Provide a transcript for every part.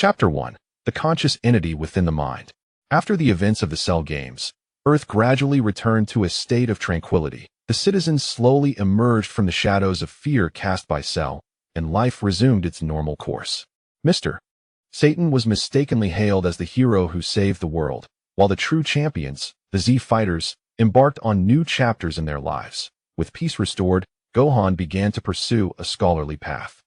Chapter 1. The Conscious Entity Within the Mind. After the events of the Cell Games, Earth gradually returned to a state of tranquility. The citizens slowly emerged from the shadows of fear cast by Cell, and life resumed its normal course. Mr. Satan was mistakenly hailed as the hero who saved the world, while the true champions, the Z Fighters, embarked on new chapters in their lives. With peace restored, Gohan began to pursue a scholarly path.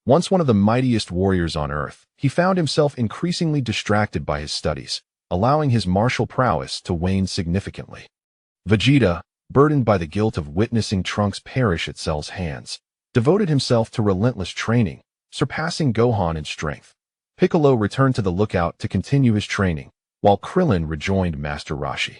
Once one of the mightiest warriors on Earth, he found himself increasingly distracted by his studies, allowing his martial prowess to wane significantly. Vegeta, burdened by the guilt of witnessing Trunks perish at Cell's hands, devoted himself to relentless training, surpassing Gohan in strength. Piccolo returned to the lookout to continue his training, while Krillin rejoined Master Roshi.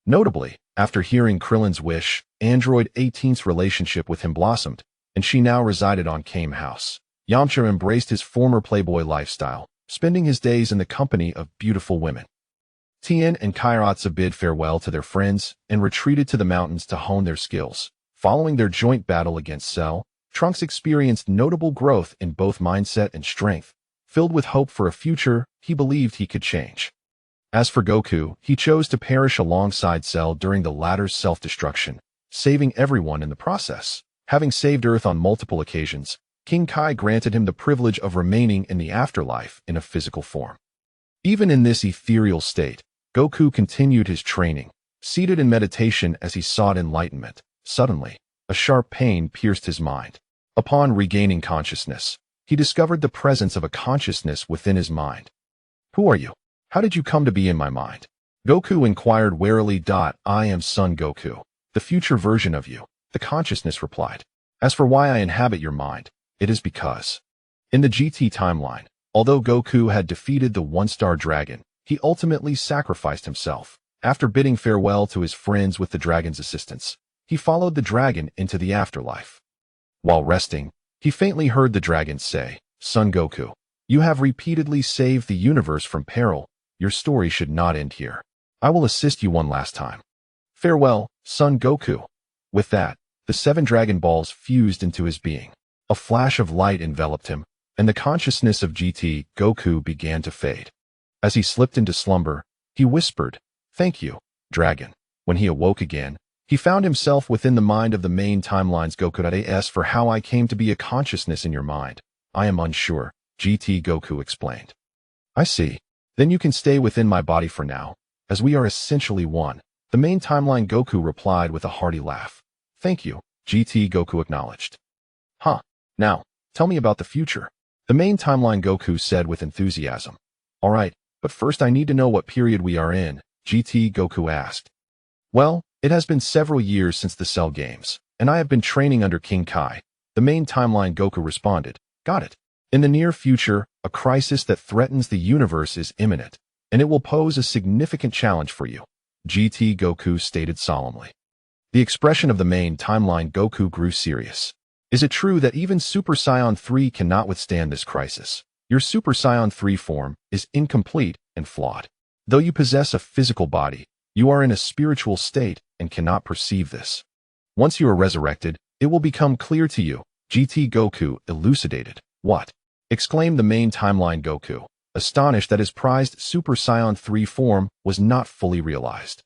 Notably, after hearing Krillin's wish, Android 18's relationship with him blossomed, and she now resided on Kame House. Yamcha embraced his former playboy lifestyle, spending his days in the company of beautiful women. Tien and Kairatsa bid farewell to their friends and retreated to the mountains to hone their skills. Following their joint battle against Cell, Trunks experienced notable growth in both mindset and strength. Filled with hope for a future he believed he could change. As for Goku, he chose to perish alongside Cell during the latter's self-destruction, saving everyone in the process. Having saved Earth on multiple occasions, King Kai granted him the privilege of remaining in the afterlife in a physical form. Even in this ethereal state, Goku continued his training, seated in meditation as he sought enlightenment. Suddenly, a sharp pain pierced his mind. Upon regaining consciousness, he discovered the presence of a consciousness within his mind. "Who are you? How did you come to be in my mind?" Goku inquired warily. "I am Son Goku, the future version of you," the consciousness replied. "As for why I inhabit your mind, it is because." In the GT timeline, although Goku had defeated the one-star dragon, he ultimately sacrificed himself. After bidding farewell to his friends with the dragon's assistance, he followed the dragon into the afterlife. While resting, he faintly heard the dragon say, "Son Goku, you have repeatedly saved the universe from peril. Your story should not end here. I will assist you one last time. Farewell, Son Goku." With that, the 7 Dragon Balls fused into his being. A flash of light enveloped him, and the consciousness of GT Goku began to fade. As he slipped into slumber, he whispered, "Thank you, Dragon." When he awoke again, he found himself within the mind of the Main Timeline's Goku. As for how I came to be a consciousness in your mind, I am unsure, GT Goku explained. "I see. Then you can stay within my body for now, as we are essentially one," the Main Timeline Goku replied with a hearty laugh. "Thank you," GT Goku acknowledged. "Huh. Now, tell me about the future," the Main Timeline Goku said with enthusiasm. "All right, but first I need to know what period we are in," GT Goku asked. "Well, it has been several years since the Cell Games, and I have been training under King Kai," the Main Timeline Goku responded. "Got it. In the near future, a crisis that threatens the universe is imminent, and it will pose a significant challenge for you," GT Goku stated solemnly. The expression of the Main Timeline Goku grew serious. "Is it true that even Super Saiyan 3 cannot withstand this crisis? Your Super Saiyan 3 form is incomplete and flawed. Though you possess a physical body, you are in a spiritual state and cannot perceive this. Once you are resurrected, it will become clear to you," GT Goku elucidated. "What?" exclaimed the Main Timeline Goku, astonished that his prized Super Saiyan 3 form was not fully realized.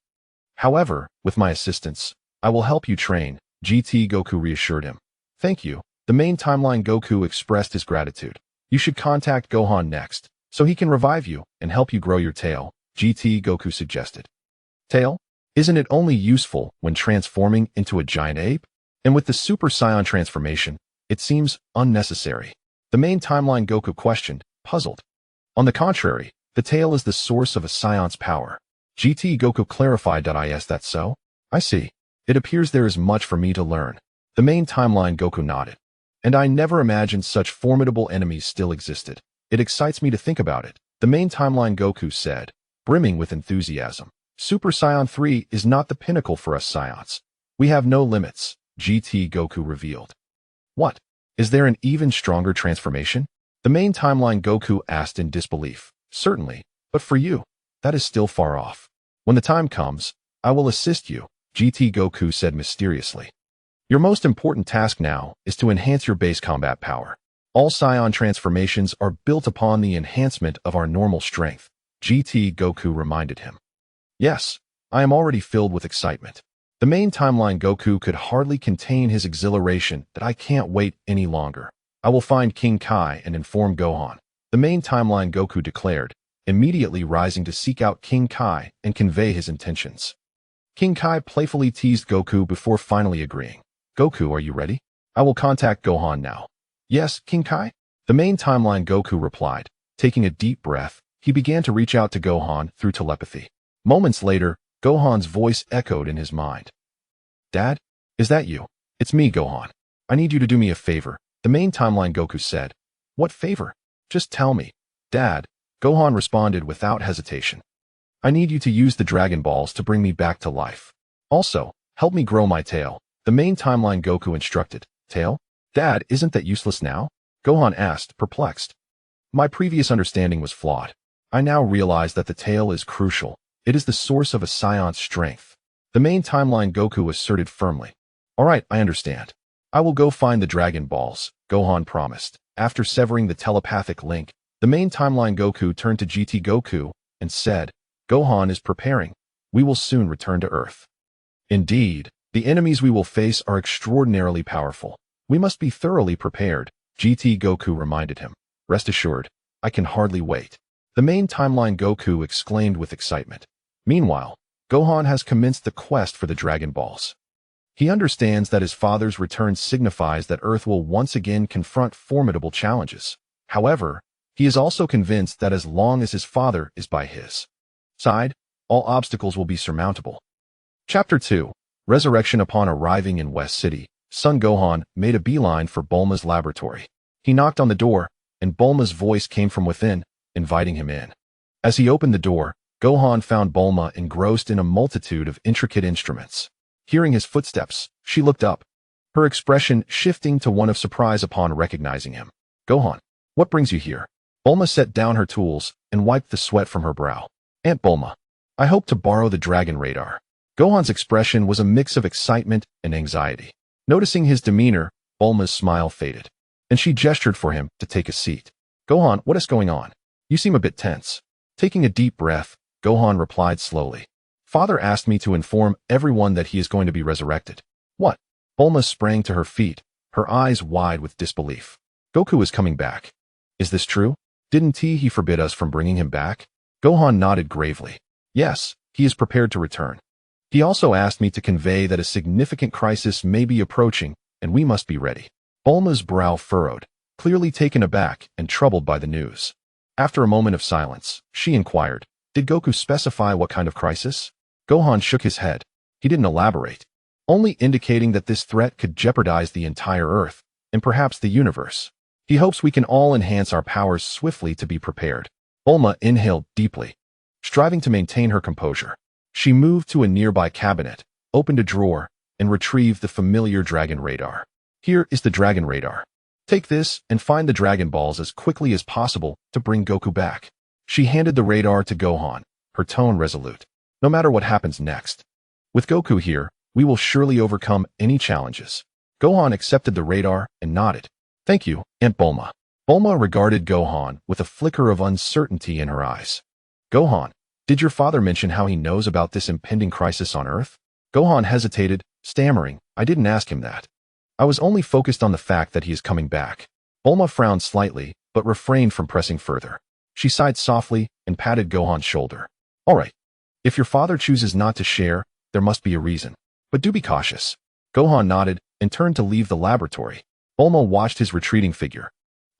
"However, with my assistance, I will help you train," GT Goku reassured him. "Thank you." The Main Timeline Goku expressed his gratitude. "You should contact Gohan next, so he can revive you and help you grow your tail," GT Goku suggested. "Tail? Isn't it only useful when transforming into a giant ape? And with the Super Saiyan transformation, it seems unnecessary," the Main Timeline Goku questioned, puzzled. "On the contrary, the tail is the source of a Saiyant's power," GT Goku clarified. "Is that so? I see. It appears there is much for me to learn," the Main Timeline Goku nodded. "And I never imagined such formidable enemies still existed. It excites me to think about it," the Main Timeline Goku said, brimming with enthusiasm. "Super Saiyan 3 is not the pinnacle for us Saiyans. We have no limits," GT Goku revealed. "What? Is there an even stronger transformation?" the Main Timeline Goku asked in disbelief. "Certainly, but for you, that is still far off. When the time comes, I will assist you," GT Goku said mysteriously. "Your most important task now is to enhance your base combat power. All Saiyan transformations are built upon the enhancement of our normal strength, GT Goku reminded him. Yes, I am already filled with excitement. The main timeline Goku could hardly contain his exhilaration that I can't wait any longer. I will find King Kai and inform Gohan. The main timeline Goku declared, immediately rising to seek out King Kai and convey his intentions. King Kai playfully teased Goku before finally agreeing. Goku, are you ready? I will contact Gohan now. Yes, King Kai? The main timeline Goku replied. Taking a deep breath, he began to reach out to Gohan through telepathy. Moments later, Gohan's voice echoed in his mind. Dad? Is that you? It's me, Gohan. I need you to do me a favor, the main timeline Goku said. What favor? Just tell me. Dad, Gohan responded without hesitation. I need you to use the Dragon Balls to bring me back to life. Also, help me grow my tail, the main timeline Goku instructed. Tail? Dad, isn't that useless now? Gohan asked, perplexed. My previous understanding was flawed. I now realize that the tail is crucial. It is the source of a Saiyan's strength. The main timeline Goku asserted firmly. All right, I understand. I will go find the Dragon Balls, Gohan promised. After severing the telepathic link, the main timeline Goku turned to GT Goku and said, Gohan is preparing. We will soon return to Earth. Indeed, the enemies we will face are extraordinarily powerful. We must be thoroughly prepared, GT Goku reminded him. Rest assured, I can hardly wait. The main timeline Goku exclaimed with excitement. Meanwhile, Gohan has commenced the quest for the Dragon Balls. He understands that his father's return signifies that Earth will once again confront formidable challenges. However, he is also convinced that as long as his father is by his side, all obstacles will be surmountable. Chapter 2. Resurrection. Upon arriving in West City, son Gohan made a beeline for Bulma's laboratory. He knocked on the door, and Bulma's voice came from within, inviting him in. As he opened the door, Gohan found Bulma engrossed in a multitude of intricate instruments. Hearing his footsteps, she looked up, her expression shifting to one of surprise upon recognizing him. Gohan, what brings you here? Bulma set down her tools and wiped the sweat from her brow. Aunt Bulma, I hope to borrow the Dragon Radar. Gohan's expression was a mix of excitement and anxiety. Noticing his demeanor, Bulma's smile faded, and she gestured for him to take a seat. Gohan, what is going on? You seem a bit tense. Taking a deep breath, Gohan replied slowly. Father asked me to inform everyone that he is going to be resurrected. What? Bulma sprang to her feet, her eyes wide with disbelief. Goku is coming back. Is this true? Didn't he forbid us from bringing him back? Gohan nodded gravely. Yes, he is prepared to return. He also asked me to convey that a significant crisis may be approaching, and we must be ready. Bulma's brow furrowed, clearly taken aback and troubled by the news. After a moment of silence, she inquired, did Goku specify what kind of crisis? Gohan shook his head. He didn't elaborate, only indicating that this threat could jeopardize the entire Earth, and perhaps the universe. He hopes we can all enhance our powers swiftly to be prepared. Bulma inhaled deeply, striving to maintain her composure. She moved to a nearby cabinet, opened a drawer, and retrieved the familiar Dragon Radar. Here is the Dragon Radar. Take this and find the Dragon Balls as quickly as possible to bring Goku back. She handed the radar to Gohan, her tone resolute. No matter what happens next. With Goku here, we will surely overcome any challenges. Gohan accepted the radar and nodded. Thank you, Aunt Bulma. Bulma regarded Gohan with a flicker of uncertainty in her eyes. Gohan, did your father mention how he knows about this impending crisis on Earth? Gohan hesitated, stammering, I didn't ask him that. I was only focused on the fact that he is coming back. Bulma frowned slightly, but refrained from pressing further. She sighed softly and patted Gohan's shoulder. All right. If your father chooses not to share, there must be a reason. But do be cautious. Gohan nodded and turned to leave the laboratory. Bulma watched his retreating figure,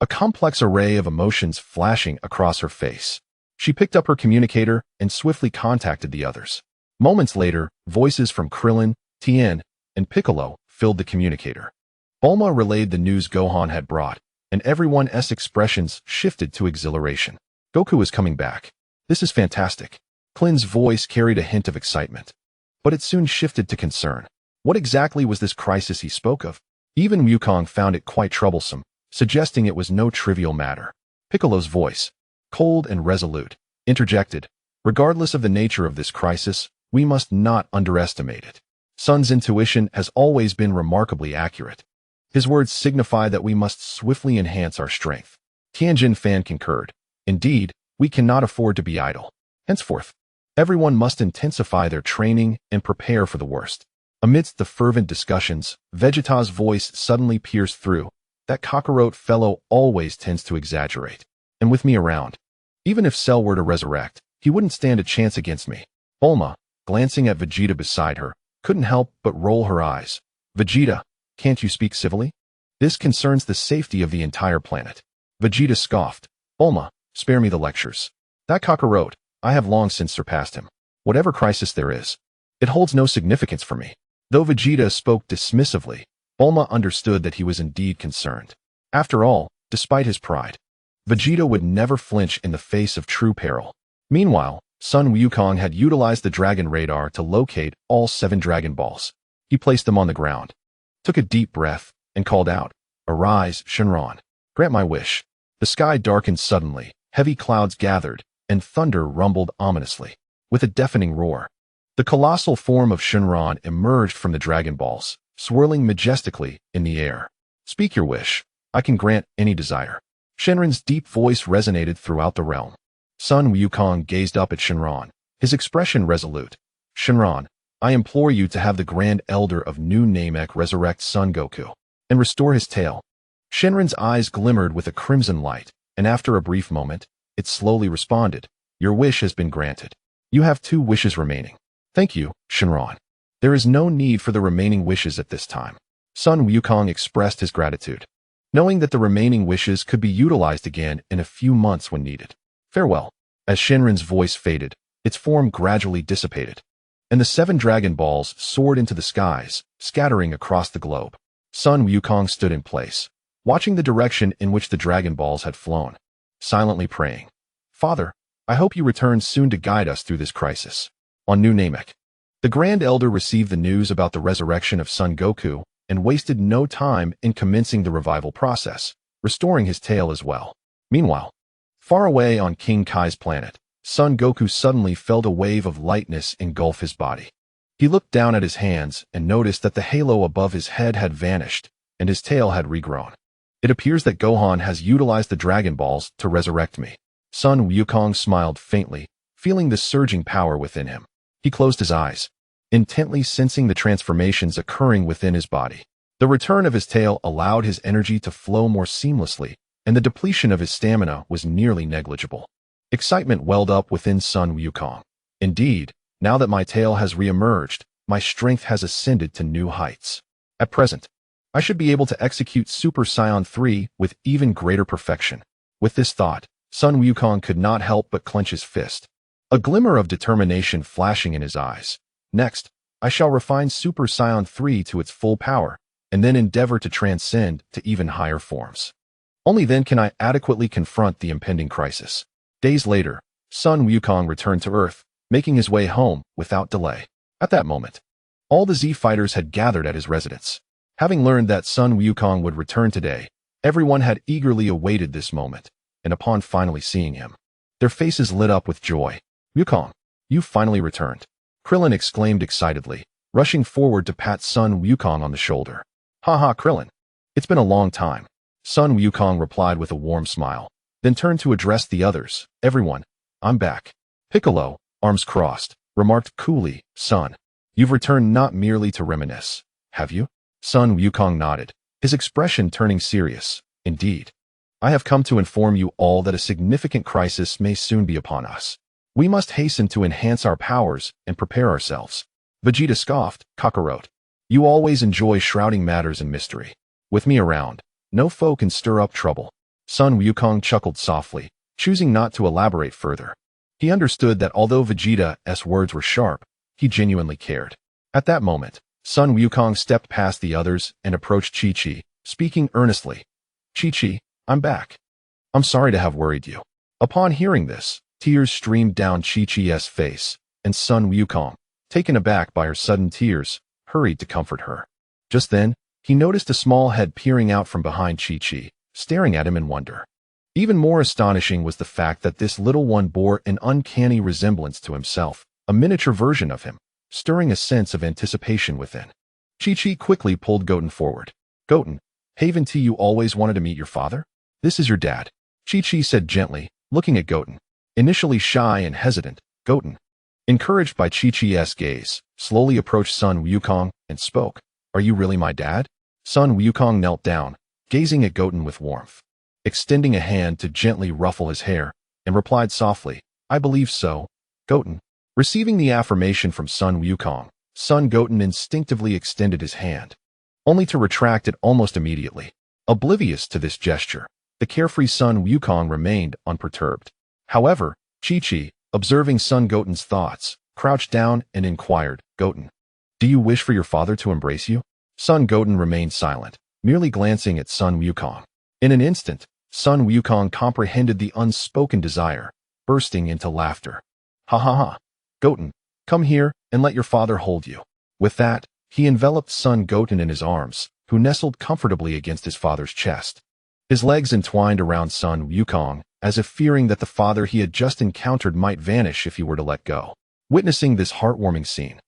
a complex array of emotions flashing across her face. She picked up her communicator and swiftly contacted the others. Moments later, voices from Krillin, Tien, and Piccolo filled the communicator. Bulma relayed the news Gohan had brought, and everyone's expressions shifted to exhilaration. Goku is coming back. This is fantastic. Klin's voice carried a hint of excitement. But it soon shifted to concern. What exactly was this crisis he spoke of? Even Wukong found it quite troublesome, suggesting it was no trivial matter. Piccolo's voice, cold and resolute, interjected, regardless of the nature of this crisis, we must not underestimate it. Son's intuition has always been remarkably accurate. His words signify that we must swiftly enhance our strength. Tianjin Fan concurred. Indeed, we cannot afford to be idle. Henceforth, everyone must intensify their training and prepare for the worst. Amidst the fervent discussions, Vegeta's voice suddenly pierced through. That cockroach fellow always tends to exaggerate. And with me around, even if Cell were to resurrect, he wouldn't stand a chance against me. Bulma, glancing at Vegeta beside her, couldn't help but roll her eyes. Vegeta, can't you speak civilly? This concerns the safety of the entire planet. Vegeta scoffed. Bulma, spare me the lectures. That cockroach, I have long since surpassed him. Whatever crisis there is, it holds no significance for me. Though Vegeta spoke dismissively, Bulma understood that he was indeed concerned. After all, despite his pride, Vegeta would never flinch in the face of true peril. Meanwhile, Sun Wukong had utilized the Dragon Radar to locate all 7 Dragon Balls. He placed them on the ground, took a deep breath, and called out, "Arise, Shenron. Grant my wish." The sky darkened suddenly, heavy clouds gathered, and thunder rumbled ominously. With a deafening roar, the colossal form of Shenron emerged from the Dragon Balls, swirling majestically in the air. "Speak your wish. I can grant any desire." Shenron's deep voice resonated throughout the realm. Sun Wukong gazed up at Shenron, his expression resolute. "Shenron, I implore you to have the Grand Elder of New Namek resurrect Son Goku and restore his tail." Shenron's eyes glimmered with a crimson light, and after a brief moment, it slowly responded, "Your wish has been granted. You have 2 wishes remaining." "Thank you, Shenron. There is no need for the remaining wishes at this time." Sun Wukong expressed his gratitude, knowing that the remaining wishes could be utilized again in a few months when needed. "Farewell." As Shenron's voice faded, its form gradually dissipated, and the 7 Dragon Balls soared into the skies, scattering across the globe. Sun Wukong stood in place, watching the direction in which the Dragon Balls had flown, silently praying. "Father, I hope you return soon to guide us through this crisis." On New Namek, the Grand Elder received the news about the resurrection of Son Goku and wasted no time in commencing the revival process, restoring his tail as well. Meanwhile, far away on King Kai's planet, Son Goku suddenly felt a wave of lightness engulf his body. He looked down at his hands and noticed that the halo above his head had vanished and his tail had regrown. "It appears that Gohan has utilized the Dragon Balls to resurrect me." Sun Wukong smiled faintly, feeling the surging power within him. He closed his eyes, intently sensing the transformations occurring within his body. The return of his tail allowed his energy to flow more seamlessly, and the depletion of his stamina was nearly negligible. Excitement welled up within Sun Wukong. "Indeed, now that my tail has re-emerged, my strength has ascended to new heights. At present, I should be able to execute Super Saiyan 3 with even greater perfection." With this thought, Sun Wukong could not help but clench his fist, a glimmer of determination flashing in his eyes. "Next, I shall refine Super Saiyan 3 to its full power, and then endeavor to transcend to even higher forms. Only then can I adequately confront the impending crisis." Days later, Sun Wukong returned to Earth, making his way home without delay. At that moment, all the Z fighters had gathered at his residence. Having learned that Sun Wukong would return today, everyone had eagerly awaited this moment, and upon finally seeing him, their faces lit up with joy. "Wukong, you finally returned," Krillin exclaimed excitedly, rushing forward to pat Sun Wukong on the shoulder. "Haha, Krillin. It's been a long time." Sun Wukong replied with a warm smile, then turned to address the others. "Everyone, I'm back." Piccolo, arms crossed, remarked coolly, "Son, you've returned not merely to reminisce, have you?" Sun Wukong nodded, his expression turning serious. "Indeed. I have come to inform you all that a significant crisis may soon be upon us. We must hasten to enhance our powers and prepare ourselves." Vegeta scoffed, "Kakarot, you always enjoy shrouding matters in mystery. With me around, no foe can stir up trouble." Sun Wukong chuckled softly, choosing not to elaborate further. He understood that although Vegeta's words were sharp, he genuinely cared. At that moment, Sun Wukong stepped past the others and approached Chi-Chi, speaking earnestly. "Chi-Chi, I'm back. I'm sorry to have worried you." Upon hearing this, tears streamed down Chi-Chi's face, and Sun Wukong, taken aback by her sudden tears, hurried to comfort her. Just then, he noticed a small head peering out from behind Chi-Chi, staring at him in wonder. Even more astonishing was the fact that this little one bore an uncanny resemblance to himself, a miniature version of him, stirring a sense of anticipation within. Chi-Chi quickly pulled Goten forward. "Goten, Haven't you always wanted to meet your father? This is your dad, Chi-Chi said gently, looking at Goten. Initially shy and hesitant, Goten, encouraged by Chi-Chi's gaze, slowly approached Sun Wukong and spoke. Are you really my dad? Sun Wukong knelt down, gazing at Goten with warmth, extending a hand to gently ruffle his hair, and replied softly, I believe so, Goten. Receiving the affirmation from Sun Wukong, Sun Goten instinctively extended his hand, only to retract it almost immediately. Oblivious to this gesture, the carefree Sun Wukong remained unperturbed. However, Chi-Chi, observing Sun Goten's thoughts, crouched down and inquired, Goten, do you wish for your father to embrace you? Sun Goten remained silent, merely glancing at Sun Wukong. In an instant, Sun Wukong comprehended the unspoken desire, bursting into laughter. Ha ha ha. Goten, come here and let your father hold you. With that, he enveloped Sun Goten in his arms, who nestled comfortably against his father's chest. His legs entwined around Sun Wukong, as if fearing that the father he had just encountered might vanish if he were to let go. Witnessing this heartwarming scene,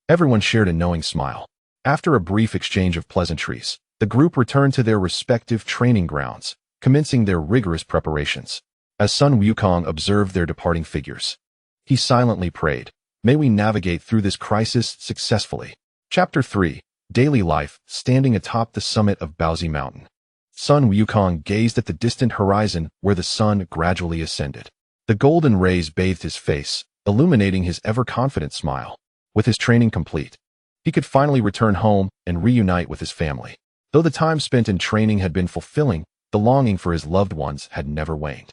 everyone shared a knowing smile. After a brief exchange of pleasantries, the group returned to their respective training grounds, commencing their rigorous preparations. As Sun Wukong observed their departing figures, he silently prayed, may we navigate through this crisis successfully. Chapter 3, Daily Life, standing atop the summit of Baozi Mountain. Sun Wukong gazed at the distant horizon where the sun gradually ascended. The golden rays bathed his face, illuminating his ever-confident smile. With his training complete, he could finally return home and reunite with his family. Though the time spent in training had been fulfilling, the longing for his loved ones had never waned.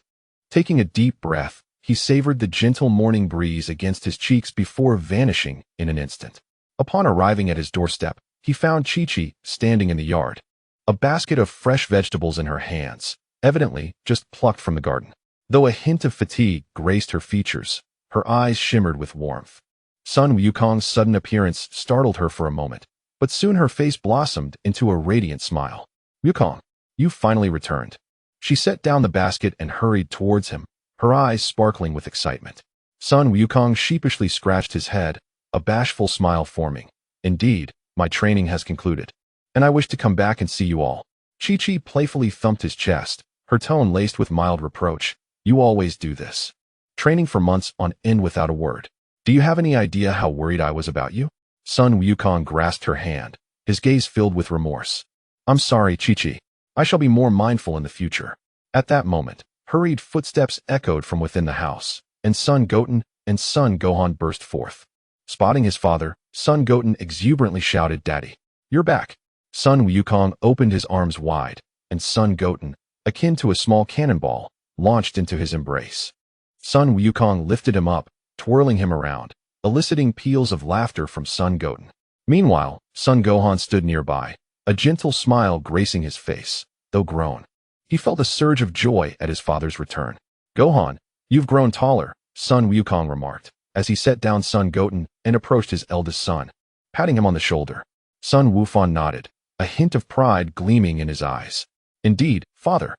Taking a deep breath, he savored the gentle morning breeze against his cheeks before vanishing in an instant. Upon arriving at his doorstep, he found Chi-Chi standing in the yard, a basket of fresh vegetables in her hands, evidently just plucked from the garden. Though a hint of fatigue graced her features, her eyes shimmered with warmth. Sun Wukong's sudden appearance startled her for a moment, but soon her face blossomed into a radiant smile. Wukong, you finally returned. She set down the basket and hurried towards him, her eyes sparkling with excitement. Sun Wukong sheepishly scratched his head, a bashful smile forming. Indeed, my training has concluded, and I wish to come back and see you all. Chi-Chi playfully thumped his chest, her tone laced with mild reproach. You always do this. Training for months on end without a word. Do you have any idea how worried I was about you? Sun Wukong grasped her hand, his gaze filled with remorse. I'm sorry, Chi-Chi. I shall be more mindful in the future. At that moment, hurried footsteps echoed from within the house, and Sun Goten and Sun Gohan burst forth. Spotting his father, Sun Goten exuberantly shouted, Daddy, you're back. Sun Wukong opened his arms wide, and Sun Goten, akin to a small cannonball, launched into his embrace. Sun Wukong lifted him up, twirling him around, eliciting peals of laughter from Sun Goten. Meanwhile, Sun Gohan stood nearby, a gentle smile gracing his face, though grown. He felt a surge of joy at his father's return. Gohan, you've grown taller, Sun Wukong remarked, as he set down Sun Goten and approached his eldest son, patting him on the shoulder. Sun Wufan nodded, a hint of pride gleaming in his eyes. Indeed, father,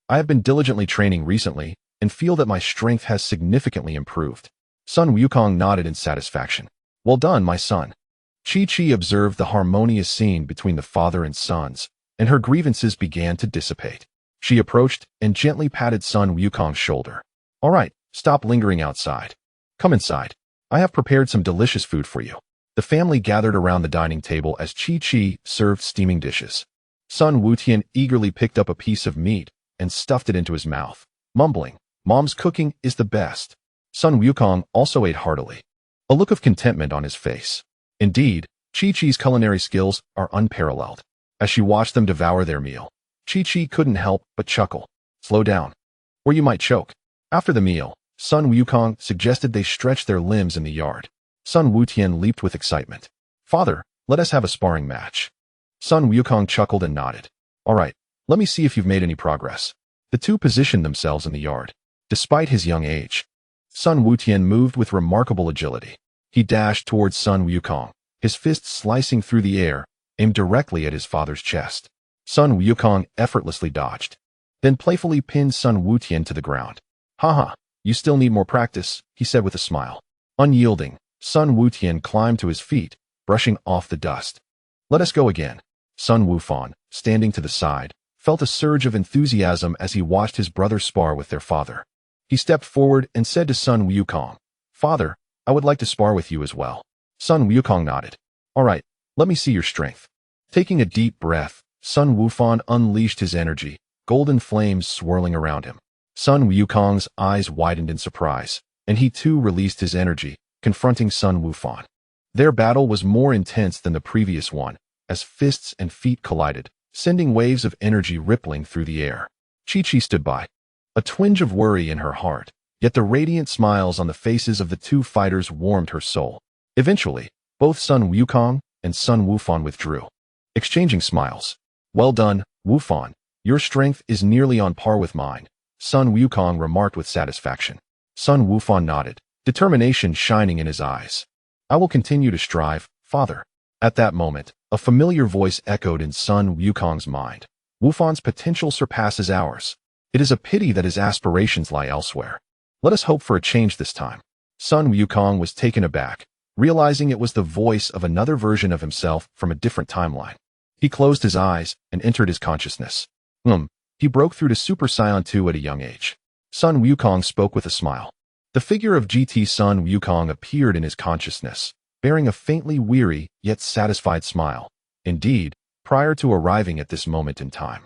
I have been diligently training recently and feel that my strength has significantly improved. Sun Wukong nodded in satisfaction. Well done, my son. Chi-Chi observed the harmonious scene between the father and sons, and her grievances began to dissipate. She approached and gently patted Sun Wukong's shoulder. All right, stop lingering outside. Come inside. I have prepared some delicious food for you. The family gathered around the dining table as Chi-Chi served steaming dishes. Sun Wutian eagerly picked up a piece of meat and stuffed it into his mouth, mumbling, Mom's cooking is the best. Sun Wukong also ate heartily, a look of contentment on his face. Indeed, Chi-Chi's culinary skills are unparalleled. As she watched them devour their meal, Chi-Chi couldn't help but chuckle. Slow down, or you might choke. After the meal, Sun Wukong suggested they stretch their limbs in the yard. Sun Wutian leaped with excitement. Father, let us have a sparring match. Sun Wukong chuckled and nodded. All right, let me see if you've made any progress. The two positioned themselves in the yard. Despite his young age, Sun Wutian moved with remarkable agility. He dashed towards Sun Wukong, his fists slicing through the air, aimed directly at his father's chest. Sun Wukong effortlessly dodged, then playfully pinned Sun Wutian to the ground. Haha, you still need more practice, he said with a smile. Unyielding, Sun Wutian climbed to his feet, brushing off the dust. Let us go again. Sun Wufan, standing to the side, felt a surge of enthusiasm as he watched his brother spar with their father. He stepped forward and said to Sun Wukong, "Father, I would like to spar with you as well." Sun Wukong nodded. "All right, let me see your strength." Taking a deep breath, Sun Wufan unleashed his energy, golden flames swirling around him. Sun Wukong's eyes widened in surprise, and he too released his energy, confronting Sun Wufan. Their battle was more intense than the previous one, as fists and feet collided, sending waves of energy rippling through the air. Chi-Chi stood by, a twinge of worry in her heart, yet the radiant smiles on the faces of the two fighters warmed her soul. Eventually, both Sun Wukong and Sun Wufan withdrew, exchanging smiles. "Well done, Wufan. Your strength is nearly on par with mine," Sun Wukong remarked with satisfaction. Sun Wufan nodded, determination shining in his eyes. "I will continue to strive, father." At that moment, a familiar voice echoed in Sun Wukong's mind. "Wufan's potential surpasses ours. It is a pity that his aspirations lie elsewhere. Let us hope for a change this time." Sun Wukong was taken aback, realizing it was the voice of another version of himself from a different timeline. He closed his eyes and entered his consciousness. He broke through to Super Saiyan 2 at a young age. Sun Wukong spoke with a smile. The figure of GT Sun Wukong appeared in his consciousness, bearing a faintly weary yet satisfied smile. "Indeed, prior to arriving at this moment in time,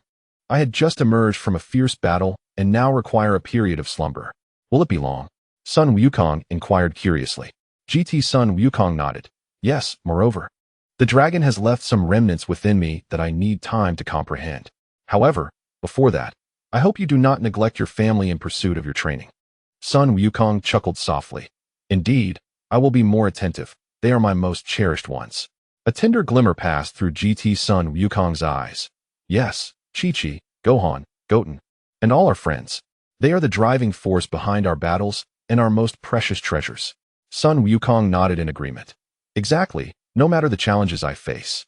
I had just emerged from a fierce battle and now require a period of slumber. Will it be long?" Sun Wukong inquired curiously. GT Sun Wukong nodded. "Yes, moreover, the dragon has left some remnants within me that I need time to comprehend. However, before that, I hope you do not neglect your family in pursuit of your training." Sun Wukong chuckled softly. "Indeed, I will be more attentive. They are my most cherished ones." A tender glimmer passed through GT Sun Wukong's eyes. "Yes, Chi-Chi, Gohan, Goten, and all our friends. They are the driving force behind our battles and our most precious treasures." Sun Wukong nodded in agreement. "Exactly, no matter the challenges I face.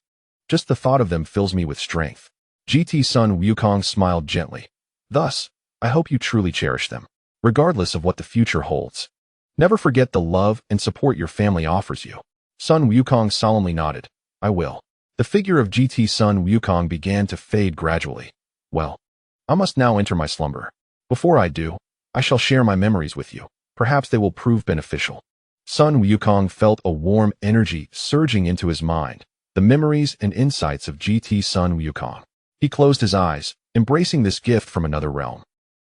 Just the thought of them fills me with strength." GT Sun Wukong smiled gently. "Thus, I hope you truly cherish them, regardless of what the future holds. Never forget the love and support your family offers you." Sun Wukong solemnly nodded. "I will." The figure of GT Sun Wukong began to fade gradually. "Well, I must now enter my slumber. Before I do, I shall share my memories with you. Perhaps they will prove beneficial." Sun Wukong felt a warm energy surging into his mind, the memories and insights of GT Sun Wukong. He closed his eyes, embracing this gift from another realm.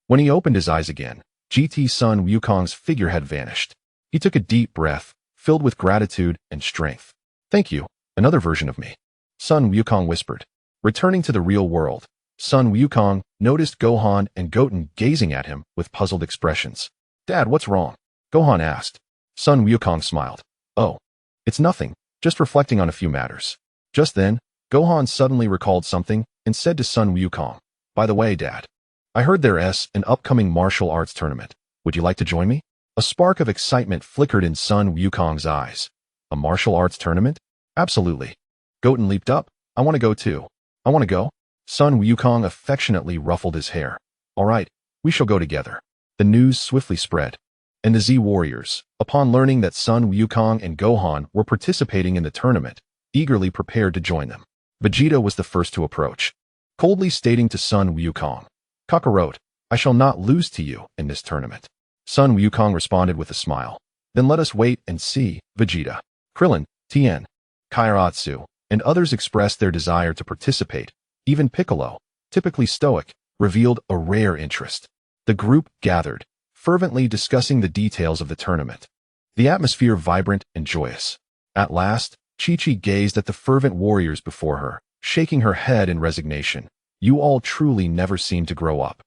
When he opened his eyes again, GT Sun Wukong's figure had vanished. He took a deep breath, filled with gratitude and strength. "Thank you, another version of me," Sun Wukong whispered. Returning to the real world, Sun Wukong noticed Gohan and Goten gazing at him with puzzled expressions. "Dad, what's wrong?" Gohan asked. Sun Wukong smiled. "Oh, it's nothing, just reflecting on a few matters." Just then, Gohan suddenly recalled something and said to Sun Wukong, "By the way, Dad, I heard there's an upcoming martial arts tournament. Would you like to join me?" A spark of excitement flickered in Sun Wukong's eyes. "A martial arts tournament? Absolutely." Goten leaped up. "I want to go too." "I want to go?" Sun Wukong affectionately ruffled his hair. "All right, we shall go together." The news swiftly spread, and the Z warriors, upon learning that Sun Wukong and Gohan were participating in the tournament, eagerly prepared to join them. Vegeta was the first to approach, coldly stating to Sun Wukong, "Kakarot, I shall not lose to you in this tournament." Sun Wukong responded with a smile. "Then let us wait and see." Vegeta, Krillin, Tien, Kairatsu, and others expressed their desire to participate. Even Piccolo, typically stoic, revealed a rare interest. The group gathered, fervently discussing the details of the tournament. The atmosphere vibrant and joyous. At last, Chi-Chi gazed at the fervent warriors before her, shaking her head in resignation. "You all truly never seem to grow up."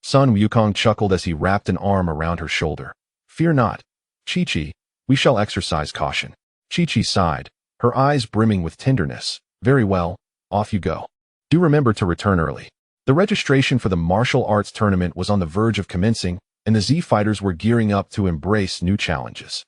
Sun Wukong chuckled as he wrapped an arm around her shoulder. "Fear not, Chi-Chi, we shall exercise caution." Chi-Chi sighed, her eyes brimming with tenderness. "Very well, off you go. Do remember to return early." The registration for the martial arts tournament was on the verge of commencing, and the Z fighters were gearing up to embrace new challenges.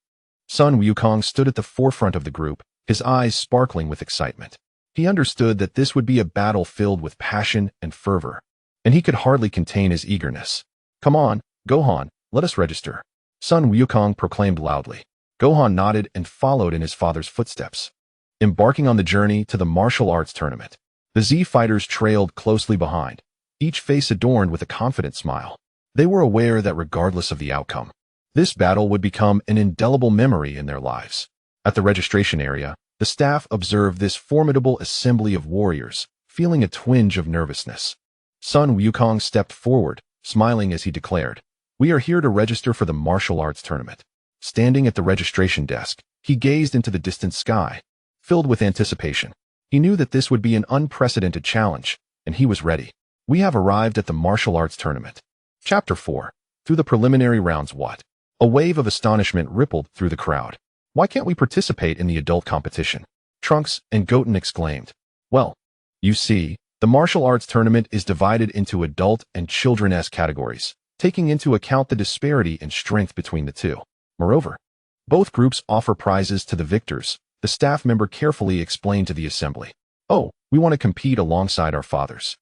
Sun Wukong stood at the forefront of the group, his eyes sparkling with excitement. He understood that this would be a battle filled with passion and fervor, and he could hardly contain his eagerness. "Come on, Gohan, let us register," Sun Wukong proclaimed loudly. Gohan nodded and followed in his father's footsteps, embarking on the journey to the martial arts tournament. The Z fighters trailed closely behind, each face adorned with a confident smile. They were aware that regardless of the outcome, this battle would become an indelible memory in their lives. At the registration area, the staff observed this formidable assembly of warriors, feeling a twinge of nervousness. Sun Wukong stepped forward, smiling as he declared, "We are here to register for the martial arts tournament." Standing at the registration desk, he gazed into the distant sky, filled with anticipation. He knew that this would be an unprecedented challenge, and he was ready. We have arrived at the martial arts tournament. Chapter 4. Through the preliminary rounds. What? A wave of astonishment rippled through the crowd. Why can't we participate in the adult competition? Trunks and Goten exclaimed. Well, you see, the martial arts tournament is divided into adult and children's categories, taking into account the disparity in strength between the two. Moreover, both groups offer prizes to the victors, the staff member carefully explained to the assembly. Oh, we want to compete alongside our fathers.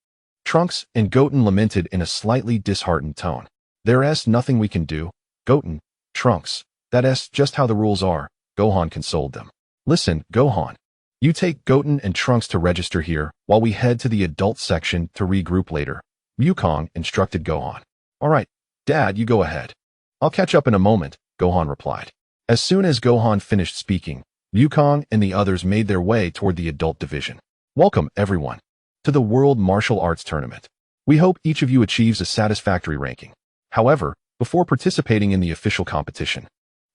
Trunks and Goten lamented in a slightly disheartened tone. There's nothing we can do, Goten, Trunks. That's just how the rules are, Gohan consoled them. Listen, Gohan. You take Goten and Trunks to register here, while we head to the adult section to regroup later, Wukong instructed Gohan. All right, Dad, you go ahead. I'll catch up in a moment, Gohan replied. As soon as Gohan finished speaking, Wukong and the others made their way toward the adult division. Welcome, everyone, to the World Martial Arts Tournament. We hope each of you achieves a satisfactory ranking. However, before participating in the official competition,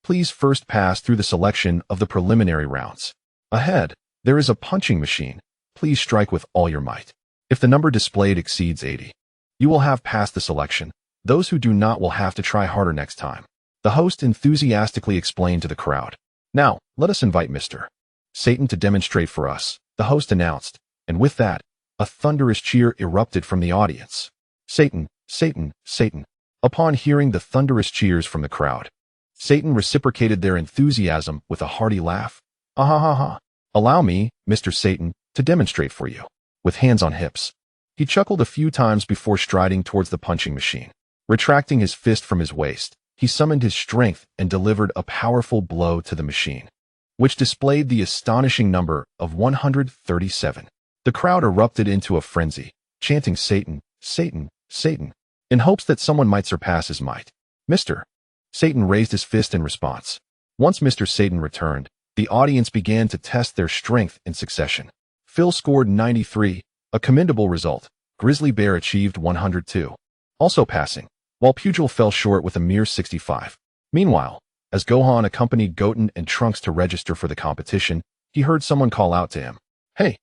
please first pass through the selection of the preliminary rounds. Ahead, there is a punching machine. Please strike with all your might. If the number displayed exceeds 80, you will have passed the selection. Those who do not will have to try harder next time. The host enthusiastically explained to the crowd. Now, let us invite Mr. Satan to demonstrate for us, the host announced, and with that, a thunderous cheer erupted from the audience. Satan, Satan, Satan. Upon hearing the thunderous cheers from the crowd, Satan reciprocated their enthusiasm with a hearty laugh. Ah ha ha ha. Allow me, Mr. Satan, to demonstrate for you. With hands on hips, he chuckled a few times before striding towards the punching machine. Retracting his fist from his waist, he summoned his strength and delivered a powerful blow to the machine, which displayed the astonishing number of 137. The crowd erupted into a frenzy, chanting Satan, Satan, Satan, in hopes that someone might surpass his might. Mr. Satan raised his fist in response. Once Mr. Satan returned, the audience began to test their strength in succession. Phil scored 93, a commendable result. Grizzly Bear achieved 102, also passing, while Pugil fell short with a mere 65. Meanwhile, as Gohan accompanied Goten and Trunks to register for the competition, he heard someone call out to him. Hey,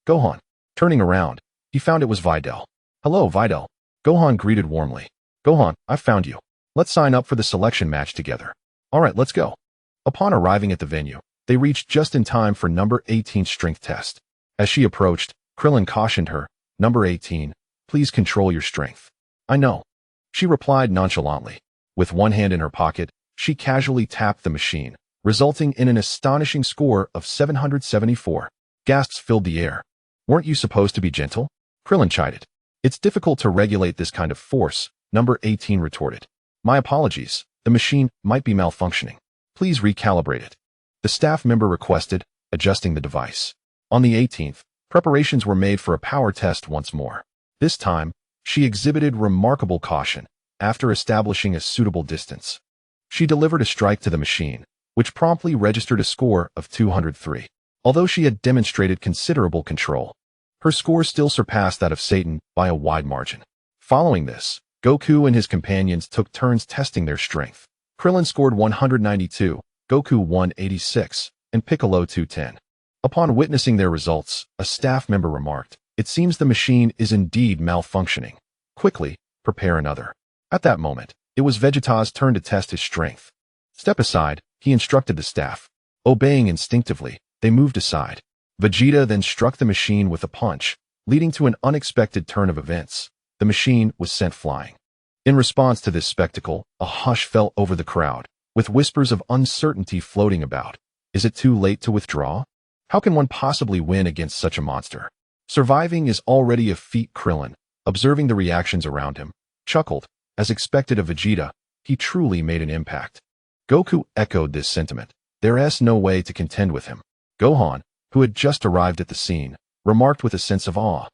Gohan. Turning around, he found it was Videl. Hello, Videl. Gohan greeted warmly. Gohan, I found you. Let's sign up for the selection match together. All right, let's go. Upon arriving at the venue, they reached just in time for number 18's strength test. As she approached, Krillin cautioned her, Number 18, please control your strength. I know. She replied nonchalantly. With one hand in her pocket, she casually tapped the machine, resulting in an astonishing score of 774. Gasps filled the air. Weren't you supposed to be gentle? Krillin chided. It's difficult to regulate this kind of force, number 18 retorted. My apologies, the machine might be malfunctioning. Please recalibrate it. The staff member requested, adjusting the device. On the 18th, preparations were made for a power test once more. This time, she exhibited remarkable caution after establishing a suitable distance. She delivered a strike to the machine, which promptly registered a score of 203. Although she had demonstrated considerable control, her score still surpassed that of Satan by a wide margin. Following this, Goku and his companions took turns testing their strength. Krillin scored 192, Goku 186, and Piccolo 210. Upon witnessing their results, a staff member remarked, It seems the machine is indeed malfunctioning. Quickly, prepare another. At that moment, it was Vegeta's turn to test his strength. Step aside, he instructed the staff. Obeying instinctively, they moved aside. Vegeta then struck the machine with a punch, leading to an unexpected turn of events. The machine was sent flying. In response to this spectacle, a hush fell over the crowd, with whispers of uncertainty floating about. Is it too late to withdraw? How can one possibly win against such a monster? Surviving is already a feat. Krillin, observing the reactions around him, chuckled. As expected of Vegeta, he truly made an impact. Goku echoed this sentiment. There's no way to contend with him. Gohan, who had just arrived at the scene, remarked with a sense of awe.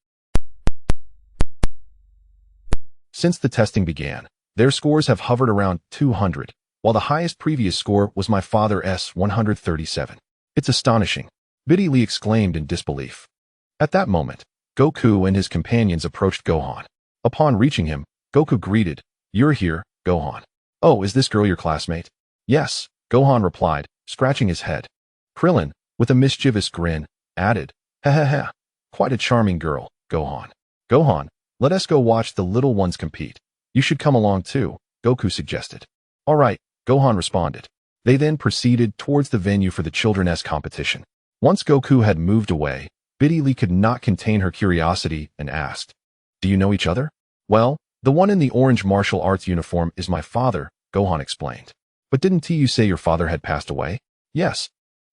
Since the testing began, their scores have hovered around 200, while the highest previous score was my father's 137. It's astonishing, Babidi exclaimed in disbelief. At that moment, Goku and his companions approached Gohan. Upon reaching him, Goku greeted, "You're here, Gohan. Oh, is this girl your classmate?" "Yes," Gohan replied, scratching his head. Krillin, with a mischievous grin, added, "Ha ha ha. Quite a charming girl, Gohan. Gohan, let us go watch the little ones compete. You should come along too," Goku suggested. "All right," Gohan responded. They then proceeded towards the venue for the children's competition. Once Goku had moved away, Babidi could not contain her curiosity and asked, "Do you know each other?" "Well, the one in the orange martial arts uniform is my father," Gohan explained. "But didn't you say your father had passed away?" "Yes.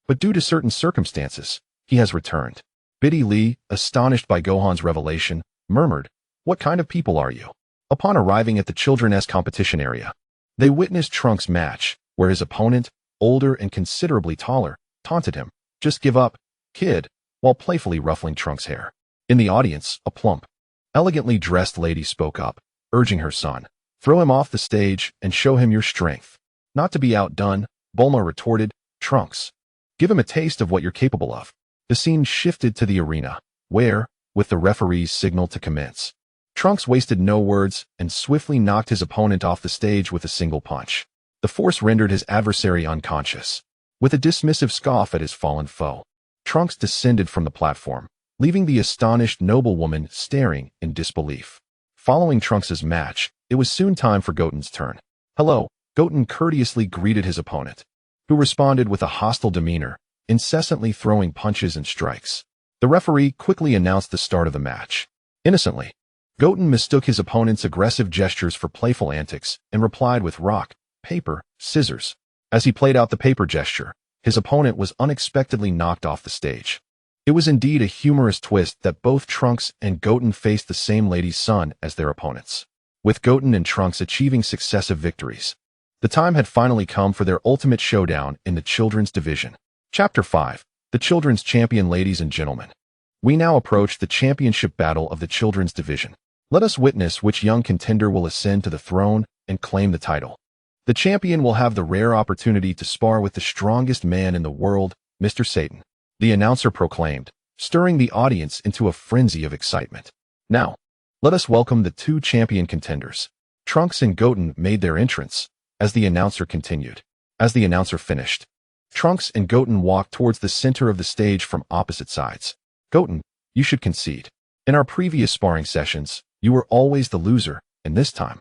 But due to certain circumstances, he has returned." Babidi, astonished by Gohan's revelation, murmured, "What kind of people are you?" Upon arriving at the children's competition area, they witnessed Trunks' match, where his opponent, older and considerably taller, taunted him, "Just give up, kid," while playfully ruffling Trunks' hair. In the audience, a plump, elegantly dressed lady spoke up, urging her son, "Throw him off the stage and show him your strength." "Not to be outdone," Bulma retorted, "Trunks, give him a taste of what you're capable of." The scene shifted to the arena, where, with the referee's signal to commence, Trunks wasted no words and swiftly knocked his opponent off the stage with a single punch. The force rendered his adversary unconscious. With a dismissive scoff at his fallen foe, Trunks descended from the platform, leaving the astonished noblewoman staring in disbelief. Following Trunks' match, it was soon time for Goten's turn. "Hello," Goten courteously greeted his opponent, who responded with a hostile demeanor, incessantly throwing punches and strikes. The referee quickly announced the start of the match. Innocently, Goten mistook his opponent's aggressive gestures for playful antics and replied with rock, paper, scissors. As he played out the paper gesture, his opponent was unexpectedly knocked off the stage. It was indeed a humorous twist that both Trunks and Goten faced the same lady's son as their opponents, with Goten and Trunks achieving successive victories. The time had finally come for their ultimate showdown in the children's division. Chapter 5. The Children's Champion. Ladies and gentlemen, we now approach the championship battle of the children's division. Let us witness which young contender will ascend to the throne and claim the title. The champion will have the rare opportunity to spar with the strongest man in the world, Mr. Satan, the announcer proclaimed, stirring the audience into a frenzy of excitement. Now, let us welcome the two champion contenders. Trunks and Goten made their entrance, as the announcer continued. As the announcer finished, Trunks and Goten walked towards the center of the stage from opposite sides. "Goten, you should concede. In our previous sparring sessions, you were always the loser, and this time,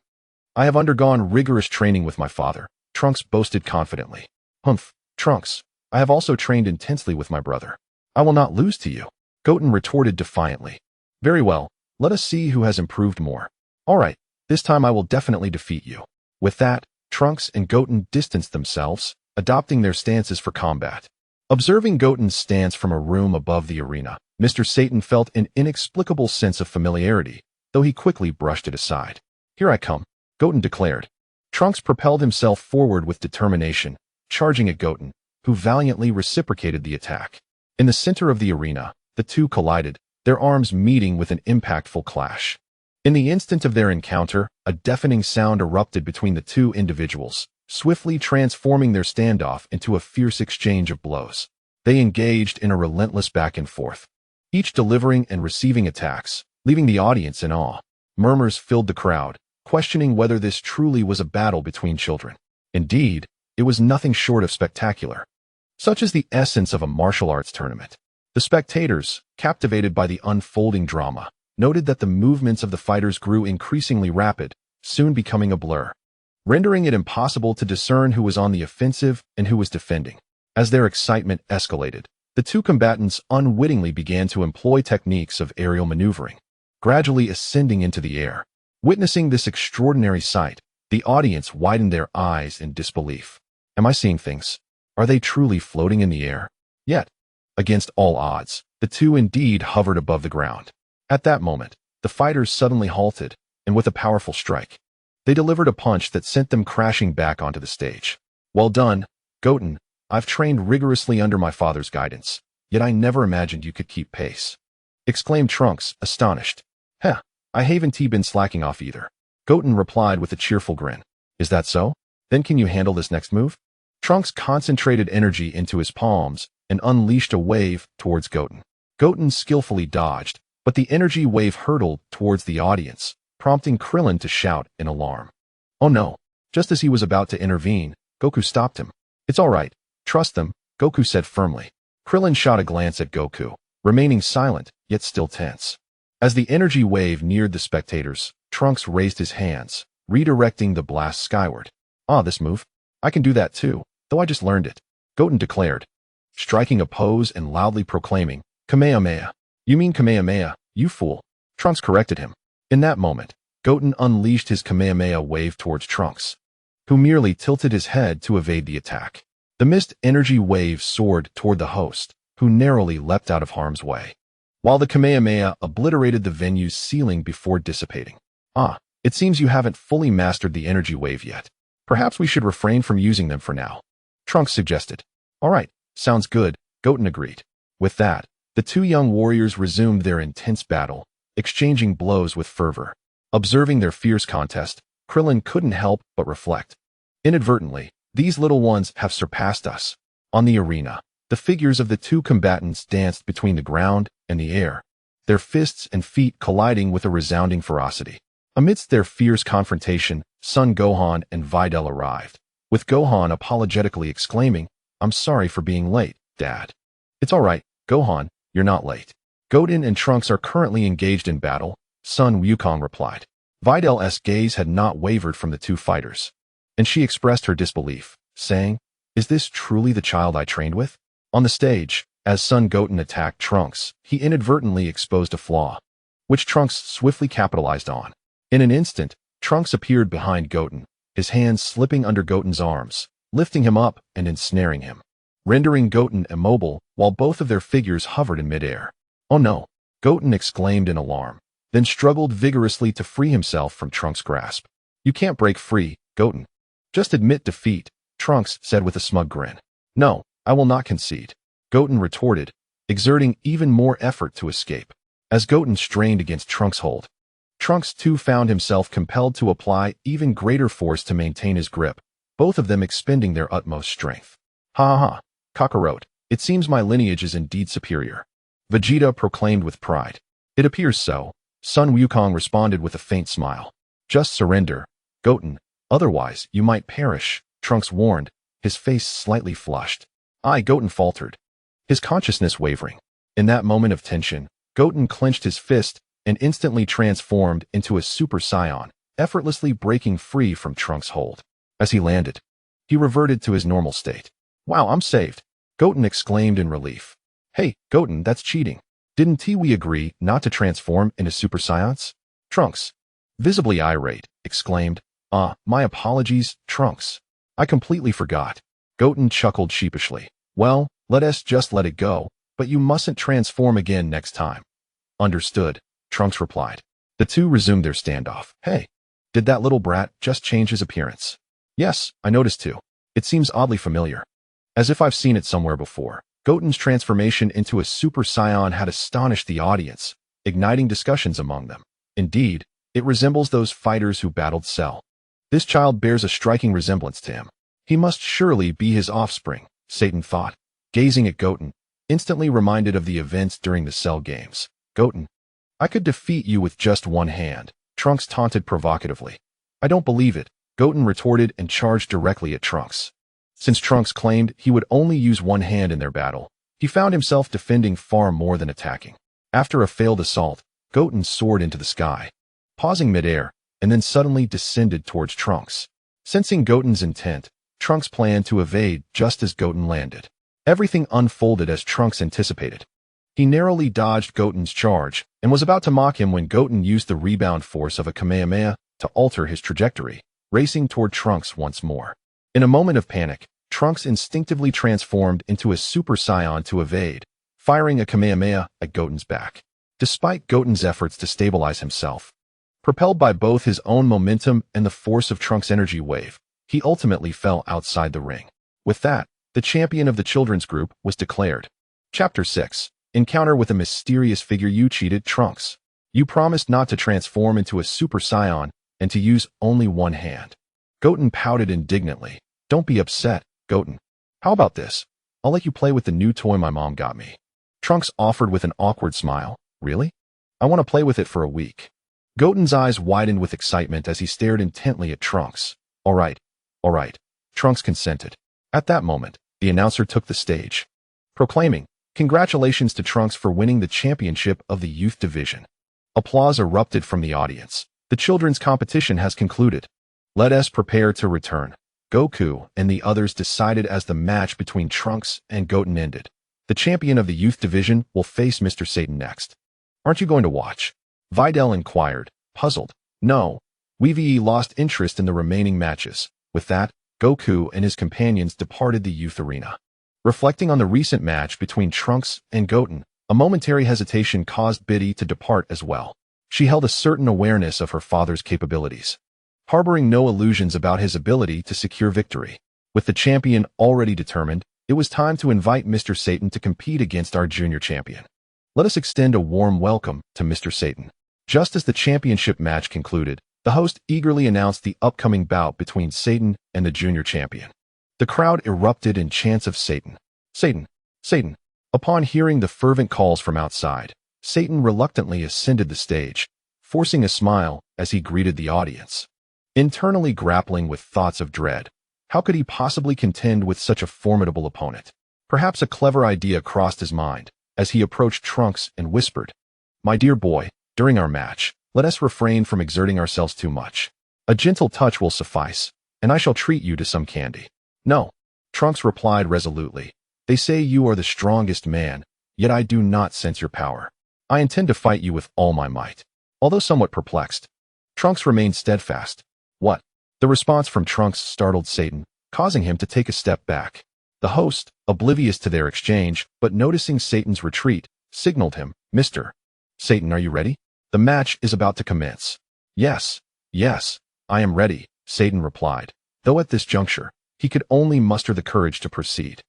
I have undergone rigorous training with my father," Trunks boasted confidently. "Humph, Trunks, I have also trained intensely with my brother. I will not lose to you," Goten retorted defiantly. "Very well, let us see who has improved more. All right, this time I will definitely defeat you." With that, Trunks and Goten distanced themselves, adopting their stances for combat. Observing Goten's stance from a room above the arena, Mr. Satan felt an inexplicable sense of familiarity, though he quickly brushed it aside. "Here I come," Goten declared. Trunks propelled himself forward with determination, charging at Goten, who valiantly reciprocated the attack. In the center of the arena, the two collided, their arms meeting with an impactful clash. In the instant of their encounter, a deafening sound erupted between the two individuals, swiftly transforming their standoff into a fierce exchange of blows. They engaged in a relentless back and forth, each delivering and receiving attacks, leaving the audience in awe. Murmurs filled the crowd, questioning whether this truly was a battle between children. Indeed, it was nothing short of spectacular. Such is the essence of a martial arts tournament. The spectators, captivated by the unfolding drama, noted that the movements of the fighters grew increasingly rapid, soon becoming a blur, rendering it impossible to discern who was on the offensive and who was defending. As their excitement escalated, the two combatants unwittingly began to employ techniques of aerial maneuvering, gradually ascending into the air. Witnessing this extraordinary sight, the audience widened their eyes in disbelief. Am I seeing things? Are they truly floating in the air? Yet, against all odds, the two indeed hovered above the ground. At that moment, the fighters suddenly halted, and with a powerful strike, they delivered a punch that sent them crashing back onto the stage. "Well done, Goten. I've trained rigorously under my father's guidance, yet I never imagined you could keep pace," exclaimed Trunks, astonished. "Heh, I haven't been slacking off either." Goten replied with a cheerful grin. Is that so? Then can you handle this next move? Trunks concentrated energy into his palms and unleashed a wave towards Goten. Goten skillfully dodged, but the energy wave hurtled towards the audience, prompting Krillin to shout in alarm. Oh no! Just as he was about to intervene, Goku stopped him. It's all right. Trust them, Goku said firmly. Krillin shot a glance at Goku, remaining silent, yet still tense. As the energy wave neared the spectators, Trunks raised his hands, redirecting the blast skyward. Ah, this move. I can do that too, though I just learned it, Goten declared, striking a pose and loudly proclaiming, Kamehameha. You mean Kamehameha, you fool. Trunks corrected him. In that moment, Goten unleashed his Kamehameha wave towards Trunks, who merely tilted his head to evade the attack. The mist energy wave soared toward the host, who narrowly leapt out of harm's way, while the Kamehameha obliterated the venue's ceiling before dissipating. Ah, it seems you haven't fully mastered the energy wave yet. Perhaps we should refrain from using them for now, Trunks suggested. All right, sounds good, Goten agreed. With that, the two young warriors resumed their intense battle, exchanging blows with fervor. Observing their fierce contest, Krillin couldn't help but reflect. Inadvertently, these little ones have surpassed us. On the arena, the figures of the two combatants danced between the ground and the air, their fists and feet colliding with a resounding ferocity. Amidst their fierce confrontation, Son Gohan and Videl arrived, with Gohan apologetically exclaiming, I'm sorry for being late, Dad. It's all right, Gohan, you're not late. Goten and Trunks are currently engaged in battle, Sun Wukong replied. Videl's gaze had not wavered from the two fighters, and she expressed her disbelief, saying, Is this truly the child I trained with? On the stage, as Son Goten attacked Trunks, he inadvertently exposed a flaw, which Trunks swiftly capitalized on. In an instant, Trunks appeared behind Goten, his hands slipping under Goten's arms, lifting him up and ensnaring him, rendering Goten immobile while both of their figures hovered in midair. Oh no! Goten exclaimed in alarm, then struggled vigorously to free himself from Trunks' grasp. You can't break free, Goten. Just admit defeat, Trunks said with a smug grin. No, I will not concede, Goten retorted, exerting even more effort to escape. As Goten strained against Trunks' hold, Trunks too found himself compelled to apply even greater force to maintain his grip, both of them expending their utmost strength. Ha ha ha, Kakarot, it seems my lineage is indeed superior, Vegeta proclaimed with pride. It appears so, Sun Wukong responded with a faint smile. Just surrender, Goten, otherwise you might perish, Trunks warned, his face slightly flushed. Goten faltered, his consciousness wavering. In that moment of tension, Goten clenched his fist and instantly transformed into a Super Saiyan, effortlessly breaking free from Trunks' hold. As he landed, he reverted to his normal state. Wow, I'm saved, Goten exclaimed in relief. Hey, Goten, that's cheating. Didn't we agree not to transform into Super Saiyans? Trunks, visibly irate, exclaimed, my apologies, Trunks. I completely forgot. Goten chuckled sheepishly. Well, let us just let it go, but you mustn't transform again next time. Understood, Trunks replied. The two resumed their standoff. Hey, did that little brat just change his appearance? Yes, I noticed too. It seems oddly familiar. As if I've seen it somewhere before. Goten's transformation into a Super Saiyan had astonished the audience, igniting discussions among them. Indeed, it resembles those fighters who battled Cell. This child bears a striking resemblance to him. He must surely be his offspring, Satan thought, gazing at Goten, instantly reminded of the events during the Cell games. Goten, I could defeat you with just one hand, Trunks taunted provocatively. I don't believe it, Goten retorted and charged directly at Trunks. Since Trunks claimed he would only use one hand in their battle, he found himself defending far more than attacking. After a failed assault, Goten soared into the sky, pausing midair, and then suddenly descended towards Trunks. Sensing Goten's intent, Trunks planned to evade just as Goten landed. Everything unfolded as Trunks anticipated. He narrowly dodged Goten's charge and was about to mock him when Goten used the rebound force of a Kamehameha to alter his trajectory, racing toward Trunks once more. In a moment of panic, Trunks instinctively transformed into a Super Saiyan to evade, firing a Kamehameha at Goten's back. Despite Goten's efforts to stabilize himself, propelled by both his own momentum and the force of Trunks' energy wave, he ultimately fell outside the ring. With that, the champion of the children's group was declared. Chapter 6. Encounter with a mysterious figure. You cheated, Trunks. You promised not to transform into a Super Saiyan and to use only one hand. Goten pouted indignantly. Don't be upset, Goten. How about this? I'll let you play with the new toy my mom got me. Trunks offered with an awkward smile. Really? I want to play with it for a week. Goten's eyes widened with excitement as he stared intently at Trunks. All right. Trunks consented. At that moment, the announcer took the stage, proclaiming, "Congratulations to Trunks for winning the championship of the youth division." Applause erupted from the audience. The children's competition has concluded. Let us prepare to return. Goku and the others decided as the match between Trunks and Goten ended. The champion of the youth division will face Mr. Satan next. Aren't you going to watch? Videl inquired, puzzled. No. We lost interest in the remaining matches. With that, Goku and his companions departed the youth arena. Reflecting on the recent match between Trunks and Goten, a momentary hesitation caused Babidi to depart as well. She held a certain awareness of her father's capabilities, harboring no illusions about his ability to secure victory. With the champion already determined, it was time to invite Mr. Satan to compete against our junior champion. Let us extend a warm welcome to Mr. Satan. Just as the championship match concluded, the host eagerly announced the upcoming bout between Satan and the junior champion. The crowd erupted in chants of Satan. Satan! Satan! Upon hearing the fervent calls from outside, Satan reluctantly ascended the stage, forcing a smile as he greeted the audience. Internally grappling with thoughts of dread, how could he possibly contend with such a formidable opponent? Perhaps a clever idea crossed his mind as he approached Trunks and whispered, "My dear boy, during our match, let us refrain from exerting ourselves too much. A gentle touch will suffice, and I shall treat you to some candy." "No," Trunks replied resolutely. "They say you are the strongest man, yet I do not sense your power. I intend to fight you with all my might." Although somewhat perplexed, Trunks remained steadfast. "What?" The response from Trunks startled Satan, causing him to take a step back. The host, oblivious to their exchange, but noticing Satan's retreat, signaled him, "Mr. Satan, are you ready? The match is about to commence." Yes, I am ready," Satan replied, though at this juncture, he could only muster the courage to proceed.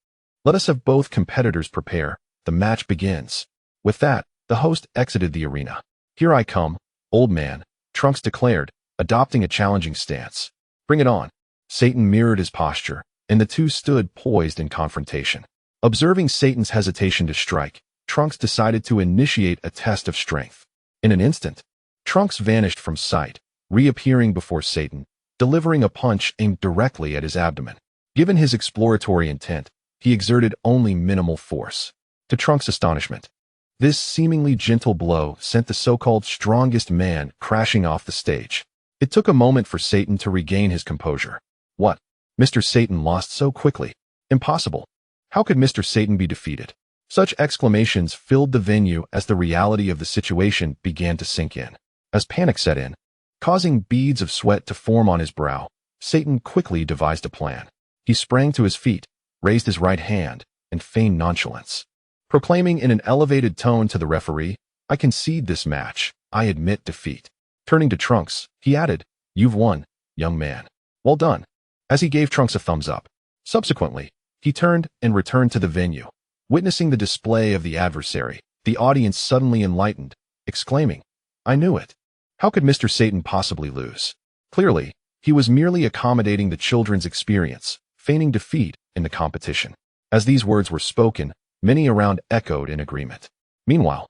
"Let us have both competitors prepare. The match begins." With that, the host exited the arena. "Here I come, old man," Trunks declared, adopting a challenging stance. "Bring it on." Satan mirrored his posture, and the two stood poised in confrontation. Observing Satan's hesitation to strike, Trunks decided to initiate a test of strength. In an instant, Trunks vanished from sight, reappearing before Satan, delivering a punch aimed directly at his abdomen. Given his exploratory intent, he exerted only minimal force. To Trunks' astonishment, this seemingly gentle blow sent the so-called strongest man crashing off the stage. It took a moment for Satan to regain his composure. What? Mr. Satan lost so quickly? Impossible. How could Mr. Satan be defeated? Such exclamations filled the venue as the reality of the situation began to sink in. As panic set in, causing beads of sweat to form on his brow, Satan quickly devised a plan. He sprang to his feet, raised his right hand, and feigned nonchalance. Proclaiming in an elevated tone to the referee, "I concede this match. I admit defeat." Turning to Trunks, he added, "You've won, young man. Well done." As he gave Trunks a thumbs up. Subsequently, he turned and returned to the venue. Witnessing the display of the adversary, the audience suddenly enlightened, exclaiming, "I knew it. How could Mr. Satan possibly lose?" Clearly, he was merely accommodating the children's experience, feigning defeat in the competition. As these words were spoken, many around echoed in agreement. Meanwhile,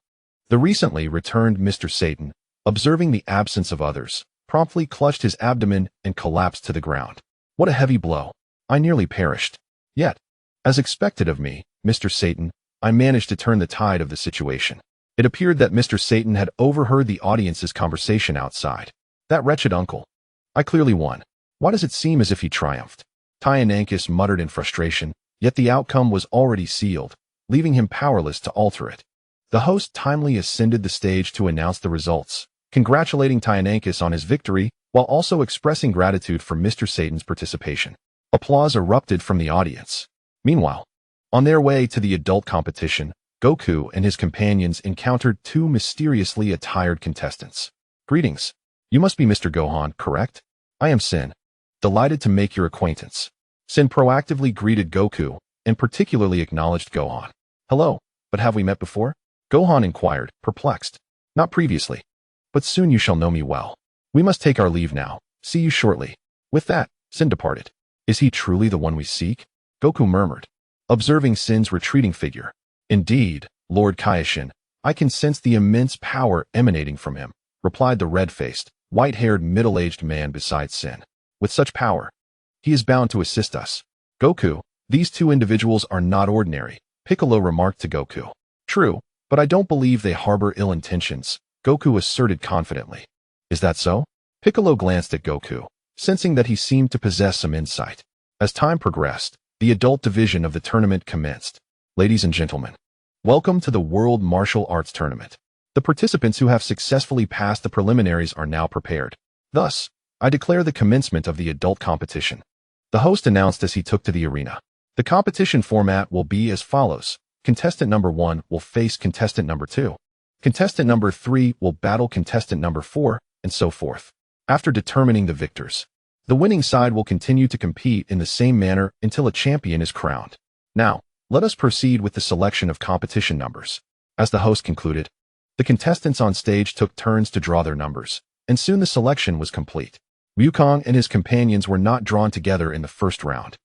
the recently returned Mr. Satan, observing the absence of others, promptly clutched his abdomen and collapsed to the ground. What a heavy blow. I nearly perished. Yet, as expected of me, Mr. Satan, I managed to turn the tide of the situation. It appeared that Mr. Satan had overheard the audience's conversation outside. That wretched uncle. I clearly won. Why does it seem as if he triumphed? Tyankis muttered in frustration, yet the outcome was already sealed, leaving him powerless to alter it. The host timely ascended the stage to announce the results, congratulating Tyankis on his victory, while also expressing gratitude for Mr. Satan's participation. Applause erupted from the audience. Meanwhile, on their way to the adult competition, Goku and his companions encountered two mysteriously attired contestants. "Greetings. You must be Mr. Gohan, correct? I am Sin. Delighted to make your acquaintance." Sin proactively greeted Goku, and particularly acknowledged Gohan. "Hello, but have we met before?" Gohan inquired, perplexed. "Not previously, but soon you shall know me well." We must take our leave now. See you shortly. With that, Sin departed. Is he truly the one we seek? Goku murmured, observing Sin's retreating figure. Indeed, Lord Kaioshin, I can sense the immense power emanating from him, replied the red-faced, white-haired middle-aged man beside Sin. With such power, he is bound to assist us. Goku, these two individuals are not ordinary, Piccolo remarked to Goku. True, but I don't believe they harbor ill intentions, Goku asserted confidently. Is that so? Piccolo glanced at Goku, sensing that he seemed to possess some insight. As time progressed, the adult division of the tournament commenced. Ladies and gentlemen, welcome to the World Martial Arts Tournament. The participants who have successfully passed the preliminaries are now prepared. Thus, I declare the commencement of the adult competition. The host announced as he took to the arena. The competition format will be as follows. Contestant number 1 will face contestant number 2. Contestant number 3 will battle contestant number 4, and so forth. After determining the victors, the winning side will continue to compete in the same manner until a champion is crowned. Now, let us proceed with the selection of competition numbers. As the host concluded, the contestants on stage took turns to draw their numbers, and soon the selection was complete. Wukong and his companions were not drawn together in the first round.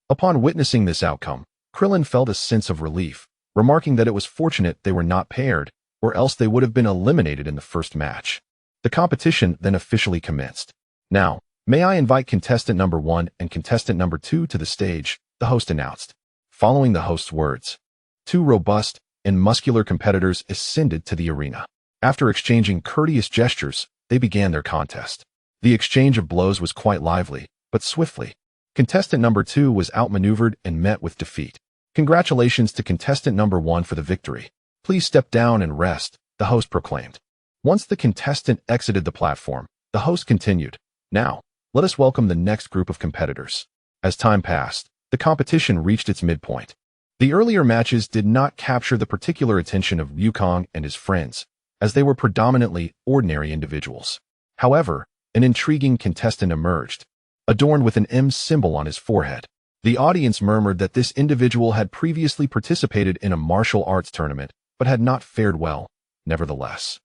Upon witnessing this outcome, Krillin felt a sense of relief, remarking that it was fortunate they were not paired, or else they would have been eliminated in the first match. The competition then officially commenced. Now, may I invite contestant number 1 and contestant number 2 to the stage, the host announced. Following the host's words, two robust and muscular competitors ascended to the arena. After exchanging courteous gestures, they began their contest. The exchange of blows was quite lively, but swiftly. Contestant number 2 was outmaneuvered and met with defeat. Congratulations to contestant number 1 for the victory. Please step down and rest, the host proclaimed. Once the contestant exited the platform, the host continued. Now, let us welcome the next group of competitors. As time passed, the competition reached its midpoint. The earlier matches did not capture the particular attention of Wukong and his friends, as they were predominantly ordinary individuals. However, an intriguing contestant emerged, adorned with an M symbol on his forehead. The audience murmured that this individual had previously participated in a martial arts tournament, but had not fared well. Nevertheless,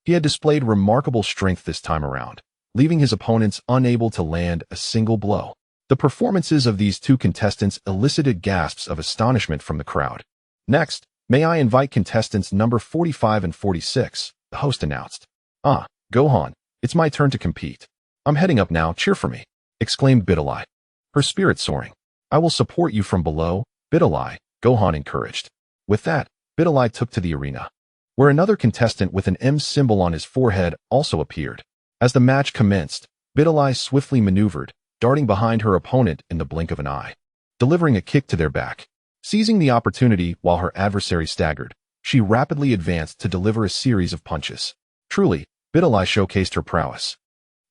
he had displayed remarkable strength this time around, leaving his opponents unable to land a single blow. The performances of these two contestants elicited gasps of astonishment from the crowd. Next, may I invite contestants number 45 and 46, the host announced. Ah, Gohan, it's my turn to compete. I'm heading up now, cheer for me, exclaimed Babidi, her spirit soaring. I will support you from below, Babidi, Gohan encouraged. With that, Babidi took to the arena, where another contestant with an M symbol on his forehead also appeared. As the match commenced, Babidi swiftly maneuvered, darting behind her opponent in the blink of an eye, delivering a kick to their back. Seizing the opportunity while her adversary staggered, she rapidly advanced to deliver a series of punches. Truly, Babidi showcased her prowess,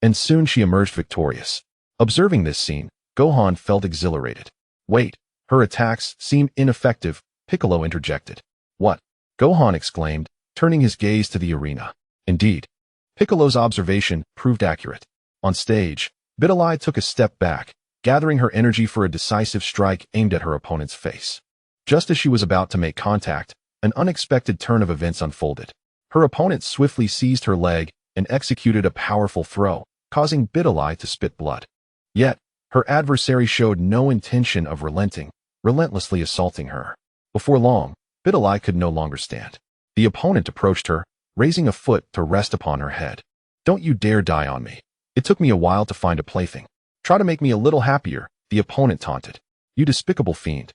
and soon she emerged victorious. Observing this scene, Gohan felt exhilarated. Wait, her attacks seem ineffective, Piccolo interjected. What? Gohan exclaimed, turning his gaze to the arena. Indeed, Piccolo's observation proved accurate. On stage, Babidi took a step back, gathering her energy for a decisive strike aimed at her opponent's face. Just as she was about to make contact, an unexpected turn of events unfolded. Her opponent swiftly seized her leg and executed a powerful throw, causing Babidi to spit blood. Yet, her adversary showed no intention of relenting, relentlessly assaulting her. Before long, Babidi could no longer stand. The opponent approached her, raising a foot to rest upon her head. Don't you dare die on me. It took me a while to find a plaything. Try to make me a little happier, the opponent taunted. You despicable fiend.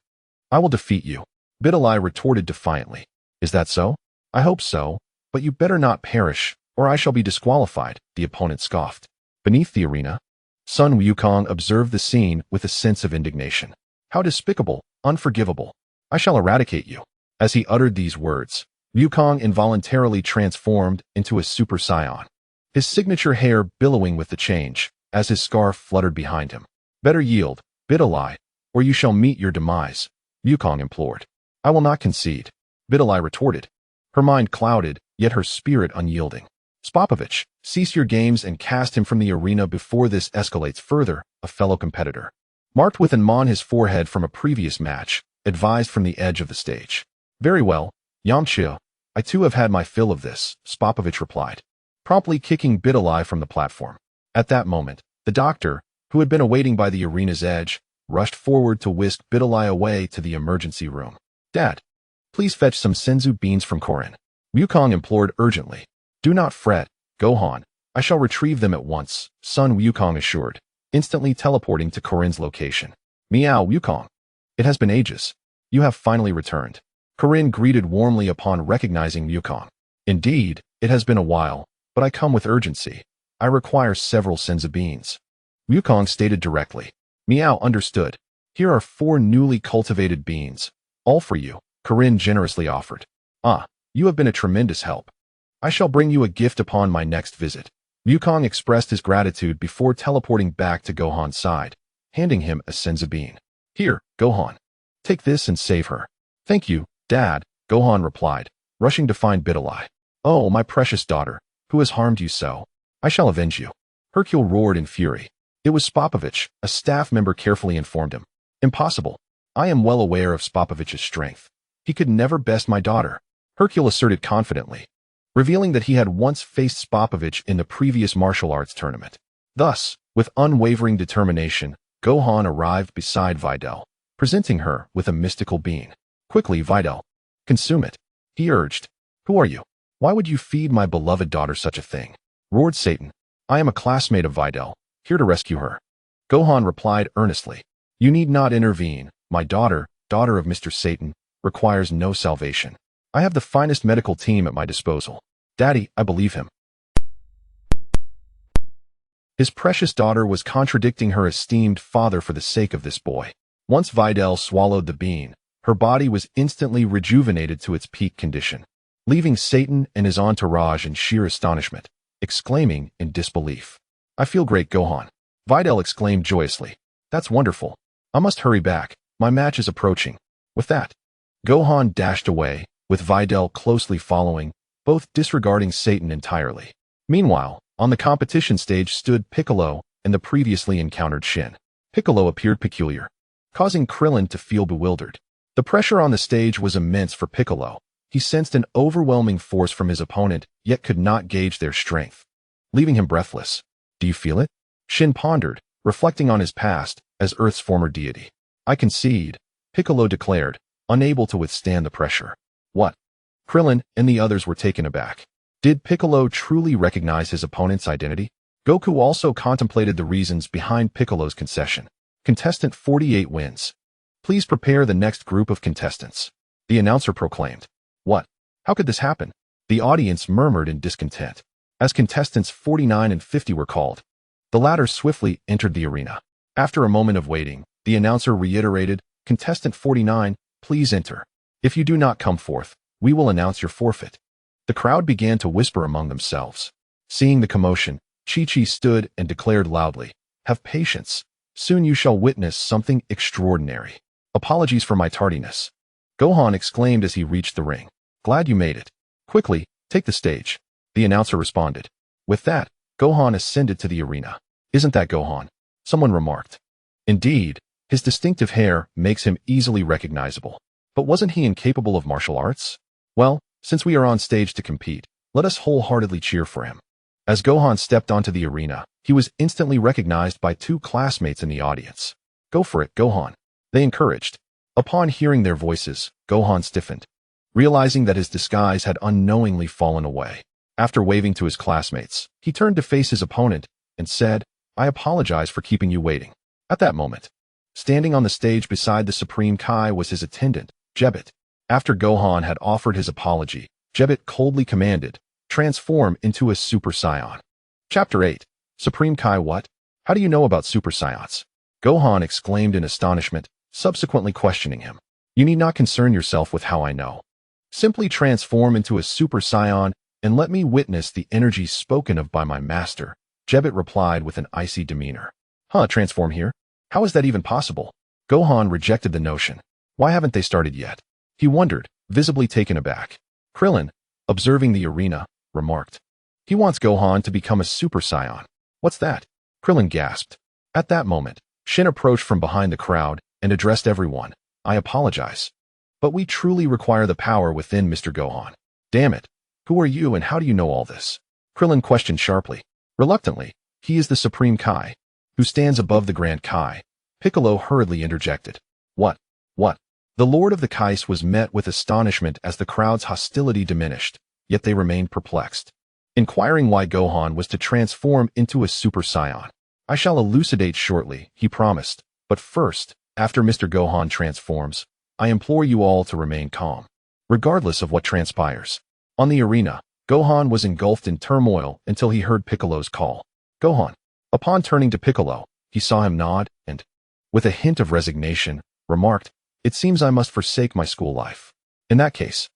I will defeat you, Babidi retorted defiantly. Is that so? I hope so, but you better not perish, or I shall be disqualified, the opponent scoffed. Beneath the arena, Sun Wukong observed the scene with a sense of indignation. How despicable, unforgivable. I shall eradicate you. As he uttered these words, Wukong involuntarily transformed into a Super Saiyan, his signature hair billowing with the change, as his scarf fluttered behind him. Better yield, Babidi, or you shall meet your demise, Wukong implored. I will not concede, Babidi retorted, her mind clouded, yet her spirit unyielding. Spopovich, cease your games and cast him from the arena before this escalates further, a fellow competitor, marked with an M on his forehead from a previous match, advised from the edge of the stage. Very well, Yamcha, I too have had my fill of this, Spopovich replied, promptly kicking Babidi from the platform. At that moment, the doctor, who had been awaiting by the arena's edge, rushed forward to whisk Babidi away to the emergency room. Dad, please fetch some senzu beans from Korin. Wukong implored urgently. Do not fret, Gohan. I shall retrieve them at once, son, Wukong assured, instantly teleporting to Korin's location. Meow, Wukong. It has been ages. You have finally returned. Korin greeted warmly upon recognizing Wukong. Indeed, it has been a while, but I come with urgency. I require several senzu beans. Wukong stated directly. Meow understood. Here are 4 newly cultivated beans. All for you, Korin generously offered. Ah, you have been a tremendous help. I shall bring you a gift upon my next visit. Wukong expressed his gratitude before teleporting back to Gohan's side, handing him a senzu bean. Here, Gohan. Take this and save her. Thank you, Dad, Gohan replied, rushing to find Babidi. Oh, my precious daughter, who has harmed you so? I shall avenge you. Hercule roared in fury. It was Spopovich, a staff member carefully informed him. Impossible. I am well aware of Spopovich's strength. He could never best my daughter, Hercule asserted confidently, revealing that he had once faced Spopovich in the previous martial arts tournament. Thus, with unwavering determination, Gohan arrived beside Videl, presenting her with a mystical bean. Quickly, Videl. Consume it, he urged. Who are you? Why would you feed my beloved daughter such a thing? Roared Satan. I am a classmate of Videl, here to rescue her. Gohan replied earnestly. You need not intervene. My daughter of Mr. Satan, requires no salvation. I have the finest medical team at my disposal. Daddy, I believe him. His precious daughter was contradicting her esteemed father for the sake of this boy. Once Videl swallowed the bean, her body was instantly rejuvenated to its peak condition, leaving Satan and his entourage in sheer astonishment, exclaiming in disbelief. I feel great, Gohan. Videl exclaimed joyously. That's wonderful. I must hurry back. My match is approaching. With that, Gohan dashed away, with Videl closely following, both disregarding Satan entirely. Meanwhile, on the competition stage stood Piccolo and the previously encountered Shin. Piccolo appeared peculiar, causing Krillin to feel bewildered. The pressure on the stage was immense for Piccolo. He sensed an overwhelming force from his opponent, yet could not gauge their strength, leaving him breathless. Do you feel it? Shin pondered, reflecting on his past as Earth's former deity. I concede, Piccolo declared, unable to withstand the pressure. What? Krillin and the others were taken aback. Did Piccolo truly recognize his opponent's identity? Goku also contemplated the reasons behind Piccolo's concession. Contestant 48 wins. Please prepare the next group of contestants. The announcer proclaimed. What? How could this happen? The audience murmured in discontent. As contestants 49 and 50 were called, the latter swiftly entered the arena. After a moment of waiting, the announcer reiterated, Contestant 49, please enter. If you do not come forth, we will announce your forfeit. The crowd began to whisper among themselves. Seeing the commotion, Chi-Chi stood and declared loudly, Have patience. Soon you shall witness something extraordinary. Apologies for my tardiness. Gohan exclaimed as he reached the ring. Glad you made it. Quickly, take the stage. The announcer responded. With that, Gohan ascended to the arena. Isn't that Gohan? Someone remarked. Indeed, his distinctive hair makes him easily recognizable. But wasn't he incapable of martial arts? Well, since we are on stage to compete, let us wholeheartedly cheer for him. As Gohan stepped onto the arena, he was instantly recognized by 2 classmates in the audience. Go for it, Gohan, they encouraged. Upon hearing their voices, Gohan stiffened, realizing that his disguise had unknowingly fallen away. After waving to his classmates, he turned to face his opponent and said, I apologize for keeping you waiting. At that moment, standing on the stage beside the Supreme Kai was his attendant, Jebet. After Gohan had offered his apology, Jebet coldly commanded, transform into a Super Saiyan. Chapter 8. Supreme Kai what? How do you know about Super Saiyans? Gohan exclaimed in astonishment, subsequently questioning him. You need not concern yourself with how I know. Simply transform into a Super Saiyan and let me witness the energy spoken of by my master, Jebet replied with an icy demeanor. Transform here? How is that even possible? Gohan rejected the notion. Why haven't they started yet? He wondered, visibly taken aback. Krillin, observing the arena, remarked. He wants Gohan to become a Super Saiyan. What's that? Krillin gasped. At that moment, Shin approached from behind the crowd and addressed everyone. I apologize. But we truly require the power within Mr. Gohan. Damn it. Who are you and how do you know all this? Krillin questioned sharply. Reluctantly, He is the Supreme Kai, who stands above the Grand Kai. Piccolo hurriedly interjected. What? What? The Lord of the Kais was met with astonishment as the crowd's hostility diminished, yet they remained perplexed, inquiring why Gohan was to transform into a Super Saiyan. I shall elucidate shortly, he promised, but first, after Mr. Gohan transforms, I implore you all to remain calm, regardless of what transpires. On the arena, Gohan was engulfed in turmoil until he heard Piccolo's call. Gohan. Upon turning to Piccolo, he saw him nod and, with a hint of resignation, remarked, It seems I must forsake my school life. In that case,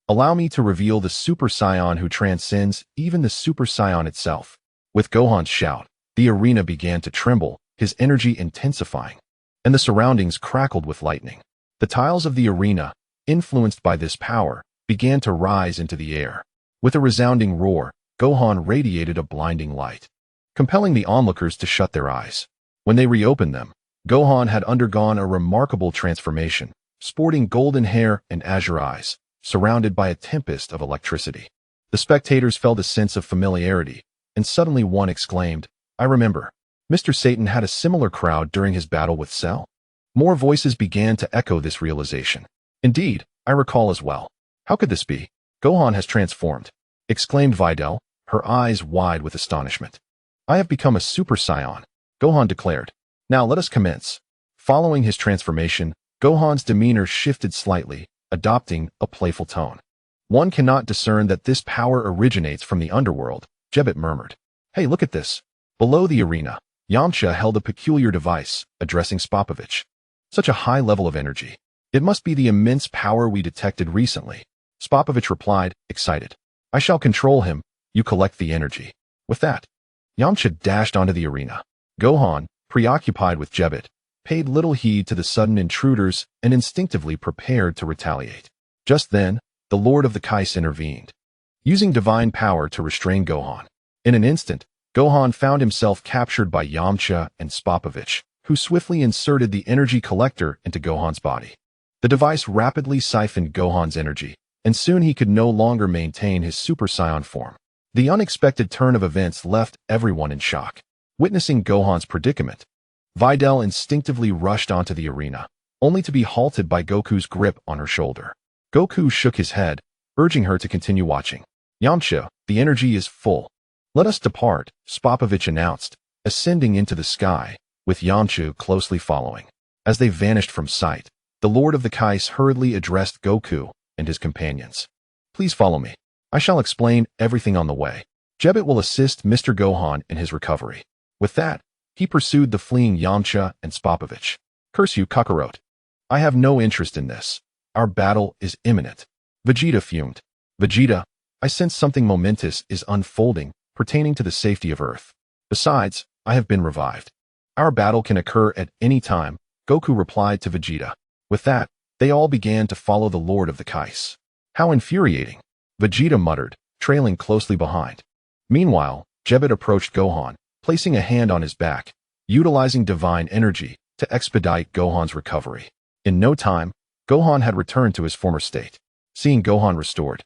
allow me to reveal the Super Saiyan who transcends even the Super Saiyan itself. With Gohan's shout, the arena began to tremble, his energy intensifying, and the surroundings crackled with lightning. The tiles of the arena, influenced by this power, began to rise into the air. With a resounding roar, Gohan radiated a blinding light, compelling the onlookers to shut their eyes. When they reopened them, Gohan had undergone a remarkable transformation, sporting golden hair and azure eyes, surrounded by a tempest of electricity. The spectators felt a sense of familiarity, and suddenly one exclaimed, I remember. Mr. Satan had a similar crowd during his battle with Cell. More voices began to echo this realization. Indeed, I recall as well. How could this be? Gohan has transformed, exclaimed Videl, her eyes wide with astonishment. I have become a Super Saiyan, Gohan declared. Now let us commence. Following his transformation, Gohan's demeanor shifted slightly, adopting a playful tone. One cannot discern that this power originates from the underworld, Jebet murmured. Hey, look at this. Below the arena, Yamcha held a peculiar device, addressing Spopovich. Such a high level of energy. It must be the immense power we detected recently. Spopovich replied, excited. I shall control him, you collect the energy. With that, Yamcha dashed onto the arena. Gohan, preoccupied with Jebet, paid little heed to the sudden intruders and instinctively prepared to retaliate. Just then, the Lord of the Kais intervened, using divine power to restrain Gohan. In an instant, Gohan found himself captured by Yamcha and Spopovich, who swiftly inserted the energy collector into Gohan's body. The device rapidly siphoned Gohan's energy, and soon he could no longer maintain his Super Saiyan form. The unexpected turn of events left everyone in shock. Witnessing Gohan's predicament, Videl instinctively rushed onto the arena, only to be halted by Goku's grip on her shoulder. Goku shook his head, urging her to continue watching. Yamcha, the energy is full. Let us depart, Spopovich announced, ascending into the sky, with Yamcha closely following. As they vanished from sight, the Lord of the Kais hurriedly addressed Goku and his companions. Please follow me. I shall explain everything on the way. Jebet will assist Mr. Gohan in his recovery. With that, he pursued the fleeing Yamcha and Spopovich. Curse you, Kakarot. I have no interest in this. Our battle is imminent. Vegeta fumed. Vegeta, I sense something momentous is unfolding, pertaining to the safety of Earth. Besides, I have been revived. Our battle can occur at any time, Goku replied to Vegeta. With that, they all began to follow the Lord of the Kais. How infuriating, Vegeta muttered, trailing closely behind. Meanwhile, Jebet approached Gohan, placing a hand on his back, utilizing divine energy to expedite Gohan's recovery. In no time, Gohan had returned to his former state. Seeing Gohan restored,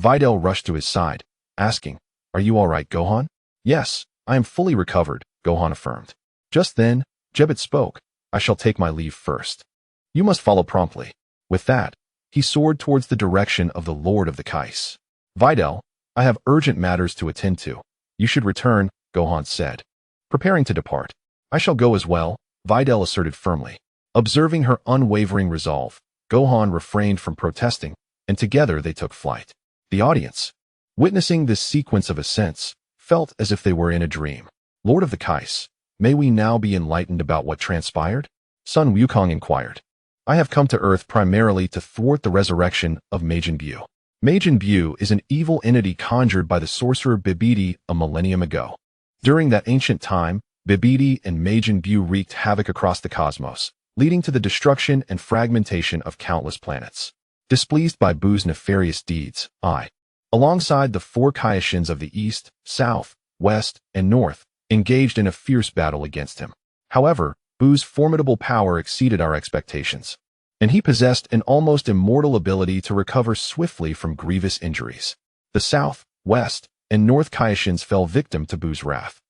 Videl rushed to his side, asking, Are you all right, Gohan? Yes, I am fully recovered, Gohan affirmed. Just then, Jebet spoke. I shall take my leave first. You must follow promptly. With that, he soared towards the direction of the Lord of the Kais. Videl, I have urgent matters to attend to. You should return, Gohan said, preparing to depart. I shall go as well, Videl asserted firmly. Observing her unwavering resolve, Gohan refrained from protesting, and together they took flight. The audience, witnessing this sequence of ascents, felt as if they were in a dream. Lord of the Kais, may we now be enlightened about what transpired? Sun Wukong inquired. I have come to Earth primarily to thwart the resurrection of Majin Buu. Majin Buu is an evil entity conjured by the sorcerer Babidi a millennium ago. During that ancient time, Babidi and Majin Buu wreaked havoc across the cosmos, leading to the destruction and fragmentation of countless planets. Displeased by Buu's nefarious deeds, I, alongside the four Kaioshins of the East, South, West, and North, engaged in a fierce battle against him. However, Buu's formidable power exceeded our expectations, and he possessed an almost immortal ability to recover swiftly from grievous injuries. The South, West, and North Kaioshins fell victim to Buu's wrath.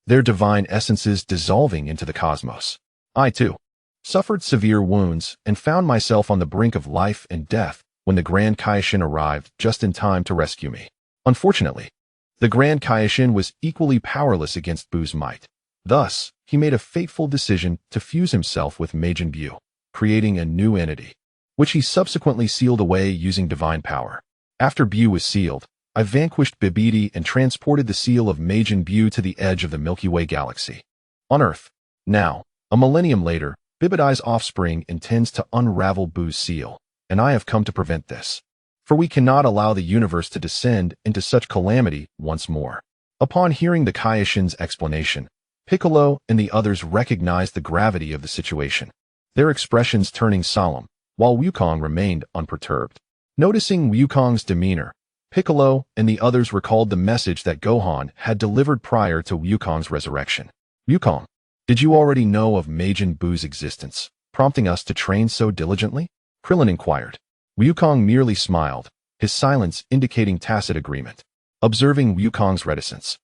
their divine essences dissolving into the cosmos. I, too, suffered severe wounds and found myself on the brink of life and death when the Grand Kaishin arrived just in time to rescue me. Unfortunately, the Grand Kaishin was equally powerless against Buu's might. Thus, he made a fateful decision to fuse himself with Majin Buu, creating a new entity, which he subsequently sealed away using divine power. After Buu was sealed, I vanquished Babidi and transported the seal of Majin Buu to the edge of the Milky Way galaxy. On Earth, now, a millennium later, Babidi's offspring intends to unravel Buu's seal, and I have come to prevent this. For we cannot allow the universe to descend into such calamity once more. Upon hearing the Kaishin's explanation, Piccolo and the others recognized the gravity of the situation, their expressions turning solemn, while Wukong remained unperturbed. Noticing Wukong's demeanor, Piccolo and the others recalled the message that Gohan had delivered prior to Wukong's resurrection. Wukong, did you already know of Majin Buu's existence, prompting us to train so diligently? Krillin inquired. Wukong merely smiled, his silence indicating tacit agreement. Observing Wukong's reticence,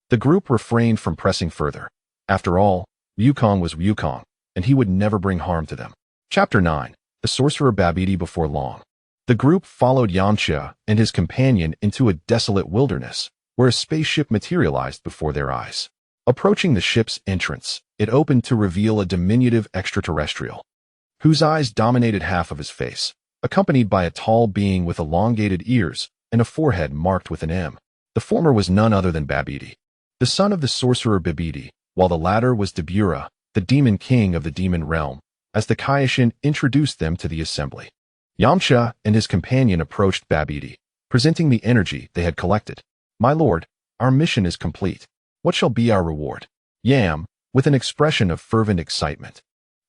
the group refrained from pressing further. After all, Wukong was Wukong, and he would never bring harm to them. Chapter 9. The Sorcerer Babidi Before Long. The group followed Yamcha and his companion into a desolate wilderness, where a spaceship materialized before their eyes. Approaching the ship's entrance, it opened to reveal a diminutive extraterrestrial, whose eyes dominated half of his face, accompanied by a tall being with elongated ears and a forehead marked with an M. The former was none other than Babidi, the son of the sorcerer Babidi, while the latter was Dabura, the demon king of the demon realm, as the Kaishin introduced them to the assembly. Yamcha and his companion approached Babidi, presenting the energy they had collected. My lord, our mission is complete. What shall be our reward? Yam, with an expression of fervent excitement,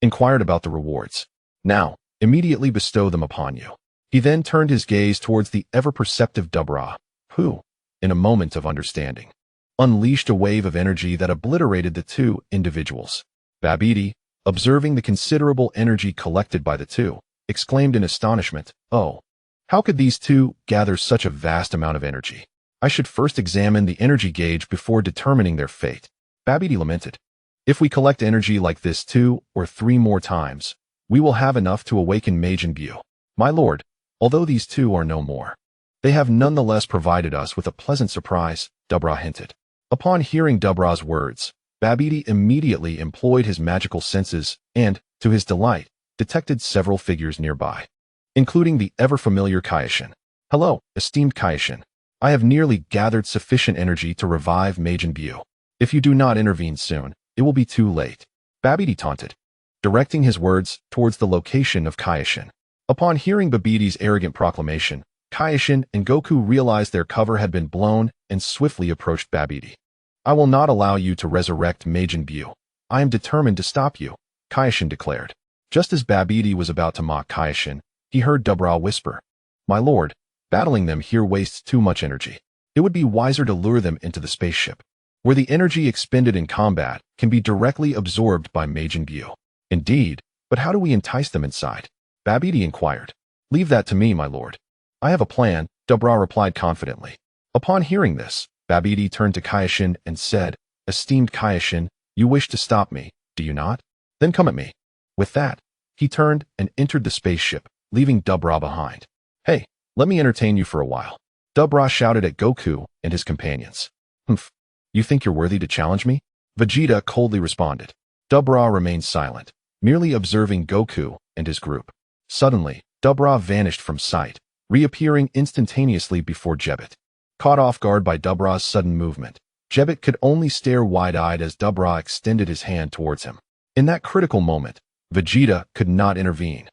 inquired about the rewards. Now, immediately bestow them upon you. He then turned his gaze towards the ever-perceptive Dabura, who, in a moment of understanding, unleashed a wave of energy that obliterated the two individuals. Babidi, observing the considerable energy collected by the two, exclaimed in astonishment, "Oh, how could these two gather such a vast amount of energy? I should first examine the energy gauge before determining their fate." Babidi lamented. "If we collect energy like this 2 or 3 more times, we will have enough to awaken Majin Buu. My lord, although these two are no more, they have nonetheless provided us with a pleasant surprise," Dabura hinted. Upon hearing Dabura's words, Babidi immediately employed his magical senses and, to his delight, detected several figures nearby, including the ever-familiar Kaishin. "Hello, esteemed Kaishin. I have nearly gathered sufficient energy to revive Majin Buu. If you do not intervene soon, it will be too late," Babidi taunted, directing his words towards the location of Kaishin. Upon hearing Babidi's arrogant proclamation, Kaishin and Goku realized their cover had been blown and swiftly approached Babidi. "I will not allow you to resurrect Majin Buu. I am determined to stop you," Kaishin declared. Just as Babidi was about to mock Kaishin, he heard Dabura whisper, "My lord, battling them here wastes too much energy. It would be wiser to lure them into the spaceship, where the energy expended in combat can be directly absorbed by Majin Buu." "Indeed, but how do we entice them inside?" Babidi inquired. "Leave that to me, my lord. I have a plan," Dabura replied confidently. Upon hearing this, Babidi turned to Kaishin and said, "Esteemed Kaishin, you wish to stop me, do you not? Then come at me." With that, he turned and entered the spaceship, leaving Dabura behind. "Hey, let me entertain you for a while," Dabura shouted at Goku and his companions. "Humph, you think you're worthy to challenge me?" Vegeta coldly responded. Dabura remained silent, merely observing Goku and his group. Suddenly, Dabura vanished from sight, reappearing instantaneously before Jebbit. Caught off guard by Dabura's sudden movement, Jebbit could only stare wide-eyed as Dabura extended his hand towards him. In that critical moment, Vegeta could not intervene,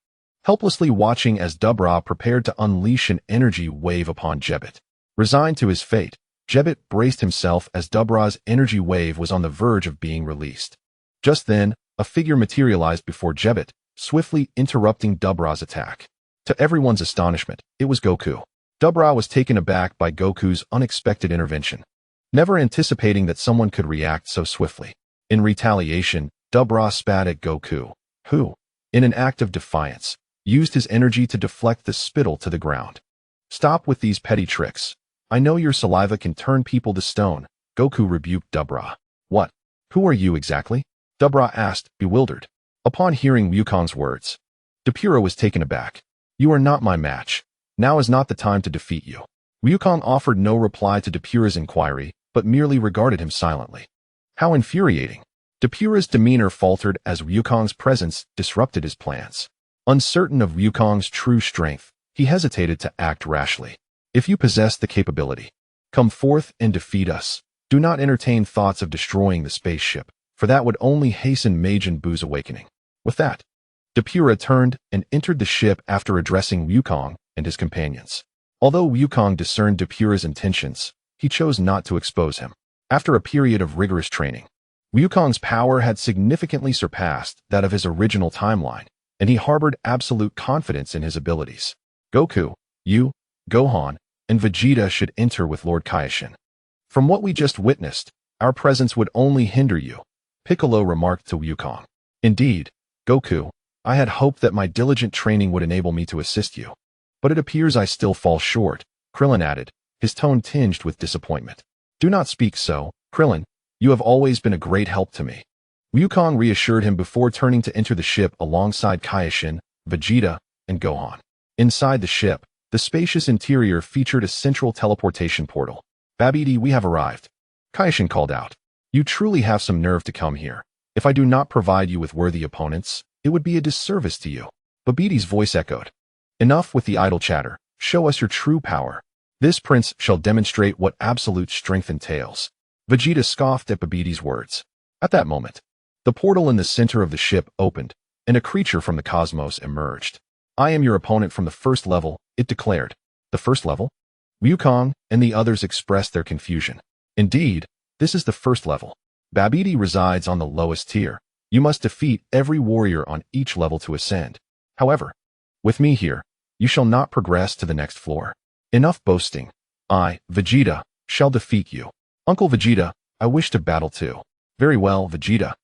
helplessly watching as Dabura prepared to unleash an energy wave upon Jebbit. Resigned to his fate, Jebbit braced himself as Dabura's energy wave was on the verge of being released. Just then, a figure materialized before Jebbit, swiftly interrupting Dabura's attack. To everyone's astonishment, it was Goku. Dabura was taken aback by Goku's unexpected intervention, never anticipating that someone could react so swiftly. In retaliation, Dabura spat at Goku, who, in an act of defiance, used his energy to deflect the spittle to the ground. "Stop with these petty tricks. I know your saliva can turn people to stone," Goku rebuked Dabura. "What? Who are you exactly? Dubra asked, bewildered. Upon hearing Wukong's words, Depura was taken aback. You are not my match. Now is not the time to defeat you. Wukong offered no reply to Depura's inquiry, but merely regarded him silently. How infuriating. Depura's demeanor faltered as Wukong's presence disrupted his plans. Uncertain of Wukong's true strength, he hesitated to act rashly. If you possess the capability, come forth and defeat us. Do not entertain thoughts of destroying the spaceship, for that would only hasten Majin Buu's awakening. With that, Depura turned and entered the ship after addressing Wukong and his companions. Although Wukong discerned Depura's intentions, he chose not to expose him. After a period of rigorous training, Wukong's power had significantly surpassed that of his original timeline, and he harbored absolute confidence in his abilities. Goku, you, Gohan, and Vegeta should enter with Lord Kaioshin. From what we just witnessed, our presence would only hinder you, Piccolo remarked to Wukong. Indeed, Goku, I had hoped that my diligent training would enable me to assist you. But it appears I still fall short, Krillin added, his tone tinged with disappointment. Do not speak so, Krillin. You have always been a great help to me. Wukong reassured him before turning to enter the ship alongside Kaioshin, Vegeta, and Gohan. Inside the ship, the spacious interior featured a central teleportation portal. Babidi, we have arrived. Kaioshin called out. You truly have some nerve to come here. If I do not provide you with worthy opponents, it would be a disservice to you. Babidi's voice echoed. Enough with the idle chatter. Show us your true power. This prince shall demonstrate what absolute strength entails. Vegeta scoffed at Babidi's words. At that moment, the portal in the center of the ship opened, and a creature from the cosmos emerged. I am your opponent from the first level, it declared. The first level? Wukong and the others expressed their confusion. Indeed, this is the first level. Babidi resides on the lowest tier. You must defeat every warrior on each level to ascend. However, with me here, you shall not progress to the next floor. Enough boasting. I, Vegeta, shall defeat you. Uncle Vegeta, I wish to battle too. Very well, Vegeta.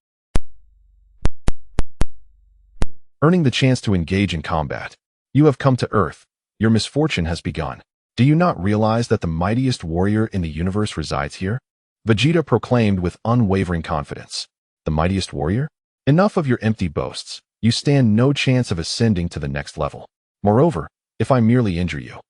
Earning the chance to engage in combat. You have come to Earth. Your misfortune has begun. Do you not realize that the mightiest warrior in the universe resides here? Vegeta proclaimed with unwavering confidence. The mightiest warrior? Enough of your empty boasts. You stand no chance of ascending to the next level. Moreover, if I merely injure you,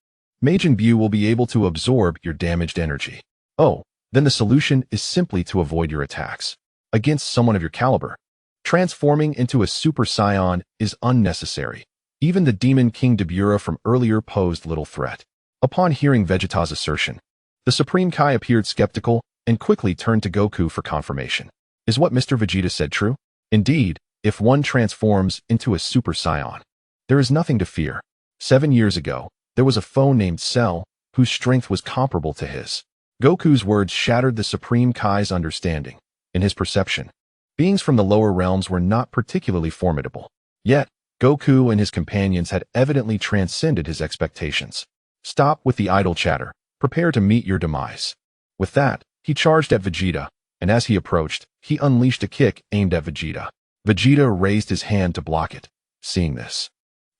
Majin Buu will be able to absorb your damaged energy. Oh, then the solution is simply to avoid your attacks. Against someone of your caliber, transforming into a Super Saiyan is unnecessary. Even the Demon King Depura from earlier posed little threat. Upon hearing Vegeta's assertion, the Supreme Kai appeared skeptical and quickly turned to Goku for confirmation. Is what Mr. Vegeta said true? Indeed, if one transforms into a Super Saiyan, there is nothing to fear. 7 years ago, there was a foe named Cell, whose strength was comparable to his. Goku's words shattered the Supreme Kai's understanding. In his perception, beings from the lower realms were not particularly formidable. Yet, Goku and his companions had evidently transcended his expectations. Stop with the idle chatter. Prepare to meet your demise. With that, he charged at Vegeta, and as he approached, he unleashed a kick aimed at Vegeta. Vegeta raised his hand to block it. Seeing this,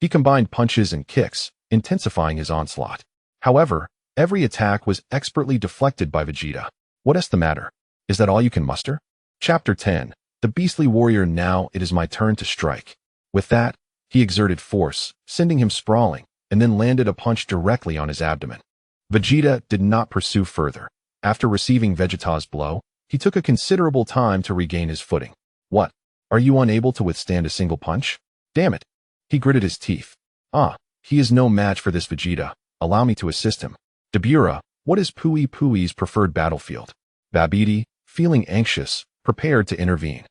he combined punches and kicks, intensifying his onslaught. However, every attack was expertly deflected by Vegeta. What is the matter? Is that all you can muster? Chapter 10. The Beastly Warrior. Now it is my turn to strike. With that, he exerted force, sending him sprawling, and then landed a punch directly on his abdomen. Vegeta did not pursue further. After receiving Vegeta's blow, he took a considerable time to regain his footing. What? Are you unable to withstand a single punch? Damn it. He gritted his teeth. He is no match for this Vegeta. Allow me to assist him. Depura, what is Pui Pui's preferred battlefield? Babidi, feeling anxious, prepared to intervene.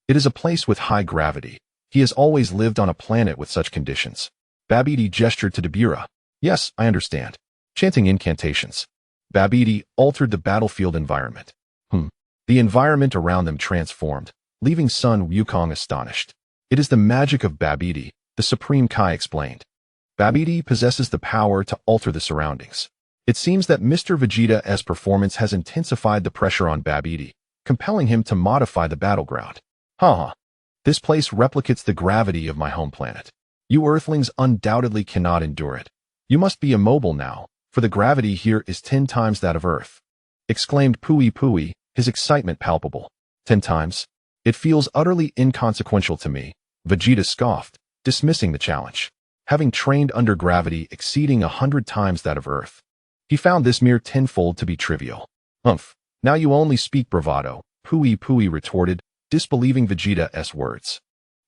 It is a place with high gravity. He has always lived on a planet with such conditions. Babidi gestured to Depura. Yes, I understand. Chanting incantations. Babidi altered the battlefield environment. The environment around them transformed, leaving Son Wukong astonished. It is the magic of Babidi, the Supreme Kai explained. Babidi possesses the power to alter the surroundings. It seems that Mr. Vegeta's performance has intensified the pressure on Babidi, compelling him to modify the battleground. This place replicates the gravity of my home planet. You Earthlings undoubtedly cannot endure it. You must be immobile now, for the gravity here is 10 times that of Earth. Exclaimed Pui Pui, his excitement palpable. 10 times? It feels utterly inconsequential to me, Vegeta scoffed, dismissing the challenge. Having trained under gravity exceeding 100 times that of Earth, he found this mere tenfold to be trivial. Humph, now you only speak bravado, Pui retorted, disbelieving Vegeta's words.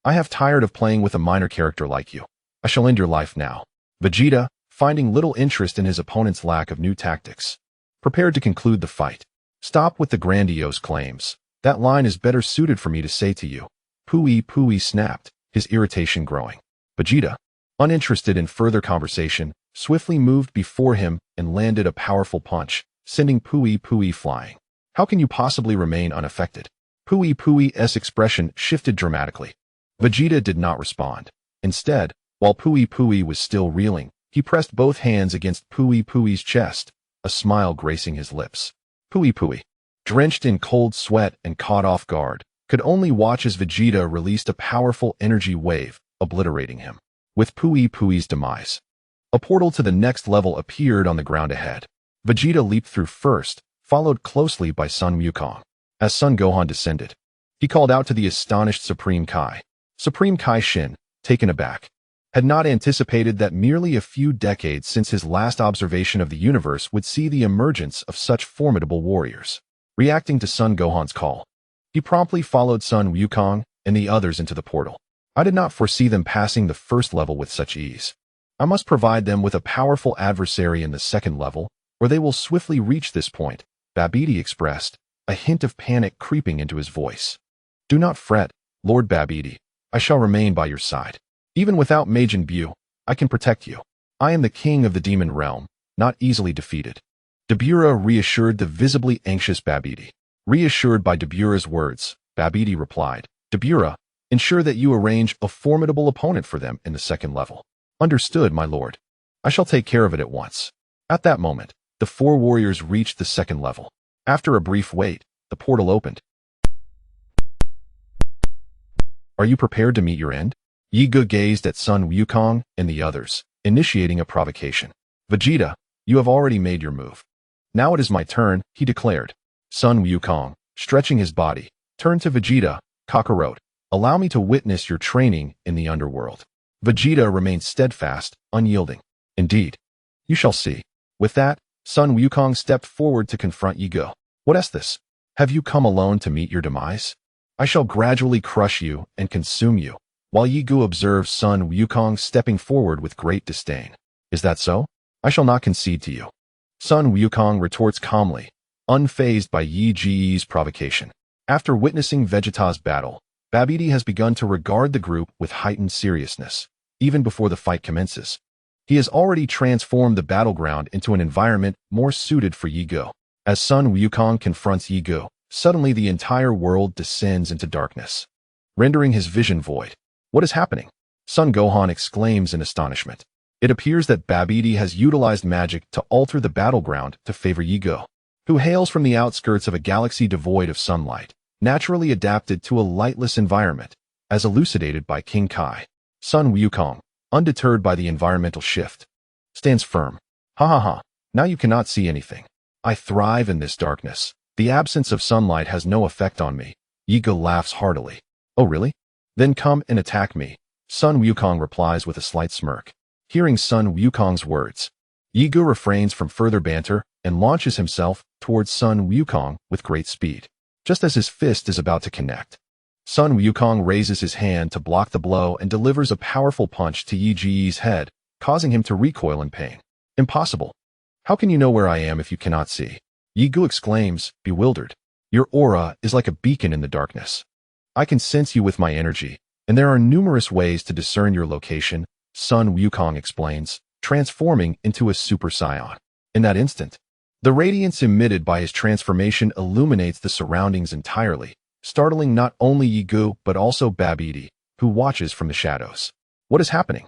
I have tired of playing with a minor character like you. I shall end your life now. Vegeta, finding little interest in his opponent's lack of new tactics, prepared to conclude the fight. Stop with the grandiose claims. That line is better suited for me to say to you. Pui snapped, his irritation growing. Vegeta, uninterested in further conversation, swiftly moved before him and landed a powerful punch, sending Pui flying. How can you possibly remain unaffected? Pui's expression shifted dramatically. Vegeta did not respond. Instead, while Pui was still reeling, he pressed both hands against Pui's chest, a smile gracing his lips. Pui, drenched in cold sweat and caught off guard, could only watch as Vegeta released a powerful energy wave, obliterating him. With Pui's demise, a portal to the next level appeared on the ground ahead. Vegeta leaped through first, followed closely by Son Wukong. As Son Gohan descended, he called out to the astonished Supreme Kai. Supreme Kai Shin, taken aback, had not anticipated that merely a few decades since his last observation of the universe would see the emergence of such formidable warriors. Reacting to Son Gohan's call, he promptly followed Son Wukong and the others into the portal. I did not foresee them passing the first level with such ease. I must provide them with a powerful adversary in the second level, or they will swiftly reach this point, Babidi expressed, a hint of panic creeping into his voice. Do not fret, Lord Babidi. I shall remain by your side. Even without Majin Buu, I can protect you. I am the king of the demon realm, not easily defeated. Dabura reassured the visibly anxious Babidi. Reassured by Dabura's words, Babidi replied, Dabura, ensure that you arrange a formidable opponent for them in the second level. Understood, my lord. I shall take care of it at once. At that moment, the four warriors reached the second level. After a brief wait, the portal opened. Are you prepared to meet your end? Yiga gazed at Son Wukong and the others, initiating a provocation. Vegeta, you have already made your move. Now it is my turn, he declared. Son Wukong, stretching his body, turned to Vegeta, Kakarot. Allow me to witness your training in the underworld. Vegeta remained steadfast, unyielding. Indeed. You shall see. With that, Son Wukong stepped forward to confront Yiga. What is this? Have you come alone to meet your demise? I shall gradually crush you and consume you. While Yiga observed Son Wukong stepping forward with great disdain. Is that so? I shall not concede to you. Son Wukong retorts calmly, unfazed by Yiga's provocation. After witnessing Vegeta's battle, Babidi has begun to regard the group with heightened seriousness, even before the fight commences. He has already transformed the battleground into an environment more suited for Yiga. As Son Wukong confronts Yiga, suddenly the entire world descends into darkness, rendering his vision void. What is happening? Son Gohan exclaims in astonishment. It appears that Babidi has utilized magic to alter the battleground to favor Yiga, who hails from the outskirts of a galaxy devoid of sunlight, naturally adapted to a lightless environment, as elucidated by King Kai. Son Wukong, undeterred by the environmental shift, stands firm. Ha, now you cannot see anything. I thrive in this darkness. The absence of sunlight has no effect on me. Yiga laughs heartily. Oh really? Then come and attack me. Son Wukong replies with a slight smirk. Hearing Son Wukong's words, Yiga refrains from further banter and launches himself towards Son Wukong with great speed. Just as his fist is about to connect, Son Wukong raises his hand to block the blow and delivers a powerful punch to Yiga's head, causing him to recoil in pain. Impossible. How can you know where I am if you cannot see? Yiga exclaims, bewildered. Your aura is like a beacon in the darkness. I can sense you with my energy, and there are numerous ways to discern your location, Son Wukong explains, transforming into a Super Saiyan. In that instant, the radiance emitted by his transformation illuminates the surroundings entirely, startling not only Yiga but also Babidi, who watches from the shadows. What is happening?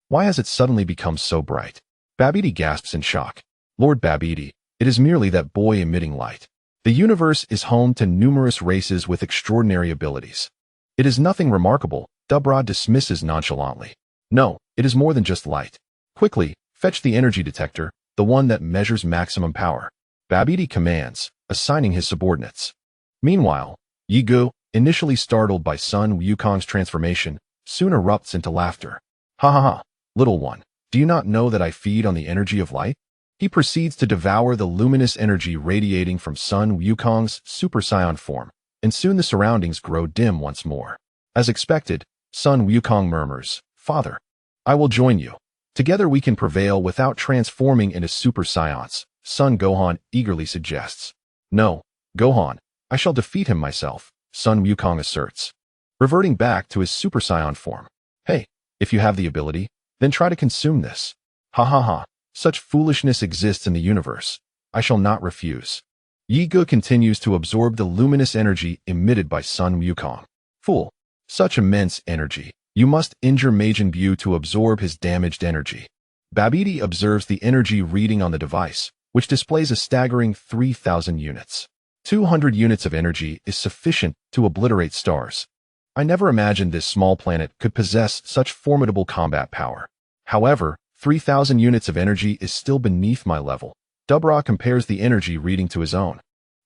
Why has it suddenly become so bright? Babidi gasps in shock. Lord Babidi, it is merely that boy emitting light. The universe is home to numerous races with extraordinary abilities. It is nothing remarkable, Dabura dismisses nonchalantly. No, it is more than just light. Quickly, fetch the energy detector, the one that measures maximum power. Babidi commands, assigning his subordinates. Meanwhile, Yigu, initially startled by Sun Wukong's transformation, soon erupts into laughter. Ha ha ha, little one, do you not know that I feed on the energy of light? He proceeds to devour the luminous energy radiating from Sun Wukong's Super Saiyan form, and soon the surroundings grow dim once more. As expected, Sun Wukong murmurs, "Father, I will join you. Together we can prevail without transforming into Super Saiyans," Sun Gohan eagerly suggests. "No, Gohan, I shall defeat him myself," Sun Wukong asserts, reverting back to his Super Saiyan form. "Hey, if you have the ability, then try to consume this. Ha ha ha, such foolishness exists in the universe. I shall not refuse." Yigu continues to absorb the luminous energy emitted by Sun Wukong. "Fool, such immense energy. You must injure Majin Buu to absorb his damaged energy." Babidi observes the energy reading on the device, which displays a staggering 3,000 units. 200 units of energy is sufficient to obliterate stars. I never imagined this small planet could possess such formidable combat power. However, 3,000 units of energy is still beneath my level. Dubra compares the energy reading to his own.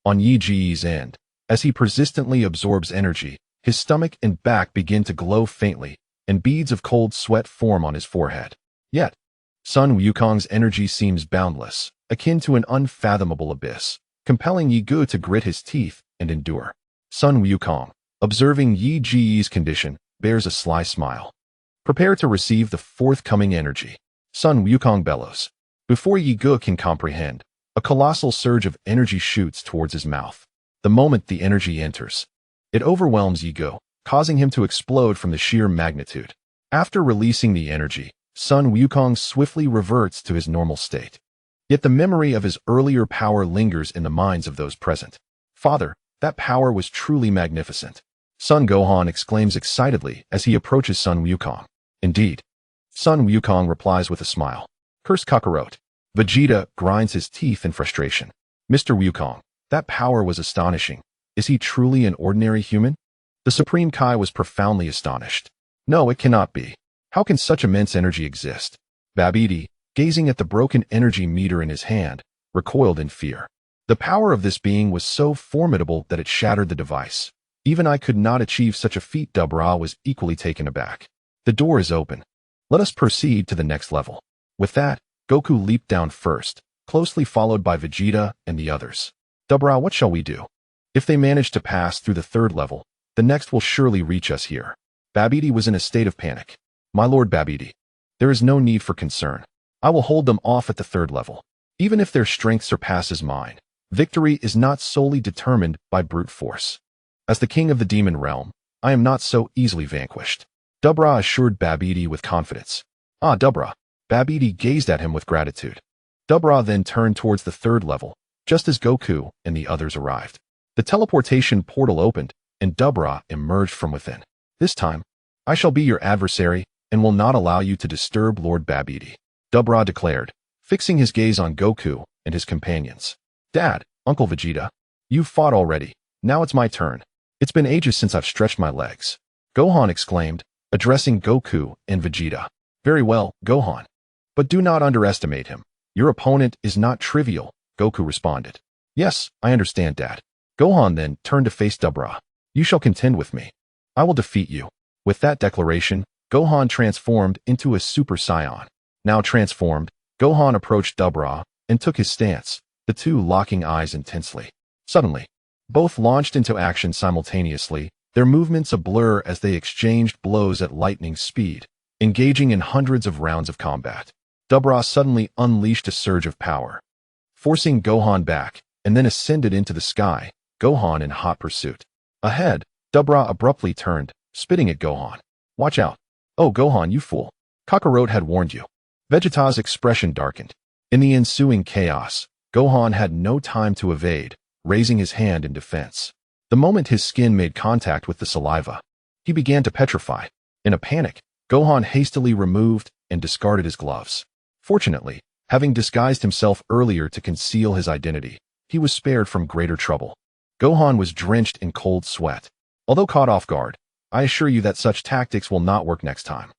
On Yi Ji's end, as he persistently absorbs energy, his stomach and back begin to glow faintly, and beads of cold sweat form on his forehead. Yet, Sun Wukong's energy seems boundless, akin to an unfathomable abyss, compelling Yigu to grit his teeth and endure. Sun Wukong, observing Yi Ji's condition, bears a sly smile. "Prepare to receive the forthcoming energy," Sun Wukong bellows. Before Yigu can comprehend, a colossal surge of energy shoots towards his mouth. The moment the energy enters, it overwhelms Yigu, causing him to explode from the sheer magnitude. After releasing the energy, Sun Wukong swiftly reverts to his normal state. Yet the memory of his earlier power lingers in the minds of those present. "Father, that power was truly magnificent," Sun Gohan exclaims excitedly as he approaches Sun Wukong. "Indeed," Sun Wukong replies with a smile. "Curse Kakarot." Vegeta grinds his teeth in frustration. "Mr. Wukong, that power was astonishing. Is he truly an ordinary human?" The Supreme Kai was profoundly astonished. "No, it cannot be. How can such immense energy exist?" Babidi, gazing at the broken energy meter in his hand, recoiled in fear. The power of this being was so formidable that it shattered the device. "Even I could not achieve such a feat." Dubra was equally taken aback. "The door is open. Let us proceed to the next level." With that, Goku leaped down first, closely followed by Vegeta and the others. "Dubra, what shall we do? If they manage to pass through the third level, the next will surely reach us here." Babidi was in a state of panic. "My lord Babidi, there is no need for concern. I will hold them off at the third level. Even if their strength surpasses mine, victory is not solely determined by brute force. As the king of the demon realm, I am not so easily vanquished," Dubra assured Babidi with confidence. "Ah, Dubra." Babidi gazed at him with gratitude. Dubra then turned towards the third level, just as Goku and the others arrived. The teleportation portal opened, and Dubra emerged from within. "This time, I shall be your adversary and will not allow you to disturb Lord Babidi," Dubra declared, fixing his gaze on Goku and his companions. "Dad, Uncle Vegeta, you've fought already. Now it's my turn. It's been ages since I've stretched my legs," Gohan exclaimed, addressing Goku and Vegeta. "Very well, Gohan. But do not underestimate him. Your opponent is not trivial," Goku responded. "Yes, I understand, Dad." Gohan then turned to face Dubra. "You shall contend with me. I will defeat you." With that declaration, Gohan transformed into a Super Saiyan. Now transformed, Gohan approached Dubra and took his stance, the two locking eyes intensely. Suddenly, both launched into action simultaneously, their movements a blur as they exchanged blows at lightning speed, engaging in hundreds of rounds of combat. Dubra suddenly unleashed a surge of power, forcing Gohan back, and then ascended into the sky, Gohan in hot pursuit. Ahead, Dubra abruptly turned, spitting at Gohan. "Watch out. Oh, Gohan, you fool. Kakarot had warned you." Vegeta's expression darkened. In the ensuing chaos, Gohan had no time to evade, raising his hand in defense. The moment his skin made contact with the saliva, he began to petrify. In a panic, Gohan hastily removed and discarded his gloves. Fortunately, having disguised himself earlier to conceal his identity, he was spared from greater trouble. Gohan was drenched in cold sweat. Although caught off guard, I assure you that such tactics will not work next time.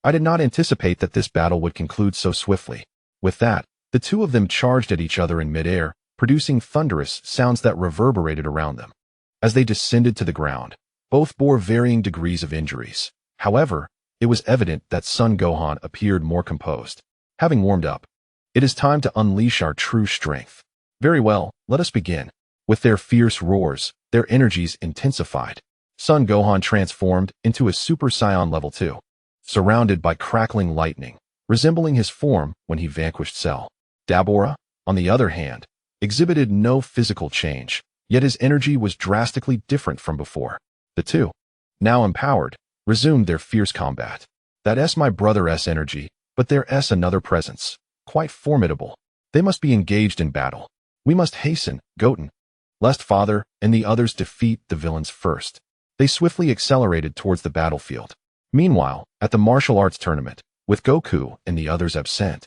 I did not anticipate that this battle would conclude so swiftly. With that, the two of them charged at each other in midair, producing thunderous sounds that reverberated around them. As they descended to the ground, both bore varying degrees of injuries. However, it was evident that Son Gohan appeared more composed. Having warmed up, it is time to unleash our true strength. Very well, let us begin. With their fierce roars, their energies intensified. Son Gohan transformed into a Super Saiyan level 2, surrounded by crackling lightning, resembling his form when he vanquished Cell. Dabura, on the other hand, exhibited no physical change, yet his energy was drastically different from before. The two, now empowered, resumed their fierce combat. That's my brother's energy, but there's another presence, quite formidable. They must be engaged in battle. We must hasten, Goten, lest father and the others defeat the villains first. They swiftly accelerated towards the battlefield. Meanwhile, at the martial arts tournament, with Goku and the others absent,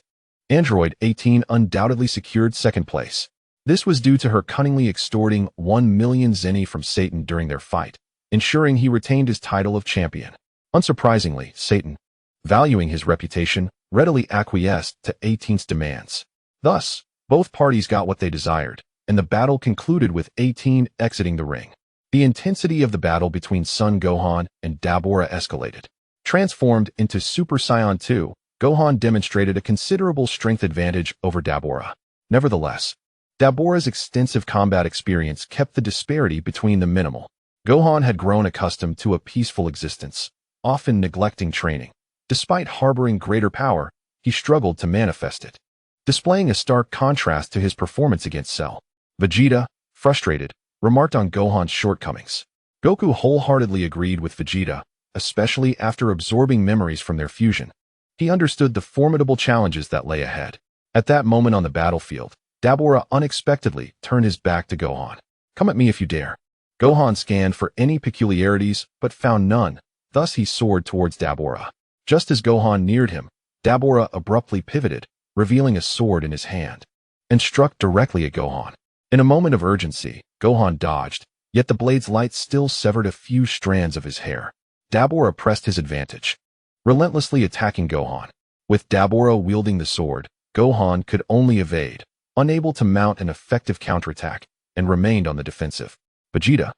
Android 18 undoubtedly secured second place. This was due to her cunningly extorting 1 million zenny from Satan during their fight, ensuring he retained his title of champion. Unsurprisingly, Satan, valuing his reputation, readily acquiesced to 18's demands. Thus, both parties got what they desired, and the battle concluded with 18 exiting the ring. The intensity of the battle between Son Gohan and Dabura escalated. Transformed into Super Saiyan 2, Gohan demonstrated a considerable strength advantage over Dabura. Nevertheless, Dabura's extensive combat experience kept the disparity between them minimal. Gohan had grown accustomed to a peaceful existence, often neglecting training. Despite harboring greater power, he struggled to manifest it, displaying a stark contrast to his performance against Cell. Vegeta, frustrated, remarked on Gohan's shortcomings. Goku wholeheartedly agreed with Vegeta, especially after absorbing memories from their fusion. He understood the formidable challenges that lay ahead. At that moment on the battlefield, Dabura unexpectedly turned his back to Gohan. Come at me if you dare. Gohan scanned for any peculiarities, but found none. Thus he soared towards Dabura. Just as Gohan neared him, Dabura abruptly pivoted, revealing a sword in his hand, and struck directly at Gohan. In a moment of urgency, Gohan dodged, yet the blade's light still severed a few strands of his hair. Dabura pressed his advantage, relentlessly attacking Gohan. With Dabura wielding the sword, Gohan could only evade, unable to mount an effective counterattack, and remained on the defensive. Vegeta,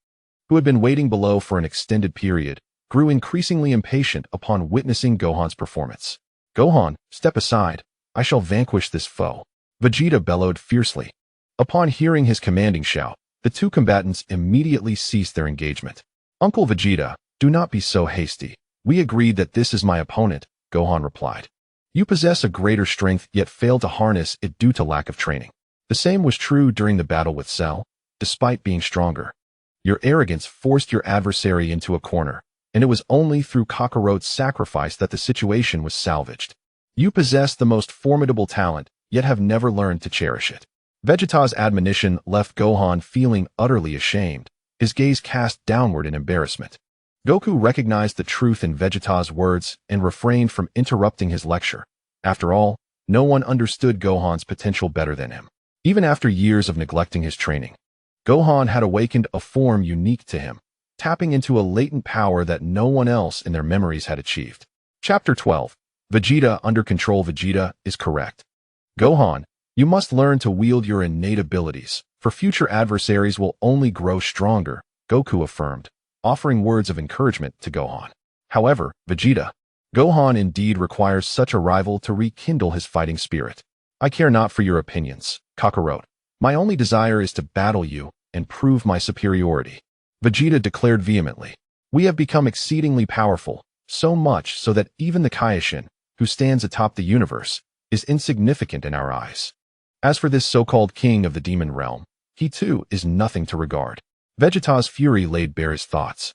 who had been waiting below for an extended period, grew increasingly impatient upon witnessing Gohan's performance. Gohan, step aside. I shall vanquish this foe. Vegeta bellowed fiercely. Upon hearing his commanding shout, the two combatants immediately ceased their engagement. Uncle Vegeta, do not be so hasty. We agreed that this is my opponent, Gohan replied. You possess a greater strength yet fail to harness it due to lack of training. The same was true during the battle with Cell. Despite being stronger, your arrogance forced your adversary into a corner, and it was only through Kakarot's sacrifice that the situation was salvaged. You possess the most formidable talent, yet have never learned to cherish it. Vegeta's admonition left Gohan feeling utterly ashamed, his gaze cast downward in embarrassment. Goku recognized the truth in Vegeta's words and refrained from interrupting his lecture. After all, no one understood Gohan's potential better than him. Even after years of neglecting his training, Gohan had awakened a form unique to him, tapping into a latent power that no one else in their memories had achieved. Chapter 12. Vegeta under control. Vegeta is correct. Gohan, you must learn to wield your innate abilities, for future adversaries will only grow stronger, Goku affirmed, offering words of encouragement to Gohan. However, Vegeta, Gohan indeed requires such a rival to rekindle his fighting spirit. I care not for your opinions, Kakarot. My only desire is to battle you and prove my superiority. Vegeta declared vehemently. We have become exceedingly powerful, so much so that even the Kaioshin, who stands atop the universe, is insignificant in our eyes. As for this so-called king of the demon realm, he too is nothing to regard. Vegeta's fury laid bare his thoughts,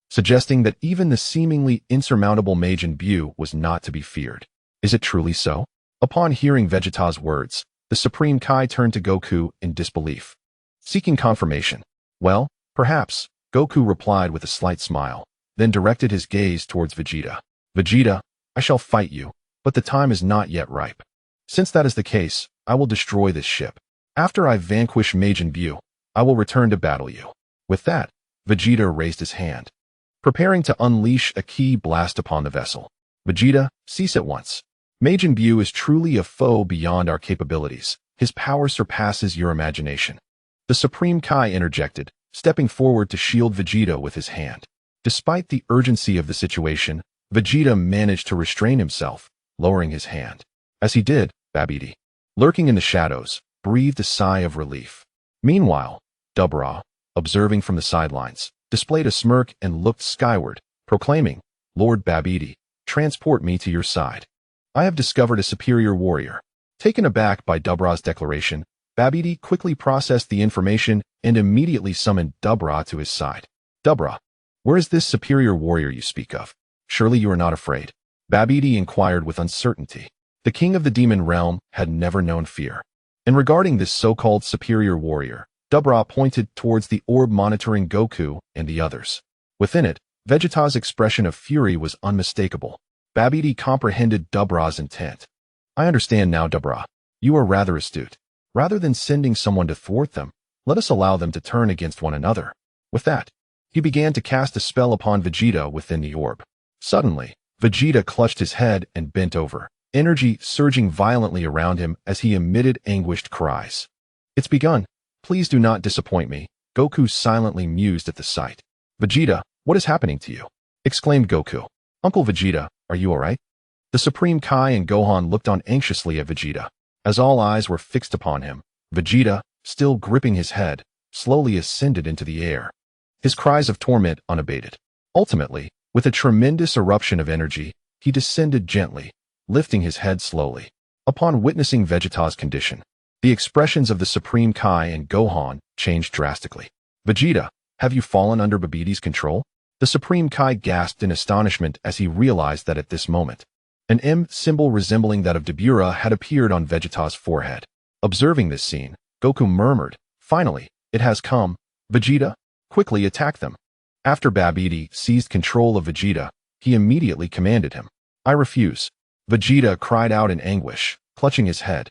suggesting that even the seemingly insurmountable Majin Buu was not to be feared. Is it truly so? Upon hearing Vegeta's words, the Supreme Kai turned to Goku in disbelief, seeking confirmation. Well, perhaps, Goku replied with a slight smile, then directed his gaze towards Vegeta. Vegeta, I shall fight you, but the time is not yet ripe. Since that is the case, I will destroy this ship. After I vanquish Majin Buu, I will return to battle you. With that, Vegeta raised his hand, preparing to unleash a ki blast upon the vessel. Vegeta, cease at once. Majin Buu is truly a foe beyond our capabilities. His power surpasses your imagination. The Supreme Kai interjected, stepping forward to shield Vegeta with his hand. Despite the urgency of the situation, Vegeta managed to restrain himself, lowering his hand. As he did, Babidi, lurking in the shadows, breathed a sigh of relief. Meanwhile, Dubra, observing from the sidelines, displayed a smirk and looked skyward, proclaiming, "Lord Babidi, transport me to your side. I have discovered a superior warrior." Taken aback by Dubra's declaration, Babidi quickly processed the information and immediately summoned Dubra to his side. "Dubra, where is this superior warrior you speak of? Surely you are not afraid?" Babidi inquired with uncertainty. The king of the demon realm had never known fear. And regarding this so-called superior warrior, Dubra pointed towards the orb monitoring Goku and the others. Within it, Vegeta's expression of fury was unmistakable. Babidi comprehended Dubra's intent. "I understand now, Dubra. You are rather astute. Rather than sending someone to thwart them, let us allow them to turn against one another." With that, he began to cast a spell upon Vegeta within the orb. Suddenly, Vegeta clutched his head and bent over, energy surging violently around him as he emitted anguished cries. "It's begun. Please do not disappoint me," Goku silently mused at the sight. "Vegeta, what is happening to you?" exclaimed Goku. "Uncle Vegeta, are you alright?" The Supreme Kai and Gohan looked on anxiously at Vegeta. As all eyes were fixed upon him, Vegeta, still gripping his head, slowly ascended into the air. His cries of torment unabated. Ultimately, with a tremendous eruption of energy, he descended gently, lifting his head slowly. Upon witnessing Vegeta's condition, the expressions of the Supreme Kai and Gohan changed drastically. "Vegeta, have you fallen under Babidi's control?" The Supreme Kai gasped in astonishment as he realized that at this moment, an M symbol resembling that of Dabura had appeared on Vegeta's forehead. Observing this scene, Goku murmured, "Finally, it has come. Vegeta, quickly attack them." After Babidi seized control of Vegeta, he immediately commanded him. "I refuse." Vegeta cried out in anguish, clutching his head.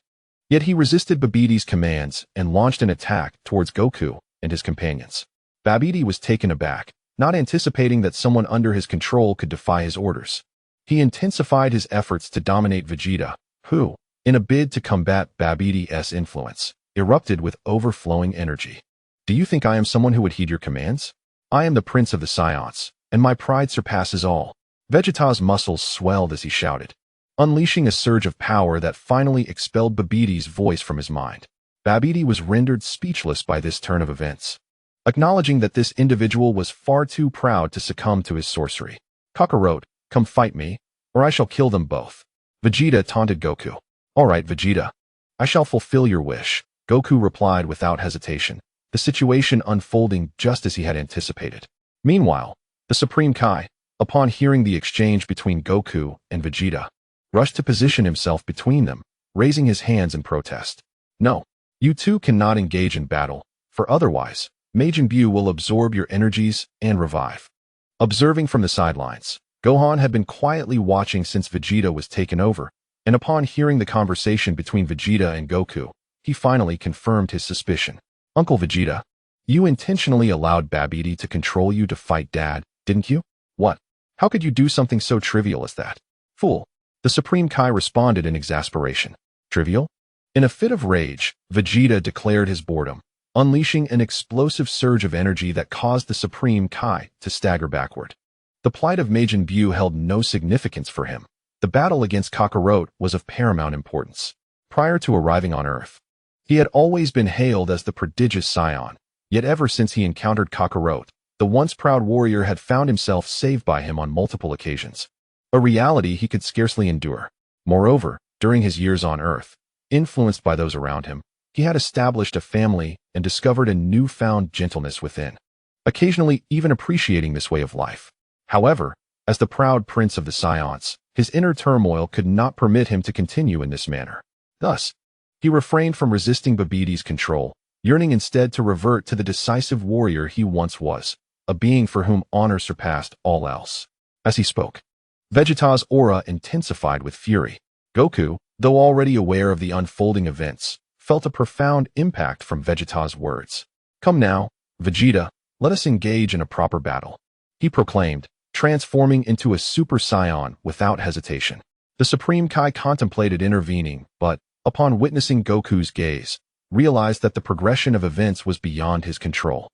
Yet he resisted Babidi's commands and launched an attack towards Goku and his companions. Babidi was taken aback, not anticipating that someone under his control could defy his orders. He intensified his efforts to dominate Vegeta, who, in a bid to combat Babidi's influence, erupted with overflowing energy. "Do you think I am someone who would heed your commands? I am the prince of the Saiyans, and my pride surpasses all." Vegeta's muscles swelled as he shouted, unleashing a surge of power that finally expelled Babidi's voice from his mind. Babidi was rendered speechless by this turn of events, acknowledging that this individual was far too proud to succumb to his sorcery. "Kakarot, come fight me, or I shall kill them both." Vegeta taunted Goku. "All right, Vegeta. I shall fulfill your wish," Goku replied without hesitation, the situation unfolding just as he had anticipated. Meanwhile, the Supreme Kai, upon hearing the exchange between Goku and Vegeta, rushed to position himself between them, raising his hands in protest. "No, you two cannot engage in battle, for otherwise, Majin Buu will absorb your energies and revive." Observing from the sidelines, Gohan had been quietly watching since Vegeta was taken over, and upon hearing the conversation between Vegeta and Goku, he finally confirmed his suspicion. "Uncle Vegeta, you intentionally allowed Babidi to control you to fight Dad, didn't you?" "What? How could you do something so trivial as that?" "Fool." The Supreme Kai responded in exasperation. "Trivial?" In a fit of rage, Vegeta declared his boredom, unleashing an explosive surge of energy that caused the Supreme Kai to stagger backward. The plight of Majin Buu held no significance for him. The battle against Kakarot was of paramount importance. Prior to arriving on Earth, he had always been hailed as the prodigious Saiyan, yet ever since he encountered Kakarot, the once proud warrior had found himself saved by him on multiple occasions, a reality he could scarcely endure. Moreover, during his years on Earth, influenced by those around him, he had established a family and discovered a newfound gentleness within, occasionally even appreciating this way of life. However, as the proud prince of the Saiyans, his inner turmoil could not permit him to continue in this manner. Thus, he refrained from resisting Babidi's control, yearning instead to revert to the decisive warrior he once was, a being for whom honor surpassed all else. As he spoke, Vegeta's aura intensified with fury. Goku, though already aware of the unfolding events, felt a profound impact from Vegeta's words. "Come now, Vegeta, let us engage in a proper battle," he proclaimed, transforming into a Super Saiyan without hesitation. The Supreme Kai contemplated intervening, but, upon witnessing Goku's gaze, realized that the progression of events was beyond his control.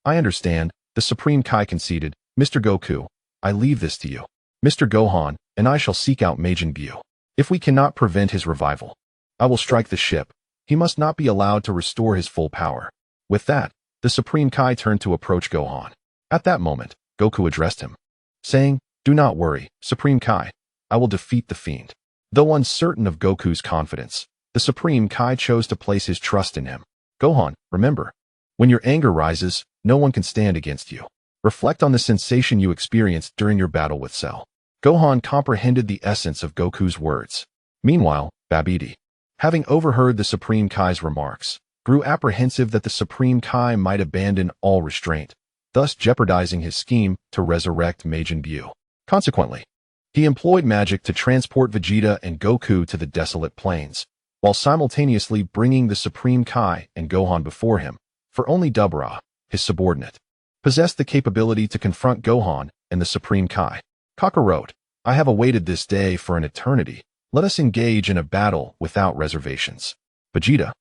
I understand, the Supreme Kai conceded. Mr. Goku, I leave this to you. Mr. Gohan and I shall seek out Majin Buu. If we cannot prevent his revival, I will strike the ship. He must not be allowed to restore his full power. With that, the Supreme Kai turned to approach Gohan. At that moment, Goku addressed him, saying, "Do not worry, Supreme Kai. I will defeat the fiend." Though uncertain of Goku's confidence, the Supreme Kai chose to place his trust in him. Gohan, remember, when your anger rises, no one can stand against you. Reflect on the sensation you experienced during your battle with Cell. Gohan comprehended the essence of Goku's words. Meanwhile, Babidi, having overheard the Supreme Kai's remarks, grew apprehensive that the Supreme Kai might abandon all restraint, thus jeopardizing his scheme to resurrect Majin Buu. Consequently, he employed magic to transport Vegeta and Goku to the desolate plains, while simultaneously bringing the Supreme Kai and Gohan before him, for only Dabura, his subordinate, possessed the capability to confront Gohan and the Supreme Kai. Kakarot, I have awaited this day for an eternity. Let us engage in a battle without reservations. Vegeta,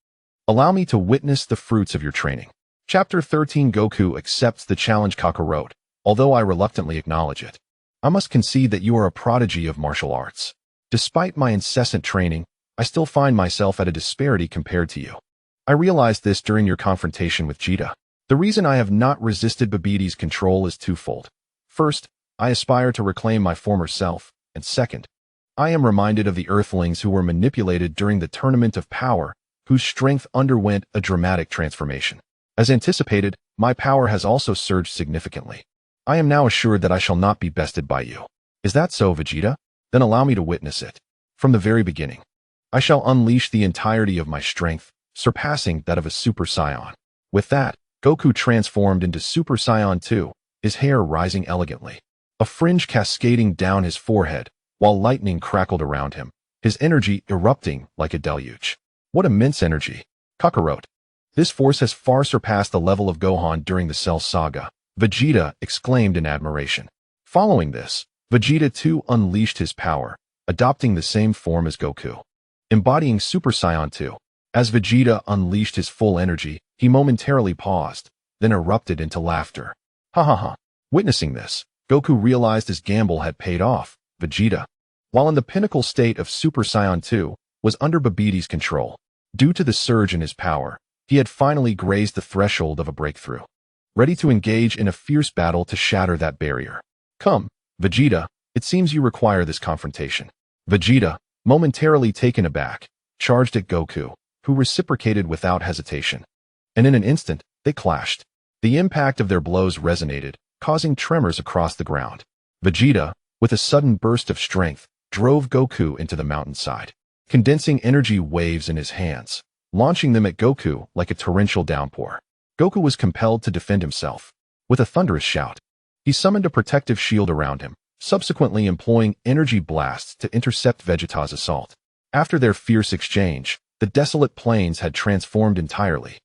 allow me to witness the fruits of your training. Chapter 13 Goku accepts the challenge. Kakarot, although I reluctantly acknowledge it, I must concede that you are a prodigy of martial arts. Despite my incessant training, I still find myself at a disparity compared to you. I realized this during your confrontation with Vegeta. The reason I have not resisted Babidi's control is twofold. First, I aspire to reclaim my former self, and second, I am reminded of the Earthlings who were manipulated during the Tournament of Power, whose strength underwent a dramatic transformation. As anticipated, my power has also surged significantly. I am now assured that I shall not be bested by you. Is that so, Vegeta? Then allow me to witness it. From the very beginning, I shall unleash the entirety of my strength, surpassing that of a Super Saiyan. With that, Goku transformed into Super Saiyan 2, his hair rising elegantly, a fringe cascading down his forehead, while lightning crackled around him, his energy erupting like a deluge. What immense energy! Kakarot. This force has far surpassed the level of Gohan during the Cell Saga, Vegeta exclaimed in admiration. Following this, Vegeta too unleashed his power, adopting the same form as Goku, embodying Super Saiyan 2. As Vegeta unleashed his full energy, he momentarily paused, then erupted into laughter. Ha ha ha. Witnessing this, Goku realized his gamble had paid off. Vegeta, while in the pinnacle state of Super Saiyan 2, was under Babidi's control. Due to the surge in his power, he had finally grazed the threshold of a breakthrough, ready to engage in a fierce battle to shatter that barrier. Come, Vegeta, it seems you require this confrontation. Vegeta, momentarily taken aback, charged at Goku, who reciprocated without hesitation. And in an instant, they clashed. The impact of their blows resonated, causing tremors across the ground. Vegeta, with a sudden burst of strength, drove Goku into the mountainside, condensing energy waves in his hands, launching them at Goku like a torrential downpour. Goku was compelled to defend himself. With a thunderous shout, he summoned a protective shield around him, subsequently employing energy blasts to intercept Vegeta's assault. After their fierce exchange, the desolate plains had transformed entirely.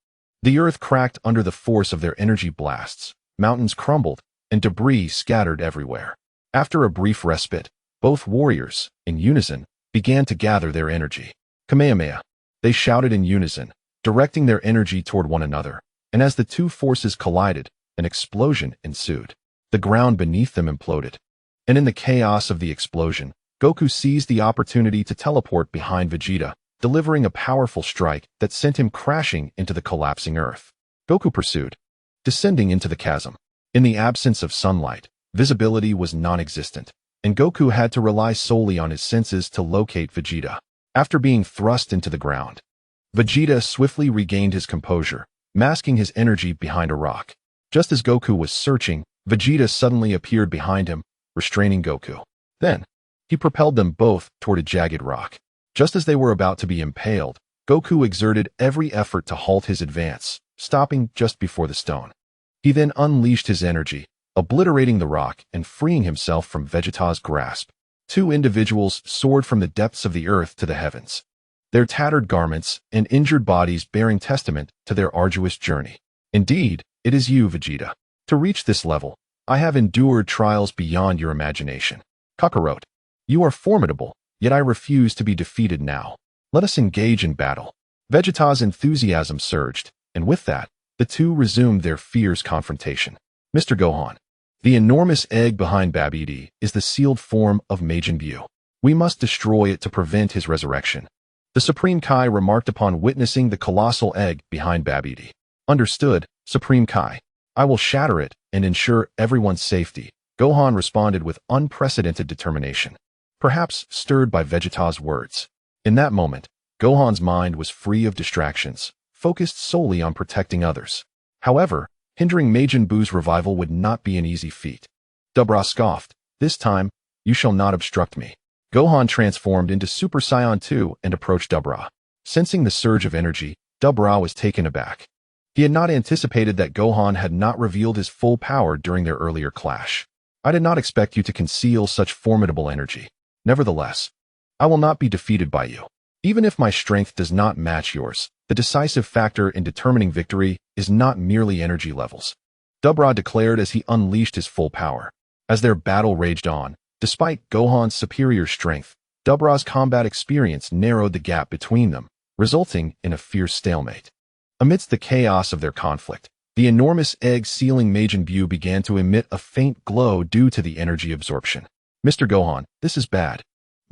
The earth cracked under the force of their energy blasts, mountains crumbled, and debris scattered everywhere. After a brief respite, both warriors, in unison, began to gather their energy. Kamehameha. They shouted in unison, directing their energy toward one another, and as the two forces collided, an explosion ensued. The ground beneath them imploded. And in the chaos of the explosion, Goku seized the opportunity to teleport behind Vegeta, delivering a powerful strike that sent him crashing into the collapsing earth. Goku pursued, descending into the chasm. In the absence of sunlight, visibility was non-existent, and Goku had to rely solely on his senses to locate Vegeta. After being thrust into the ground, Vegeta swiftly regained his composure, masking his energy behind a rock. Just as Goku was searching, Vegeta suddenly appeared behind him, restraining Goku. Then, he propelled them both toward a jagged rock. Just as they were about to be impaled, Goku exerted every effort to halt his advance, stopping just before the stone. He then unleashed his energy, obliterating the rock and freeing himself from Vegeta's grasp. Two individuals soared from the depths of the earth to the heavens, their tattered garments and injured bodies bearing testament to their arduous journey. Indeed, it is you, Vegeta. To reach this level, I have endured trials beyond your imagination. Kakarot, you are formidable, yet I refuse to be defeated now. Let us engage in battle. Vegeta's enthusiasm surged, and with that, The two resumed their fierce confrontation. Mr. Gohan. The enormous egg behind Babidi is the sealed form of Majin Buu. We must destroy it to prevent his resurrection. The Supreme Kai remarked upon witnessing the colossal egg behind Babidi. Understood, Supreme Kai. I will shatter it and ensure everyone's safety. Gohan responded with unprecedented determination, perhaps stirred by Vegeta's words. In that moment, Gohan's mind was free of distractions, focused solely on protecting others. However, hindering Majin Buu's revival would not be an easy feat. Dabra scoffed, "This time, you shall not obstruct me." Gohan transformed into Super Saiyan 2 and approached Dabra. Sensing the surge of energy, Dabra was taken aback. He had not anticipated that Gohan had not revealed his full power during their earlier clash. I did not expect you to conceal such formidable energy. Nevertheless, I will not be defeated by you. Even if my strength does not match yours, the decisive factor in determining victory is not merely energy levels. Dabra declared as he unleashed his full power. As their battle raged on, despite Gohan's superior strength, Dabra's combat experience narrowed the gap between them, resulting in a fierce stalemate. Amidst the chaos of their conflict, the enormous egg sealing Majin Buu began to emit a faint glow due to the energy absorption. Mr. Gohan, this is bad.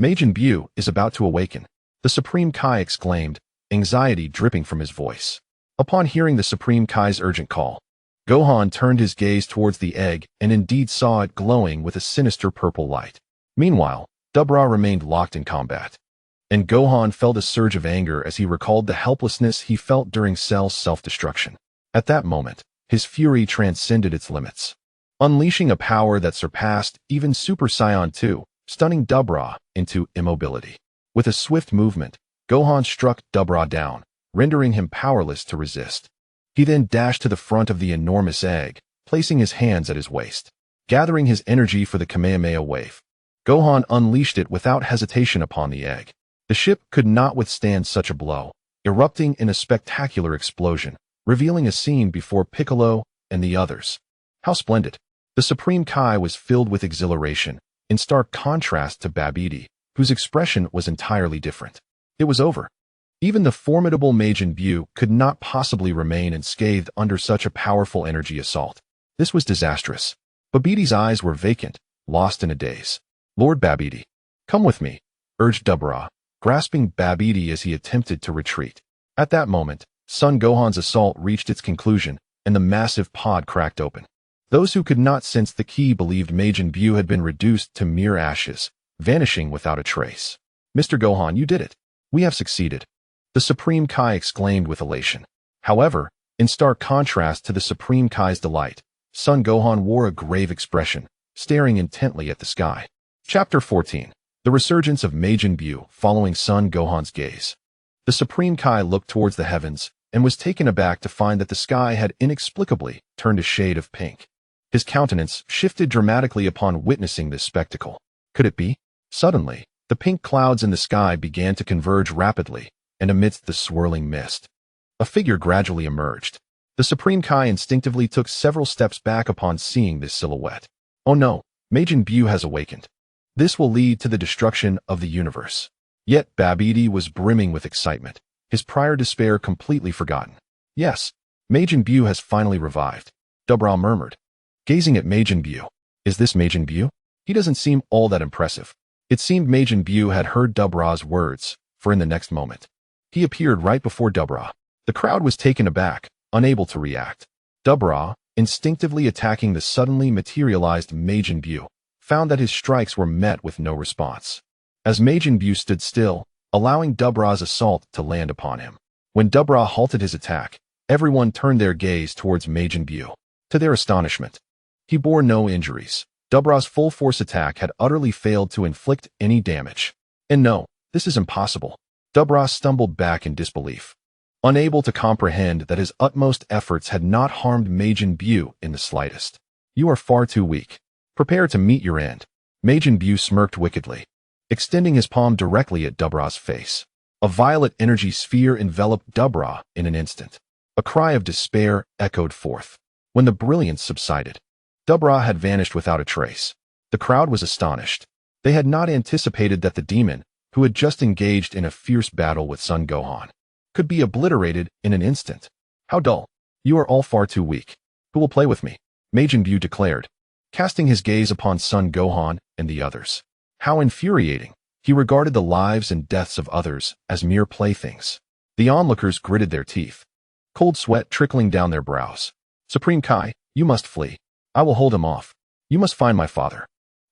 Majin Buu is about to awaken. The Supreme Kai exclaimed, anxiety dripping from his voice. Upon hearing the Supreme Kai's urgent call, Gohan turned his gaze towards the egg and indeed saw it glowing with a sinister purple light. Meanwhile, Dabra remained locked in combat. And Gohan felt a surge of anger as he recalled the helplessness he felt during Cell's self-destruction. At that moment, his fury transcended its limits, unleashing a power that surpassed even Super Saiyan 2, stunning Dabra into immobility. With a swift movement, Gohan struck Dabra down, rendering him powerless to resist. He then dashed to the front of the enormous egg, placing his hands at his waist. Gathering his energy for the Kamehameha wave, Gohan unleashed it without hesitation upon the egg. The ship could not withstand such a blow, erupting in a spectacular explosion, revealing a scene before Piccolo and the others. How splendid! The Supreme Kai was filled with exhilaration, in stark contrast to Babidi, whose expression was entirely different. It was over. Even the formidable Majin Buu could not possibly remain unscathed under such a powerful energy assault. This was disastrous. Babidi's eyes were vacant, lost in a daze. Lord Babidi, come with me, urged Dabra, grasping Babidi as he attempted to retreat. At that moment, Son Gohan's assault reached its conclusion, and the massive pod cracked open. Those who could not sense the key believed Majin Buu had been reduced to mere ashes, vanishing without a trace. Mr. Gohan, you did it. We have succeeded. The Supreme Kai exclaimed with elation. However, in stark contrast to the Supreme Kai's delight, Son Gohan wore a grave expression, staring intently at the sky. Chapter 14. The Resurgence of Majin Buu following Son Gohan's gaze. The Supreme Kai looked towards the heavens and was taken aback to find that the sky had inexplicably turned a shade of pink. His countenance shifted dramatically upon witnessing this spectacle. Could it be? Suddenly, the pink clouds in the sky began to converge rapidly, and amidst the swirling mist, a figure gradually emerged. The Supreme Kai instinctively took several steps back upon seeing this silhouette. Oh no, Majin Buu has awakened. This will lead to the destruction of the universe. Yet Babidi was brimming with excitement, his prior despair completely forgotten. Yes, Majin Buu has finally revived, Dabra murmured, gazing at Majin Buu. Is this Majin Buu? He doesn't seem all that impressive. It seemed Majin Buu had heard Dabra's words, for in the next moment, he appeared right before Dabra. The crowd was taken aback, unable to react. Dabra, instinctively attacking the suddenly materialized Majin Buu, found that his strikes were met with no response. As Majin Buu stood still, allowing Dabra's assault to land upon him. When Dabra halted his attack, everyone turned their gaze towards Majin Buu. To their astonishment, he bore no injuries. Dabra's full-force attack had utterly failed to inflict any damage. And no, this is impossible. Dabra stumbled back in disbelief, unable to comprehend that his utmost efforts had not harmed Majin Buu in the slightest. You are far too weak. Prepare to meet your end. Majin Buu smirked wickedly, extending his palm directly at Dabra's face. A violet energy sphere enveloped Dabra in an instant. A cry of despair echoed forth. When the brilliance subsided, Dabra had vanished without a trace. The crowd was astonished. They had not anticipated that the demon, who had just engaged in a fierce battle with Son Gohan, could be obliterated in an instant. How dull. You are all far too weak. Who will play with me? Majin Buu declared, casting his gaze upon Son Gohan and the others. How infuriating! He regarded the lives and deaths of others as mere playthings. The onlookers gritted their teeth, cold sweat trickling down their brows. Supreme Kai, you must flee. I will hold him off. You must find my father.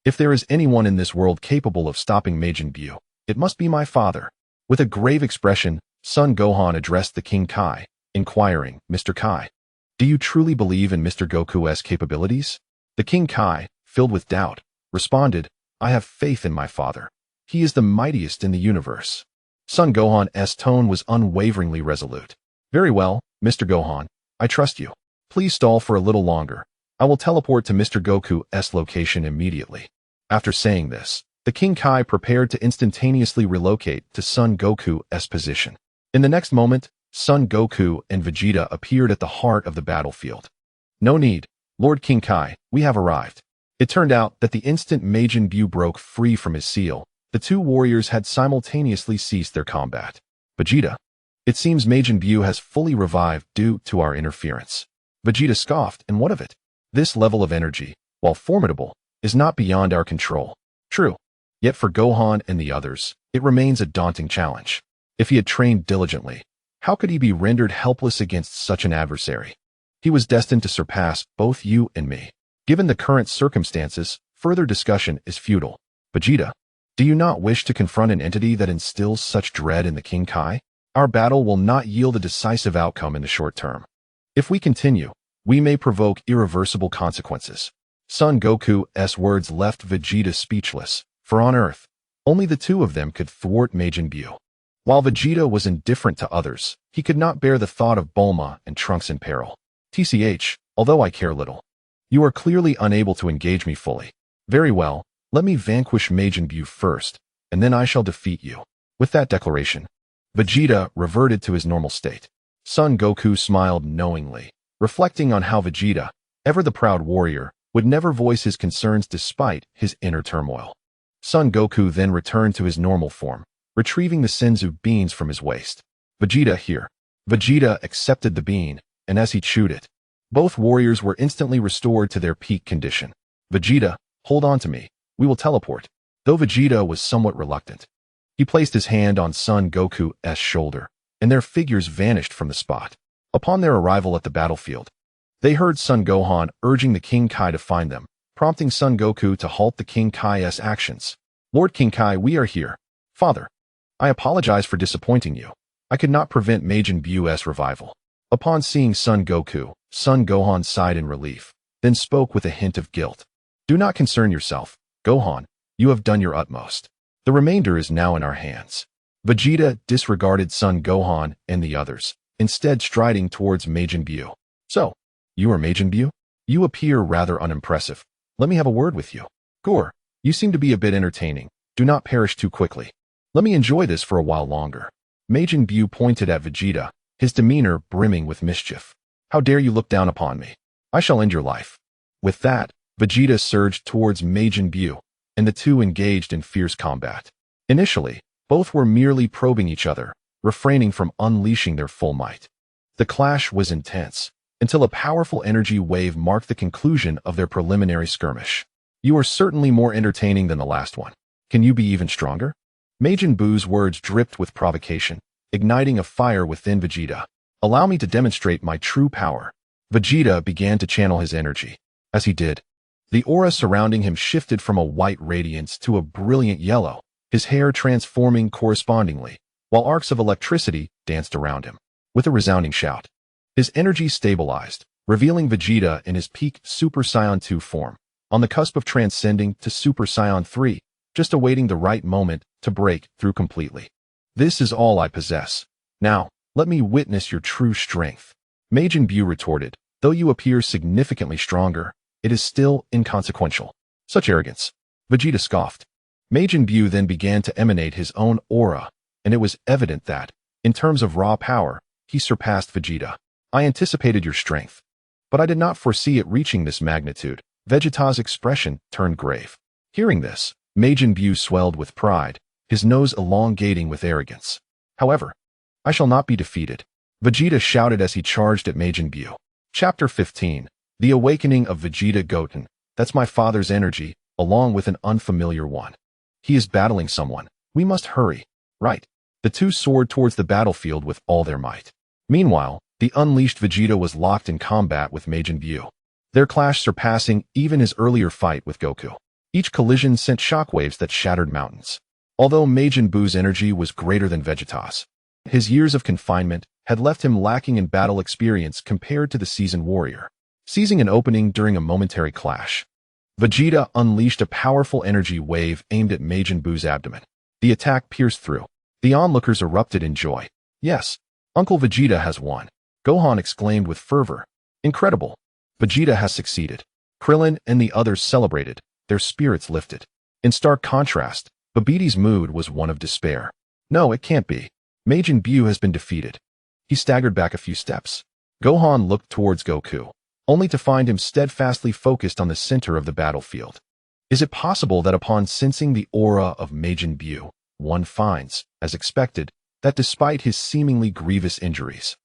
If there is anyone in this world capable of stopping Majin Buu, it must be my father. With a grave expression, Son Gohan addressed the King Kai, inquiring, Mr. Kai, do you truly believe in Mr. Goku's capabilities? The King Kai, filled with doubt, responded, I have faith in my father. He is the mightiest in the universe. Son Gohan's tone was unwaveringly resolute. Very well, Mr. Gohan, I trust you. Please stall for a little longer. I will teleport to Mr. Goku's location immediately. After saying this, the King Kai prepared to instantaneously relocate to Son Goku's position. In the next moment, Son Goku and Vegeta appeared at the heart of the battlefield. No need, Lord King Kai, we have arrived. It turned out that the instant Majin Buu broke free from his seal, the two warriors had simultaneously ceased their combat. Vegeta, it seems Majin Buu has fully revived due to our interference. Vegeta scoffed, and what of it? This level of energy, while formidable, is not beyond our control. True. Yet for Gohan and the others, it remains a daunting challenge. If he had trained diligently, how could he be rendered helpless against such an adversary? He was destined to surpass both you and me. Given the current circumstances, further discussion is futile. Vegeta, do you not wish to confront an entity that instills such dread in the King Kai? Our battle will not yield a decisive outcome in the short term. If we continue, we may provoke irreversible consequences. Son Goku's words left Vegeta speechless, for on Earth, only the two of them could thwart Majin Buu. While Vegeta was indifferent to others, he could not bear the thought of Bulma and Trunks in peril. TCH, although I care little. You are clearly unable to engage me fully. Very well, let me vanquish Majin Buu first, and then I shall defeat you. With that declaration, Vegeta reverted to his normal state. Son Goku smiled knowingly, reflecting on how Vegeta, ever the proud warrior, would never voice his concerns despite his inner turmoil. Son Goku then returned to his normal form, retrieving the Senzu beans from his waist. Vegeta here. Vegeta accepted the bean, and as he chewed it, both warriors were instantly restored to their peak condition. Vegeta, hold on to me. We will teleport. Though Vegeta was somewhat reluctant, he placed his hand on Son Goku's shoulder, and their figures vanished from the spot. Upon their arrival at the battlefield, they heard Son Gohan urging the King Kai to find them, prompting Son Goku to halt the King Kai's actions. Lord King Kai, we are here. Father, I apologize for disappointing you. I could not prevent Majin Buu's revival. Upon seeing Son Goku, Son Gohan sighed in relief, then spoke with a hint of guilt. Do not concern yourself, Gohan. You have done your utmost. The remainder is now in our hands. Vegeta disregarded Son Gohan and the others, instead striding towards Majin Buu. So, you are Majin Buu? You appear rather unimpressive. Let me have a word with you. Gore, you seem to be a bit entertaining. Do not perish too quickly. Let me enjoy this for a while longer. Majin Buu pointed at Vegeta, his demeanor brimming with mischief. How dare you look down upon me? I shall end your life. With that, Vegeta surged towards Majin Buu, and the two engaged in fierce combat. Initially, both were merely probing each other, refraining from unleashing their full might. The clash was intense, until a powerful energy wave marked the conclusion of their preliminary skirmish. You are certainly more entertaining than the last one. Can you be even stronger? Majin Buu's words dripped with provocation, igniting a fire within Vegeta. Allow me to demonstrate my true power. Vegeta began to channel his energy. As he did, the aura surrounding him shifted from a white radiance to a brilliant yellow, his hair transforming correspondingly, while arcs of electricity danced around him. With a resounding shout, his energy stabilized, revealing Vegeta in his peak Super Saiyan 2 form, on the cusp of transcending to Super Saiyan 3, just awaiting the right moment to break through completely. This is all I possess. Now, let me witness your true strength. Majin Buu retorted, though you appear significantly stronger, it is still inconsequential. Such arrogance. Vegeta scoffed. Majin Buu then began to emanate his own aura, and it was evident that, in terms of raw power, he surpassed Vegeta. I anticipated your strength, but I did not foresee it reaching this magnitude. Vegeta's expression turned grave. Hearing this, Majin Buu swelled with pride, his nose elongating with arrogance. However, I shall not be defeated. Vegeta shouted as he charged at Majin Buu. Chapter 15. The Awakening of Vegeta Goten. That's my father's energy, along with an unfamiliar one. He is battling someone. We must hurry. Right. The two soared towards the battlefield with all their might. Meanwhile, the unleashed Vegeta was locked in combat with Majin Buu, their clash surpassing even his earlier fight with Goku. Each collision sent shockwaves that shattered mountains. Although Majin Buu's energy was greater than Vegeta's, his years of confinement had left him lacking in battle experience compared to the seasoned warrior. Seizing an opening during a momentary clash, Vegeta unleashed a powerful energy wave aimed at Majin Buu's abdomen. The attack pierced through. The onlookers erupted in joy. Yes, Uncle Vegeta has won. Gohan exclaimed with fervor. Incredible. Vegeta has succeeded. Krillin and the others celebrated, their spirits lifted. In stark contrast, Babidi's mood was one of despair. No, it can't be. Majin Buu has been defeated. He staggered back a few steps. Gohan looked towards Goku, only to find him steadfastly focused on the center of the battlefield. Is it possible that upon sensing the aura of Majin Buu, one finds, as expected, that despite his seemingly grievous injuries,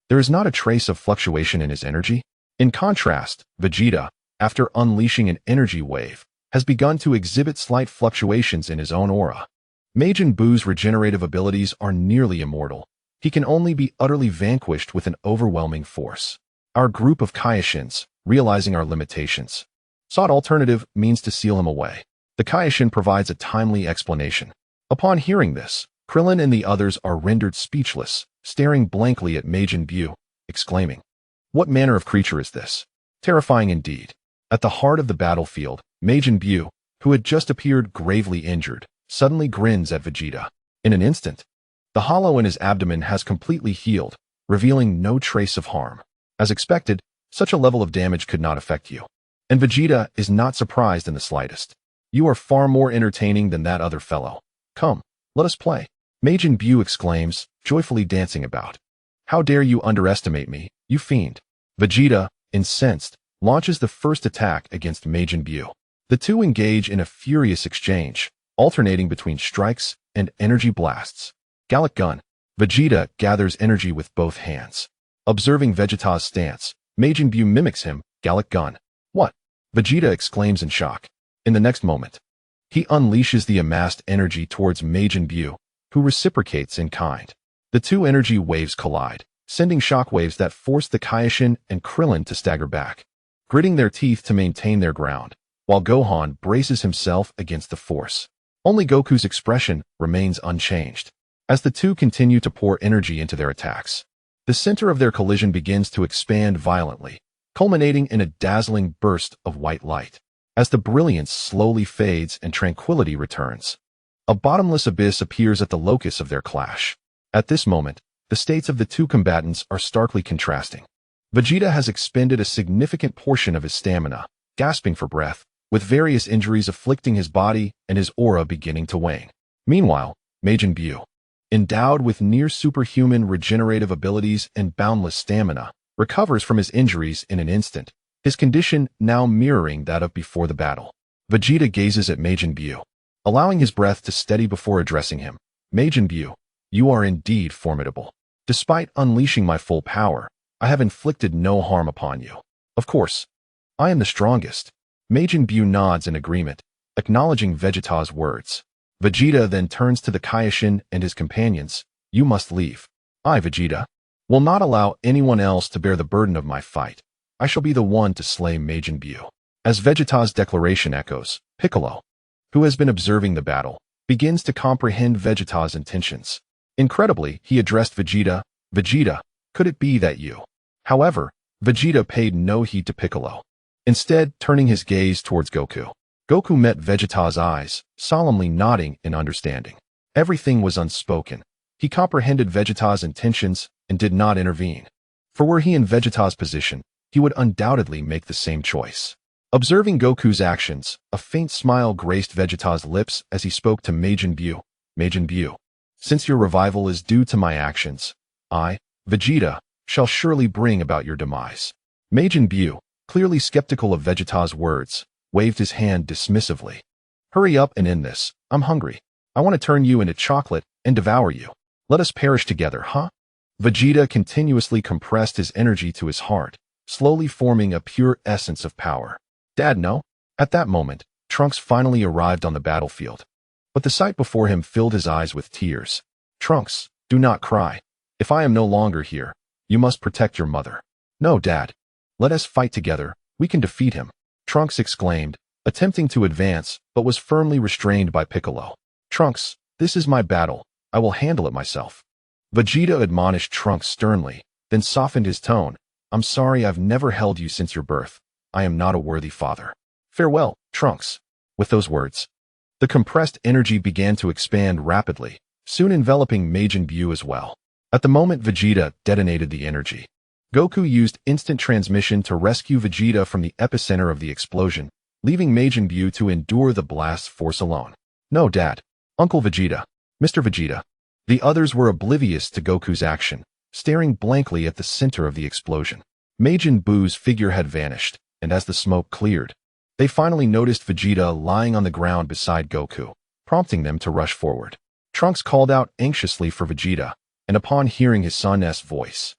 there is not a trace of fluctuation in his energy? In contrast, Vegeta, after unleashing an energy wave, has begun to exhibit slight fluctuations in his own aura. Majin Buu's regenerative abilities are nearly immortal. He can only be utterly vanquished with an overwhelming force. Our group of Kaioshins, realizing our limitations, sought alternative means to seal him away. The Kaioshin provides a timely explanation. Upon hearing this, Krillin and the others are rendered speechless, staring blankly at Majin Buu, exclaiming, "What manner of creature is this? Terrifying indeed." At the heart of the battlefield, Majin Buu, who had just appeared gravely injured, suddenly grins at Vegeta. In an instant, the hollow in his abdomen has completely healed, revealing no trace of harm. As expected, such a level of damage could not affect you. And Vegeta is not surprised in the slightest. You are far more entertaining than that other fellow. Come, let us play. Majin Buu exclaims, joyfully dancing about. How dare you underestimate me, you fiend. Vegeta, incensed, launches the first attack against Majin Buu. The two engage in a furious exchange, alternating between strikes and energy blasts. Gallic Gun. Vegeta gathers energy with both hands. Observing Vegeta's stance, Majin Buu mimics him, Gallic Gun. What? Vegeta exclaims in shock. In the next moment, he unleashes the amassed energy towards Majin Buu, who reciprocates in kind. The two energy waves collide, sending shockwaves that force the Kaioshin and Krillin to stagger back, gritting their teeth to maintain their ground, while Gohan braces himself against the force. Only Goku's expression remains unchanged. As the two continue to pour energy into their attacks, the center of their collision begins to expand violently, culminating in a dazzling burst of white light. As the brilliance slowly fades and tranquility returns, a bottomless abyss appears at the locus of their clash. At this moment, the states of the two combatants are starkly contrasting. Vegeta has expended a significant portion of his stamina, gasping for breath, with various injuries afflicting his body and his aura beginning to wane. Meanwhile, Majin Buu, endowed with near-superhuman regenerative abilities and boundless stamina, recovers from his injuries in an instant, his condition now mirroring that of before the battle. Vegeta gazes at Majin Buu, allowing his breath to steady before addressing him. Majin Buu, you are indeed formidable. Despite unleashing my full power, I have inflicted no harm upon you. Of course, I am the strongest. Majin Buu nods in agreement, acknowledging Vegeta's words. Vegeta then turns to the Kaioshin and his companions. You must leave. I, Vegeta, will not allow anyone else to bear the burden of my fight. I shall be the one to slay Majin Buu. As Vegeta's declaration echoes, Piccolo, who has been observing the battle, begins to comprehend Vegeta's intentions. Incredibly, he addressed Vegeta, Vegeta, could it be that you? However, Vegeta paid no heed to Piccolo, instead turning his gaze towards Goku. Goku met Vegeta's eyes, solemnly nodding in understanding. Everything was unspoken. He comprehended Vegeta's intentions and did not intervene. For were he in Vegeta's position, he would undoubtedly make the same choice. Observing Goku's actions, a faint smile graced Vegeta's lips as he spoke to Majin Buu. Majin Buu, since your revival is due to my actions, I, Vegeta, shall surely bring about your demise. Majin Buu, clearly skeptical of Vegeta's words, waved his hand dismissively. Hurry up and end this. I'm hungry. I want to turn you into chocolate and devour you. Let us perish together, huh? Vegeta continuously compressed his energy to his heart, slowly forming a pure essence of power. Dad, no? At that moment, Trunks finally arrived on the battlefield. But the sight before him filled his eyes with tears. Trunks, do not cry. If I am no longer here, you must protect your mother. No, Dad. Let us fight together. We can defeat him. Trunks exclaimed, attempting to advance, but was firmly restrained by Piccolo. Trunks, this is my battle. I will handle it myself. Vegeta admonished Trunks sternly, then softened his tone. I'm sorry I've never held you since your birth. I am not a worthy father. Farewell, Trunks. With those words, the compressed energy began to expand rapidly, soon enveloping Majin Buu as well. At the moment Vegeta detonated the energy, Goku used instant transmission to rescue Vegeta from the epicenter of the explosion, leaving Majin Buu to endure the blast's force alone. No, Dad. Uncle Vegeta. Mr. Vegeta. The others were oblivious to Goku's action, staring blankly at the center of the explosion. Majin Buu's figure had vanished, and as the smoke cleared, they finally noticed Vegeta lying on the ground beside Goku, prompting them to rush forward. Trunks called out anxiously for Vegeta, and upon hearing his son's voice,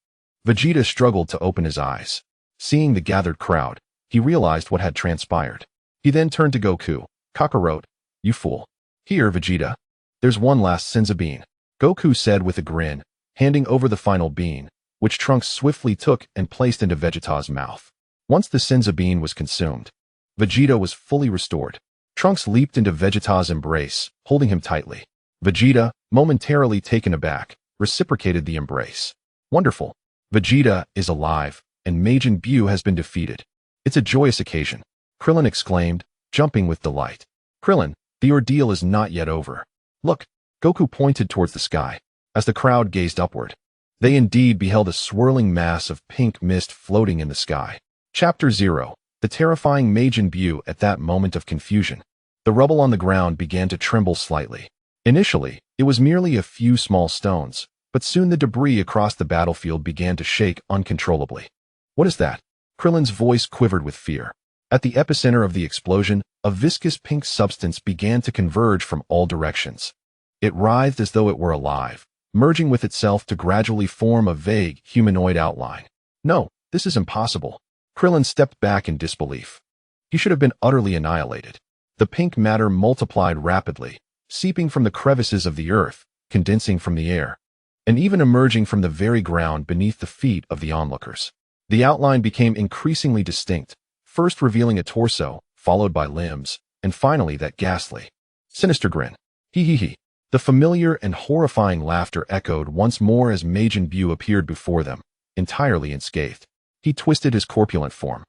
Vegeta struggled to open his eyes. Seeing the gathered crowd, he realized what had transpired. He then turned to Goku. Kakarot, you fool. Here, Vegeta. There's one last Senzu bean. Goku said with a grin, handing over the final bean, which Trunks swiftly took and placed into Vegeta's mouth. Once the Senzu bean was consumed, Vegeta was fully restored. Trunks leaped into Vegeta's embrace, holding him tightly. Vegeta, momentarily taken aback, reciprocated the embrace. Wonderful. Vegeta is alive, and Majin Buu has been defeated. It's a joyous occasion. Krillin exclaimed, jumping with delight. Krillin, the ordeal is not yet over. Look, Goku pointed towards the sky. As the crowd gazed upward, they indeed beheld a swirling mass of pink mist floating in the sky. Chapter 0. The terrifying Majin Buu. At that moment of confusion, the rubble on the ground began to tremble slightly. Initially, it was merely a few small stones, but soon the debris across the battlefield began to shake uncontrollably. What is that? Krillin's voice quivered with fear. At the epicenter of the explosion, a viscous pink substance began to converge from all directions. It writhed as though it were alive, merging with itself to gradually form a vague, humanoid outline. No, this is impossible. Krillin stepped back in disbelief. He should have been utterly annihilated. The pink matter multiplied rapidly, seeping from the crevices of the earth, condensing from the air, and even emerging from the very ground beneath the feet of the onlookers. The outline became increasingly distinct, first revealing a torso, followed by limbs, and finally that ghastly, sinister grin. Hee hee hee. The familiar and horrifying laughter echoed once more as Majin Buu appeared before them, entirely unscathed. He twisted his corpulent form,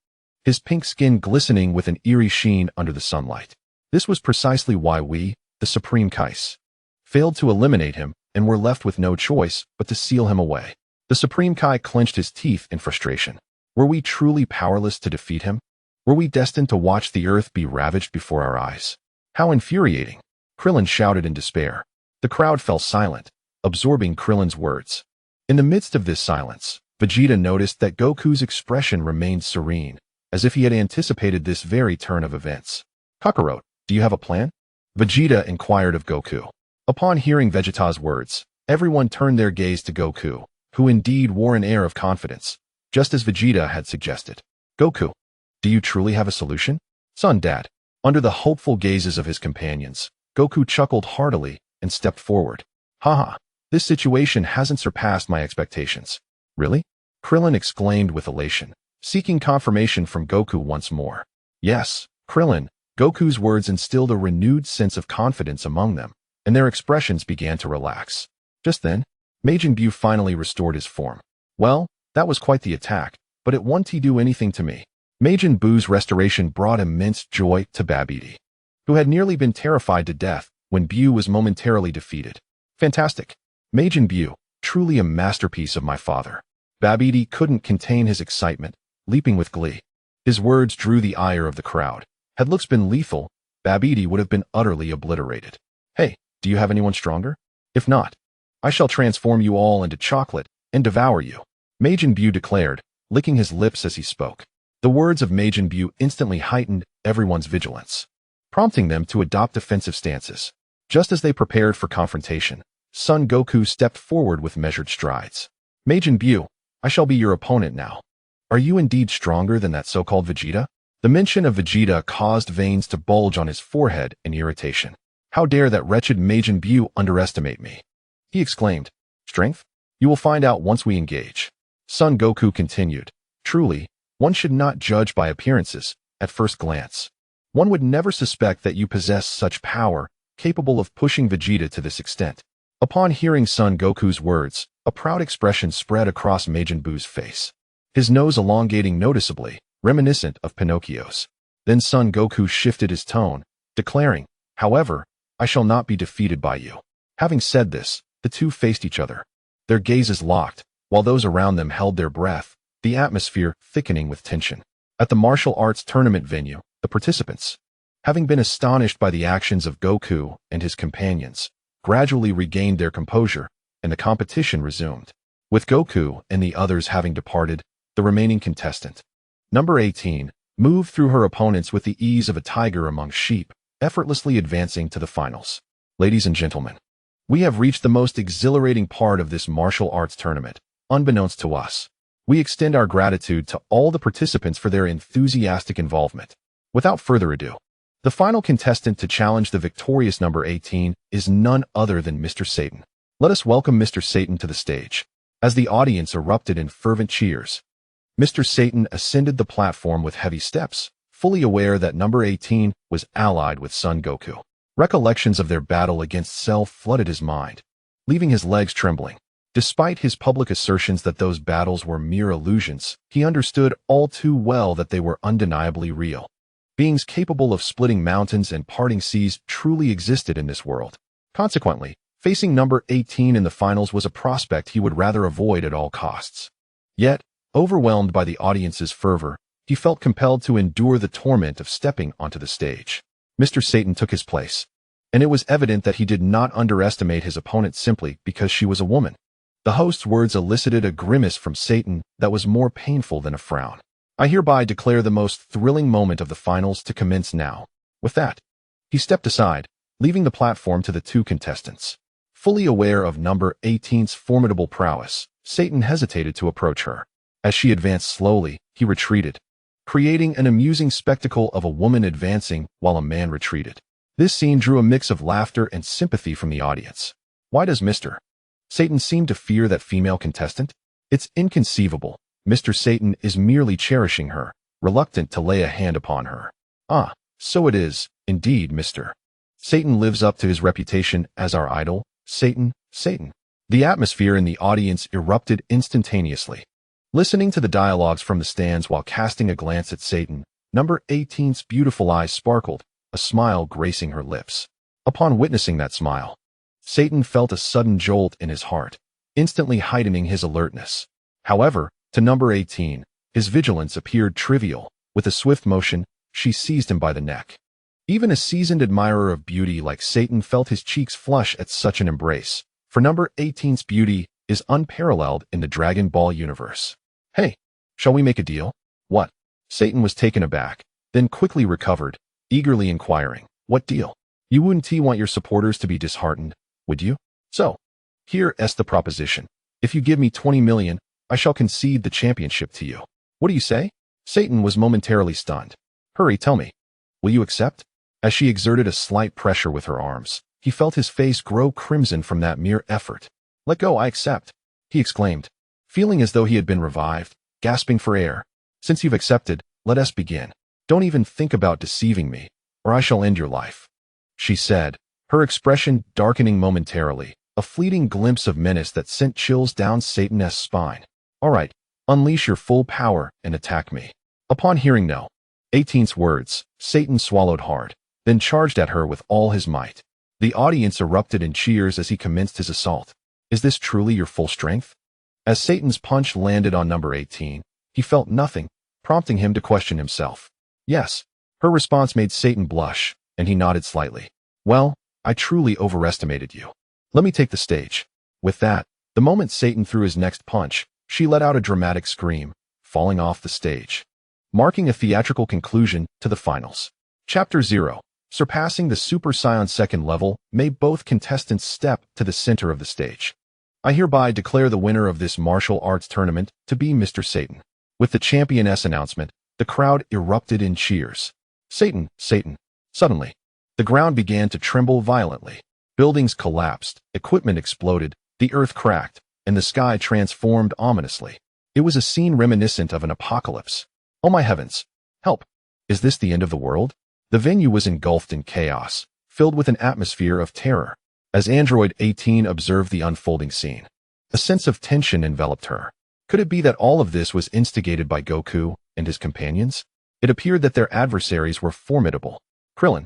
his pink skin glistening with an eerie sheen under the sunlight. This was precisely why we, the Supreme Kais, failed to eliminate him and were left with no choice but to seal him away. The Supreme Kai clenched his teeth in frustration. Were we truly powerless to defeat him? Were we destined to watch the earth be ravaged before our eyes? How infuriating! Krillin shouted in despair. The crowd fell silent, absorbing Krillin's words. In the midst of this silence, Vegeta noticed that Goku's expression remained serene, as if he had anticipated this very turn of events. Kakarot, do you have a plan? Vegeta inquired of Goku. Upon hearing Vegeta's words, everyone turned their gaze to Goku, who indeed wore an air of confidence, just as Vegeta had suggested. Goku, do you truly have a solution? Son, Dad. Under the hopeful gazes of his companions, Goku chuckled heartily and stepped forward. Haha, this situation hasn't surpassed my expectations. Really? Krillin exclaimed with elation, seeking confirmation from Goku once more. Yes, Krillin. Goku's words instilled a renewed sense of confidence among them, and their expressions began to relax. Just then, Majin Buu finally restored his form. Well, that was quite the attack, but it won't do anything to me. Majin Buu's restoration brought immense joy to Babidi, who had nearly been terrified to death when Buu was momentarily defeated. Fantastic. Majin Buu, truly a masterpiece of my father. Babidi couldn't contain his excitement, leaping with glee. His words drew the ire of the crowd. Had looks been lethal, Babidi would have been utterly obliterated. Hey, do you have anyone stronger? If not, I shall transform you all into chocolate and devour you. Majin Buu declared, licking his lips as he spoke. The words of Majin Buu instantly heightened everyone's vigilance, prompting them to adopt defensive stances. Just as they prepared for confrontation, Son Goku stepped forward with measured strides. Majin Buu, I shall be your opponent now. Are you indeed stronger than that so-called Vegeta? The mention of Vegeta caused veins to bulge on his forehead in irritation. How dare that wretched Majin Buu underestimate me? He exclaimed. Strength? You will find out once we engage. Son Goku continued. Truly, one should not judge by appearances, at first glance. One would never suspect that you possess such power, capable of pushing Vegeta to this extent. Upon hearing Son Goku's words, a proud expression spread across Majin Buu's face, his nose elongating noticeably, reminiscent of Pinocchio's. Then Son Goku shifted his tone, declaring, however, I shall not be defeated by you. Having said this, the two faced each other. Their gazes locked, while those around them held their breath, the atmosphere thickening with tension. At the martial arts tournament venue, the participants, having been astonished by the actions of Goku and his companions, gradually regained their composure, and the competition resumed. With Goku and the others having departed, the remaining contestant, number 18, moved through her opponents with the ease of a tiger among sheep, effortlessly advancing to the finals. Ladies and gentlemen, we have reached the most exhilarating part of this martial arts tournament, unbeknownst to us. We extend our gratitude to all the participants for their enthusiastic involvement. Without further ado, the final contestant to challenge the victorious number 18 is none other than Mr. Satan. Let us welcome Mr. Satan to the stage. As the audience erupted in fervent cheers, Mr. Satan ascended the platform with heavy steps, fully aware that number 18 was allied with Son Goku. Recollections of their battle against Cell flooded his mind, leaving his legs trembling. Despite his public assertions that those battles were mere illusions, he understood all too well that they were undeniably real. Beings capable of splitting mountains and parting seas truly existed in this world. Consequently, facing number 18 in the finals was a prospect he would rather avoid at all costs. Yet, overwhelmed by the audience's fervor, he felt compelled to endure the torment of stepping onto the stage. Mr. Satan took his place, and it was evident that he did not underestimate his opponent simply because she was a woman. The host's words elicited a grimace from Satan that was more painful than a frown. I hereby declare the most thrilling moment of the finals to commence now. With that, he stepped aside, leaving the platform to the two contestants. Fully aware of number 18's formidable prowess, Satan hesitated to approach her. As she advanced slowly, he retreated, creating an amusing spectacle of a woman advancing while a man retreated. This scene drew a mix of laughter and sympathy from the audience. Why does Mr. Satan seem to fear that female contestant? It's inconceivable. Mr. Satan is merely cherishing her, reluctant to lay a hand upon her. Ah, so it is, indeed, Mr. Satan lives up to his reputation as our idol. Satan. The atmosphere in the audience erupted instantaneously. Listening to the dialogues from the stands while casting a glance at Satan, number 18's beautiful eyes sparkled, a smile gracing her lips. Upon witnessing that smile, Satan felt a sudden jolt in his heart, instantly heightening his alertness. However, to number 18, his vigilance appeared trivial. With a swift motion, she seized him by the neck. Even a seasoned admirer of beauty like Satan felt his cheeks flush at such an embrace, for number 18's beauty is unparalleled in the Dragon Ball universe. Hey, shall we make a deal? What? Satan was taken aback, then quickly recovered, eagerly inquiring, what deal? You wouldn't want your supporters to be disheartened, would you? So, here's the proposition. If you give me 20 million, I shall concede the championship to you. What do you say? Satan was momentarily stunned. Hurry, tell me. Will you accept? As she exerted a slight pressure with her arms, he felt his face grow crimson from that mere effort. Let go, I accept, he exclaimed, feeling as though he had been revived, gasping for air. Since you've accepted, let us begin. Don't even think about deceiving me, or I shall end your life, she said, her expression darkening momentarily, a fleeting glimpse of menace that sent chills down Satan's spine. All right, unleash your full power and attack me. Upon hearing no. 18's words, Satan swallowed hard, then charged at her with all his might. The audience erupted in cheers as he commenced his assault. Is this truly your full strength? As Satan's punch landed on number 18, he felt nothing, prompting him to question himself. Yes. Her response made Satan blush, and he nodded slightly. Well, I truly overestimated you. Let me take the stage. With that, the moment Satan threw his next punch, she let out a dramatic scream, falling off the stage, marking a theatrical conclusion to the finals. Chapter 0. Surpassing the Super Saiyan second level made both contestants step to the center of the stage. I hereby declare the winner of this martial arts tournament to be Mr. Satan. With the championess announcement, the crowd erupted in cheers. Satan, Satan. Suddenly, the ground began to tremble violently. Buildings collapsed, equipment exploded, the earth cracked, and the sky transformed ominously. It was a scene reminiscent of an apocalypse. Oh my heavens! Help! Is this the end of the world? The venue was engulfed in chaos, filled with an atmosphere of terror. As Android 18 observed the unfolding scene, a sense of tension enveloped her. Could it be that all of this was instigated by Goku and his companions? It appeared that their adversaries were formidable. Krillin,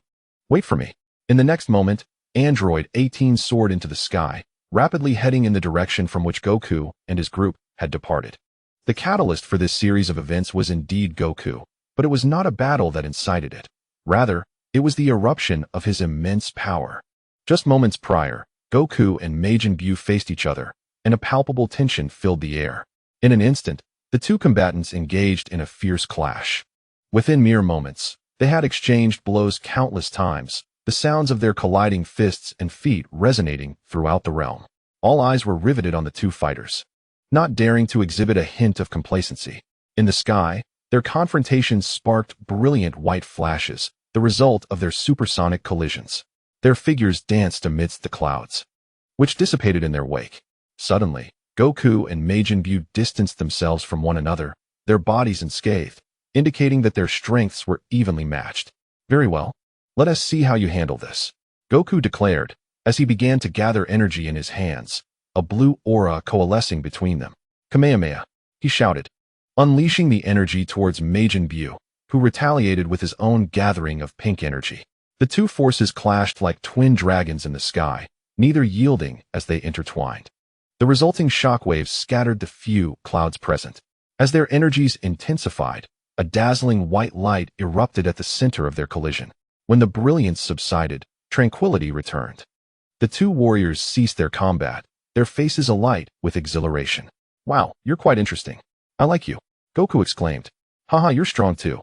wait for me. In the next moment, Android 18 soared into the sky, rapidly heading in the direction from which Goku and his group had departed. The catalyst for this series of events was indeed Goku, but it was not a battle that incited it. Rather, it was the eruption of his immense power. Just moments prior, Goku and Majin Buu faced each other, and a palpable tension filled the air. In an instant, the two combatants engaged in a fierce clash. Within mere moments, they had exchanged blows countless times, the sounds of their colliding fists and feet resonating throughout the realm. All eyes were riveted on the two fighters, not daring to exhibit a hint of complacency. In the sky, their confrontations sparked brilliant white flashes, the result of their supersonic collisions. Their figures danced amidst the clouds, which dissipated in their wake. Suddenly, Goku and Majin Buu distanced themselves from one another, their bodies unscathed, indicating that their strengths were evenly matched. Very well. Let us see how you handle this, Goku declared, as he began to gather energy in his hands, a blue aura coalescing between them. Kamehameha, he shouted, unleashing the energy towards Majin Buu, who retaliated with his own gathering of pink energy. The two forces clashed like twin dragons in the sky, neither yielding as they intertwined. The resulting shockwaves scattered the few clouds present. As their energies intensified, a dazzling white light erupted at the center of their collision. When the brilliance subsided, tranquility returned. The two warriors ceased their combat, their faces alight with exhilaration. Wow, you're quite interesting. I like you, Goku exclaimed. Haha, you're strong too.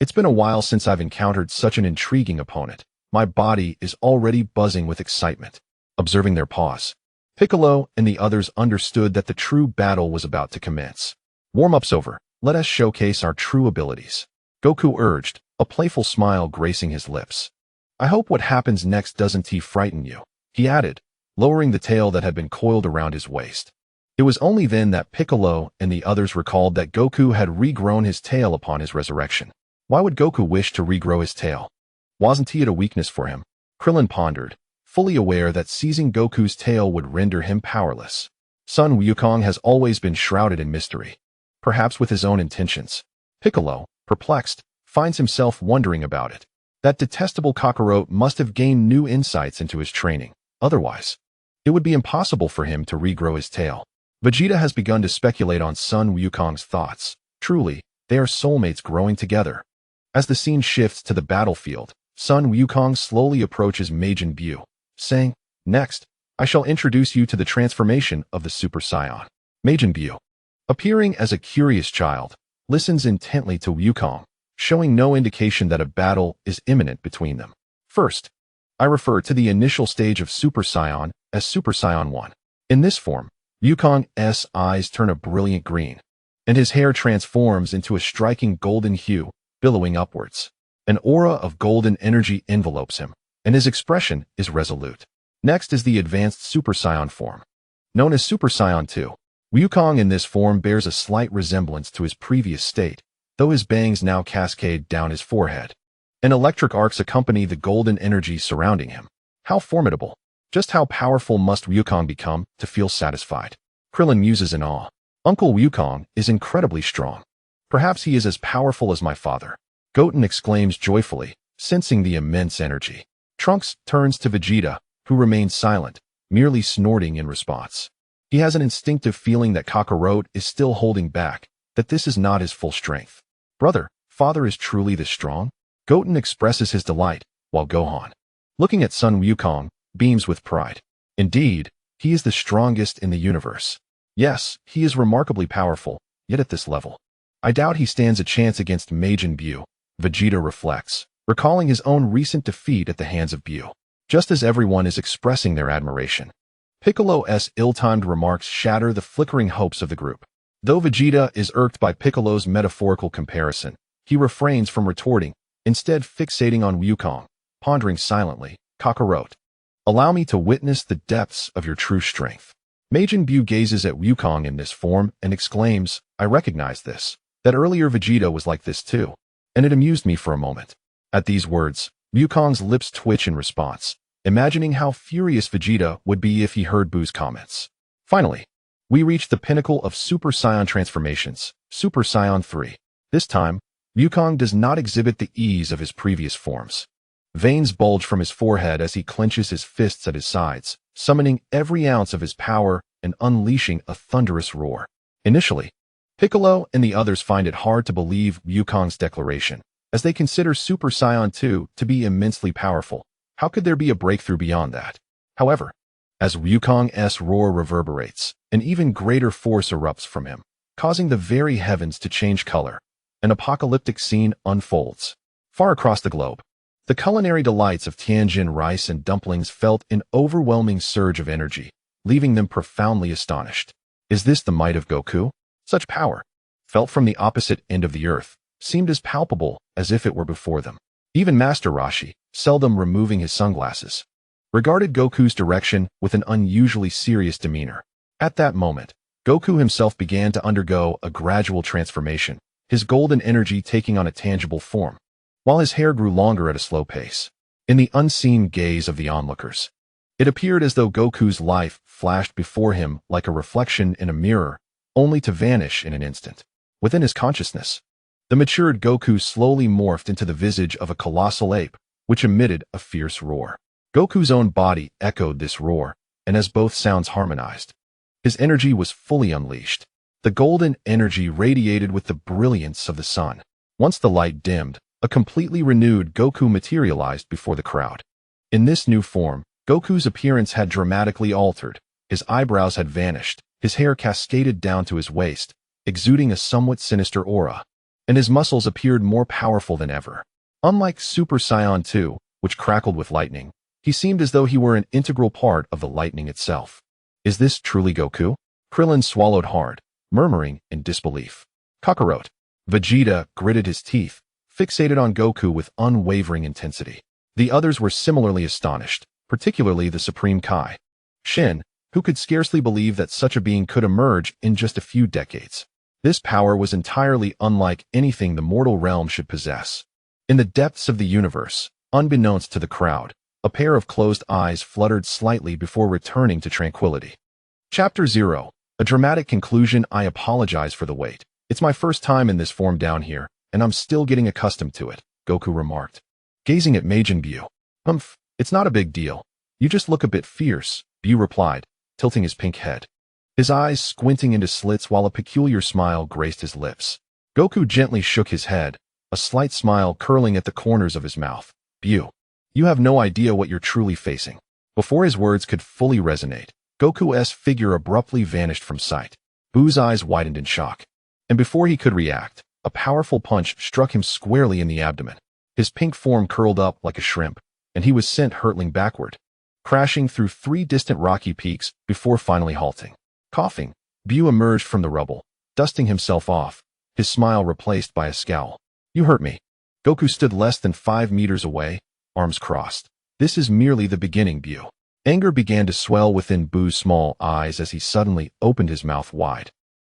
It's been a while since I've encountered such an intriguing opponent. My body is already buzzing with excitement. Observing their pause, Piccolo and the others understood that the true battle was about to commence. Warm-up's over. Let us showcase our true abilities, Goku urged, a playful smile gracing his lips. I hope what happens next doesn't frighten you, he added, lowering the tail that had been coiled around his waist. It was only then that Piccolo and the others recalled that Goku had regrown his tail upon his resurrection. Why would Goku wish to regrow his tail? Wasn't it a weakness for him? Krillin pondered, fully aware that seizing Goku's tail would render him powerless. Sun Wukong has always been shrouded in mystery, perhaps with his own intentions. Piccolo, perplexed, finds himself wondering about it. That detestable Kakarot must have gained new insights into his training. Otherwise, it would be impossible for him to regrow his tail. Vegeta has begun to speculate on Sun Wukong's thoughts. Truly, they are soulmates growing together. As the scene shifts to the battlefield, Sun Wukong slowly approaches Majin Buu, saying, next, I shall introduce you to the transformation of the Super Saiyan. Majin Buu, appearing as a curious child, listens intently to Wukong, showing no indication that a battle is imminent between them. First, I refer to the initial stage of Super Saiyan as Super Saiyan 1. In this form, Wukong's eyes turn a brilliant green, and his hair transforms into a striking golden hue, billowing upwards. An aura of golden energy envelopes him, and his expression is resolute. Next is the advanced Super Saiyan form, known as Super Saiyan 2. Wukong in this form bears a slight resemblance to his previous state, though his bangs now cascade down his forehead. And electric arcs accompany the golden energy surrounding him. How formidable! Just how powerful must Wukong become to feel satisfied? Krillin muses in awe. Uncle Wukong is incredibly strong. Perhaps he is as powerful as my father. Goten exclaims joyfully, sensing the immense energy. Trunks turns to Vegeta, who remains silent, merely snorting in response. He has an instinctive feeling that Kakarot is still holding back, that this is not his full strength. Brother, father is truly this strong? Goten expresses his delight, while Gohan, looking at Sun Wukong, beams with pride. Indeed, he is the strongest in the universe. Yes, he is remarkably powerful, yet at this level, I doubt he stands a chance against Majin Buu, Vegeta reflects, recalling his own recent defeat at the hands of Buu. Just as everyone is expressing their admiration, Piccolo's ill-timed remarks shatter the flickering hopes of the group. Though Vegeta is irked by Piccolo's metaphorical comparison, he refrains from retorting, instead fixating on Wukong, pondering silently. Kakarot, allow me to witness the depths of your true strength. Majin Buu gazes at Wukong in this form and exclaims, I recognize this. That earlier Vegeta was like this too. And it amused me for a moment. At these words, Wukong's lips twitch in response, imagining how furious Vegeta would be if he heard Buu's comments. Finally, we reach the pinnacle of Super Saiyan transformations, Super Saiyan 3. This time, Wukong does not exhibit the ease of his previous forms. Veins bulge from his forehead as he clenches his fists at his sides, summoning every ounce of his power and unleashing a thunderous roar. Initially, Piccolo and the others find it hard to believe Wukong's declaration, as they consider Super Saiyan 2 to be immensely powerful. How could there be a breakthrough beyond that? However, as Wukong's roar reverberates, an even greater force erupts from him, causing the very heavens to change color. An apocalyptic scene unfolds. Far across the globe, the culinary delights of Tianjin rice and dumplings felt an overwhelming surge of energy, leaving them profoundly astonished. Is this the might of Goku? Such power, felt from the opposite end of the earth, seemed as palpable as if it were before them. Even Master Roshi, seldom removing his sunglasses, regarded Goku's direction with an unusually serious demeanor. At that moment, Goku himself began to undergo a gradual transformation, his golden energy taking on a tangible form, while his hair grew longer at a slow pace. In the unseen gaze of the onlookers, it appeared as though Goku's life flashed before him like a reflection in a mirror, only to vanish in an instant. Within his consciousness, the matured Goku slowly morphed into the visage of a colossal ape, which emitted a fierce roar. Goku's own body echoed this roar, and as both sounds harmonized, his energy was fully unleashed. The golden energy radiated with the brilliance of the sun. Once the light dimmed, a completely renewed Goku materialized before the crowd. In this new form, Goku's appearance had dramatically altered. His eyebrows had vanished, his hair cascaded down to his waist, exuding a somewhat sinister aura, and his muscles appeared more powerful than ever. Unlike Super Saiyan 2, which crackled with lightning, he seemed as though he were an integral part of the lightning itself. Is this truly Goku? Krillin swallowed hard, murmuring in disbelief. Kakarot, Vegeta gritted his teeth, fixated on Goku with unwavering intensity. The others were similarly astonished, particularly the Supreme Kai, Shin, who could scarcely believe that such a being could emerge in just a few decades. This power was entirely unlike anything the mortal realm should possess. In the depths of the universe, unbeknownst to the crowd, a pair of closed eyes fluttered slightly before returning to tranquility. Chapter 0. A dramatic conclusion. I apologize for the wait. It's my first time in this form down here, and I'm still getting accustomed to it, Goku remarked, gazing at Majin Buu. It's not a big deal. You just look a bit fierce, Buu replied, tilting his pink head, his eyes squinting into slits while a peculiar smile graced his lips. Goku gently shook his head, a slight smile curling at the corners of his mouth. Buu, you have no idea what you're truly facing. Before his words could fully resonate, Goku's figure abruptly vanished from sight. Buu's eyes widened in shock, and before he could react, a powerful punch struck him squarely in the abdomen. His pink form curled up like a shrimp, and he was sent hurtling backward, crashing through 3 distant rocky peaks before finally halting. Coughing, Buu emerged from the rubble, dusting himself off, his smile replaced by a scowl. You hurt me. Goku stood less than 5 meters away, arms crossed. This is merely the beginning, Buu. Anger began to swell within Buu's small eyes as he suddenly opened his mouth wide,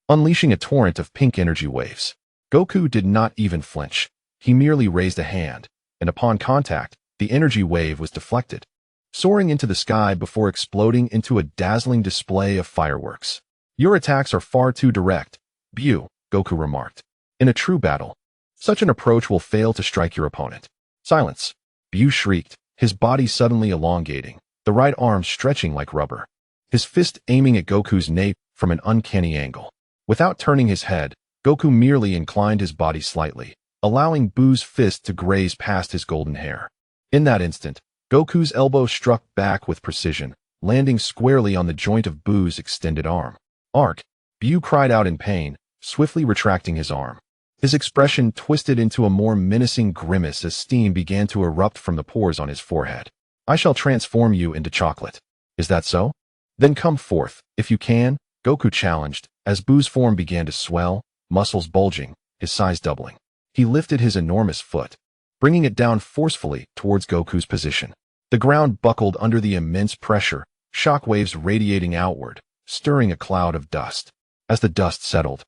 unleashing a torrent of pink energy waves. Goku did not even flinch. He merely raised a hand, and upon contact, the energy wave was deflected, soaring into the sky before exploding into a dazzling display of fireworks. Your attacks are far too direct, Buu, Goku remarked. In a true battle, such an approach will fail to strike your opponent. Silence, Buu shrieked, his body suddenly elongating, the right arm stretching like rubber, his fist aiming at Goku's nape from an uncanny angle. Without turning his head, Goku merely inclined his body slightly, allowing Buu's fist to graze past his golden hair. In that instant, Goku's elbow struck back with precision, landing squarely on the joint of Buu's extended arm. Arc! Buu cried out in pain, swiftly retracting his arm. His expression twisted into a more menacing grimace as steam began to erupt from the pores on his forehead. I shall transform you into chocolate. Is that so? Then come forth, if you can, Goku challenged, As Buu's form began to swell, muscles bulging, his size doubling, he lifted his enormous foot, bringing it down forcefully towards Goku's position. The ground buckled under the immense pressure, shockwaves radiating outward, stirring a cloud of dust. As the dust settled,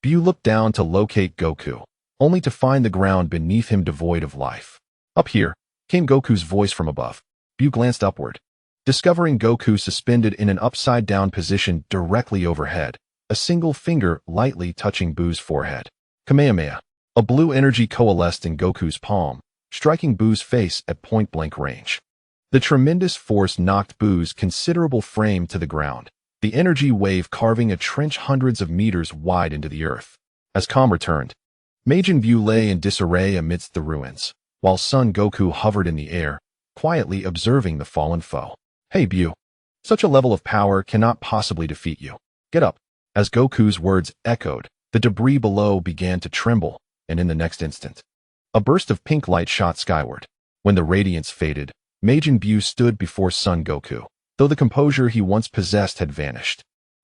Buu looked down to locate Goku, only to find the ground beneath him devoid of life. Up here, came Goku's voice from above. Buu glanced upward, discovering Goku suspended in an upside-down position directly overhead, a single finger lightly touching Buu's forehead. Kamehameha. A blue energy coalesced in Goku's palm, striking Buu's face at point-blank range. The tremendous force knocked Buu's considerable frame to the ground, the energy wave carving a trench hundreds of meters wide into the earth. As calm returned, Majin Buu lay in disarray amidst the ruins, while Son Goku hovered in the air, quietly observing the fallen foe. Hey Buu, such a level of power cannot possibly defeat you. Get up. As Goku's words echoed, the debris below began to tremble, and in the next instant, a burst of pink light shot skyward. When the radiance faded, Majin Buu stood before Son Goku, though the composure he once possessed had vanished,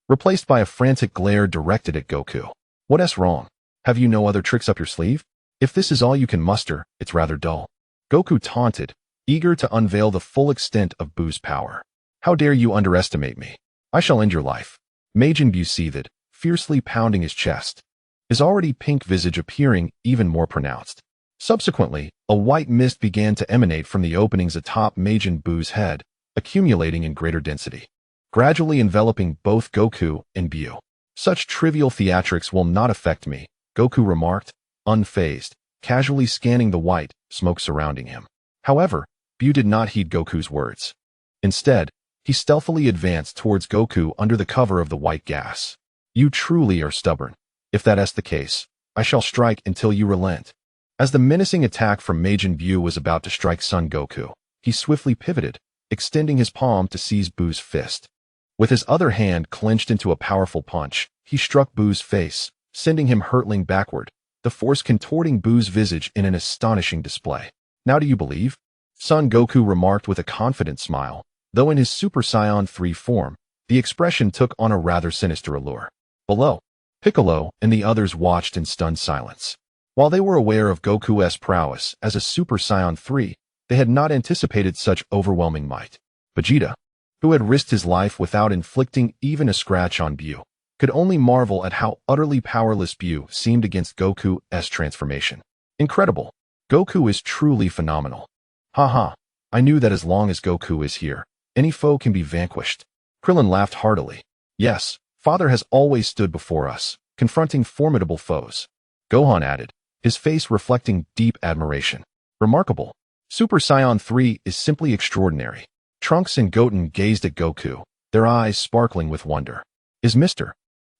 replaced by a frantic glare directed at Goku. What's wrong? Have you no other tricks up your sleeve? If this is all you can muster, it's rather dull. Goku taunted, eager to unveil the full extent of Buu's power. How dare you underestimate me? I shall end your life. Majin Buu seethed, fiercely pounding his chest, his already pink visage appearing even more pronounced. Subsequently, a white mist began to emanate from the openings atop Majin Buu's head, accumulating in greater density, gradually enveloping both Goku and Buu. Such trivial theatrics will not affect me, Goku remarked, unfazed, casually scanning the white smoke surrounding him. However, Buu did not heed Goku's words. Instead, he stealthily advanced towards Goku under the cover of the white gas. You truly are stubborn. If that's the case, I shall strike until you relent. As the menacing attack from Majin Buu was about to strike Son Goku, he swiftly pivoted, extending his palm to seize Buu's fist. With his other hand clenched into a powerful punch, he struck Buu's face, sending him hurtling backward, the force contorting Buu's visage in an astonishing display. Now do you believe? Son Goku remarked with a confident smile, though in his Super Saiyan 3 form, the expression took on a rather sinister allure. Below, Piccolo and the others watched in stunned silence. While they were aware of Goku's prowess as a Super Saiyan 3, they had not anticipated such overwhelming might. Vegeta, who had risked his life without inflicting even a scratch on Buu, could only marvel at how utterly powerless Buu seemed against Goku's transformation. Incredible. Goku is truly phenomenal. Haha, I knew that as long as Goku is here, any foe can be vanquished. Krillin laughed heartily. Yes, Father has always stood before us, confronting formidable foes. Gohan added, his face reflecting deep admiration. Remarkable. Super Saiyan 3 is simply extraordinary. Trunks and Goten gazed at Goku, their eyes sparkling with wonder. Is Mr.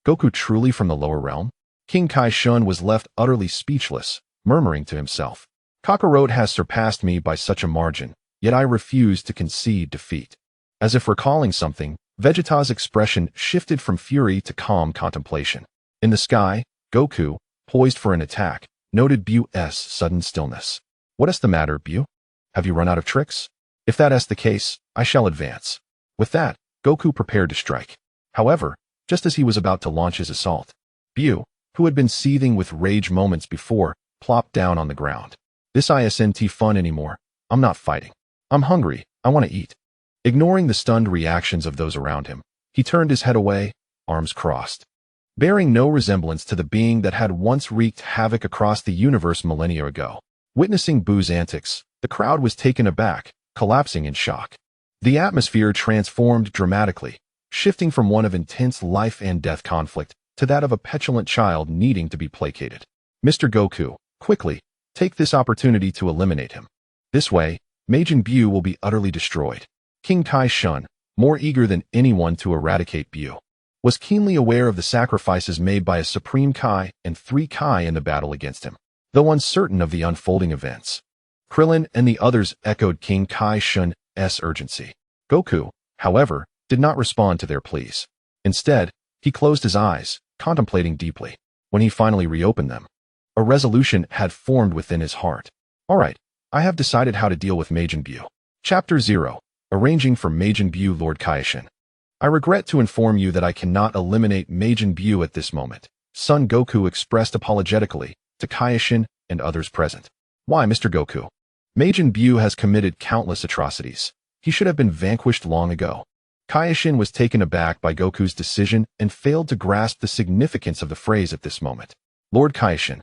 Goku truly from the lower realm? King Kai Shun was left utterly speechless, murmuring to himself. Kakarot has surpassed me by such a margin, yet I refuse to concede defeat. As if recalling something, Vegeta's expression shifted from fury to calm contemplation. In the sky, Goku, poised for an attack, noted Buu's sudden stillness. What's the matter, Buu? Have you run out of tricks? If that's the case, I shall advance. With that, Goku prepared to strike. However, just as he was about to launch his assault, Buu, who had been seething with rage moments before, plopped down on the ground. This isn't fun anymore. I'm not fighting. I'm hungry. I want to eat. Ignoring the stunned reactions of those around him, he turned his head away, arms crossed. Bearing no resemblance to the being that had once wreaked havoc across the universe millennia ago. Witnessing Buu's antics, the crowd was taken aback, collapsing in shock. The atmosphere transformed dramatically, shifting from one of intense life and death conflict to that of a petulant child needing to be placated. Mr. Goku, quickly, take this opportunity to eliminate him. This way, Majin Buu will be utterly destroyed. King Kai Shun, more eager than anyone to eradicate Buu, was keenly aware of the sacrifices made by a Supreme Kai and 3 Kai in the battle against him, though uncertain of the unfolding events. Krillin and the others echoed King Kai Shun's urgency. Goku, however, did not respond to their pleas. Instead, he closed his eyes, contemplating deeply. When he finally reopened them, a resolution had formed within his heart. All right, I have decided how to deal with Majin Buu. Chapter 0. Arranging for Majin Buu Lord Kaishin. I regret to inform you that I cannot eliminate Majin Buu at this moment, Son Goku expressed apologetically to Kaioshin and others present. Why, Mr. Goku? Majin Buu has committed countless atrocities. He should have been vanquished long ago. Kaioshin was taken aback by Goku's decision and failed to grasp the significance of the phrase at this moment. Lord Kaioshin,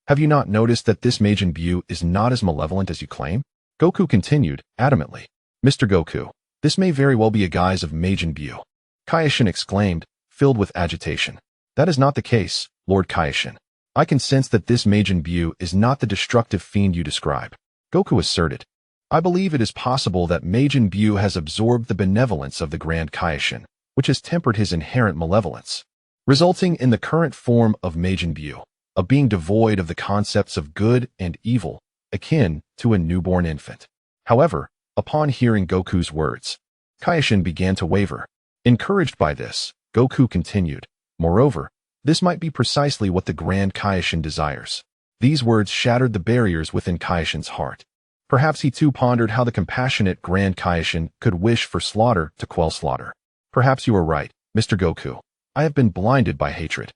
have you not noticed that this Majin Buu is not as malevolent as you claim? Goku continued, adamantly. Mr. Goku, this may very well be a guise of Majin Buu. Kaioshin exclaimed, filled with agitation. That is not the case, Lord Kaioshin. I can sense that this Majin Buu is not the destructive fiend you describe. Goku asserted. I believe it is possible that Majin Buu has absorbed the benevolence of the Grand Kaioshin, which has tempered his inherent malevolence, resulting in the current form of Majin Buu, a being devoid of the concepts of good and evil, akin to a newborn infant. However, upon hearing Goku's words, Kaioshin began to waver. Encouraged by this, Goku continued, moreover, this might be precisely what the Grand Kaioshin desires. These words shattered the barriers within Kaioshin's heart. Perhaps he too pondered how the compassionate Grand Kaioshin could wish for slaughter to quell slaughter. Perhaps you are right, Mr. Goku. I have been blinded by hatred.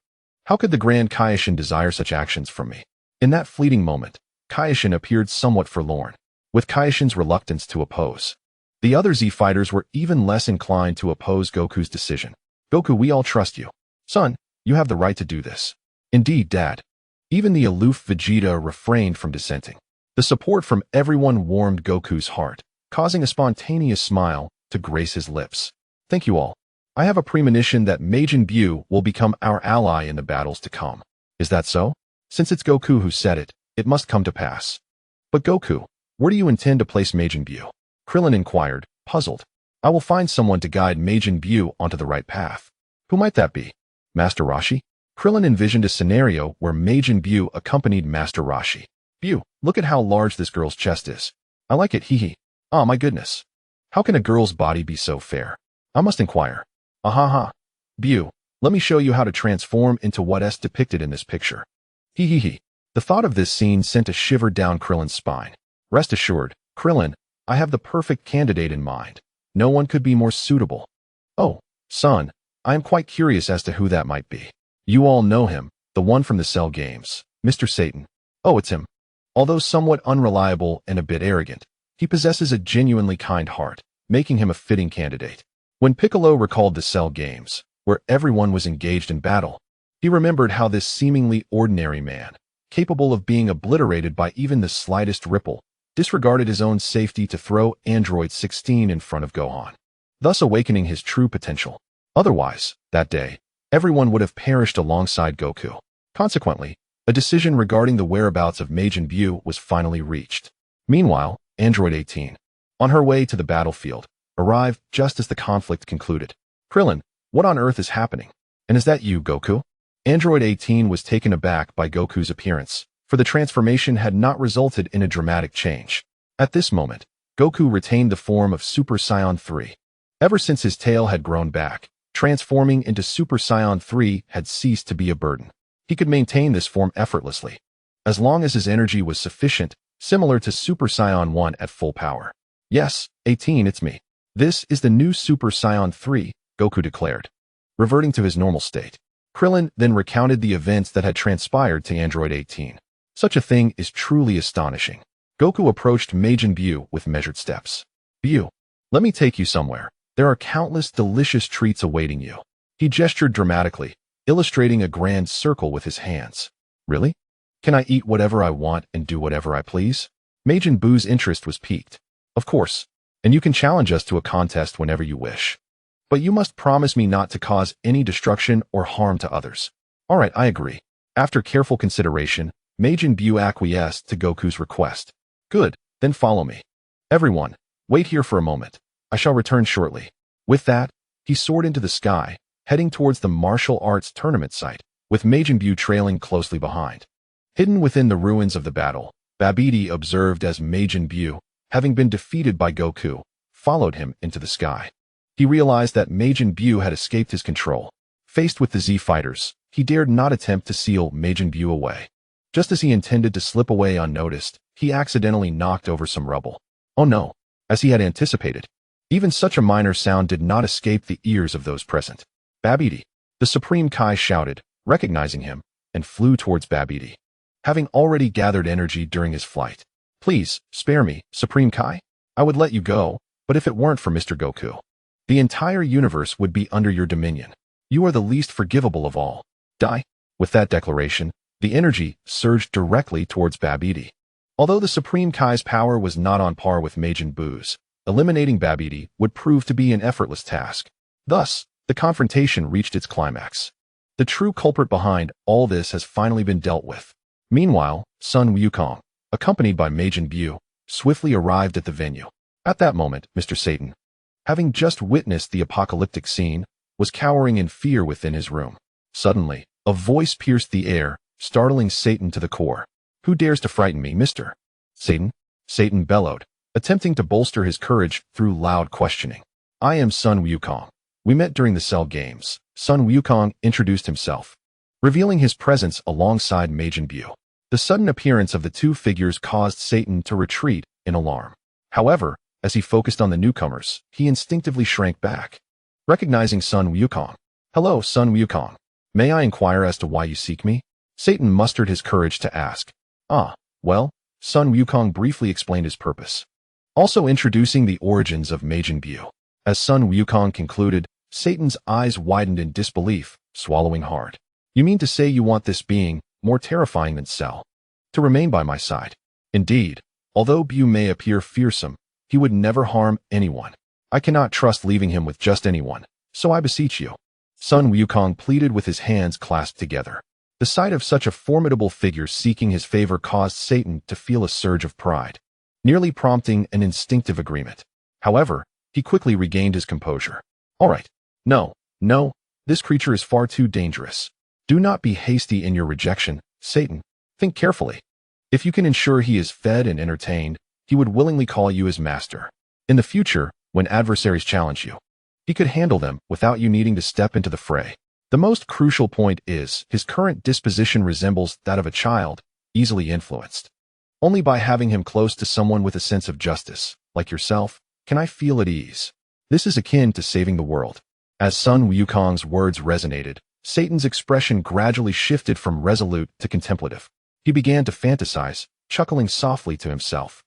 How could the Grand Kaioshin desire such actions from me? In that fleeting moment, Kaioshin appeared somewhat forlorn, with Kaioshin's reluctance to oppose. The other Z fighters were even less inclined to oppose Goku's decision. Goku, we all trust you. Son, you have the right to do this. Indeed, Dad. Even the aloof Vegeta refrained from dissenting. The support from everyone warmed Goku's heart, causing a spontaneous smile to grace his lips. Thank you all. I have a premonition that Majin Buu will become our ally in the battles to come. Is that so? Since it's Goku who said it, it must come to pass. But Goku, where do you intend to place Majin Buu? Krillin inquired, puzzled. I will find someone to guide Majin Buu onto the right path. Who might that be? Master Roshi? Krillin envisioned a scenario where Majin Buu accompanied Master Roshi. Buu, look at how large this girl's chest is. I like it, hee. Ah, my goodness. How can a girl's body be so fair? I must inquire. Ahaha. Buu, let me show you how to transform into what is depicted in this picture. Hee. The thought of this scene sent a shiver down Krillin's spine. Rest assured, Krillin, I have the perfect candidate in mind. No one could be more suitable. Oh, son, I am quite curious as to who that might be. You all know him, the one from the Cell games, Mr. Satan. Oh, it's him. Although somewhat unreliable and a bit arrogant, he possesses a genuinely kind heart, making him a fitting candidate. When Piccolo recalled the Cell games, where everyone was engaged in battle, he remembered how this seemingly ordinary man, capable of being obliterated by even the slightest ripple, disregarded his own safety to throw Android 16 in front of Gohan, thus awakening his true potential. Otherwise, that day, everyone would have perished alongside Goku. Consequently, a decision regarding the whereabouts of Majin Buu was finally reached. Meanwhile, Android 18, on her way to the battlefield, arrived just as the conflict concluded. Krillin, what on earth is happening? And is that you, Goku? Android 18 was taken aback by Goku's appearance, for the transformation had not resulted in a dramatic change. At this moment, Goku retained the form of Super Saiyan 3. Ever since his tail had grown back, transforming into Super Saiyan 3 had ceased to be a burden. He could maintain this form effortlessly, as long as his energy was sufficient, similar to Super Saiyan 1 at full power. Yes, 18, it's me. This is the new Super Saiyan 3, Goku declared, reverting to his normal state. Krillin then recounted the events that had transpired to Android 18. Such a thing is truly astonishing. Goku approached Majin Buu with measured steps. Buu, let me take you somewhere. There are countless delicious treats awaiting you. He gestured dramatically, illustrating a grand circle with his hands. Really? Can I eat whatever I want and do whatever I please? Majin Buu's interest was piqued. Of course, and you can challenge us to a contest whenever you wish. But you must promise me not to cause any destruction or harm to others. All right, I agree. After careful consideration, Majin Buu acquiesced to Goku's request. Good, then follow me. Everyone, wait here for a moment. I shall return shortly. With that, he soared into the sky, heading towards the martial arts tournament site, with Majin Buu trailing closely behind. Hidden within the ruins of the battle, Babidi observed as Majin Buu, having been defeated by Goku, followed him into the sky. He realized that Majin Buu had escaped his control. Faced with the Z fighters, he dared not attempt to seal Majin Buu away. Just as he intended to slip away unnoticed, he accidentally knocked over some rubble. Oh no, as he had anticipated, Even such a minor sound did not escape the ears of those present. Babidi, the Supreme Kai shouted, recognizing him, and flew towards Babidi, having already gathered energy during his flight. Please, spare me, Supreme Kai. I would let you go, but if it weren't for Mr. Goku, the entire universe would be under your dominion. You are the least forgivable of all. Die. With that declaration, the energy surged directly towards Babidi. Although the Supreme Kai's power was not on par with Majin Buu's, eliminating Babidi would prove to be an effortless task. Thus, the confrontation reached its climax. The true culprit behind all this has finally been dealt with. Meanwhile, Sun Wukong, accompanied by Majin Buu, swiftly arrived at the venue. At that moment, Mr. Satan, having just witnessed the apocalyptic scene, was cowering in fear within his room. Suddenly, a voice pierced the air, startling Satan to the core. Who dares to frighten me, Mr. Satan? Satan bellowed, attempting to bolster his courage through loud questioning. I am Sun Wukong. We met during the Cell Games. Sun Wukong introduced himself, revealing his presence alongside Majin Buu. The sudden appearance of the two figures caused Satan to retreat in alarm. However, as he focused on the newcomers, he instinctively shrank back. Recognizing Sun Wukong. Hello, Sun Wukong. May I inquire as to why you seek me? Satan mustered his courage to ask. Well, Sun Wukong briefly explained his purpose, also introducing the origins of Majin Buu. As Sun Wukong concluded, Satan's eyes widened in disbelief, swallowing hard. You mean to say you want this being, more terrifying than Cell, to remain by my side? Indeed, although Buu may appear fearsome, he would never harm anyone. I cannot trust leaving him with just anyone, so I beseech you. Sun Wukong pleaded with his hands clasped together. The sight of such a formidable figure seeking his favor caused Satan to feel a surge of pride, nearly prompting an instinctive agreement. However, he quickly regained his composure. All right. No, this creature is far too dangerous. Do not be hasty in your rejection, Satan. Think carefully. If you can ensure he is fed and entertained, he would willingly call you his master. In the future, when adversaries challenge you, he could handle them without you needing to step into the fray. The most crucial point is, his current disposition resembles that of a child, easily influenced. Only by having him close to someone with a sense of justice, like yourself, can I feel at ease. This is akin to saving the world. As Sun Wukong's words resonated, Satan's expression gradually shifted from resolute to contemplative. He began to fantasize, chuckling softly to himself.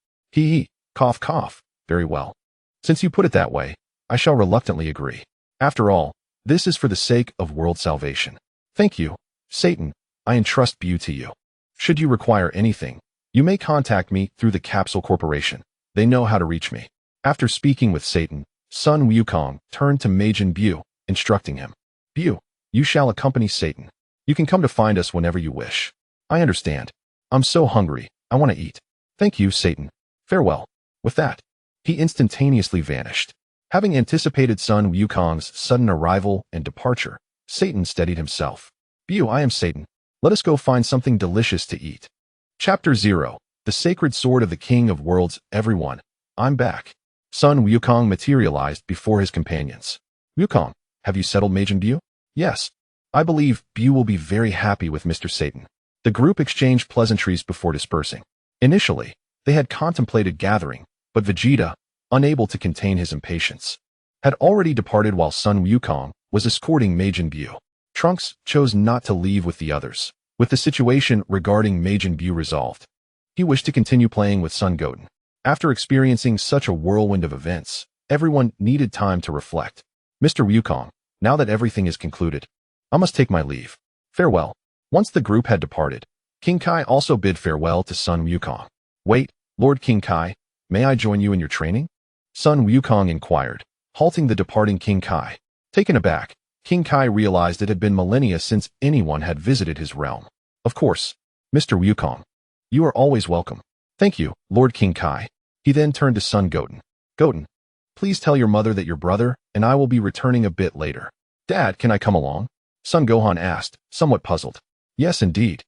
Cough, cough. Very well. Since you put it that way, I shall reluctantly agree. After all, this is for the sake of world salvation. Thank you, Satan. I entrust Buu to you. Should you require anything, you may contact me through the Capsule Corporation. They know how to reach me. After speaking with Satan, Sun Wukong turned to Majin Buu, instructing him. Buu, you shall accompany Satan. You can come to find us whenever you wish. I understand. I'm so hungry, I want to eat. Thank you, Satan. Farewell. With that, he instantaneously vanished. Having anticipated Sun Wukong's sudden arrival and departure, Satan steadied himself. Buu, I am Satan. Let us go find something delicious to eat. Chapter 0. The Sacred Sword of the King of Worlds. Everyone, I'm back. Sun Wukong materialized before his companions. Wukong, have you settled Majin Buu? Yes. I believe Buu will be very happy with Mr. Satan. The group exchanged pleasantries before dispersing. Initially, they had contemplated gathering, but Vegeta, unable to contain his impatience, had already departed while Sun Wukong was escorting Majin Buu. Trunks chose not to leave with the others. With the situation regarding Majin Buu resolved, he wished to continue playing with Son Goten. After experiencing such a whirlwind of events, everyone needed time to reflect. Mr. Wukong, now that everything is concluded, I must take my leave. Farewell. Once the group had departed, King Kai also bid farewell to Sun Wukong. Wait, Lord King Kai, may I join you in your training? Sun Wukong inquired, halting the departing King Kai. Taken aback, King Kai realized it had been millennia since anyone had visited his realm. Of course, Mr. Wukong. You are always welcome. Thank you, Lord King Kai. He then turned to Son Goten. Goten, please tell your mother that your brother and I will be returning a bit later. Dad, can I come along? Son Gohan asked, somewhat puzzled. Yes, indeed.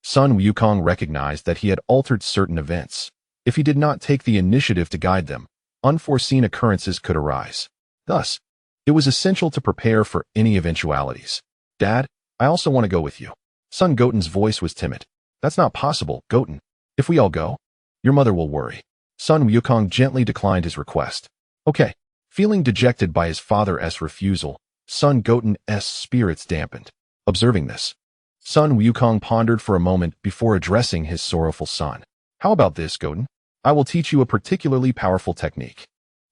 Sun Wukong recognized that he had altered certain events. If he did not take the initiative to guide them, unforeseen occurrences could arise. Thus, it was essential to prepare for any eventualities. Dad, I also want to go with you. Son Goten's voice was timid. That's not possible, Goten. If we all go, your mother will worry. Sun Wukong gently declined his request. Okay, Feeling dejected by his father's refusal, son Goten's spirits dampened. Observing this, Sun Wukong pondered for a moment before addressing his sorrowful son. How about this, Goten? I will teach you a particularly powerful technique.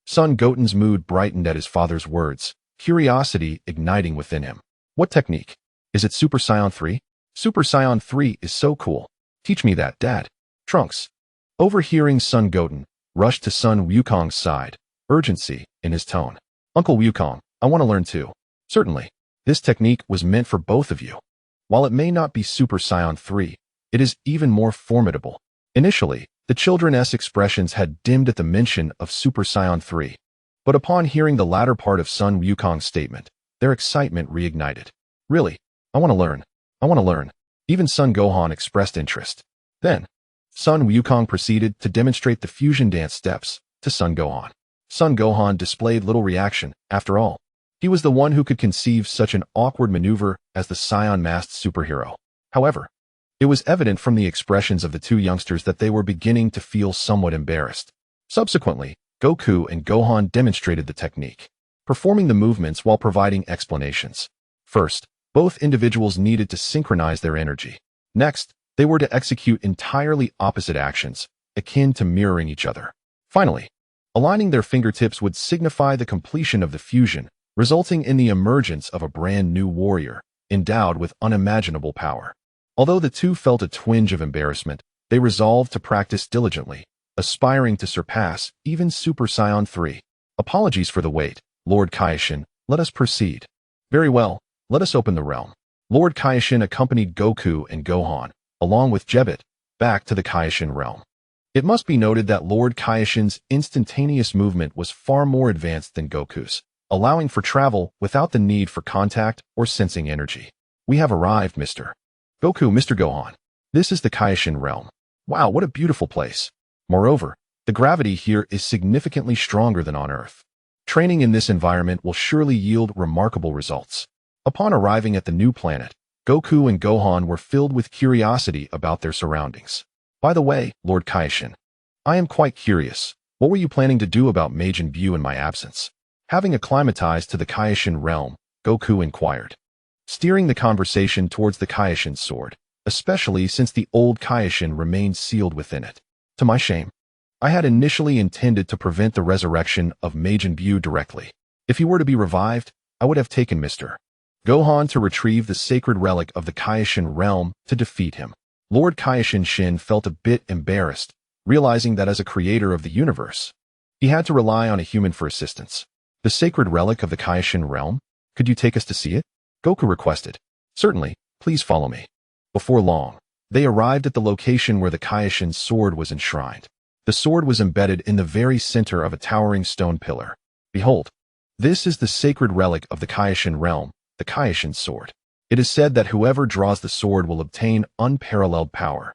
Son Goten's mood brightened at his father's words, curiosity igniting within him. What technique? Is it Super Saiyan 3? Super Saiyan 3 is so cool. Teach me that, Dad. Trunks. Overhearing Son Goten, rushed to Son Wukong's side, urgency in his tone. Uncle Wukong, I want to learn too. Certainly. This technique was meant for both of you. While it may not be Super Saiyan 3, it is even more formidable. Initially, the children's expressions had dimmed at the mention of Super Saiyan 3. But upon hearing the latter part of Son Wukong's statement, their excitement reignited. Really? I want to learn. I want to learn. Even Son Gohan expressed interest. Then, Son Wukong proceeded to demonstrate the fusion dance steps to Son Gohan. Son Gohan displayed little reaction, after all. He was the one who could conceive such an awkward maneuver as the Saiyan masked superhero. However, it was evident from the expressions of the two youngsters that they were beginning to feel somewhat embarrassed. Subsequently, Goku and Gohan demonstrated the technique, performing the movements while providing explanations. First, both individuals needed to synchronize their energy. Next, they were to execute entirely opposite actions, akin to mirroring each other. Finally, aligning their fingertips would signify the completion of the fusion, resulting in the emergence of a brand new warrior, endowed with unimaginable power. Although the two felt a twinge of embarrassment, they resolved to practice diligently, aspiring to surpass even Super Saiyan 3. Apologies for the wait, Lord Kaioshin, let us proceed. Very well, let us open the realm. Lord Kaioshin accompanied Goku and Gohan, along with Jebet, back to the Kaioshin realm. It must be noted that Lord Kaioshin's instantaneous movement was far more advanced than Goku's, allowing for travel without the need for contact or sensing energy. We have arrived, Mr. Goku, Mr. Gohan. This is the Kaioshin realm. Wow, what a beautiful place. Moreover, the gravity here is significantly stronger than on Earth. Training in this environment will surely yield remarkable results. Upon arriving at the new planet, Goku and Gohan were filled with curiosity about their surroundings. By the way, Lord Kaioshin, I am quite curious. What were you planning to do about Majin Buu in my absence? Having acclimatized to the Kaioshin realm, Goku inquired, steering the conversation towards the Kaioshin sword, especially since the old Kaioshin remained sealed within it. To my shame, I had initially intended to prevent the resurrection of Majin Buu directly. If he were to be revived, I would have taken Mr. Gohan to retrieve the sacred relic of the Kaioshin realm to defeat him. Lord Kaioshin Shin felt a bit embarrassed, realizing that as a creator of the universe, he had to rely on a human for assistance. The sacred relic of the Kaioshin realm? Could you take us to see it? Goku requested. Certainly, please follow me. Before long, they arrived at the location where the Kaioshin sword was enshrined. The sword was embedded in the very center of a towering stone pillar. Behold, this is the sacred relic of the Kaioshin realm, the Kaioshin sword. It is said that whoever draws the sword will obtain unparalleled power.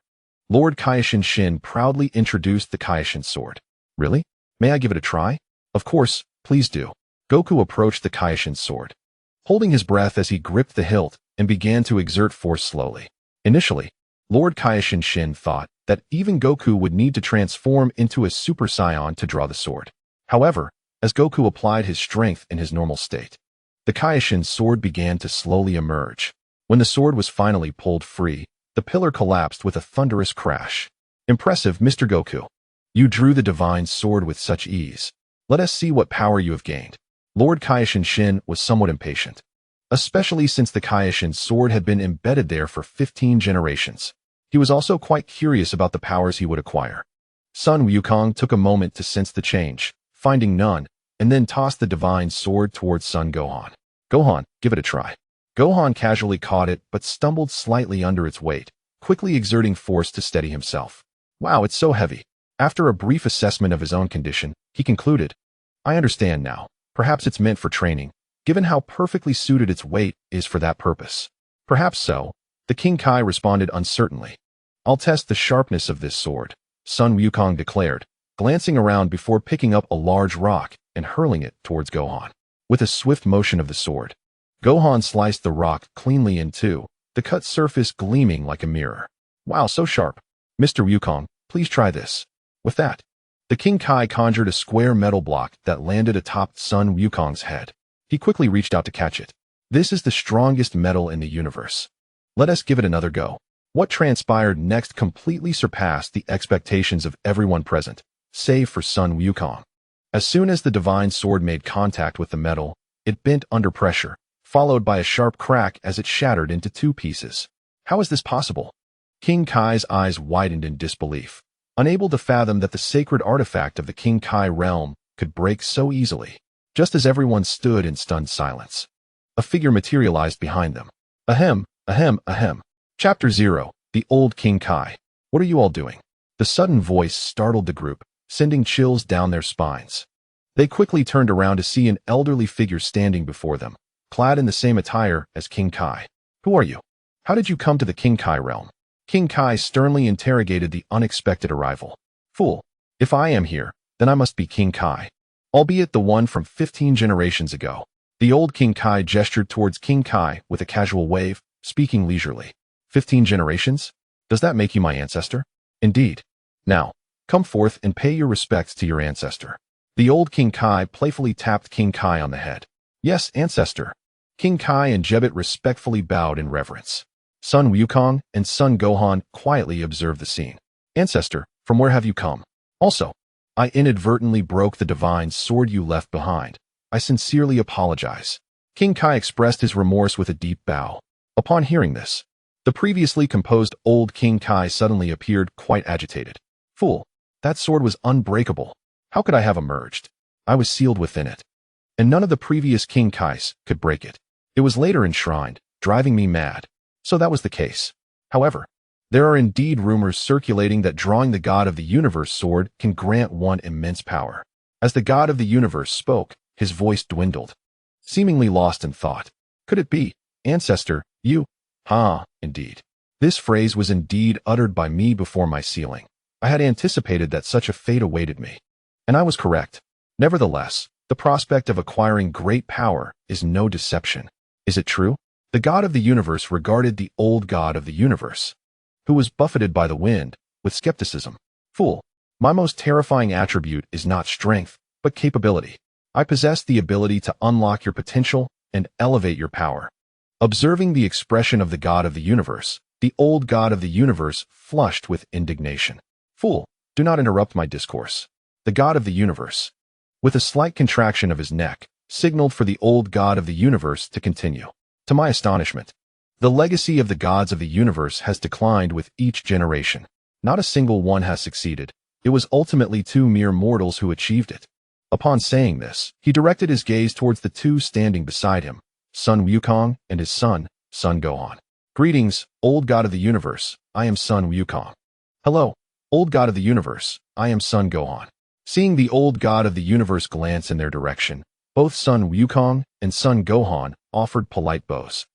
Lord Kaioshin Shin proudly introduced the Kaioshin sword. Really? May I give it a try? Of course, please do. Goku approached the Kaioshin sword, holding his breath as he gripped the hilt and began to exert force slowly. Initially, Lord Kaioshin Shin thought that even Goku would need to transform into a Super Saiyan to draw the sword. However, as Goku applied his strength in his normal state, the Kaioshin sword began to slowly emerge. When the sword was finally pulled free, the pillar collapsed with a thunderous crash. Impressive, Mr. Goku. You drew the divine sword with such ease. Let us see what power you have gained. Lord Kaioshin Shin was somewhat impatient, especially since the Kaioshin sword had been embedded there for 15 generations. He was also quite curious about the powers he would acquire. Son Wukong took a moment to sense the change, finding none, and then tossed the divine sword towards Son Gohan. Gohan, give it a try. Gohan casually caught it but stumbled slightly under its weight, quickly exerting force to steady himself. Wow, it's so heavy. After a brief assessment of his own condition, he concluded, I understand now. Perhaps it's meant for training, given how perfectly suited its weight is for that purpose. Perhaps so, the King Kai responded uncertainly. I'll test the sharpness of this sword, Son Wukong declared, glancing around before picking up a large rock and hurling it towards Gohan. With a swift motion of the sword, Gohan sliced the rock cleanly in two, the cut surface gleaming like a mirror. Wow, so sharp. Mr. Wukong, please try this. With that, The King Kai conjured a square metal block that landed atop Sun Wukong's head. He quickly reached out to catch it. This is the strongest metal in the universe. Let us give it another go. What transpired next completely surpassed the expectations of everyone present, save for Sun Wukong. As soon as the divine sword made contact with the metal, it bent under pressure, followed by a sharp crack as it shattered into two pieces. How is this possible? King Kai's eyes widened in disbelief, unable to fathom that the sacred artifact of the King Kai realm could break so easily. Just as everyone stood in stunned silence, a figure materialized behind them. Ahem, ahem, ahem. Chapter 0, The Old King Kai. What are you all doing? The sudden voice startled the group, sending chills down their spines. They quickly turned around to see an elderly figure standing before them, clad in the same attire as King Kai. Who are you? How did you come to the King Kai realm? King Kai sternly interrogated the unexpected arrival. Fool, if I am here, then I must be King Kai, albeit the one from 15 generations ago. The old King Kai gestured towards King Kai with a casual wave, speaking leisurely. 15 generations? Does that make you my ancestor? Indeed. Now, come forth and pay your respects to your ancestor. The old King Kai playfully tapped King Kai on the head. Yes, ancestor. King Kai and Jebet respectfully bowed in reverence. Sun Wukong and Sun Gohan quietly observed the scene. Ancestor, from where have you come? Also, I inadvertently broke the divine sword you left behind. I sincerely apologize. King Kai expressed his remorse with a deep bow. Upon hearing this, the previously composed old King Kai suddenly appeared quite agitated. Fool, that sword was unbreakable. How could I have emerged? I was sealed within it, and none of the previous King Kais could break it. It was later enshrined, driving me mad. So that was the case. However, there are indeed rumors circulating that drawing the God of the Universe sword can grant one immense power. As the God of the Universe spoke, his voice dwindled, seemingly lost in thought. Could it be, ancestor, you? Indeed. This phrase was indeed uttered by me before my sealing. I had anticipated that such a fate awaited me, and I was correct. Nevertheless, the prospect of acquiring great power is no deception. Is it true? The God of the Universe regarded the old God of the Universe, who was buffeted by the wind, with skepticism. Fool, my most terrifying attribute is not strength, but capability. I possess the ability to unlock your potential and elevate your power. Observing the expression of the God of the Universe, the old God of the Universe flushed with indignation. Fool, do not interrupt my discourse. The God of the Universe, with a slight contraction of his neck, signaled for the old God of the Universe to continue. To my astonishment, the legacy of the gods of the universe has declined with each generation. Not a single one has succeeded. It was ultimately two mere mortals who achieved it. Upon saying this, he directed his gaze towards the two standing beside him, Sun Wukong and his son, Sun Gohan. Greetings, old God of the universe, I am Sun Wukong. Hello, old God of the universe, I am Sun Gohan. Seeing the old God of the universe glance in their direction, both Sun Wukong and Sun Gohan offered polite bows.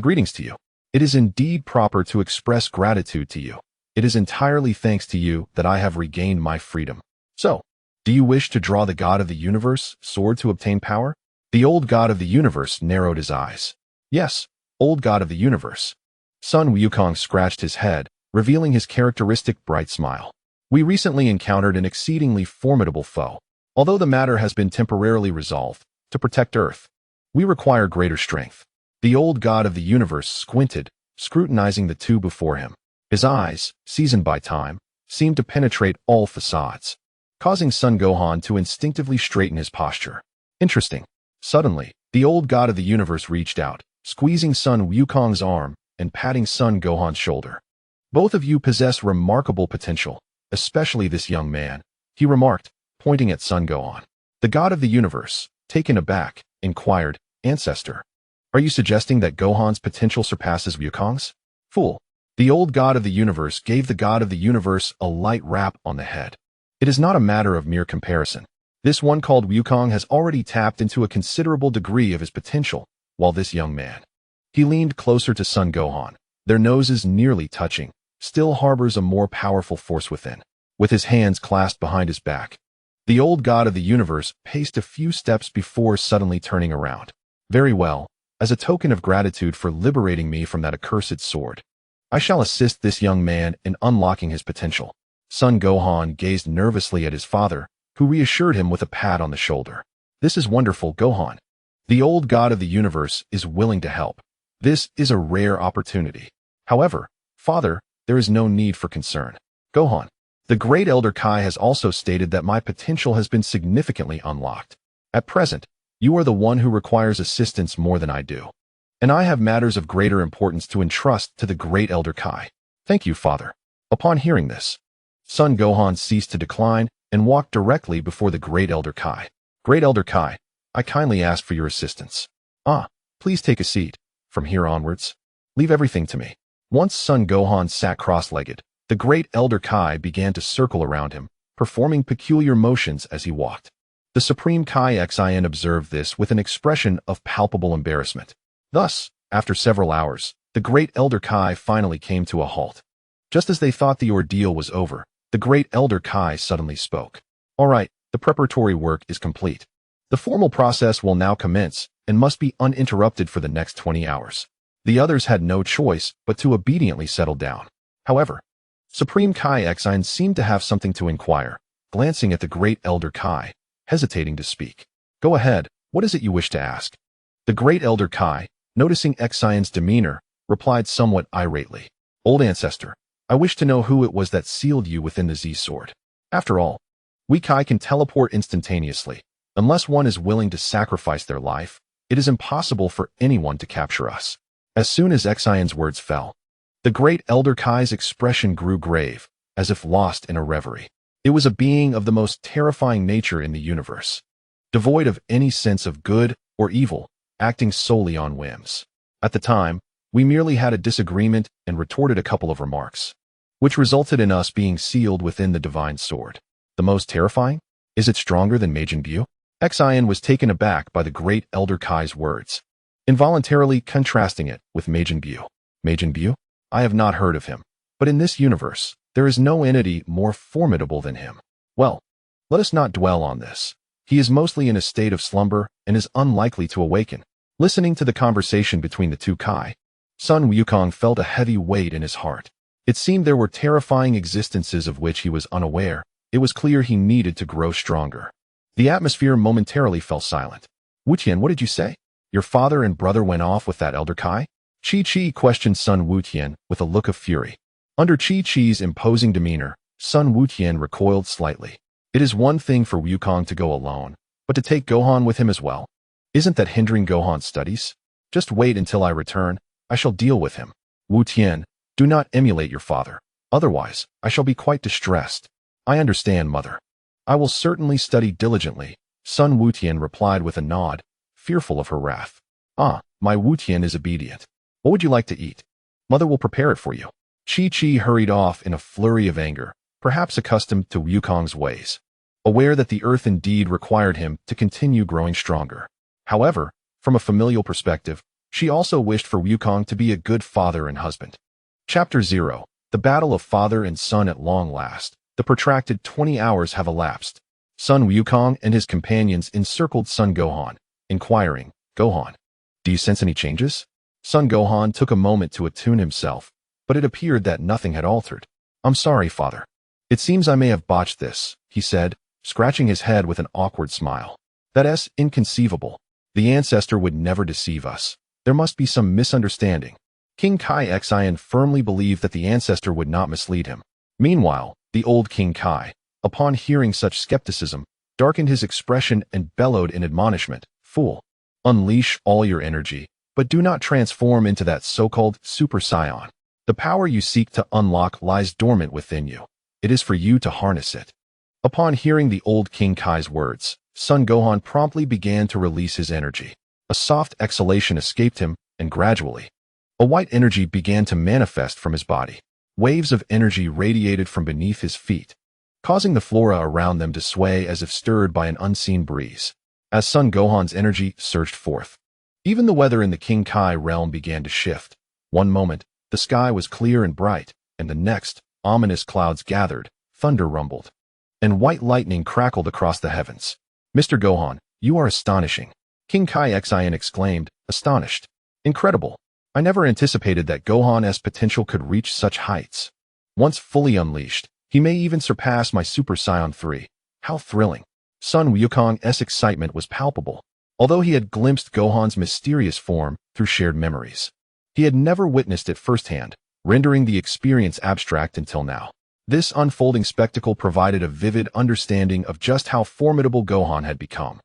Greetings to you. It is indeed proper to express gratitude to you. It is entirely thanks to you that I have regained my freedom. So, do you wish to draw the God of the Universe sword to obtain power? The old God of the Universe narrowed his eyes. Yes, old God of the Universe. Sun Wukong scratched his head, revealing his characteristic bright smile. We recently encountered an exceedingly formidable foe. Although the matter has been temporarily resolved, to protect Earth, we require greater strength. The old God of the Universe squinted, scrutinizing the two before him. His eyes, seasoned by time, seemed to penetrate all facades, causing Sun Gohan to instinctively straighten his posture. Interesting. Suddenly, the old God of the Universe reached out, squeezing Sun Wukong's arm and patting Sun Gohan's shoulder. Both of you possess remarkable potential, especially this young man, he remarked, pointing at Sun Gohan. The God of the Universe, taken aback, inquired, Ancestor, are you suggesting that Gohan's potential surpasses Wukong's? Fool. The old God of the Universe gave the God of the Universe a light rap on the head. It is not a matter of mere comparison. This one called Wukong has already tapped into a considerable degree of his potential, while this young man, he leaned closer to Sun Gohan, their noses nearly touching, still harbors a more powerful force within. With his hands clasped behind his back, the old God of the Universe paced a few steps before suddenly turning around. Very well, as a token of gratitude for liberating me from that accursed sword, I shall assist this young man in unlocking his potential. Son Gohan gazed nervously at his father, who reassured him with a pat on the shoulder. This is wonderful, Gohan. The old god of the universe is willing to help. This is a rare opportunity. However, father, there is no need for concern. Gohan, the great Elder Kai has also stated that my potential has been significantly unlocked. At present, you are the one who requires assistance more than I do. And I have matters of greater importance to entrust to the great Elder Kai. Thank you, father. Upon hearing this, Son Gohan ceased to decline and walked directly before the great Elder Kai. Great Elder Kai, I kindly ask for your assistance. Please take a seat. From here onwards, leave everything to me. Once Son Gohan sat cross-legged, the great Elder Kai began to circle around him, performing peculiar motions as he walked. The Supreme Kai Xian observed this with an expression of palpable embarrassment. Thus, after several hours, the great Elder Kai finally came to a halt. Just as they thought the ordeal was over, the great Elder Kai suddenly spoke. All right, the preparatory work is complete. The formal process will now commence and must be uninterrupted for the next 20 hours. The others had no choice but to obediently settle down. However, Supreme Kai Xian seemed to have something to inquire, glancing at the great Elder Kai, hesitating to speak. Go ahead, what is it you wish to ask? The great Elder Kai, noticing Xian's demeanor, replied somewhat irately. Old ancestor, I wish to know who it was that sealed you within the Z-Sword. After all, we Kai can teleport instantaneously. Unless one is willing to sacrifice their life, it is impossible for anyone to capture us. As soon as Xian's words fell, the great Elder Kai's expression grew grave, as if lost in a reverie. It was a being of the most terrifying nature in the universe, devoid of any sense of good or evil, acting solely on whims. At the time, we merely had a disagreement and retorted a couple of remarks, which resulted in us being sealed within the divine sword. The most terrifying? Is it stronger than Majin Buu? Xian was taken aback by the great Elder Kai's words, involuntarily contrasting it with Majin Buu. Majin Buu? I have not heard of him, but in this universe, there is no entity more formidable than him. Well, let us not dwell on this. He is mostly in a state of slumber and is unlikely to awaken. Listening to the conversation between the two Kai, Sun Wukong felt a heavy weight in his heart. It seemed there were terrifying existences of which he was unaware. It was clear he needed to grow stronger. The atmosphere momentarily fell silent. Wutian, what did you say? Your father and brother went off with that Elder Kai? Chi questioned Sun Wutian with a look of fury. Under Chi's imposing demeanor, Sun Wutian recoiled slightly. It is one thing for Wukong to go alone, but to take Gohan with him as well. Isn't that hindering Gohan's studies? Just wait until I return. I shall deal with him. Wutian, do not emulate your father. Otherwise, I shall be quite distressed. I understand, mother. I will certainly study diligently, Sun Wutian replied with a nod, fearful of her wrath. My Wutian is obedient. What would you like to eat? Mother will prepare it for you. Chi hurried off in a flurry of anger, perhaps accustomed to Wukong's ways, aware that the earth indeed required him to continue growing stronger. However, from a familial perspective, she also wished for Wukong to be a good father and husband. Chapter 0. The Battle of Father and Son at long last. The protracted 20 hours have elapsed. Son Wukong and his companions encircled Son Gohan, inquiring, Gohan, do you sense any changes? Son Gohan took a moment to attune himself, but it appeared that nothing had altered. I'm sorry, father. It seems I may have botched this, he said, scratching his head with an awkward smile. That's inconceivable. The ancestor would never deceive us. There must be some misunderstanding. King Kai Xian firmly believed that the ancestor would not mislead him. Meanwhile, the old King Kai, upon hearing such skepticism, darkened his expression and bellowed in admonishment, Fool! Unleash all your energy, but do not transform into that so-called Super Saiyan. The power you seek to unlock lies dormant within you. It is for you to harness it. Upon hearing the old King Kai's words, Son Gohan promptly began to release his energy. A soft exhalation escaped him, and gradually, a white energy began to manifest from his body. Waves of energy radiated from beneath his feet, causing the flora around them to sway as if stirred by an unseen breeze. As Son Gohan's energy surged forth, even the weather in the King Kai realm began to shift. One moment, the sky was clear and bright, and the next, ominous clouds gathered, thunder rumbled, and white lightning crackled across the heavens. Mr. Gohan, you are astonishing. King Kai Xian exclaimed, astonished. Incredible. I never anticipated that Gohan's potential could reach such heights. Once fully unleashed, He may even surpass my Super Saiyan 3. How thrilling. Sun Wukong's excitement was palpable, although he had glimpsed Gohan's mysterious form through shared memories. He had never witnessed it firsthand, rendering the experience abstract until now. This unfolding spectacle provided a vivid understanding of just how formidable Gohan had become.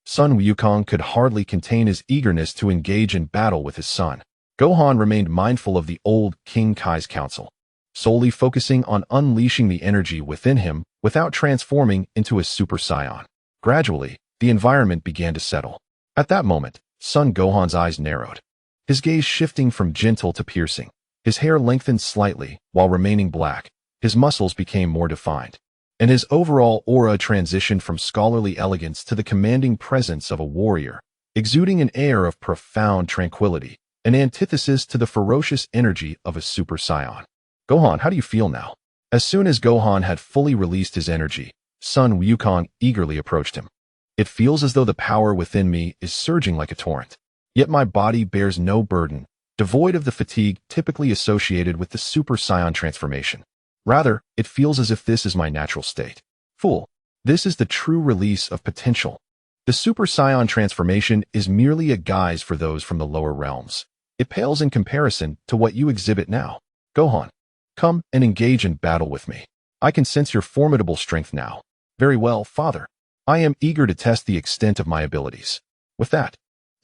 Sun Wukong could hardly contain his eagerness to engage in battle with his son. Gohan remained mindful of the old King Kai's counsel, solely focusing on unleashing the energy within him without transforming into a Super Saiyan. Gradually, the environment began to settle. At that moment, Son Gohan's eyes narrowed, his gaze shifting from gentle to piercing. His hair lengthened slightly while remaining black. His muscles became more defined, and his overall aura transitioned from scholarly elegance to the commanding presence of a warrior, exuding an air of profound tranquility, an antithesis to the ferocious energy of a Super Saiyan. Gohan, how do you feel now? As soon as Gohan had fully released his energy, Sun Wukong eagerly approached him. It feels as though the power within me is surging like a torrent. Yet my body bears no burden, devoid of the fatigue typically associated with the Super Saiyan transformation. Rather, it feels as if this is my natural state. Fool, this is the true release of potential. The Super Saiyan transformation is merely a guise for those from the lower realms. It pales in comparison to what you exhibit now. Gohan, come and engage in battle with me. I can sense your formidable strength now. Very well, father. I am eager to test the extent of my abilities. With that,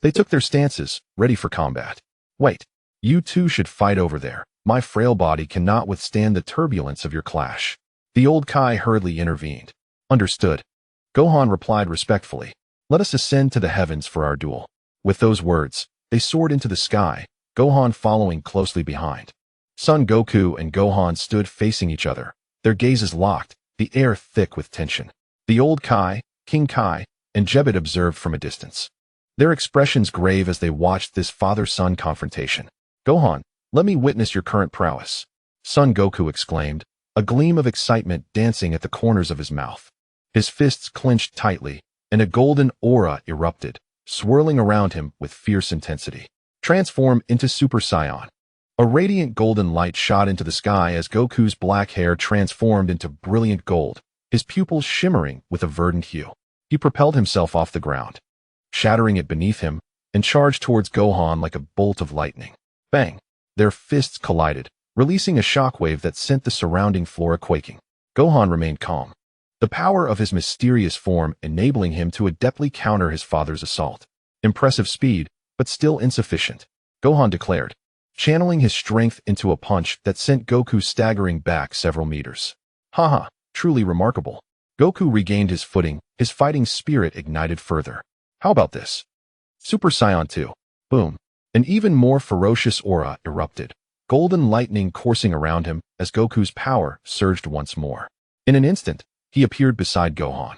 they took their stances, ready for combat. Wait, you two should fight over there. My frail body cannot withstand the turbulence of your clash. The old Kai hurriedly intervened. Understood. Gohan replied respectfully. Let us ascend to the heavens for our duel. With those words, they soared into the sky, Gohan following closely behind. Son Goku and Gohan stood facing each other, their gazes locked, the air thick with tension. The old Kai, King Kai, and Jebit observed from a distance, their expressions grave as they watched this father-son confrontation. Gohan, let me witness your current prowess. Son Goku exclaimed, a gleam of excitement dancing at the corners of his mouth. His fists clenched tightly, and a golden aura erupted, swirling around him with fierce intensity. Transform into Super Saiyan. A radiant golden light shot into the sky as Goku's black hair transformed into brilliant gold, his pupils shimmering with a verdant hue. He propelled himself off the ground, shattering it beneath him, and charged towards Gohan like a bolt of lightning. Bang! Their fists collided, releasing a shockwave that sent the surrounding flora quaking. Gohan remained calm, the power of his mysterious form enabling him to adeptly counter his father's assault. Impressive speed, but still insufficient, Gohan declared, channeling his strength into a punch that sent Goku staggering back several meters. Haha, truly remarkable. Goku regained his footing, his fighting spirit ignited further. How about this? Super Saiyan 2. Boom. An even more ferocious aura erupted, golden lightning coursing around him as Goku's power surged once more. In an instant, he appeared beside Gohan.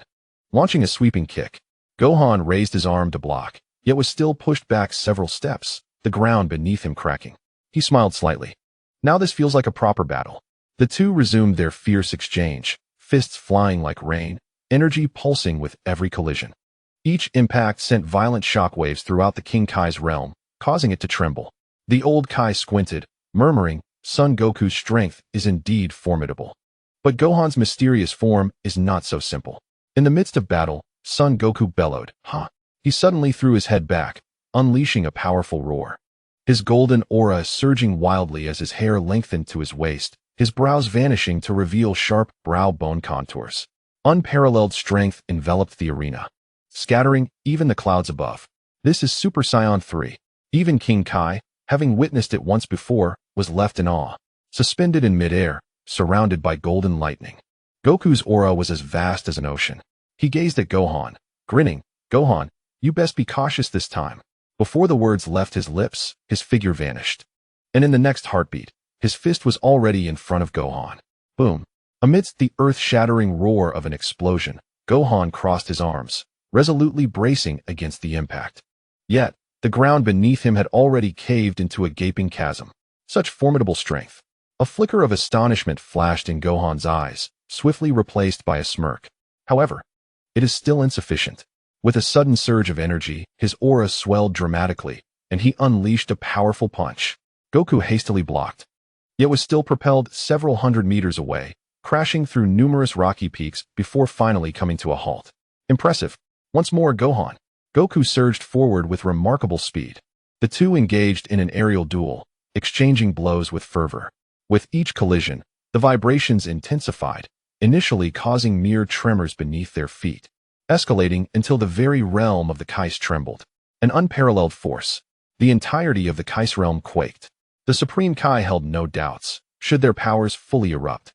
Launching a sweeping kick, Gohan raised his arm to block, yet was still pushed back several steps, the ground beneath him cracking. He smiled slightly. Now this feels like a proper battle. The two resumed their fierce exchange, fists flying like rain, energy pulsing with every collision. Each impact sent violent shockwaves throughout the King Kai's realm, causing it to tremble. The old Kai squinted, murmuring, Son Goku's strength is indeed formidable. But Gohan's mysterious form is not so simple. In the midst of battle, Son Goku bellowed, "Ha!" He suddenly threw his head back, unleashing a powerful roar. His golden aura surging wildly as his hair lengthened to his waist, his brows vanishing to reveal sharp brow bone contours. Unparalleled strength enveloped the arena, scattering even the clouds above. This is Super Saiyan 3. Even King Kai, having witnessed it once before, was left in awe. Suspended in midair, surrounded by golden lightning, Goku's aura was as vast as an ocean. He gazed at Gohan, grinning. Gohan, you best be cautious this time. Before the words left his lips, his figure vanished. And in the next heartbeat, his fist was already in front of Gohan. Boom. Amidst the earth-shattering roar of an explosion, Gohan crossed his arms, resolutely bracing against the impact. Yet, the ground beneath him had already caved into a gaping chasm. Such formidable strength. A flicker of astonishment flashed in Gohan's eyes, swiftly replaced by a smirk. However, it is still insufficient. With a sudden surge of energy, his aura swelled dramatically, and he unleashed a powerful punch. Goku hastily blocked, yet was still propelled several hundred meters away, crashing through numerous rocky peaks before finally coming to a halt. Impressive. Once more, Gohan. Goku surged forward with remarkable speed. The two engaged in an aerial duel, exchanging blows with fervor. With each collision, the vibrations intensified, initially causing mere tremors beneath their feet, escalating until the very realm of the Kais trembled. An unparalleled force. The entirety of the Kais realm quaked. The Supreme Kai held no doubts, should their powers fully erupt.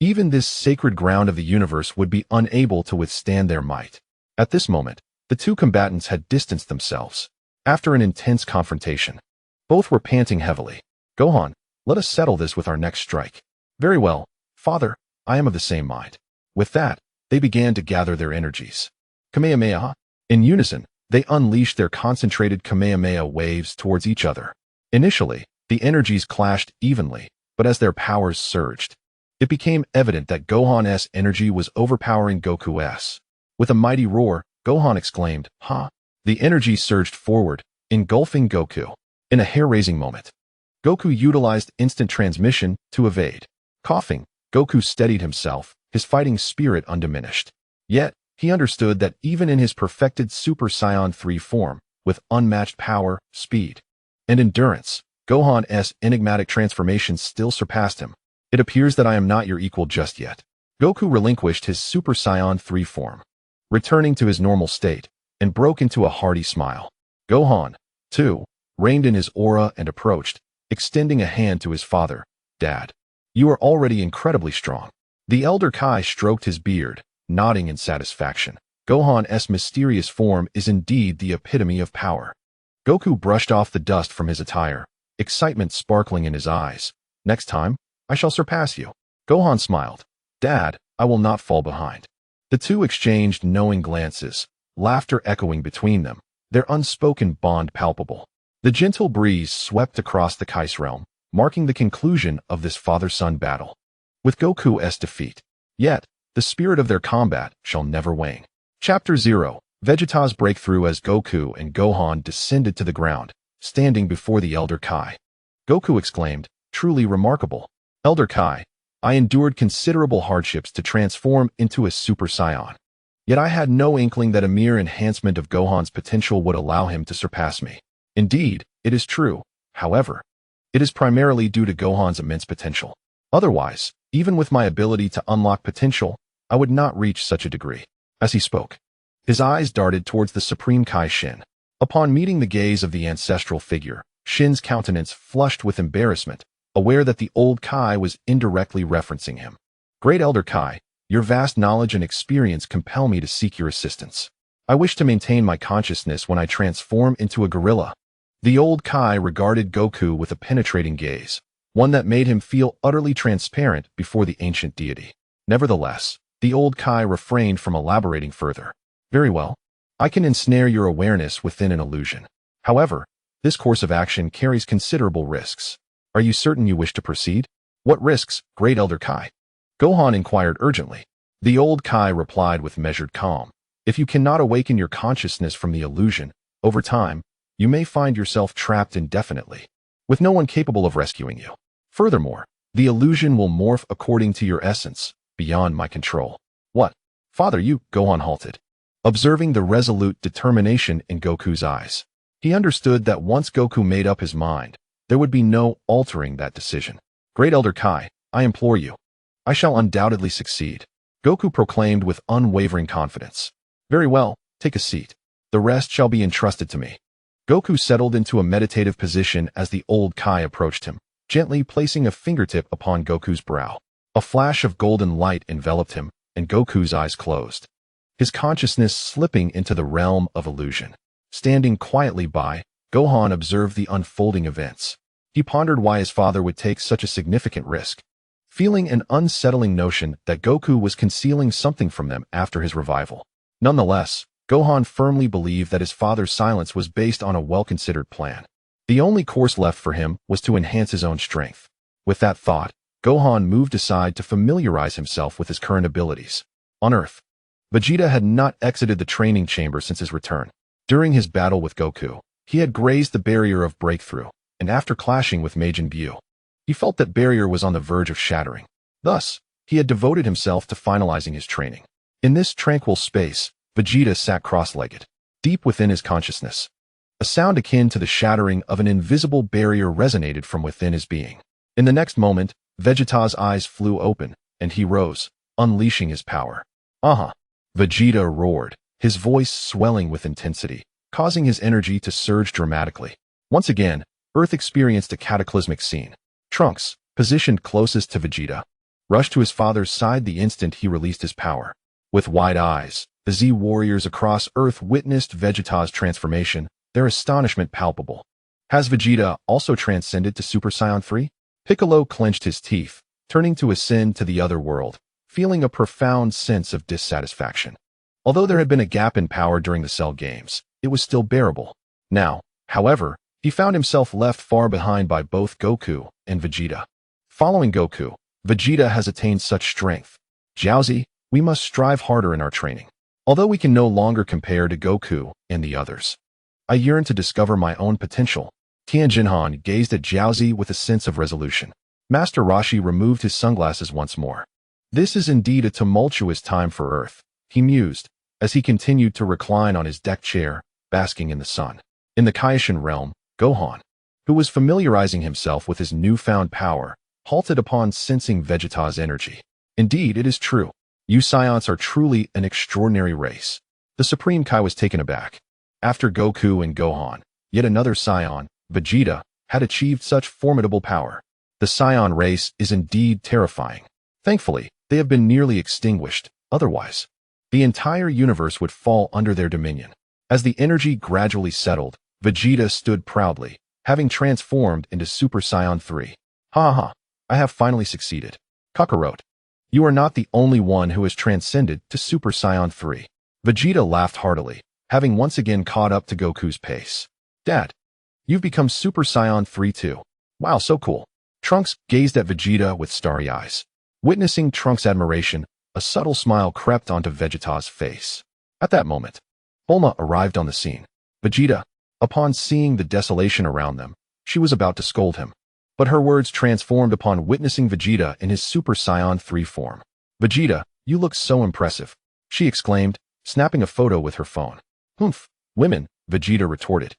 Even this sacred ground of the universe would be unable to withstand their might. At this moment, the two combatants had distanced themselves. After an intense confrontation, both were panting heavily. Gohan, let us settle this with our next strike. Very well, father, I am of the same mind. With that, they began to gather their energies. Kamehameha. In unison, they unleashed their concentrated Kamehameha waves towards each other. Initially, the energies clashed evenly, but as their powers surged, it became evident that Gohan's energy was overpowering Goku's. With a mighty roar, Gohan exclaimed, "Ha!" The energy surged forward, engulfing Goku. In a hair-raising moment, Goku utilized instant transmission to evade. Coughing, Goku steadied himself, his fighting spirit undiminished. Yet, he understood that even in his perfected Super Saiyan 3 form, with unmatched power, speed, and endurance, Gohan's enigmatic transformation still surpassed him. It appears that I am not your equal just yet. Goku relinquished his Super Saiyan 3 form, returning to his normal state, and broke into a hearty smile. Gohan, too, reined in his aura and approached, extending a hand to his father. Dad, you are already incredibly strong. The elder Kai stroked his beard, nodding in satisfaction. Gohan's mysterious form is indeed the epitome of power. Goku brushed off the dust from his attire, excitement sparkling in his eyes. Next time, I shall surpass you. Gohan smiled. Dad, I will not fall behind. The two exchanged knowing glances, laughter echoing between them, their unspoken bond palpable. The gentle breeze swept across the Kais realm, marking the conclusion of this father-son battle. With Goku's defeat, yet, the spirit of their combat shall never wane. Chapter 0. Vegeta's breakthrough. As Goku and Gohan descended to the ground, standing before the Elder Kai, Goku exclaimed, "Truly remarkable. Elder Kai, I endured considerable hardships to transform into a Super Saiyan. Yet I had no inkling that a mere enhancement of Gohan's potential would allow him to surpass me. Indeed, it is true. However, it is primarily due to Gohan's immense potential. Otherwise, even with my ability to unlock potential, I would not reach such a degree." As he spoke, his eyes darted towards the Supreme Kai Shin. Upon meeting the gaze of the ancestral figure, Shin's countenance flushed with embarrassment, aware that the old Kai was indirectly referencing him. "Great Elder Kai, your vast knowledge and experience compel me to seek your assistance. I wish to maintain my consciousness when I transform into a gorilla." The old Kai regarded Goku with a penetrating gaze, one that made him feel utterly transparent before the ancient deity. Nevertheless, the old Kai refrained from elaborating further. "Very well. I can ensnare your awareness within an illusion. However, this course of action carries considerable risks. Are you certain you wish to proceed?" "What risks, Great Elder Kai?" Gohan inquired urgently. The old Kai replied with measured calm. "If you cannot awaken your consciousness from the illusion, over time, you may find yourself trapped indefinitely, with no one capable of rescuing you. Furthermore, the illusion will morph according to your essence, beyond my control." "What? Father, you..." Gohan halted, observing the resolute determination in Goku's eyes. He understood that once Goku made up his mind, there would be no altering that decision. "Great Elder Kai, I implore you. I shall undoubtedly succeed," Goku proclaimed with unwavering confidence. "Very well, take a seat. The rest shall be entrusted to me." Goku settled into a meditative position as the old Kai approached him, gently placing a fingertip upon Goku's brow. A flash of golden light enveloped him, and Goku's eyes closed, his consciousness slipping into the realm of illusion. Standing quietly by, Gohan observed the unfolding events. He pondered why his father would take such a significant risk, feeling an unsettling notion that Goku was concealing something from them after his revival. Nonetheless, Gohan firmly believed that his father's silence was based on a well-considered plan. The only course left for him was to enhance his own strength. With that thought, Gohan moved aside to familiarize himself with his current abilities. On Earth, Vegeta had not exited the training chamber since his return. During his battle with Goku, he had grazed the barrier of breakthrough, and after clashing with Majin Buu, he felt that barrier was on the verge of shattering. Thus, He had devoted himself to finalizing his training. In this tranquil space, Vegeta sat cross-legged, deep within his consciousness. A sound akin to the shattering of an invisible barrier resonated from within his being. In the next moment, Vegeta's eyes flew open, and he rose, unleashing his power. Vegeta roared, his voice swelling with intensity, causing his energy to surge dramatically. Once again, Earth experienced a cataclysmic scene. Trunks, positioned closest to Vegeta, rushed to his father's side the instant he released his power. With wide eyes, the Z warriors across Earth witnessed Vegeta's transformation, their astonishment palpable. Has Vegeta also transcended to Super Saiyan 3? Piccolo clenched his teeth, turning to ascend to the other world, feeling a profound sense of dissatisfaction. Although there had been a gap in power during the Cell games, it was still bearable. Now, however, he found himself left far behind by both Goku and Vegeta. Following Goku, Vegeta has attained such strength. Jiaozi, we must strive harder in our training. Although we can no longer compare to Goku and the others, I yearn to discover my own potential. Tianjinhan gazed at Jiaozi with a sense of resolution. Master Roshi removed his sunglasses once more. This is indeed a tumultuous time for Earth, he mused, as he continued to recline on his deck chair, basking in the sun. In the Kaioshin realm, Gohan, who was familiarizing himself with his newfound power, halted upon sensing Vegeta's energy. Indeed, it is true. You Saiyans are truly an extraordinary race. The Supreme Kai was taken aback. After Goku and Gohan, yet another Saiyan, Vegeta, had achieved such formidable power. The Saiyan race is indeed terrifying. Thankfully, they have been nearly extinguished, otherwise, the entire universe would fall under their dominion. As the energy gradually settled, Vegeta stood proudly, having transformed into Super Saiyan 3. I have finally succeeded. Kakarot, you are not the only one who has transcended to Super Saiyan 3. Vegeta laughed heartily, having once again caught up to Goku's pace. Dad, you've become Super Saiyan 3 too. Wow, so cool. Trunks gazed at Vegeta with starry eyes. Witnessing Trunks' admiration, a subtle smile crept onto Vegeta's face. At that moment, Bulma arrived on the scene. Vegeta, upon seeing the desolation around them, she was about to scold him. But her words transformed upon witnessing Vegeta in his Super Saiyan 3 form. Vegeta, you look so impressive, she exclaimed, snapping a photo with her phone. Humph, women, Vegeta retorted,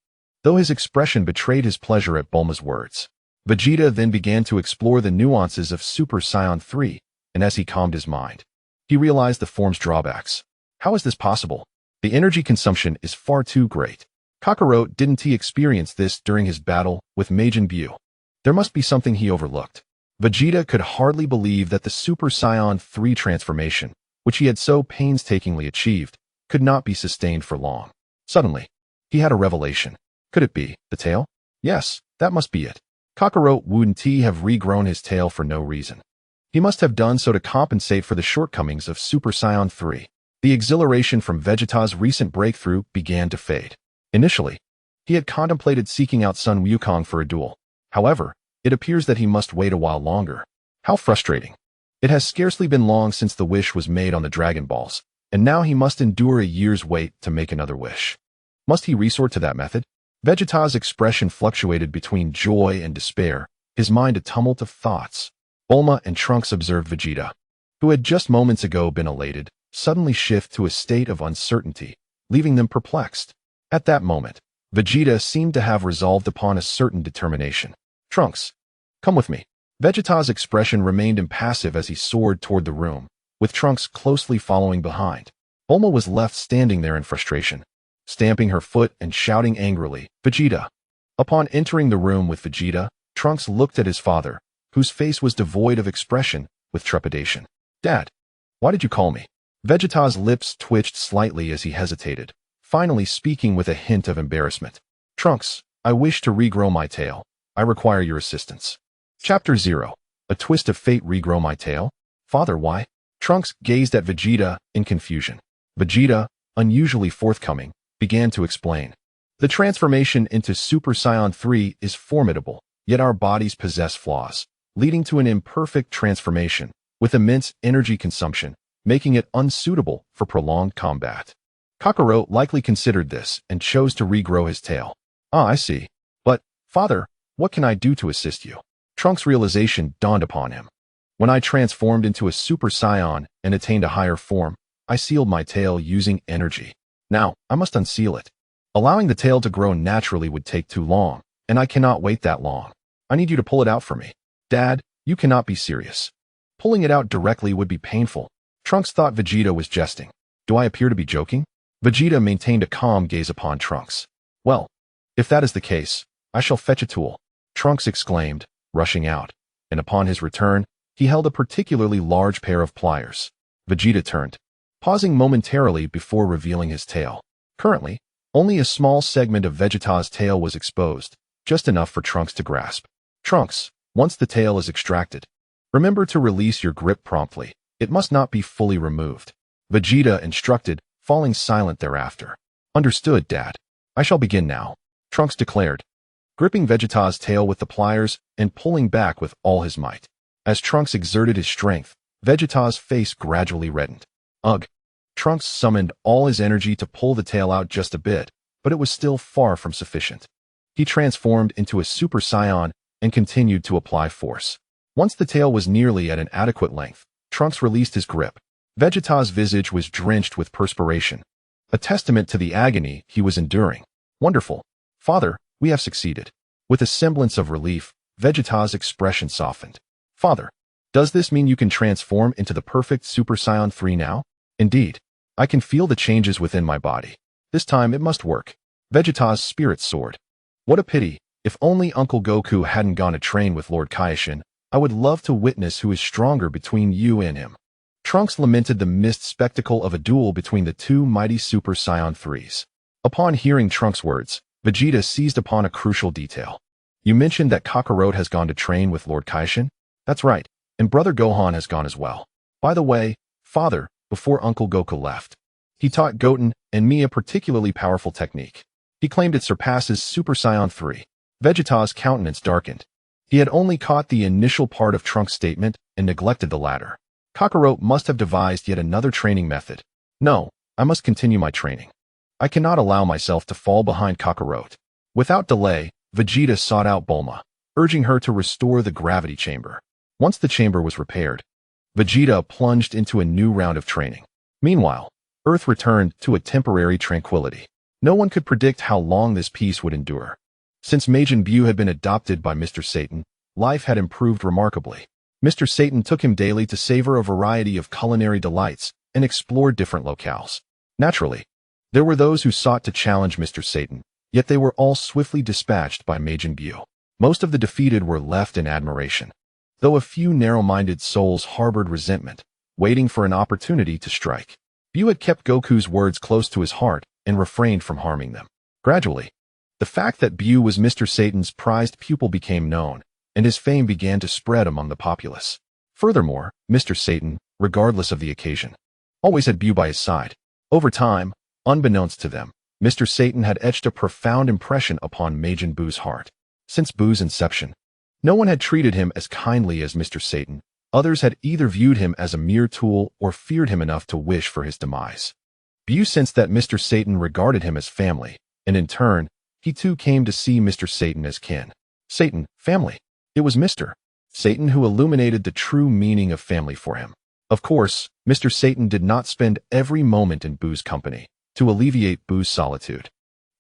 though his expression betrayed his pleasure at Bulma's words. Vegeta then began to explore the nuances of Super Saiyan 3, and as he calmed his mind, he realized the form's drawbacks. How is this possible? The energy consumption is far too great. Kakarot, didn't he experience this during his battle with Majin Buu? There must be something he overlooked. Vegeta could hardly believe that the Super Saiyan 3 transformation, which he had so painstakingly achieved, could not be sustained for long. Suddenly, he had a revelation. Could it be the tail? Yes, that must be it. Kakarot wouldn't he have regrown his tail for no reason. He must have done so to compensate for the shortcomings of Super Saiyan 3. The exhilaration from Vegeta's recent breakthrough began to fade. Initially, he had contemplated seeking out Sun Wukong for a duel. However, it appears that he must wait a while longer. How frustrating. It has scarcely been long since the wish was made on the Dragon Balls, and now he must endure a year's wait to make another wish. Must he resort to that method? Vegeta's expression fluctuated between joy and despair, his mind a tumult of thoughts. Bulma and Trunks observed Vegeta, who had just moments ago been elated, suddenly shift to a state of uncertainty, leaving them perplexed. At that moment, Vegeta seemed to have resolved upon a certain determination. Trunks, come with me. Vegeta's expression remained impassive as he soared toward the room, with Trunks closely following behind. Bulma was left standing there in frustration, stamping her foot and shouting angrily, Vegeta. Upon entering the room with Vegeta, Trunks looked at his father, whose face was devoid of expression, with trepidation. Dad, why did you call me? Vegeta's lips twitched slightly as he hesitated, finally speaking with a hint of embarrassment. Trunks, I wish to regrow my tail. I require your assistance. Chapter 0. A twist of fate. Regrow my tail? Father, why? Trunks gazed at Vegeta in confusion. Vegeta, unusually forthcoming, began to explain. The transformation into Super Saiyan 3 is formidable, yet our bodies possess flaws, leading to an imperfect transformation, with immense energy consumption, making it unsuitable for prolonged combat. Kakarot likely considered this and chose to regrow his tail. I see. But, Father, what can I do to assist you? Trunks' realization dawned upon him. When I transformed into a Super Saiyan and attained a higher form, I sealed my tail using energy. Now, I must unseal it. Allowing the tail to grow naturally would take too long, and I cannot wait that long. I need you to pull it out for me. Dad, you cannot be serious. Pulling it out directly would be painful. Trunks thought Vegeta was jesting. Do I appear to be joking? Vegeta maintained a calm gaze upon Trunks. Well, if that is the case, I shall fetch a tool, Trunks exclaimed, rushing out, and upon his return, he held a particularly large pair of pliers. Vegeta turned, pausing momentarily before revealing his tail. Currently, only a small segment of Vegeta's tail was exposed, just enough for Trunks to grasp. Trunks, once the tail is extracted, remember to release your grip promptly. It must not be fully removed. Vegeta instructed, falling silent thereafter. Understood, Dad. I shall begin now, Trunks declared, gripping Vegeta's tail with the pliers and pulling back with all his might. As Trunks exerted his strength, Vegeta's face gradually reddened. Ugh! Trunks summoned all his energy to pull the tail out just a bit, but it was still far from sufficient. He transformed into a Super Saiyan and continued to apply force. Once the tail was nearly at an adequate length, Trunks released his grip. Vegeta's visage was drenched with perspiration, a testament to the agony he was enduring. Wonderful. Father, we have succeeded. With a semblance of relief, Vegeta's expression softened. Father, does this mean you can transform into the perfect Super Saiyan 3 now? Indeed. I can feel the changes within my body. This time it must work. Vegeta's spirit soared. What a pity. If only Uncle Goku hadn't gone to train with Lord Kaioshin, I would love to witness who is stronger between you and him. Trunks lamented the missed spectacle of a duel between the two mighty Super Saiyan 3s. Upon hearing Trunks' words, Vegeta seized upon a crucial detail. You mentioned that Kakarot has gone to train with Lord Kaioshin? That's right, and Brother Gohan has gone as well. By the way, Father, before Uncle Goku left, he taught Goten and me a particularly powerful technique. He claimed it surpasses Super Saiyan 3. Vegeta's countenance darkened. He had only caught the initial part of Trunks' statement and neglected the latter. Kakarot must have devised yet another training method. No, I must continue my training. I cannot allow myself to fall behind Kakarot. Without delay, Vegeta sought out Bulma, urging her to restore the gravity chamber. Once the chamber was repaired, Vegeta plunged into a new round of training. Meanwhile, Earth returned to a temporary tranquility. No one could predict how long this peace would endure. Since Majin Buu had been adopted by Mr. Satan, life had improved remarkably. Mr. Satan took him daily to savor a variety of culinary delights and explore different locales. Naturally, there were those who sought to challenge Mr. Satan, yet they were all swiftly dispatched by Majin Buu. Most of the defeated were left in admiration, though a few narrow-minded souls harbored resentment, waiting for an opportunity to strike. Buu had kept Goku's words close to his heart and refrained from harming them. Gradually, the fact that Buu was Mr. Satan's prized pupil became known, and his fame began to spread among the populace. Furthermore, Mr. Satan, regardless of the occasion, always had Buu by his side. Over time, unbeknownst to them, Mr. Satan had etched a profound impression upon Majin Buu's heart. Since Buu's inception, no one had treated him as kindly as Mr. Satan. Others had either viewed him as a mere tool or feared him enough to wish for his demise. Buu sensed that Mr. Satan regarded him as family, and in turn, he too came to see Mr. Satan as kin. Satan, family. It was Mr. Satan who illuminated the true meaning of family for him. Of course, Mr. Satan did not spend every moment in Buu's company to alleviate Buu's solitude.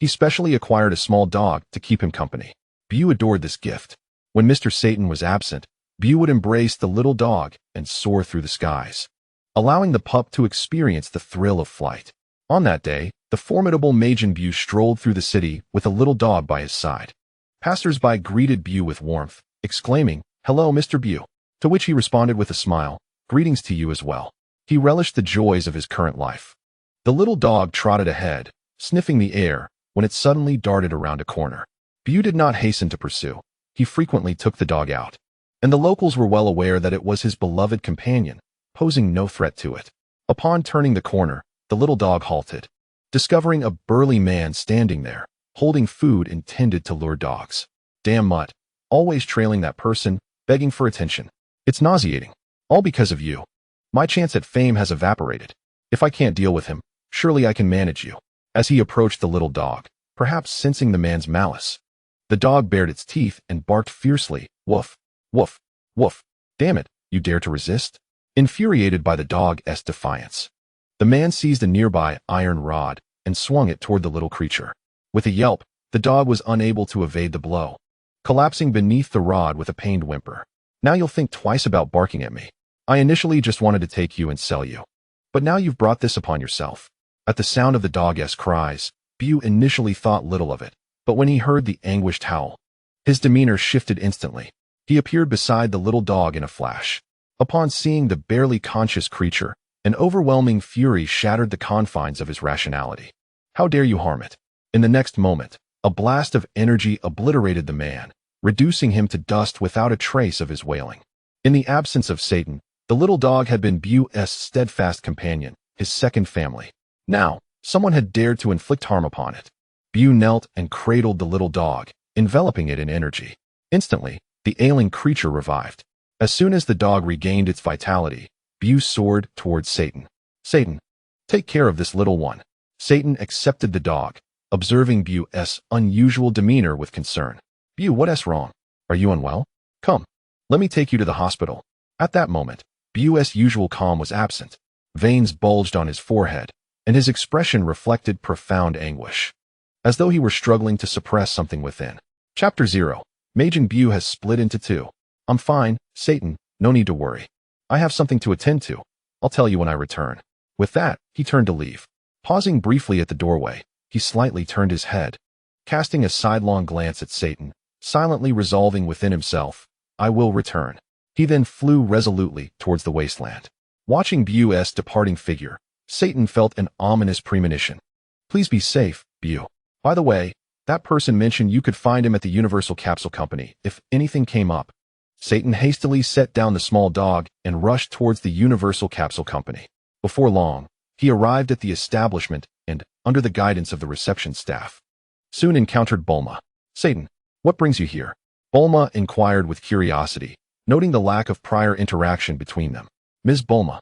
He specially acquired a small dog to keep him company. Buu adored this gift. When Mr. Satan was absent, Buu would embrace the little dog and soar through the skies, allowing the pup to experience the thrill of flight. On that day, the formidable Majin Buu strolled through the city with a little dog by his side. Passers-by greeted Buu with warmth, exclaiming, "Hello, Mr. Buu," to which he responded with a smile, "Greetings to you as well." He relished the joys of his current life. The little dog trotted ahead, sniffing the air, when it suddenly darted around a corner. Buu did not hasten to pursue. He frequently took the dog out, and the locals were well aware that it was his beloved companion, posing no threat to it. Upon turning the corner, the little dog halted, discovering a burly man standing there, holding food intended to lure dogs. Damn mutt, always trailing that person, begging for attention. It's nauseating. All because of you. My chance at fame has evaporated. If I can't deal with him, surely I can manage you. As he approached the little dog, perhaps sensing the man's malice, the dog bared its teeth and barked fiercely, "Woof, woof, woof." Damn it, You dare to resist? Infuriated by the dog's defiance, the man seized a nearby iron rod and swung it toward the little creature. With a yelp, the dog was unable to evade the blow, collapsing beneath the rod with a pained whimper. Now you'll think twice about barking at me. I initially just wanted to take you and sell you, but now you've brought this upon yourself. At the sound of the dog's cries, Buu initially thought little of it, but when he heard the anguished howl, his demeanor shifted instantly. He appeared beside the little dog in a flash. Upon seeing the barely conscious creature, an overwhelming fury shattered the confines of his rationality. How dare you harm it? In the next moment, a blast of energy obliterated the man, reducing him to dust without a trace of his wailing. In the absence of Satan, the little dog had been Buu's steadfast companion, his second family. Now, someone had dared to inflict harm upon it. Buu knelt and cradled the little dog, enveloping it in energy. Instantly, the ailing creature revived. As soon as the dog regained its vitality, Buu soared towards Satan. Satan, take care of this little one. Satan accepted the dog, observing Buu's unusual demeanor with concern. Buu, what's wrong? Are you unwell? Come, let me take you to the hospital. At that moment, Buu's usual calm was absent. Veins bulged on his forehead, and his expression reflected profound anguish, as though he were struggling to suppress something within. Chapter 0. Majin Buu has split into two. I'm fine, Satan, no need to worry. I have something to attend to. I'll tell you when I return. With that, he turned to leave. Pausing briefly at the doorway, he slightly turned his head, casting a sidelong glance at Satan, silently resolving within himself, I will return. He then flew resolutely towards the wasteland. Watching Buu's departing figure, Satan felt an ominous premonition. Please be safe, Buu. By the way, that person mentioned you could find him at the Universal Capsule Company if anything came up. Satan hastily set down the small dog and rushed towards the Universal Capsule Company. Before long, he arrived at the establishment and, under the guidance of the reception staff, soon encountered Bulma. Satan, what brings you here? Bulma inquired with curiosity, noting the lack of prior interaction between them. Ms. Bulma,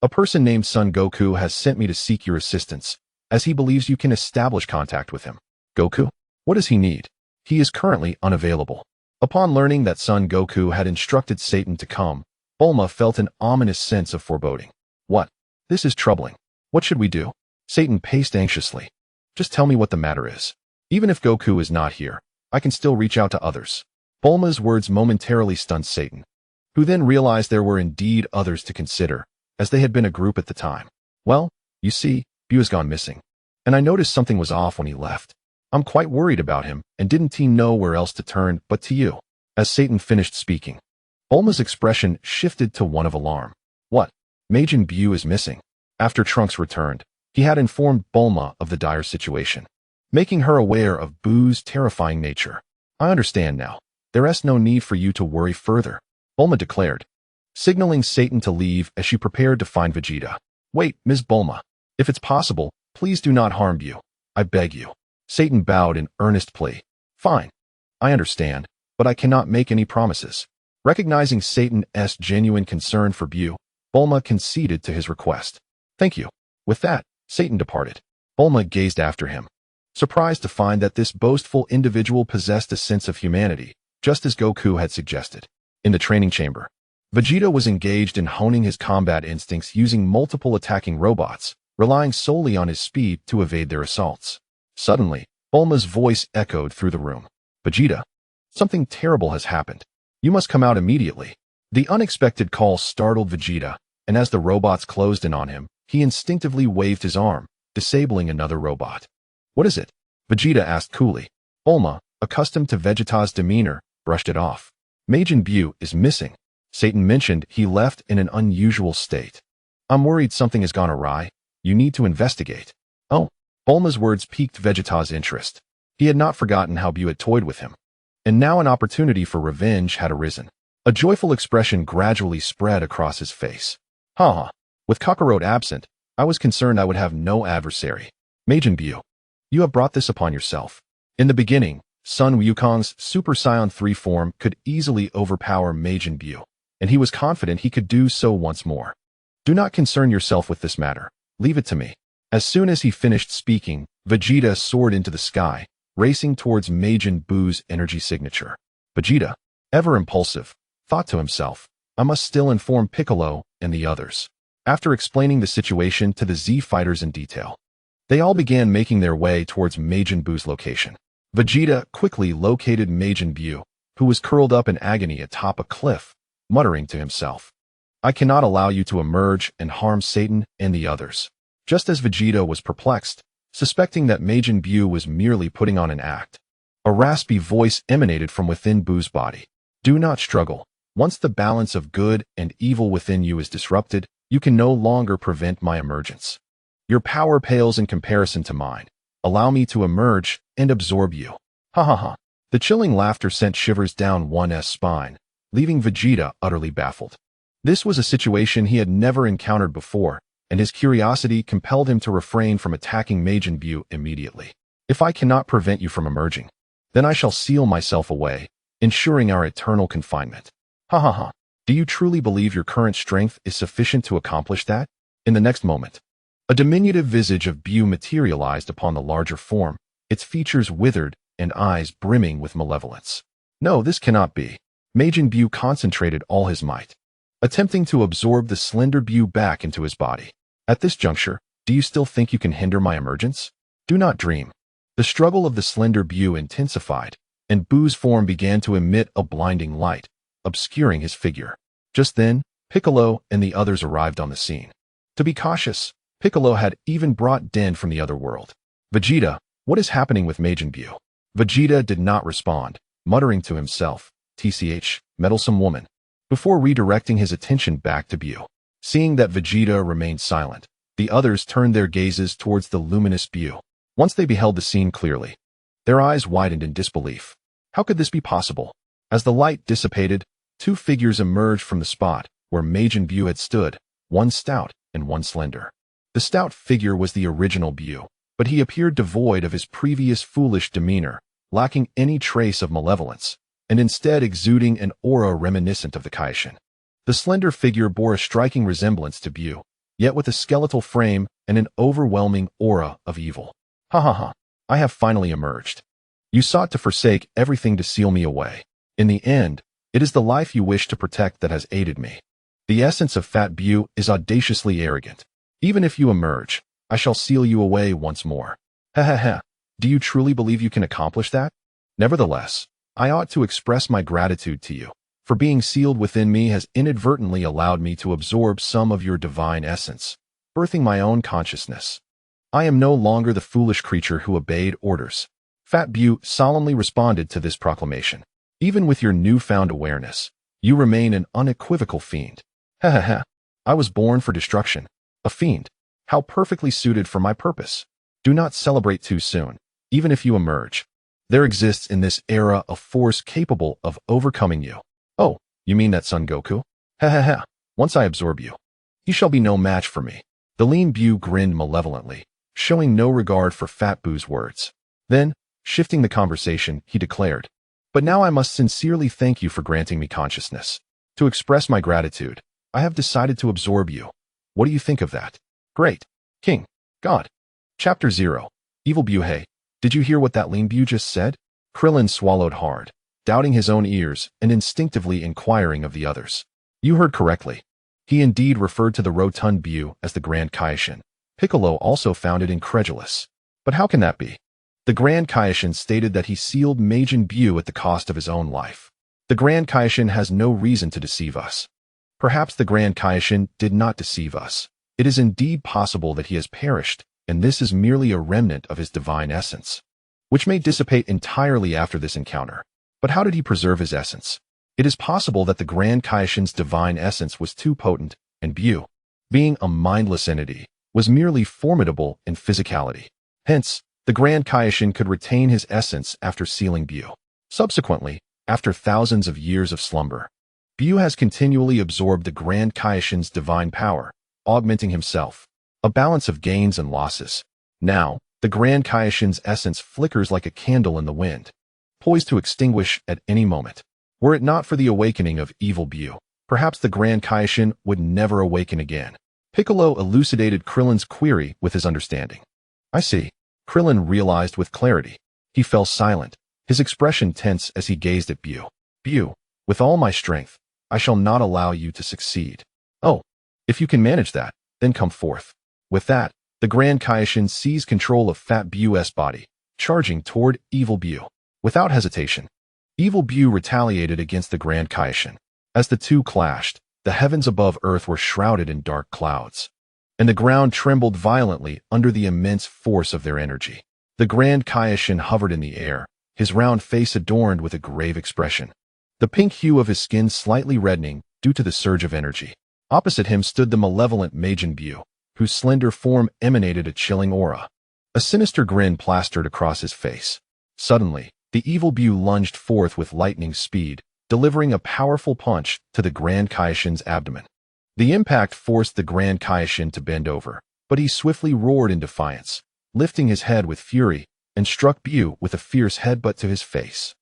a person named Son Goku has sent me to seek your assistance, as he believes you can establish contact with him. Goku? What does he need? He is currently unavailable. Upon learning that Son Goku had instructed Satan to come, Bulma felt an ominous sense of foreboding. What? This is troubling. What should we do? Satan paced anxiously. Just tell me what the matter is. Even if Goku is not here, I can still reach out to others. Bulma's words momentarily stunned Satan, who then realized there were indeed others to consider, as they had been a group at the time. Well, you see, Buu has gone missing, and I noticed something was off when he left. I'm quite worried about him, and didn't he know where else to turn but to you? As Satan finished speaking, Bulma's expression shifted to one of alarm. What? Majin Buu is missing. After Trunks returned, he had informed Bulma of the dire situation, making her aware of Buu's terrifying nature. I understand now. There's no need for you to worry further, Bulma declared, signaling Satan to leave as she prepared to find Vegeta. Wait, Ms. Bulma. If it's possible, please do not harm Buu. I beg you. Satan bowed in earnest plea. Fine. I understand, but I cannot make any promises. Recognizing Satan's genuine concern for Buu, Bulma conceded to his request. Thank you. With that, Satan departed. Bulma gazed after him, surprised to find that this boastful individual possessed a sense of humanity, just as Goku had suggested. In the training chamber, Vegeta was engaged in honing his combat instincts using multiple attacking robots, relying solely on his speed to evade their assaults. Suddenly, Bulma's voice echoed through the room. Vegeta, something terrible has happened. You must come out immediately. The unexpected call startled Vegeta, and as the robots closed in on him, he instinctively waved his arm, disabling another robot. What is it? Vegeta asked coolly. Bulma, accustomed to Vegeta's demeanor, brushed it off. Majin Buu is missing. Satan mentioned he left in an unusual state. I'm worried something has gone awry. You need to investigate. Oh. Bulma's words piqued Vegeta's interest. He had not forgotten how Buu had toyed with him, and now an opportunity for revenge had arisen. A joyful expression gradually spread across his face. Ha! With Kakarot absent, I was concerned I would have no adversary. Majin Buu, you have brought this upon yourself. In the beginning, Sun Wukong's Super Saiyan 3 form could easily overpower Majin Buu, and he was confident he could do so once more. Do not concern yourself with this matter. Leave it to me. As soon as he finished speaking, Vegeta soared into the sky, racing towards Majin Buu's energy signature. Vegeta, ever impulsive, thought to himself, I must still inform Piccolo and the others. After explaining the situation to the Z fighters in detail, they all began making their way towards Majin Buu's location. Vegeta quickly located Majin Buu, who was curled up in agony atop a cliff, muttering to himself, I cannot allow you to emerge and harm Satan and the others. Just as Vegeta was perplexed, suspecting that Majin Buu was merely putting on an act, a raspy voice emanated from within Buu's body. Do not struggle. Once the balance of good and evil within you is disrupted, you can no longer prevent my emergence. Your power pales in comparison to mine. Allow me to emerge and absorb you. Ha ha ha. The chilling laughter sent shivers down one's spine, leaving Vegeta utterly baffled. This was a situation he had never encountered before, and his curiosity compelled him to refrain from attacking Majin Buu immediately. If I cannot prevent you from emerging, then I shall seal myself away, ensuring our eternal confinement. Ha ha ha. Do you truly believe your current strength is sufficient to accomplish that? In the next moment, a diminutive visage of Buu materialized upon the larger form, its features withered and eyes brimming with malevolence. No, this cannot be. Majin Buu concentrated all his might, attempting to absorb the slender Buu back into his body. At this juncture, do you still think you can hinder my emergence? Do not dream. The struggle of the slender Buu intensified, and Buu's form began to emit a blinding light, obscuring his figure. Just then, Piccolo and the others arrived on the scene. To be cautious, Piccolo had even brought Den from the other world. Vegeta, what is happening with Majin Buu? Vegeta did not respond, muttering to himself, TCH, meddlesome woman, before redirecting his attention back to Buu. Seeing that Vegeta remained silent, the others turned their gazes towards the luminous Buu. Once they beheld the scene clearly, their eyes widened in disbelief. How could this be possible? As the light dissipated, two figures emerged from the spot where Majin Buu had stood, one stout and one slender. The stout figure was the original Buu, but he appeared devoid of his previous foolish demeanor, lacking any trace of malevolence, and instead exuding an aura reminiscent of the Kaishin. The slender figure bore a striking resemblance to Buu, yet with a skeletal frame and an overwhelming aura of evil. Ha ha ha, I have finally emerged. You sought to forsake everything to seal me away. In the end, it is the life you wish to protect that has aided me. The essence of Fat Buu is audaciously arrogant. Even if you emerge, I shall seal you away once more. Ha ha ha, do you truly believe you can accomplish that? Nevertheless, I ought to express my gratitude to you, for being sealed within me has inadvertently allowed me to absorb some of your divine essence, birthing my own consciousness. I am no longer the foolish creature who obeyed orders. Fat Buu solemnly responded to this proclamation. Even with your newfound awareness, you remain an unequivocal fiend. Ha ha ha, I was born for destruction. A fiend. How perfectly suited for my purpose. Do not celebrate too soon, even if you emerge. There exists in this era a force capable of overcoming you. Oh, you mean that Son Goku? Ha ha ha, once I absorb you, he shall be no match for me. The lean Buu grinned malevolently, showing no regard for Fat Buu's words. Then, shifting the conversation, he declared, but now I must sincerely thank you for granting me consciousness. To express my gratitude, I have decided to absorb you. What do you think of that? Great. King. God. Chapter 0. Evil Buu. Hey, did you hear what that lean Buu just said? Krillin swallowed hard, doubting his own ears and instinctively inquiring of the others. You heard correctly. He indeed referred to the rotund Buu as the Grand Kaishin. Piccolo also found it incredulous. But how can that be? The Grand Kaishin stated that he sealed Majin Buu at the cost of his own life. The Grand Kaishin has no reason to deceive us. Perhaps the Grand Kaishin did not deceive us. It is indeed possible that he has perished, and this is merely a remnant of his divine essence, which may dissipate entirely after this encounter. But how did he preserve his essence? It is possible that the Grand Kaishin's divine essence was too potent, and Buu, being a mindless entity, was merely formidable in physicality. Hence, the Grand Kaishin could retain his essence after sealing Buu. Subsequently, after thousands of years of slumber, Buu has continually absorbed the Grand Kaishin's divine power, augmenting himself. A balance of gains and losses. Now, the Grand Kaishin's essence flickers like a candle in the wind, poised to extinguish at any moment. Were it not for the awakening of evil Buu, perhaps the Grand Kaishin would never awaken again. Piccolo elucidated Krillin's query with his understanding. I see. Krillin realized with clarity. He fell silent, his expression tense as he gazed at Buu. Buu, with all my strength, I shall not allow you to succeed. Oh, if you can manage that, then come forth. With that, the Grand Kaishin seized control of Fat Buu's body, charging toward Evil Buu. Without hesitation, Evil Buu retaliated against the Grand Kaishin. As the two clashed, the heavens above Earth were shrouded in dark clouds, and the ground trembled violently under the immense force of their energy. The Grand Kaishin hovered in the air, his round face adorned with a grave expression, the pink hue of his skin slightly reddening due to the surge of energy. Opposite him stood the malevolent Majin Buu, whose slender form emanated a chilling aura. A sinister grin plastered across his face. Suddenly, the Evil Buu lunged forth with lightning speed, delivering a powerful punch to the Grand Kaishin's abdomen. The impact forced the Grand Kaishin to bend over, but he swiftly roared in defiance, lifting his head with fury, and struck Buu with a fierce headbutt to his face.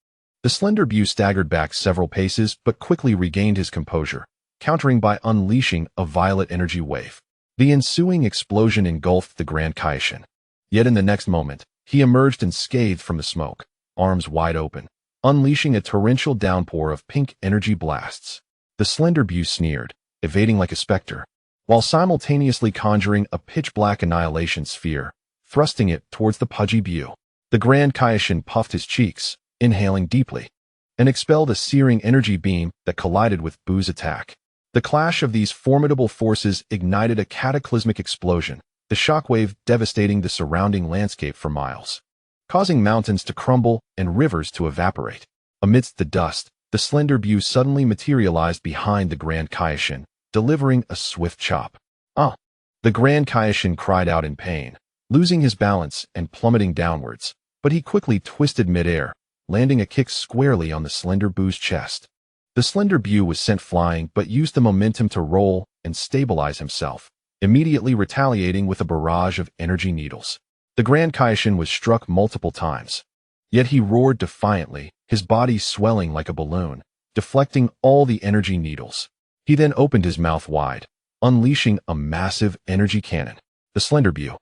The slender Buu staggered back several paces but quickly regained his composure, countering by unleashing a violet energy wave. The ensuing explosion engulfed the Grand Kaishin. Yet in the next moment, he emerged unscathed from the smoke, arms wide open, unleashing a torrential downpour of pink energy blasts. The slender Buu sneered, evading like a specter, while simultaneously conjuring a pitch-black annihilation sphere, thrusting it towards the pudgy Buu. The Grand Kaishin puffed his cheeks, inhaling deeply, and expelled a searing energy beam that collided with Buu's attack. The clash of these formidable forces ignited a cataclysmic explosion, the shockwave devastating the surrounding landscape for miles, causing mountains to crumble and rivers to evaporate. Amidst the dust, the slender Buu suddenly materialized behind the Grand Kaishin, delivering a swift chop. Ah! The Grand Kaishin cried out in pain, losing his balance and plummeting downwards, but he quickly twisted midair, landing a kick squarely on the slender Buu's chest. The slender Buu was sent flying but used the momentum to roll and stabilize himself, immediately retaliating with a barrage of energy needles. The Grand Kaishin was struck multiple times, yet he roared defiantly, his body swelling like a balloon, deflecting all the energy needles. He then opened his mouth wide, unleashing a massive energy cannon. The slender Buu,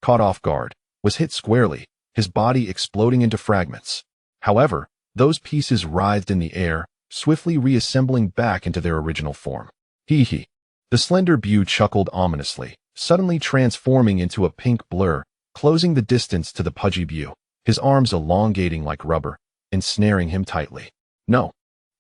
caught off guard, was hit squarely, his body exploding into fragments. However, those pieces writhed in the air, swiftly reassembling back into their original form. Hee hee. The slender Buu chuckled ominously, suddenly transforming into a pink blur, closing the distance to the pudgy Buu, his arms elongating like rubber, ensnaring him tightly. No.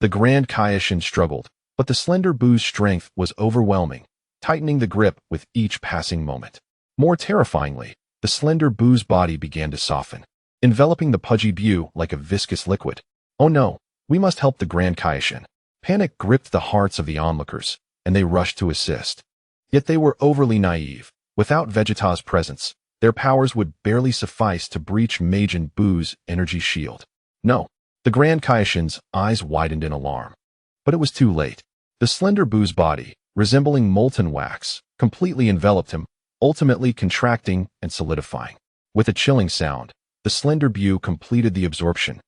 The Grand Kaishin struggled, but the slender Buu's strength was overwhelming, tightening the grip with each passing moment. More terrifyingly, the slender Buu's body began to soften, enveloping the pudgy Buu like a viscous liquid. Oh no, we must help the Grand Kaishin. Panic gripped the hearts of the onlookers, and they rushed to assist. Yet they were overly naive. Without Vegeta's presence, their powers would barely suffice to breach Majin Buu's energy shield. No. The Grand Kaishin's eyes widened in alarm. But it was too late. The slender Buu's body, resembling molten wax, completely enveloped him, ultimately contracting and solidifying. With a chilling sound, the slender Buu completed the absorption,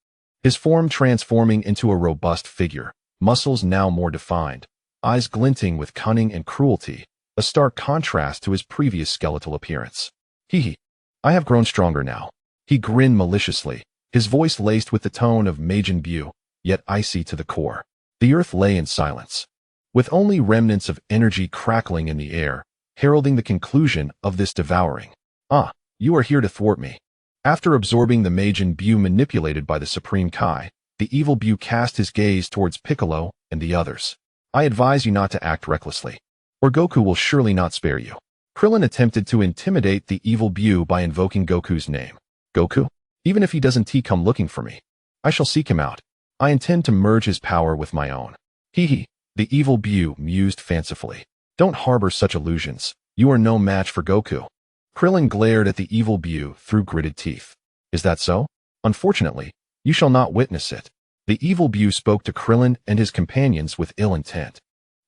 his form transforming into a robust figure, muscles now more defined, eyes glinting with cunning and cruelty, a stark contrast to his previous skeletal appearance. Hee hee. I have grown stronger now. He grinned maliciously, his voice laced with the tone of Majin Buu, yet icy to the core. The earth lay in silence, with only remnants of energy crackling in the air, heralding the conclusion of this devouring. Ah, you are here to thwart me. After absorbing the Majin Buu manipulated by the Supreme Kai, the evil Buu cast his gaze towards Piccolo and the others. I advise you not to act recklessly, or Goku will surely not spare you. Krillin attempted to intimidate the evil Buu by invoking Goku's name. Goku? Even if he doesn't come looking for me, I shall seek him out. I intend to merge his power with my own. Hee hee. The evil Buu mused fancifully. Don't harbor such illusions. You are no match for Goku. Krillin glared at the evil Buu through gritted teeth. Is that so? Unfortunately, you shall not witness it. The evil Buu spoke to Krillin and his companions with ill intent.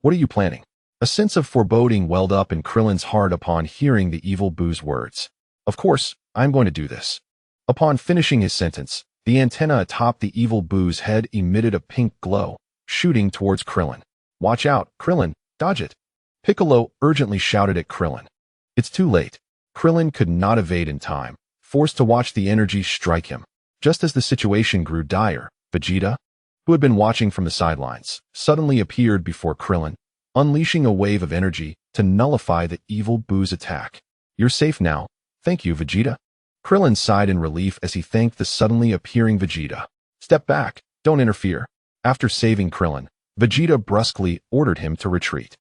What are you planning? A sense of foreboding welled up in Krillin's heart upon hearing the evil Buu's words. Of course, I'm going to do this. Upon finishing his sentence, the antenna atop the evil Buu's head emitted a pink glow, shooting towards Krillin. Watch out, Krillin, dodge it. Piccolo urgently shouted at Krillin. It's too late. Krillin could not evade in time, forced to watch the energy strike him. Just as the situation grew dire, Vegeta, who had been watching from the sidelines, suddenly appeared before Krillin, unleashing a wave of energy to nullify the evil Buu's attack. "You're safe now. Thank you, Vegeta." Krillin sighed in relief as he thanked the suddenly appearing Vegeta. "Step back. Don't interfere." After saving Krillin, Vegeta brusquely ordered him to retreat.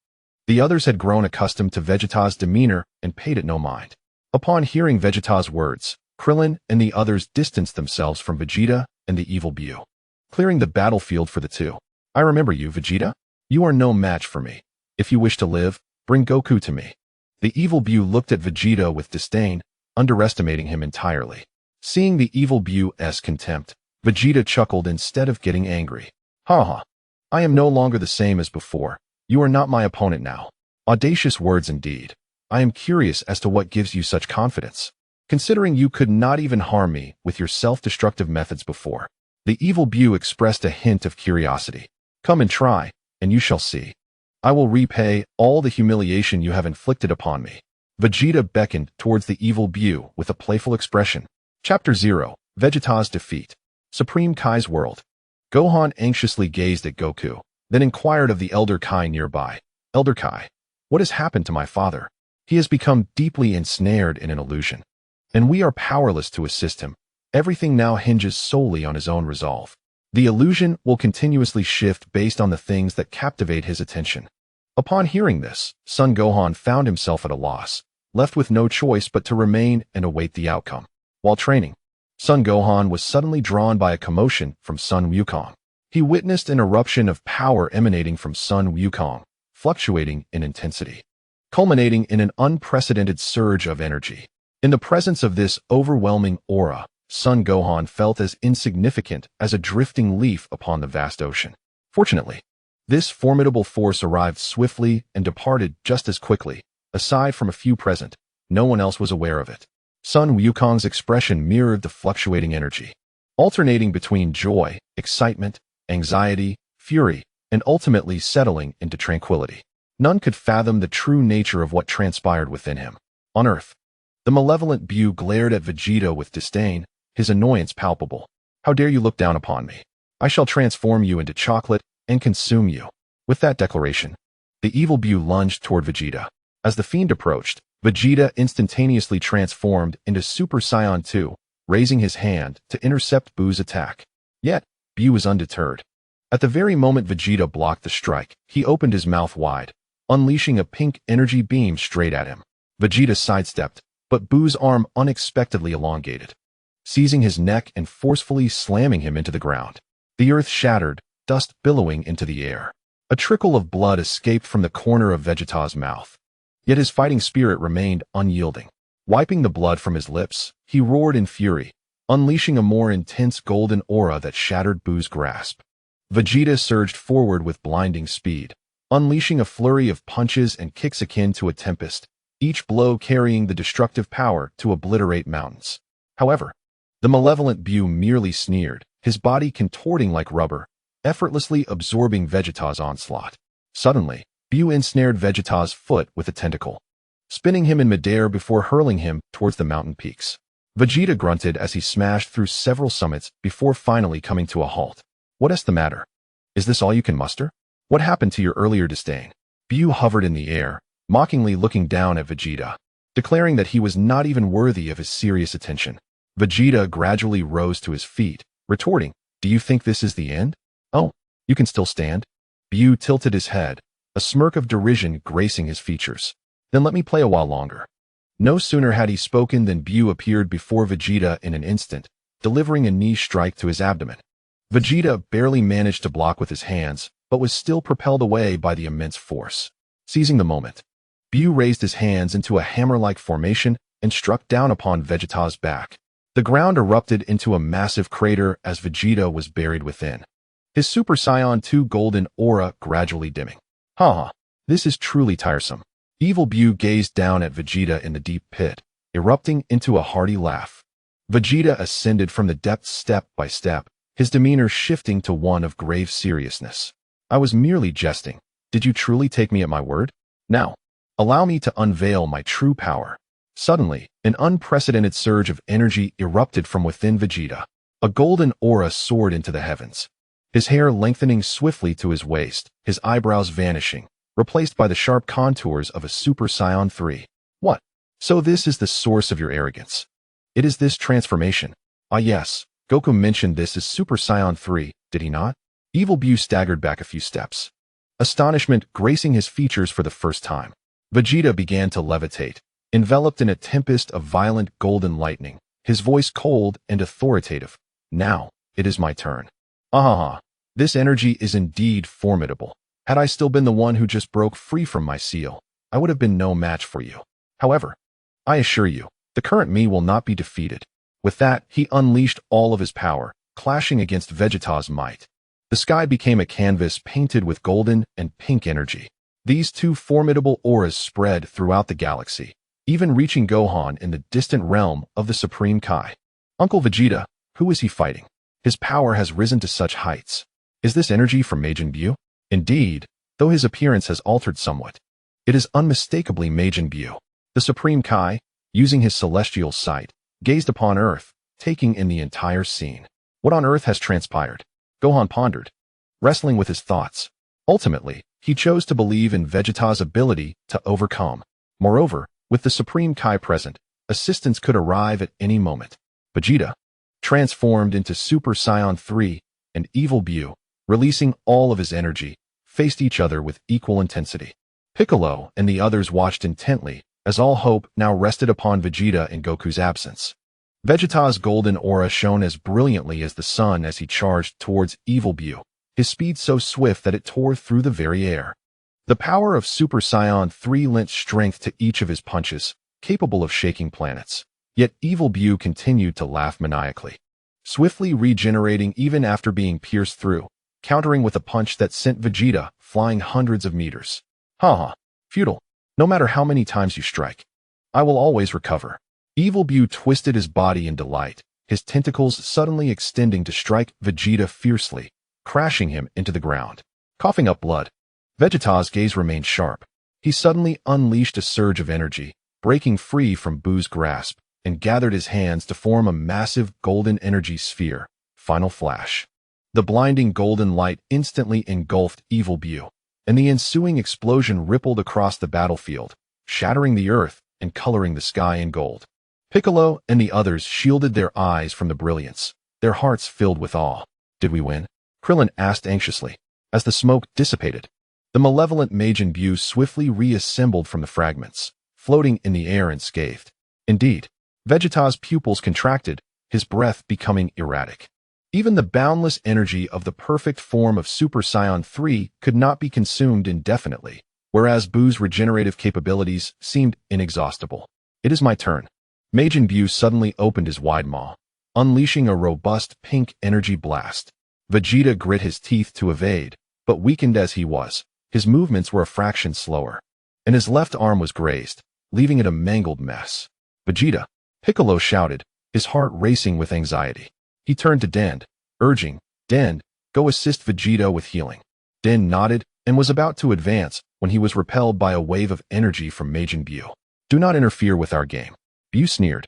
The others had grown accustomed to Vegeta's demeanor and paid it no mind. Upon hearing Vegeta's words, Krillin and the others distanced themselves from Vegeta and the evil Buu, clearing the battlefield for the two. "I remember you, Vegeta. You are no match for me. If you wish to live, bring Goku to me." The evil Buu looked at Vegeta with disdain, underestimating him entirely. Seeing the evil Buu's contempt, Vegeta chuckled instead of getting angry. "Ha. I am no longer the same as before. You are not my opponent now." Audacious words indeed. "I am curious as to what gives you such confidence, considering you could not even harm me with your self-destructive methods before." The evil Buu expressed a hint of curiosity. "Come and try, and you shall see. I will repay all the humiliation you have inflicted upon me." Vegeta beckoned towards the evil Buu with a playful expression. Chapter 0: Vegeta's Defeat. Supreme Kai's World. Gohan anxiously gazed at Goku, then inquired of the Elder Kai nearby. "Elder Kai, what has happened to my father? He has become deeply ensnared in an illusion, and we are powerless to assist him. Everything now hinges solely on his own resolve. The illusion will continuously shift based on the things that captivate his attention." Upon hearing this, Son Gohan found himself at a loss, left with no choice but to remain and await the outcome. While training, Son Gohan was suddenly drawn by a commotion from Sun Wukong. He witnessed an eruption of power emanating from Sun Wukong, fluctuating in intensity, culminating in an unprecedented surge of energy. In the presence of this overwhelming aura, Son Gohan felt as insignificant as a drifting leaf upon the vast ocean. Fortunately, this formidable force arrived swiftly and departed just as quickly. Aside from a few present, no one else was aware of it. Sun Wukong's expression mirrored the fluctuating energy, alternating between joy, excitement, anxiety, fury, and ultimately settling into tranquility. None could fathom the true nature of what transpired within him. On Earth, the malevolent Buu glared at Vegeta with disdain, his annoyance palpable. "How dare you look down upon me? I shall transform you into chocolate and consume you." With that declaration, the evil Buu lunged toward Vegeta. As the fiend approached, Vegeta instantaneously transformed into Super Saiyan 2, raising his hand to intercept Buu's attack. Yet, Buu was undeterred. At the very moment Vegeta blocked the strike, he opened his mouth wide, unleashing a pink energy beam straight at him. Vegeta sidestepped, but Buu's arm unexpectedly elongated, seizing his neck and forcefully slamming him into the ground. The earth shattered, dust billowing into the air. A trickle of blood escaped from the corner of Vegeta's mouth. Yet his fighting spirit remained unyielding. Wiping the blood from his lips, he roared in fury, unleashing a more intense golden aura that shattered Buu's grasp. Vegeta surged forward with blinding speed, unleashing a flurry of punches and kicks akin to a tempest, each blow carrying the destructive power to obliterate mountains. However, the malevolent Buu merely sneered, his body contorting like rubber, effortlessly absorbing Vegeta's onslaught. Suddenly, Buu ensnared Vegeta's foot with a tentacle, spinning him in midair before hurling him towards the mountain peaks. Vegeta grunted as he smashed through several summits before finally coming to a halt. "What's the matter? Is this all you can muster? What happened to your earlier disdain?" Buu hovered in the air, mockingly looking down at Vegeta, declaring that he was not even worthy of his serious attention. Vegeta gradually rose to his feet, retorting, "Do you think this is the end? Oh, you can still stand?" Buu tilted his head, a smirk of derision gracing his features. "Then let me play a while longer." No sooner had he spoken than Buu appeared before Vegeta in an instant, delivering a knee strike to his abdomen. Vegeta barely managed to block with his hands, but was still propelled away by the immense force. Seizing the moment, Buu raised his hands into a hammer-like formation and struck down upon Vegeta's back. The ground erupted into a massive crater as Vegeta was buried within, his Super Saiyan 2 golden aura gradually dimming. "Ha, this is truly tiresome." Evil Buu gazed down at Vegeta in the deep pit, erupting into a hearty laugh. Vegeta ascended from the depths step by step, his demeanor shifting to one of grave seriousness. "I was merely jesting. Did you truly take me at my word? Now, allow me to unveil my true power." Suddenly, an unprecedented surge of energy erupted from within Vegeta. A golden aura soared into the heavens, his hair lengthening swiftly to his waist, his eyebrows vanishing, replaced by the sharp contours of a Super Saiyan 3. What? So this is the source of your arrogance. It is this transformation. Ah yes, Goku mentioned this as Super Saiyan 3, did he not? Evil Buu staggered back a few steps, astonishment gracing his features for the first time. Vegeta began to levitate, enveloped in a tempest of violent golden lightning, his voice cold and authoritative. Now, it is my turn. Ah, this energy is indeed formidable. Had I still been the one who just broke free from my seal, I would have been no match for you. However, I assure you, the current me will not be defeated. With that, he unleashed all of his power, clashing against Vegeta's might. The sky became a canvas painted with golden and pink energy. These two formidable auras spread throughout the galaxy, even reaching Gohan in the distant realm of the Supreme Kai. Uncle Vegeta, who is he fighting? His power has risen to such heights. Is this energy from Majin Buu? Indeed, though his appearance has altered somewhat, it is unmistakably Majin Buu. The Supreme Kai, using his celestial sight, gazed upon Earth, taking in the entire scene. What on earth has transpired? Gohan pondered, wrestling with his thoughts. Ultimately, he chose to believe in Vegeta's ability to overcome. Moreover, with the Supreme Kai present, assistance could arrive at any moment. Vegeta, transformed into Super Saiyan 3, and Evil Buu, releasing all of his energy, faced each other with equal intensity. Piccolo and the others watched intently, as all hope now rested upon Vegeta in Goku's absence. Vegeta's golden aura shone as brilliantly as the sun as he charged towards Evil Buu, his speed so swift that it tore through the very air. The power of Super Saiyan 3 lent strength to each of his punches, capable of shaking planets. Yet Evil Buu continued to laugh maniacally, swiftly regenerating even after being pierced through, countering with a punch that sent Vegeta flying hundreds of meters. Ha! Futile. No matter how many times you strike, I will always recover. Evil Buu twisted his body in delight, his tentacles suddenly extending to strike Vegeta fiercely, crashing him into the ground. Coughing up blood, Vegeta's gaze remained sharp. He suddenly unleashed a surge of energy, breaking free from Buu's grasp, and gathered his hands to form a massive golden energy sphere. Final flash. The blinding golden light instantly engulfed Evil Buu, and the ensuing explosion rippled across the battlefield, shattering the earth and coloring the sky in gold. Piccolo and the others shielded their eyes from the brilliance, their hearts filled with awe. Did we win? Krillin asked anxiously. As the smoke dissipated, the malevolent Majin Buu swiftly reassembled from the fragments, floating in the air unscathed. Indeed, Vegeta's pupils contracted, his breath becoming erratic. Even the boundless energy of the perfect form of Super Saiyan 3 could not be consumed indefinitely, whereas Buu's regenerative capabilities seemed inexhaustible. It is my turn. Majin Buu suddenly opened his wide maw, unleashing a robust pink energy blast. Vegeta grit his teeth to evade, but weakened as he was, his movements were a fraction slower, and his left arm was grazed, leaving it a mangled mess. Vegeta, Piccolo shouted, his heart racing with anxiety. He turned to Den, urging, Den, go assist Vegeta with healing. Den nodded and was about to advance when he was repelled by a wave of energy from Majin Buu. Do not interfere with our game. Buu sneered,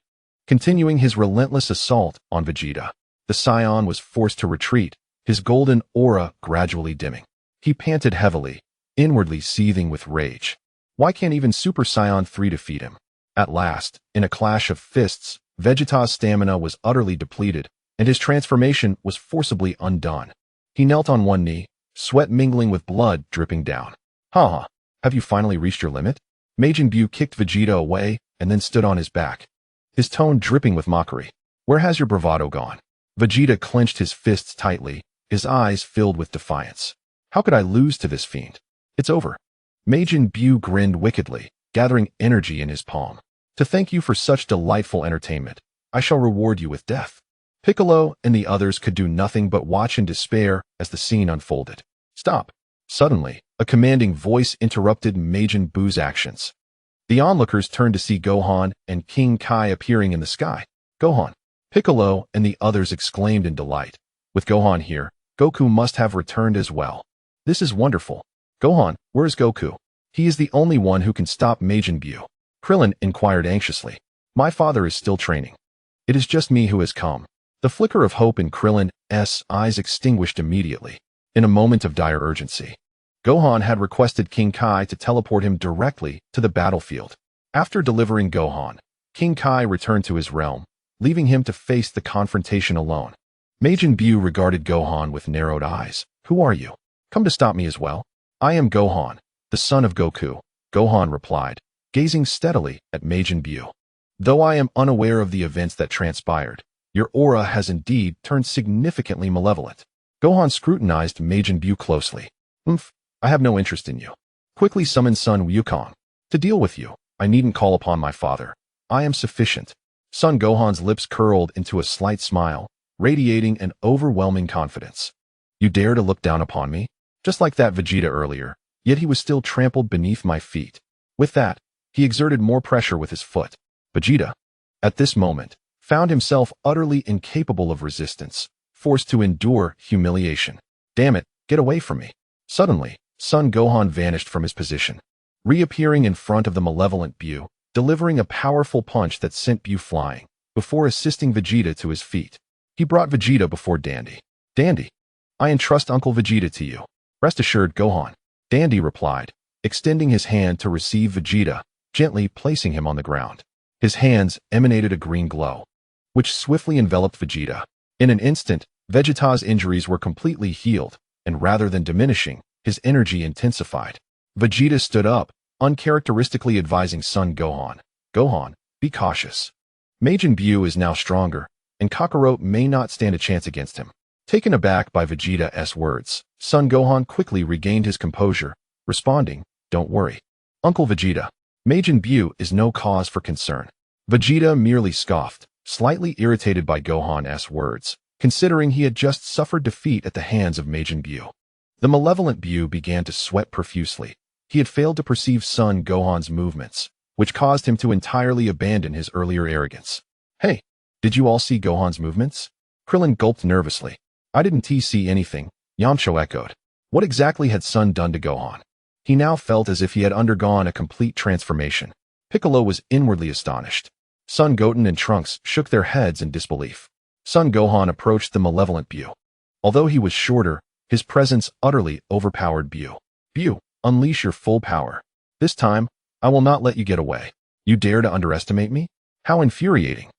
continuing his relentless assault on Vegeta. The Saiyan was forced to retreat, his golden aura gradually dimming. He panted heavily, inwardly seething with rage. Why can't even Super Saiyan 3 defeat him? At last, in a clash of fists, Vegeta's stamina was utterly depleted, and his transformation was forcibly undone. He knelt on one knee, sweat mingling with blood dripping down. Ha! Have you finally reached your limit? Majin Buu kicked Vegeta away and then stood on his back, his tone dripping with mockery. Where has your bravado gone? Vegeta clenched his fists tightly, his eyes filled with defiance. How could I lose to this fiend? It's over. Majin Buu grinned wickedly, gathering energy in his palm. To thank you for such delightful entertainment, I shall reward you with death. Piccolo and the others could do nothing but watch in despair as the scene unfolded. Stop. Suddenly, a commanding voice interrupted Majin Buu's actions. The onlookers turned to see Gohan and King Kai appearing in the sky. Gohan, Piccolo and the others exclaimed in delight. With Gohan here, Goku must have returned as well. This is wonderful. Gohan, where is Goku? He is the only one who can stop Majin Buu. Krillin inquired anxiously. My father is still training. It is just me who has come. The flicker of hope in Krillin's eyes extinguished immediately. In a moment of dire urgency, Gohan had requested King Kai to teleport him directly to the battlefield. After delivering Gohan, King Kai returned to his realm, leaving him to face the confrontation alone. Majin Buu regarded Gohan with narrowed eyes. "Who are you? Come to stop me as well?" "I am Gohan, the son of Goku," Gohan replied, gazing steadily at Majin Buu. "Though I am unaware of the events that transpired, your aura has indeed turned significantly malevolent." Gohan scrutinized Majin Buu closely. I have no interest in you. Quickly summon Sun Wukong. To deal with you, I needn't call upon my father. I am sufficient." Son Gohan's lips curled into a slight smile, radiating an overwhelming confidence. "You dare to look down upon me? Just like that Vegeta earlier, yet he was still trampled beneath my feet." With that, he exerted more pressure with his foot. Vegeta, at this moment, found himself utterly incapable of resistance, forced to endure humiliation. "Damn it, get away from me." Suddenly, Son Gohan vanished from his position, reappearing in front of the malevolent Buu, delivering a powerful punch that sent Buu flying, before assisting Vegeta to his feet. He brought Vegeta before Dandy. "Dandy, I entrust Uncle Vegeta to you. Rest assured, Gohan." Dandy replied, extending his hand to receive Vegeta, gently placing him on the ground. His hands emanated a green glow, which swiftly enveloped Vegeta. In an instant, Vegeta's injuries were completely healed, and rather than diminishing, his energy intensified. Vegeta stood up, uncharacteristically advising son Gohan, "Gohan, be cautious. Majin Buu is now stronger, and Kakarot may not stand a chance against him." Taken aback by Vegeta's words, son Gohan quickly regained his composure, responding, "Don't worry, Uncle Vegeta. Majin Buu is no cause for concern." Vegeta merely scoffed, slightly irritated by Gohan's words, considering he had just suffered defeat at the hands of Majin Buu. The malevolent Buu began to sweat profusely. He had failed to perceive son Gohan's movements, which caused him to entirely abandon his earlier arrogance. "Hey, did you all see Gohan's movements?" Krillin gulped nervously. "I didn't see anything," Yamcha echoed. What exactly had Son done to Gohan? He now felt as if he had undergone a complete transformation. Piccolo was inwardly astonished. Son Goten and Trunks shook their heads in disbelief. Son Gohan approached the malevolent Buu. Although he was shorter, his presence utterly overpowered Buu. "Buu, unleash your full power. This time, I will not let you get away. You dare to underestimate me? How infuriating."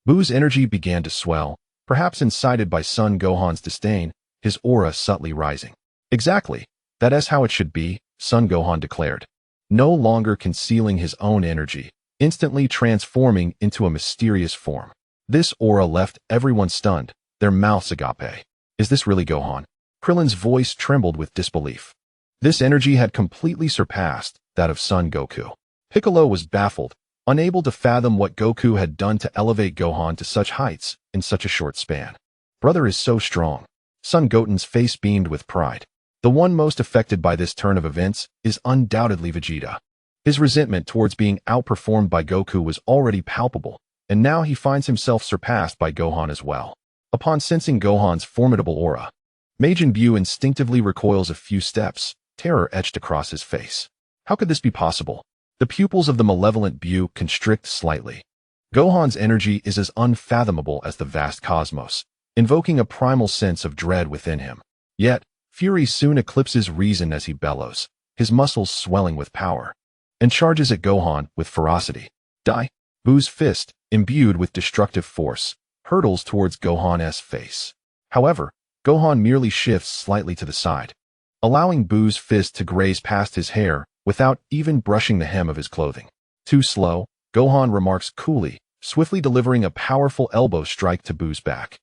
Buu's energy began to swell, perhaps incited by son Gohan's disdain, his aura subtly rising. "Exactly. That is how it should be," son Gohan declared, no longer concealing his own energy, instantly transforming into a mysterious form. This aura left everyone stunned, their mouths agape. "Is this really Gohan?" Krillin's voice trembled with disbelief. This energy had completely surpassed that of son Goku. Piccolo was baffled, unable to fathom what Goku had done to elevate Gohan to such heights in such a short span. "Brother is so strong." Son Goten's face beamed with pride. The one most affected by this turn of events is undoubtedly Vegeta. His resentment towards being outperformed by Goku was already palpable, and now he finds himself surpassed by Gohan as well. Upon sensing Gohan's formidable aura, Majin Buu instinctively recoils a few steps, terror etched across his face. How could this be possible? The pupils of the malevolent Buu constrict slightly. Gohan's energy is as unfathomable as the vast cosmos, invoking a primal sense of dread within him. Yet, fury soon eclipses reason as he bellows, his muscles swelling with power, and charges at Gohan with ferocity. "Die!" Buu's fist, imbued with destructive force, hurtles towards Gohan's face. However, Gohan merely shifts slightly to the side, allowing Buu's fist to graze past his hair without even brushing the hem of his clothing. "Too slow," Gohan remarks coolly, swiftly delivering a powerful elbow strike to Buu's back.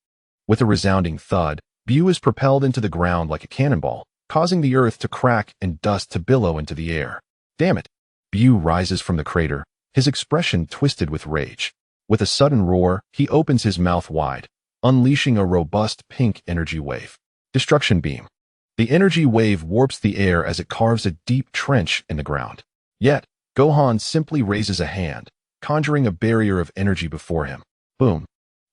With a resounding thud, Buu is propelled into the ground like a cannonball, causing the earth to crack and dust to billow into the air. "Damn it!" Buu rises from the crater, his expression twisted with rage. With a sudden roar, he opens his mouth wide, unleashing a robust pink energy wave. Destruction Beam. The energy wave warps the air as it carves a deep trench in the ground. Yet, Gohan simply raises a hand, conjuring a barrier of energy before him. Boom.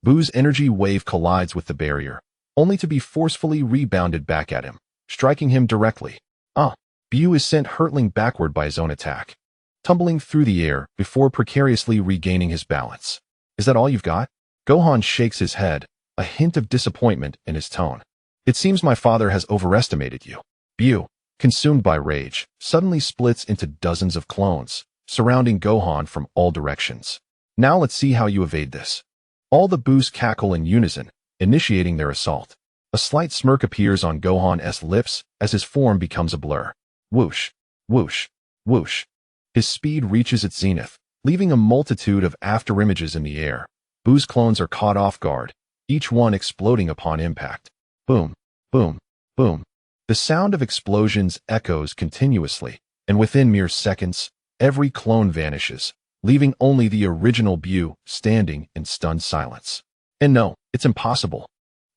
Buu's energy wave collides with the barrier, only to be forcefully rebounded back at him, striking him directly. Buu is sent hurtling backward by his own attack, tumbling through the air before precariously regaining his balance. "Is that all you've got?" Gohan shakes his head, a hint of disappointment in his tone. It seems my father has overestimated you. Buu, consumed by rage, suddenly splits into dozens of clones, surrounding Gohan from all directions. Now let's see how you evade this. All the Buus cackle in unison, initiating their assault. A slight smirk appears on Gohan's lips as his form becomes a blur. Whoosh, whoosh, whoosh. His speed reaches its zenith, leaving a multitude of afterimages in the air. Buu's clones are caught off guard, each one exploding upon impact. Boom, boom, boom. The sound of explosions echoes continuously, and within mere seconds, every clone vanishes, leaving only the original Buu standing in stunned silence. And no, it's impossible.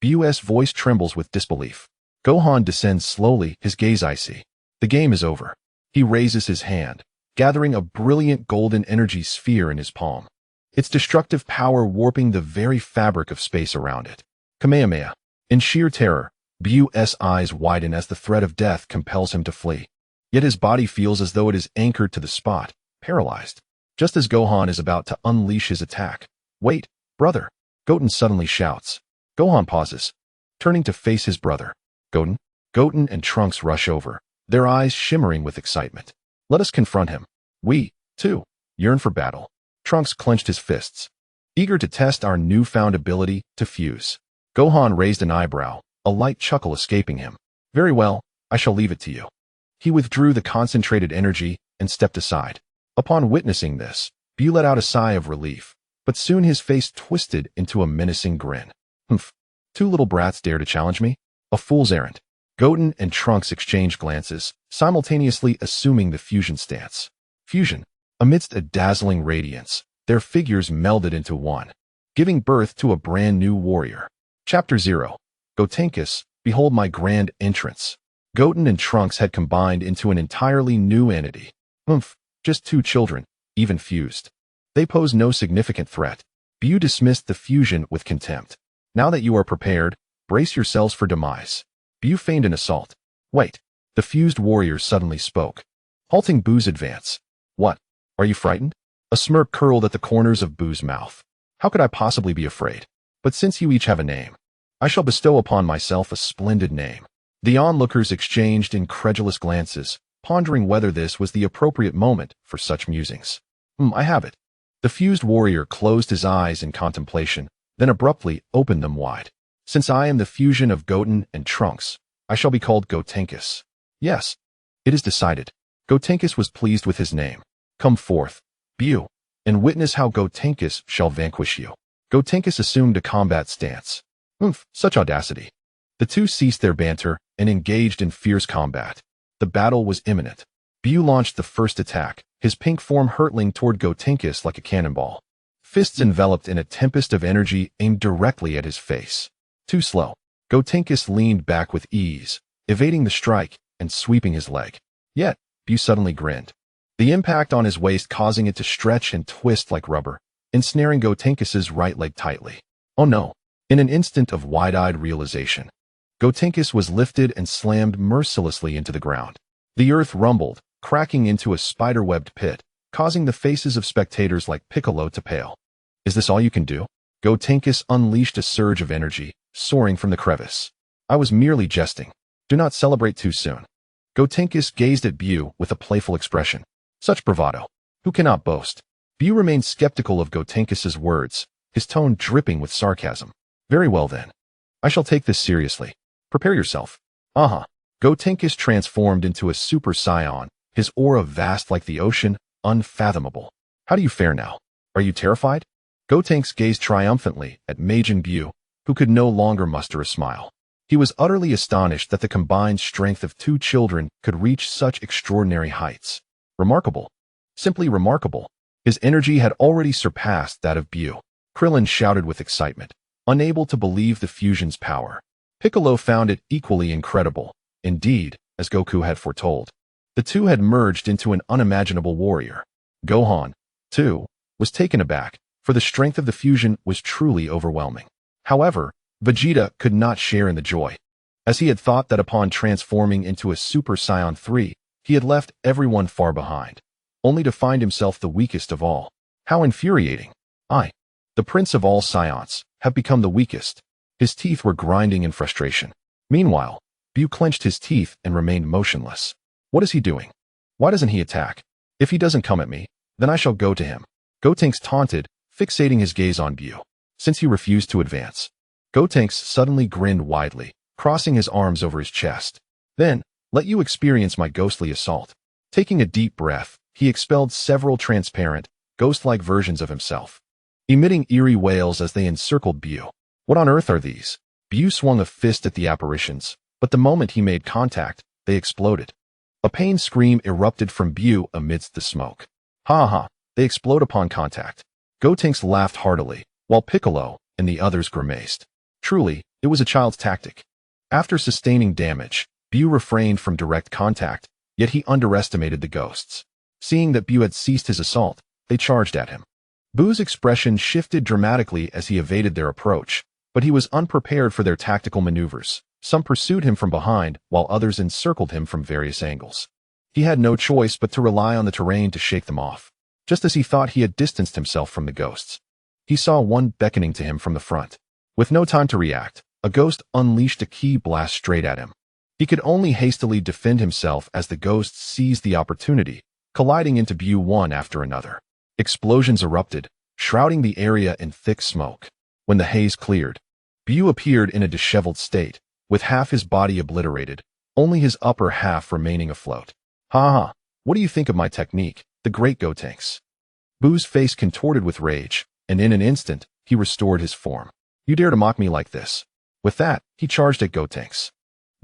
Buu's voice trembles with disbelief. Gohan descends slowly, his gaze icy. The game is over. He raises his hand, gathering a brilliant golden energy sphere in his palm. Its destructive power warping the very fabric of space around it. Kamehameha. In sheer terror, Buu's eyes widen as the threat of death compels him to flee. Yet his body feels as though it is anchored to the spot, paralyzed. Just as Gohan is about to unleash his attack. Wait, brother. Goten suddenly shouts. Gohan pauses, turning to face his brother. Goten? Goten and Trunks rush over, their eyes shimmering with excitement. Let us confront him. We, too, yearn for battle. Trunks clenched his fists, eager to test our newfound ability to fuse. Gohan raised an eyebrow, a light chuckle escaping him. Very well, I shall leave it to you. He withdrew the concentrated energy and stepped aside. Upon witnessing this, Buu let out a sigh of relief, but soon his face twisted into a menacing grin. Humph. Two little brats dare to challenge me? A fool's errand. Goten and Trunks exchange glances, simultaneously assuming the fusion stance. Fusion. Amidst a dazzling radiance, their figures melded into one, giving birth to a brand new warrior. Chapter 0. Gotenks, behold my grand entrance. Goten and Trunks had combined into an entirely new entity. Humph, just two children, even fused. They pose no significant threat. Buu dismissed the fusion with contempt. Now that you are prepared, brace yourselves for demise. Buu feigned an assault. Wait. The fused warrior suddenly spoke, halting Buu's advance. What? Are you frightened? A smirk curled at the corners of Buu's mouth. How could I possibly be afraid? But since you each have a name, I shall bestow upon myself a splendid name. The onlookers exchanged incredulous glances, pondering whether this was the appropriate moment for such musings. I have it. The fused warrior closed his eyes in contemplation, then abruptly opened them wide. Since I am the fusion of Goten and Trunks, I shall be called Gotenks. Yes, it is decided. Gotenks was pleased with his name. Come forth, Buu, and witness how Gotenks shall vanquish you. Gotenks assumed a combat stance. Such audacity. The two ceased their banter and engaged in fierce combat. The battle was imminent. Buu launched the first attack, his pink form hurtling toward Gotenks like a cannonball. Fists enveloped in a tempest of energy aimed directly at his face. Too slow. Gotenks leaned back with ease, evading the strike and sweeping his leg. Yet, Buu suddenly grinned, the impact on his waist causing it to stretch and twist like rubber, ensnaring Gotenks' right leg tightly. Oh no. In an instant of wide-eyed realization, Gotenks was lifted and slammed mercilessly into the ground. The earth rumbled, cracking into a spider-webbed pit, causing the faces of spectators like Piccolo to pale. Is this all you can do? Gotenks unleashed a surge of energy, soaring from the crevice. I was merely jesting. Do not celebrate too soon. Gotenks gazed at Buu with a playful expression. Such bravado. Who cannot boast? Buu remained skeptical of Gotenks' words, his tone dripping with sarcasm. Very well then. I shall take this seriously. Prepare yourself. Gotenks transformed into a Super Saiyan, his aura vast like the ocean, unfathomable. How do you fare now? Are you terrified? Gotenks gazed triumphantly at Majin Buu, who could no longer muster a smile. He was utterly astonished that the combined strength of two children could reach such extraordinary heights. Remarkable. Simply remarkable. His energy had already surpassed that of Buu. Krillin shouted with excitement, unable to believe the fusion's power. Piccolo found it equally incredible. Indeed, as Goku had foretold, the two had merged into an unimaginable warrior. Gohan, too, was taken aback, for the strength of the fusion was truly overwhelming. However, Vegeta could not share in the joy, as he had thought that upon transforming into a Super Saiyan 3, he had left everyone far behind, only to find himself the weakest of all. How infuriating! I, the prince of all Saiyans, have become the weakest. His teeth were grinding in frustration. Meanwhile, Buu clenched his teeth and remained motionless. What is he doing? Why doesn't he attack? If he doesn't come at me, then I shall go to him. Gotenks taunted, fixating his gaze on Buu. Since he refused to advance, Gotenks suddenly grinned widely, crossing his arms over his chest. Then, let you experience my ghostly assault. Taking a deep breath, he expelled several transparent, ghost-like versions of himself, emitting eerie wails as they encircled Buu. What on earth are these? Buu swung a fist at the apparitions, but the moment he made contact, they exploded. A pain scream erupted from Buu amidst the smoke. Ha ha, they explode upon contact. Gotenks laughed heartily, while Piccolo and the others grimaced. Truly, it was a child's tactic. After sustaining damage, Buu refrained from direct contact, yet he underestimated the ghosts. Seeing that Buu had ceased his assault, they charged at him. Buu's expression shifted dramatically as he evaded their approach, but he was unprepared for their tactical maneuvers. Some pursued him from behind, while others encircled him from various angles. He had no choice but to rely on the terrain to shake them off. Just as he thought he had distanced himself from the ghosts, he saw one beckoning to him from the front. With no time to react, a ghost unleashed a ki blast straight at him. He could only hastily defend himself as the ghosts seized the opportunity, colliding into Buu one after another. Explosions erupted, shrouding the area in thick smoke. When the haze cleared, Buu appeared in a disheveled state, with half his body obliterated, only his upper half remaining afloat. Ha ha, what do you think of my technique, the great Gotenks? Buu's face contorted with rage, and in an instant, he restored his form. You dare to mock me like this? With that, he charged at Gotenks.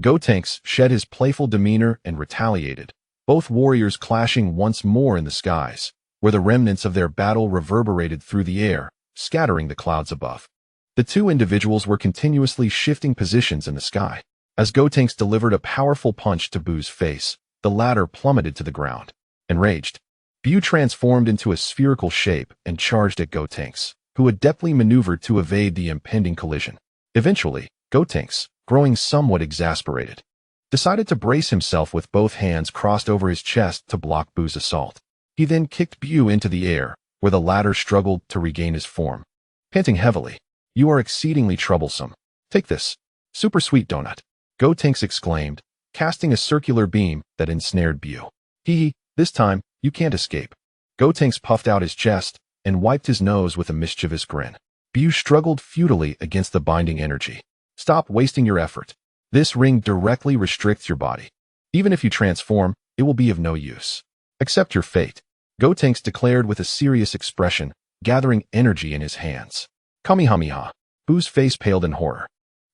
Gotenks shed his playful demeanor and retaliated, both warriors clashing once more in the skies, where the remnants of their battle reverberated through the air, scattering the clouds above. The two individuals were continuously shifting positions in the sky. As Gotenks delivered a powerful punch to Buu's face, the latter plummeted to the ground. Enraged, Buu transformed into a spherical shape and charged at Gotenks, who adeptly maneuvered to evade the impending collision. Eventually, Gotenks, growing somewhat exasperated, decided to brace himself with both hands crossed over his chest to block Buu's assault. He then kicked Buu into the air, where the latter struggled to regain his form. Panting heavily, "You are exceedingly troublesome. Take this. Super sweet donut," Gotenks exclaimed, casting a circular beam that ensnared Buu. Hee, this time, you can't escape. Gotenks puffed out his chest and wiped his nose with a mischievous grin. Buu struggled futilely against the binding energy. Stop wasting your effort. This ring directly restricts your body. Even if you transform, it will be of no use. Accept your fate, Gotenks declared with a serious expression, gathering energy in his hands. Kamehameha. Buu's face paled in horror.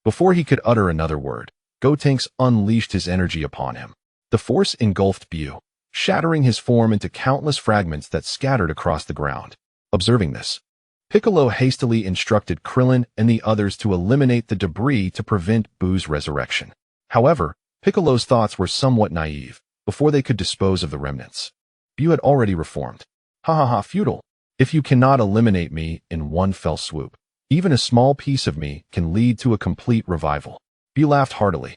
Before he could utter another word, Gotenks unleashed his energy upon him. The force engulfed Buu, shattering his form into countless fragments that scattered across the ground. Observing this, Piccolo hastily instructed Krillin and the others to eliminate the debris to prevent Buu's resurrection. However, Piccolo's thoughts were somewhat naive. Before they could dispose of the remnants, Buu had already reformed. Ha ha ha, futile. If you cannot eliminate me in one fell swoop, even a small piece of me can lead to a complete revival. Buu laughed heartily.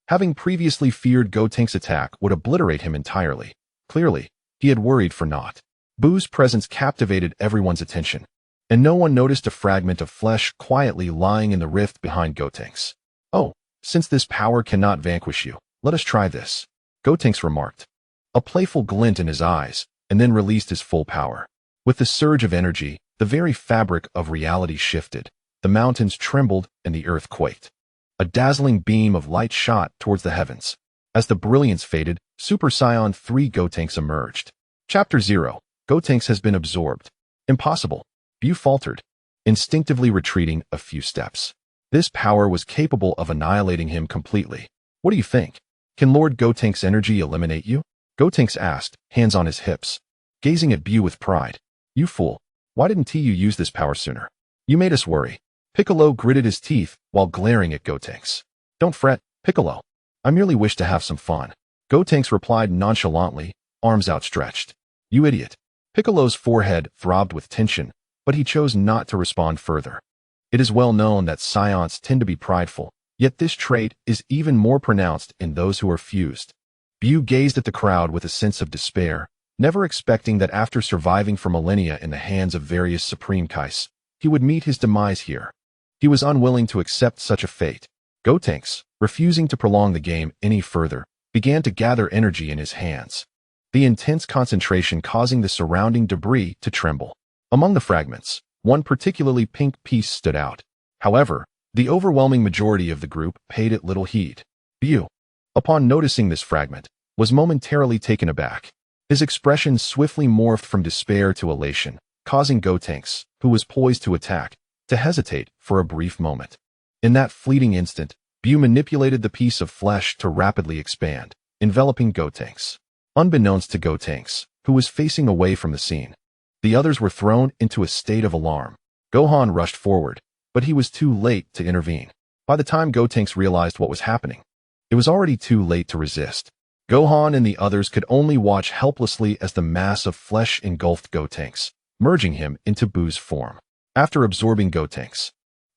Having previously feared Gotenks' attack would obliterate him entirely, clearly, he had worried for naught. Buu's presence captivated everyone's attention, and no one noticed a fragment of flesh quietly lying in the rift behind Gotenks. Oh, since this power cannot vanquish you, let us try this, Gotenks remarked, a playful glint in his eyes, and then released his full power. With the surge of energy, the very fabric of reality shifted, the mountains trembled, and the earth quaked. A dazzling beam of light shot towards the heavens. As the brilliance faded, Super Saiyan 3 Gotenks emerged. Chapter 0. Gotenks has been absorbed. Impossible. Buu faltered, instinctively retreating a few steps. This power was capable of annihilating him completely. What do you think? Can Lord Gotenks' energy eliminate you? Gotenks asked, hands on his hips, gazing at Buu with pride. You fool. Why didn't you use this power sooner? You made us worry. Piccolo gritted his teeth while glaring at Gotenks. Don't fret, Piccolo. I merely wish to have some fun. Gotenks replied nonchalantly, arms outstretched. You idiot. Piccolo's forehead throbbed with tension, but he chose not to respond further. It is well known that Saiyans tend to be prideful, yet this trait is even more pronounced in those who are fused. Buu gazed at the crowd with a sense of despair, never expecting that after surviving for millennia in the hands of various Supreme Kais, he would meet his demise here. He was unwilling to accept such a fate. Gotenks, refusing to prolong the game any further, began to gather energy in his hands, the intense concentration causing the surrounding debris to tremble. Among the fragments, one particularly pink piece stood out. However, the overwhelming majority of the group paid it little heed. Buu, upon noticing this fragment, was momentarily taken aback. His expression swiftly morphed from despair to elation, causing Gotenks, who was poised to attack, to hesitate for a brief moment. In that fleeting instant, Buu manipulated the piece of flesh to rapidly expand, enveloping Gotenks. Unbeknownst to Gotenks, who was facing away from the scene, the others were thrown into a state of alarm. Gohan rushed forward, but he was too late to intervene. By the time Gotenks realized what was happening, it was already too late to resist. Gohan and the others could only watch helplessly as the mass of flesh engulfed Gotenks, merging him into Buu's form. After absorbing Gotenks,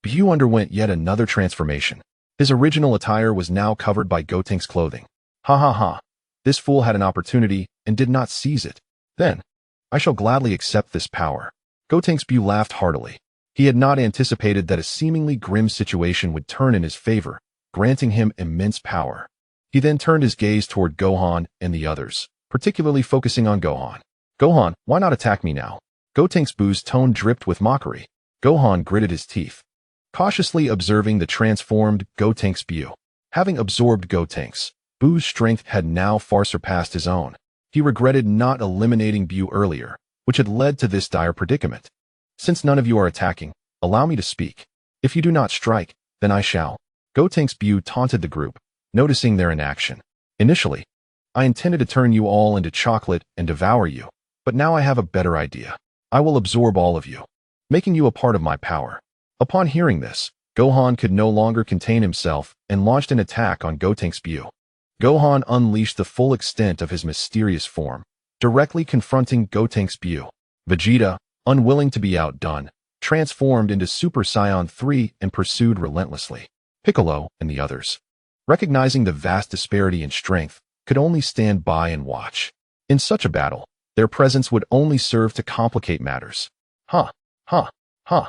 Buu underwent yet another transformation. His original attire was now covered by Gotenks' clothing. Ha ha ha. This fool had an opportunity and did not seize it. Then, I shall gladly accept this power. Gotenks Buu laughed heartily. He had not anticipated that a seemingly grim situation would turn in his favor, granting him immense power. He then turned his gaze toward Gohan and the others, particularly focusing on Gohan. Gohan, why not attack me now? Gotenks Buu's tone dripped with mockery. Gohan gritted his teeth, cautiously observing the transformed Gotenks Buu. Having absorbed Gotenks, Buu's strength had now far surpassed his own. He regretted not eliminating Buu earlier, which had led to this dire predicament. Since none of you are attacking, allow me to speak. If you do not strike, then I shall. Gotenks Buu taunted the group, noticing their inaction. Initially, I intended to turn you all into chocolate and devour you, but now I have a better idea. I will absorb all of you, making you a part of my power. Upon hearing this, Gohan could no longer contain himself and launched an attack on Gotenks Buu. Gohan unleashed the full extent of his mysterious form, directly confronting Gotenks Buu. Vegeta, unwilling to be outdone, transformed into Super Saiyan 3 and pursued relentlessly. Piccolo and the others, recognizing the vast disparity in strength, could only stand by and watch. In such a battle, their presence would only serve to complicate matters. Ha, ha, ha.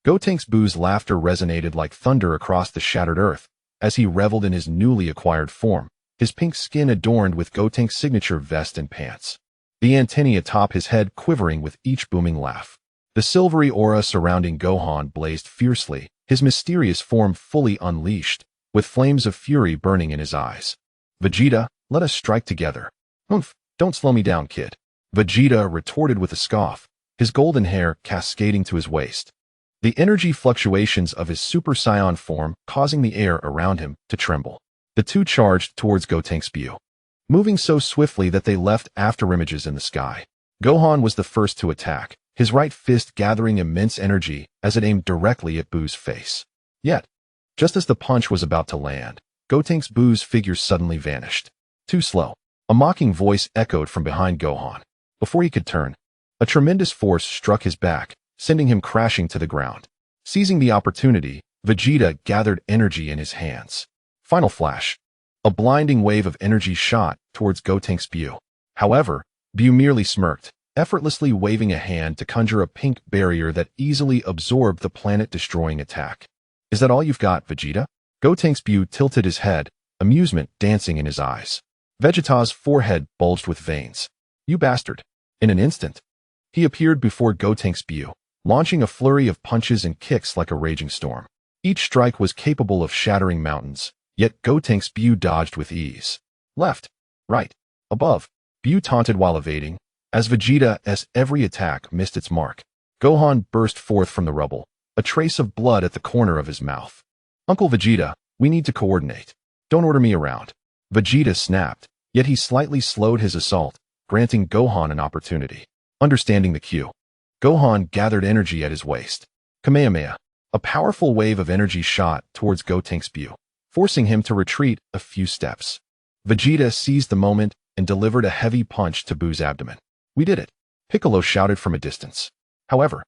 Gotenks Buu's laughter resonated like thunder across the shattered earth, as he reveled in his newly acquired form, his pink skin adorned with Gotenks' signature vest and pants. The antennae atop his head quivering with each booming laugh. The silvery aura surrounding Gohan blazed fiercely, his mysterious form fully unleashed, with flames of fury burning in his eyes. Vegeta, let us strike together. Humph, don't slow me down, kid. Vegeta retorted with a scoff, his golden hair cascading to his waist. The energy fluctuations of his Super Saiyan form causing the air around him to tremble. The two charged towards Gotenks Buu, moving so swiftly that they left afterimages in the sky. Gohan was the first to attack, his right fist gathering immense energy as it aimed directly at Buu's face. Yet, just as the punch was about to land, Gotenks Buu's figure suddenly vanished. Too slow. A mocking voice echoed from behind Gohan. Before he could turn, a tremendous force struck his back, sending him crashing to the ground. Seizing the opportunity, Vegeta gathered energy in his hands. Final flash. A blinding wave of energy shot towards Gotenks Buu. However, Buu merely smirked, effortlessly waving a hand to conjure a pink barrier that easily absorbed the planet-destroying attack. Is that all you've got, Vegeta? Gotenks Buu tilted his head, amusement dancing in his eyes. Vegeta's forehead bulged with veins. You bastard. In an instant, he appeared before Gotenks Buu, launching a flurry of punches and kicks like a raging storm. Each strike was capable of shattering mountains, yet Gotenks Buu dodged with ease. Left, right, above. Buu taunted while evading, as Vegeta's every attack missed its mark. Gohan burst forth from the rubble, a trace of blood at the corner of his mouth. Uncle Vegeta, we need to coordinate. Don't order me around. Vegeta snapped, yet he slightly slowed his assault, granting Gohan an opportunity. Understanding the cue, Gohan gathered energy at his waist. Kamehameha, a powerful wave of energy shot towards Gotenks Buu, forcing him to retreat a few steps. Vegeta seized the moment and delivered a heavy punch to Buu's abdomen. We did it, Piccolo shouted from a distance. However,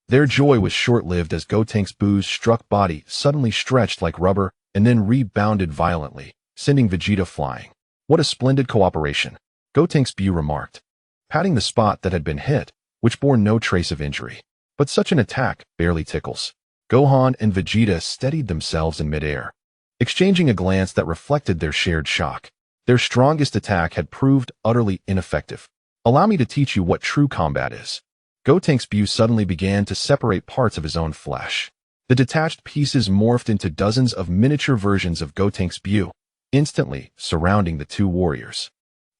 their joy was short-lived as Gotenks Buu's struck body suddenly stretched like rubber and then rebounded violently, sending Vegeta flying. What a splendid cooperation, Gotenks Buu remarked, patting the spot that had been hit, which bore no trace of injury. But such an attack barely tickles. Gohan and Vegeta steadied themselves in midair, exchanging a glance that reflected their shared shock. Their strongest attack had proved utterly ineffective. Allow me to teach you what true combat is. Gotenks Buu suddenly began to separate parts of his own flesh. The detached pieces morphed into dozens of miniature versions of Gotenks Buu, instantly surrounding the two warriors.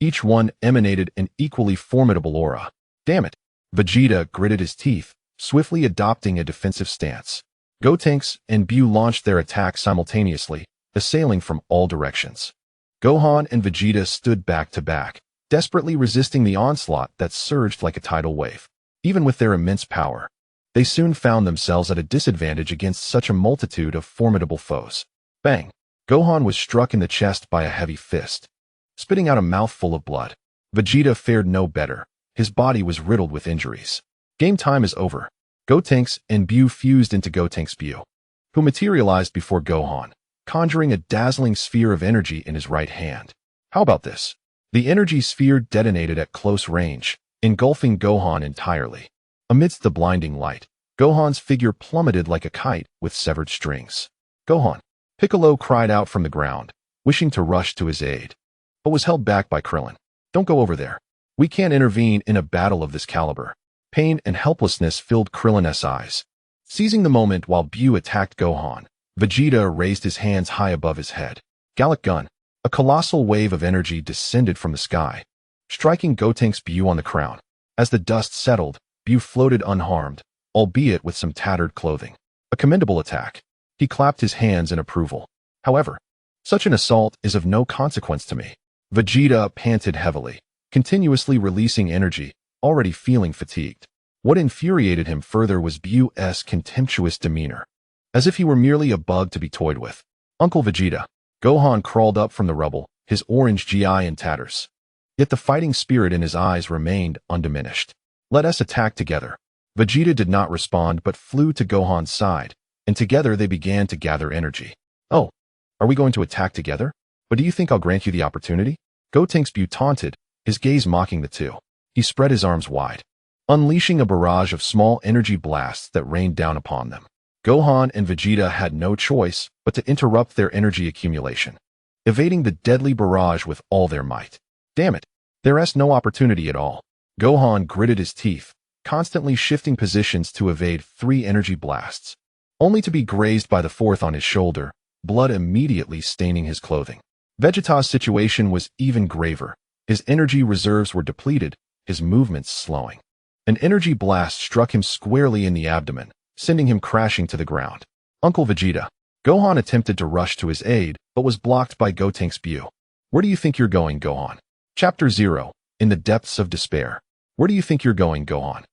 Each one emanated an equally formidable aura. Damn it! Vegeta gritted his teeth, swiftly adopting a defensive stance. Gotenks and Buu launched their attacks simultaneously, assailing from all directions. Gohan and Vegeta stood back to back, desperately resisting the onslaught that surged like a tidal wave. Even with their immense power, they soon found themselves at a disadvantage against such a multitude of formidable foes. Bang! Gohan was struck in the chest by a heavy fist, spitting out a mouthful of blood. Vegeta fared no better. His body was riddled with injuries. Game time is over. Gotenks and Buu fused into Gotenks Buu, who materialized before Gohan, conjuring a dazzling sphere of energy in his right hand. How about this? The energy sphere detonated at close range, engulfing Gohan entirely. Amidst the blinding light, Gohan's figure plummeted like a kite with severed strings. Gohan! Piccolo cried out from the ground, wishing to rush to his aid, but was held back by Krillin. Don't go over there. We can't intervene in a battle of this caliber. Pain and helplessness filled Krillin's eyes. Seizing the moment while Buu attacked Gohan, Vegeta raised his hands high above his head. Gallic Gun! A colossal wave of energy descended from the sky, striking Gotenks Buu on the crown. As the dust settled, Buu floated unharmed, albeit with some tattered clothing. A commendable attack. He clapped his hands in approval. However, such an assault is of no consequence to me. Vegeta panted heavily, continuously releasing energy, already feeling fatigued. What infuriated him further was Buu's contemptuous demeanor, as if he were merely a bug to be toyed with. Uncle Vegeta. Gohan crawled up from the rubble, his orange GI in tatters. Yet the fighting spirit in his eyes remained undiminished. Let us attack together. Vegeta did not respond but flew to Gohan's side, and together they began to gather energy. Oh, are we going to attack together? But do you think I'll grant you the opportunity? Gotenks Buu taunted, his gaze mocking the two. He spread his arms wide, unleashing a barrage of small energy blasts that rained down upon them. Gohan and Vegeta had no choice but to interrupt their energy accumulation, evading the deadly barrage with all their might. Damn it, there is no opportunity at all. Gohan gritted his teeth, constantly shifting positions to evade 3 energy blasts, only to be grazed by the 4th on his shoulder, blood immediately staining his clothing. Vegeta's situation was even graver. His energy reserves were depleted, his movements slowing. An energy blast struck him squarely in the abdomen, sending him crashing to the ground. Uncle Vegeta. Gohan attempted to rush to his aid, but was blocked by Gotenks Buu. Where do you think you're going, Gohan? Chapter 0. In the Depths of Despair. Where do you think you're going, Gohan?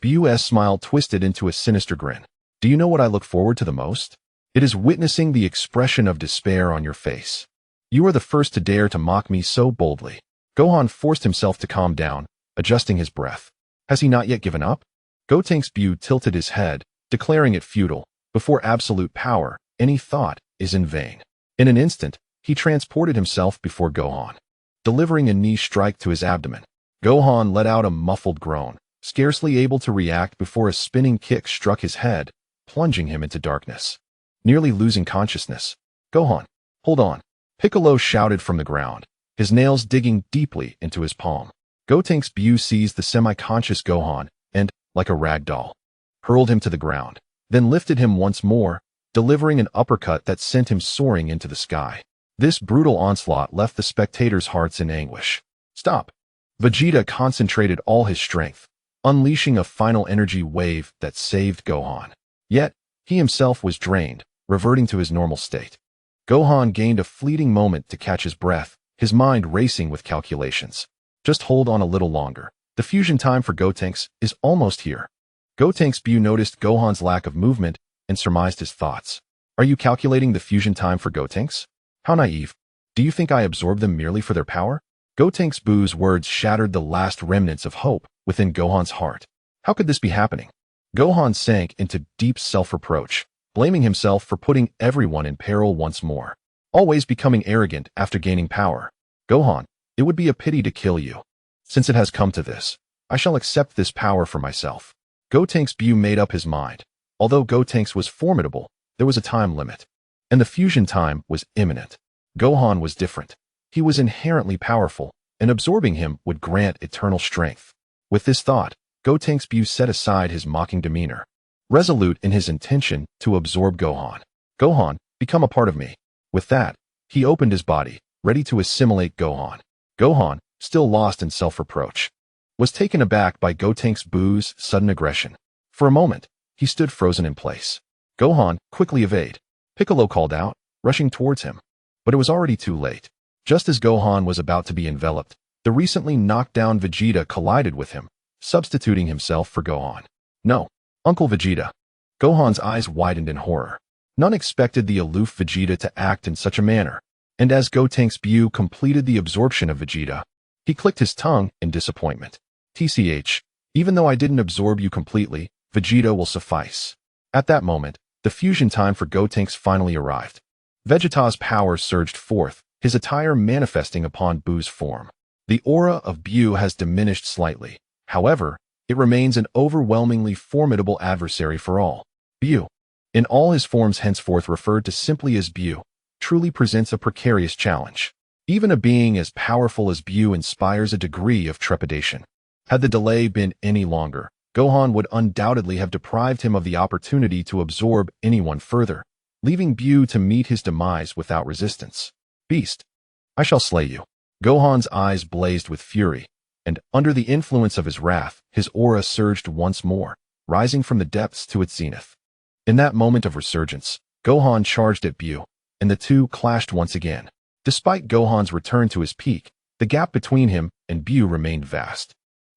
Buu's smile twisted into a sinister grin. Do you know what I look forward to the most? It is witnessing the expression of despair on your face. You are the first to dare to mock me so boldly. Gohan forced himself to calm down, adjusting his breath. Has he not yet given up? Gotenks Buu tilted his head, declaring it futile. Before absolute power, any thought is in vain. In an instant, he transported himself before Gohan, delivering a knee strike to his abdomen. Gohan let out a muffled groan, scarcely able to react before a spinning kick struck his head, plunging him into darkness. Nearly losing consciousness. Gohan, hold on. Piccolo shouted from the ground, his nails digging deeply into his palm. Gotenks Buu seized the semi-conscious Gohan and, like a rag doll, hurled him to the ground, then lifted him once more, delivering an uppercut that sent him soaring into the sky. This brutal onslaught left the spectators' hearts in anguish. Stop! Vegeta concentrated all his strength, unleashing a final energy wave that saved Gohan. Yet, he himself was drained, reverting to his normal state. Gohan gained a fleeting moment to catch his breath, his mind racing with calculations. Just hold on a little longer. The fusion time for Gotenks is almost here. Gotenks Buu noticed Gohan's lack of movement and surmised his thoughts. Are you calculating the fusion time for Gotenks? How naive. Do you think I absorb them merely for their power? Gotenks Buu's words shattered the last remnants of hope within Gohan's heart. How could this be happening? Gohan sank into deep self-reproach, blaming himself for putting everyone in peril once more. Always becoming arrogant after gaining power. Gohan, it would be a pity to kill you. Since it has come to this, I shall accept this power for myself. Gotenks Buu made up his mind. Although Gotenks was formidable, there was a time limit, and the fusion time was imminent. Gohan was different. He was inherently powerful, and absorbing him would grant eternal strength. With this thought, Gotenks Buu set aside his mocking demeanor, resolute in his intention to absorb Gohan. Gohan, become a part of me. With that, he opened his body, ready to assimilate Gohan. Gohan, still lost in self-reproach, was taken aback by Gotenks Buu's sudden aggression. For a moment, he stood frozen in place. Gohan, quickly evade. Piccolo called out, rushing towards him. But it was already too late. Just as Gohan was about to be enveloped, the recently knocked down Vegeta collided with him, substituting himself for Gohan. No, Uncle Vegeta. Gohan's eyes widened in horror. None expected the aloof Vegeta to act in such a manner, and as Gotenks Buu completed the absorption of Vegeta, he clicked his tongue in disappointment. TCH, even though I didn't absorb you completely, Vegeta will suffice. At that moment, the fusion time for Gotenks finally arrived. Vegeta's power surged forth, his attire manifesting upon Buu's form. The aura of Buu has diminished slightly. However, it remains an overwhelmingly formidable adversary for all. Buu, in all his forms henceforth referred to simply as Buu, truly presents a precarious challenge. Even a being as powerful as Buu inspires a degree of trepidation. Had the delay been any longer, Gohan would undoubtedly have deprived him of the opportunity to absorb anyone further, leaving Buu to meet his demise without resistance. Beast, I shall slay you. Gohan's eyes blazed with fury, and under the influence of his wrath, his aura surged once more, rising from the depths to its zenith. In that moment of resurgence, Gohan charged at Buu, and the two clashed once again. Despite Gohan's return to his peak, the gap between him and Buu remained vast.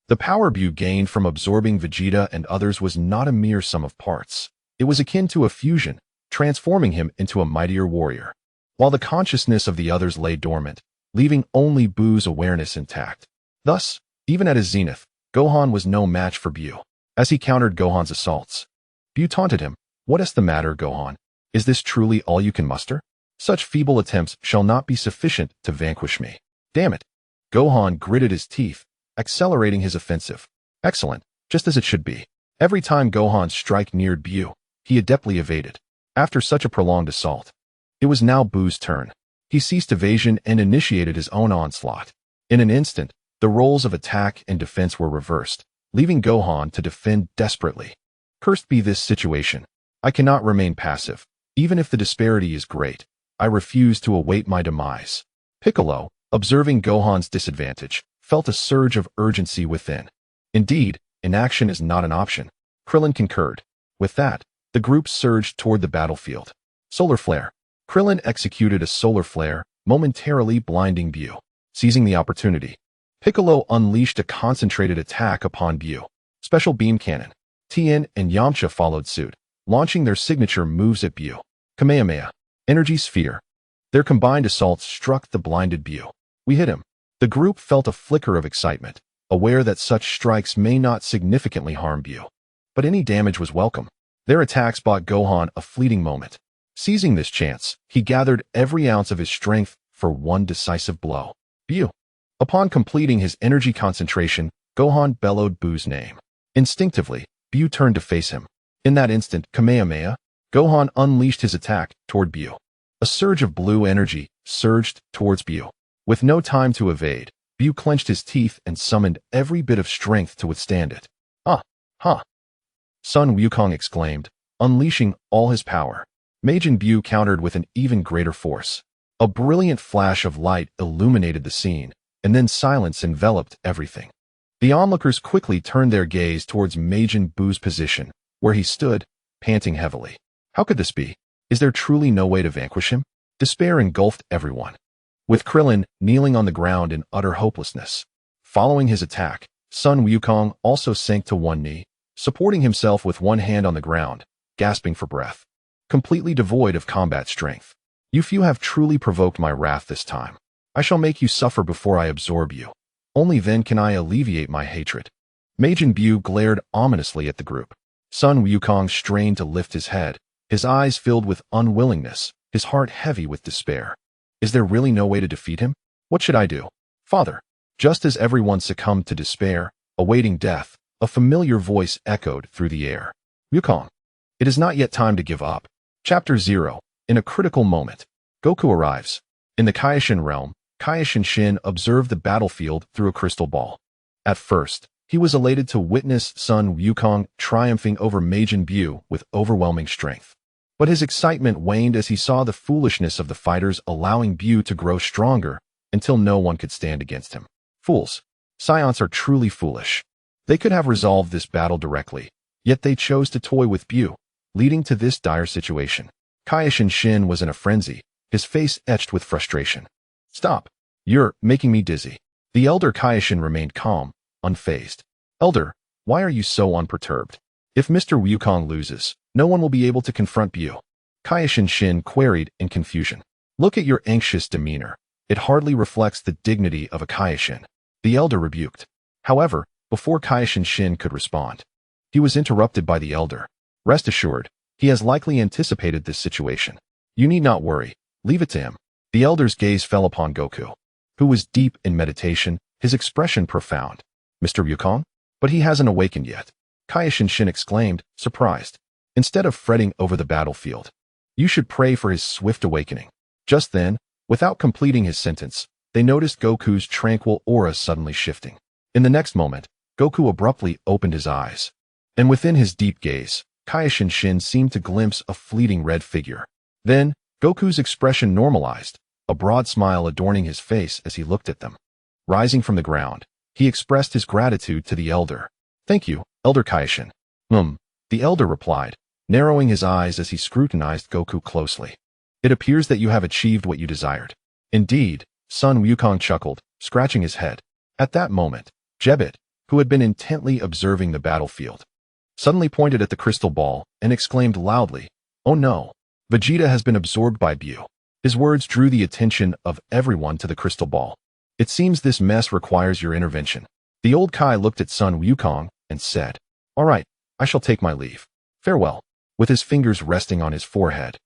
The power Buu gained from absorbing Vegeta and others was not a mere sum of parts. It was akin to a fusion, transforming him into a mightier warrior, while the consciousness of the others lay dormant, leaving only Buu's awareness intact. Thus, even at his zenith, Gohan was no match for Buu. As he countered Gohan's assaults, Buu taunted him, "What is the matter, Gohan? Is this truly all you can muster? Such feeble attempts shall not be sufficient to vanquish me. Damn it." Gohan gritted his teeth, accelerating his offensive. Excellent, just as it should be. Every time Gohan's strike neared Buu, he adeptly evaded. After such a prolonged assault, it was now Buu's turn. He ceased evasion and initiated his own onslaught. In an instant, the roles of attack and defense were reversed, leaving Gohan to defend desperately. Cursed be this situation. I cannot remain passive. Even if the disparity is great, I refuse to await my demise. Piccolo, observing Gohan's disadvantage, felt a surge of urgency within. Indeed, inaction is not an option. Krillin concurred. With that, the group surged toward the battlefield. Solar Flare. Krillin executed a solar flare, momentarily blinding Buu. Seizing the opportunity, Piccolo unleashed a concentrated attack upon Buu. Special Beam Cannon. Tien and Yamcha followed suit, launching their signature moves at Buu. Kamehameha. Energy Sphere. Their combined assaults struck the blinded Buu. We hit him. The group felt a flicker of excitement, aware that such strikes may not significantly harm Buu. But any damage was welcome. Their attacks bought Gohan a fleeting moment. Seizing this chance, he gathered every ounce of his strength for one decisive blow. Buu. Upon completing his energy concentration, Gohan bellowed Buu's name. Instinctively, Buu turned to face him. In that instant, Kamehameha, Gohan unleashed his attack toward Buu. A surge of blue energy surged towards Buu. With no time to evade, Buu clenched his teeth and summoned every bit of strength to withstand it. Ah! Ha! Sun Wukong exclaimed, unleashing all his power. Majin Buu countered with an even greater force. A brilliant flash of light illuminated the scene, and then silence enveloped everything. The onlookers quickly turned their gaze towards Majin Buu's position, where he stood, panting heavily. How could this be? Is there truly no way to vanquish him? Despair engulfed everyone, with Krillin kneeling on the ground in utter hopelessness. Following his attack, Sun Wukong also sank to one knee, supporting himself with one hand on the ground, gasping for breath. Completely devoid of combat strength. You few have truly provoked my wrath this time. I shall make you suffer before I absorb you. Only then can I alleviate my hatred. Majin Buu glared ominously at the group. Sun Wukong strained to lift his head, his eyes filled with unwillingness, his heart heavy with despair. Is there really no way to defeat him? What should I do? Father. Just as everyone succumbed to despair, awaiting death, a familiar voice echoed through the air. Wukong. It is not yet time to give up. Chapter 0. In a critical moment, Goku arrives. In the Kaioshin realm, Kaioshin Shin observed the battlefield through a crystal ball. At first, he was elated to witness Sun Wukong triumphing over Majin Buu with overwhelming strength. But his excitement waned as he saw the foolishness of the fighters allowing Buu to grow stronger until no one could stand against him. Fools. Saiyans are truly foolish. They could have resolved this battle directly, yet they chose to toy with Buu, leading to this dire situation. Kaioshin Shin was in a frenzy, his face etched with frustration. Stop. You're making me dizzy. The elder Kaioshin remained calm, unfazed. Elder, why are you so unperturbed? If Mr. Wukong loses, no one will be able to confront Buu. Kaioshin Shin queried in confusion. Look at your anxious demeanor. It hardly reflects the dignity of a Kaioshin. The elder rebuked. However, before Kaioshin Shin could respond, he was interrupted by the elder. Rest assured, he has likely anticipated this situation. You need not worry. Leave it to him. The elder's gaze fell upon Goku, who was deep in meditation, his expression profound. Mr. Wukong? But he hasn't awakened yet. Kaioshin Shin exclaimed, surprised. Instead of fretting over the battlefield, you should pray for his swift awakening. Just then, without completing his sentence, they noticed Goku's tranquil aura suddenly shifting. In the next moment, Goku abruptly opened his eyes. And within his deep gaze, Kaioshin Shin seemed to glimpse a fleeting red figure. Then, Goku's expression normalized, a broad smile adorning his face as he looked at them. Rising from the ground, he expressed his gratitude to the elder. Thank you, Elder Kaioshin. The elder replied, narrowing his eyes as he scrutinized Goku closely. It appears that you have achieved what you desired. Indeed, Sun Wukong chuckled, scratching his head. At that moment, Jebit, who had been intently observing the battlefield, suddenly pointed at the crystal ball and exclaimed loudly, "Oh no! Vegeta has been absorbed by Buu." His words drew the attention of everyone to the crystal ball. It seems this mess requires your intervention. The old Kai looked at Sun Wukong and said, All right, I shall take my leave. Farewell. With his fingers resting on his forehead,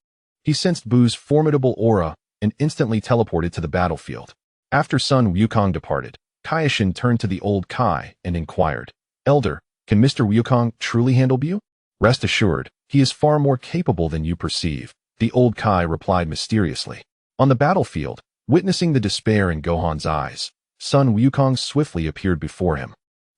he sensed Buu's formidable aura and instantly teleported to the battlefield. After Sun Wukong departed, Kaioshin turned to the old Kai and inquired, Elder, can Mr. Wukong truly handle Buu? Rest assured, he is far more capable than you perceive, the old Kai replied mysteriously. On the battlefield, witnessing the despair in Gohan's eyes, Sun Wukong swiftly appeared before him,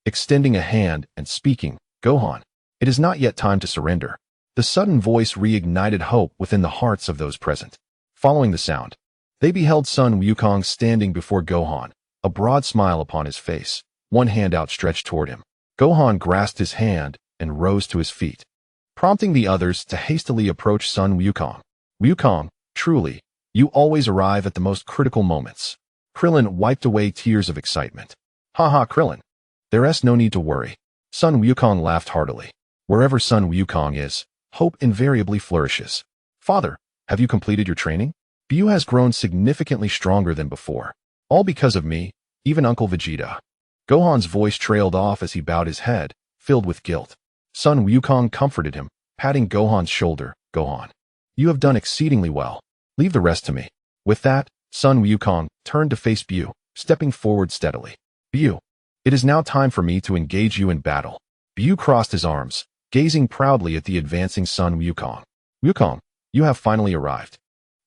extending a hand and speaking, Gohan, it is not yet time to surrender. The sudden voice reignited hope within the hearts of those present. Following the sound, they beheld Sun Wukong standing before Gohan, a broad smile upon his face, one hand outstretched toward him. Gohan grasped his hand and rose to his feet, prompting the others to hastily approach Sun Wukong. Wukong, truly, you always arrive at the most critical moments. Krillin wiped away tears of excitement. Haha, Krillin. There's no need to worry. Sun Wukong laughed heartily. Wherever Sun Wukong is, hope invariably flourishes. Father, have you completed your training? Buu has grown significantly stronger than before. All because of me, even Uncle Vegeta. Gohan's voice trailed off as he bowed his head, filled with guilt. Sun Wukong comforted him, patting Gohan's shoulder. Gohan, you have done exceedingly well. Leave the rest to me. With that, Sun Wukong turned to face Buu, stepping forward steadily. Buu, it is now time for me to engage you in battle. Buu crossed his arms, gazing proudly at the advancing Sun Wukong. Wukong, you have finally arrived.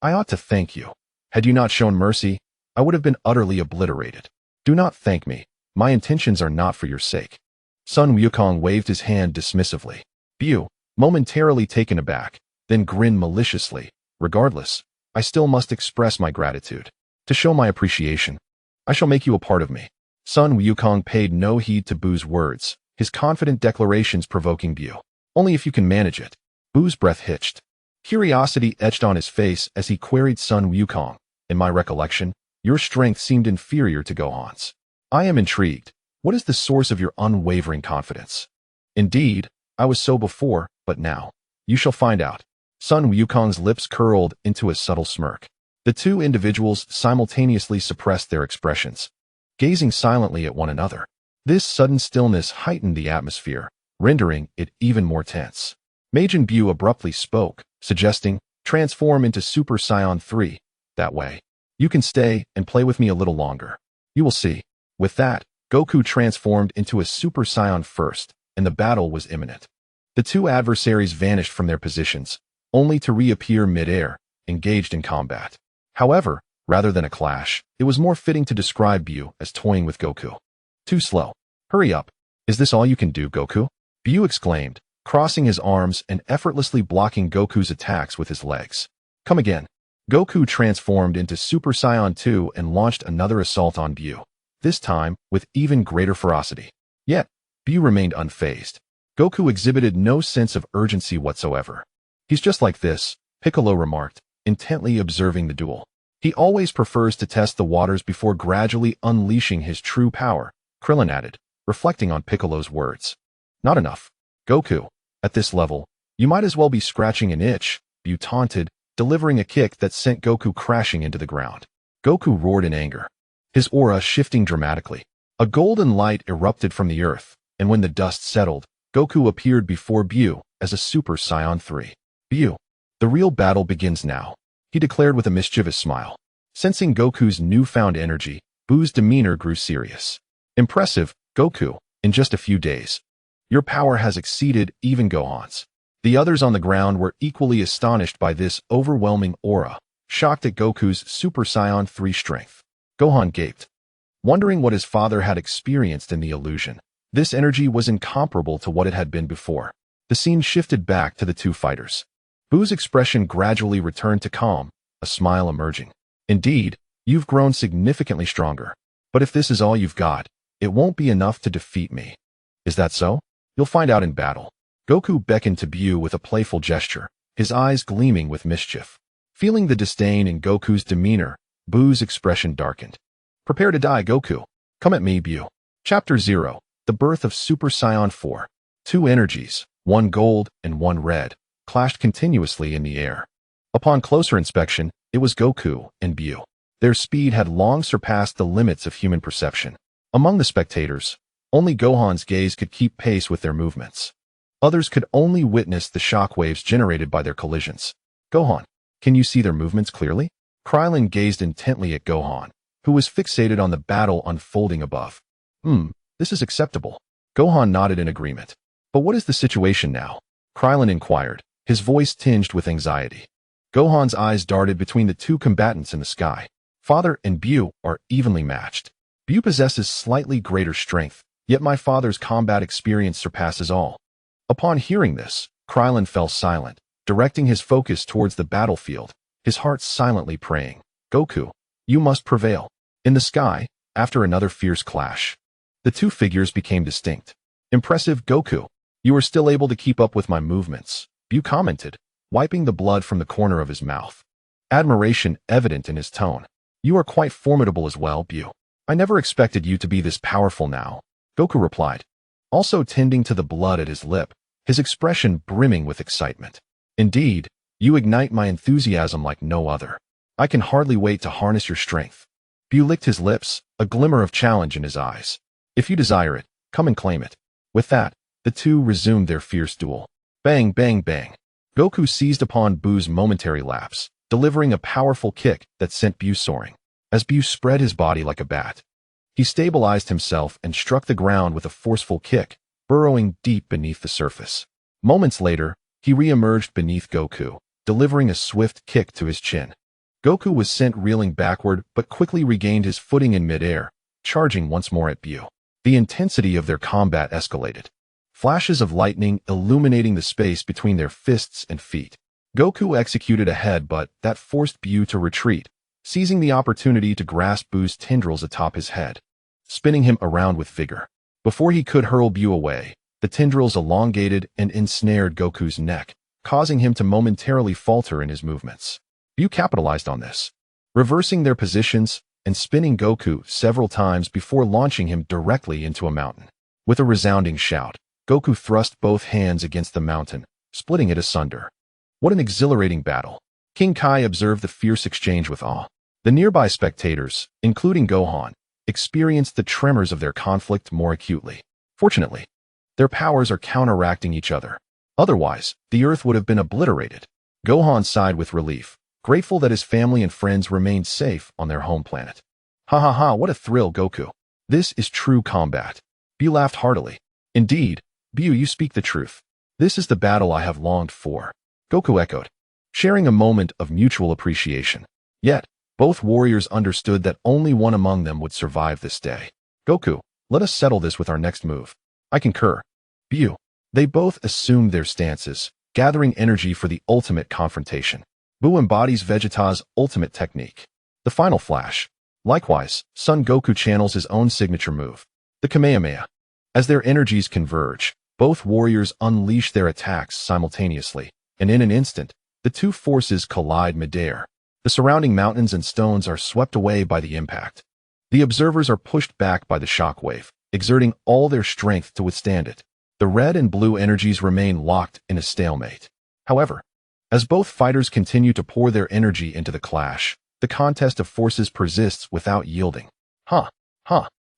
I ought to thank you. Had you not shown mercy, I would have been utterly obliterated. Do not thank me. My intentions are not for your sake. Sun Wukong waved his hand dismissively. Buu, momentarily taken aback, then grinned maliciously. Regardless, I still must express my gratitude. To show my appreciation, I shall make you a part of me. Sun Wukong paid no heed to Buu's words, his confident declarations provoking Buu. Only if you can manage it. Buu's breath hitched. Curiosity etched on his face as he queried Sun Wukong. In my recollection, your strength seemed inferior to Gohan's. I am intrigued. What is the source of your unwavering confidence? Indeed, I was so before, but now, you shall find out. Sun Wukong's lips curled into a subtle smirk. The two individuals simultaneously suppressed their expressions, gazing silently at one another. This sudden stillness heightened the atmosphere, rendering it even more tense. Majin Buu abruptly spoke, suggesting, transform into Super Saiyan 3. That way, you can stay and play with me a little longer. You will see. With that, Goku transformed into a Super Saiyan first, and the battle was imminent. The two adversaries vanished from their positions, only to reappear mid-air, engaged in combat. However, rather than a clash, it was more fitting to describe Buu as toying with Goku. Too slow. Hurry up. Is this all you can do, Goku? Buu exclaimed, crossing his arms and effortlessly blocking Goku's attacks with his legs. Come again. Goku transformed into Super Saiyan 2 and launched another assault on Buu, this time with even greater ferocity. Yet, Buu remained unfazed. Goku exhibited no sense of urgency whatsoever. He's just like this, Piccolo remarked, intently observing the duel. He always prefers to test the waters before gradually unleashing his true power, Krillin added, reflecting on Piccolo's words. Not enough. Goku, at this level, you might as well be scratching an itch, Buu taunted, delivering a kick that sent Goku crashing into the ground. Goku roared in anger, his aura shifting dramatically. A golden light erupted from the earth, and when the dust settled, Goku appeared before Buu as a Super Saiyan 3. Buu, the real battle begins now, he declared with a mischievous smile. Sensing Goku's newfound energy, Buu's demeanor grew serious. Impressive, Goku, in just a few days. Your power has exceeded even Gohan's. The others on the ground were equally astonished by this overwhelming aura, shocked at Goku's Super Saiyan 3 strength. Gohan gaped, wondering what his father had experienced in the illusion. This energy was incomparable to what it had been before. The scene shifted back to the two fighters. Buu's expression gradually returned to calm, a smile emerging. Indeed, you've grown significantly stronger. But if this is all you've got, it won't be enough to defeat me. Is that so? You'll find out in battle. Goku beckoned to Buu with a playful gesture, his eyes gleaming with mischief. Feeling the disdain in Goku's demeanor, Buu's expression darkened. Prepare to die, Goku. Come at me, Buu. Chapter 0. The Birth of Super Saiyan 4. Two energies, one gold and one red, clashed continuously in the air. Upon closer inspection, it was Goku and Buu. Their speed had long surpassed the limits of human perception. Among the spectators, only Gohan's gaze could keep pace with their movements. Others could only witness the shockwaves generated by their collisions. Gohan, can you see their movements clearly? Krillin gazed intently at Gohan, who was fixated on the battle unfolding above. This is acceptable. Gohan nodded in agreement. But what is the situation now? Krillin inquired, his voice tinged with anxiety. Gohan's eyes darted between the two combatants in the sky. Father and Buu are evenly matched. Buu possesses slightly greater strength, yet my father's combat experience surpasses all. Upon hearing this, Krillin fell silent, directing his focus towards the battlefield, his heart silently praying, Goku, you must prevail. In the sky, after another fierce clash, the two figures became distinct. Impressive, Goku. You are still able to keep up with my movements, Buu commented, wiping the blood from the corner of his mouth. Admiration evident in his tone. You are quite formidable as well, Buu. I never expected you to be this powerful now, Goku replied, also tending to the blood at his lip, his expression brimming with excitement. Indeed, you ignite my enthusiasm like no other. I can hardly wait to harness your strength. Buu licked his lips, a glimmer of challenge in his eyes. If you desire it, come and claim it. With that, the two resumed their fierce duel. Bang, bang, bang. Goku seized upon Buu's momentary lapse, delivering a powerful kick that sent Buu soaring. As Buu spread his body like a bat, he stabilized himself and struck the ground with a forceful kick, burrowing deep beneath the surface. Moments later, he re-emerged beneath Goku, delivering a swift kick to his chin. Goku was sent reeling backward but quickly regained his footing in midair, charging once more at Buu. The intensity of their combat escalated. Flashes of lightning illuminating the space between their fists and feet. Goku executed a headbutt that forced Buu to retreat, seizing the opportunity to grasp Buu's tendrils atop his head, spinning him around with vigor. Before he could hurl Buu away, the tendrils elongated and ensnared Goku's neck, causing him to momentarily falter in his movements. Buu capitalized on this, reversing their positions and spinning Goku several times before launching him directly into a mountain. With a resounding shout, Goku thrust both hands against the mountain, splitting it asunder. What an exhilarating battle! King Kai observed the fierce exchange with awe. The nearby spectators, including Gohan, experienced the tremors of their conflict more acutely. Fortunately, their powers are counteracting each other. Otherwise, the Earth would have been obliterated. Gohan sighed with relief, grateful that his family and friends remained safe on their home planet. Ha ha ha, what a thrill, Goku. This is true combat. Buu laughed heartily. Indeed, Buu, you speak the truth. This is the battle I have longed for, Goku echoed, sharing a moment of mutual appreciation. Yet, both warriors understood that only one among them would survive this day. Goku, let us settle this with our next move. I concur. Buu. They both assumed their stances, gathering energy for the ultimate confrontation. Buu embodies Vegeta's ultimate technique, the Final Flash. Likewise, Son Goku channels his own signature move, the Kamehameha. As their energies converge, both warriors unleash their attacks simultaneously, and in an instant, the two forces collide midair. The surrounding mountains and stones are swept away by the impact. The observers are pushed back by the shockwave, exerting all their strength to withstand it. The red and blue energies remain locked in a stalemate. However, as both fighters continue to pour their energy into the clash, the contest of forces persists without yielding.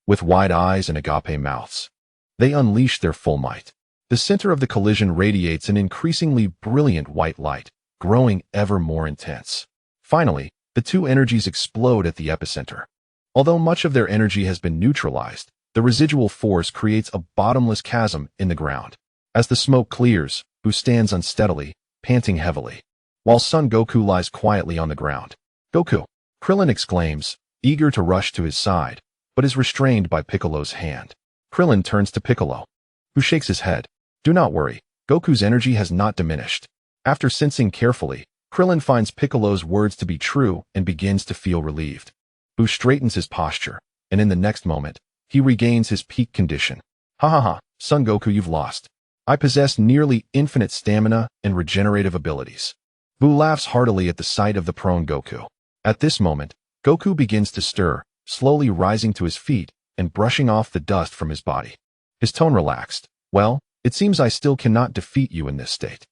With wide eyes and agape mouths, they unleash their full might. The center of the collision radiates an increasingly brilliant white light, growing ever more intense. Finally, the two energies explode at the epicenter. Although much of their energy has been neutralized, the residual force creates a bottomless chasm in the ground. As the smoke clears, Buu stands unsteadily, panting heavily, while Son Goku lies quietly on the ground. Goku! Krillin exclaims, eager to rush to his side, but is restrained by Piccolo's hand. Krillin turns to Piccolo, who shakes his head. Do not worry, Goku's energy has not diminished. After sensing carefully, Krillin finds Piccolo's words to be true and begins to feel relieved. Buu straightens his posture, and in the next moment, he regains his peak condition. Son Goku, you've lost. I possess nearly infinite stamina and regenerative abilities. Buu laughs heartily at the sight of the prone Goku. At this moment, Goku begins to stir, slowly rising to his feet and brushing off the dust from his body. His tone relaxed. Well, it seems I still cannot defeat you in this state.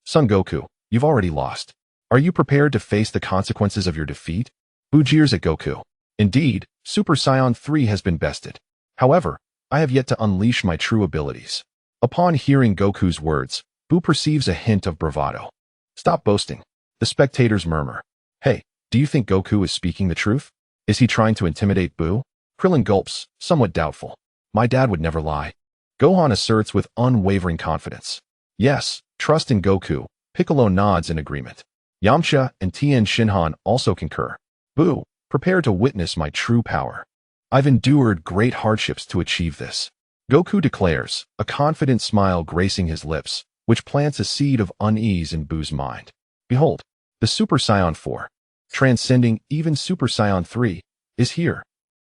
Son Goku, you've already lost. Are you prepared to face the consequences of your defeat? Buu jeers at Goku. Indeed, Super Saiyan 3 has been bested. However, I have yet to unleash my true abilities. Upon hearing Goku's words, Buu perceives a hint of bravado. Stop boasting. The spectators murmur. Hey, do you think Goku is speaking the truth? Is he trying to intimidate Buu? Krillin gulps, somewhat doubtful. My dad would never lie. Gohan asserts with unwavering confidence. Yes, trust in Goku. Piccolo nods in agreement. Yamcha and Tien Shinhan also concur. Buu, prepare to witness my true power. I've endured great hardships to achieve this. Goku declares, a confident smile gracing his lips, which plants a seed of unease in Buu's mind. Behold, the Super Saiyan 4, transcending even Super Saiyan 3, is here.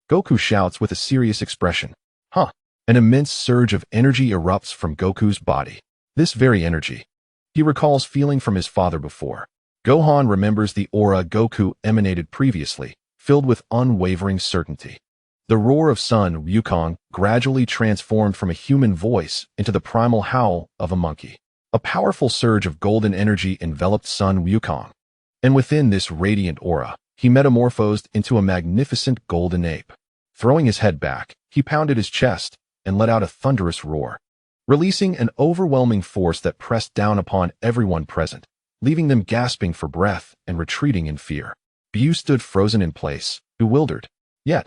Goku shouts with a serious expression. An immense surge of energy erupts from Goku's body. This very energy he recalls feeling from his father before. Gohan remembers the aura Goku emanated previously, filled with unwavering certainty. The roar of Son Wukong gradually transformed from a human voice into the primal howl of a monkey. A powerful surge of golden energy enveloped Son Wukong, and within this radiant aura, he metamorphosed into a magnificent golden ape. Throwing his head back, he pounded his chest and let out a thunderous roar, releasing an overwhelming force that pressed down upon everyone present, leaving them gasping for breath and retreating in fear. Buu stood frozen in place, bewildered. Yet,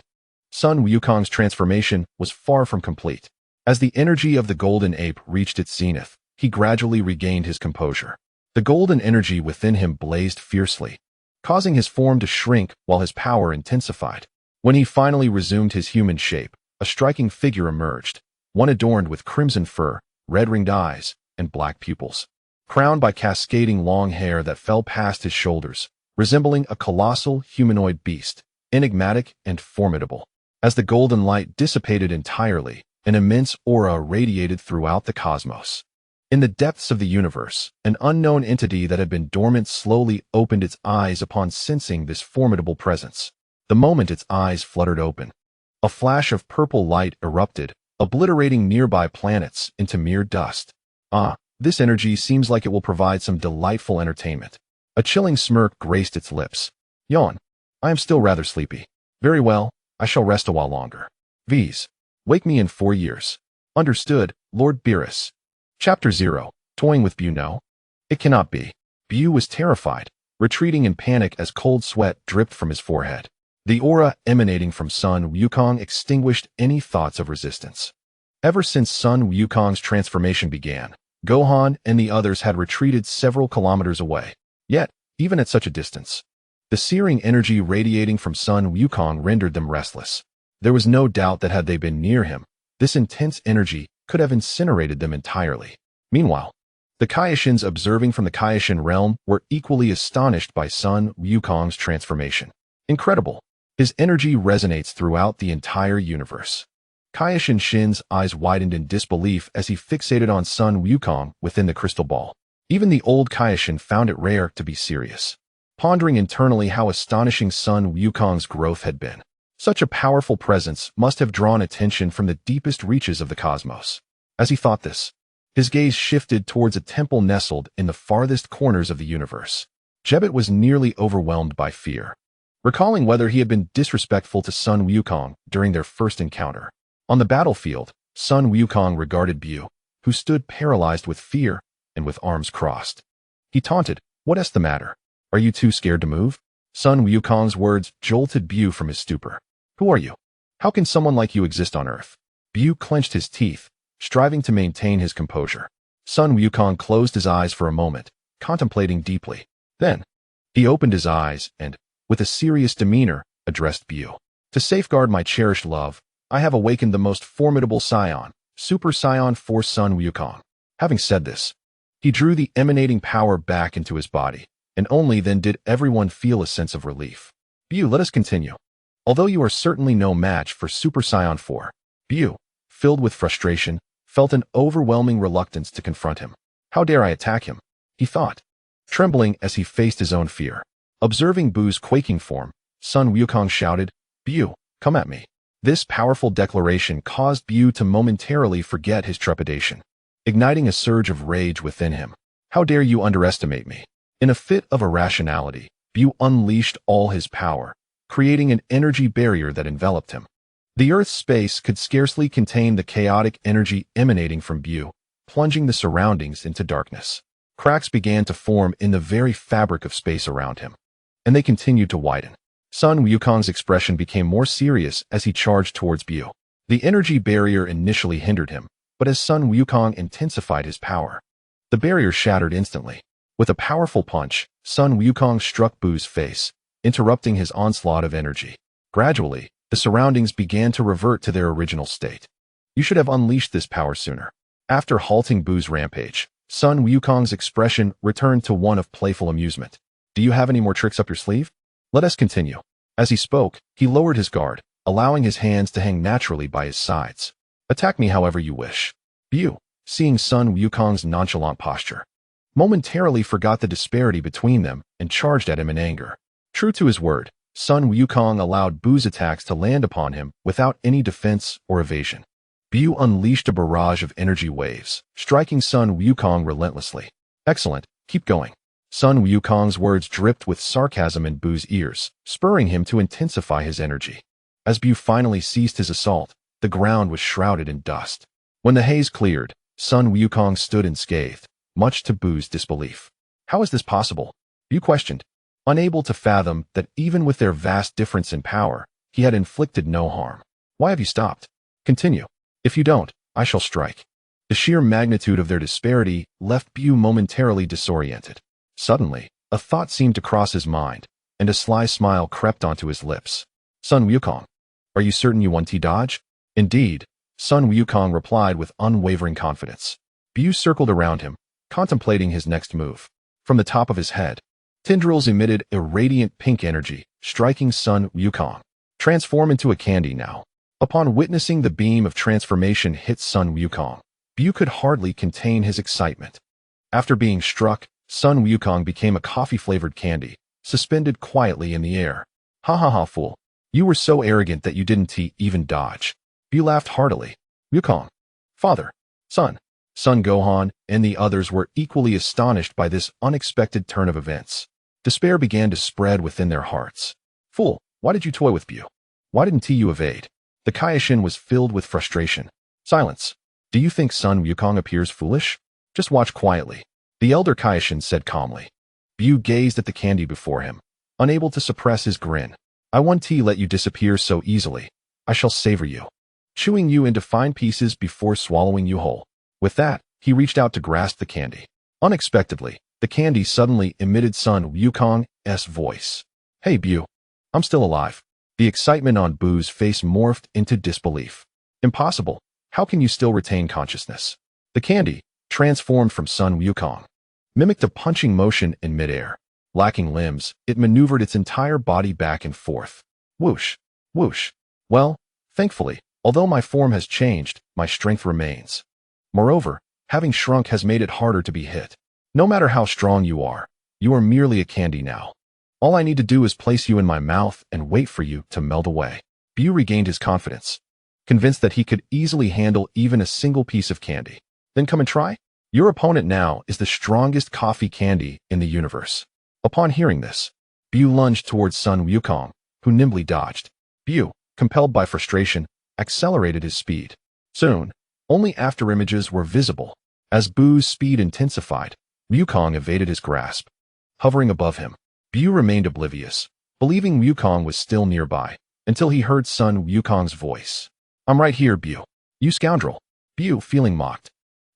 Son Wukong's transformation was far from complete. As the energy of the golden ape reached its zenith, he gradually regained his composure. The golden energy within him blazed fiercely, causing his form to shrink while his power intensified. When he finally resumed his human shape, a striking figure emerged, one adorned with crimson fur, red-ringed eyes, and black pupils, crowned by cascading long hair that fell past his shoulders, resembling a colossal humanoid beast, enigmatic and formidable. As the golden light dissipated entirely, an immense aura radiated throughout the cosmos. In the depths of the universe, an unknown entity that had been dormant slowly opened its eyes upon sensing this formidable presence. The moment its eyes fluttered open, a flash of purple light erupted, obliterating nearby planets into mere dust. This energy seems like it will provide some delightful entertainment. A chilling smirk graced its lips. Yawn. I am still rather sleepy. Very well, I shall rest a while longer. V's. Wake me in 4 years. Understood, Lord Beerus. Chapter 0. Toying with Buu. No. It cannot be. Buu was terrified, retreating in panic as cold sweat dripped from his forehead. The aura emanating from Son Wukong extinguished any thoughts of resistance. Ever since Son Wukong's transformation began, Gohan and the others had retreated several kilometers away. Yet, even at such a distance, the searing energy radiating from Sun Wukong rendered them restless. There was no doubt that had they been near him, this intense energy could have incinerated them entirely. Meanwhile, the Kaioshins observing from the Kaioshin realm were equally astonished by Sun Wukong's transformation. Incredible. His energy resonates throughout the entire universe. Kaioshin Shin's eyes widened in disbelief as he fixated on Sun Wukong within the crystal ball. Even the old Kaioshin found it rare to be serious, pondering internally how astonishing Sun Wukong's growth had been. Such a powerful presence must have drawn attention from the deepest reaches of the cosmos. As he thought this, his gaze shifted towards a temple nestled in the farthest corners of the universe. Jebet was nearly overwhelmed by fear, recalling whether he had been disrespectful to Sun Wukong during their first encounter. On the battlefield, Sun Wukong regarded Buu, who stood paralyzed with fear and with arms crossed. He taunted, "What's the matter? Are you too scared to move?" Sun Wukong's words jolted Buu from his stupor. "Who are you? How can someone like you exist on Earth?" Buu clenched his teeth, striving to maintain his composure. Sun Wukong closed his eyes for a moment, contemplating deeply. Then, he opened his eyes and, with a serious demeanor, addressed Buu. "To safeguard my cherished love, I have awakened the most formidable Saiyan, Super Saiyan 4 Sun Wukong." Having said this, he drew the emanating power back into his body, and only then did everyone feel a sense of relief. "Buu, let us continue. Although you are certainly no match for Super Saiyan 4, Buu, filled with frustration, felt an overwhelming reluctance to confront him. "How dare I attack him?" he thought, trembling as he faced his own fear. Observing Buu's quaking form, Sun Wukong shouted, "Buu, come at me." This powerful declaration caused Buu to momentarily forget his trepidation, igniting a surge of rage within him. "How dare you underestimate me?" In a fit of irrationality, Buu unleashed all his power, creating an energy barrier that enveloped him. The Earth's space could scarcely contain the chaotic energy emanating from Buu, plunging the surroundings into darkness. Cracks began to form in the very fabric of space around him, and they continued to widen. Sun Wukong's expression became more serious as he charged towards Buu. The energy barrier initially hindered him, but as Sun Wukong intensified his power, the barrier shattered instantly. With a powerful punch, Sun Wukong struck Buu's face, interrupting his onslaught of energy. Gradually, the surroundings began to revert to their original state. "You should have unleashed this power sooner." After halting Buu's rampage, Sun Wukong's expression returned to one of playful amusement. "Do you have any more tricks up your sleeve? Let us continue." As he spoke, he lowered his guard, allowing his hands to hang naturally by his sides. "Attack me however you wish." Buu, seeing Sun Wukong's nonchalant posture, momentarily forgot the disparity between them and charged at him in anger. True to his word, Sun Wukong allowed Buu's attacks to land upon him without any defense or evasion. Buu unleashed a barrage of energy waves, striking Sun Wukong relentlessly. "Excellent, keep going." Sun Wukong's words dripped with sarcasm in Buu's ears, spurring him to intensify his energy. As Buu finally ceased his assault, the ground was shrouded in dust. When the haze cleared, Sun Wukong stood unscathed, much to Buu's disbelief. "How is this possible?" Buu questioned, unable to fathom that even with their vast difference in power, he had inflicted no harm. "Why have you stopped? Continue. If you don't, I shall strike." The sheer magnitude of their disparity left Buu momentarily disoriented. Suddenly, a thought seemed to cross his mind, and a sly smile crept onto his lips. "Sun Wukong, are you certain you want to dodge?" "Indeed," Sun Wukong replied with unwavering confidence. Buu circled around him, contemplating his next move. From the top of his head, tendrils emitted a radiant pink energy, striking Sun Wukong. "Transform into a candy now." Upon witnessing the beam of transformation hit Sun Wukong, Buu could hardly contain his excitement. After being struck, Sun Wukong became a coffee-flavored candy, suspended quietly in the air. "Ha ha ha, fool. You were so arrogant that you didn't even dodge." Buu laughed heartily. "Wukong, father, son, Gohan, and the others were equally astonished by this unexpected turn of events. Despair began to spread within their hearts. "Fool, why did you toy with Buu? Why didn't you evade?" The Kaioshin was filled with frustration. "Silence. Do you think Sun Wukong appears foolish? Just watch quietly." The elder Kaioshin said calmly. Buu gazed at the candy before him, unable to suppress his grin. "I won't let you disappear so easily. I shall savor you, chewing you into fine pieces before swallowing you whole." With that, He reached out to grasp the candy. Unexpectedly, the candy suddenly emitted Sun Wukong's voice. Hey, Buu. I'm still alive. The excitement on Buu's face morphed into disbelief. Impossible. How can you still retain consciousness? The candy, transformed from Sun Wukong, mimicked a punching motion in midair. Lacking limbs, it maneuvered its entire body back and forth. Whoosh, whoosh. Well, thankfully, although my form has changed, my strength remains. Moreover, having shrunk has made it harder to be hit. No matter how strong you are merely a candy now. All I need to do is place you in my mouth and wait for you to melt away. Buu regained his confidence, convinced that he could easily handle even a single piece of candy. Then come and try? Your opponent now is the strongest coffee candy in the universe. Upon hearing this, Buu lunged towards Sun Wukong, who nimbly dodged. Buu, compelled by frustration, accelerated his speed. Soon, only afterimages were visible. As Buu's speed intensified, Wukong evaded his grasp. Hovering above him, Buu remained oblivious, believing Wukong was still nearby, until he heard Sun Wukong's voice. I'm right here, Buu. You scoundrel. Buu, feeling mocked,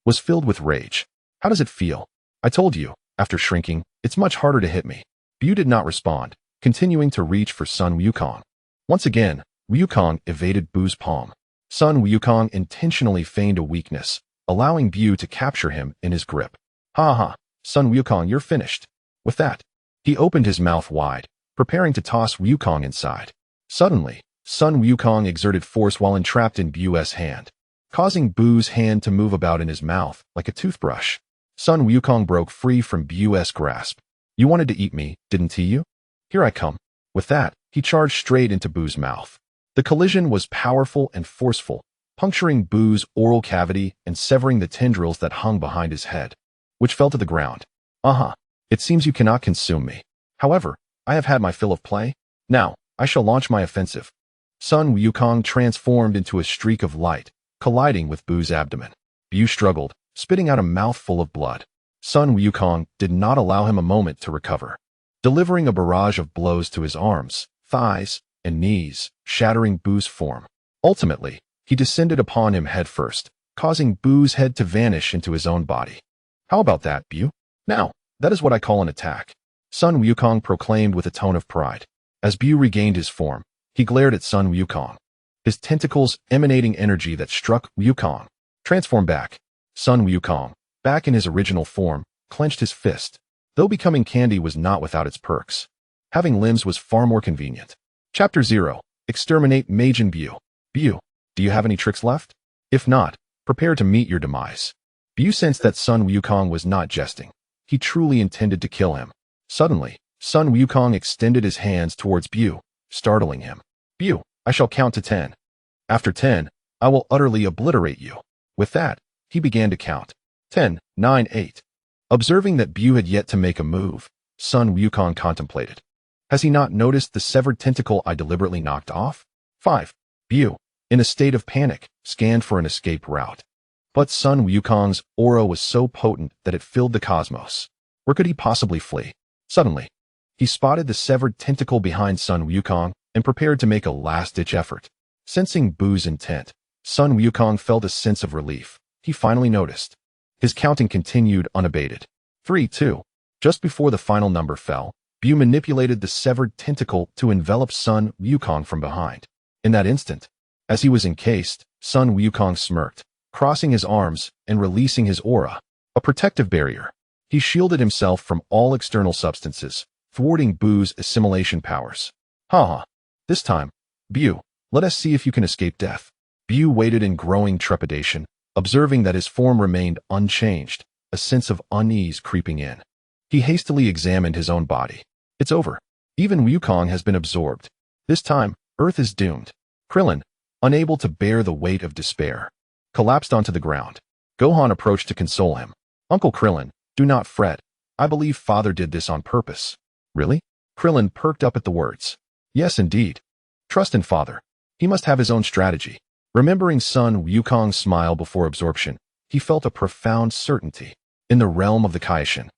was filled with rage. How does it feel? I told you, after shrinking, it's much harder to hit me. Buu did not respond, continuing to reach for Sun Wukong. Once again, Wukong evaded Buu's palm. Sun Wukong intentionally feigned a weakness, allowing Buu to capture him in his grip. Ha ha, Sun Wukong, you're finished. With that, he opened his mouth wide, preparing to toss Wukong inside. Suddenly, Sun Wukong exerted force while entrapped in Buu's hand, causing Buu's hand to move about in his mouth like a toothbrush. Sun Wukong broke free from Buu's grasp. You wanted to eat me, didn't you? Here I come. With that, he charged straight into Buu's mouth. The collision was powerful and forceful, puncturing Buu's oral cavity and severing the tendrils that hung behind his head, which fell to the ground. It seems you cannot consume me. However, I have had my fill of play. Now, I shall launch my offensive. Sun Wukong transformed into a streak of light, colliding with Buu's abdomen. Buu struggled, spitting out a mouthful of blood. Sun Wukong did not allow him a moment to recover, delivering a barrage of blows to his arms, thighs, and knees, shattering Buu's form. Ultimately, he descended upon him headfirst, causing Buu's head to vanish into his own body. How about that, Buu? Now, that is what I call an attack, Sun Wukong proclaimed with a tone of pride. As Buu regained his form, he glared at Sun Wukong, his tentacles emanating energy that struck Wukong. Transform back. Sun Wukong, back in his original form, clenched his fist. Though becoming candy was not without its perks, having limbs was far more convenient. Chapter 0. Exterminate Majin Buu. Buu, do you have any tricks left? If not, prepare to meet your demise. Buu sensed that Sun Wukong was not jesting. He truly intended to kill him. Suddenly, Sun Wukong extended his hands towards Buu, startling him. Buu, I shall count to 10. After 10, I will utterly obliterate you. With that, he began to count. 10, 9, 8. Observing that Buu had yet to make a move, Sun Wukong contemplated. Has he not noticed the severed tentacle I deliberately knocked off? 5. Buu, in a state of panic, scanned for an escape route. But Sun Wukong's aura was so potent that it filled the cosmos. Where could he possibly flee? Suddenly, he spotted the severed tentacle behind Sun Wukong and prepared to make a last-ditch effort. Sensing Buu's intent, Sun Wukong felt a sense of relief. He finally noticed. His counting continued unabated. 3, 2. Just before the final number fell, Buu manipulated the severed tentacle to envelop Sun Wukong from behind. In that instant, as he was encased, Sun Wukong smirked, crossing his arms and releasing his aura, a protective barrier. He shielded himself from all external substances, thwarting Buu's assimilation powers. This time, Buu, let us see if you can escape death. Buu waited in growing trepidation, observing that his form remained unchanged, a sense of unease creeping in. He hastily examined his own body. It's over. Even Wukong has been absorbed. This time, Earth is doomed. Krillin, unable to bear the weight of despair, collapsed onto the ground. Gohan approached to console him. Uncle Krillin, do not fret. I believe Father did this on purpose. Really? Krillin perked up at the words. Yes, indeed. Trust in Father. He must have his own strategy. Remembering Sun Wukong's smile before absorption, he felt a profound certainty. In the realm of the Kaioshin,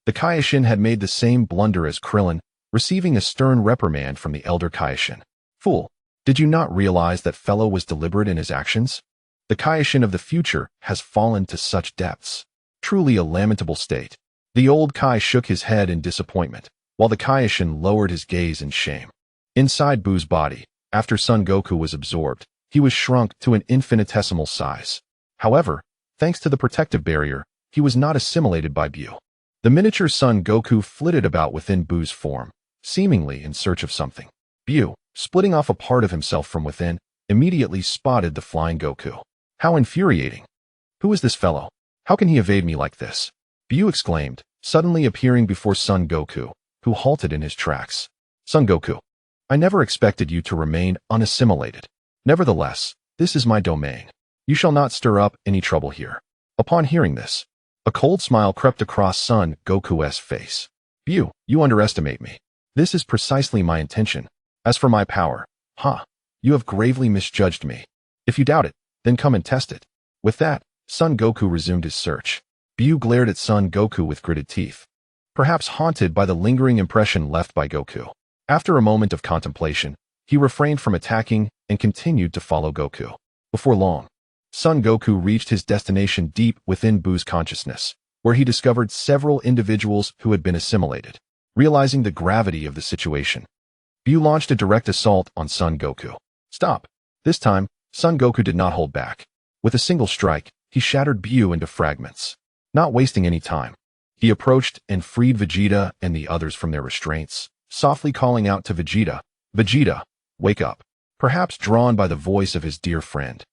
the Kaioshin had made the same blunder as Krillin, receiving a stern reprimand from the elder Kaioshin. Fool, did you not realize that fellow was deliberate in his actions? The Kaioshin of the future has fallen to such depths. Truly a lamentable state. The old Kai shook his head in disappointment, while the Kaioshin lowered his gaze in shame. Inside Buu's body, after Son Goku was absorbed, he was shrunk to an infinitesimal size. However, thanks to the protective barrier, he was not assimilated by Buu. The miniature Son Goku flitted about within Buu's form, seemingly in search of something. Buu, splitting off a part of himself from within, immediately spotted the flying Goku. How infuriating! Who is this fellow? How can he evade me like this? Buu exclaimed, suddenly appearing before Son Goku, who halted in his tracks. Son Goku, I never expected you to remain unassimilated. Nevertheless, this is my domain. You shall not stir up any trouble here. Upon hearing this, a cold smile crept across Son Goku's face. Buu, you underestimate me. This is precisely my intention. As for my power, you have gravely misjudged me. If you doubt it, then come and test it. With that, Son Goku resumed his search. Buu glared at Son Goku with gritted teeth, perhaps haunted by the lingering impression left by Goku. After a moment of contemplation, he refrained from attacking and continued to follow Goku. Before long, Son Goku reached his destination deep within Buu's consciousness, where he discovered several individuals who had been assimilated. Realizing the gravity of the situation, Buu launched a direct assault on Son Goku. Stop! This time, Son Goku did not hold back. With a single strike, he shattered Buu into fragments. Not wasting any time, he approached and freed Vegeta and the others from their restraints, softly calling out to Vegeta, "Vegeta, wake up." Perhaps drawn by the voice of his dear friend,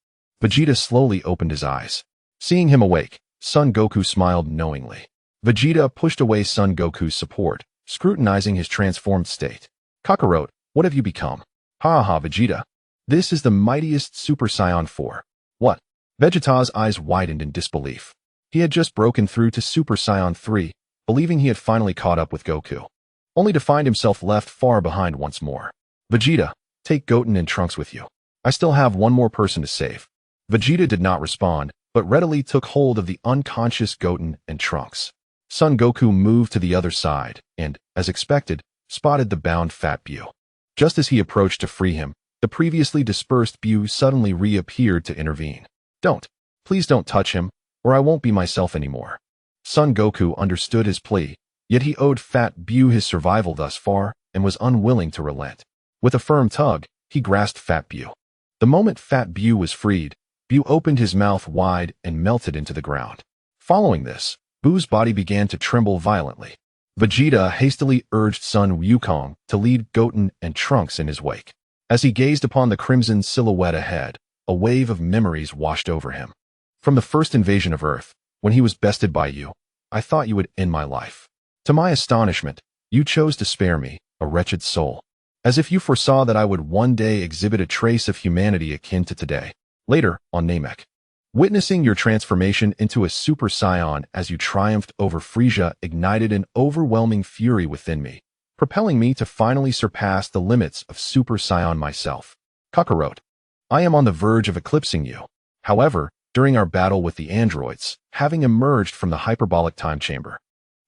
Vegeta slowly opened his eyes. Seeing him awake, Son Goku smiled knowingly. Vegeta pushed away Son Goku's support, scrutinizing his transformed state. Kakarot, what have you become? Ha ha, Vegeta. This is the mightiest Super Saiyan 4. What? Vegeta's eyes widened in disbelief. He had just broken through to Super Saiyan 3, believing he had finally caught up with Goku, only to find himself left far behind once more. Vegeta, take Goten and Trunks with you. I still have one more person to save. Vegeta did not respond, but readily took hold of the unconscious Goten and Trunks. Son Goku moved to the other side and, as expected, spotted the bound fat Buu. Just as he approached to free him, the previously dispersed Buu suddenly reappeared to intervene. Please don't touch him, or I won't be myself anymore. Son Goku understood his plea, yet he owed fat Buu his survival thus far and was unwilling to relent. With a firm tug, he grasped fat Buu. The moment fat Buu was freed, Buu opened his mouth wide and melted into the ground. Following this, Buu's body began to tremble violently. Vegeta hastily urged Son Wukong to lead Goten and Trunks in his wake. As he gazed upon the crimson silhouette ahead, a wave of memories washed over him. From the first invasion of Earth, when he was bested by you, I thought you would end my life. To my astonishment, you chose to spare me, a wretched soul. As if you foresaw that I would one day exhibit a trace of humanity akin to today. Later, on Namek. Witnessing your transformation into a Super Saiyan as you triumphed over Frieza ignited an overwhelming fury within me, propelling me to finally surpass the limits of Super Saiyan myself. Kakarot, I am on the verge of eclipsing you. However, during our battle with the androids, having emerged from the hyperbolic time chamber,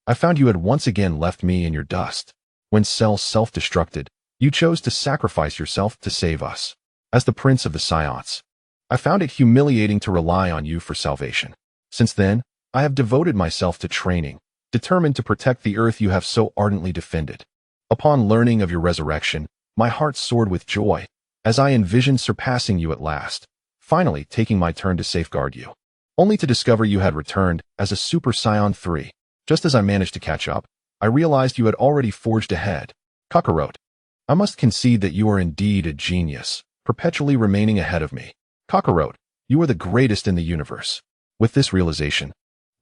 I found you had once again left me in your dust. When Cell self-destructed, you chose to sacrifice yourself to save us. As the Prince of the Saiyans, I found it humiliating to rely on you for salvation. Since then, I have devoted myself to training, determined to protect the Earth you have so ardently defended. Upon learning of your resurrection, my heart soared with joy, as I envisioned surpassing you at last, finally taking my turn to safeguard you, only to discover you had returned as a Super Saiyan 3. Just as I managed to catch up, I realized you had already forged ahead. Kakarot, I must concede that you are indeed a genius, perpetually remaining ahead of me. Kakarot, you are the greatest in the universe. With this realization,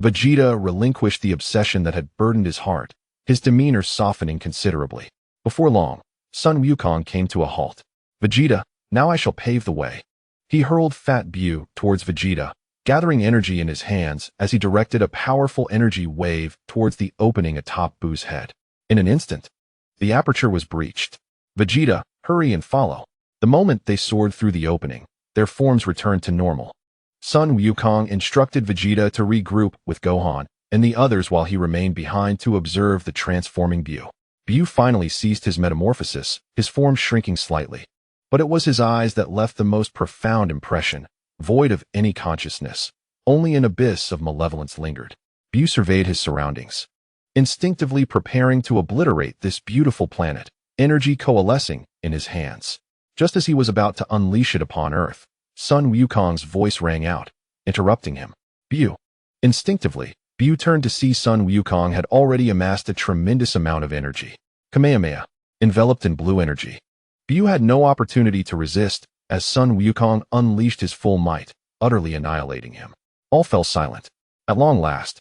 Vegeta relinquished the obsession that had burdened his heart, his demeanor softening considerably. Before long, Son Wukong came to a halt. Vegeta, now I shall pave the way. He hurled fat Buu towards Vegeta, gathering energy in his hands as he directed a powerful energy wave towards the opening atop Buu's head. In an instant, the aperture was breached. Vegeta, hurry and follow. The moment they soared through the opening, their forms returned to normal. Son Wukong instructed Vegeta to regroup with Gohan and the others while he remained behind to observe the transforming Buu. Buu finally ceased his metamorphosis, his form shrinking slightly. But it was his eyes that left the most profound impression, void of any consciousness. Only an abyss of malevolence lingered. Buu surveyed his surroundings, instinctively preparing to obliterate this beautiful planet, energy coalescing in his hands. Just as he was about to unleash it upon Earth, Sun Wukong's voice rang out, interrupting him. Buu. Instinctively, Buu turned to see Sun Wukong had already amassed a tremendous amount of energy. Kamehameha, enveloped in blue energy. Buu had no opportunity to resist as Sun Wukong unleashed his full might, utterly annihilating him. All fell silent. At long last,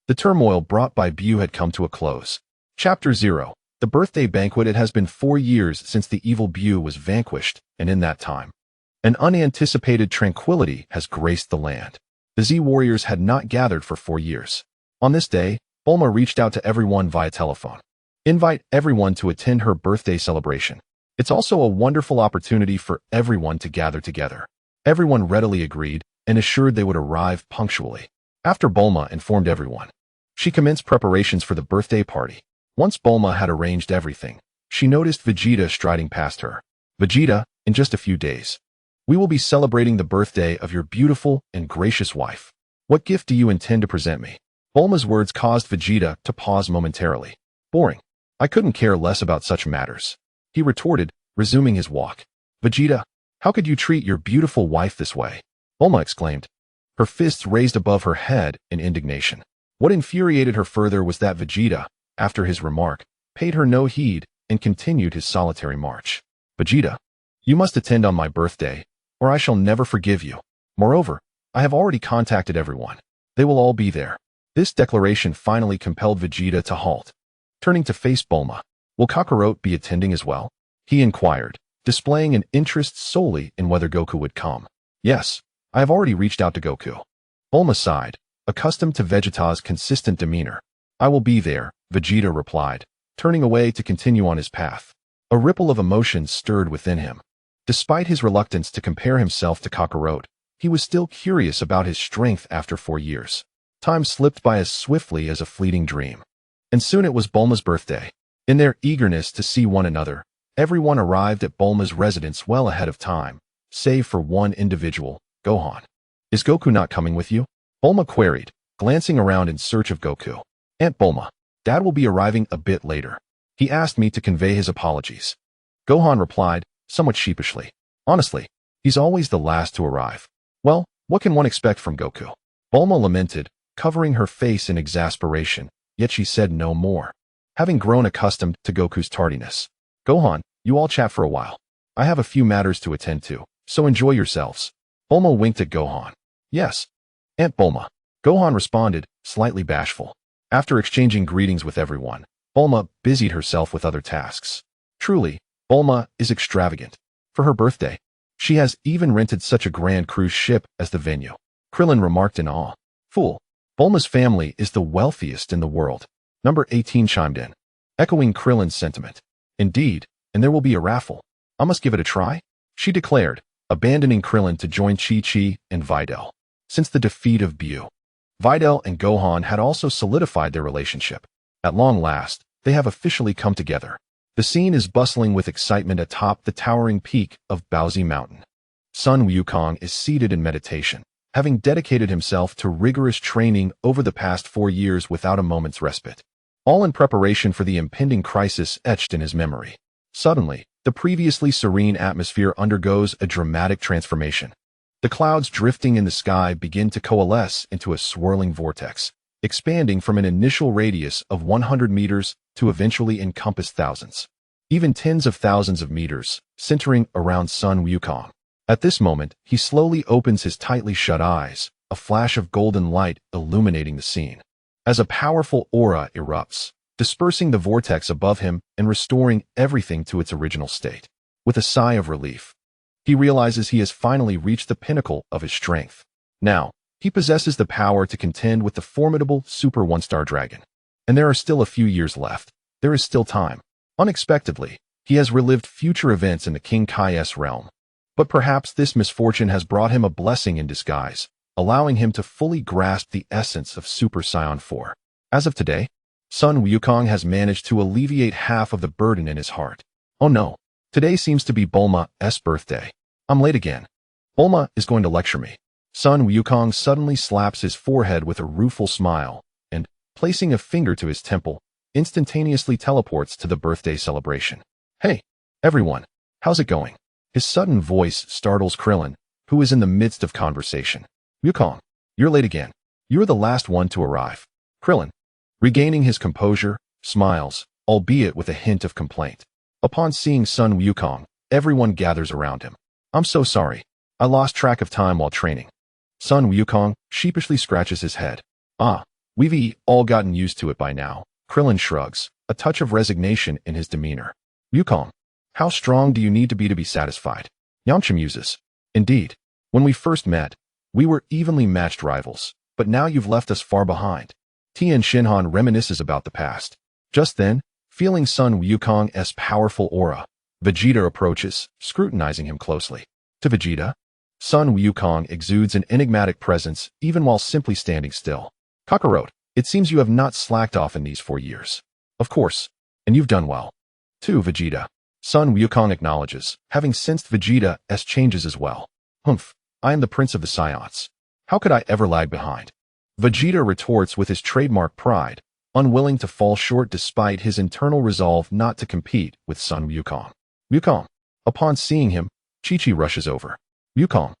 the turmoil brought by Buu had come to a close. Chapter 0. The birthday banquet. It has been 4 years since the evil Buu was vanquished, and in that time, an unanticipated tranquility has graced the land. The Z warriors had not gathered for 4 years. On this day, Bulma reached out to everyone via telephone. Invite everyone to attend her birthday celebration. It's also a wonderful opportunity for everyone to gather together. Everyone readily agreed and assured they would arrive punctually. After Bulma informed everyone, she commenced preparations for the birthday party. Once Bulma had arranged everything, she noticed Vegeta striding past her. Vegeta, in just a few days, we will be celebrating the birthday of your beautiful and gracious wife. What gift do you intend to present me? Bulma's words caused Vegeta to pause momentarily. Boring. I couldn't care less about such matters, he retorted, resuming his walk. Vegeta, how could you treat your beautiful wife this way? Bulma exclaimed, her fists raised above her head in indignation. What infuriated her further was that Vegeta, after his remark, paid her no heed and continued his solitary march. Vegeta, you must attend on my birthday, or I shall never forgive you. Moreover, I have already contacted everyone. They will all be there. This declaration finally compelled Vegeta to halt. Turning to face Bulma, will Kakarot be attending as well? He inquired, displaying an interest solely in whether Goku would come. Yes, I have already reached out to Goku. Bulma sighed, accustomed to Vegeta's consistent demeanor. I will be there, Vegeta replied, turning away to continue on his path. A ripple of emotion stirred within him. Despite his reluctance to compare himself to Kakarot, he was still curious about his strength after 4 years. Time slipped by as swiftly as a fleeting dream. And soon it was Bulma's birthday. In their eagerness to see one another, everyone arrived at Bulma's residence well ahead of time, save for one individual, Gohan. Is Goku not coming with you? Bulma queried, glancing around in search of Goku. Aunt Bulma, Dad will be arriving a bit later. He asked me to convey his apologies. Gohan replied, somewhat sheepishly. Honestly, he's always the last to arrive. Well, what can one expect from Goku? Bulma lamented, covering her face in exasperation, yet she said no more. Having grown accustomed to Goku's tardiness. Gohan, you all chat for a while. I have a few matters to attend to, so enjoy yourselves. Bulma winked at Gohan. Yes, Aunt Bulma. Gohan responded, slightly bashful. After exchanging greetings with everyone, Bulma busied herself with other tasks. Truly, Bulma is extravagant. For her birthday, she has even rented such a grand cruise ship as the venue. Krillin remarked in awe. Fool, Bulma's family is the wealthiest in the world. Number 18 chimed in, echoing Krillin's sentiment. Indeed, and there will be a raffle. I must give it a try, she declared, abandoning Krillin to join Chi-Chi and Videl. Since the defeat of Buu, Videl and Gohan had also solidified their relationship. At long last, they have officially come together. The scene is bustling with excitement atop the towering peak of Baozi Mountain. Sun Wukong is seated in meditation, having dedicated himself to rigorous training over the past 4 years without a moment's respite. All in preparation for the impending crisis etched in his memory. Suddenly, the previously serene atmosphere undergoes a dramatic transformation. The clouds drifting in the sky begin to coalesce into a swirling vortex, expanding from an initial radius of 100 meters to eventually encompass thousands, even tens of thousands of meters, centering around Sun Wukong. At this moment, he slowly opens his tightly shut eyes, a flash of golden light illuminating the scene. As a powerful aura erupts, dispersing the vortex above him and restoring everything to its original state. With a sigh of relief, he realizes he has finally reached the pinnacle of his strength. Now, he possesses the power to contend with the formidable Super One-Star Dragon. And there are still a few years left. There is still time. Unexpectedly, he has relived future events in the King Kai's realm. But perhaps this misfortune has brought him a blessing in disguise, allowing him to fully grasp the essence of Super Saiyan 4. As of today, Sun Wukong has managed to alleviate half of the burden in his heart. Oh no, today seems to be Bulma's birthday. I'm late again. Bulma is going to lecture me. Sun Wukong suddenly slaps his forehead with a rueful smile and, placing a finger to his temple, instantaneously teleports to the birthday celebration. Hey, everyone, how's it going? His sudden voice startles Krillin, who is in the midst of conversation. Wukong, you're late again. You're the last one to arrive. Krillin, regaining his composure, smiles, albeit with a hint of complaint. Upon seeing Sun Wukong, everyone gathers around him. I'm so sorry. I lost track of time while training. Sun Wukong sheepishly scratches his head. We've all gotten used to it by now. Krillin shrugs, a touch of resignation in his demeanor. Wukong, how strong do you need to be satisfied? Yamcha muses. Indeed. When we first met, we were evenly matched rivals, but now you've left us far behind. Tien Shinhan reminisces about the past. Just then, feeling Sun Wukong's powerful aura, Vegeta approaches, scrutinizing him closely. To Vegeta, Sun Wukong exudes an enigmatic presence even while simply standing still. Kakarot, it seems you have not slacked off in these 4 years. Of course, and you've done well. To Vegeta, Sun Wukong acknowledges, having sensed Vegeta's changes as well. Humph, I am the prince of the Saiyans. How could I ever lag behind? Vegeta retorts with his trademark pride, unwilling to fall short despite his internal resolve not to compete with Sun Wukong. Wukong, upon seeing him, Chi-Chi rushes over. Wukong,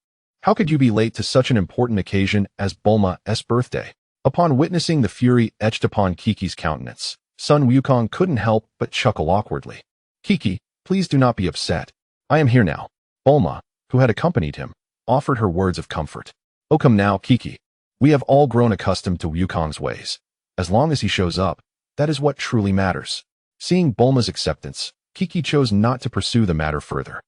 how could you be late to such an important occasion as Bulma's birthday? Upon witnessing the fury etched upon Kiki's countenance, Sun Wukong couldn't help but chuckle awkwardly. Kiki, please do not be upset. I am here now. Bulma, who had accompanied him, offered her words of comfort. Oh come now, Kiki. We have all grown accustomed to Wukong's ways. As long as he shows up, that is what truly matters. Seeing Bulma's acceptance, Kiki chose not to pursue the matter further.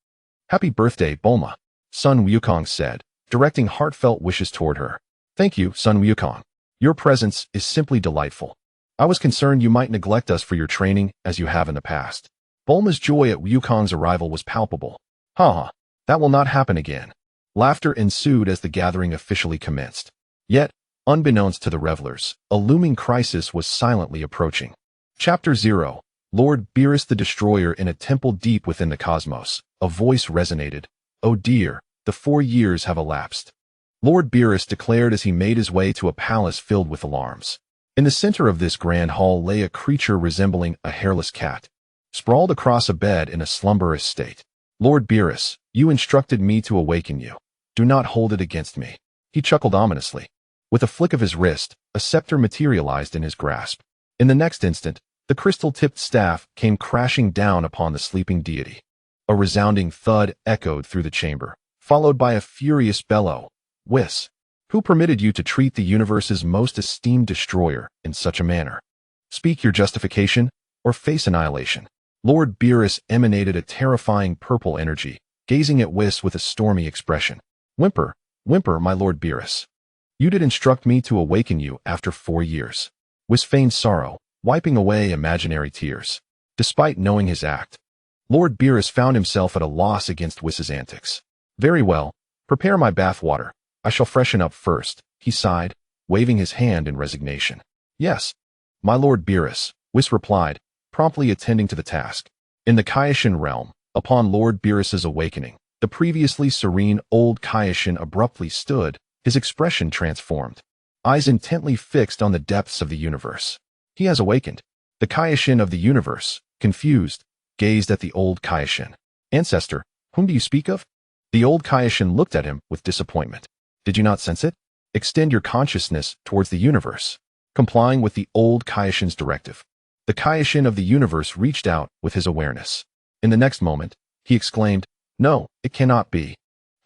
Happy birthday, Bulma, Sun Wukong said, directing heartfelt wishes toward her. Thank you, Sun Wukong. Your presence is simply delightful. I was concerned you might neglect us for your training as you have in the past. Bulma's joy at Wukong's arrival was palpable. That will not happen again. Laughter ensued as the gathering officially commenced. Yet, unbeknownst to the revelers, a looming crisis was silently approaching. Chapter 0. Lord Beerus the Destroyer in a temple deep within the cosmos. A voice resonated. Oh dear, the 4 years have elapsed. Lord Beerus declared as he made his way to a palace filled with alarms. In the center of this grand hall lay a creature resembling a hairless cat, sprawled across a bed in a slumberous state. Lord Beerus, you instructed me to awaken you. Do not hold it against me. He chuckled ominously. With a flick of his wrist, a scepter materialized in his grasp. In the next instant, the crystal-tipped staff came crashing down upon the sleeping deity. A resounding thud echoed through the chamber, followed by a furious bellow. Whis, who permitted you to treat the universe's most esteemed destroyer in such a manner? Speak your justification, or face annihilation. Lord Beerus emanated a terrifying purple energy, gazing at Whis with a stormy expression. Whimper, my Lord Beerus. You did instruct me to awaken you after 4 years. Whis feigned sorrow, wiping away imaginary tears. Despite knowing his act, Lord Beerus found himself at a loss against Whis's antics. Very well, prepare my bath water. I shall freshen up first, he sighed, waving his hand in resignation. Yes, my Lord Beerus, Whis replied, promptly attending to the task. In the Kaioshin realm, upon Lord Beerus's awakening, the previously serene old Kaioshin abruptly stood, his expression transformed. Eyes intently fixed on the depths of the universe. He has awakened. The Kaioshin of the universe, confused, gazed at the old Kaioshin. Ancestor, whom do you speak of? The old Kaioshin looked at him with disappointment. Did you not sense it? Extend your consciousness towards the universe. Complying with the old Kaioshin's directive, the Kaioshin of the universe reached out with his awareness. In the next moment, he exclaimed, No, it cannot be.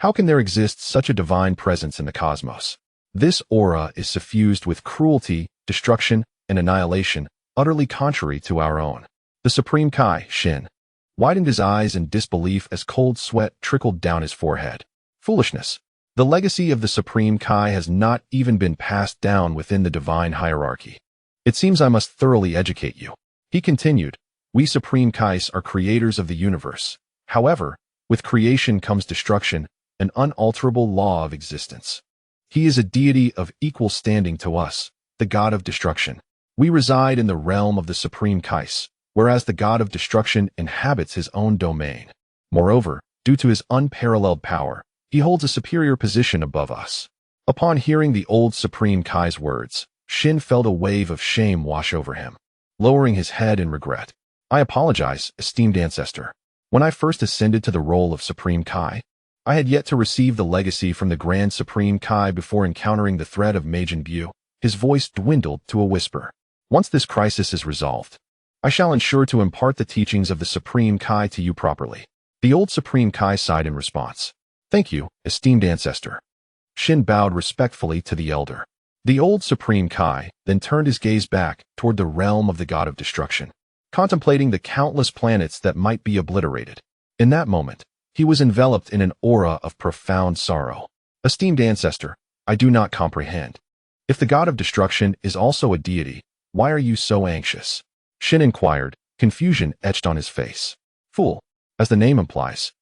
How can there exist such a divine presence in the cosmos? This aura is suffused with cruelty, destruction, and annihilation, utterly contrary to our own. The Supreme Kai-Shin widened his eyes in disbelief as cold sweat trickled down his forehead. Foolishness. The legacy of the Supreme Kai has not even been passed down within the divine hierarchy. It seems I must thoroughly educate you. He continued, We Supreme Kais are creators of the universe. However, with creation comes destruction, an unalterable law of existence. He is a deity of equal standing to us, the god of destruction. We reside in the realm of the Supreme Kais, whereas the god of destruction inhabits his own domain. Moreover, due to his unparalleled power, he holds a superior position above us. Upon hearing the old Supreme Kai's words, Shin felt a wave of shame wash over him, lowering his head in regret. I apologize, esteemed ancestor. When I first ascended to the role of Supreme Kai, I had yet to receive the legacy from the Grand Supreme Kai before encountering the threat of Majin Buu. His voice dwindled to a whisper. Once this crisis is resolved, I shall ensure to impart the teachings of the Supreme Kai to you properly. The old Supreme Kai sighed in response. Thank you, esteemed ancestor. Shin bowed respectfully to the elder. The old Supreme Kai then turned his gaze back toward the realm of the God of Destruction, contemplating the countless planets that might be obliterated. In that moment, he was enveloped in an aura of profound sorrow. Esteemed ancestor, I do not comprehend. If the God of Destruction is also a deity, why are you so anxious? Shin inquired, confusion etched on his face. Fool, as the name implies,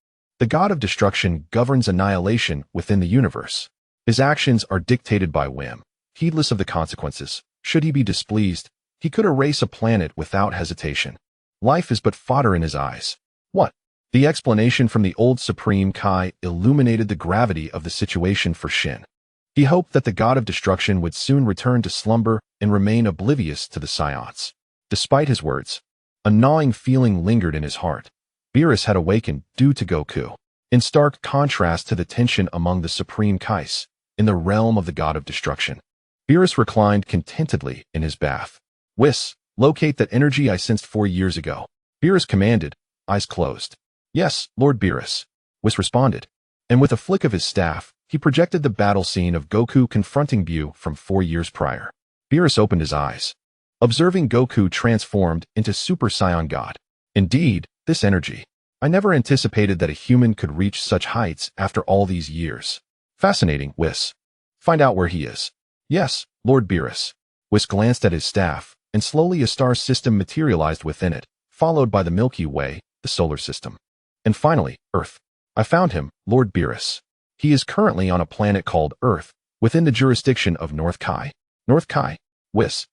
the God of Destruction governs annihilation within the universe. His actions are dictated by whim, heedless of the consequences. Should he be displeased, he could erase a planet without hesitation. Life is but fodder in his eyes. What? The explanation from the old Supreme Kai illuminated the gravity of the situation for Shin. He hoped that the God of Destruction would soon return to slumber and remain oblivious to the Saiyans. Despite his words, a gnawing feeling lingered in his heart. Beerus had awakened due to Goku, in stark contrast to the tension among the Supreme Kais in the realm of the God of Destruction. Beerus reclined contentedly in his bath. Whis, locate that energy I sensed 4 years ago. Beerus commanded, eyes closed. Yes, Lord Beerus, Whis responded, and with a flick of his staff, he projected the battle scene of Goku confronting Buu from 4 years prior. Beerus opened his eyes, observing Goku transformed into Super Saiyan God. Indeed, this energy. I never anticipated that a human could reach such heights after all these years. Fascinating, Whis. Find out where he is. Yes, Lord Beerus. Whis glanced at his staff, and slowly a star system materialized within it, followed by the Milky Way, the solar system. And finally, Earth. I found him, Lord Beerus. He is currently on a planet called Earth, within the jurisdiction of North Kai. North Kai? Whis.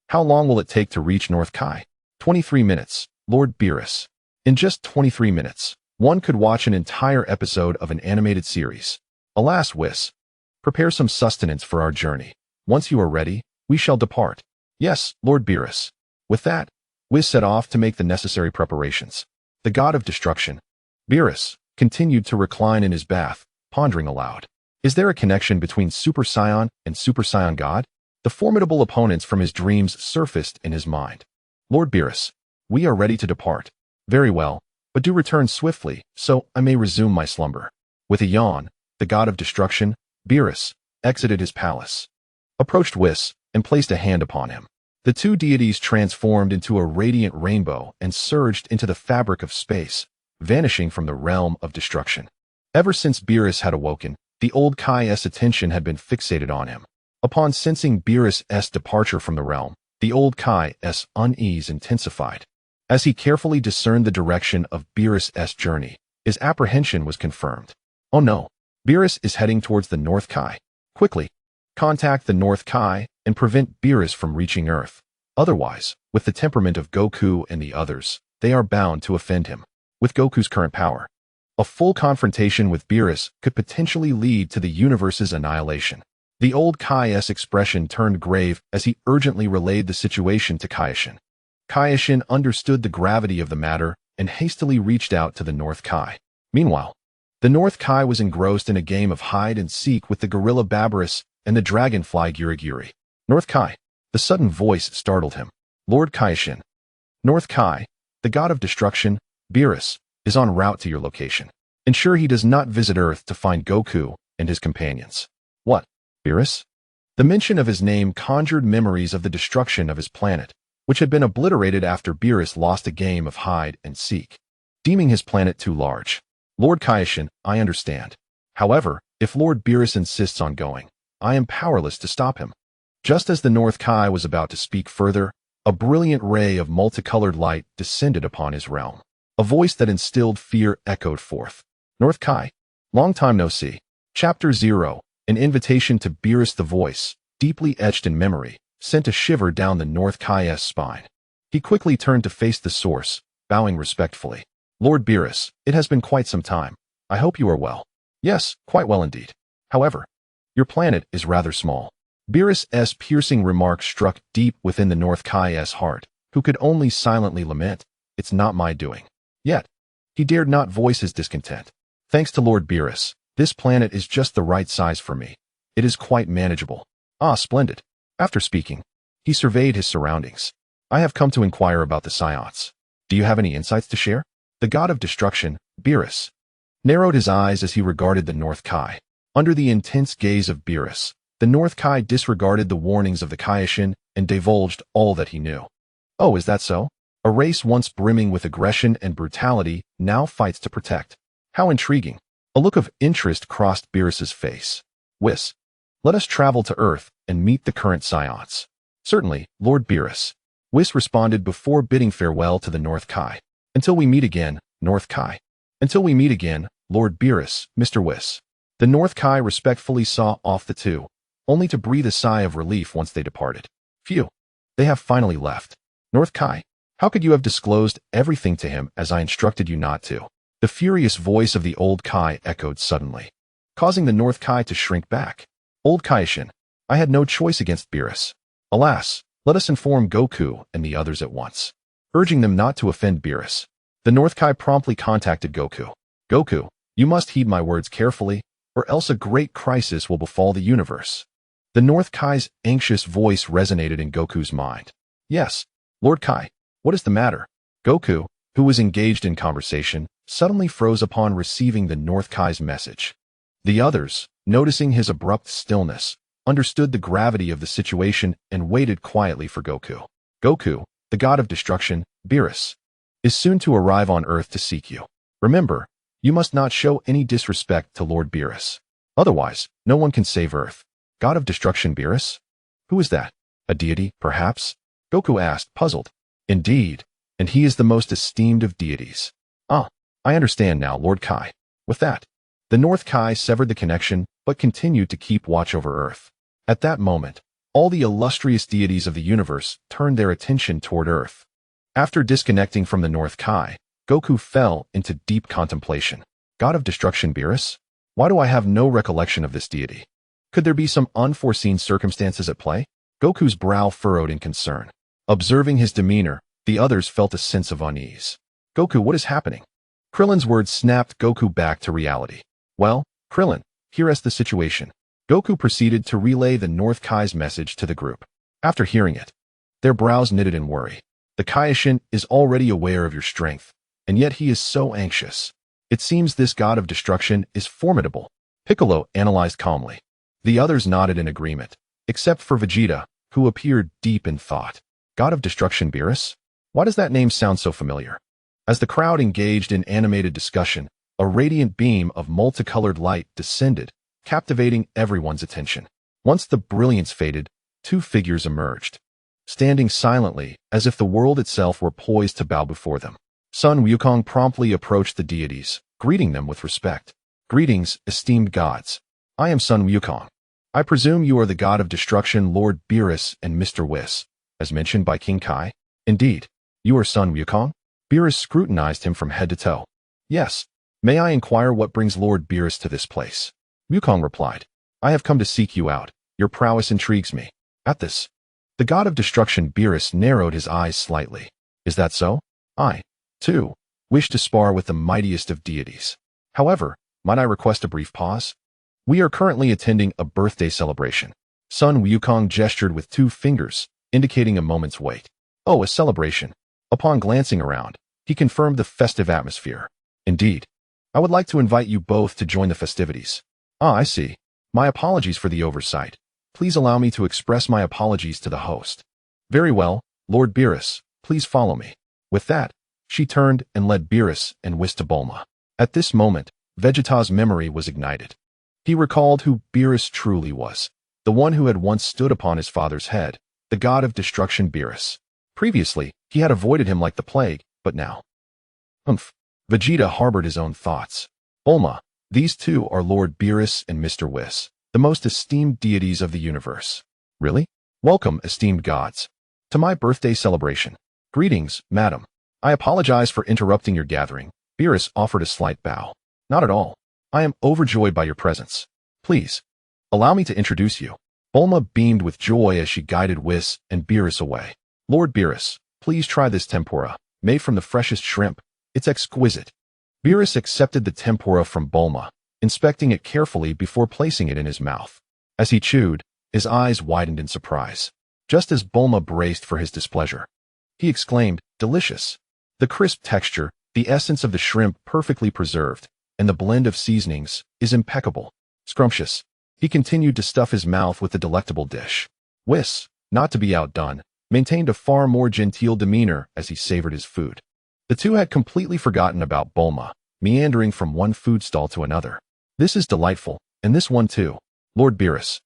How long will it take to reach North Kai? 23 minutes, Lord Beerus. In just 23 minutes, one could watch an entire episode of an animated series. Alas, Whis. Prepare some sustenance for our journey. Once you are ready, we shall depart. Yes, Lord Beerus. With that, Whis set off to make the necessary preparations. The God of Destruction, Beerus, continued to recline in his bath, pondering aloud. Is there a connection between Super Saiyan and Super Saiyan God? The formidable opponents from his dreams surfaced in his mind. Lord Beerus, we are ready to depart. Very well, but do return swiftly, so I may resume my slumber. With a yawn, the God of Destruction, Beerus, exited his palace, approached Whis, and placed a hand upon him. The two deities transformed into a radiant rainbow and surged into the fabric of space, vanishing from the realm of destruction. Ever since Beerus had awoken, the old Kai's attention had been fixated on him. Upon sensing Beerus' departure from the realm, the old Kai's unease intensified. As he carefully discerned the direction of Beerus' journey, his apprehension was confirmed. Oh no, Beerus is heading towards the North Kai. Quickly, contact the North Kai and prevent Beerus from reaching Earth. Otherwise, with the temperament of Goku and the others, they are bound to offend him. With Goku's current power, a full confrontation with Beerus could potentially lead to the universe's annihilation. The old Kai's expression turned grave as he urgently relayed the situation to Kaioshin. Kaioshin understood the gravity of the matter and hastily reached out to the North Kai. Meanwhile, the North Kai was engrossed in a game of hide-and-seek with the gorilla Babidi and the dragonfly Guriguri. North Kai. The sudden voice startled him. Lord Kaioshin. North Kai, the God of Destruction, Beerus, is en route to your location. Ensure he does not visit Earth to find Goku and his companions. What? Beerus? The mention of his name conjured memories of the destruction of his planet, which had been obliterated after Beerus lost a game of hide-and-seek, deeming his planet too large. Lord Kaioshin, I understand. However, if Lord Beerus insists on going, I am powerless to stop him. Just as the North Kai was about to speak further, a brilliant ray of multicolored light descended upon his realm. A voice that instilled fear echoed forth. North Kai, long time no see. Chapter 0, an invitation to Beerus. The voice, deeply etched in memory, sent a shiver down the North Kai's spine. He quickly turned to face the source, bowing respectfully. Lord Beerus, it has been quite some time. I hope you are well. Yes, quite well indeed. However, Your planet is rather small. Beerus' piercing remark struck deep within the North Kai's heart, who could only silently lament, "It's not my doing." Yet, he dared not voice his discontent. "Thanks to Lord Beerus, this planet is just the right size for me. It is quite manageable." "Ah, splendid." After speaking, he surveyed his surroundings. "I have come to inquire about the Saiyans. Do you have any insights to share?" The god of destruction, Beerus, narrowed his eyes as he regarded the North Kai. Under the intense gaze of Beerus, the North Kai disregarded the warnings of the Kaioshin and divulged all that he knew. "Oh, is that so? A race once brimming with aggression and brutality now fights to protect. How intriguing." A look of interest crossed Beerus's face. "Whis, let us travel to Earth and meet the current Saiyans." "Certainly, Lord Beerus." Whis responded before bidding farewell to the North Kai. "Until we meet again, North Kai." "Until we meet again, Lord Beerus, Mr. Whis." The North Kai respectfully saw off the two, only to breathe a sigh of relief once they departed. "Phew, they have finally left. North Kai, how could you have disclosed everything to him as I instructed you not to?" The furious voice of the old Kai echoed suddenly, causing the North Kai to shrink back. "Old Kaioshin, I had no choice against Beerus. Alas, let us inform Goku and the others at once." Urging them not to offend Beerus, the North Kai promptly contacted Goku. "Goku, you must heed my words carefully, or else a great crisis will befall the universe." The North Kai's anxious voice resonated in Goku's mind. "Yes, Lord Kai, what is the matter?" Goku, who was engaged in conversation, suddenly froze upon receiving the North Kai's message. The others, noticing his abrupt stillness, understood the gravity of the situation and waited quietly for Goku. "Goku, the god of destruction, Beerus, is soon to arrive on Earth to seek you. Remember, you must not show any disrespect to Lord Beerus. Otherwise, no one can save Earth." "God of destruction Beerus? Who is that? A deity, perhaps?" Goku asked, puzzled. "Indeed, and he is the most esteemed of deities." "Ah, I understand now, Lord Kai." With that, the North Kai severed the connection but continued to keep watch over Earth. At that moment, all the illustrious deities of the universe turned their attention toward Earth. After disconnecting from the North Kai, Goku fell into deep contemplation. "God of destruction Beerus? Why do I have no recollection of this deity? Could there be some unforeseen circumstances at play?" Goku's brow furrowed in concern. Observing his demeanor, the others felt a sense of unease. "Goku, what is happening?" Krillin's words snapped Goku back to reality. "Well, Krillin, here is the situation." Goku proceeded to relay the North Kai's message to the group. After hearing it, their brows knitted in worry. "The Kaioshin is already aware of your strength, and yet he is so anxious. It seems this god of destruction is formidable." Piccolo analyzed calmly. The others nodded in agreement, except for Vegeta, who appeared deep in thought. "God of destruction Beerus? Why does that name sound so familiar?" As the crowd engaged in animated discussion, a radiant beam of multicolored light descended, captivating everyone's attention. Once the brilliance faded, two figures emerged, standing silently as if the world itself were poised to bow before them. Sun Wukong promptly approached the deities, greeting them with respect. "Greetings, esteemed gods. I am Sun Wukong. I presume you are the god of destruction Lord Beerus and Mr. Whis, as mentioned by King Kai?" "Indeed. You are Sun Wukong?" Beerus scrutinized him from head to toe. "Yes. May I inquire what brings Lord Beerus to this place?" Wukong replied. "I have come to seek you out. Your prowess intrigues me." At this, the god of destruction Beerus narrowed his eyes slightly. "Is that so? I, too, wish to spar with the mightiest of deities. However, might I request a brief pause? We are currently attending a birthday celebration." Sun Wukong gestured with two fingers, indicating a moment's wait. "Oh, a celebration." Upon glancing around, he confirmed the festive atmosphere. "Indeed. I would like to invite you both to join the festivities." "Ah, I see. My apologies for the oversight. Please allow me to express my apologies to the host." "Very well, Lord Beerus, please follow me." With that, she turned and led Beerus and Whis to Bulma. At this moment, Vegeta's memory was ignited. He recalled who Beerus truly was, the one who had once stood upon his father's head, the god of destruction Beerus. Previously, he had avoided him like the plague, but now... Vegeta harbored his own thoughts. "Bulma, these two are Lord Beerus and Mr. Whis, the most esteemed deities of the universe." "Really? Welcome, esteemed gods, to my birthday celebration." "Greetings, madam. I apologize for interrupting your gathering." Beerus offered a slight bow. "Not at all. I am overjoyed by your presence. Please, Allow me to introduce you. Bulma beamed with joy as she guided Whis and Beerus away. Lord Beerus, please try this tempura, made from the freshest shrimp. It's exquisite. Beerus accepted the tempura from Bulma, inspecting it carefully before placing it in his mouth. As he chewed, his eyes widened in surprise. Just as Bulma braced for his displeasure, he exclaimed, "Delicious." The crisp texture, the essence of the shrimp perfectly preserved, and the blend of seasonings is impeccable. Scrumptious. He continued to stuff his mouth with the delectable dish. Whis, not to be outdone, maintained a far more genteel demeanor as he savored his food. The two had completely forgotten about Bulma, meandering from one food stall to another. This is delightful, and this one too. Lord Beerus,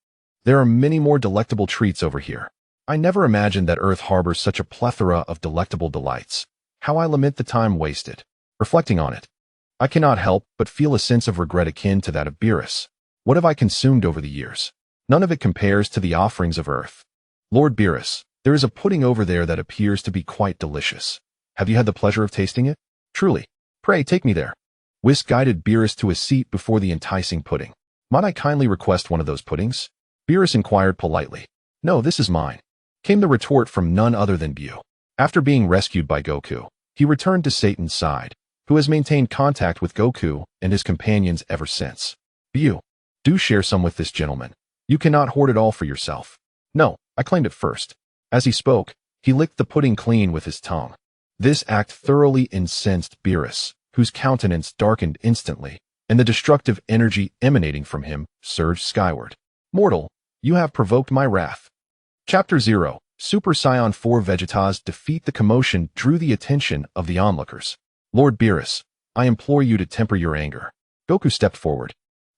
there are many more delectable treats over here. I never imagined that Earth harbors such a plethora of delectable delights. How I lament the time wasted. Reflecting on it, I cannot help but feel a sense of regret akin to that of Beerus. What have I consumed over the years? None of it compares to the offerings of Earth. Lord Beerus, there is a pudding over there that appears to be quite delicious. Have you had the pleasure of tasting it? Truly. Pray take me there. Whis guided Beerus to a seat before the enticing pudding. Might I kindly request one of those puddings? Beerus inquired politely. No, this is mine. Came the retort from none other than Buu. After being rescued by Goku, he returned to Satan's side, who has maintained contact with Goku and his companions ever since. Buu, do share some with this gentleman. You cannot hoard it all for yourself. No, I claimed it first. As he spoke, he licked the pudding clean with his tongue. This act thoroughly incensed Beerus, whose countenance darkened instantly, and the destructive energy emanating from him surged skyward. Mortal, you have provoked my wrath. Chapter 0, Super Saiyan 4 Vegeta's defeat. The commotion drew the attention of the onlookers. Lord Beerus, I implore you to temper your anger. Goku stepped forward,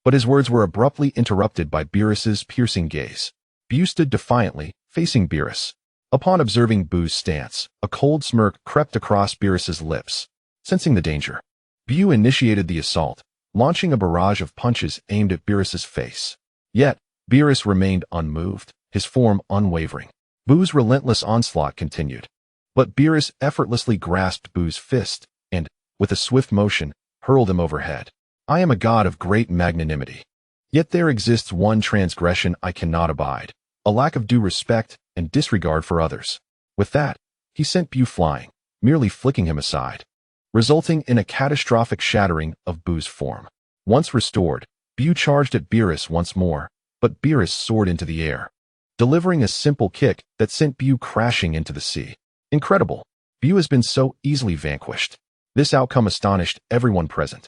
but his words were abruptly interrupted by Beerus's piercing gaze. Buu stood defiantly, facing Beerus. Upon observing Buu's stance, a cold smirk crept across Beerus's lips. Sensing the danger, Buu initiated the assault, launching a barrage of punches aimed at Beerus's face. Yet, Beerus remained unmoved, his form unwavering. Buu's relentless onslaught continued. But Beerus effortlessly grasped Buu's fist and, with a swift motion, hurled him overhead. I am a god of great magnanimity. Yet there exists one transgression I cannot abide, a lack of due respect and disregard for others. With that, he sent Buu flying, merely flicking him aside, resulting in a catastrophic shattering of Buu's form. Once restored, Buu charged at Beerus once more, but Beerus soared into the air, delivering a simple kick that sent Buu crashing into the sea. Incredible! Buu has been so easily vanquished. This outcome astonished everyone present.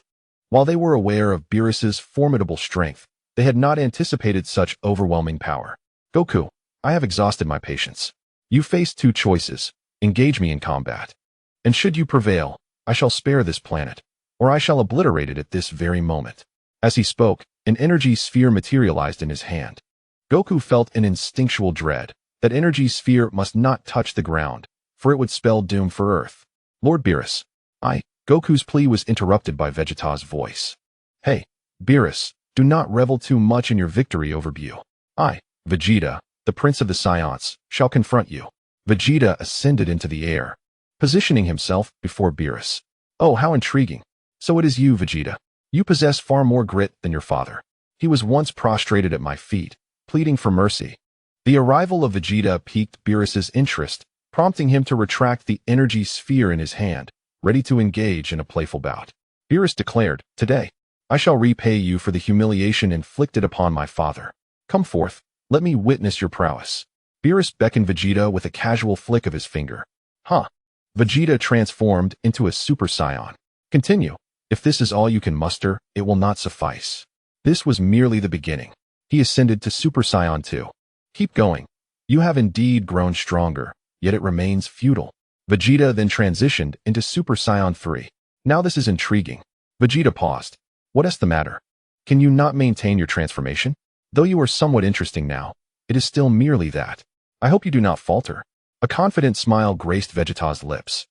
While they were aware of Beerus's formidable strength, they had not anticipated such overwhelming power. Goku, I have exhausted my patience. You face two choices. Engage me in combat. And should you prevail, I shall spare this planet, or I shall obliterate it at this very moment. As he spoke, an energy sphere materialized in his hand. Goku felt an instinctual dread. That energy sphere must not touch the ground, for it would spell doom for Earth. Lord Beerus, Goku's plea was interrupted by Vegeta's voice. Hey, Beerus, do not revel too much in your victory over Buu. Vegeta, the Prince of the Saiyans, shall confront you. Vegeta ascended into the air, positioning himself before Beerus. Oh, how intriguing. So it is you, Vegeta. You possess far more grit than your father. He was once prostrated at my feet, pleading for mercy. The arrival of Vegeta piqued Beerus's interest, prompting him to retract the energy sphere in his hand, ready to engage in a playful bout. Beerus declared, Today, I shall repay you for the humiliation inflicted upon my father. Come forth, let me witness your prowess. Beerus beckoned Vegeta with a casual flick of his finger. Vegeta transformed into a Super Saiyan. Continue. If this is all you can muster, it will not suffice. This was merely the beginning. He ascended to Super Saiyan 2. Keep going. You have indeed grown stronger, yet it remains futile. Vegeta then transitioned into Super Saiyan 3. Now this is intriguing. Vegeta paused. What is the matter? Can you not maintain your transformation? Though you are somewhat interesting now, it is still merely that. I hope you do not falter. A confident smile graced Vegeta's lips.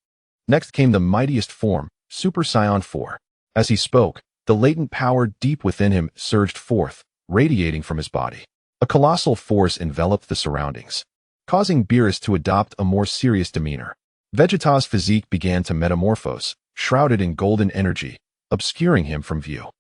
Next came the mightiest form, Super Saiyan 4. As he spoke, the latent power deep within him surged forth, radiating from his body. A colossal force enveloped the surroundings, causing Beerus to adopt a more serious demeanor. Vegeta's physique began to metamorphose, shrouded in golden energy, obscuring him from view.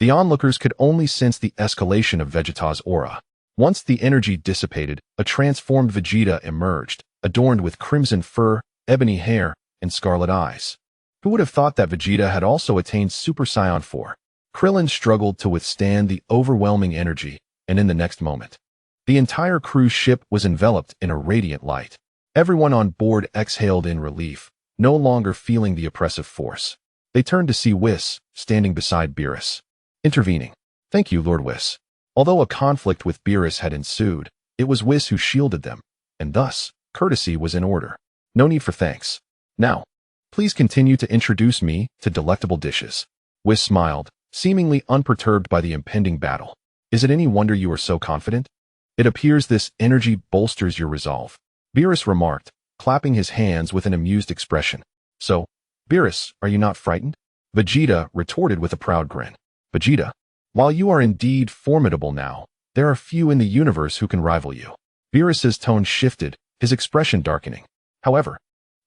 The onlookers could only sense the escalation of Vegeta's aura. Once the energy dissipated, a transformed Vegeta emerged, adorned with crimson fur, ebony hair, and scarlet eyes. Who would have thought that Vegeta had also attained Super Saiyan 4? Krillin struggled to withstand the overwhelming energy, and in the next moment, the entire cruise ship was enveloped in a radiant light. Everyone on board exhaled in relief, no longer feeling the oppressive force. They turned to see Whis, standing beside Beerus, intervening. "Thank you, Lord Whis." Although a conflict with Beerus had ensued, it was Whis who shielded them, and thus, courtesy was in order. "No need for thanks. Now, please continue to introduce me to delectable dishes." Whis smiled, seemingly unperturbed by the impending battle. "Is it any wonder you are so confident? It appears this energy bolsters your resolve," Beerus remarked, clapping his hands with an amused expression. "So, Beerus, are you not frightened?" Vegeta retorted with a proud grin. "Vegeta, while you are indeed formidable now, there are few in the universe who can rival you." Beerus's tone shifted, his expression darkening. "However,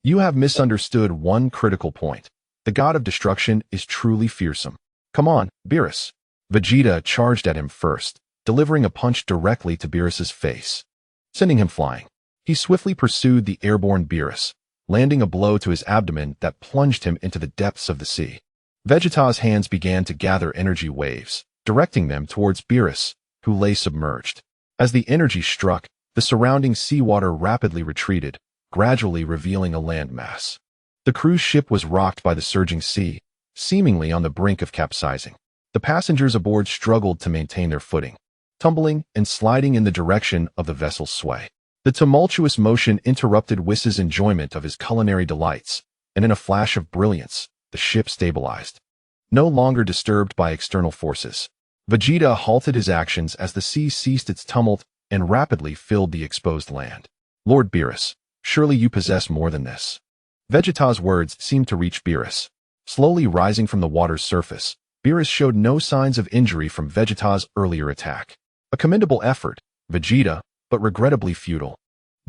you have misunderstood one critical point. The god of destruction is truly fearsome. Come on, Beerus." Vegeta charged at him first, delivering a punch directly to Beerus's face, sending him flying. He swiftly pursued the airborne Beerus, landing a blow to his abdomen that plunged him into the depths of the sea. Vegeta's hands began to gather energy waves, directing them towards Beerus, who lay submerged. As the energy struck, the surrounding seawater rapidly retreated, gradually revealing a landmass. The cruise ship was rocked by the surging sea, seemingly on the brink of capsizing. The passengers aboard struggled to maintain their footing, tumbling and sliding in the direction of the vessel's sway. The tumultuous motion interrupted Whis' enjoyment of his culinary delights, and in a flash of brilliance, the ship stabilized. No longer disturbed by external forces, Vegeta halted his actions as the sea ceased its tumult and rapidly filled the exposed land. "Lord Beerus, surely you possess more than this." Vegeta's words seemed to reach Beerus. Slowly rising from the water's surface, Beerus showed no signs of injury from Vegeta's earlier attack. "A commendable effort, Vegeta, but regrettably futile,"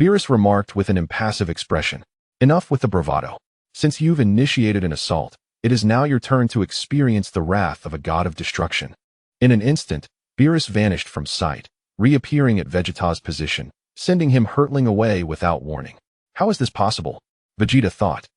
Beerus remarked with an impassive expression. "Enough with the bravado. Since you've initiated an assault, it is now your turn to experience the wrath of a god of destruction." In an instant, Beerus vanished from sight, reappearing at Vegeta's position, sending him hurtling away without warning. How is this possible? Vegeta thought,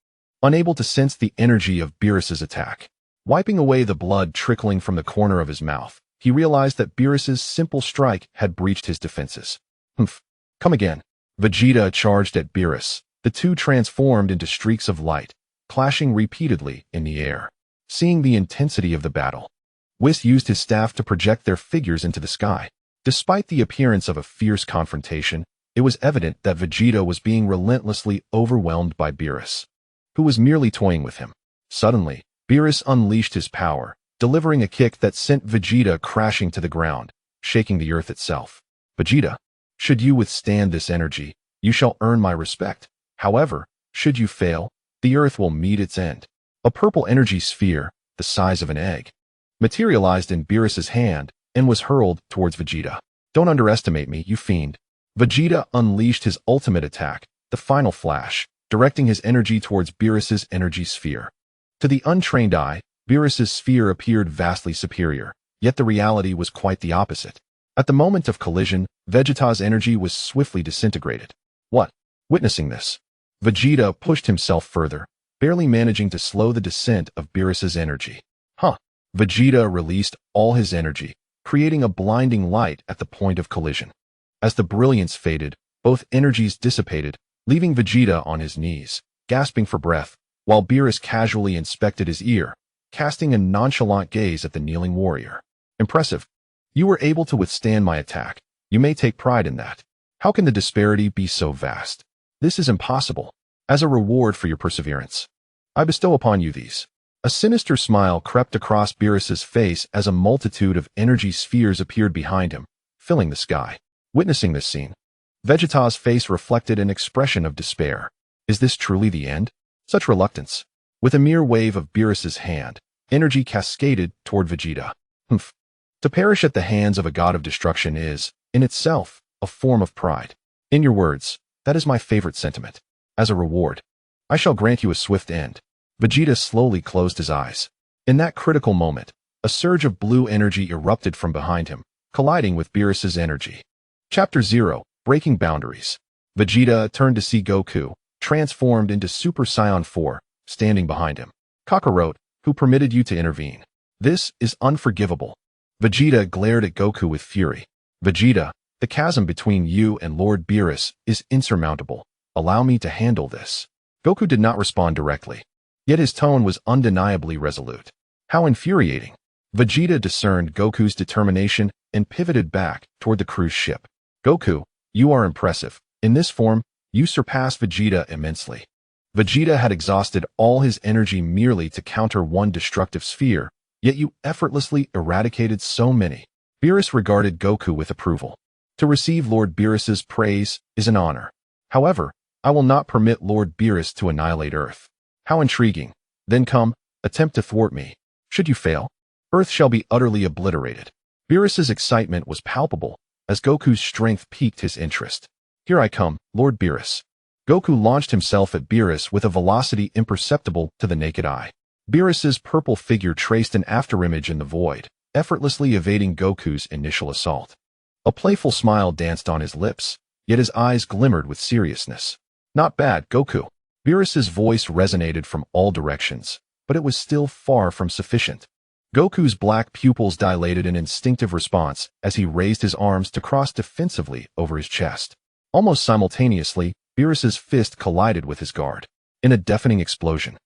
unable to sense the energy of Beerus's attack. Wiping away the blood trickling from the corner of his mouth, he realized that Beerus's simple strike had breached his defenses. "Humph. Come again." Vegeta charged at Beerus. The two transformed into streaks of light, clashing repeatedly in the air. Seeing the intensity of the battle, Whis used his staff to project their figures into the sky. Despite the appearance of a fierce confrontation, it was evident that Vegeta was being relentlessly overwhelmed by Beerus, who was merely toying with him. Suddenly, Beerus unleashed his power, delivering a kick that sent Vegeta crashing to the ground, shaking the earth itself. "Vegeta, should you withstand this energy, you shall earn my respect. However, should you fail, the earth will meet its end." A purple energy sphere, the size of an egg, materialized in Beerus's hand and was hurled towards Vegeta. "Don't underestimate me, you fiend." Vegeta unleashed his ultimate attack, the final flash, directing his energy towards Beerus's energy sphere. To the untrained eye, Beerus's sphere appeared vastly superior, yet the reality was quite the opposite. At the moment of collision, Vegeta's energy was swiftly disintegrated. What? Witnessing this, Vegeta pushed himself further, barely managing to slow the descent of Beerus's energy. Vegeta released all his energy, creating a blinding light at the point of collision. As the brilliance faded, both energies dissipated, leaving Vegeta on his knees, gasping for breath, while Beerus casually inspected his ear, casting a nonchalant gaze at the kneeling warrior. "Impressive. You were able to withstand my attack. You may take pride in that. How can the disparity be so vast? This is impossible. As a reward for your perseverance, I bestow upon you these." A sinister smile crept across Beerus's face as a multitude of energy spheres appeared behind him, filling the sky. Witnessing this scene, Vegeta's face reflected an expression of despair. Is this truly the end? Such reluctance. With a mere wave of Beerus's hand, energy cascaded toward Vegeta. Humph. To perish at the hands of a god of destruction is, in itself, a form of pride. In your words, that is my favorite sentiment. As a reward, I shall grant you a swift end. Vegeta slowly closed his eyes. In that critical moment, a A surge of blue energy erupted from behind him, colliding with Beerus's energy. Chapter 0, Breaking Boundaries. Vegeta turned to see Goku, transformed into Super Saiyan 4, standing behind him. Kakarot, who permitted you to intervene? This is unforgivable. Vegeta glared at Goku with fury. Vegeta, the chasm between you and Lord Beerus is insurmountable. Allow me to handle this. Goku did not respond directly, yet his tone was undeniably resolute. How infuriating. Vegeta discerned Goku's determination and pivoted back toward the cruise ship. Goku, you are impressive. In this form, you surpass Vegeta immensely. Vegeta had exhausted all his energy merely to counter one destructive sphere, yet you effortlessly eradicated so many. Beerus regarded Goku with approval. To receive Lord Beerus's praise is an honor. However, I will not permit Lord Beerus to annihilate Earth. How intriguing. Then come, attempt to thwart me. Should you fail, Earth shall be utterly obliterated. Beerus's excitement was palpable, as Goku's strength piqued his interest. Here I come, Lord Beerus. Goku launched himself at Beerus with a velocity imperceptible to the naked eye. Beerus's purple figure traced an afterimage in the void, effortlessly evading Goku's initial assault. A playful smile danced on his lips, yet his eyes glimmered with seriousness. Not bad, Goku. Beerus's voice resonated from all directions, but it was still far from sufficient. Goku's black pupils dilated in instinctive response as he raised his arms to cross defensively over his chest. Almost simultaneously, Beerus's fist collided with his guard. In a deafening explosion,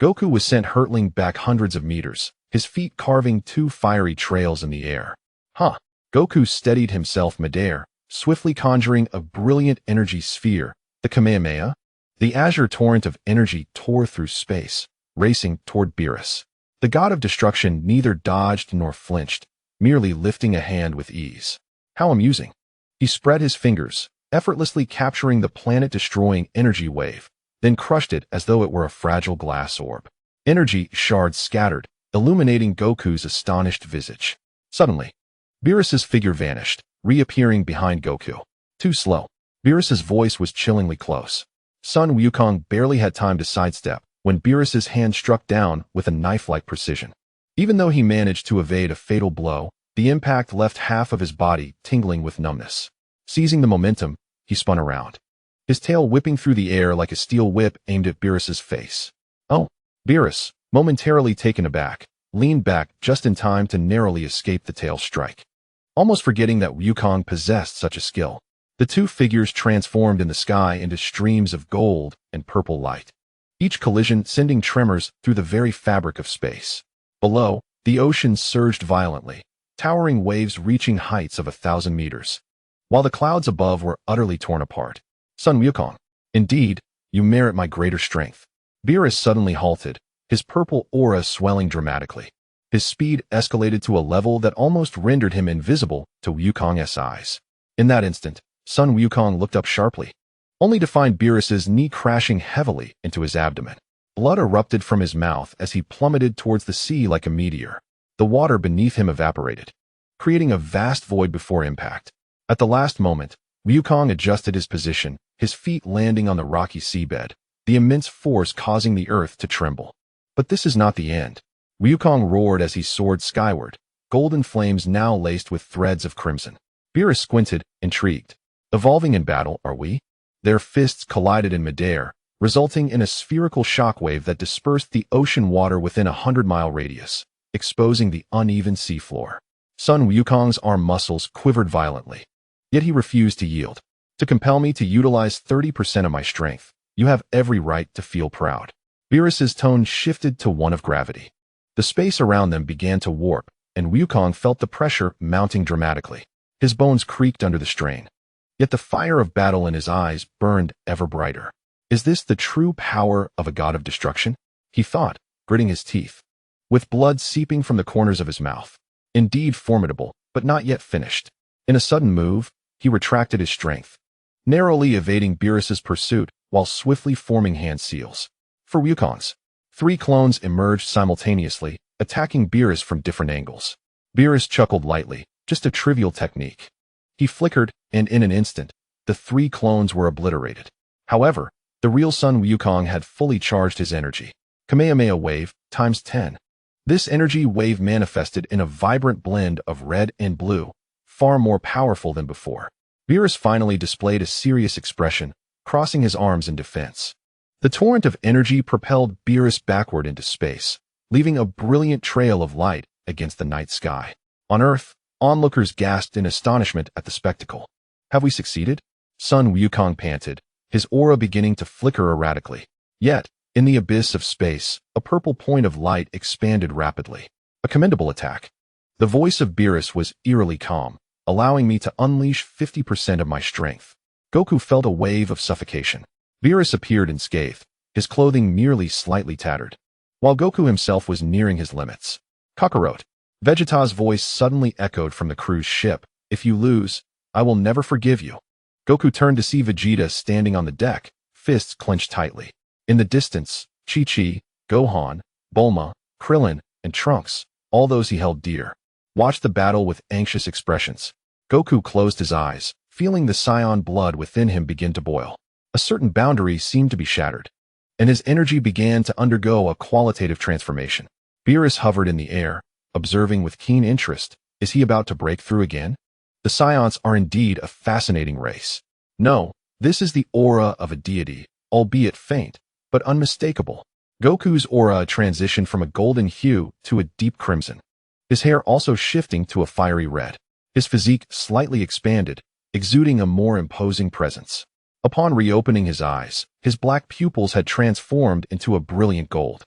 Goku was sent hurtling back hundreds of meters, his feet carving two fiery trails in the air. Goku steadied himself midair, swiftly conjuring a brilliant energy sphere, the Kamehameha. The azure torrent of energy tore through space, racing toward Beerus. The god of destruction neither dodged nor flinched, merely lifting a hand with ease. How amusing. He spread his fingers, effortlessly capturing the planet-destroying energy wave, then crushed it as though it were a fragile glass orb. Energy shards scattered, illuminating Goku's astonished visage. Suddenly, Beerus's figure vanished, reappearing behind Goku. Too slow. Beerus's voice was chillingly close. Sun Wukong barely had time to sidestep when Beerus's hand struck down with a knife-like precision. Even though he managed to evade a fatal blow, the impact left half of his body tingling with numbness. Seizing the momentum, he spun around, his tail whipping through the air like a steel whip aimed at Beerus's face. Oh, Beerus, momentarily taken aback, leaned back just in time to narrowly escape the tail strike. Almost forgetting that Wukong possessed such a skill, the two figures transformed in the sky into streams of gold and purple light, each collision sending tremors through the very fabric of space. Below, the ocean surged violently, towering waves reaching heights of 1,000 meters, while the clouds above were utterly torn apart. Sun Wukong, indeed, you merit my greater strength. Beerus suddenly halted, his purple aura swelling dramatically. His speed escalated to a level that almost rendered him invisible to Wukong's eyes. In that instant, Sun Wukong looked up sharply, only to find Beerus's knee crashing heavily into his abdomen. Blood erupted from his mouth as he plummeted towards the sea like a meteor. The water beneath him evaporated, creating a vast void before impact. At the last moment, Wukong adjusted his position, his feet landing on the rocky seabed, the immense force causing the earth to tremble. But this is not the end. Wukong roared as he soared skyward, golden flames now laced with threads of crimson. Beerus squinted, intrigued. Evolving in battle, are we? Their fists collided in midair, resulting in a spherical shockwave that dispersed the ocean water within a 100-mile radius, exposing the uneven seafloor. Sun Wukong's arm muscles quivered violently, yet he refused to yield. To compel me to utilize 30% of my strength, you have every right to feel proud. Beerus's tone shifted to one of gravity. The space around them began to warp, and Wukong felt the pressure mounting dramatically. His bones creaked under the strain, yet the fire of battle in his eyes burned ever brighter. Is this the true power of a god of destruction? He thought, gritting his teeth, with blood seeping from the corners of his mouth. Indeed formidable, but not yet finished. In a sudden move, he retracted his strength, narrowly evading Beerus's pursuit while swiftly forming hand seals. For Wukong's, 3 clones emerged simultaneously, attacking Beerus from different angles. Beerus chuckled lightly, just a trivial technique. He flickered, and in an instant, the 3 clones were obliterated. However, the real Sun Wukong had fully charged his energy. Kamehameha wave, times 10. This energy wave manifested in a vibrant blend of red and blue, far more powerful than before. Beerus finally displayed a serious expression, crossing his arms in defense. The torrent of energy propelled Beerus backward into space, leaving a brilliant trail of light against the night sky. On Earth, onlookers gasped in astonishment at the spectacle. Have we succeeded? Sun Wukong panted, his aura beginning to flicker erratically. Yet, in the abyss of space, a purple point of light expanded rapidly. A commendable attack. The voice of Beerus was eerily calm, allowing me to unleash 50% of my strength. Goku felt a wave of suffocation. Beerus appeared unscathed, his clothing merely slightly tattered, while Goku himself was nearing his limits. Kakarot. Vegeta's voice suddenly echoed from the cruise ship. If you lose, I will never forgive you. Goku turned to see Vegeta standing on the deck, fists clenched tightly. In the distance, Chi-Chi, Gohan, Bulma, Krillin, and Trunks, all those he held dear, watched the battle with anxious expressions. Goku closed his eyes, feeling the Saiyan blood within him begin to boil. A certain boundary seemed to be shattered, and his energy began to undergo a qualitative transformation. Beerus hovered in the air, observing with keen interest. Is he about to break through again? The Saiyans are indeed a fascinating race. No, this is the aura of a deity, albeit faint, but unmistakable. Goku's aura transitioned from a golden hue to a deep crimson, his hair also shifting to a fiery red. His physique slightly expanded, exuding a more imposing presence. Upon reopening his eyes, his black pupils had transformed into a brilliant gold.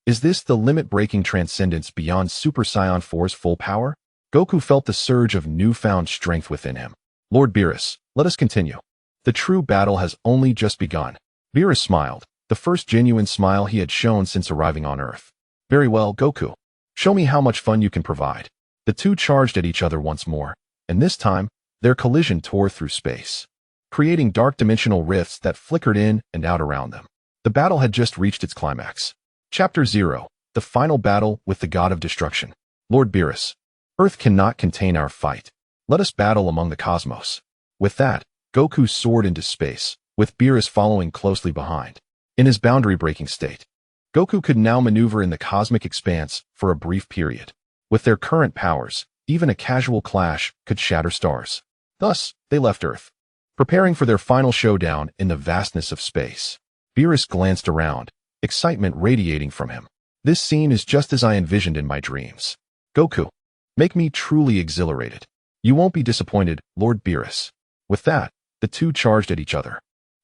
Is this the limit-breaking transcendence beyond Super Saiyan 4's full power? Goku felt the surge of newfound strength within him. Lord Beerus, let us continue. The true battle has only just begun. Beerus smiled, the first genuine smile he had shown since arriving on Earth. Very well, Goku. Show me how much fun you can provide. The two charged at each other once more, and this time, their collision tore through space, creating dark dimensional rifts that flickered in and out around them. The battle had just reached its climax. Chapter 0, the final battle with the God of Destruction. Lord Beerus, Earth cannot contain our fight. Let us battle among the cosmos. With that, Goku soared into space, with Beerus following closely behind. In his boundary-breaking state, Goku could now maneuver in the cosmic expanse for a brief period. With their current powers, even a casual clash could shatter stars. Thus, they left Earth, preparing for their final showdown in the vastness of space. Beerus glanced around, excitement radiating from him. This scene is just as I envisioned in my dreams. Goku, make me truly exhilarated. You won't be disappointed, Lord Beerus. With that, the two charged at each other,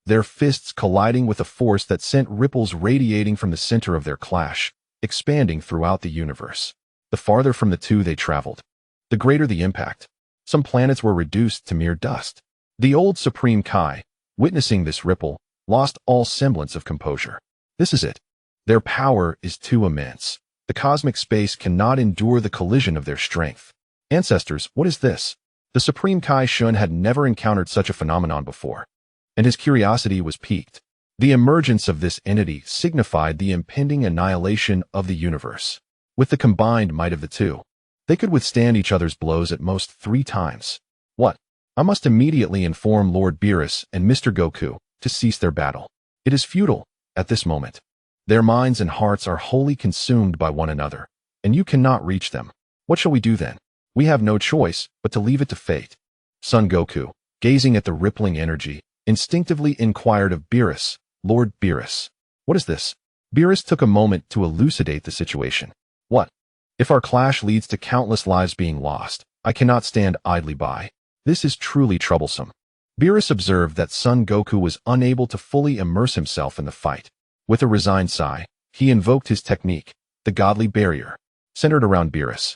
their fists colliding with a force that sent ripples radiating from the center of their clash, expanding throughout the universe. The farther from the two they traveled, the greater the impact. Some planets were reduced to mere dust. The old Supreme Kai, witnessing this ripple, lost all semblance of composure. This is it. Their power is too immense. The cosmic space cannot endure the collision of their strength. Ancestors, what is this? The Supreme Kai Shun had never encountered such a phenomenon before, and his curiosity was piqued. The emergence of this entity signified the impending annihilation of the universe. With the combined might of the two, they could withstand each other's blows at most 3 times. What? I must immediately inform Lord Beerus and Mr. Goku to cease their battle. It is futile, at this moment. Their minds and hearts are wholly consumed by one another, and you cannot reach them. What shall we do then? We have no choice but to leave it to fate. Son Goku, gazing at the rippling energy, instinctively inquired of Beerus, Lord Beerus. What is this? Beerus took a moment to elucidate the situation. What? If our clash leads to countless lives being lost, I cannot stand idly by. This is truly troublesome. Beerus observed that Son Goku was unable to fully immerse himself in the fight. With a resigned sigh, he invoked his technique, the godly barrier, centered around Beerus.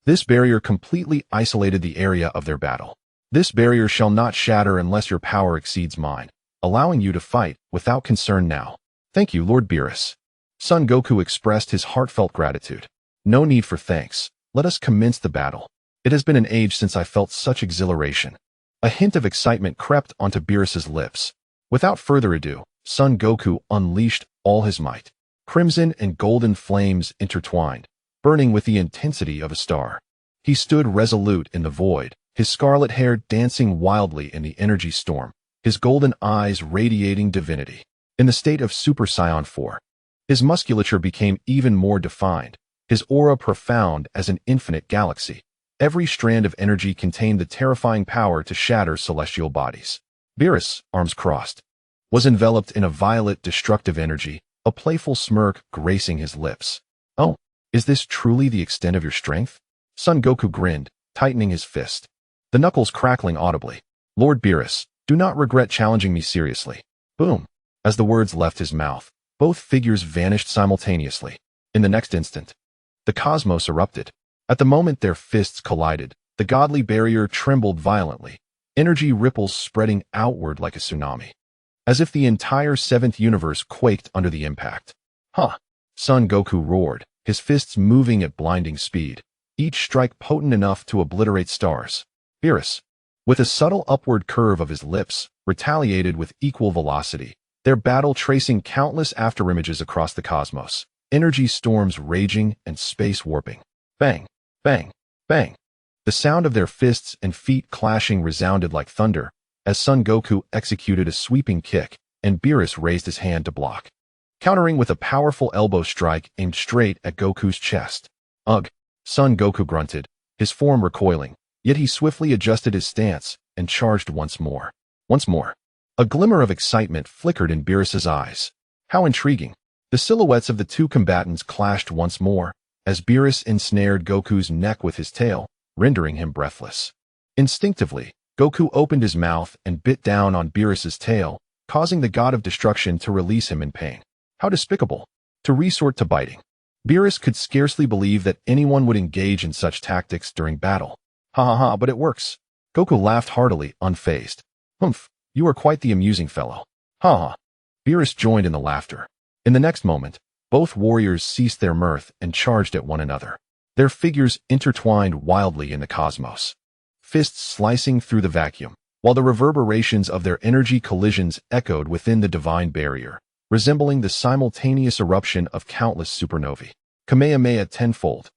This barrier completely isolated the area of their battle. This barrier shall not shatter unless your power exceeds mine, allowing you to fight without concern now. Thank you, Lord Beerus. Son Goku expressed his heartfelt gratitude. No need for thanks. Let us commence the battle. It has been an age since I felt such exhilaration. A hint of excitement crept onto Beerus's lips. Without further ado, Son Goku unleashed all his might. Crimson and golden flames intertwined, burning with the intensity of a star. He stood resolute in the void, his scarlet hair dancing wildly in the energy storm, his golden eyes radiating divinity. In the state of Super Saiyan 4, his musculature became even more defined, his aura profound as an infinite galaxy. Every strand of energy contained the terrifying power to shatter celestial bodies. Beerus, arms crossed, was enveloped in a violet destructive energy, a playful smirk gracing his lips. "Oh, is this truly the extent of your strength?" Son Goku grinned, tightening his fist, the knuckles crackling audibly. "Lord Beerus, do not regret challenging me seriously." Boom. As the words left his mouth, both figures vanished simultaneously. In the next instant, the cosmos erupted. At the moment their fists collided, the godly barrier trembled violently, energy ripples spreading outward like a tsunami, as if the entire seventh universe quaked under the impact. "Huh!" Son Goku roared, his fists moving at blinding speed, each strike potent enough to obliterate stars. Beerus, with a subtle upward curve of his lips, retaliated with equal velocity, their battle tracing countless afterimages across the cosmos, energy storms raging and space warping. Bang, bang, bang. The sound of their fists and feet clashing resounded like thunder as Son Goku executed a sweeping kick and Beerus raised his hand to block, countering with a powerful elbow strike aimed straight at Goku's chest. "Ugh," Son Goku grunted, his form recoiling, yet he swiftly adjusted his stance and charged once more. Once more. A glimmer of excitement flickered in Beerus's eyes. How intriguing. The silhouettes of the two combatants clashed once more, as Beerus ensnared Goku's neck with his tail, rendering him breathless. Instinctively, Goku opened his mouth and bit down on Beerus's tail, causing the god of destruction to release him in pain. How despicable. To resort to biting. Beerus could scarcely believe that anyone would engage in such tactics during battle. "Ha ha ha, but it works." Goku laughed heartily, unfazed. "Humph, you are quite the amusing fellow." "Ha ha." Beerus joined in the laughter. In the next moment, both warriors ceased their mirth and charged at one another, their figures intertwined wildly in the cosmos, fists slicing through the vacuum, while the reverberations of their energy collisions echoed within the divine barrier, resembling the simultaneous eruption of countless supernovae. Kamehameha tenfold.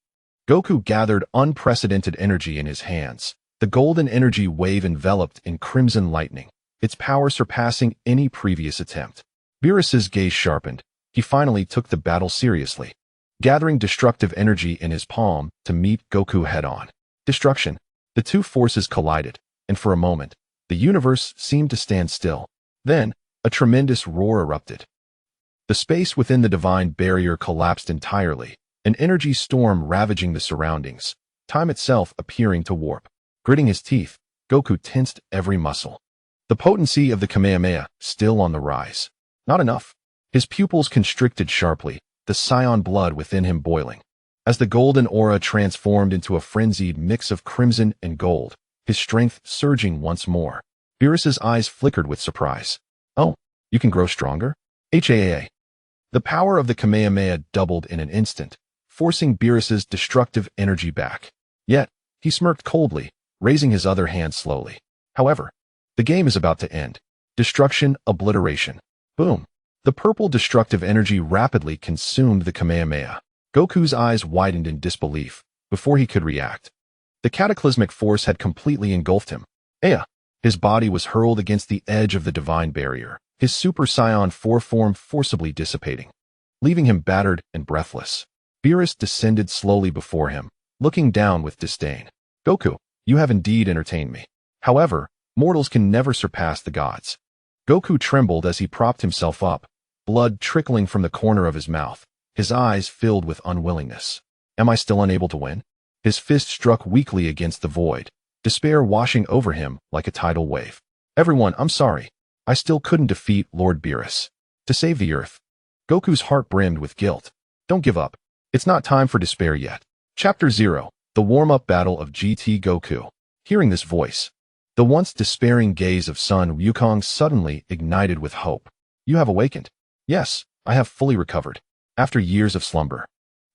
Goku gathered unprecedented energy in his hands, the golden energy wave enveloped in crimson lightning, its power surpassing any previous attempt. Beerus's gaze sharpened. He finally took the battle seriously, gathering destructive energy in his palm to meet Goku head-on. Destruction. The two forces collided, and for a moment, the universe seemed to stand still. Then, a tremendous roar erupted. The space within the divine barrier collapsed entirely, an energy storm ravaging the surroundings, time itself appearing to warp. Gritting his teeth, Goku tensed every muscle. The potency of the Kamehameha still on the rise. Not enough. His pupils constricted sharply, the Saiyan blood within him boiling. As the golden aura transformed into a frenzied mix of crimson and gold, his strength surging once more. Beerus's eyes flickered with surprise. "Oh, you can grow stronger?" HAA. The power of the Kamehameha doubled in an instant, forcing Beerus's destructive energy back. Yet, he smirked coldly, raising his other hand slowly. However, the game is about to end. Destruction, obliteration. Boom. The purple destructive energy rapidly consumed the Kamehameha. Goku's eyes widened in disbelief before he could react. The cataclysmic force had completely engulfed him. His body was hurled against the edge of the divine barrier, his Super Saiyan 4 form forcibly dissipating, leaving him battered and breathless. Beerus descended slowly before him, looking down with disdain. "Goku, you have indeed entertained me. However, mortals can never surpass the gods." Goku trembled as he propped himself up, blood trickling from the corner of his mouth, his eyes filled with unwillingness. "Am I still unable to win?" His fist struck weakly against the void, despair washing over him like a tidal wave. "Everyone, I'm sorry. I still couldn't defeat Lord Beerus. To save the Earth." Goku's heart brimmed with guilt. "Don't give up. It's not time for despair yet." Chapter 0. The Warm-Up Battle of GT Goku. Hearing this voice, the once despairing gaze of Son Wukong suddenly ignited with hope. "You have awakened." "Yes, I have fully recovered. After years of slumber."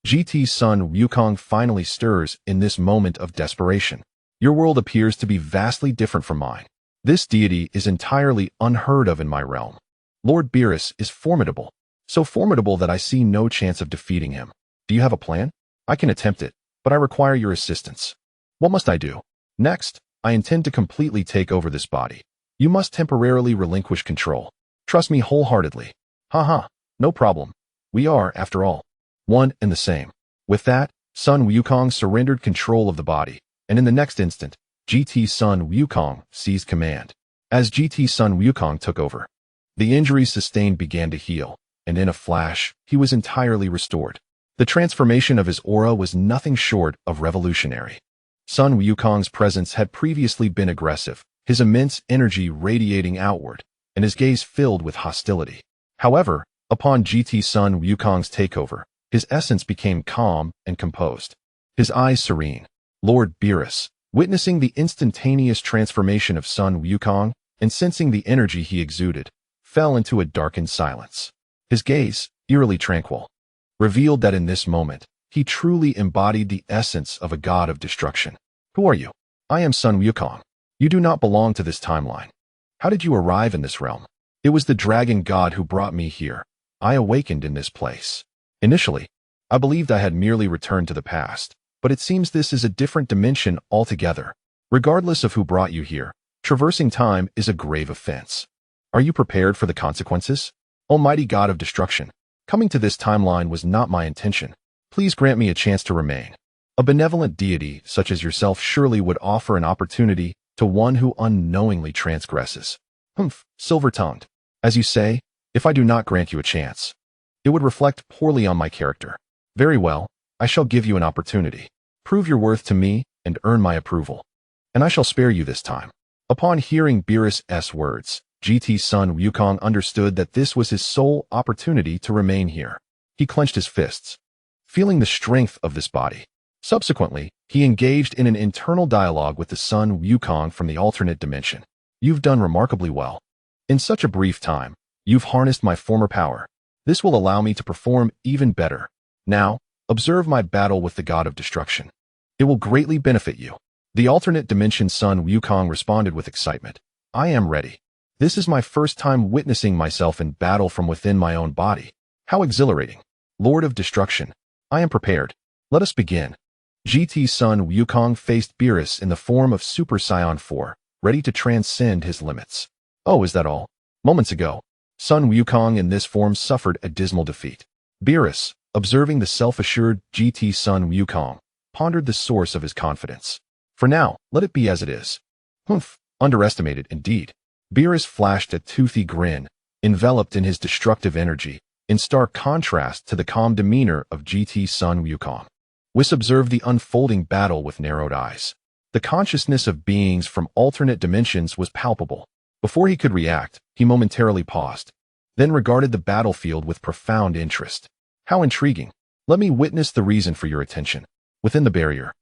GT's Son Wukong finally stirs in this moment of desperation. "Your world appears to be vastly different from mine. This deity is entirely unheard of in my realm. Lord Beerus is formidable, so formidable that I see no chance of defeating him. Do you have a plan? I can attempt it, but I require your assistance." "What must I do?" "Next, I intend to completely take over this body. You must temporarily relinquish control. Trust me wholeheartedly." "Haha, no problem. We are, after all, one and the same." With that, Sun Wukong surrendered control of the body, and in the next instant, GT Sun Wukong seized command. As GT Sun Wukong took over, the injuries sustained began to heal, and in a flash, he was entirely restored. The transformation of his aura was nothing short of revolutionary. Sun Wukong's presence had previously been aggressive, his immense energy radiating outward, and his gaze filled with hostility. However, upon GT Sun Wukong's takeover, his essence became calm and composed. His eyes serene. Lord Beerus, witnessing the instantaneous transformation of Sun Wukong and sensing the energy he exuded, fell into a darkened silence. His gaze, eerily tranquil, revealed that in this moment, he truly embodied the essence of a god of destruction. Who are you? I am Sun Wukong. You do not belong to this timeline. How did you arrive in this realm? It was the dragon god who brought me here. I awakened in this place. Initially, I believed I had merely returned to the past, but it seems this is a different dimension altogether. Regardless of who brought you here, traversing time is a grave offense. Are you prepared for the consequences? Almighty God of destruction, coming to this timeline was not my intention. Please grant me a chance to remain. A benevolent deity such as yourself surely would offer an opportunity to one who unknowingly transgresses. Silver-tongued. As you say, if I do not grant you a chance, it would reflect poorly on my character. Very well, I shall give you an opportunity. Prove your worth to me and earn my approval. And I shall spare you this time. Upon hearing Beerus' words, GT Sun Wukong understood that this was his sole opportunity to remain here. He clenched his fists, feeling the strength of this body. Subsequently, he engaged in an internal dialogue with the Sun Wukong from the alternate dimension. You've done remarkably well. In such a brief time, you've harnessed my former power. This will allow me to perform even better. Now, observe my battle with the god of destruction. It will greatly benefit you. The alternate dimension Sun Wukong responded with excitement. I am ready. This is my first time witnessing myself in battle from within my own body. How exhilarating. Lord of destruction, I am prepared. Let us begin. GT Sun Wukong faced Beerus in the form of Super Saiyan 4, ready to transcend his limits. Oh, is that all? Moments ago, Sun Wukong in this form suffered a dismal defeat. Beerus, observing the self-assured GT Sun Wukong, pondered the source of his confidence. For now, let it be as it is. Underestimated indeed. Beerus flashed a toothy grin, enveloped in his destructive energy, in stark contrast to the calm demeanor of GT Sun Wukong. Whis observed the unfolding battle with narrowed eyes. The consciousness of beings from alternate dimensions was palpable. Before he could react, he momentarily paused, then regarded the battlefield with profound interest. How intriguing. Let me witness the reason for your attention. Within the barrier,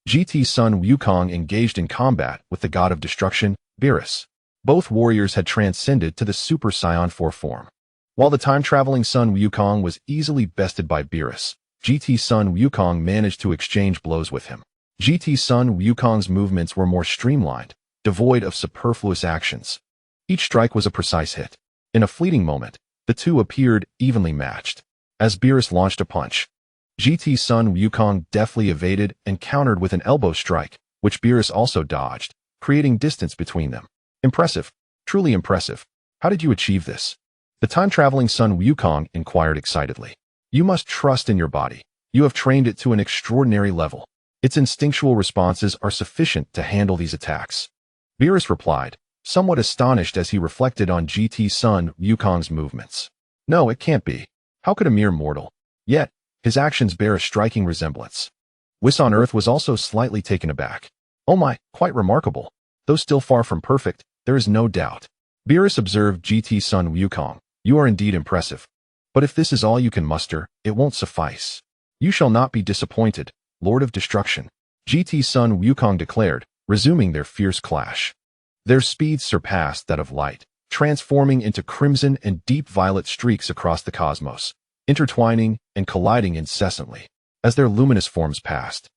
GT Sun Wukong engaged in combat with the god of destruction, Beerus. Both warriors had transcended to the Super Saiyan 4 form. While the time-traveling Sun Wukong was easily bested by Beerus, GT Sun Wukong managed to exchange blows with him. GT Sun Wukong's movements were more streamlined, devoid of superfluous actions. Each strike was a precise hit. In a fleeting moment, the two appeared evenly matched. As Beerus launched a punch, GT Sun Wukong deftly evaded and countered with an elbow strike, which Beerus also dodged, creating distance between them. Impressive. Truly impressive. How did you achieve this? The time-traveling Sun Wukong inquired excitedly. You must trust in your body. You have trained it to an extraordinary level. Its instinctual responses are sufficient to handle these attacks. Beerus replied, somewhat astonished as he reflected on GT Sun Wukong's movements. No, it can't be. How could a mere mortal? Yet, his actions bear a striking resemblance. Whis on Earth was also slightly taken aback. Oh my, quite remarkable. Though still far from perfect, there is no doubt. Beerus observed GT Sun Wukong. You are indeed impressive. But if this is all you can muster, it won't suffice. You shall not be disappointed, Lord of Destruction. GT Sun Wukong declared, resuming their fierce clash. Their speed surpassed that of light, transforming into crimson and deep violet streaks across the cosmos, intertwining and colliding incessantly. As their luminous forms passed,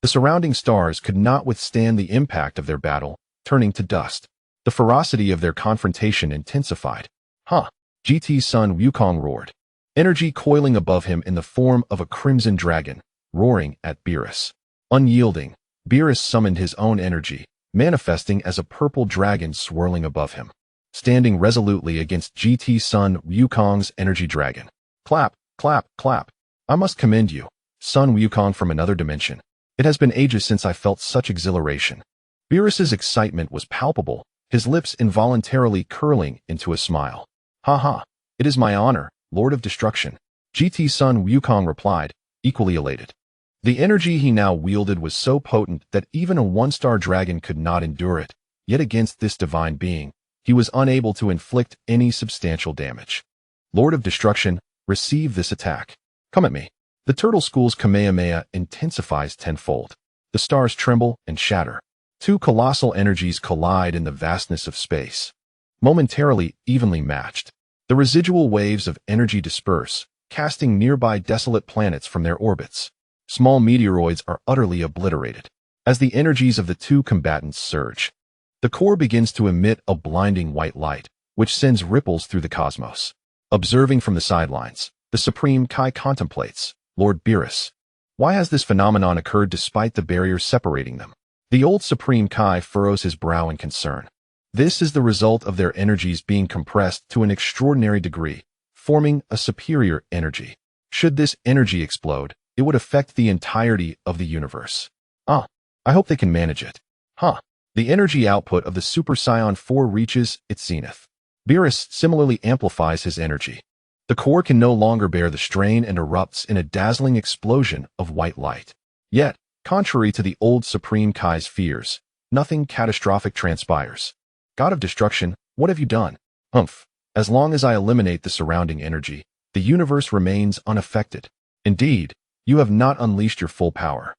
the surrounding stars could not withstand the impact of their battle, turning to dust. The ferocity of their confrontation intensified. GT Sun Wukong roared, energy coiling above him in the form of a crimson dragon, roaring at Beerus. Unyielding, Beerus summoned his own energy, manifesting as a purple dragon swirling above him, standing resolutely against GT Sun Wukong's energy dragon. Clap, clap, clap. I must commend you. Sun Wukong from another dimension. It has been ages since I felt such exhilaration. Beerus's excitement was palpable, his lips involuntarily curling into a smile. Ha ha, it is my honor, Lord of Destruction. GT Sun Wukong replied, equally elated. The energy he now wielded was so potent that even a one-star dragon could not endure it, yet against this divine being, he was unable to inflict any substantial damage. Lord of Destruction, receive this attack. Come at me. The Turtle School's Kamehameha intensifies tenfold. The stars tremble and shatter. Two colossal energies collide in the vastness of space. Momentarily evenly matched, the residual waves of energy disperse, casting nearby desolate planets from their orbits. Small meteoroids are utterly obliterated. As the energies of the two combatants surge, the core begins to emit a blinding white light, which sends ripples through the cosmos. Observing from the sidelines, the Supreme Kai contemplates, Lord Beerus. Why has this phenomenon occurred despite the barrier separating them? The old Supreme Kai furrows his brow in concern. This is the result of their energies being compressed to an extraordinary degree, forming a superior energy. Should this energy explode, it would affect the entirety of the universe. I hope they can manage it. The energy output of the Super Saiyan 4 reaches its zenith. Beerus similarly amplifies his energy. The core can no longer bear the strain and erupts in a dazzling explosion of white light. Yet, contrary to the old Supreme Kai's fears, nothing catastrophic transpires. God of Destruction, what have you done? As long as I eliminate the surrounding energy, the universe remains unaffected. Indeed, you have not unleashed your full power.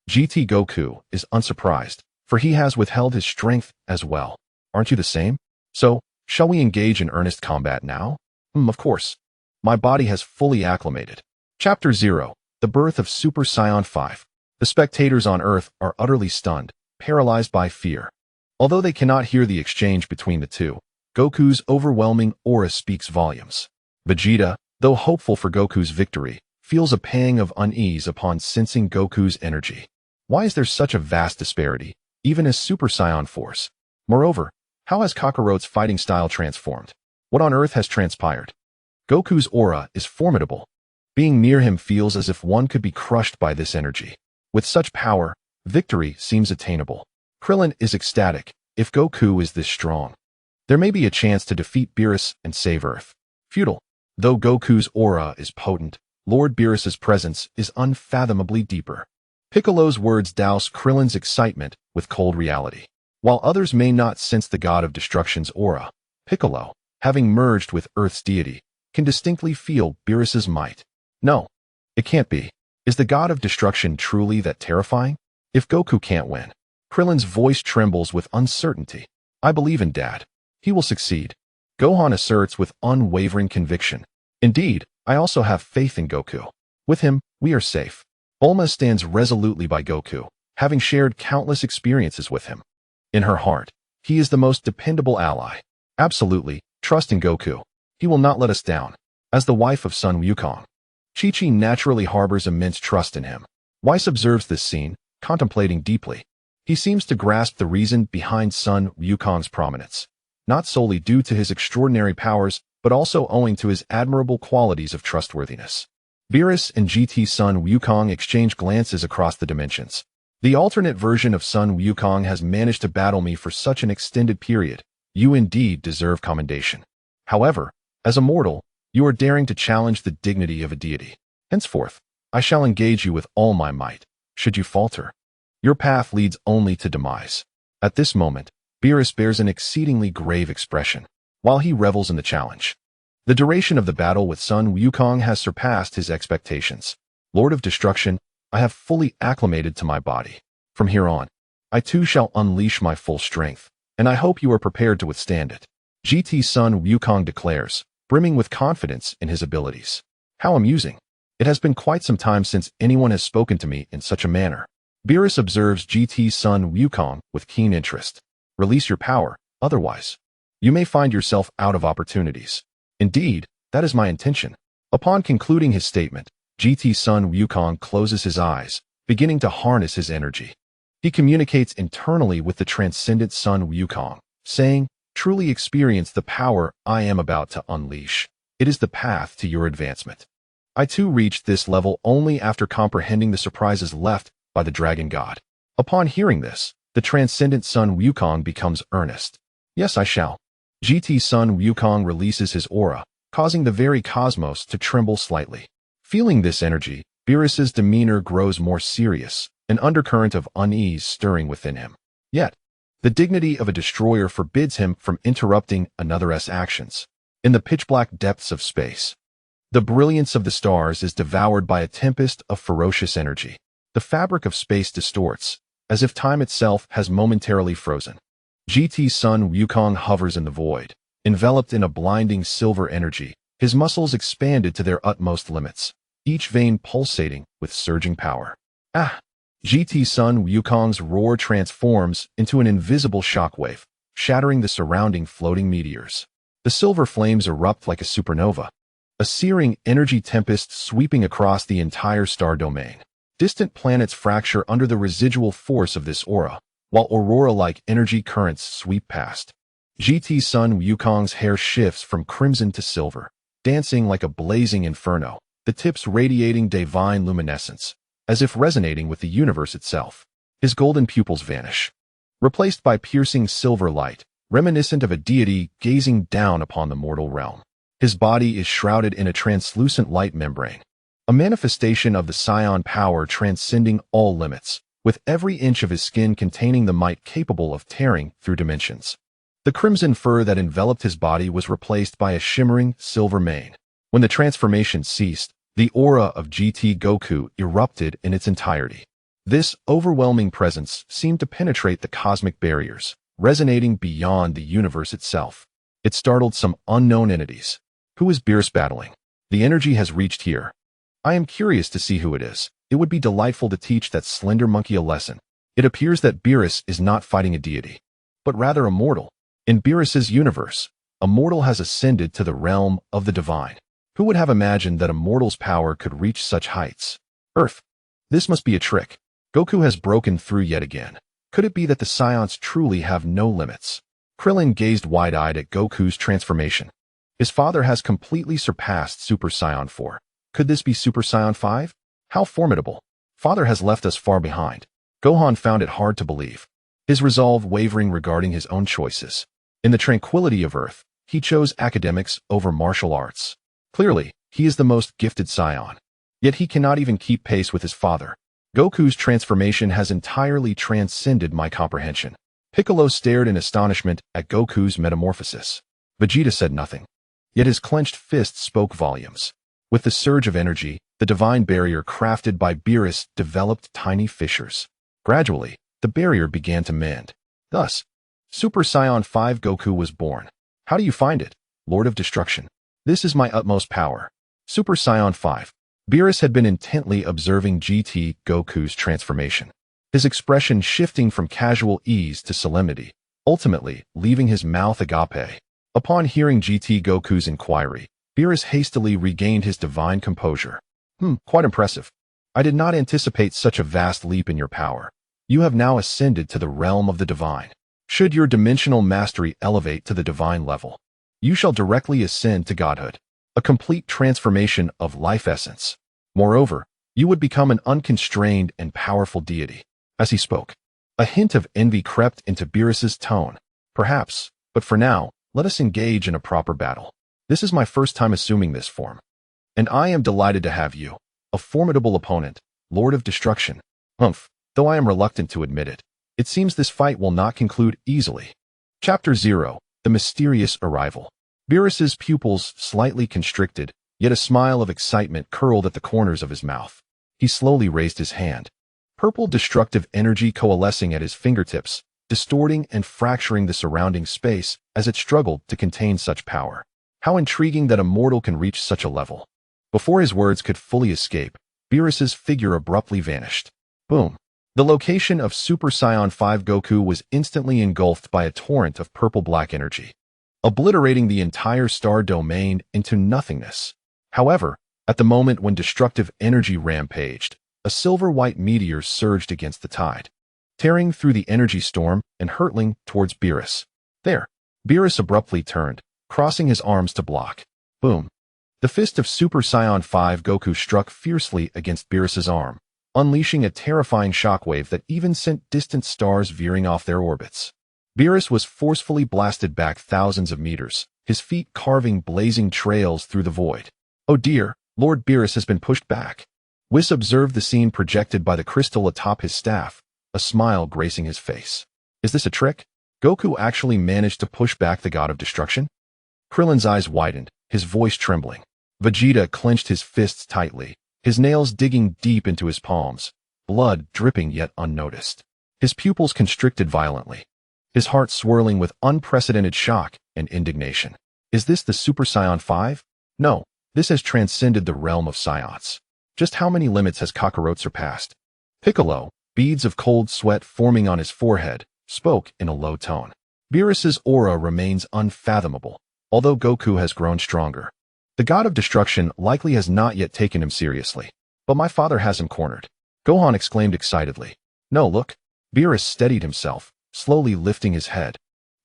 GT Goku is unsurprised, for he has withheld his strength as well. Aren't you the same? So, shall we engage in earnest combat now? Of course. My body has fully acclimated. Chapter 0. The Birth of Super Saiyan 5. The spectators on Earth are utterly stunned, paralyzed by fear. Although they cannot hear the exchange between the two, Goku's overwhelming aura speaks volumes. Vegeta, though hopeful for Goku's victory, feels a pang of unease upon sensing Goku's energy. Why is there such a vast disparity, even as Super Saiyan Force? Moreover, how has Kakarot's fighting style transformed? What on earth has transpired? Goku's aura is formidable. Being near him feels as if one could be crushed by this energy. With such power, victory seems attainable. Krillin is ecstatic. If Goku is this strong, there may be a chance to defeat Beerus and save Earth. Futile. Though Goku's aura is potent, Lord Beerus's presence is unfathomably deeper. Piccolo's words douse Krillin's excitement with cold reality. While others may not sense the God of Destruction's aura, Piccolo, having merged with Earth's deity, can distinctly feel Beerus's might. No, it can't be. Is the God of Destruction truly that terrifying? If Goku can't win, Krillin's voice trembles with uncertainty. I believe in Dad. He will succeed. Gohan asserts with unwavering conviction. Indeed, I also have faith in Goku. With him, we are safe. Bulma stands resolutely by Goku, having shared countless experiences with him. In her heart, he is the most dependable ally. Absolutely, trust in Goku. He will not let us down. As the wife of Sun Wukong, Chi-Chi naturally harbors immense trust in him. Weiss observes this scene, contemplating deeply. He seems to grasp the reason behind Sun Wukong's prominence, not solely due to his extraordinary powers, but also owing to his admirable qualities of trustworthiness. Beerus and GT Sun Wukong exchange glances across the dimensions. The alternate version of Sun Wukong has managed to battle me for such an extended period. You indeed deserve commendation. However, as a mortal, you are daring to challenge the dignity of a deity. Henceforth, I shall engage you with all my might. Should you falter, your path leads only to demise. At this moment, Beerus bears an exceedingly grave expression, while he revels in the challenge. The duration of the battle with Sun Wukong has surpassed his expectations. Lord of Destruction, I have fully acclimated to my body. From here on, I too shall unleash my full strength, and I hope you are prepared to withstand it. GT Sun Wukong declares, brimming with confidence in his abilities. How amusing. It has been quite some time since anyone has spoken to me in such a manner. Beerus observes GT Sun Wukong with keen interest. Release your power, otherwise, you may find yourself out of opportunities. Indeed, that is my intention. Upon concluding his statement, GT Sun Wukong closes his eyes, beginning to harness his energy. He communicates internally with the transcendent Sun Wukong, saying, truly experience the power I am about to unleash. It is the path to your advancement. I too reached this level only after comprehending the surprises left by the Dragon God. Upon hearing this, the transcendent Sun Wukong becomes earnest. Yes, I shall. GT Sun Wukong releases his aura, causing the very cosmos to tremble slightly. Feeling this energy, Beerus's demeanor grows more serious, an undercurrent of unease stirring within him. Yet, the dignity of a destroyer forbids him from interrupting another's actions. In the pitch-black depths of space, the brilliance of the stars is devoured by a tempest of ferocious energy. The fabric of space distorts, as if time itself has momentarily frozen. GT Sun Wukong hovers in the void, enveloped in a blinding silver energy, his muscles expanded to their utmost limits, each vein pulsating with surging power. Ah! GT Sun Wukong's roar transforms into an invisible shockwave, shattering the surrounding floating meteors. The silver flames erupt like a supernova, a searing energy tempest sweeping across the entire star domain. Distant planets fracture under the residual force of this aura, while aurora-like energy currents sweep past. GT Sun Wukong's hair shifts from crimson to silver, dancing like a blazing inferno, the tips radiating divine luminescence, as if resonating with the universe itself. His golden pupils vanish, replaced by piercing silver light, reminiscent of a deity gazing down upon the mortal realm. His body is shrouded in a translucent light membrane, a manifestation of the Saiyan power transcending all limits, with every inch of his skin containing the might capable of tearing through dimensions. The crimson fur that enveloped his body was replaced by a shimmering silver mane. When the transformation ceased, the aura of GT Goku erupted in its entirety. This overwhelming presence seemed to penetrate the cosmic barriers, resonating beyond the universe itself. It startled some unknown entities. Who is Beerus battling? The energy has reached here. I am curious to see who it is. It would be delightful to teach that slender monkey a lesson. It appears that Beerus is not fighting a deity, but rather a mortal. In Beerus's universe, a mortal has ascended to the realm of the divine. Who would have imagined that a mortal's power could reach such heights? Earth. This must be a trick. Goku has broken through yet again. Could it be that the Saiyans truly have no limits? Krillin gazed wide-eyed at Goku's transformation. His father has completely surpassed Super Saiyan 4. Could this be Super Saiyan 5? How formidable. Father has left us far behind. Gohan found it hard to believe, his resolve wavering regarding his own choices. In the tranquility of Earth, he chose academics over martial arts. Clearly, he is the most gifted Saiyan. Yet he cannot even keep pace with his father. Goku's transformation has entirely transcended my comprehension. Piccolo stared in astonishment at Goku's metamorphosis. Vegeta said nothing. Yet his clenched fist spoke volumes. With the surge of energy, the divine barrier crafted by Beerus developed tiny fissures. Gradually, the barrier began to mend. Thus, Super Saiyan 5 Goku was born. How do you find it, Lord of Destruction? This is my utmost power. Super Saiyan 5. Beerus had been intently observing GT Goku's transformation, his expression shifting from casual ease to solemnity, ultimately leaving his mouth agape. Upon hearing GT Goku's inquiry, Beerus hastily regained his divine composure. Quite impressive. I did not anticipate such a vast leap in your power. You have now ascended to the realm of the divine. Should your dimensional mastery elevate to the divine level, you shall directly ascend to godhood, a complete transformation of life essence. Moreover, you would become an unconstrained and powerful deity. As he spoke, a hint of envy crept into Beerus's tone. Perhaps, but for now, let us engage in a proper battle. This is my first time assuming this form, and I am delighted to have you, a formidable opponent, Lord of Destruction. Though I am reluctant to admit it, it seems this fight will not conclude easily. Chapter 0. The Mysterious Arrival. Beerus's pupils slightly constricted, yet a smile of excitement curled at the corners of his mouth. He slowly raised his hand, purple destructive energy coalescing at his fingertips, distorting and fracturing the surrounding space as it struggled to contain such power. How intriguing that a mortal can reach such a level. Before his words could fully escape, Beerus's figure abruptly vanished. Boom. The location of Super Saiyan 5 Goku was instantly engulfed by a torrent of purple-black energy, obliterating the entire star domain into nothingness. However, at the moment when destructive energy rampaged, a silver-white meteor surged against the tide, tearing through the energy storm and hurtling towards Beerus. There, Beerus abruptly turned, crossing his arms to block. Boom. The fist of Super Saiyan 5 Goku struck fiercely against Beerus's arm, unleashing a terrifying shockwave that even sent distant stars veering off their orbits. Beerus was forcefully blasted back thousands of meters, his feet carving blazing trails through the void. Oh dear, Lord Beerus has been pushed back. Whis observed the scene projected by the crystal atop his staff, a smile gracing his face. Is this a trick? Goku actually managed to push back the god of destruction? Krillin's eyes widened, his voice trembling. Vegeta clenched his fists tightly, his nails digging deep into his palms, blood dripping yet unnoticed. His pupils constricted violently, his heart swirling with unprecedented shock and indignation. Is this the Super Saiyan 5? No, this has transcended the realm of Saiyans. Just how many limits has Kakarot surpassed? Piccolo, beads of cold sweat forming on his forehead, spoke in a low tone. Beerus's aura remains unfathomable, although Goku has grown stronger. The god of destruction likely has not yet taken him seriously, but my father has him cornered. Gohan exclaimed excitedly. No, look. Beerus steadied himself, slowly lifting his head,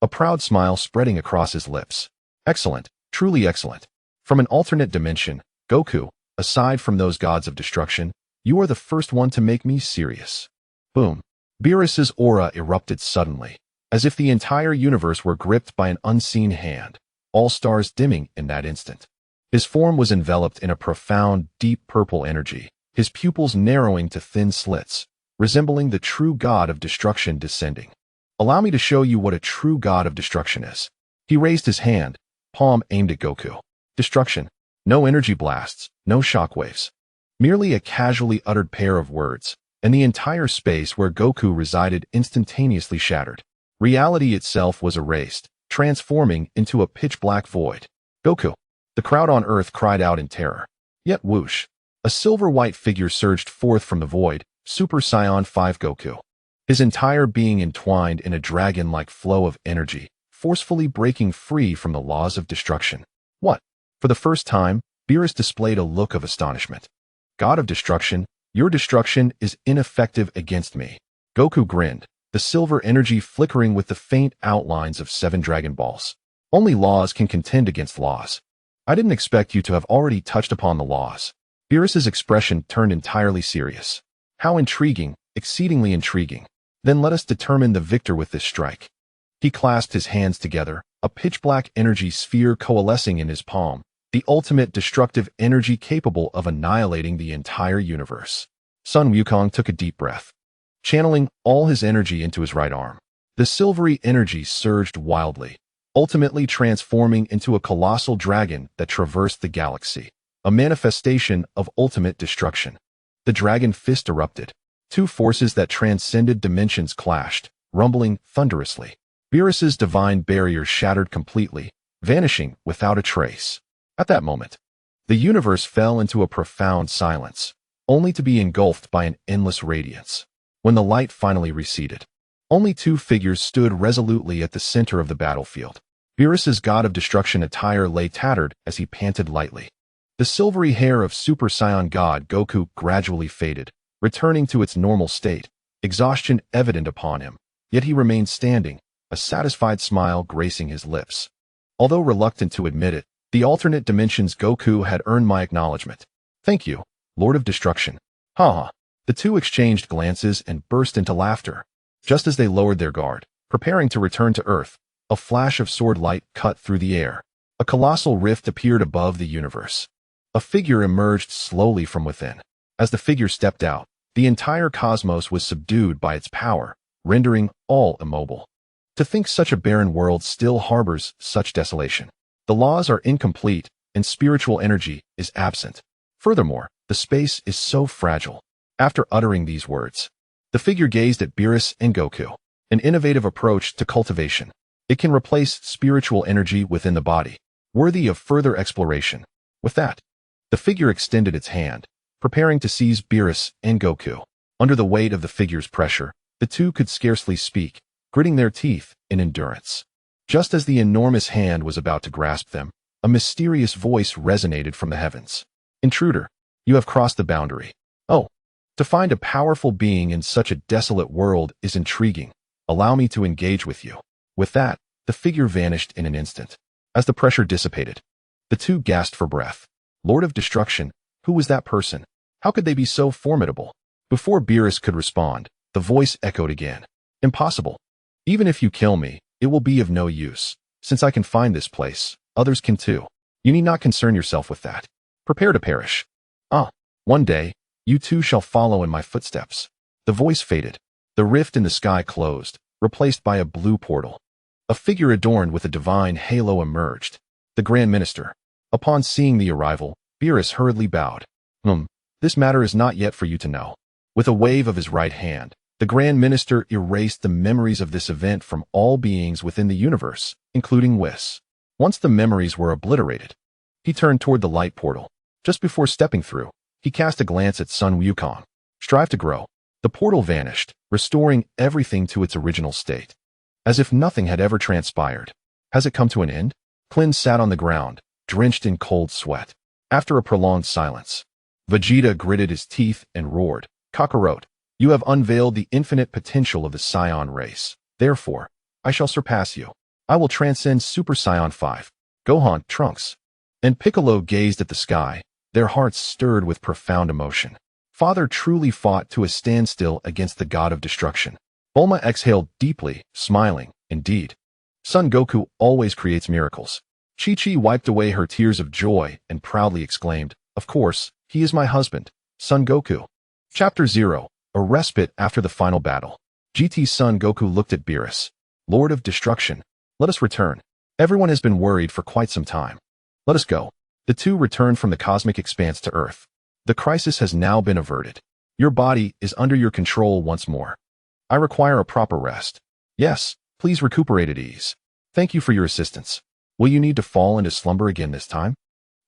a proud smile spreading across his lips. Excellent, truly excellent. From an alternate dimension, Goku, aside from those gods of destruction, you are the first one to make me serious. Boom. Beerus's aura erupted suddenly, as if the entire universe were gripped by an unseen hand, all stars dimming in that instant. His form was enveloped in a profound, deep purple energy, his pupils narrowing to thin slits, resembling the true god of destruction descending. Allow me to show you what a true god of destruction is. He raised his hand, palm aimed at Goku. Destruction. No energy blasts, no shockwaves. Merely a casually uttered pair of words, and the entire space where Goku resided instantaneously shattered. Reality itself was erased, transforming into a pitch-black void. Goku. The crowd on Earth cried out in terror. Yet whoosh. A silver-white figure surged forth from the void, Super Saiyan 5 Goku. His entire being entwined in a dragon-like flow of energy, forcefully breaking free from the laws of destruction. What? For the first time, Beerus displayed a look of astonishment. God of destruction, your destruction is ineffective against me. Goku grinned, the silver energy flickering with the faint outlines of 7 Dragon Balls. Only laws can contend against laws. I didn't expect you to have already touched upon the laws. Beerus's expression turned entirely serious. How intriguing, exceedingly intriguing. Then let us determine the victor with this strike. He clasped his hands together, a pitch-black energy sphere coalescing in his palm, the ultimate destructive energy capable of annihilating the entire universe. Sun Wukong took a deep breath, channeling all his energy into his right arm. The silvery energy surged wildly, ultimately transforming into a colossal dragon that traversed the galaxy, a manifestation of ultimate destruction. The dragon fist erupted. 2 forces that transcended dimensions clashed, rumbling thunderously. Beerus's divine barrier shattered completely, vanishing without a trace. At that moment, the universe fell into a profound silence, only to be engulfed by an endless radiance. When the light finally receded, only 2 figures stood resolutely at the center of the battlefield. Beerus's god of destruction attire lay tattered as he panted lightly. The silvery hair of Super Saiyan God Goku gradually faded, returning to its normal state, exhaustion evident upon him, yet he remained standing, a satisfied smile gracing his lips. Although reluctant to admit it, the alternate dimensions Goku had earned my acknowledgement. Thank you, Lord of Destruction. Ha. The 2 exchanged glances and burst into laughter. Just as they lowered their guard, preparing to return to Earth, a flash of sword light cut through the air. A colossal rift appeared above the universe. A figure emerged slowly from within. As the figure stepped out, the entire cosmos was subdued by its power, rendering all immobile. To think such a barren world still harbors such desolation. The laws are incomplete, and spiritual energy is absent. Furthermore, the space is so fragile. After uttering these words, the figure gazed at Beerus and Goku. An innovative approach to cultivation. It can replace spiritual energy within the body, worthy of further exploration. With that, the figure extended its hand, preparing to seize Beerus and Goku. Under the weight of the figure's pressure, the 2 could scarcely speak, gritting their teeth in endurance. Just as the enormous hand was about to grasp them, a mysterious voice resonated from the heavens. Intruder, you have crossed the boundary. Oh, to find a powerful being in such a desolate world is intriguing. Allow me to engage with you. With that, the figure vanished in an instant. As the pressure dissipated, the 2 gasped for breath. Lord of Destruction, who was that person? How could they be so formidable? Before Beerus could respond, the voice echoed again. Impossible. Even if you kill me, it will be of no use. Since I can find this place, others can too. You need not concern yourself with that. Prepare to perish. One day, you too shall follow in my footsteps. The voice faded. The rift in the sky closed, replaced by a blue portal. A figure adorned with a divine halo emerged. The Grand Minister. Upon seeing the arrival, Beerus hurriedly bowed. This matter is not yet for you to know. With a wave of his right hand, the Grand Minister erased the memories of this event from all beings within the universe, including Whis. Once the memories were obliterated, he turned toward the light portal. Just before stepping through, he cast a glance at Sun Wukong. Strive to grow. The portal vanished, restoring everything to its original state. As if nothing had ever transpired. Has it come to an end? Klin sat on the ground, drenched in cold sweat. After a prolonged silence, Vegeta gritted his teeth and roared, Kakarot, you have unveiled the infinite potential of the Saiyan race. Therefore, I shall surpass you. I will transcend Super Saiyan 5. Gohan, Trunks, and Piccolo gazed at the sky, their hearts stirred with profound emotion. Father truly fought to a standstill against the god of destruction. Bulma exhaled deeply, smiling. Indeed, Son Goku always creates miracles. Chi-Chi wiped away her tears of joy and proudly exclaimed, of course, he is my husband, Son Goku. Chapter 0, a respite after the final battle. GT Son Goku looked at Beerus. Lord of Destruction, let us return. Everyone has been worried for quite some time. Let us go. The two returned from the cosmic expanse to Earth. The crisis has now been averted. Your body is under your control once more. I require a proper rest. Yes, please recuperate at ease. Thank you for your assistance. Will you need to fall into slumber again this time?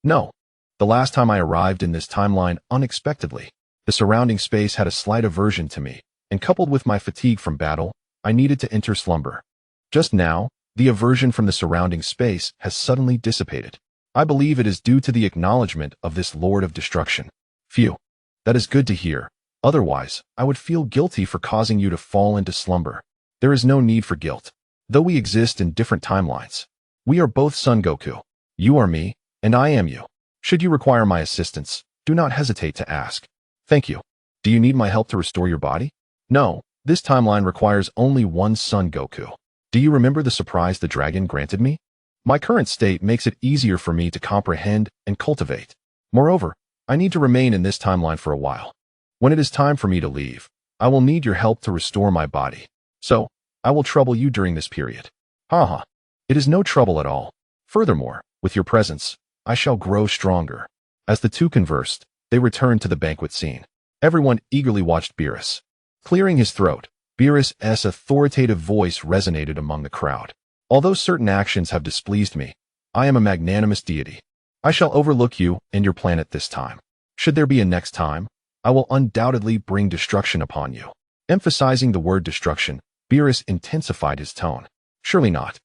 No. The last time I arrived in this timeline unexpectedly, the surrounding space had a slight aversion to me, and coupled with my fatigue from battle, I needed to enter slumber. Just now, the aversion from the surrounding space has suddenly dissipated. I believe it is due to the acknowledgement of this Lord of Destruction. Phew. That is good to hear. Otherwise, I would feel guilty for causing you to fall into slumber. There is no need for guilt. Though we exist in different timelines, we are both Son Goku. You are me, and I am you. Should you require my assistance, do not hesitate to ask. Thank you. Do you need my help to restore your body? No, this timeline requires only one Son Goku. Do you remember the surprise the dragon granted me? My current state makes it easier for me to comprehend and cultivate. Moreover, I need to remain in this timeline for a while. When it is time for me to leave, I will need your help to restore my body. So, I will trouble you during this period. Haha. It is no trouble at all. Furthermore, with your presence, I shall grow stronger. As the two conversed, they returned to the banquet scene. Everyone eagerly watched Beerus. Clearing his throat, Beerus' authoritative voice resonated among the crowd. Although certain actions have displeased me, I am a magnanimous deity. I shall overlook you and your planet this time. Should there be a next time, I will undoubtedly bring destruction upon you. Emphasizing the word destruction, Beerus intensified his tone. Surely not.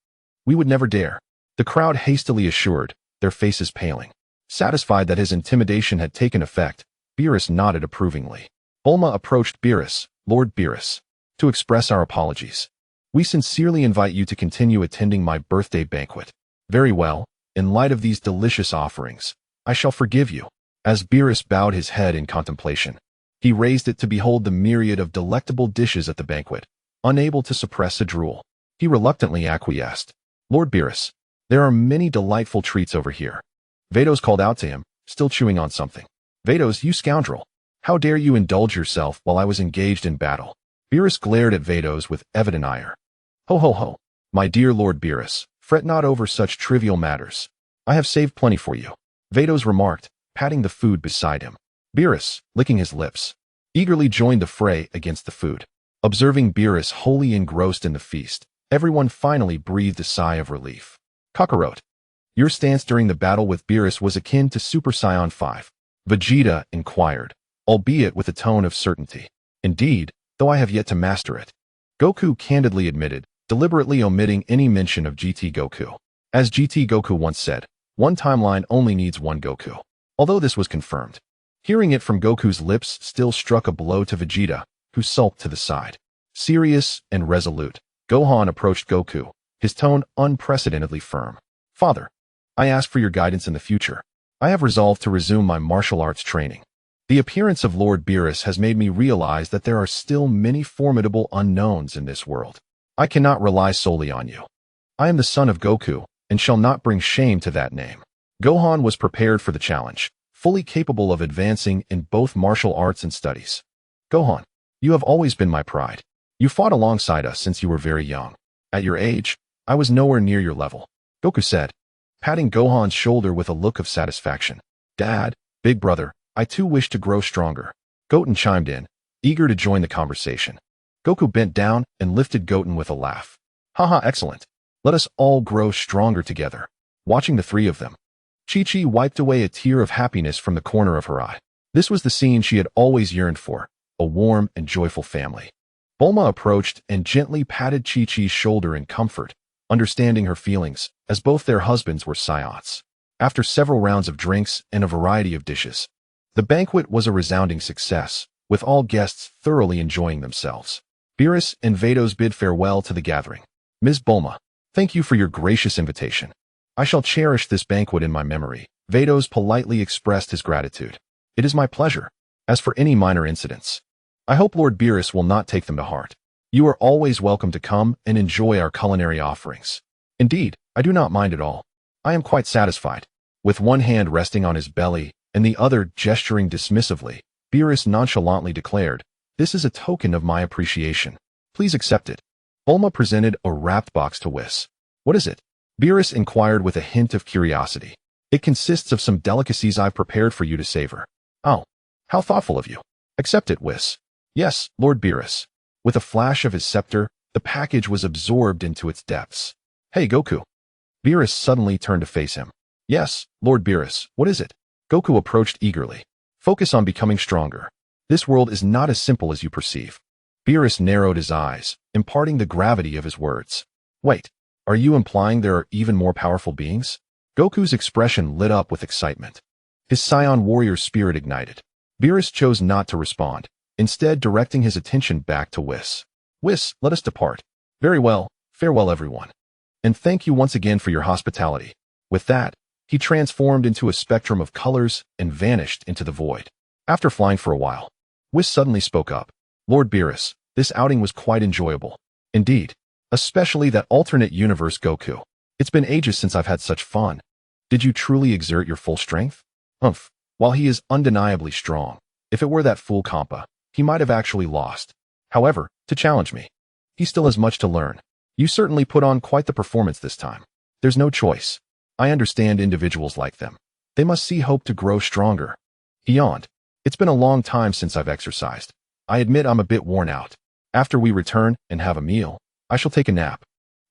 We would never dare. The crowd hastily assured, their faces paling. Satisfied that his intimidation had taken effect, Beerus nodded approvingly. Bulma approached Beerus, Lord Beerus, to express our apologies. We sincerely invite you to continue attending my birthday banquet. Very well, in light of these delicious offerings, I shall forgive you. As Beerus bowed his head in contemplation, he raised it to behold the myriad of delectable dishes at the banquet, unable to suppress a drool. He reluctantly acquiesced. Lord Beerus, there are many delightful treats over here. Vados called out to him, still chewing on something. Vados, you scoundrel! How dare you indulge yourself while I was engaged in battle? Beerus glared at Vados with evident ire. Ho ho ho! My dear Lord Beerus, fret not over such trivial matters. I have saved plenty for you. Vados remarked, patting the food beside him. Beerus, licking his lips, eagerly joined the fray against the food. Observing Beerus wholly engrossed in the feast, everyone finally breathed a sigh of relief. Kakarot, your stance during the battle with Beerus was akin to Super Saiyan 5. Vegeta inquired, albeit with a tone of certainty. Indeed, though I have yet to master it. Goku candidly admitted, deliberately omitting any mention of GT Goku. As GT Goku once said, one timeline only needs one Goku. Although this was confirmed, hearing it from Goku's lips still struck a blow to Vegeta, who sulked to the side. Serious and resolute, Gohan approached Goku, his tone unprecedentedly firm. Father, I ask for your guidance in the future. I have resolved to resume my martial arts training. The appearance of Lord Beerus has made me realize that there are still many formidable unknowns in this world. I cannot rely solely on you. I am the son of Goku, and shall not bring shame to that name. Gohan was prepared for the challenge, fully capable of advancing in both martial arts and studies. Gohan, you have always been my pride. You fought alongside us since you were very young. At your age, I was nowhere near your level, Goku said, patting Gohan's shoulder with a look of satisfaction. Dad, big brother, I too wish to grow stronger. Goten chimed in, eager to join the conversation. Goku bent down and lifted Goten with a laugh. Haha, excellent. Let us all grow stronger together. Watching the three of them, Chi-Chi wiped away a tear of happiness from the corner of her eye. This was the scene she had always yearned for, a warm and joyful family. Bulma approached and gently patted Chi-Chi's shoulder in comfort, understanding her feelings, as both their husbands were Saiyans. After several rounds of drinks and a variety of dishes, the banquet was a resounding success, with all guests thoroughly enjoying themselves. Beerus and Vados bid farewell to the gathering. Ms. Bulma, thank you for your gracious invitation. I shall cherish this banquet in my memory. Vados politely expressed his gratitude. It is my pleasure. As for any minor incidents, I hope Lord Beerus will not take them to heart. You are always welcome to come and enjoy our culinary offerings. Indeed, I do not mind at all. I am quite satisfied. With one hand resting on his belly and the other gesturing dismissively, Beerus nonchalantly declared, "This is a token of my appreciation. Please accept it." Bulma presented a wrapped box to Whis. "What is it?" Beerus inquired with a hint of curiosity. "It consists of some delicacies I've prepared for you to savor." "Oh, how thoughtful of you." "Accept it, Whis." "Yes, Lord Beerus." With a flash of his scepter, the package was absorbed into its depths. "Hey, Goku." Beerus suddenly turned to face him. "Yes, Lord Beerus, what is it?" Goku approached eagerly. "Focus on becoming stronger. This world is not as simple as you perceive." Beerus narrowed his eyes, imparting the gravity of his words. "Wait, are you implying there are even more powerful beings?" Goku's expression lit up with excitement. His Saiyan warrior spirit ignited. Beerus chose not to respond, instead directing his attention back to Whis. "Whis, let us depart." "Very well, farewell everyone. And thank you once again for your hospitality." With that, he transformed into a spectrum of colors and vanished into the void. After flying for a while, Whis suddenly spoke up. "Lord Beerus, this outing was quite enjoyable. Indeed, especially that alternate universe Goku. It's been ages since I've had such fun. Did you truly exert your full strength?" "Humph, while he is undeniably strong, if it were that fool Kampa, he might have actually lost. However, to challenge me, he still has much to learn. You certainly put on quite the performance this time. There's no choice. I understand individuals like them. They must see hope to grow stronger." He yawned. "It's been a long time since I've exercised. I admit I'm a bit worn out. After we return and have a meal, I shall take a nap."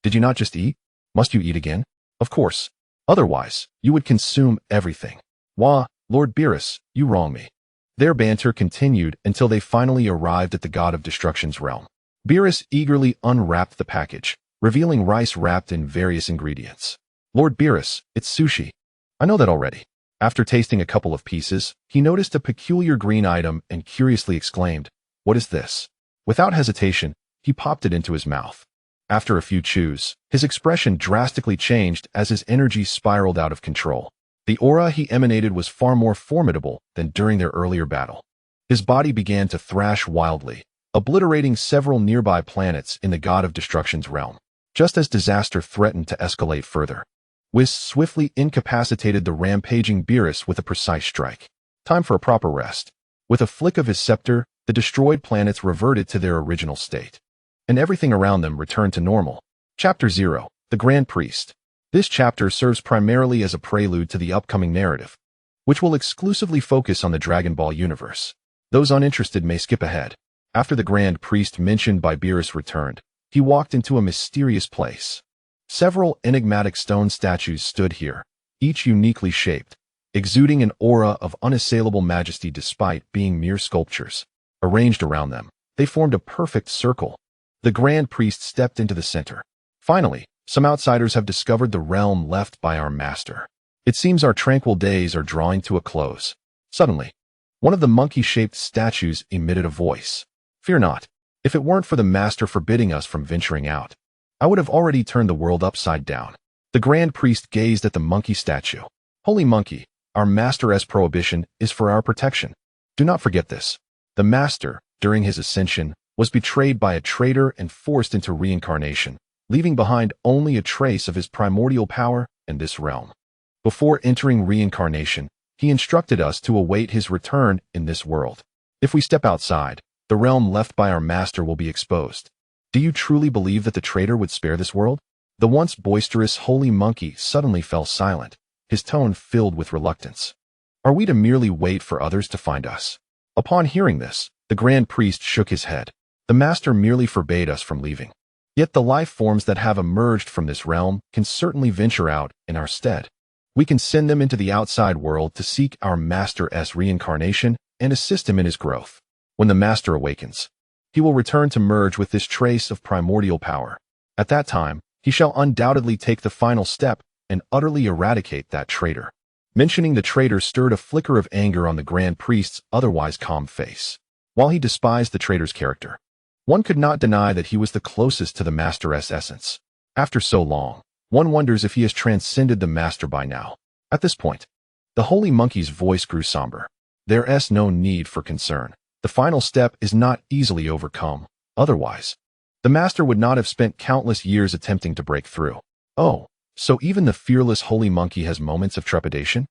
"Did you not just eat? Must you eat again?" "Of course. Otherwise, you would consume everything." "Wah, Lord Beerus, you wrong me." Their banter continued until they finally arrived at the God of Destruction's realm. Beerus eagerly unwrapped the package, revealing rice wrapped in various ingredients. "Lord Beerus, it's sushi." "I know that already." After tasting a couple of pieces, he noticed a peculiar green item and curiously exclaimed, "What is this?" Without hesitation, he popped it into his mouth. After a few chews, his expression drastically changed as his energy spiraled out of control. The aura he emanated was far more formidable than during their earlier battle. His body began to thrash wildly, obliterating several nearby planets in the God of Destruction's realm. Just as disaster threatened to escalate further, Whis swiftly incapacitated the rampaging Beerus with a precise strike. Time for a proper rest. With a flick of his scepter, the destroyed planets reverted to their original state, and everything around them returned to normal. Chapter 0, The Grand Priest. This chapter serves primarily as a prelude to the upcoming narrative, which will exclusively focus on the Dragon Ball universe. Those uninterested may skip ahead. After the Grand Priest mentioned by Beerus returned, he walked into a mysterious place. Several enigmatic stone statues stood here, each uniquely shaped, exuding an aura of unassailable majesty despite being mere sculptures. Arranged around them, they formed a perfect circle. The Grand Priest stepped into the center. "Finally, some outsiders have discovered the realm left by our master. It seems our tranquil days are drawing to a close." Suddenly, one of the monkey-shaped statues emitted a voice. "Fear not. If it weren't for the master forbidding us from venturing out, I would have already turned the world upside down." The Grand Priest gazed at the monkey statue. "Holy monkey, Our Master's prohibition is for our protection. Do not forget this. The Master, during his ascension, was betrayed by a traitor and forced into reincarnation, leaving behind only a trace of his primordial power in this realm. Before entering reincarnation, he instructed us to await his return in this world. If we step outside, the realm left by our Master will be exposed. Do you truly believe that the traitor would spare this world? The once boisterous holy monkey suddenly fell silent, his tone filled with reluctance. Are we to merely wait for others to find us? Upon hearing this, the Grand Priest shook his head. The Master merely forbade us from leaving. Yet the life forms that have emerged from this realm can certainly venture out in our stead. We can send them into the outside world to seek our Master's reincarnation and assist him in his growth. When the Master awakens, he will return to merge with this trace of primordial power. At that time, he shall undoubtedly take the final step and utterly eradicate that traitor. Mentioning the traitor stirred a flicker of anger on the Grand Priest's otherwise calm face. While he despised the traitor's character, one could not deny that he was the closest to the Master's essence. After so long, one wonders if he has transcended the Master by now. At this point, the holy monkey's voice grew somber. There's no need for concern. The final step is not easily overcome. Otherwise, the Master would not have spent countless years attempting to break through. Oh, so even the fearless holy monkey has moments of trepidation?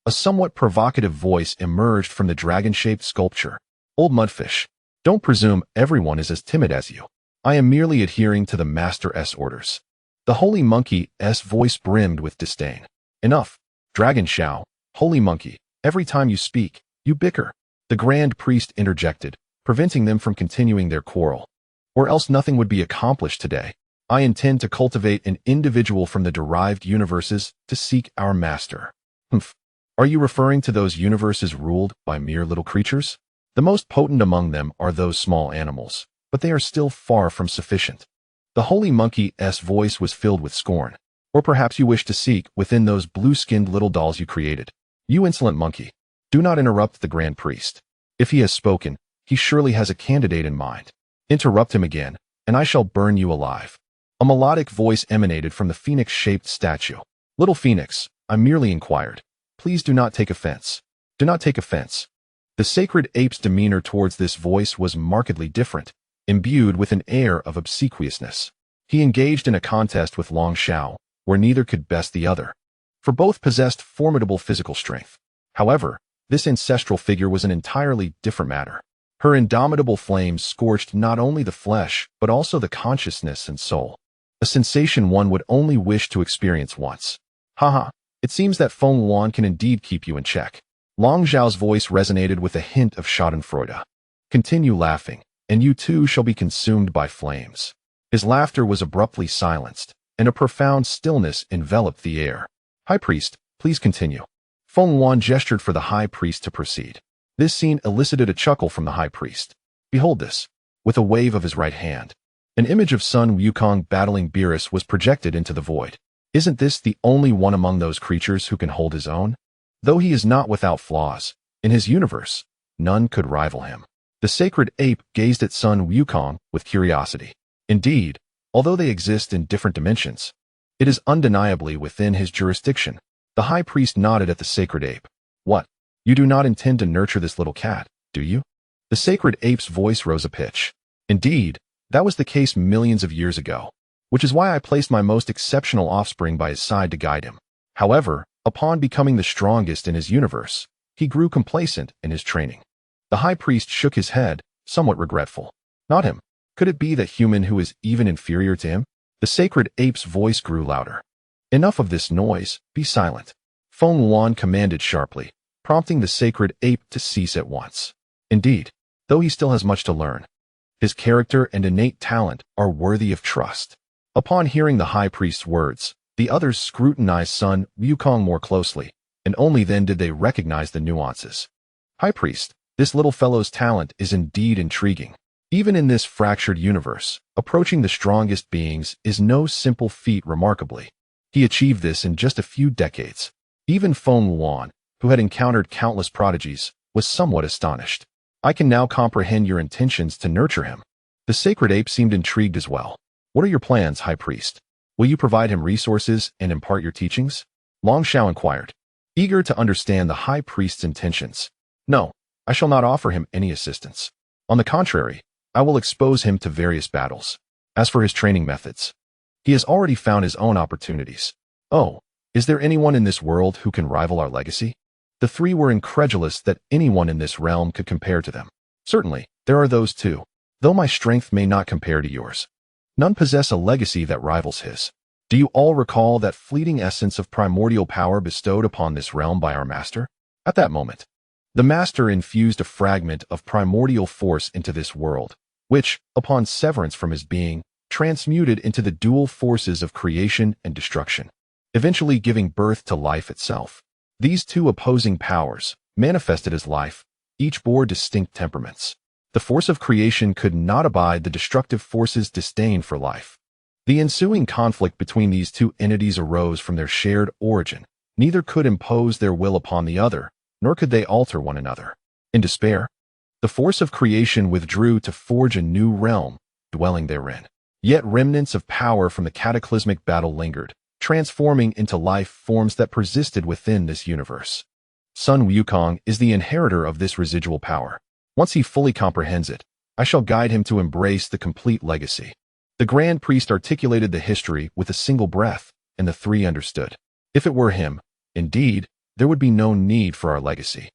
A somewhat provocative voice emerged from the dragon-shaped sculpture. Old Mudfish, don't presume everyone is as timid as you. I am merely adhering to the Master's orders. The holy monkey's voice brimmed with disdain. Enough, Dragon Shao, holy monkey, every time you speak, you bicker. The Grand Priest interjected, preventing them from continuing their quarrel. Or else nothing would be accomplished today. I intend to cultivate an individual from the derived universes to seek our Master. Humph. Are you referring to those universes ruled by mere little creatures? The most potent among them are those small animals, but they are still far from sufficient. The holy monkey's voice was filled with scorn. Or perhaps you wish to seek within those blue-skinned little dolls you created. You insolent monkey. Do not interrupt the Grand Priest. If he has spoken, he surely has a candidate in mind. Interrupt him again, and I shall burn you alive. A melodic voice emanated from the phoenix-shaped statue. Little Phoenix, I merely inquired. Please do not take offense. Do not take offense. The sacred ape's demeanor towards this voice was markedly different, imbued with an air of obsequiousness. He engaged in a contest with Long Shao, where neither could best the other, for both possessed formidable physical strength. However, this ancestral figure was an entirely different matter. Her indomitable flames scorched not only the flesh, but also the consciousness and soul. A sensation one would only wish to experience once. Haha, it seems that Feng Yuan can indeed keep you in check. Long Zhao's voice resonated with a hint of schadenfreude. Continue laughing, and you too shall be consumed by flames. His laughter was abruptly silenced, and a profound stillness enveloped the air. High Priest, please continue. Feng Yuan gestured for the High Priest to proceed. This scene elicited a chuckle from the High Priest. Behold this. With a wave of his right hand, an image of Sun Wukong battling Beerus was projected into the void. Isn't this the only one among those creatures who can hold his own? Though he is not without flaws, in his universe, none could rival him. The sacred ape gazed at Sun Wukong with curiosity. Indeed, although they exist in different dimensions, it is undeniably within his jurisdiction. The High Priest nodded at the sacred ape. What? You do not intend to nurture this little cat, do you? The sacred ape's voice rose a pitch. Indeed, that was the case millions of years ago, which is why I placed my most exceptional offspring by his side to guide him. However, upon becoming the strongest in his universe, he grew complacent in his training. The High Priest shook his head, somewhat regretful. Not him. Could it be that human who is even inferior to him? The sacred ape's voice grew louder. Enough of this noise, be silent. Feng Yuan commanded sharply, prompting the sacred ape to cease at once. Indeed, though he still has much to learn, his character and innate talent are worthy of trust. Upon hearing the High Priest's words, the others scrutinized Sun Wukong more closely, and only then did they recognize the nuances. High Priest, this little fellow's talent is indeed intriguing. Even in this fractured universe, approaching the strongest beings is no simple feat remarkably. He achieved this in just a few decades. Even Feng Yuan, who had encountered countless prodigies, was somewhat astonished. I can now comprehend your intentions to nurture him. The sacred ape seemed intrigued as well. What are your plans, High Priest? Will you provide him resources and impart your teachings? Long Shao inquired. eager to understand the High Priest's intentions. No, I shall not offer him any assistance. On the contrary, I will expose him to various battles. As for his training methods, he has already found his own opportunities. Oh, is there anyone in this world who can rival our legacy? The three were incredulous that anyone in this realm could compare to them. Certainly, there are those too, though my strength may not compare to yours. None possess a legacy that rivals his. Do you all recall that fleeting essence of primordial power bestowed upon this realm by our master? At that moment, the master infused a fragment of primordial force into this world, which, upon severance from his being, transmuted into the dual forces of creation and destruction, eventually giving birth to life itself. These two opposing powers, manifested as life, each bore distinct temperaments. The force of creation could not abide the destructive force's disdain for life. The ensuing conflict between these two entities arose from their shared origin. Neither could impose their will upon the other, nor could they alter one another. In despair, the force of creation withdrew to forge a new realm, dwelling therein. Yet remnants of power from the cataclysmic battle lingered, transforming into life forms that persisted within this universe. Sun Wukong is the inheritor of this residual power. Once he fully comprehends it, I shall guide him to embrace the complete legacy. The Grand Priest articulated the history with a single breath, and the three understood. If it were him, indeed, there would be no need for our legacy,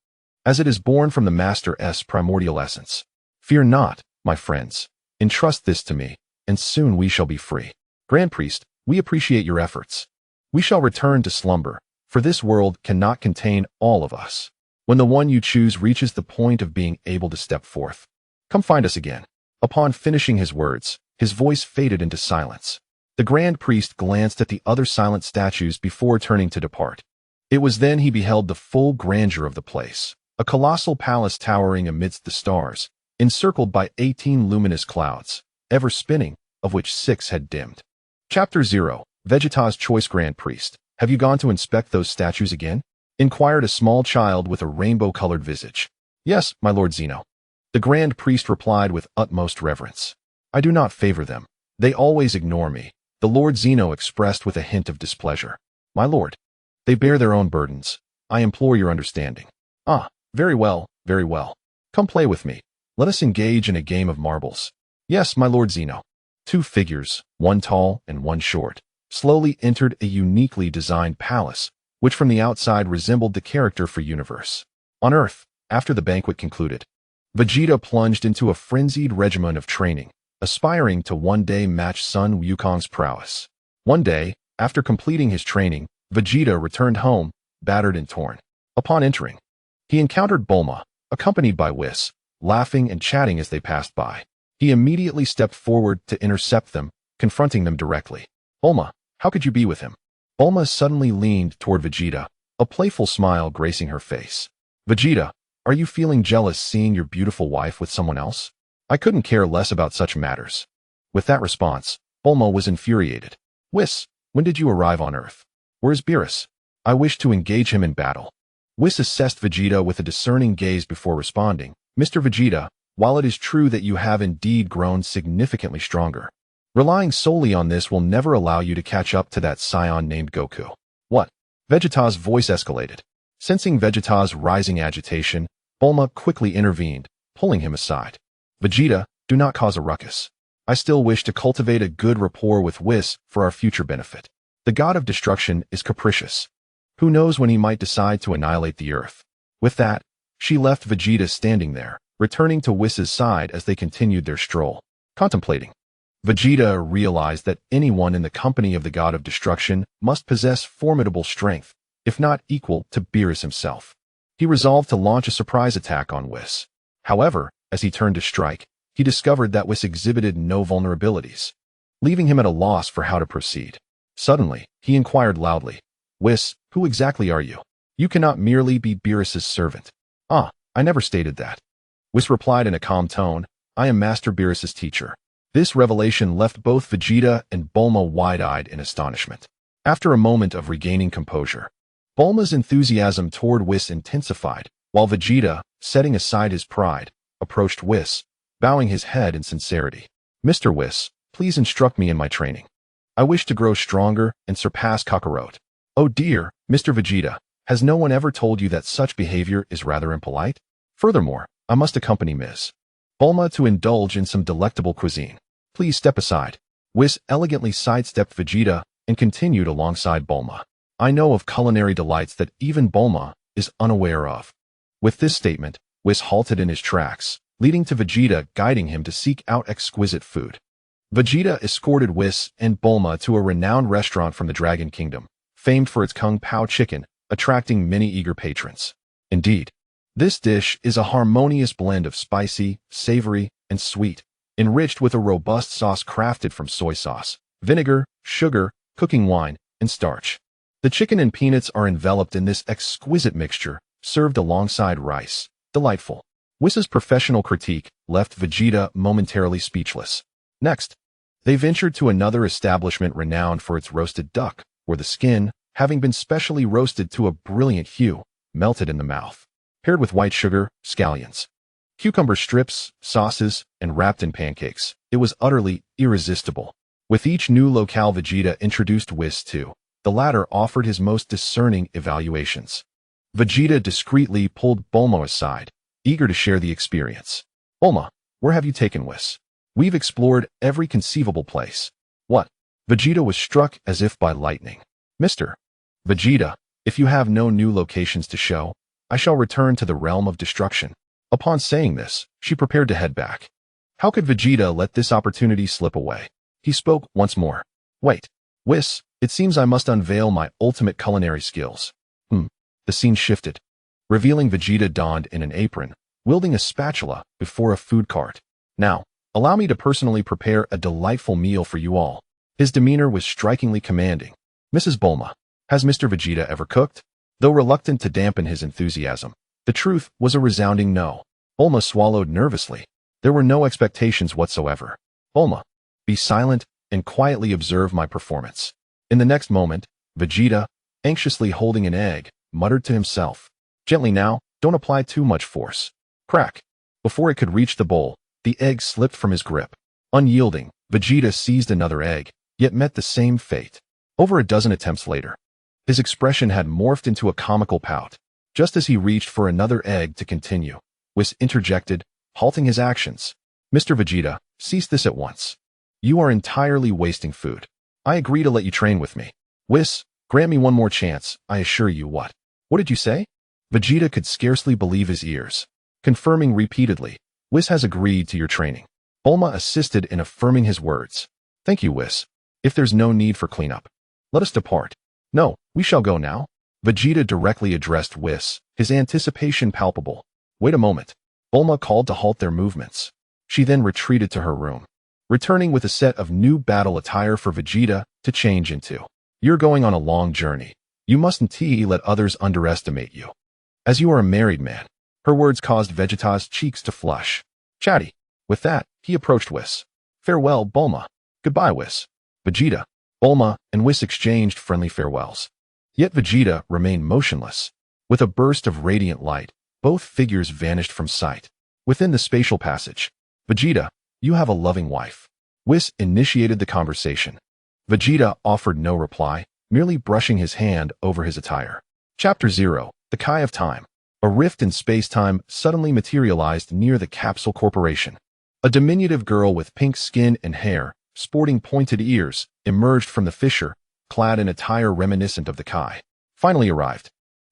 as it is born from the Master's primordial essence. Fear not, my friends. Entrust this to me, and soon we shall be free. Grand Priest, we appreciate your efforts. We shall return to slumber, for this world cannot contain all of us. When the one you choose reaches the point of being able to step forth, come find us again. Upon finishing his words, his voice faded into silence. The Grand Priest glanced at the other silent statues before turning to depart. It was then he beheld the full grandeur of the place, a colossal palace towering amidst the stars, encircled by 18 luminous clouds, ever spinning, of which 6 had dimmed. Chapter 0, Vegeta's Choice. Grand Priest, have you gone to inspect those statues again? Inquired a small child with a rainbow-colored visage. Yes, my Lord Zeno. The Grand Priest replied with utmost reverence. I do not favor them. They always ignore me, the Lord Zeno expressed with a hint of displeasure. My lord, they bear their own burdens. I implore your understanding. Ah, very well, very well. Come play with me. Let us engage in a game of marbles. Yes, my Lord Zeno. 2 figures, one tall and one short, slowly entered a uniquely designed palace, which from the outside resembled the character for universe. On Earth, after the banquet concluded, Vegeta plunged into a frenzied regimen of training, aspiring to one day match Sun Wukong's prowess. One day, after completing his training, Vegeta returned home, battered and torn. Upon entering, he encountered Bulma, accompanied by Whis, laughing and chatting as they passed by. He immediately stepped forward to intercept them, confronting them directly. Bulma, how could you be with him? Bulma suddenly leaned toward Vegeta, a playful smile gracing her face. Vegeta, are you feeling jealous seeing your beautiful wife with someone else? I couldn't care less about such matters. With that response, Bulma was infuriated. Whis, when did you arrive on Earth? Where's Beerus? I wish to engage him in battle. Whis assessed Vegeta with a discerning gaze before responding. Mr. Vegeta, while it is true that you have indeed grown significantly stronger, relying solely on this will never allow you to catch up to that Saiyan named Goku. What? Vegeta's voice escalated. Sensing Vegeta's rising agitation, Bulma quickly intervened, pulling him aside. Vegeta, do not cause a ruckus. I still wish to cultivate a good rapport with Whis for our future benefit. The god of destruction is capricious. Who knows when he might decide to annihilate the earth? With that, she left Vegeta standing there, returning to Whis' side as they continued their stroll. Contemplating, Vegeta realized that anyone in the company of the god of destruction must possess formidable strength, if not equal to Beerus himself. He resolved to launch a surprise attack on Whis. However, as he turned to strike, he discovered that Whis exhibited no vulnerabilities, leaving him at a loss for how to proceed. Suddenly, he inquired loudly, Whis, who exactly are you? You cannot merely be Beerus' servant. Ah, I never stated that. Whis replied in a calm tone, I am Master Beerus' teacher. This revelation left both Vegeta and Bulma wide-eyed in astonishment. After a moment of regaining composure, Bulma's enthusiasm toward Whis intensified, while Vegeta, setting aside his pride, approached Whis, bowing his head in sincerity. Mr. Whis, please instruct me in my training. I wish to grow stronger and surpass Kakarot. Oh dear, Mr. Vegeta, Has no one ever told you that such behavior is rather impolite? Furthermore, I must accompany Ms. Bulma to indulge in some delectable cuisine. Please step aside. Whis elegantly sidestepped Vegeta and continued alongside Bulma. I know of culinary delights that even Bulma is unaware of. With this statement, Whis halted in his tracks, leading to Vegeta guiding him to seek out exquisite food. Vegeta escorted Whis and Bulma to a renowned restaurant from the Dragon Kingdom, famed for its Kung Pao chicken, attracting many eager patrons. Indeed, this dish is a harmonious blend of spicy, savory, and sweet, enriched with a robust sauce crafted from soy sauce, vinegar, sugar, cooking wine, and starch. The chicken and peanuts are enveloped in this exquisite mixture, served alongside rice. Delightful. Whis' professional critique left Vegeta momentarily speechless. Next, they ventured to another establishment renowned for its roasted duck, where the skin, having been specially roasted to a brilliant hue, melted in the mouth. Paired with white sugar, scallions, cucumber strips, sauces, and wrapped in pancakes, it was utterly irresistible. With each new locale Vegeta introduced Whis to, the latter offered his most discerning evaluations. Vegeta discreetly pulled Bulma aside, eager to share the experience. Bulma, where have you taken Whis? We've explored every conceivable place. What? Vegeta was struck as if by lightning. Mr. Vegeta, if you have no new locations to show, I shall return to the realm of destruction. Upon saying this, she prepared to head back. How could Vegeta let this opportunity slip away? He spoke once more. Wait, Whis, it seems I must unveil my ultimate culinary skills. The scene shifted, revealing Vegeta donned in an apron, wielding a spatula before a food cart. Now, allow me to personally prepare a delightful meal for you all. His demeanor was strikingly commanding. Mrs. Bulma, has Mr. Vegeta ever cooked? Though reluctant to dampen his enthusiasm, the truth was a resounding no. Bulma swallowed nervously. There were no expectations whatsoever. Bulma, be silent and quietly observe my performance. In the next moment, Vegeta, anxiously holding an egg, muttered to himself. Gently now, don't apply too much force. Crack. Before it could reach the bowl, the egg slipped from his grip. Unyielding, Vegeta seized another egg, yet met the same fate. Over a dozen attempts later, his expression had morphed into a comical pout. Just as he reached for another egg to continue, Whis interjected, halting his actions. Mr. Vegeta, cease this at once. You are entirely wasting food. I agree to let you train with me. Whis, grant me one more chance, I assure you. What did you say? Vegeta could scarcely believe his ears. Confirming repeatedly, Whis has agreed to your training. Bulma assisted in affirming his words. Thank you, Whis. If there's no need for cleanup, let us depart. No, we shall go now. Vegeta directly addressed Whis, his anticipation palpable. Wait a moment. Bulma called to halt their movements. She then retreated to her room, returning with a set of new battle attire for Vegeta to change into. You're going on a long journey. You mustn't let others underestimate you, as you are a married man. Her words caused Vegeta's cheeks to flush. Chatty. With that, he approached Whis. Farewell, Bulma. Goodbye, Whis. Vegeta, Bulma, and Whis exchanged friendly farewells. Yet Vegeta remained motionless. With a burst of radiant light, both figures vanished from sight. Within the spatial passage, Vegeta, you have a loving wife. Whis initiated the conversation. Vegeta offered no reply, merely brushing his hand over his attire. Chapter 0, The Kai of Time. A rift in space-time suddenly materialized near the Capsule Corporation. A diminutive girl with pink skin and hair, sporting pointed ears, emerged from the fissure, clad in attire reminiscent of the Kai. Finally arrived.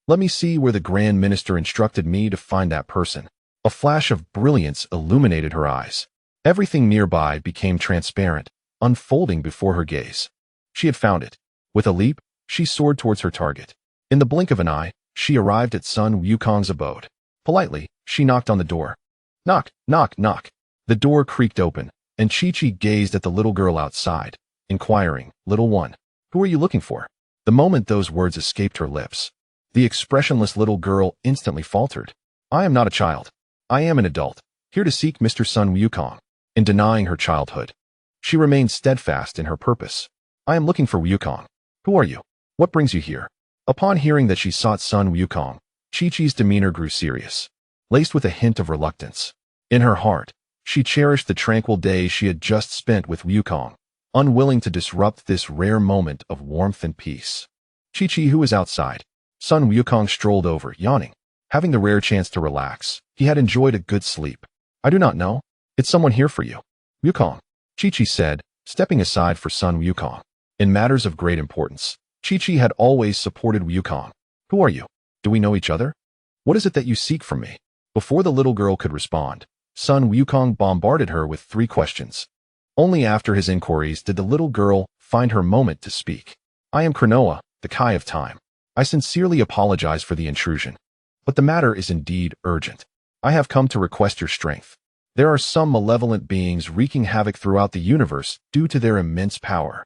Let me see where the Grand Minister instructed me to find that person. A flash of brilliance illuminated her eyes. Everything nearby became transparent, unfolding before her gaze. She had found it. With a leap, she soared towards her target. In the blink of an eye, she arrived at Sun Wukong's abode. Politely, she knocked on the door. Knock, knock, knock. The door creaked open, and Chi-Chi gazed at the little girl outside, inquiring, Little one, who are you looking for? The moment those words escaped her lips, the expressionless little girl instantly faltered. I am not a child. I am an adult, here to seek Mr. Sun Wukong. In denying her childhood, she remained steadfast in her purpose. I am looking for Wukong. Who are you? What brings you here? Upon hearing that she sought Sun Wukong, Chi-Chi's demeanor grew serious, laced with a hint of reluctance. In her heart, she cherished the tranquil days she had just spent with Wukong, unwilling to disrupt this rare moment of warmth and peace. Chi-Chi, who is outside? Sun Wukong strolled over, yawning. Having the rare chance to relax, he had enjoyed a good sleep. I do not know. It's someone here for you. Wukong, Chi-Chi said, stepping aside for Sun Wukong. In matters of great importance, Chi-Chi had always supported Wukong. Who are you? Do we know each other? What is it that you seek from me? Before the little girl could respond, Sun Wukong bombarded her with 3 questions. Only after his inquiries did the little girl find her moment to speak. I am Cronoa, the Kai of Time. I sincerely apologize for the intrusion. But the matter is indeed urgent. I have come to request your strength. There are some malevolent beings wreaking havoc throughout the universe due to their immense power.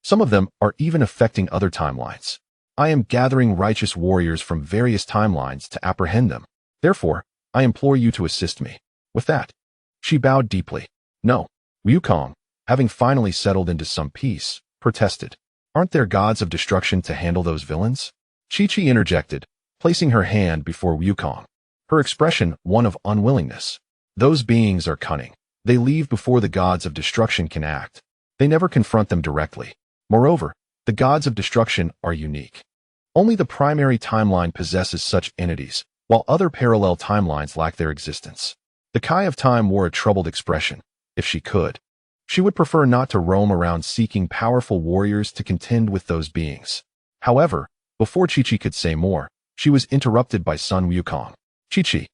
Some of them are even affecting other timelines. I am gathering righteous warriors from various timelines to apprehend them. Therefore, I implore you to assist me. With that, she bowed deeply. No, Wukong, having finally settled into some peace, protested. Aren't there gods of destruction to handle those villains? Chi-Chi interjected, placing her hand before Wukong. Her expression one of unwillingness. Those beings are cunning. They leave before the gods of destruction can act. They never confront them directly. Moreover, the gods of destruction are unique. Only the primary timeline possesses such entities, while other parallel timelines lack their existence. The Kai of Time wore a troubled expression. If she could, she would prefer not to roam around seeking powerful warriors to contend with those beings. However, before Chi-Chi could say more, she was interrupted by Sun Wukong. Chi-Chi,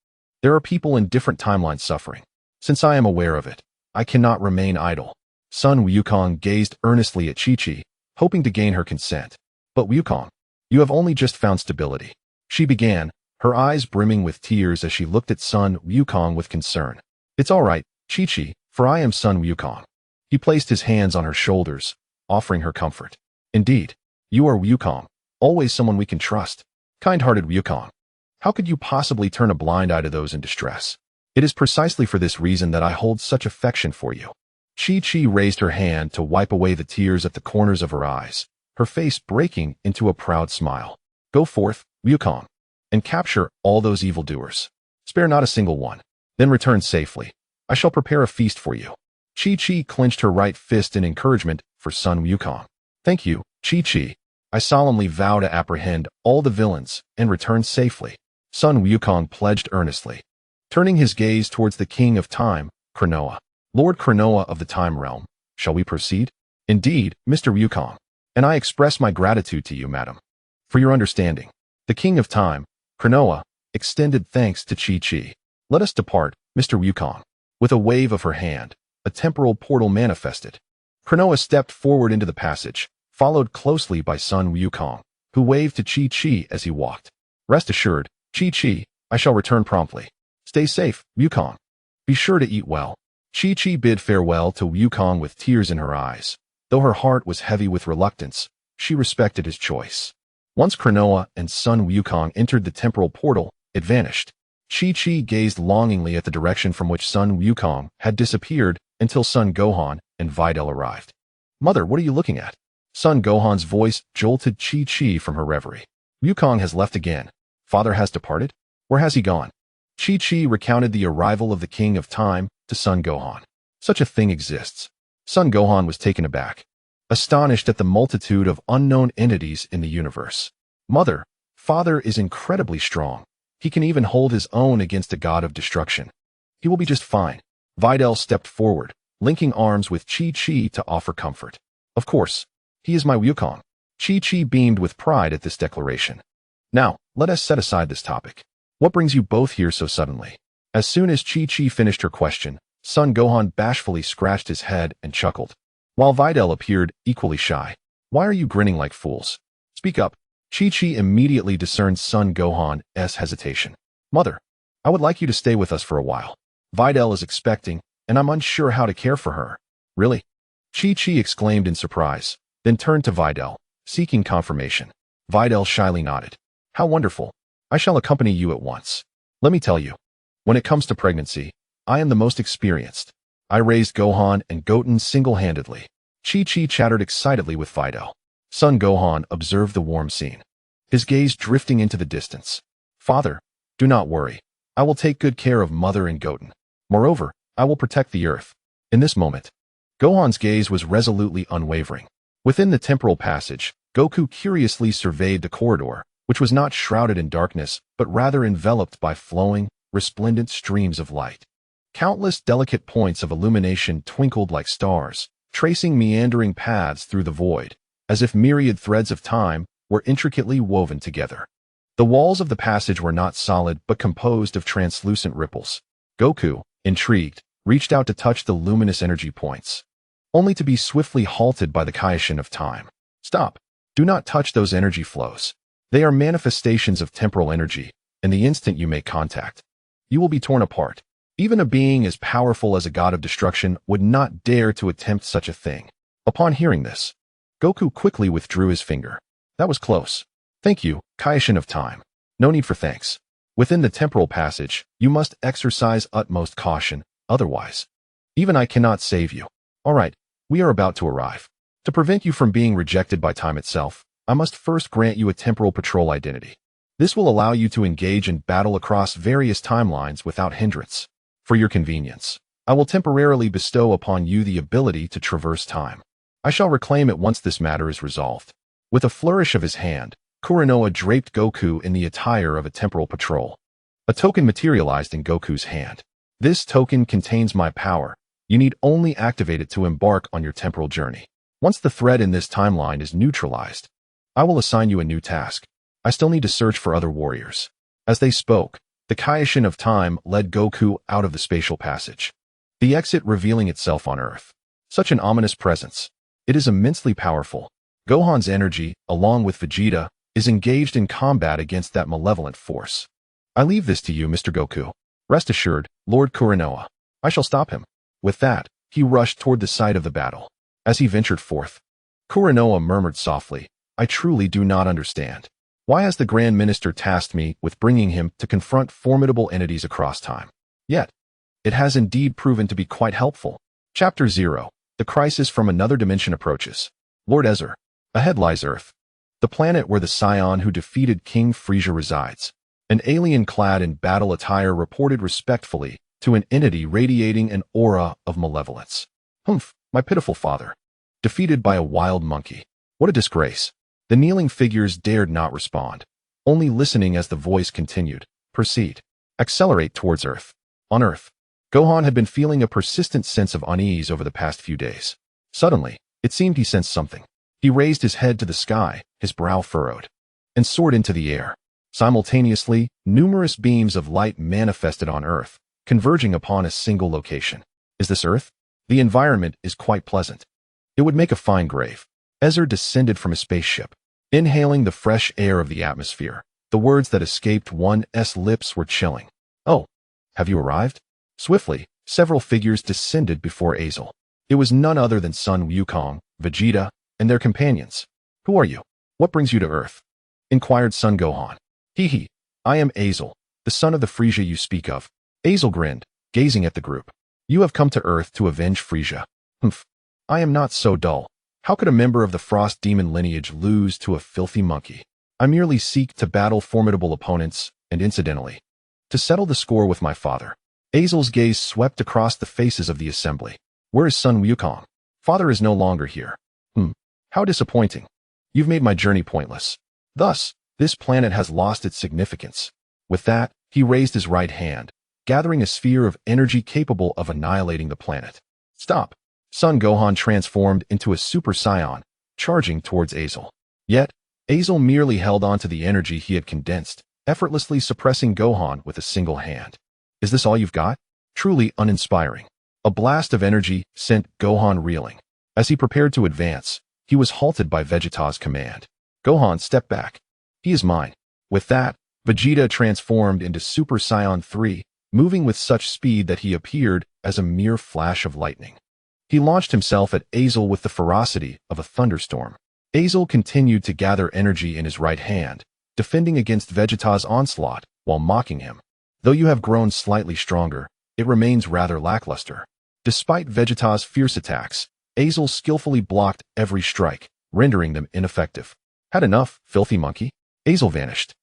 there are people in different timelines suffering. Since I am aware of it, I cannot remain idle. Sun Wukong gazed earnestly at Chi-Chi, hoping to gain her consent. But Wukong, you have only just found stability. She began, her eyes brimming with tears as she looked at Sun Wukong with concern. It's all right, Chi-Chi, for I am Sun Wukong. He placed his hands on her shoulders, offering her comfort. Indeed, you are Wukong, always someone we can trust. Kind-hearted Wukong. How could you possibly turn a blind eye to those in distress? It is precisely for this reason that I hold such affection for you. Chi-Chi raised her hand to wipe away the tears at the corners of her eyes, her face breaking into a proud smile. Go forth, Wukong, and capture all those evildoers. Spare not a single one. Then return safely. I shall prepare a feast for you. Chi-Chi clenched her right fist in encouragement for Sun Wukong. Thank you, Chi-Chi. I solemnly vow to apprehend all the villains and return safely. Sun Wukong pledged earnestly. Turning his gaze towards the King of Time, Cronoa. Lord Cronoa of the Time Realm, shall we proceed? Indeed, Mr. Wukong, and I express my gratitude to you, madam, for your understanding. The King of Time, Cronoa, extended thanks to Chi-Chi. Let us depart, Mr. Wukong. With a wave of her hand, a temporal portal manifested. Cronoa stepped forward into the passage, followed closely by Sun Wukong, who waved to Chi-Chi as he walked. Rest assured, Chi-Chi, I shall return promptly. Stay safe, Wukong. Be sure to eat well. Chi-Chi bid farewell to Wukong with tears in her eyes. Though her heart was heavy with reluctance, she respected his choice. Once Cronoa and Sun Wukong entered the temporal portal, it vanished. Chi-Chi gazed longingly at the direction from which Sun Wukong had disappeared until Son Gohan and Videl arrived. Mother, what are you looking at? Son Gohan's voice jolted Chi-Chi from her reverie. Wukong has left again. Father has departed? Where has he gone? Chi-Chi recounted the arrival of the King of Time to Son Gohan. Such a thing exists. Son Gohan was taken aback, astonished at the multitude of unknown entities in the universe. Mother, Father is incredibly strong. He can even hold his own against a god of destruction. He will be just fine. Videl stepped forward, linking arms with Chi-Chi to offer comfort. Of course, he is my Wukong. Chi-Chi beamed with pride at this declaration. Now, let us set aside this topic. What brings you both here so suddenly? As soon as Chi-Chi finished her question, Son Gohan bashfully scratched his head and chuckled, while Videl appeared equally shy. Why are you grinning like fools? Speak up. Chi-Chi immediately discerned Son Gohan's hesitation. Mother, I would like you to stay with us for a while. Videl is expecting, and I'm unsure how to care for her. Really? Chi-Chi exclaimed in surprise, then turned to Videl, seeking confirmation. Videl shyly nodded. How wonderful. I shall accompany you at once. Let me tell you, when it comes to pregnancy, I am the most experienced. I raised Gohan and Goten single-handedly. Chi-Chi chattered excitedly with Videl. Son Gohan observed the warm scene, his gaze drifting into the distance. Father, do not worry. I will take good care of Mother and Goten. Moreover, I will protect the Earth. In this moment, Gohan's gaze was resolutely unwavering. Within the temporal passage, Goku curiously surveyed the corridor, which was not shrouded in darkness, but rather enveloped by flowing, resplendent streams of light. Countless delicate points of illumination twinkled like stars, tracing meandering paths through the void, as if myriad threads of time were intricately woven together. The walls of the passage were not solid but composed of translucent ripples. Goku, intrigued, reached out to touch the luminous energy points, only to be swiftly halted by the Kaishin of time. Stop! Do not touch those energy flows. They are manifestations of temporal energy, and the instant you make contact, you will be torn apart. Even a being as powerful as a god of destruction would not dare to attempt such a thing. Upon hearing this, Goku quickly withdrew his finger. That was close. Thank you, Kaishin of time. No need for thanks. Within the temporal passage, you must exercise utmost caution, otherwise, even I cannot save you. All right, we are about to arrive. To prevent you from being rejected by time itself, I must first grant you a temporal patrol identity. This will allow you to engage in battle across various timelines without hindrance. For your convenience, I will temporarily bestow upon you the ability to traverse time. I shall reclaim it once this matter is resolved. With a flourish of his hand, Kuranoa draped Goku in the attire of a temporal patrol. A token materialized in Goku's hand. This token contains my power. You need only activate it to embark on your temporal journey. Once the thread in this timeline is neutralized, I will assign you a new task. I still need to search for other warriors. As they spoke, the Kaishin of time led Goku out of the spatial passage, the exit revealing itself on Earth. Such an ominous presence. It is immensely powerful. Gohan's energy, along with Vegeta, is engaged in combat against that malevolent force. I leave this to you, Mr. Goku. Rest assured, Lord Kuranoa, I shall stop him. With that, he rushed toward the site of the battle. As he ventured forth, Kuranoa murmured softly, I truly do not understand. Why has the Grand Minister tasked me with bringing him to confront formidable entities across time? Yet, it has indeed proven to be quite helpful. Chapter 0. The crisis from another dimension approaches. Lord Ezer. Ahead lies Earth, the planet where the Saiyan who defeated King Frieza resides. An alien clad in battle attire reported respectfully to an entity radiating an aura of malevolence. Humph, my pitiful father. Defeated by a wild monkey. What a disgrace. The kneeling figures dared not respond, only listening as the voice continued. Proceed. Accelerate towards Earth. On Earth, Gohan had been feeling a persistent sense of unease over the past few days. Suddenly, it seemed he sensed something. He raised his head to the sky, his brow furrowed, and soared into the air. Simultaneously, numerous beams of light manifested on Earth, converging upon a single location. Is this Earth? The environment is quite pleasant. It would make a fine grave. Ezer descended from his spaceship, inhaling the fresh air of the atmosphere. The words that escaped one's lips were chilling. Oh, have you arrived? Swiftly, several figures descended before Azel. It was none other than Sun Wukong, Vegeta, and their companions. Who are you? What brings you to Earth? Inquired Son Gohan. Hee, I am Azel, the son of the Frieza you speak of. Azel grinned, gazing at the group. You have come to Earth to avenge Frieza. Humph, I am not so dull. How could a member of the Frost Demon lineage lose to a filthy monkey? I merely seek to battle formidable opponents, and incidentally, to settle the score with my father. Azel's gaze swept across the faces of the assembly. Where is Sun Wukong? Father is no longer here. How disappointing. You've made my journey pointless. Thus, this planet has lost its significance. With that, he raised his right hand, gathering a sphere of energy capable of annihilating the planet. Stop. Son Gohan transformed into a Super Saiyan, charging towards Azel. Yet, Azel merely held on to the energy he had condensed, effortlessly suppressing Gohan with a single hand. Is this all you've got? Truly uninspiring. A blast of energy sent Gohan reeling. As he prepared to advance, he was halted by Vegeta's command. Gohan, step back. He is mine. With that, Vegeta transformed into Super Saiyan 3, moving with such speed that he appeared as a mere flash of lightning. He launched himself at Azel with the ferocity of a thunderstorm. Azel continued to gather energy in his right hand, defending against Vegeta's onslaught while mocking him. Though you have grown slightly stronger, it remains rather lackluster. Despite Vegeta's fierce attacks, Azel skillfully blocked every strike, rendering them ineffective. Had enough, filthy monkey? Azel vanished,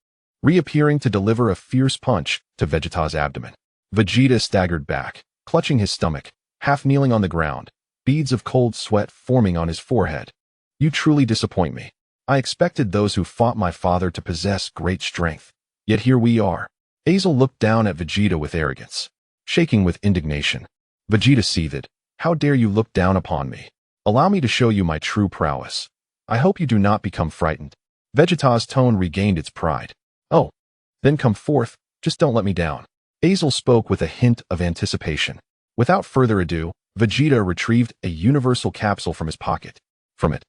reappearing to deliver a fierce punch to Vegeta's abdomen. Vegeta staggered back, clutching his stomach, half kneeling on the ground, beads of cold sweat forming on his forehead. You truly disappoint me. I expected those who fought my father to possess great strength. Yet here we are. Azel looked down at Vegeta with arrogance, shaking with indignation. Vegeta seethed. How dare you look down upon me? Allow me to show you my true prowess. I hope you do not become frightened. Vegeta's tone regained its pride. Oh, then come forth, just don't let me down. Azel spoke with a hint of anticipation. Without further ado, Vegeta retrieved a universal capsule from his pocket. From it,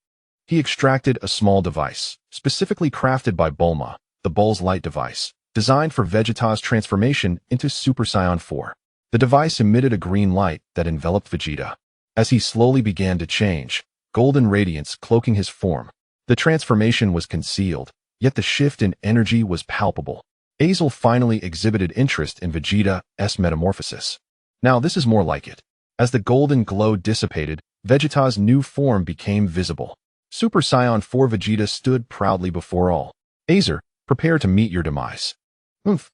he extracted a small device, specifically crafted by Bulma, the Bull's Light device, designed for Vegeta's transformation into Super Saiyan 4. The device emitted a green light that enveloped Vegeta. As he slowly began to change, golden radiance cloaking his form. The transformation was concealed, yet the shift in energy was palpable. Azel finally exhibited interest in Vegeta's metamorphosis. Now this is more like it. As the golden glow dissipated, Vegeta's new form became visible. Super Saiyan 4 Vegeta stood proudly before all. Azer, prepare to meet your demise.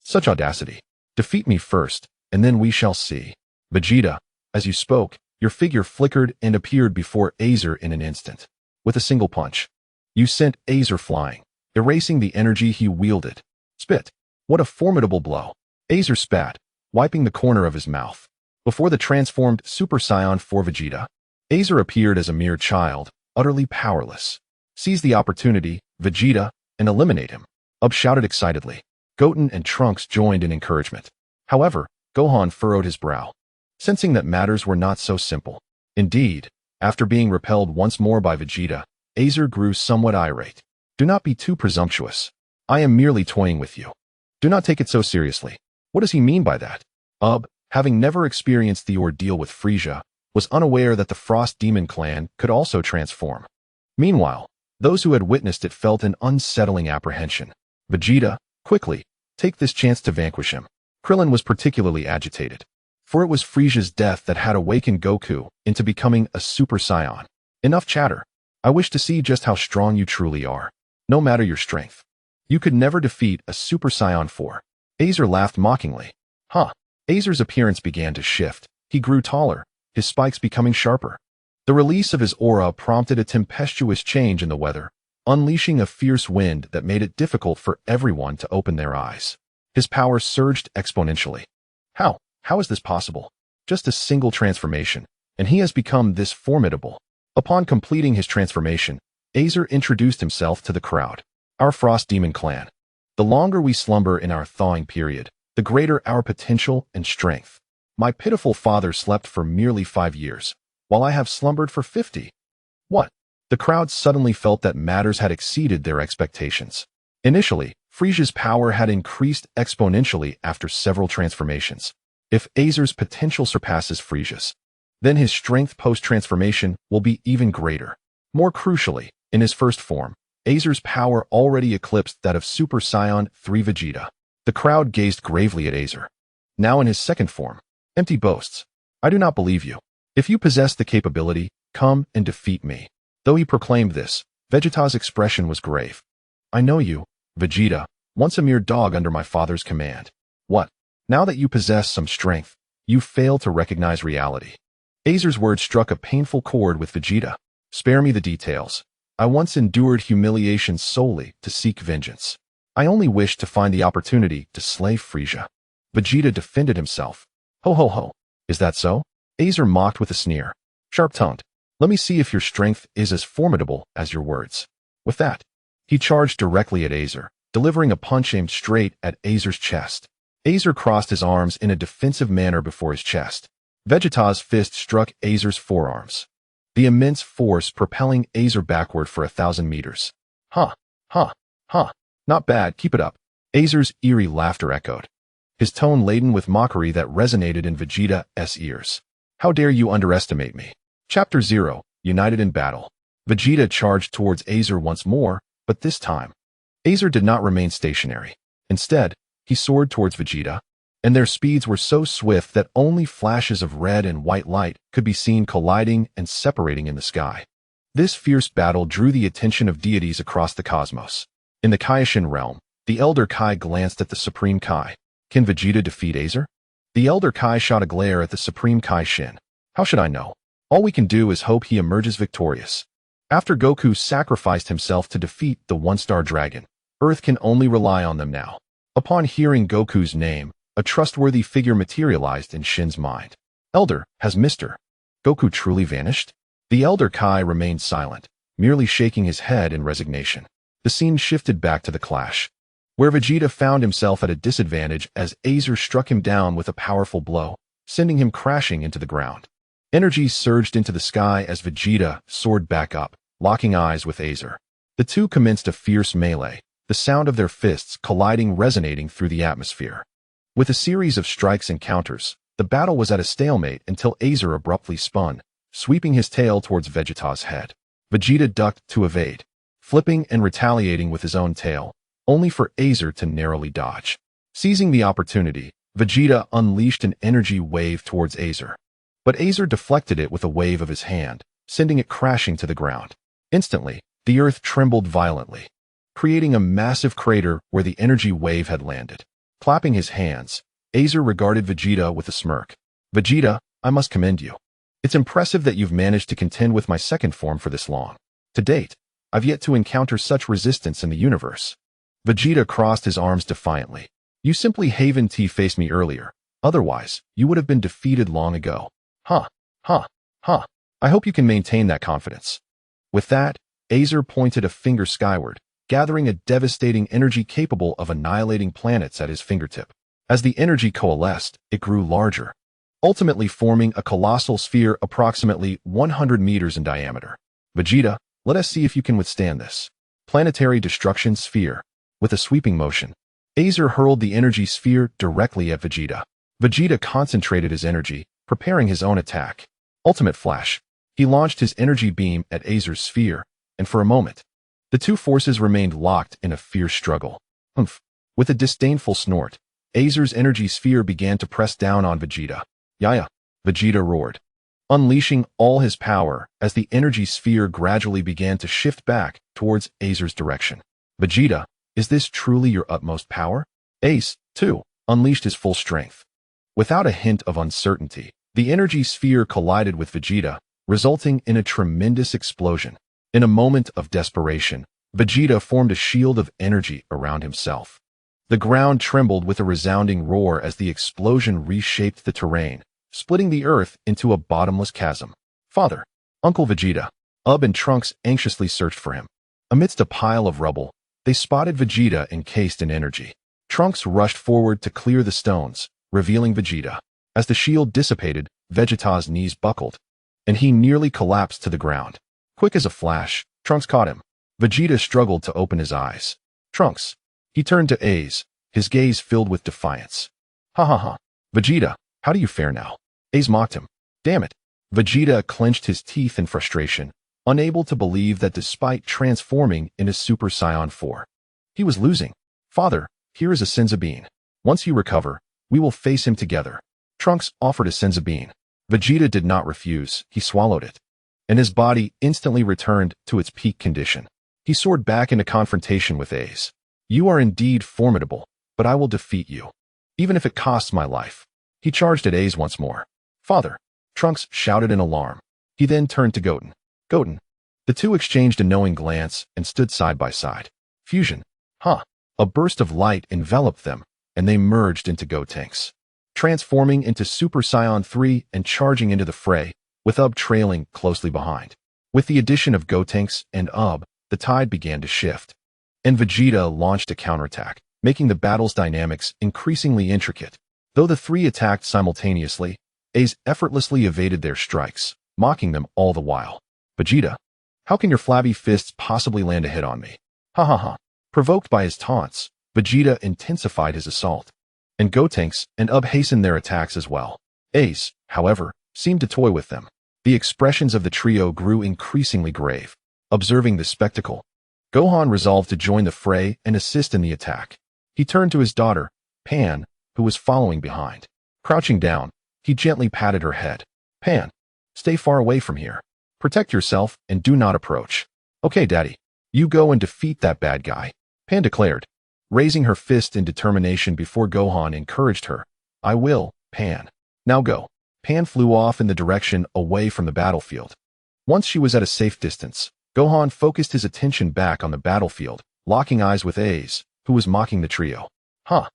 Such audacity. Defeat me first, and then we shall see. Vegeta, as you spoke, your figure flickered and appeared before Azer in an instant. With a single punch, you sent Azer flying, erasing the energy he wielded. Spit. What a formidable blow. Azer spat, wiping the corner of his mouth. Before the transformed Super Saiyan 4 Vegeta, Azer appeared as a mere child, utterly powerless. Seize the opportunity, Vegeta, and eliminate him. Ub shouted excitedly. Goten and Trunks joined in encouragement. However, Gohan furrowed his brow, sensing that matters were not so simple. Indeed, after being repelled once more by Vegeta, Azer grew somewhat irate. Do not be too presumptuous. I am merely toying with you. Do not take it so seriously. What does he mean by that? Ub, having never experienced the ordeal with Frieza, was unaware that the Frost Demon clan could also transform. Meanwhile, those who had witnessed it felt an unsettling apprehension. Vegeta, quickly, take this chance to vanquish him. Krillin was particularly agitated, for it was Frieza's death that had awakened Goku into becoming a Super Saiyan. Enough chatter. I wish to see just how strong you truly are. No matter your strength, you could never defeat a Super Saiyan 4. Azer laughed mockingly. Azer's appearance began to shift. He grew taller, his spikes becoming sharper. The release of his aura prompted a tempestuous change in the weather, unleashing a fierce wind that made it difficult for everyone to open their eyes. His power surged exponentially. How is this possible? Just a single transformation, and he has become this formidable. Upon completing his transformation, Azer introduced himself to the crowd. Our Frost Demon clan. The longer we slumber in our thawing period, the greater our potential and strength. My pitiful father slept for merely 5 years, while I have slumbered for 50. What? The crowd suddenly felt that matters had exceeded their expectations. Initially, Frieza's power had increased exponentially after several transformations. If Azer's potential surpasses Frieza's, then his strength post-transformation will be even greater. More crucially, in his first form, Azer's power already eclipsed that of Super Saiyan 3 Vegeta. The crowd gazed gravely at Azer. Now in his second form, empty boasts. I do not believe you. If you possess the capability, come and defeat me. Though he proclaimed this, Vegeta's expression was grave. I know you, Vegeta, once a mere dog under my father's command. What? Now that you possess some strength, you fail to recognize reality. Azer's words struck a painful chord with Vegeta. Spare me the details. I once endured humiliation solely to seek vengeance. I only wished to find the opportunity to slay Frieza. Vegeta defended himself. Ho. Is that so? Azer mocked with a sneer. Sharp-tongued. Let me see if your strength is as formidable as your words. With that, he charged directly at Azer, delivering a punch aimed straight at Azer's chest. Azer crossed his arms in a defensive manner before his chest. Vegeta's fist struck Azer's forearms, the immense force propelling Azer backward for 1,000 meters. Not bad, keep it up. Azer's eerie laughter echoed, his tone laden with mockery that resonated in Vegeta's ears. How dare you underestimate me? Chapter 0, United in Battle. Vegeta charged towards Azer once more, but this time, Azer did not remain stationary. Instead, he soared towards Vegeta, and their speeds were so swift that only flashes of red and white light could be seen colliding and separating in the sky. This fierce battle drew the attention of deities across the cosmos. In the Kaioshin realm, the Elder Kai glanced at the Supreme Kai. Can Vegeta defeat Azer? The Elder Kai shot a glare at the Supreme Kai Shin. How should I know? All we can do is hope he emerges victorious. After Goku sacrificed himself to defeat the one-star dragon, Earth can only rely on them now. Upon hearing Goku's name, a trustworthy figure materialized in Shin's mind. Elder, has Mr. Goku truly vanished? The Elder Kai remained silent, merely shaking his head in resignation. The scene shifted back to the clash, where Vegeta found himself at a disadvantage as Azer struck him down with a powerful blow, sending him crashing into the ground. Energy surged into the sky as Vegeta soared back up, locking eyes with Azer. The two commenced a fierce melee, the sound of their fists colliding resonating through the atmosphere. With a series of strikes and counters, the battle was at a stalemate until Azer abruptly spun, sweeping his tail towards Vegeta's head. Vegeta ducked to evade, flipping and retaliating with his own tail, only for Azer to narrowly dodge. Seizing the opportunity, Vegeta unleashed an energy wave towards Azer. But Azer deflected it with a wave of his hand, sending it crashing to the ground. Instantly, the earth trembled violently, creating a massive crater where the energy wave had landed. Clapping his hands, Azer regarded Vegeta with a smirk. Vegeta, I must commend you. It's impressive that you've managed to contend with my second form for this long. To date, I've yet to encounter such resistance in the universe. Vegeta crossed his arms defiantly. You simply Haven T-faced me earlier. Otherwise, you would have been defeated long ago. Huh. I hope you can maintain that confidence. With that, Azer pointed a finger skyward, gathering a devastating energy capable of annihilating planets at his fingertip. As the energy coalesced, it grew larger, ultimately forming a colossal sphere approximately 100 meters in diameter. Vegeta, let us see if you can withstand this. Planetary Destruction Sphere. With a sweeping motion, Azer hurled the energy sphere directly at Vegeta. Vegeta concentrated his energy, preparing his own attack. Ultimate Flash. He launched his energy beam at Azer's sphere, and for a moment, the two forces remained locked in a fierce struggle. Humph. With a disdainful snort, Azer's energy sphere began to press down on Vegeta. Yaya, Vegeta roared, unleashing all his power as the energy sphere gradually began to shift back towards Azer's direction. Vegeta, is this truly your utmost power? Ace, too, unleashed his full strength. Without a hint of uncertainty, the energy sphere collided with Vegeta, resulting in a tremendous explosion. In a moment of desperation, Vegeta formed a shield of energy around himself. The ground trembled with a resounding roar as the explosion reshaped the terrain, splitting the earth into a bottomless chasm. Father, Uncle Vegeta, and Trunks anxiously searched for him. Amidst a pile of rubble, they spotted Vegeta encased in energy. Trunks rushed forward to clear the stones, revealing Vegeta. As the shield dissipated, Vegeta's knees buckled, and he nearly collapsed to the ground. Quick as a flash, Trunks caught him. Vegeta struggled to open his eyes. Trunks. He turned to Ace, his gaze filled with defiance. Ha. Vegeta, how do you fare now? Ace mocked him. Damn it. Vegeta clenched his teeth in frustration, unable to believe that despite transforming into Super Saiyan 4, he was losing. Father, here is a Senzu Bean. Once you recover, we will face him together. Trunks offered a Senzu Bean. Vegeta did not refuse, he swallowed it, and his body instantly returned to its peak condition. He soared back into confrontation with Ace. You are indeed formidable, but I will defeat you, even if it costs my life. He charged at Ace once more. Father, Trunks shouted in alarm. He then turned to Goten. Goten. The two exchanged a knowing glance and stood side by side. Fusion. Huh. A burst of light enveloped them, and they merged into Gotenks, transforming into Super Saiyan 3 and charging into the fray, with trailing closely behind. With the addition of Gotenks and the tide began to shift, and Vegeta launched a counterattack, making the battle's dynamics increasingly intricate. Though the three attacked simultaneously, Ace effortlessly evaded their strikes, mocking them all the while. Vegeta, how can your flabby fists possibly land a hit on me? Ha. Provoked by his taunts, Vegeta intensified his assault, and Gotenks and hastened their attacks as well. Ace, however, seemed to toy with them. The expressions of the trio grew increasingly grave. Observing the spectacle, Gohan resolved to join the fray and assist in the attack. He turned to his daughter, Pan, who was following behind. Crouching down, he gently patted her head. Pan, stay far away from here. Protect yourself and do not approach. Okay, Daddy. You go and defeat that bad guy, Pan declared, raising her fist in determination before Gohan encouraged her. I will, Pan. Now go. Pan flew off in the direction away from the battlefield. Once she was at a safe distance, Gohan focused his attention back on the battlefield, locking eyes with Ace, who was mocking the trio. Huh.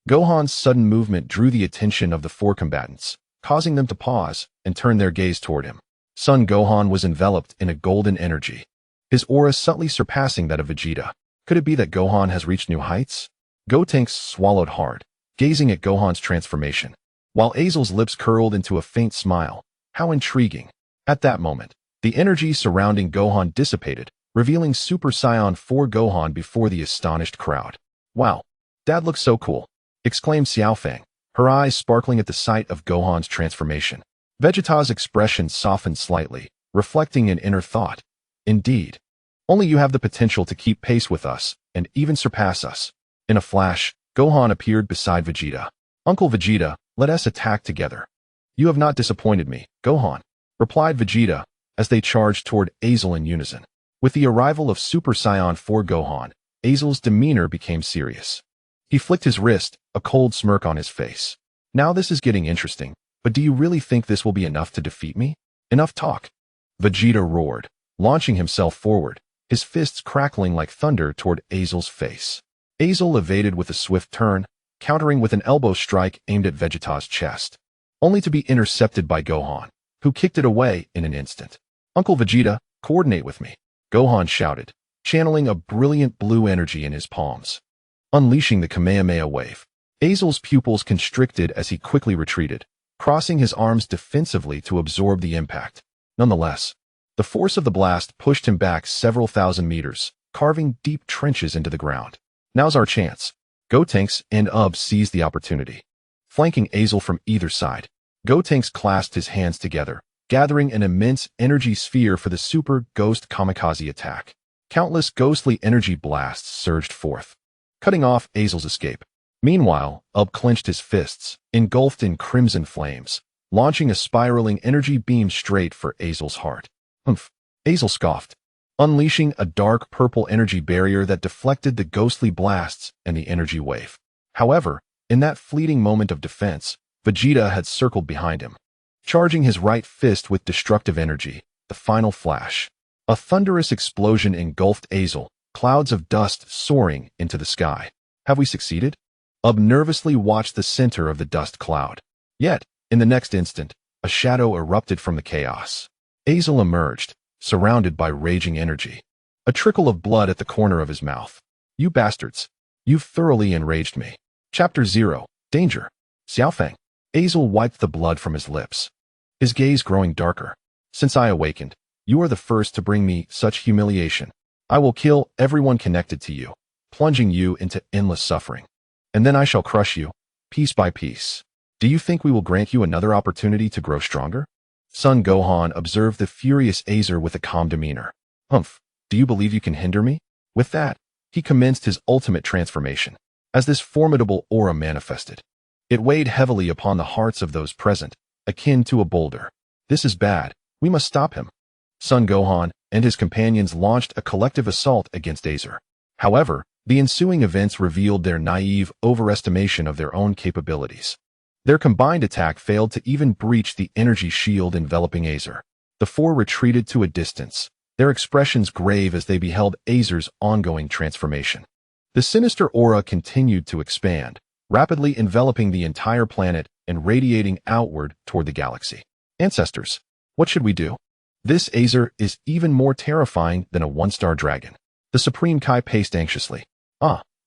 Gohan's sudden movement drew the attention of the four combatants, causing them to pause and turn their gaze toward him. Son Gohan was enveloped in a golden energy, his aura subtly surpassing that of Vegeta. Could it be that Gohan has reached new heights? Gotenks swallowed hard, gazing at Gohan's transformation, while Azel's lips curled into a faint smile. How intriguing. At that moment, the energy surrounding Gohan dissipated, revealing Super Saiyan 4 Gohan before the astonished crowd. Wow, Dad looks so cool, exclaimed Xiaofang, her eyes sparkling at the sight of Gohan's transformation. Vegeta's expression softened slightly, reflecting an inner thought. Indeed, only you have the potential to keep pace with us and even surpass us. In a flash, Gohan appeared beside Vegeta. Uncle Vegeta, let us attack together. You have not disappointed me, Gohan, replied Vegeta, as they charged toward Azel in unison. With the arrival of Super Saiyan 4 Gohan, Azel's demeanor became serious. He flicked his wrist, a cold smirk on his face. Now this is getting interesting, but do you really think this will be enough to defeat me? Enough talk. Vegeta roared, launching himself forward, his fists crackling like thunder toward Azel's face. Azel evaded with a swift turn, countering with an elbow strike aimed at Vegeta's chest, only to be intercepted by Gohan, who kicked it away in an instant. Uncle Vegeta, coordinate with me, Gohan shouted, channeling a brilliant blue energy in his palms. Unleashing the Kamehameha wave, Azel's pupils constricted as he quickly retreated, crossing his arms defensively to absorb the impact. Nonetheless, the force of the blast pushed him back several thousand meters, carving deep trenches into the ground. Now's our chance. Gotenks and seized the opportunity. Flanking Azel from either side, Gotenks clasped his hands together, gathering an immense energy sphere for the Super Ghost Kamikaze attack. Countless ghostly energy blasts surged forth, cutting off Azel's escape. Meanwhile, clenched his fists, engulfed in crimson flames, launching a spiraling energy beam straight for Azel's heart. Humph! Azel scoffed, unleashing a dark purple energy barrier that deflected the ghostly blasts and the energy wave. However, in that fleeting moment of defense, Vegeta had circled behind him, charging his right fist with destructive energy. The final flash. A thunderous explosion engulfed Azel, clouds of dust soaring into the sky. Have we succeeded? Nervously watched the center of the dust cloud. Yet, in the next instant, a shadow erupted from the chaos. Azel emerged, surrounded by raging energy, a trickle of blood at the corner of his mouth. You bastards! You've thoroughly enraged me. Chapter 0. Danger. Xiaofang. Azel wiped the blood from his lips, his gaze growing darker. Since I awakened, you are the first to bring me such humiliation. I will kill everyone connected to you, plunging you into endless suffering. And then I shall crush you, piece by piece. Do you think we will grant you another opportunity to grow stronger? Son Gohan observed the furious Azer with a calm demeanor. Humph, do you believe you can hinder me? With that, he commenced his ultimate transformation. As this formidable aura manifested, it weighed heavily upon the hearts of those present, akin to a boulder. This is bad. We must stop him. Son Gohan and his companions launched a collective assault against Azer. However, the ensuing events revealed their naive overestimation of their own capabilities. Their combined attack failed to even breach the energy shield enveloping Azer. The four retreated to a distance, their expressions grave as they beheld Azer's ongoing transformation. The sinister aura continued to expand, rapidly enveloping the entire planet and radiating outward toward the galaxy. Ancestors, what should we do? This Azer is even more terrifying than a one-star dragon. The Supreme Kai paced anxiously.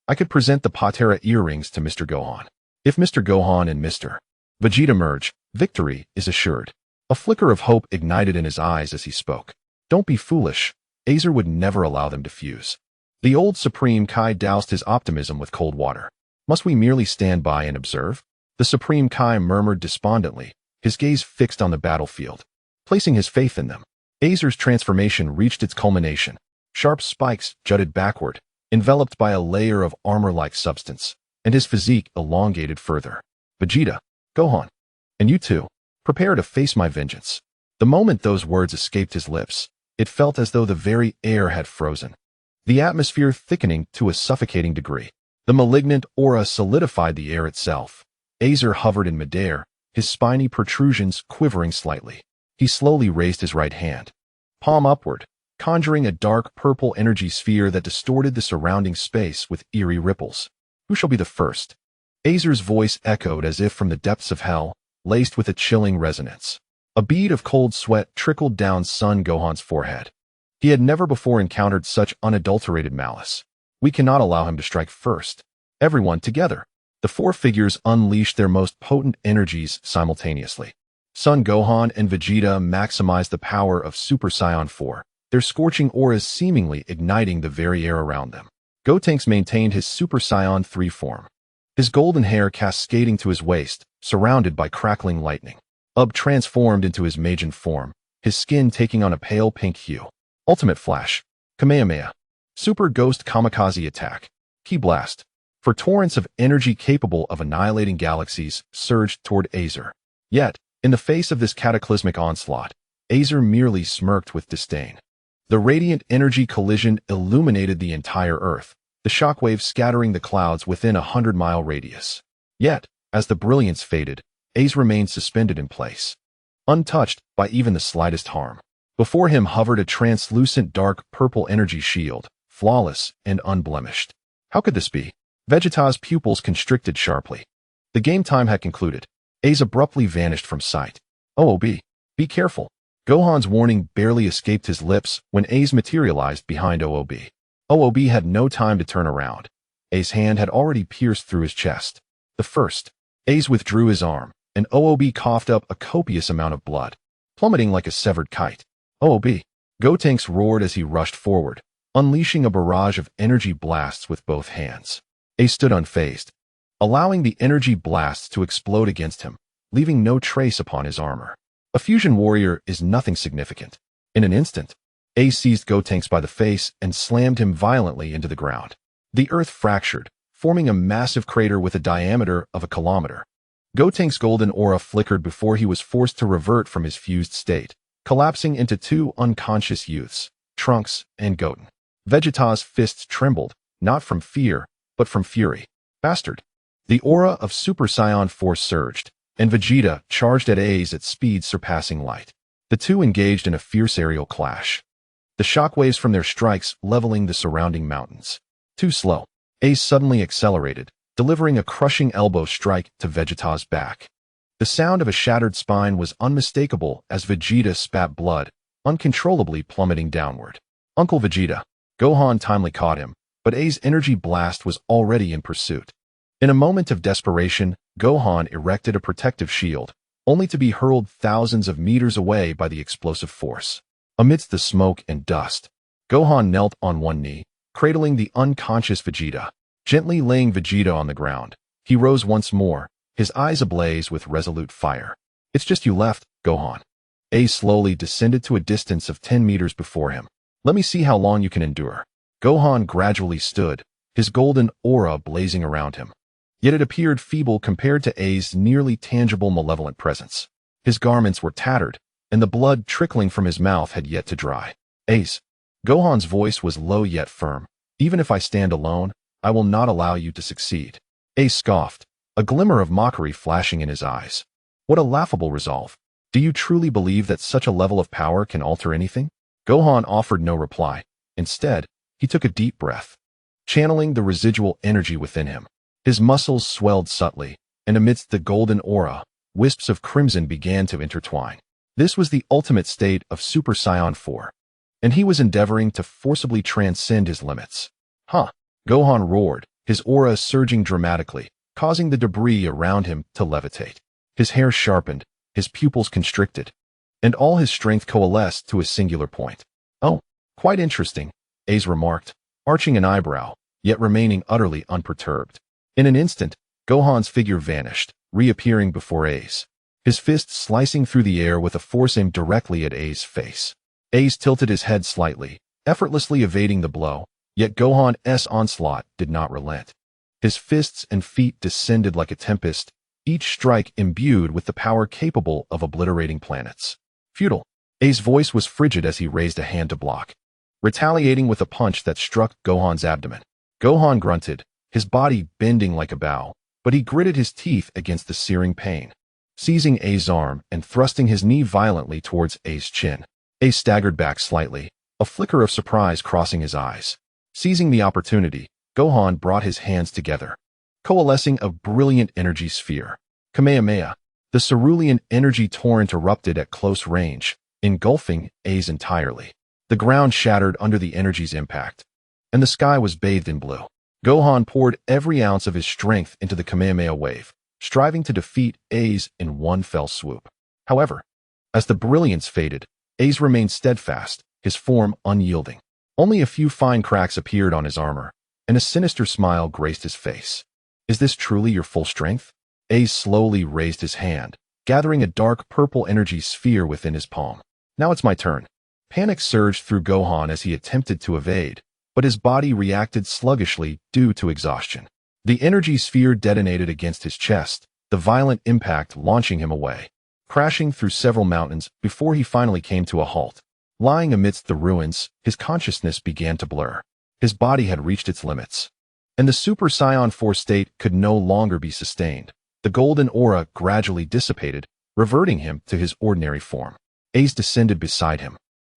I could present the Patera earrings to Mr. Gohan. If Mr. Gohan and Mr. Vegeta merge, victory is assured. A flicker of hope ignited in his eyes as he spoke. Don't be foolish. Azer would never allow them to fuse. The old Supreme Kai doused his optimism with cold water. Must we merely stand by and observe? The Supreme Kai murmured despondently, his gaze fixed on the battlefield, placing his faith in them. Azer's transformation reached its culmination. Sharp spikes jutted backward, enveloped by a layer of armor-like substance, and his physique elongated further. Vegeta, Gohan, and you too, prepare to face my vengeance. The moment those words escaped his lips, it felt as though the very air had frozen, the atmosphere thickening to a suffocating degree. The malignant aura solidified the air itself. Azer hovered in midair, his spiny protrusions quivering slightly. He slowly raised his right hand, palm upward, conjuring a dark purple energy sphere that distorted the surrounding space with eerie ripples. Who shall be the first? Azer's voice echoed as if from the depths of hell, laced with a chilling resonance. A bead of cold sweat trickled down Son Gohan's forehead. He had never before encountered such unadulterated malice. We cannot allow him to strike first. Everyone together. The four figures unleashed their most potent energies simultaneously. Son Gohan and Vegeta maximized the power of Super Saiyan 4, their scorching auras seemingly igniting the very air around them. Gotenks maintained his Super Saiyan 3 form, his golden hair cascading to his waist, surrounded by crackling lightning. Transformed into his Majin form, his skin taking on a pale pink hue. Ultimate Flash. Kamehameha. Super Ghost Kamikaze Attack. Ki Blast. For torrents of energy capable of annihilating galaxies surged toward Azer. Yet, in the face of this cataclysmic onslaught, Azer merely smirked with disdain. The radiant energy collision illuminated the entire Earth, the shockwave scattering the clouds within a 100-mile radius. Yet, as the brilliance faded, Azer remained suspended in place, untouched by even the slightest harm. Before him hovered a translucent dark purple energy shield, flawless and unblemished. How could this be? Vegeta's pupils constricted sharply. The game time had concluded. Aze abruptly vanished from sight. OOB. Be careful. Gohan's warning barely escaped his lips when Aze materialized behind OOB. OOB had no time to turn around. Aze's hand had already pierced through his chest. The first. Aze withdrew his arm, and OOB coughed up a copious amount of blood, plummeting like a severed kite. OOB. Gotenks roared as he rushed forward, unleashing a barrage of energy blasts with both hands. Aze stood unfazed, allowing the energy blasts to explode against him, leaving no trace upon his armor. A fusion warrior is nothing significant. In an instant, Aze seized Gotenks by the face and slammed him violently into the ground. The earth fractured, forming a massive crater with a diameter of a kilometer. Gotenks' golden aura flickered before he was forced to revert from his fused state, collapsing into two unconscious youths, Trunks and Goten. Vegeta's fists trembled, not from fear, but from fury. Bastard. The aura of Super Saiyan 4 surged, and Vegeta charged at Aze at speeds surpassing light. The two engaged in a fierce aerial clash, the shockwaves from their strikes leveling the surrounding mountains. Too slow. Aze suddenly accelerated, delivering a crushing elbow strike to Vegeta's back. The sound of a shattered spine was unmistakable as Vegeta spat blood, uncontrollably plummeting downward. Uncle Vegeta. Gohan timely caught him, but Aze's energy blast was already in pursuit. In a moment of desperation, Gohan erected a protective shield, only to be hurled thousands of meters away by the explosive force. Amidst the smoke and dust, Gohan knelt on one knee, cradling the unconscious Vegeta. Gently laying Vegeta on the ground, he rose once more, his eyes ablaze with resolute fire. It's just you left, Gohan. Aze slowly descended to a distance of 10 meters before him. Let me see how long you can endure. Gohan gradually stood, his golden aura blazing around him. Yet it appeared feeble compared to Aze's nearly tangible malevolent presence. His garments were tattered, and the blood trickling from his mouth had yet to dry. Aze. Gohan's voice was low yet firm. Even if I stand alone, I will not allow you to succeed. Aze scoffed, a glimmer of mockery flashing in his eyes. What a laughable resolve. Do you truly believe that such a level of power can alter anything? Gohan offered no reply. Instead, he took a deep breath, channeling the residual energy within him. His muscles swelled subtly, and amidst the golden aura, wisps of crimson began to intertwine. This was the ultimate state of Super Saiyan 4, and he was endeavoring to forcibly transcend his limits. Huh! Gohan roared, his aura surging dramatically, causing the debris around him to levitate. His hair sharpened, his pupils constricted, and all his strength coalesced to a singular point. Oh, quite interesting, Aze remarked, arching an eyebrow, yet remaining utterly unperturbed. In an instant, Gohan's figure vanished, reappearing before Aze, his fist slicing through the air with a force aimed directly at Aze's face. Aze tilted his head slightly, effortlessly evading the blow, yet Gohan's onslaught did not relent. His fists and feet descended like a tempest, each strike imbued with the power capable of obliterating planets. Futile. Aze's voice was frigid as he raised a hand to block, retaliating with a punch that struck Gohan's abdomen. Gohan grunted, his body bending like a bow, but he gritted his teeth against the searing pain. Seizing Aze's arm and thrusting his knee violently towards Aze's chin, Aze staggered back slightly, a flicker of surprise crossing his eyes. Seizing the opportunity, Gohan brought his hands together, coalescing a brilliant energy sphere. Kamehameha. The cerulean energy torrent erupted at close range, engulfing A's entirely. The ground shattered under the energy's impact, and the sky was bathed in blue. Gohan poured every ounce of his strength into the Kamehameha wave, striving to defeat A's in one fell swoop. However, as the brilliance faded, A's remained steadfast, his form unyielding. Only a few fine cracks appeared on his armor, and a sinister smile graced his face. Is this truly your full strength? A's slowly raised his hand, gathering a dark purple energy sphere within his palm. Now it's my turn. Panic surged through Gohan as he attempted to evade, but his body reacted sluggishly due to exhaustion. The energy sphere detonated against his chest, the violent impact launching him away, crashing through several mountains before he finally came to a halt. Lying amidst the ruins, his consciousness began to blur. His body had reached its limits, and the Super Saiyan 4 state could no longer be sustained. The golden aura gradually dissipated, reverting him to his ordinary form. Ace descended beside him,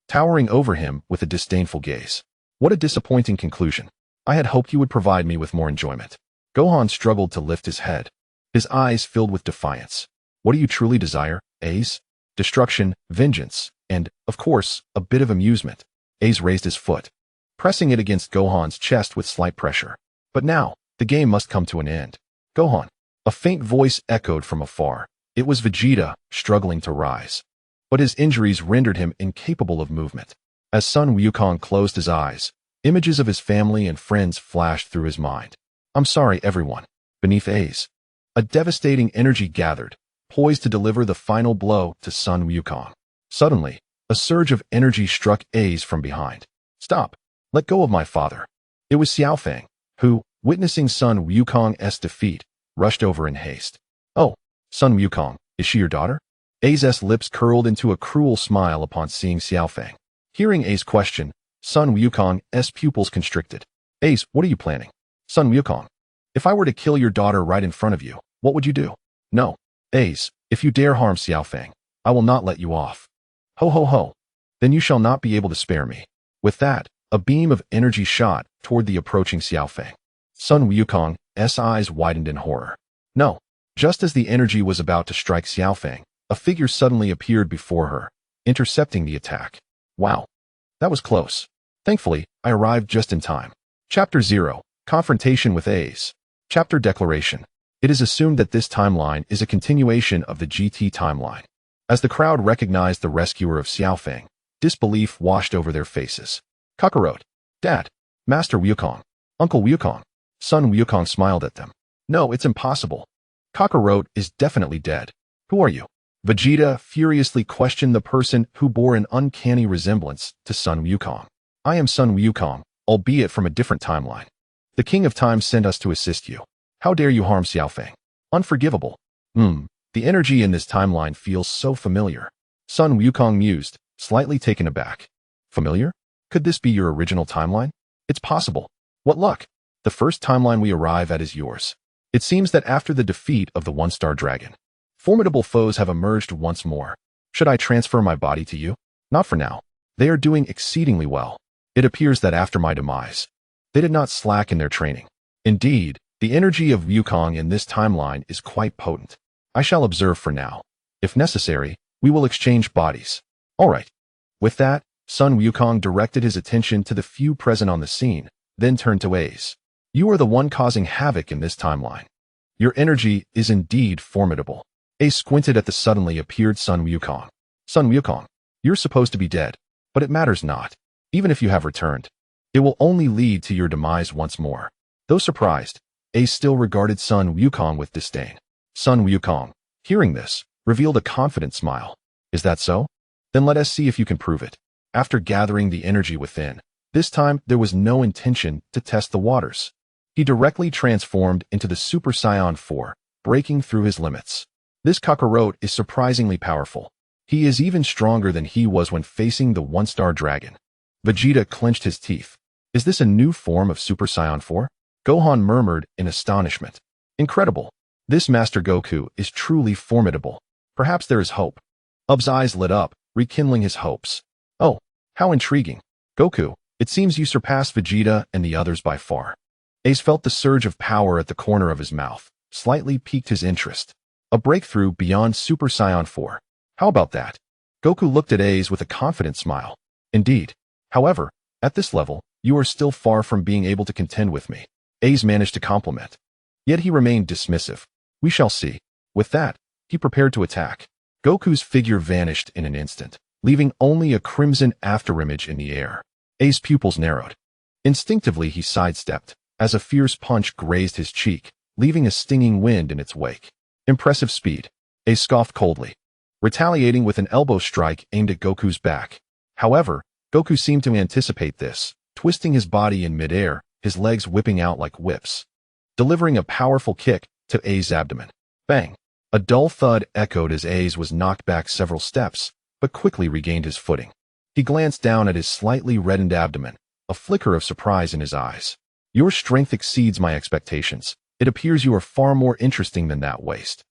towering over him with a disdainful gaze. What a disappointing conclusion. I had hoped you would provide me with more enjoyment. Gohan struggled to lift his head, his eyes filled with defiance. What do you truly desire, Ace? Destruction, vengeance, and, of course, a bit of amusement. Ace raised his foot, pressing it against Gohan's chest with slight pressure. But now, the game must come to an end. Gohan. A faint voice echoed from afar. It was Vegeta, struggling to rise. But his injuries rendered him incapable of movement. As Sun Wukong closed his eyes, images of his family and friends flashed through his mind. I'm sorry, everyone. Beneath A's, a devastating energy gathered, poised to deliver the final blow to Sun Wukong. Suddenly, a surge of energy struck A's from behind. Stop. Let go of my father. It was Xiaofang, who, witnessing Sun Wukong's defeat, rushed over in haste. Oh, Sun Wukong, is she your daughter? A's lips curled into a cruel smile upon seeing Xiaofang. Hearing A's question, Sun Wukong's pupils constricted. Ace, what are you planning? Sun Wukong, if I were to kill your daughter right in front of you, what would you do? No. Ace, if you dare harm Xiaofang, I will not let you off. Ho ho ho. Then you shall not be able to spare me. With that, a beam of energy shot toward the approaching Xiaofang. Sun Wukong's eyes widened in horror. No. Just as the energy was about to strike Xiaofang, a figure suddenly appeared before her, intercepting the attack. Wow. That was close. Thankfully, I arrived just in time. Chapter 0. Confrontation with A's. Chapter Declaration. It is assumed that this timeline is a continuation of the GT timeline. As the crowd recognized the rescuer of Xiaofang, disbelief washed over their faces. Kakarot. Dad. Master Wukong. Uncle Wukong. Sun Wukong smiled at them. No, it's impossible. Kakarot is definitely dead. Who are you? Vegeta furiously questioned the person who bore an uncanny resemblance to Sun Wukong. I am Sun Wukong, albeit from a different timeline. The King of Time sent us to assist you. How dare you harm Xiaofang? Unforgivable. The energy in this timeline feels so familiar. Sun Wukong mused, slightly taken aback. Familiar? Could this be your original timeline? It's possible. What luck. The first timeline we arrive at is yours. It seems that after the defeat of the one-star dragon, formidable foes have emerged once more. Should I transfer my body to you? Not for now. They are doing exceedingly well. It appears that after my demise, they did not slack in their training. Indeed, the energy of Wukong in this timeline is quite potent. I shall observe for now. If necessary, we will exchange bodies. All right. With that, Sun Wukong directed his attention to the few present on the scene, then turned to Ace. You are the one causing havoc in this timeline. Your energy is indeed formidable. Ace squinted at the suddenly appeared Sun Wukong. Sun Wukong, you're supposed to be dead, but it matters not. Even if you have returned, it will only lead to your demise once more. Though surprised, Ace still regarded Sun Wukong with disdain. Sun Wukong, hearing this, revealed a confident smile. Is that so? Then let us see if you can prove it. After gathering the energy within, this time there was no intention to test the waters. He directly transformed into the Super Saiyan 4, breaking through his limits. This Kakarot is surprisingly powerful. He is even stronger than he was when facing the one-star dragon. Vegeta clenched his teeth. Is this a new form of Super Saiyan 4? Gohan murmured in astonishment. Incredible. This Master Goku is truly formidable. Perhaps there is hope. Ub's eyes lit up, rekindling his hopes. Oh, how intriguing. Goku, it seems you surpassed Vegeta and the others by far. Ace felt the surge of power at the corner of his mouth, slightly piqued his interest. A breakthrough beyond Super Saiyan 4. How about that? Goku looked at Ace with a confident smile. Indeed. However, at this level, you are still far from being able to contend with me. Ace managed to compliment. Yet he remained dismissive. We shall see. With that, he prepared to attack. Goku's figure vanished in an instant, leaving only a crimson afterimage in the air. Ace's pupils narrowed. Instinctively, he sidestepped, as a fierce punch grazed his cheek, leaving a stinging wind in its wake. Impressive speed. Ace scoffed coldly, retaliating with an elbow strike aimed at Goku's back. However, Goku seemed to anticipate this, twisting his body in midair, his legs whipping out like whips, delivering a powerful kick to Ace's abdomen. Bang! A dull thud echoed as Ace was knocked back several steps, but quickly regained his footing. He glanced down at his slightly reddened abdomen, a flicker of surprise in his eyes. Your strength exceeds my expectations. It appears you are far more interesting than that waste.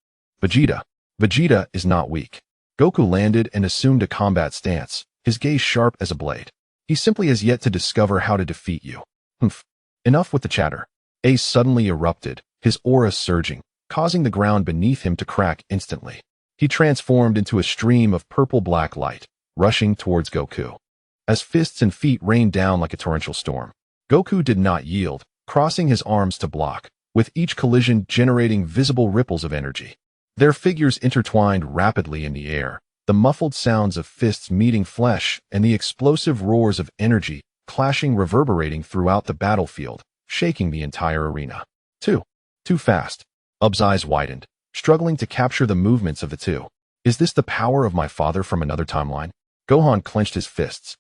Vegeta is not weak. Goku landed and assumed a combat stance, his gaze sharp as a blade. He simply has yet to discover how to defeat you. Humph. Enough with the chatter. Ace suddenly erupted, his aura surging, causing the ground beneath him to crack instantly. He transformed into a stream of purple-black light, rushing towards Goku. As fists and feet rained down like a torrential storm, Goku did not yield, crossing his arms to block, with each collision generating visible ripples of energy. Their figures intertwined rapidly in the air, the muffled sounds of fists meeting flesh and the explosive roars of energy clashing reverberating throughout the battlefield, shaking the entire arena. Too fast. Ub's eyes widened, struggling to capture the movements of the two. Is this the power of my father from another timeline? Gohan clenched his fists,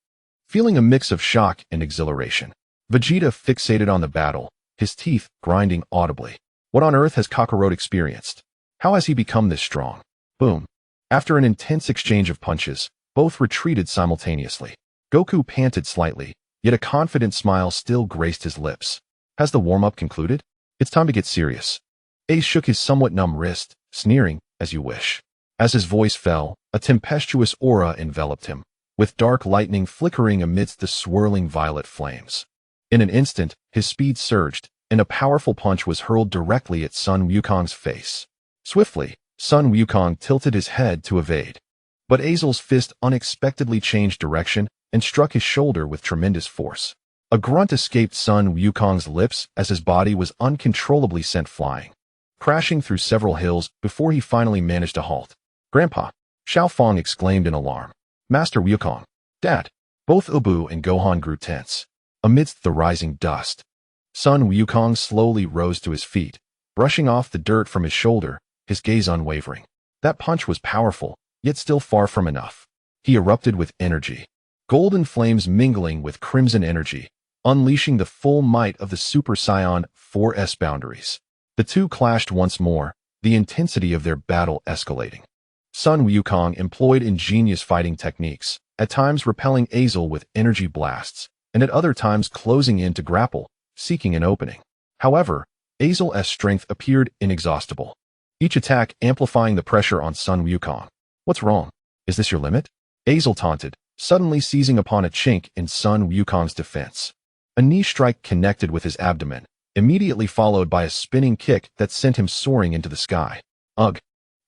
feeling a mix of shock and exhilaration. Vegeta fixated on the battle, his teeth grinding audibly. What on earth has Kakarot experienced? How has he become this strong? Boom. After an intense exchange of punches, both retreated simultaneously. Goku panted slightly, yet a confident smile still graced his lips. Has the warm-up concluded? It's time to get serious. Ace shook his somewhat numb wrist, sneering, as you wish. As his voice fell, a tempestuous aura enveloped him, with dark lightning flickering amidst the swirling violet flames. In an instant, his speed surged, and a powerful punch was hurled directly at Sun Wukong's face. Swiftly, Sun Wukong tilted his head to evade. But Azel's fist unexpectedly changed direction and struck his shoulder with tremendous force. A grunt escaped Sun Wukong's lips as his body was uncontrollably sent flying, crashing through several hills before he finally managed to halt. Grandpa! Xiao Fong exclaimed in alarm. Master Wukong! Dad! Both Ubu and Gohan grew tense. Amidst the rising dust, Sun Wukong slowly rose to his feet, brushing off the dirt from his shoulder, his gaze unwavering. That punch was powerful, yet still far from enough. He erupted with energy, golden flames mingling with crimson energy, unleashing the full might of the Super Saiyan 4's boundaries. The two clashed once more, the intensity of their battle escalating. Sun Wukong employed ingenious fighting techniques, at times repelling Azel with energy blasts, and at other times closing in to grapple, seeking an opening. However, Azel's strength appeared inexhaustible, each attack amplifying the pressure on Sun Wukong. What's wrong? Is this your limit? Azel taunted, suddenly seizing upon a chink in Sun Wukong's defense. A knee strike connected with his abdomen, immediately followed by a spinning kick that sent him soaring into the sky. Ugh!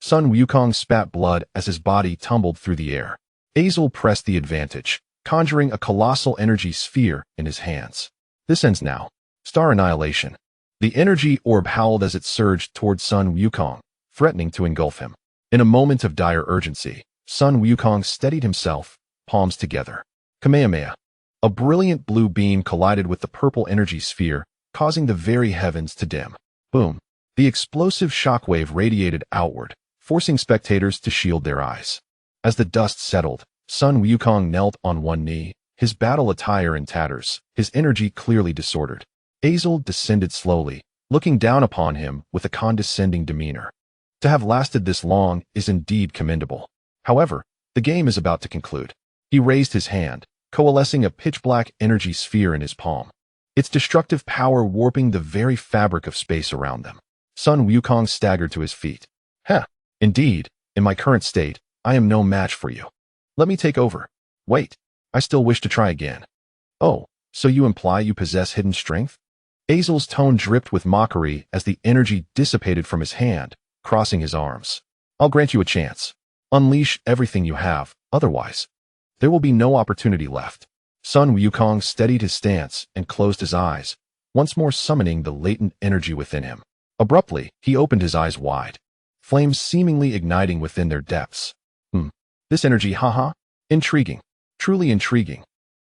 Sun Wukong spat blood as his body tumbled through the air. Azel pressed the advantage, conjuring a colossal energy sphere in his hands. This ends now. Star annihilation. The energy orb howled as it surged toward Sun Wukong, threatening to engulf him. In a moment of dire urgency, Sun Wukong steadied himself, palms together. Kamehameha. A brilliant blue beam collided with the purple energy sphere, causing the very heavens to dim. Boom. The explosive shockwave radiated outward, forcing spectators to shield their eyes. As the dust settled, Sun Wukong knelt on one knee, his battle attire in tatters, his energy clearly disordered. Azel descended slowly, looking down upon him with a condescending demeanor. To have lasted this long is indeed commendable. However, the game is about to conclude. He raised his hand, coalescing a pitch-black energy sphere in his palm, its destructive power warping the very fabric of space around them. Sun Wukong staggered to his feet. Heh, indeed, in my current state, I am no match for you. Let me take over. Wait, I still wish to try again. Oh, so you imply you possess hidden strength? Azel's tone dripped with mockery as the energy dissipated from his hand, crossing his arms. I'll grant you a chance. Unleash everything you have, otherwise, there will be no opportunity left. Sun Wukong steadied his stance and closed his eyes, once more summoning the latent energy within him. Abruptly, he opened his eyes wide, flames seemingly igniting within their depths. This energy, haha? Intriguing. Truly intriguing.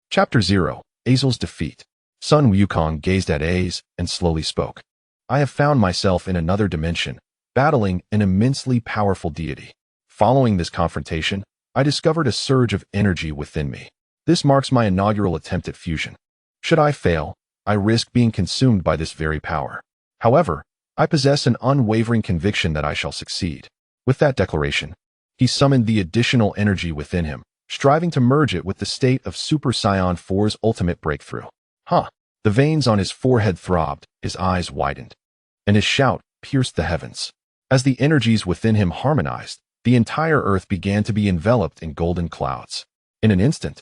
Chapter 0, Azel's Defeat. Sun Wukong gazed at Az and slowly spoke. I have found myself in another dimension, battling an immensely powerful deity. Following this confrontation, I discovered a surge of energy within me. This marks my inaugural attempt at fusion. Should I fail, I risk being consumed by this very power. However, I possess an unwavering conviction that I shall succeed. With that declaration, he summoned the additional energy within him, striving to merge it with the state of Super Saiyan 4's ultimate breakthrough. The veins on his forehead throbbed, his eyes widened, and his shout pierced the heavens. As the energies within him harmonized, the entire earth began to be enveloped in golden clouds. In an instant,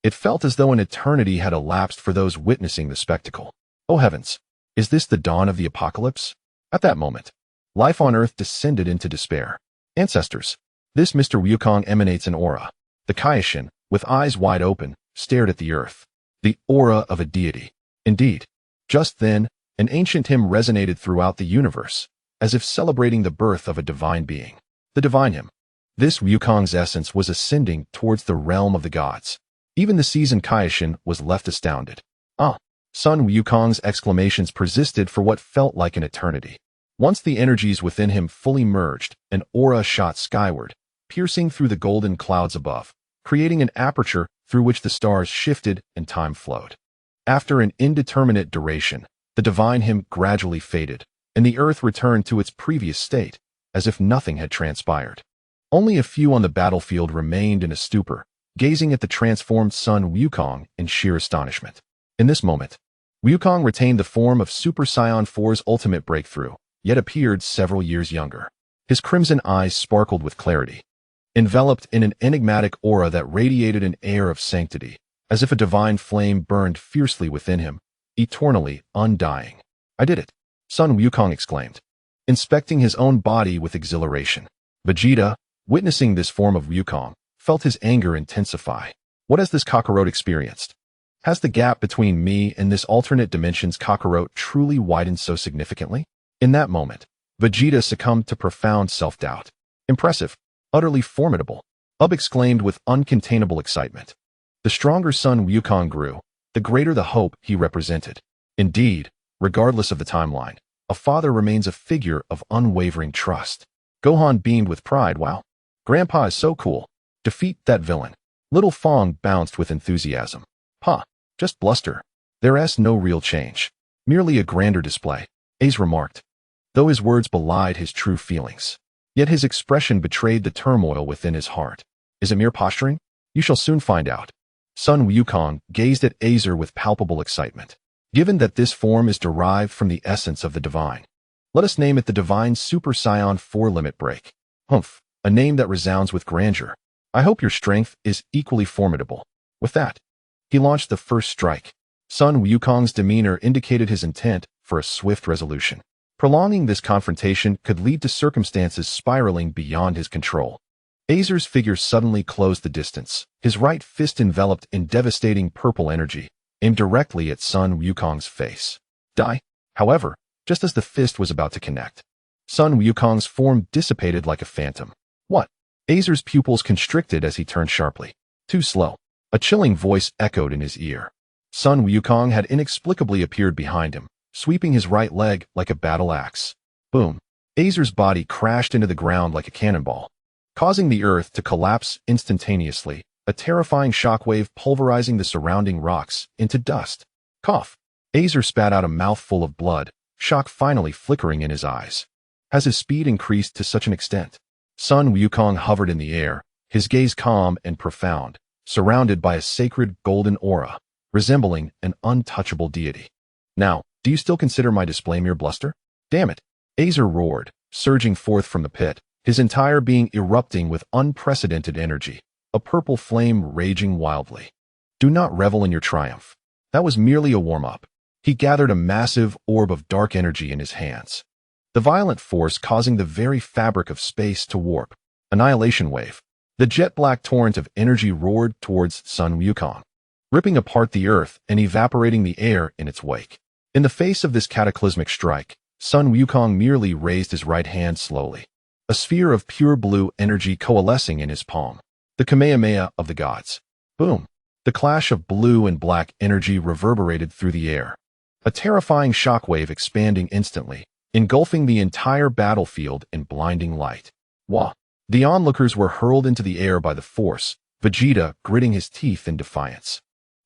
it felt as though an eternity had elapsed for those witnessing the spectacle. Oh heavens, is this the dawn of the apocalypse? At that moment, life on earth descended into despair. Ancestors, this Mr. Wukong emanates an aura. The Kaioshin, with eyes wide open, stared at the earth. The aura of a deity. Indeed, just then, an ancient hymn resonated throughout the universe, as if celebrating the birth of a divine being. The divine hymn. This Wukong's essence was ascending towards the realm of the gods. Even the seasoned Kaioshin was left astounded. Sun Wukong's exclamations persisted for what felt like an eternity. Once the energies within him fully merged, an aura shot skyward, piercing through the golden clouds above, creating an aperture through which the stars shifted and time flowed. After an indeterminate duration, the divine hymn gradually faded, and the earth returned to its previous state, as if nothing had transpired. Only a few on the battlefield remained in a stupor, gazing at the transformed Sun Wukong in sheer astonishment. In this moment, Wukong retained the form of Super Saiyan 4's ultimate breakthrough, yet appeared several years younger. His crimson eyes sparkled with clarity, enveloped in an enigmatic aura that radiated an air of sanctity, as if a divine flame burned fiercely within him, eternally undying. I did it, Sun Wukong exclaimed, inspecting his own body with exhilaration. Vegeta, witnessing this form of Wukong, felt his anger intensify. What has this Kakarot experienced? Has the gap between me and this alternate dimension's Kakarot truly widened so significantly? In that moment, Vegeta succumbed to profound self-doubt. Impressive, utterly formidable, exclaimed with uncontainable excitement. The stronger Sun Wukong grew, the greater the hope he represented. Indeed, regardless of the timeline, a father remains a figure of unwavering trust. Gohan beamed with pride. Wow, Grandpa is so cool. Defeat that villain. Little Fong bounced with enthusiasm. Just bluster. There's no real change. Merely a grander display, Az remarked, though his words belied his true feelings. Yet his expression betrayed the turmoil within his heart. Is it mere posturing? You shall soon find out. Sun Wukong gazed at Azer with palpable excitement. Given that this form is derived from the essence of the divine, let us name it the Divine Super Saiyan 4 Limit Break. A name that resounds with grandeur. I hope your strength is equally formidable. With that, he launched the first strike. Sun Wukong's demeanor indicated his intent for a swift resolution. Prolonging this confrontation could lead to circumstances spiraling beyond his control. Azer's figure suddenly closed the distance, his right fist enveloped in devastating purple energy, aimed directly at Sun Wukong's face. Die. However, just as the fist was about to connect, Sun Wukong's form dissipated like a phantom. What? Azer's pupils constricted as he turned sharply. Too slow. A chilling voice echoed in his ear. Sun Wukong had inexplicably appeared behind him, sweeping his right leg like a battle axe. Boom. Azer's body crashed into the ground like a cannonball, causing the earth to collapse instantaneously, a terrifying shockwave pulverizing the surrounding rocks into dust. Cough. Azer spat out a mouthful of blood, shock finally flickering in his eyes. Has his speed increased to such an extent? Sun Wukong hovered in the air, his gaze calm and profound, surrounded by a sacred golden aura, resembling an untouchable deity. Now, do you still consider my display mere bluster? Damn it! Azer roared, surging forth from the pit, his entire being erupting with unprecedented energy, a purple flame raging wildly. Do not revel in your triumph. That was merely a warm-up. He gathered a massive orb of dark energy in his hands. The violent force causing the very fabric of space to warp. Annihilation wave. The jet-black torrent of energy roared towards Sun Wukong, ripping apart the earth and evaporating the air in its wake. In the face of this cataclysmic strike, Sun Wukong merely raised his right hand slowly, a sphere of pure blue energy coalescing in his palm. The Kamehameha of the gods. Boom! The clash of blue and black energy reverberated through the air, a terrifying shockwave expanding instantly, engulfing the entire battlefield in blinding light. Wah! The onlookers were hurled into the air by the force, Vegeta gritting his teeth in defiance,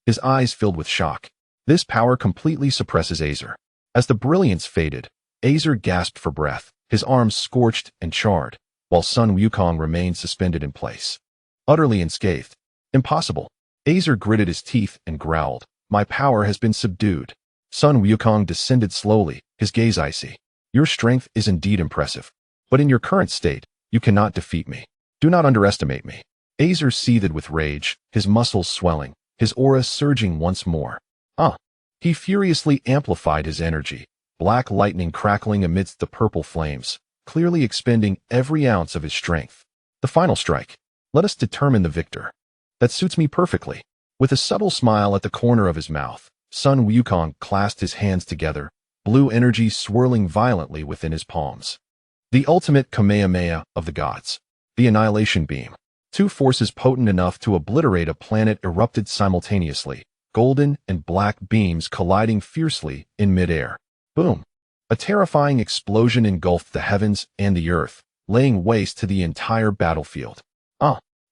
his eyes filled with shock. This power completely suppresses Azer. As the brilliance faded, Azer gasped for breath, his arms scorched and charred, while Sun Wukong remained suspended in place, utterly unscathed. Impossible. Azer gritted his teeth and growled, "My power has been subdued." Sun Wukong descended slowly, his gaze icy. "Your strength is indeed impressive, but in your current state, you cannot defeat me. Do not underestimate me." Azer seethed with rage, his muscles swelling, his aura surging once more. He furiously amplified his energy, black lightning crackling amidst the purple flames, clearly expending every ounce of his strength. The final strike. Let us determine the victor. That suits me perfectly. With a subtle smile at the corner of his mouth, Sun Wukong clasped his hands together, blue energy swirling violently within his palms. The ultimate Kamehameha of the gods. The Annihilation Beam. Two forces potent enough to obliterate a planet erupted simultaneously, golden and black beams colliding fiercely in midair. Boom! A terrifying explosion engulfed the heavens and the earth, laying waste to the entire battlefield.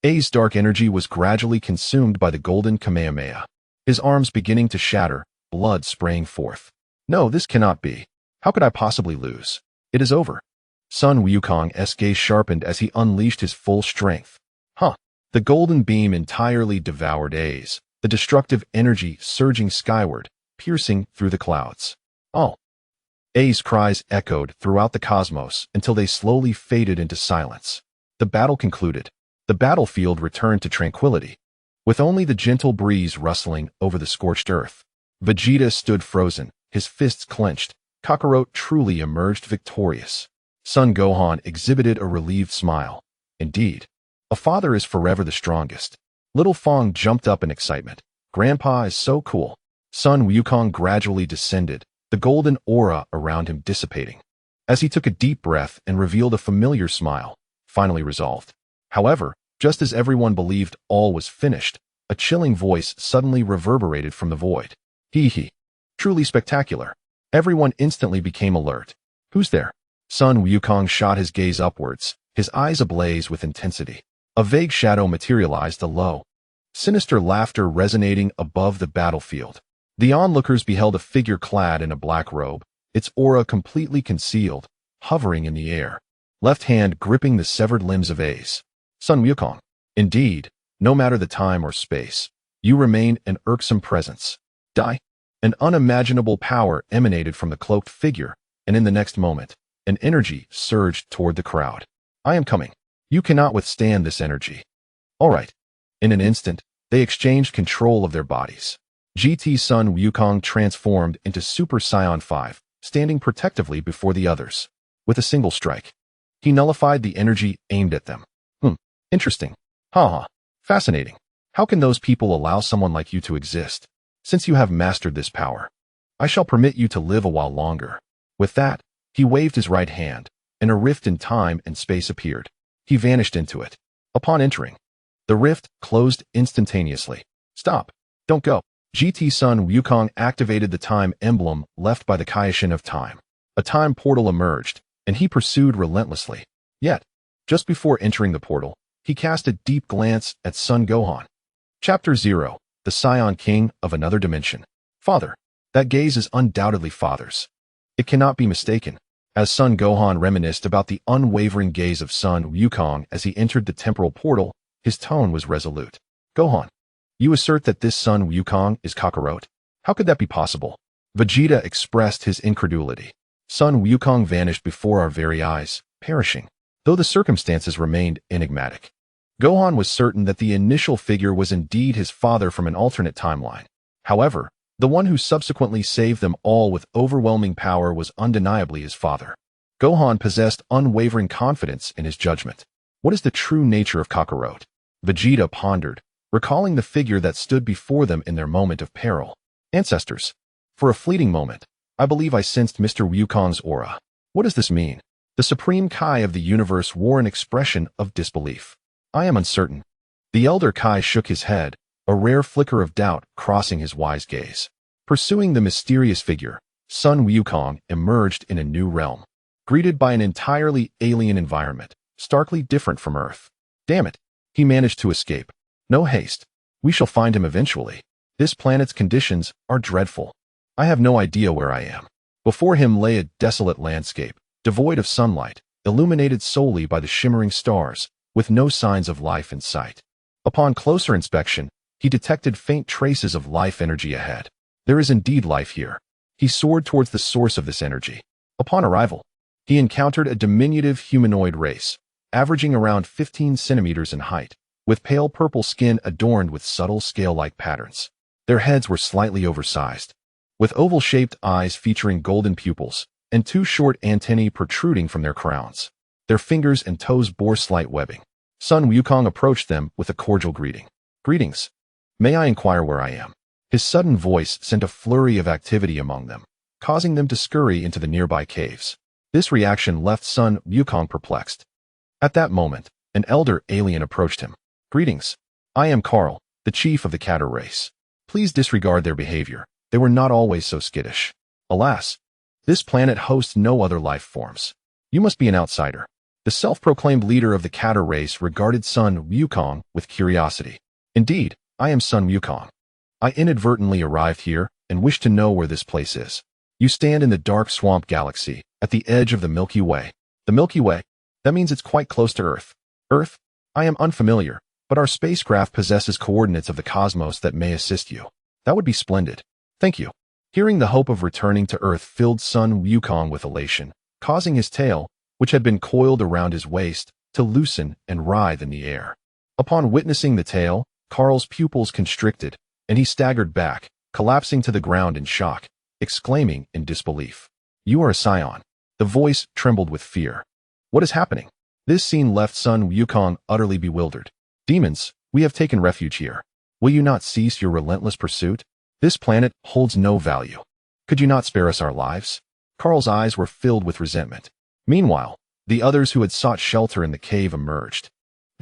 A's dark energy was gradually consumed by the golden Kamehameha, his arms beginning to shatter, blood spraying forth. No, this cannot be. How could I possibly lose? It is over. Sun Wukong's gaze sharpened as he unleashed his full strength. The golden beam entirely devoured A's, the destructive energy surging skyward, piercing through the clouds. A's cries echoed throughout the cosmos until they slowly faded into silence. The battle concluded. The battlefield returned to tranquility, with only the gentle breeze rustling over the scorched earth. Vegeta stood frozen, his fists clenched. Kakarot truly emerged victorious. Son Gohan exhibited a relieved smile. Indeed, a father is forever the strongest. Little Fong jumped up in excitement. Grandpa is so cool. Sun Wukong gradually descended, the golden aura around him dissipating, as he took a deep breath and revealed a familiar smile, finally resolved. However, just as everyone believed all was finished, a chilling voice suddenly reverberated from the void. Hee. Truly spectacular. Everyone instantly became alert. Who's there? Sun Wukong shot his gaze upwards, his eyes ablaze with intensity. A vague shadow materialized low, sinister laughter resonating above the battlefield. The onlookers beheld a figure clad in a black robe, its aura completely concealed, hovering in the air, left hand gripping the severed limbs of Ace. Sun Wukong. Indeed, no matter the time or space, you remain an irksome presence. Die. An unimaginable power emanated from the cloaked figure, and in the next moment, an energy surged toward the crowd. I am coming. You cannot withstand this energy. All right. In an instant, they exchanged control of their bodies. GT Sun Wukong transformed into Super Saiyan 5, standing protectively before the others. With a single strike, he nullified the energy aimed at them. Interesting. Fascinating. How can those people allow someone like you to exist? Since you have mastered this power, I shall permit you to live a while longer. With that, he waved his right hand, and a rift in time and space appeared. He vanished into it. Upon entering, the rift closed instantaneously. Stop. Don't go. GT Sun Wukong activated the time emblem left by the Kaishin of time. A time portal emerged, and he pursued relentlessly. Yet, just before entering the portal, he cast a deep glance at Son Gohan. Chapter 0. The Saiyan King of Another Dimension. Father. That gaze is undoubtedly father's. It cannot be mistaken. As Son Gohan reminisced about the unwavering gaze of Sun Wukong as he entered the temporal portal, his tone was resolute. Gohan, you assert that this Sun Wukong is Kakarot? How could that be possible? Vegeta expressed his incredulity. Sun Wukong vanished before our very eyes, perishing, though the circumstances remained enigmatic. Gohan was certain that the initial figure was indeed his father from an alternate timeline. However, The one who subsequently saved them all with overwhelming power was undeniably his father. Gohan possessed unwavering confidence in his judgment. What is the true nature of Kakarot? Vegeta pondered, recalling the figure that stood before them in their moment of peril. Ancestors. For a fleeting moment, I believe I sensed Mr. Wukong's aura. What does this mean? The Supreme Kai of the universe wore an expression of disbelief. I am uncertain. The Elder Kai shook his head, a rare flicker of doubt crossing his wise gaze. Pursuing the mysterious figure, Sun Wukong emerged in a new realm, greeted by an entirely alien environment, starkly different from Earth. Damn it, he managed to escape. No haste. We shall find him eventually. This planet's conditions are dreadful. I have no idea where I am. Before him lay a desolate landscape, devoid of sunlight, illuminated solely by the shimmering stars, with no signs of life in sight. Upon closer inspection, he detected faint traces of life energy ahead. There is indeed life here. He soared towards the source of this energy. Upon arrival, he encountered a diminutive humanoid race, averaging around 15 centimeters in height, with pale purple skin adorned with subtle scale-like patterns. Their heads were slightly oversized, with oval-shaped eyes featuring golden pupils, and two short antennae protruding from their crowns. Their fingers and toes bore slight webbing. Sun Wukong approached them with a cordial greeting. Greetings. May I inquire where I am? His sudden voice sent a flurry of activity among them, causing them to scurry into the nearby caves. This reaction left Sun Wukong perplexed. At that moment, an elder alien approached him. Greetings. I am Carl, the chief of the Catter race. Please disregard their behavior. They were not always so skittish. Alas, this planet hosts no other life forms. You must be an outsider. The self-proclaimed leader of the Catter race regarded Sun Wukong with curiosity. Indeed, I am Sun Wukong. I inadvertently arrived here and wish to know where this place is. You stand in the dark swamp galaxy, at the edge of the Milky Way. The Milky Way? That means it's quite close to Earth. Earth? I am unfamiliar, but our spacecraft possesses coordinates of the cosmos that may assist you. That would be splendid. Thank you. Hearing the hope of returning to Earth filled Sun Wukong with elation, causing his tail, which had been coiled around his waist, to loosen and writhe in the air. Upon witnessing the tail, Carl's pupils constricted, and he staggered back, collapsing to the ground in shock, exclaiming in disbelief. You are a Saiyan. The voice trembled with fear. What is happening? This scene left Sun Wukong utterly bewildered. Demons, we have taken refuge here. Will you not cease your relentless pursuit? This planet holds no value. Could you not spare us our lives? Carl's eyes were filled with resentment. Meanwhile, the others who had sought shelter in the cave emerged,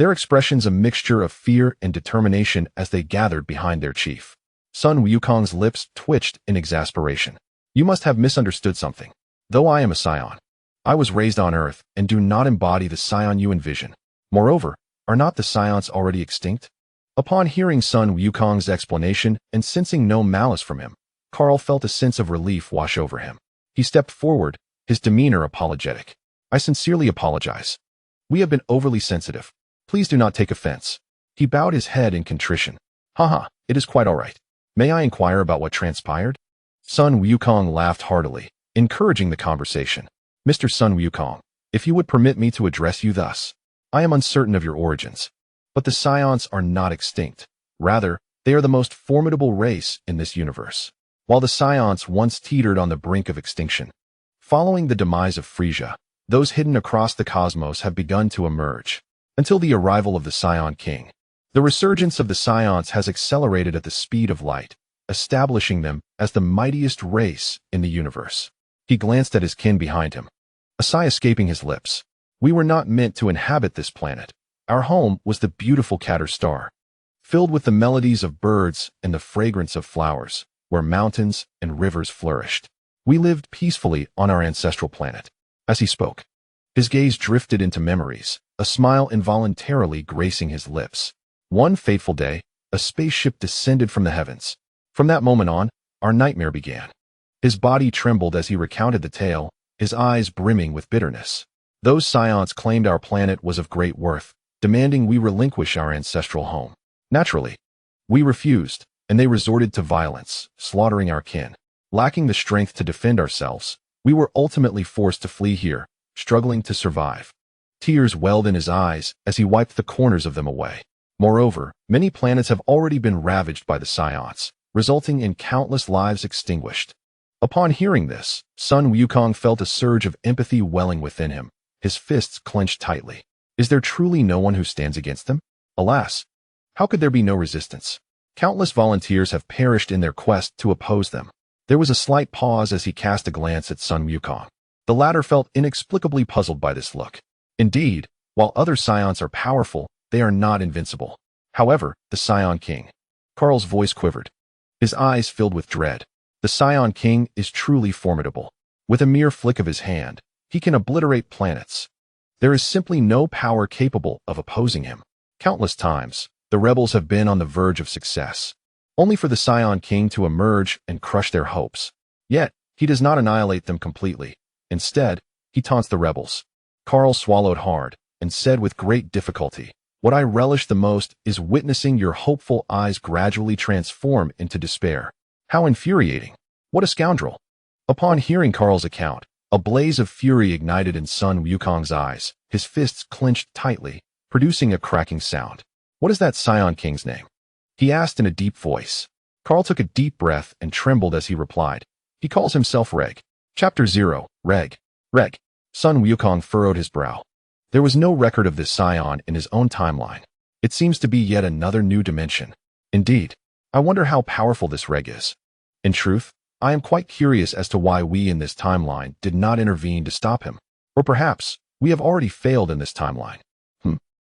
their expressions a mixture of fear and determination as they gathered behind their chief. Sun Wukong's lips twitched in exasperation. You must have misunderstood something. Though I am a Saiyan, I was raised on Earth and do not embody the Saiyan you envision. Moreover, are not the Saiyans already extinct? Upon hearing Sun Wukong's explanation and sensing no malice from him, Carl felt a sense of relief wash over him. He stepped forward, his demeanor apologetic. I sincerely apologize. We have been overly sensitive. Please do not take offense. He bowed his head in contrition. Haha, it is quite all right. May I inquire about what transpired? Sun Wukong laughed heartily, encouraging the conversation. Mr. Sun Wukong, if you would permit me to address you thus. I am uncertain of your origins, but the Saiyans are not extinct. Rather, they are the most formidable race in this universe. While the Saiyans once teetered on the brink of extinction, following the demise of Frieza, those hidden across the cosmos have begun to emerge. Until the arrival of the Saiyan King, the resurgence of the Saiyans has accelerated at the speed of light, establishing them as the mightiest race in the universe. He glanced at his kin behind him, a sigh escaping his lips. We were not meant to inhabit this planet. Our home was the beautiful Catter Star, filled with the melodies of birds and the fragrance of flowers, where mountains and rivers flourished. We lived peacefully on our ancestral planet. As he spoke, his gaze drifted into memories, a smile involuntarily gracing his lips. One fateful day, a spaceship descended from the heavens. From that moment on, our nightmare began. His body trembled as he recounted the tale, his eyes brimming with bitterness. Those Saiyans claimed our planet was of great worth, demanding we relinquish our ancestral home. Naturally, we refused, and they resorted to violence, slaughtering our kin. Lacking the strength to defend ourselves, we were ultimately forced to flee here, struggling to survive. Tears welled in his eyes as he wiped the corners of them away. Moreover, many planets have already been ravaged by the Saiyans, resulting in countless lives extinguished. Upon hearing this, Sun Wukong felt a surge of empathy welling within him, his fists clenched tightly. Is there truly no one who stands against them? Alas, how could there be no resistance? Countless volunteers have perished in their quest to oppose them. There was a slight pause as he cast a glance at Sun Wukong. The latter felt inexplicably puzzled by this look. Indeed, while other Saiyans are powerful, they are not invincible. However, the Saiyan King. Carl's voice quivered. His eyes filled with dread. The Saiyan King is truly formidable. With a mere flick of his hand, he can obliterate planets. There is simply no power capable of opposing him. Countless times, the rebels have been on the verge of success, only for the Saiyan King to emerge and crush their hopes. Yet, he does not annihilate them completely. Instead, he taunts the rebels. Carl swallowed hard and said with great difficulty, "What I relish the most is witnessing your hopeful eyes gradually transform into despair. How infuriating! What a scoundrel!" Upon hearing Carl's account, a blaze of fury ignited in Sun Wukong's eyes, his fists clenched tightly, producing a cracking sound. "What is that Saiyan King's name?" he asked in a deep voice. Carl took a deep breath and trembled as he replied, "He calls himself Reg." Chapter 0, Reg. Reg. Sun Wukong furrowed his brow. There was no record of this Saiyan in his own timeline. It seems to be yet another new dimension. Indeed, I wonder how powerful this Reg is. In truth, I am quite curious as to why we in this timeline did not intervene to stop him. Or perhaps, we have already failed in this timeline.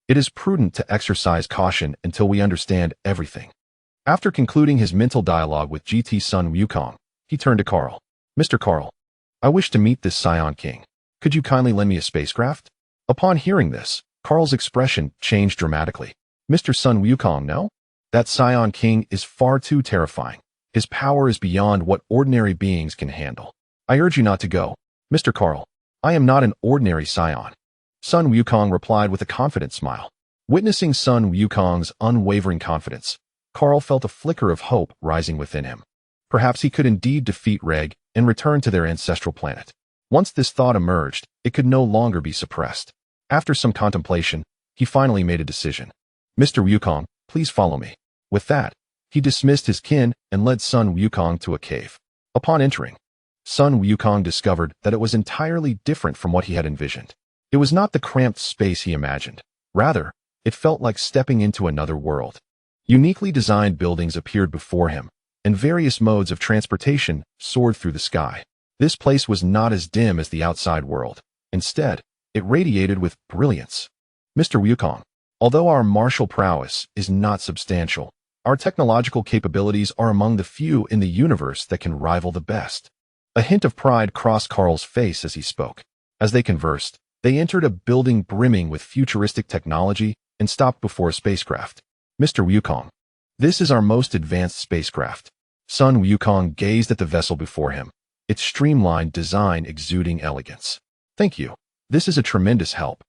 It is prudent to exercise caution until we understand everything. After concluding his mental dialogue with GT Sun Wukong, he turned to Carl. "Mr. Carl, I wish to meet this Saiyan King. Could you kindly lend me a spacecraft?" Upon hearing this, Carl's expression changed dramatically. "Mr. Sun Wukong, no? That Saiyan King is far too terrifying. His power is beyond what ordinary beings can handle. I urge you not to go. Mr. Carl, I am not an ordinary Saiyan." Sun Wukong replied with a confident smile. Witnessing Sun Wukong's unwavering confidence, Carl felt a flicker of hope rising within him. Perhaps he could indeed defeat Reg and return to their ancestral planet. Once this thought emerged, it could no longer be suppressed. After some contemplation, he finally made a decision. "Mr. Wukong, please follow me." With that, he dismissed his kin and led Sun Wukong to a cave. Upon entering, Sun Wukong discovered that it was entirely different from what he had envisioned. It was not the cramped space he imagined. Rather, it felt like stepping into another world. Uniquely designed buildings appeared before him, and various modes of transportation soared through the sky. This place was not as dim as the outside world. Instead, it radiated with brilliance. "Mr. Wukong, although our martial prowess is not substantial, our technological capabilities are among the few in the universe that can rival the best." A hint of pride crossed Carl's face as he spoke. As they conversed, they entered a building brimming with futuristic technology and stopped before a spacecraft. "Mr. Wukong, this is our most advanced spacecraft." Sun Wukong gazed at the vessel before him, its streamlined design exuding elegance. "Thank you. This is a tremendous help,"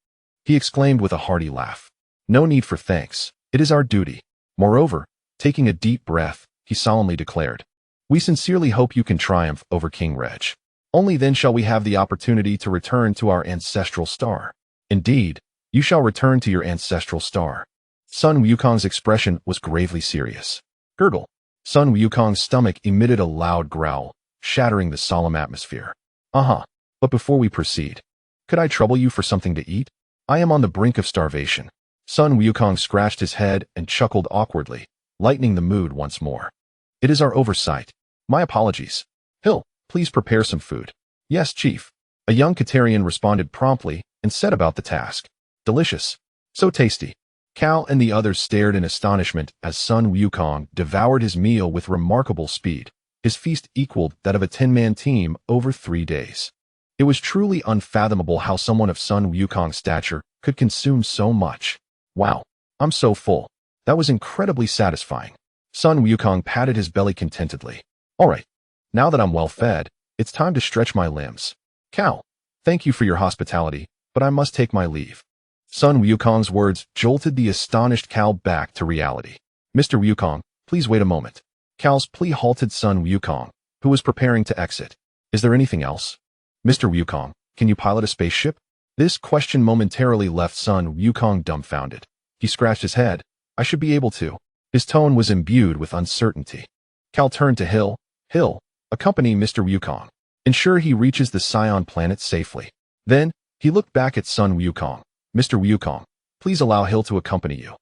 he exclaimed with a hearty laugh. "No need for thanks. It is our duty." Moreover, taking a deep breath, he solemnly declared, "We sincerely hope you can triumph over King Reg. Only then shall we have the opportunity to return to our ancestral star. Indeed, you shall return to your ancestral star." Sun Wukong's expression was gravely serious. Gurgle. Sun Wukong's stomach emitted a loud growl, shattering the solemn atmosphere. But before we proceed, could I trouble you for something to eat? I am on the brink of starvation." Sun Wukong scratched his head and chuckled awkwardly, lightening the mood once more. "It is our oversight. My apologies. Hill, please prepare some food." "Yes, Chief." A young Katerian responded promptly and set about the task. "Delicious. So tasty." Cal and the others stared in astonishment as Sun Wukong devoured his meal with remarkable speed. His feast equaled that of a 10-man team over 3 days. It was truly unfathomable how someone of Sun Wukong's stature could consume so much. "Wow, I'm so full. That was incredibly satisfying." Sun Wukong patted his belly contentedly. "All right, now that I'm well fed, it's time to stretch my limbs. Cal, thank you for your hospitality, but I must take my leave." Sun Wukong's words jolted the astonished Cal back to reality. "Mr. Wukong, please wait a moment." Cal's plea halted Sun Wukong, who was preparing to exit. "Is there anything else? Mr. Wukong, can you pilot a spaceship?" This question momentarily left Sun Wukong dumbfounded. He scratched his head. "I should be able to." His tone was imbued with uncertainty. Cal turned to Hill. Hill, accompany Mr. Wukong. Ensure he reaches the Saiyan planet safely. Then, he looked back at son Wukong. Mr. Wukong, please allow Hill to accompany you.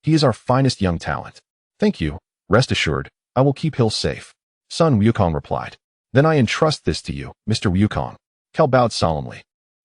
He is our finest young talent. Thank you. Rest assured, I will keep Hill safe. Son Wukong replied. Then I entrust this to you, Mr. Wukong. Cal bowed solemnly.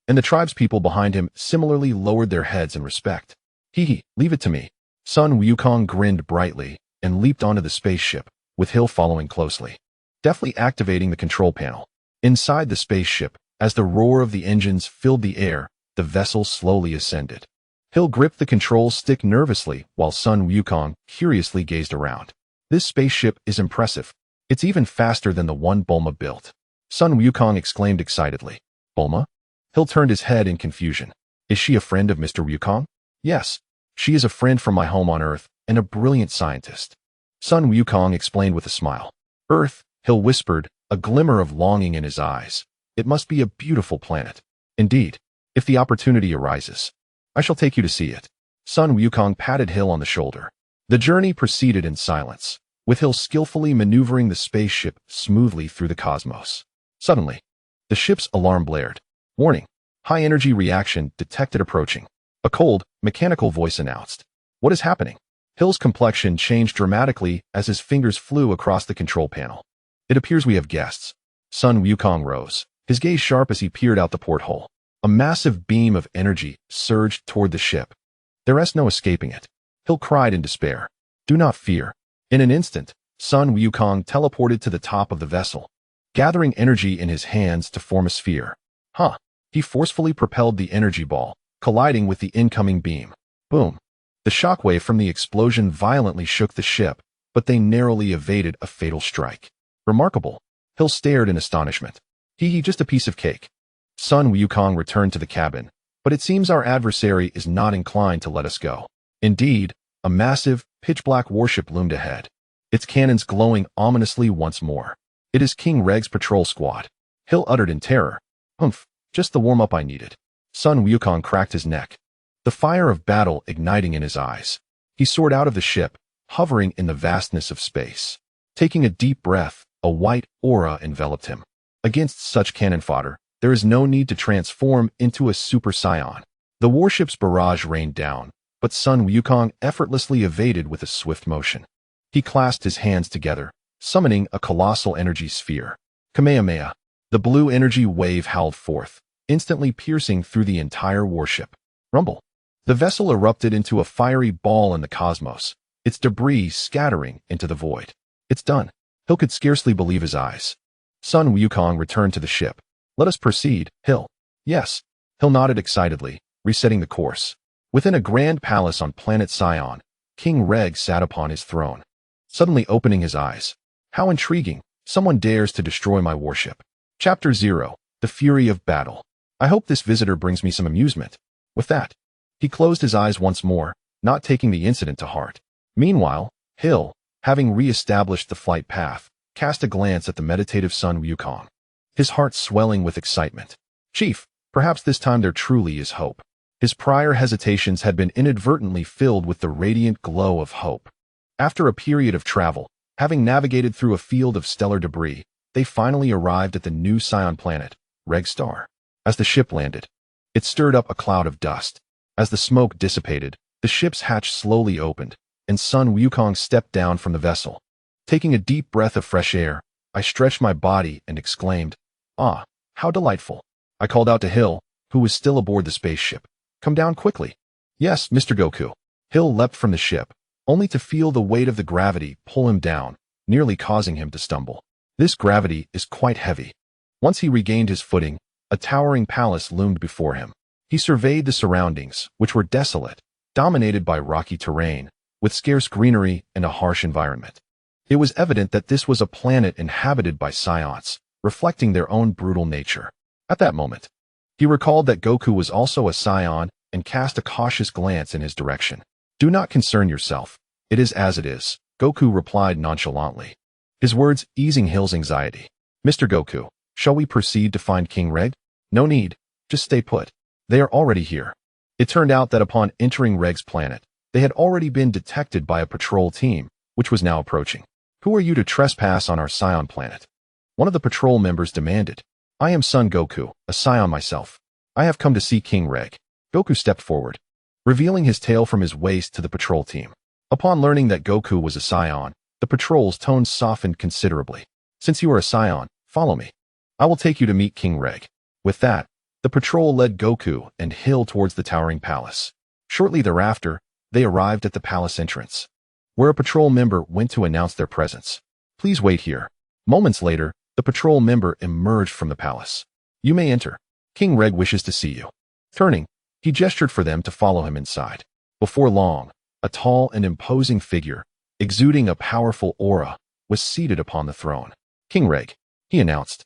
And the tribespeople behind him similarly lowered their heads in respect. Leave it to me. Son Wukong grinned brightly and leaped onto the spaceship, with Hill following closely. Deftly activating the control panel. Inside the spaceship, as the roar of the engines filled the air, the vessel slowly ascended. Hill gripped the control stick nervously while son Wukong curiously gazed around. This spaceship is impressive. It's even faster than the one Bulma built. Son Wukong exclaimed excitedly. Bulma? Hill turned his head in confusion. Is she a friend of Mr. Wukong? Yes. She is a friend from my home on Earth and a brilliant scientist. Son Wukong explained with a smile. Earth, Hill whispered, a glimmer of longing in his eyes. It must be a beautiful planet. Indeed, if the opportunity arises, I shall take you to see it. Son Wukong patted Hill on the shoulder. The journey proceeded in silence, with Hill skillfully maneuvering the spaceship smoothly through the cosmos. Suddenly, the ship's alarm blared. Warning, high-energy reaction detected approaching. A cold, mechanical voice announced. What is happening? Hill's complexion changed dramatically as his fingers flew across the control panel. It appears we have guests. Son Wukong rose, his gaze sharp as he peered out the porthole. A massive beam of energy surged toward the ship. There is no escaping it. Hill cried in despair. Do not fear. In an instant, son Wukong teleported to the top of the vessel, gathering energy in his hands to form a sphere. He forcefully propelled the energy ball, colliding with the incoming beam. Boom. The shockwave from the explosion violently shook the ship, but they narrowly evaded a fatal strike. Remarkable. Hill stared in astonishment. Just a piece of cake. Son Wukong returned to the cabin, but it seems our adversary is not inclined to let us go. Indeed, a massive, pitch-black warship loomed ahead, its cannons glowing ominously once more. It is King Reg's patrol squad. Hill uttered in terror. Humph, just the warm-up I needed. Son Wukong cracked his neck, the fire of battle igniting in his eyes. He soared out of the ship, hovering in the vastness of space. Taking a deep breath, a white aura enveloped him. Against such cannon fodder, there is no need to transform into a Super Saiyan. The warship's barrage rained down, but son Wukong effortlessly evaded with a swift motion. He clasped his hands together, summoning a colossal energy sphere. Kamehameha. The blue energy wave howled forth, instantly piercing through the entire warship. Rumble. The vessel erupted into a fiery ball in the cosmos, its debris scattering into the void. It's done. Hill could scarcely believe his eyes. Son Wukong returned to the ship. Let us proceed, Hill. Yes. Hill nodded excitedly, resetting the course. Within a grand palace on planet Saiyan, King Reg sat upon his throne, suddenly opening his eyes. How intriguing. Someone dares to destroy my warship. Chapter 0. The Fury of Battle. I hope this visitor brings me some amusement. With that, he closed his eyes once more, not taking the incident to heart. Meanwhile, Hill, having re-established the flight path, cast a glance at the meditative son Wukong, his heart swelling with excitement. Chief, perhaps this time there truly is hope. His prior hesitations had been inadvertently filled with the radiant glow of hope. After a period of travel, having navigated through a field of stellar debris, they finally arrived at the new Saiyan planet, Reg Star. As the ship landed, it stirred up a cloud of dust. As the smoke dissipated, the ship's hatch slowly opened, and son Wukong stepped down from the vessel. Taking a deep breath of fresh air, I stretched my body and exclaimed, "Ah, how delightful." I called out to Hill, who was still aboard the spaceship. "Come down quickly." "Yes, Mr. Goku." Hill leapt from the ship, only to feel the weight of the gravity pull him down, nearly causing him to stumble. This gravity is quite heavy. Once he regained his footing, a towering palace loomed before him. He surveyed the surroundings, which were desolate, dominated by rocky terrain, with scarce greenery and a harsh environment. It was evident that this was a planet inhabited by Saiyans, reflecting their own brutal nature. At that moment, he recalled that Goku was also a Saiyan and cast a cautious glance in his direction. "Do not concern yourself. It is as it is," Goku replied nonchalantly, his words easing Hill's anxiety. "Mr. Goku, shall we proceed to find King Reg?" "No need. Just stay put. They are already here." It turned out that upon entering Reg's planet, they had already been detected by a patrol team, which was now approaching. Who are you to trespass on our Saiyan planet? One of the patrol members demanded. I am Son Goku, a Saiyan myself. I have come to see King Reg. Goku stepped forward, revealing his tail from his waist to the patrol team. Upon learning that Goku was a Saiyan, the patrol's tones softened considerably. Since you are a Saiyan, follow me. I will take you to meet King Reg. With that, the patrol led Goku and Hill towards the towering palace. Shortly thereafter, they arrived at the palace entrance, where a patrol member went to announce their presence. Please wait here. Moments later, the patrol member emerged from the palace. You may enter. King Reg wishes to see you. Turning, he gestured for them to follow him inside. Before long, a tall and imposing figure, exuding a powerful aura, was seated upon the throne. King Reg, he announced.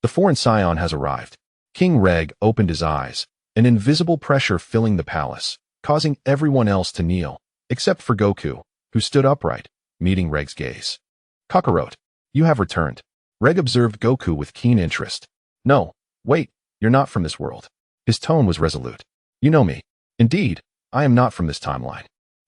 The foreign Saiyan has arrived. King Reg opened his eyes, an invisible pressure filling the palace, causing everyone else to kneel, except for Goku, who stood upright, meeting Reg's gaze. Kakarot, you have returned. Reg observed Goku with keen interest. No, wait, you're not from this world. His tone was resolute. You know me. Indeed, I am not from this timeline,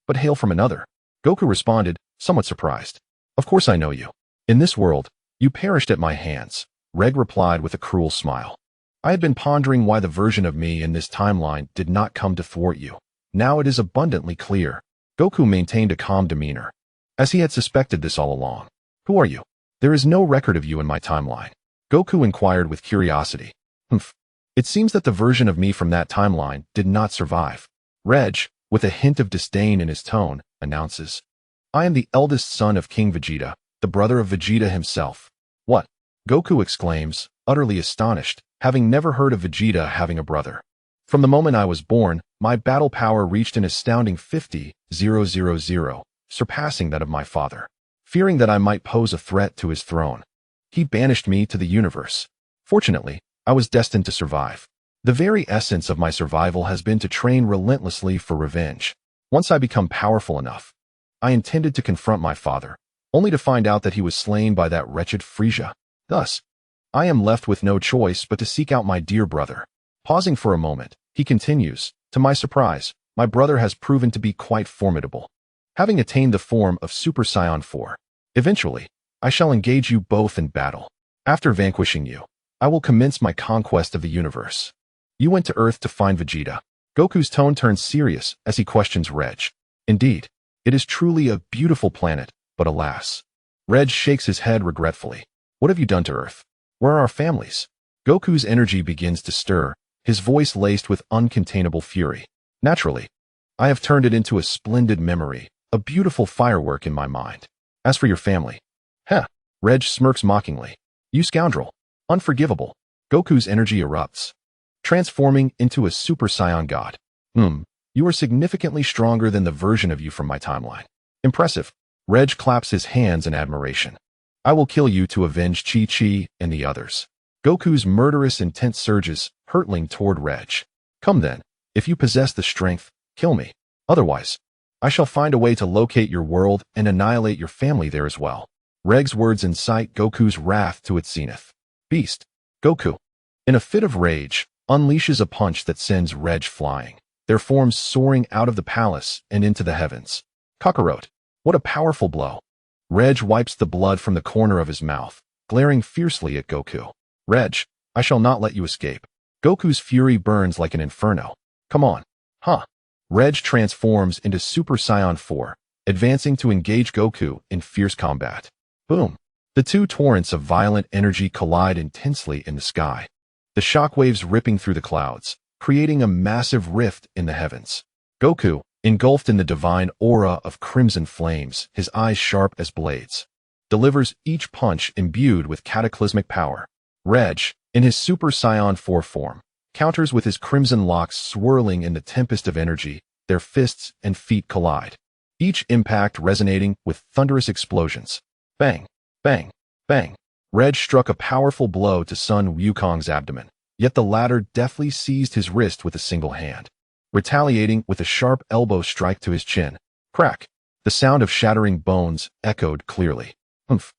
but hail from another. Goku responded, somewhat surprised. Of course I know you. In this world, you perished at my hands. Reg replied with a cruel smile. I had been pondering why the version of me in this timeline did not come to thwart you. Now it is abundantly clear. Goku maintained a calm demeanor, as he had suspected this all along. Who are you? There is no record of you in my timeline. Goku inquired with curiosity. Humph. It seems that the version of me from that timeline did not survive. Reg, with a hint of disdain in his tone, announces. I am the eldest son of King Vegeta, the brother of Vegeta himself. What? Goku exclaims, utterly astonished, having never heard of Vegeta having a brother. From the moment I was born, my battle power reached an astounding 50,000, surpassing that of my father. Fearing that I might pose a threat to his throne, he banished me to the universe. Fortunately, I was destined to survive. The very essence of my survival has been to train relentlessly for revenge. Once I become powerful enough, I intended to confront my father, only to find out that he was slain by that wretched Frieza. Thus, I am left with no choice but to seek out my dear brother. Pausing for a moment, he continues, to my surprise, my brother has proven to be quite formidable, having attained the form of Super Saiyan 4. Eventually, I shall engage you both in battle. After vanquishing you, I will commence my conquest of the universe. You went to Earth to find Vegeta. Goku's tone turns serious as he questions Reg. Indeed, it is truly a beautiful planet, but alas. Reg shakes his head regretfully. What have you done to Earth? Where are our families? Goku's energy begins to stir, his voice laced with uncontainable fury. Naturally, I have turned it into a splendid memory, a beautiful firework in my mind. As for your family, Reg smirks mockingly. You scoundrel. Unforgivable. Goku's energy erupts, transforming into a Super Saiyan god. You are significantly stronger than the version of you from my timeline. Impressive. Reg claps his hands in admiration. I will kill you to avenge Chi-Chi and the others. Goku's murderous intent surges, hurtling toward Reg. Come then, if you possess the strength, kill me. Otherwise, I shall find a way to locate your world and annihilate your family there as well. Reg's words incite Goku's wrath to its zenith. Beast. Goku, in a fit of rage, unleashes a punch that sends Reg flying, their forms soaring out of the palace and into the heavens. Kakarot, what a powerful blow. Reg wipes the blood from the corner of his mouth, glaring fiercely at Goku. Reg, I shall not let you escape. Goku's fury burns like an inferno. Come on. Reg transforms into Super Saiyan 4, advancing to engage Goku in fierce combat. Boom. The two torrents of violent energy collide intensely in the sky, the shockwaves ripping through the clouds, creating a massive rift in the heavens. Goku, engulfed in the divine aura of crimson flames, his eyes sharp as blades, delivers each punch imbued with cataclysmic power. Reg, in his Super Saiyan 4 form, counters with his crimson locks swirling in the tempest of energy, their fists and feet collide, each impact resonating with thunderous explosions. Bang, bang, bang. Reg struck a powerful blow to Sun Wukong's abdomen, yet the latter deftly seized his wrist with a single hand, retaliating with a sharp elbow strike to his chin. Crack. The sound of shattering bones echoed clearly. Humph.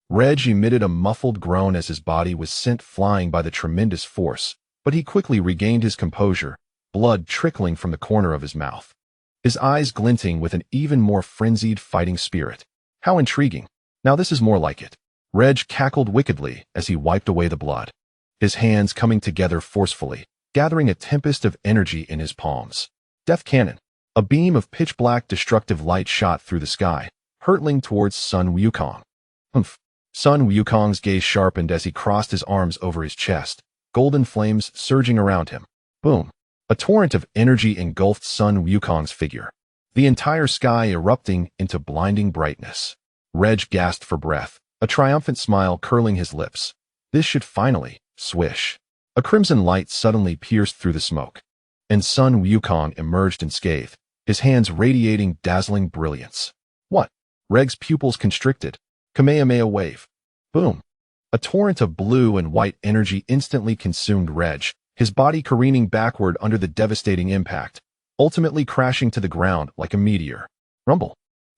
Reg emitted a muffled groan as his body was sent flying by the tremendous force, but he quickly regained his composure, blood trickling from the corner of his mouth, his eyes glinting with an even more frenzied fighting spirit. How intriguing. Now this is more like it. Reg cackled wickedly as he wiped away the blood, his hands coming together forcefully, gathering a tempest of energy in his palms. Death Cannon. A beam of pitch-black destructive light shot through the sky, hurtling towards Sun Wukong. Humph. Sun Wukong's gaze sharpened as he crossed his arms over his chest, golden flames surging around him. Boom. A torrent of energy engulfed Sun Wukong's figure, the entire sky erupting into blinding brightness. Reg gasped for breath, a triumphant smile curling his lips. This should finally, swish. A crimson light suddenly pierced through the smoke, and Sun Wukong emerged unscathed, his hands radiating dazzling brilliance. What? Reg's pupils constricted. Kamehameha wave. Boom. A torrent of blue and white energy instantly consumed Reg, his body careening backward under the devastating impact, ultimately crashing to the ground like a meteor. Rumble.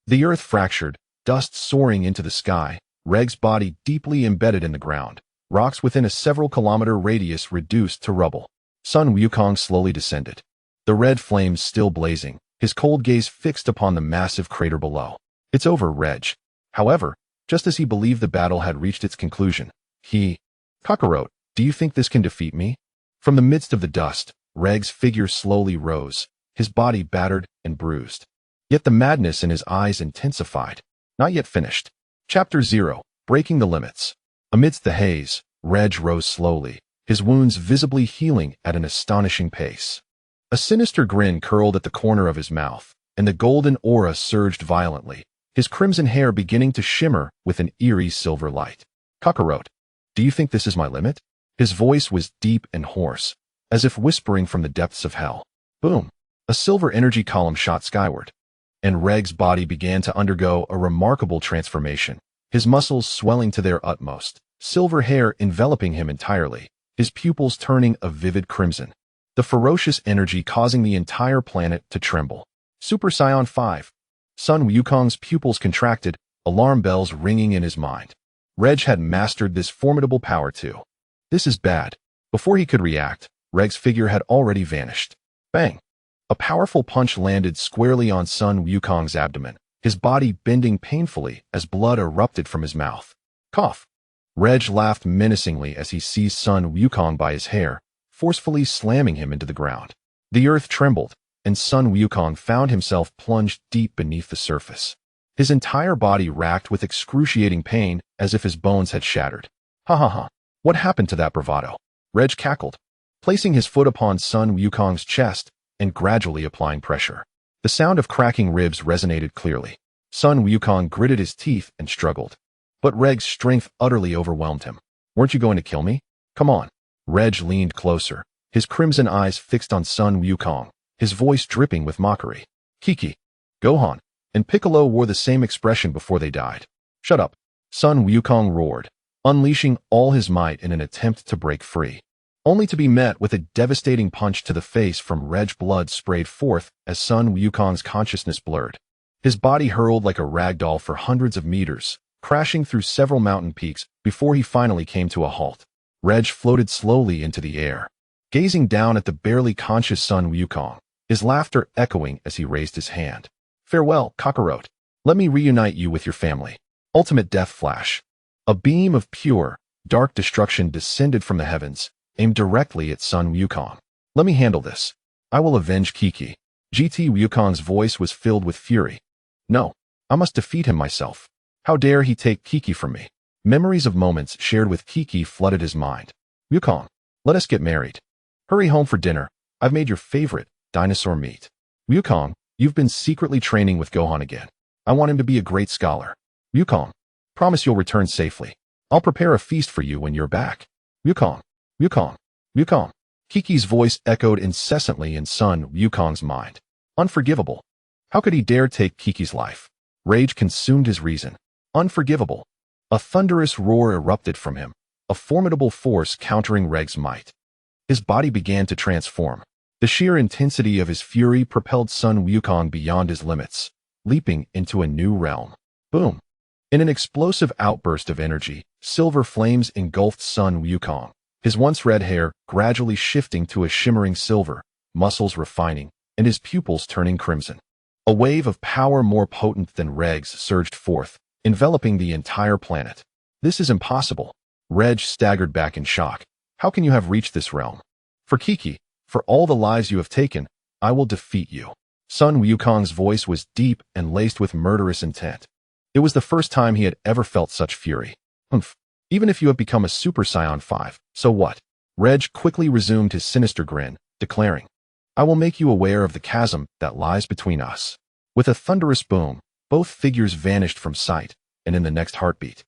The earth fractured, dust soaring into the sky, Reg's body deeply embedded in the ground, rocks within a several-kilometer radius reduced to rubble. Sun Wukong slowly descended, the red flames still blazing, his cold gaze fixed upon the massive crater below. It's over, Reg. However, just as he believed the battle had reached its conclusion, Kakarot, do you think this can defeat me? From the midst of the dust, Reg's figure slowly rose, his body battered and bruised. Yet the madness in his eyes intensified. Not yet finished. Chapter 0. Breaking the Limits. Amidst the haze, Reg rose slowly, his wounds visibly healing at an astonishing pace. A sinister grin curled at the corner of his mouth, and the golden aura surged violently, his crimson hair beginning to shimmer with an eerie silver light. Kakarot, do you think this is my limit? His voice was deep and hoarse, as if whispering from the depths of hell. Boom! A silver energy column shot skyward, and Reg's body began to undergo a remarkable transformation, his muscles swelling to their utmost, silver hair enveloping him entirely, his pupils turning a vivid crimson, the ferocious energy causing the entire planet to tremble. Super Saiyan 5. Sun Wukong's pupils contracted, alarm bells ringing in his mind. Reg had mastered this formidable power too. This is bad. Before he could react, Reg's figure had already vanished. Bang! A powerful punch landed squarely on Sun Wukong's abdomen, his body bending painfully as blood erupted from his mouth. Cough! Reg laughed menacingly as he seized Sun Wukong by his hair, forcefully slamming him into the ground. The earth trembled, and Sun Wukong found himself plunged deep beneath the surface, his entire body racked with excruciating pain as if his bones had shattered. Ha ha ha! What happened to that bravado? Reg cackled, placing his foot upon Sun Wukong's chest and gradually applying pressure. The sound of cracking ribs resonated clearly. Sun Wukong gritted his teeth and struggled, but Reg's strength utterly overwhelmed him. Weren't you going to kill me? Come on. Reg leaned closer, his crimson eyes fixed on Sun Wukong, his voice dripping with mockery. Kiki, Gohan, and Piccolo wore the same expression before they died. Shut up, Sun Wukong roared, unleashing all his might in an attempt to break free, only to be met with a devastating punch to the face from Reg. Blood sprayed forth as Sun Wukong's consciousness blurred. His body hurled like a ragdoll for hundreds of meters, crashing through several mountain peaks before he finally came to a halt. Reg floated slowly into the air, gazing down at the barely conscious Sun Wukong, his laughter echoing as he raised his hand. Farewell, Kakarot. Let me reunite you with your family. Ultimate Death Flash. A beam of pure, dark destruction descended from the heavens, aimed directly at Sun Wukong. Let me handle this. I will avenge Kiki. GT Wukong's voice was filled with fury. No, I must defeat him myself. How dare he take Kiki from me? Memories of moments shared with Kiki flooded his mind. Wukong, let us get married. Hurry home for dinner. I've made your favorite, dinosaur meat. Wukong, you've been secretly training with Gohan again. I want him to be a great scholar. Wukong, promise you'll return safely. I'll prepare a feast for you when you're back. Wukong, Wukong, Wukong. Kiki's voice echoed incessantly in Sun Wukong's mind. Unforgivable. How could he dare take Kiki's life? Rage consumed his reason. Unforgivable. A thunderous roar erupted from him, a formidable force countering Reg's might. His body began to transform. The sheer intensity of his fury propelled Sun Wukong beyond his limits, leaping into a new realm. Boom! In an explosive outburst of energy, silver flames engulfed Sun Wukong, his once red hair gradually shifting to a shimmering silver, muscles refining, and his pupils turning crimson. A wave of power more potent than Reg's surged forth, enveloping the entire planet. This is impossible. Reg staggered back in shock. How can you have reached this realm? For Kiki, for all the lives you have taken, I will defeat you. Sun Wukong's voice was deep and laced with murderous intent. It was the first time he had ever felt such fury. Humph. Even if you have become a Super Saiyan 5, so what? Reg quickly resumed his sinister grin, declaring, I will make you aware of the chasm that lies between us. With a thunderous boom, both figures vanished from sight, and in the next heartbeat,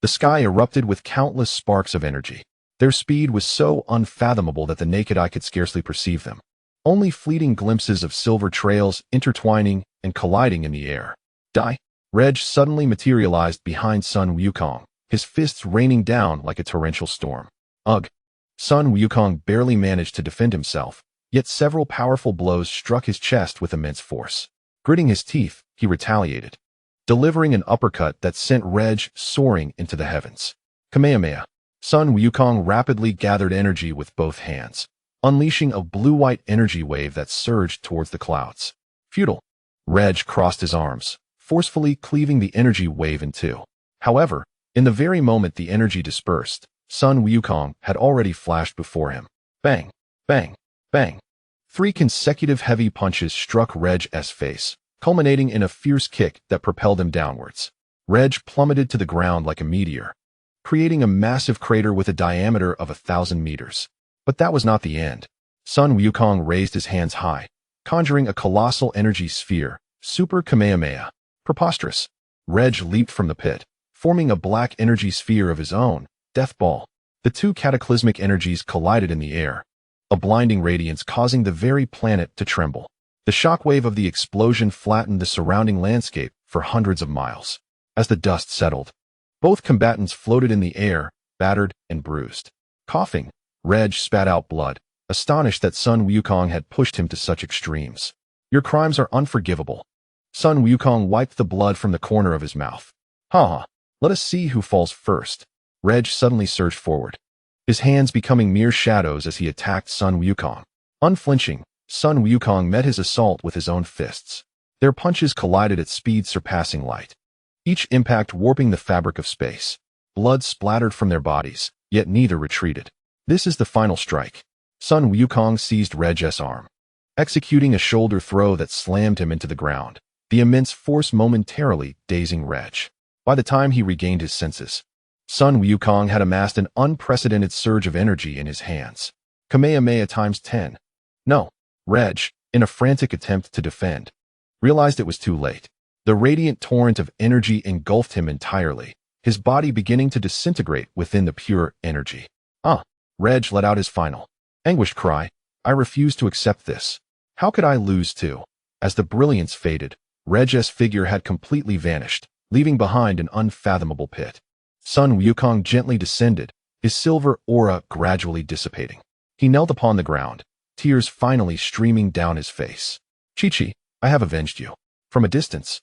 the sky erupted with countless sparks of energy. Their speed was so unfathomable that the naked eye could scarcely perceive them. Only fleeting glimpses of silver trails intertwining and colliding in the air. Die! Reg suddenly materialized behind Sun Wukong, his fists raining down like a torrential storm. Ugh! Sun Wukong barely managed to defend himself, yet several powerful blows struck his chest with immense force. Gritting his teeth, he retaliated, delivering an uppercut that sent Reg soaring into the heavens. Kamehameha. Sun Wukong rapidly gathered energy with both hands, unleashing a blue-white energy wave that surged towards the clouds. Futile. Reg crossed his arms, forcefully cleaving the energy wave in two. However, in the very moment the energy dispersed, Sun Wukong had already flashed before him. Bang! Bang! Bang! 3 consecutive heavy punches struck Reg's face, culminating in a fierce kick that propelled him downwards. Reg plummeted to the ground like a meteor, creating a massive crater with a diameter of 1,000 meters. But that was not the end. Sun Wukong raised his hands high, conjuring a colossal energy sphere, Super Kamehameha. Preposterous. Reg leaped from the pit, forming a black energy sphere of his own, Death Ball. The 2 cataclysmic energies collided in the air, a blinding radiance causing the very planet to tremble. The shockwave of the explosion flattened the surrounding landscape for hundreds of miles. As the dust settled, both combatants floated in the air, battered and bruised. Coughing, Reg spat out blood, astonished that Sun Wukong had pushed him to such extremes. Your crimes are unforgivable. Sun Wukong wiped the blood from the corner of his mouth. Ha! Let us see who falls first. Reg suddenly surged forward, his hands becoming mere shadows as he attacked Sun Wukong. Unflinching, Sun Wukong met his assault with his own fists. Their punches collided at speeds surpassing light, each impact warping the fabric of space. Blood splattered from their bodies, yet neither retreated. This is the final strike. Sun Wukong seized Reg's arm, executing a shoulder throw that slammed him into the ground, the immense force momentarily dazing Reg. By the time he regained his senses, Sun Wukong had amassed an unprecedented surge of energy in his hands. Kamehameha times 10. No. Reg, in a frantic attempt to defend, realized it was too late. The radiant torrent of energy engulfed him entirely, his body beginning to disintegrate within the pure energy. Reg let out his final, anguished cry. I refuse to accept this. How could I lose too? As the brilliance faded, Reg's figure had completely vanished, leaving behind an unfathomable pit. Sun Wukong gently descended, his silver aura gradually dissipating. He knelt upon the ground, tears finally streaming down his face. Chi-Chi, I have avenged you. From a distance,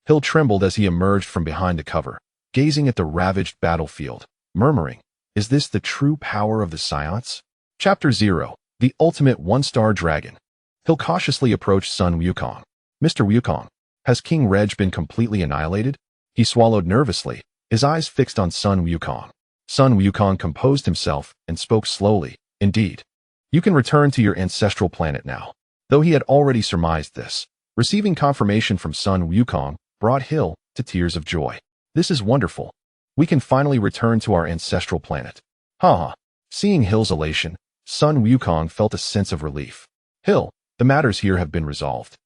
Hill trembled as he emerged from behind the cover, gazing at the ravaged battlefield, murmuring, is this the true power of the Saiyans? Chapter 0, The Ultimate One-Star Dragon. Hill cautiously approached Sun Wukong. Mr. Wukong, has King Reg been completely annihilated? He swallowed nervously, his eyes fixed on Sun Wukong. Sun Wukong composed himself and spoke slowly. Indeed. You can return to your ancestral planet now. Though he had already surmised this, receiving confirmation from Sun Wukong brought Hill to tears of joy. This is wonderful. We can finally return to our ancestral planet. Seeing Hill's elation, Sun Wukong felt a sense of relief. Hill, the matters here have been resolved,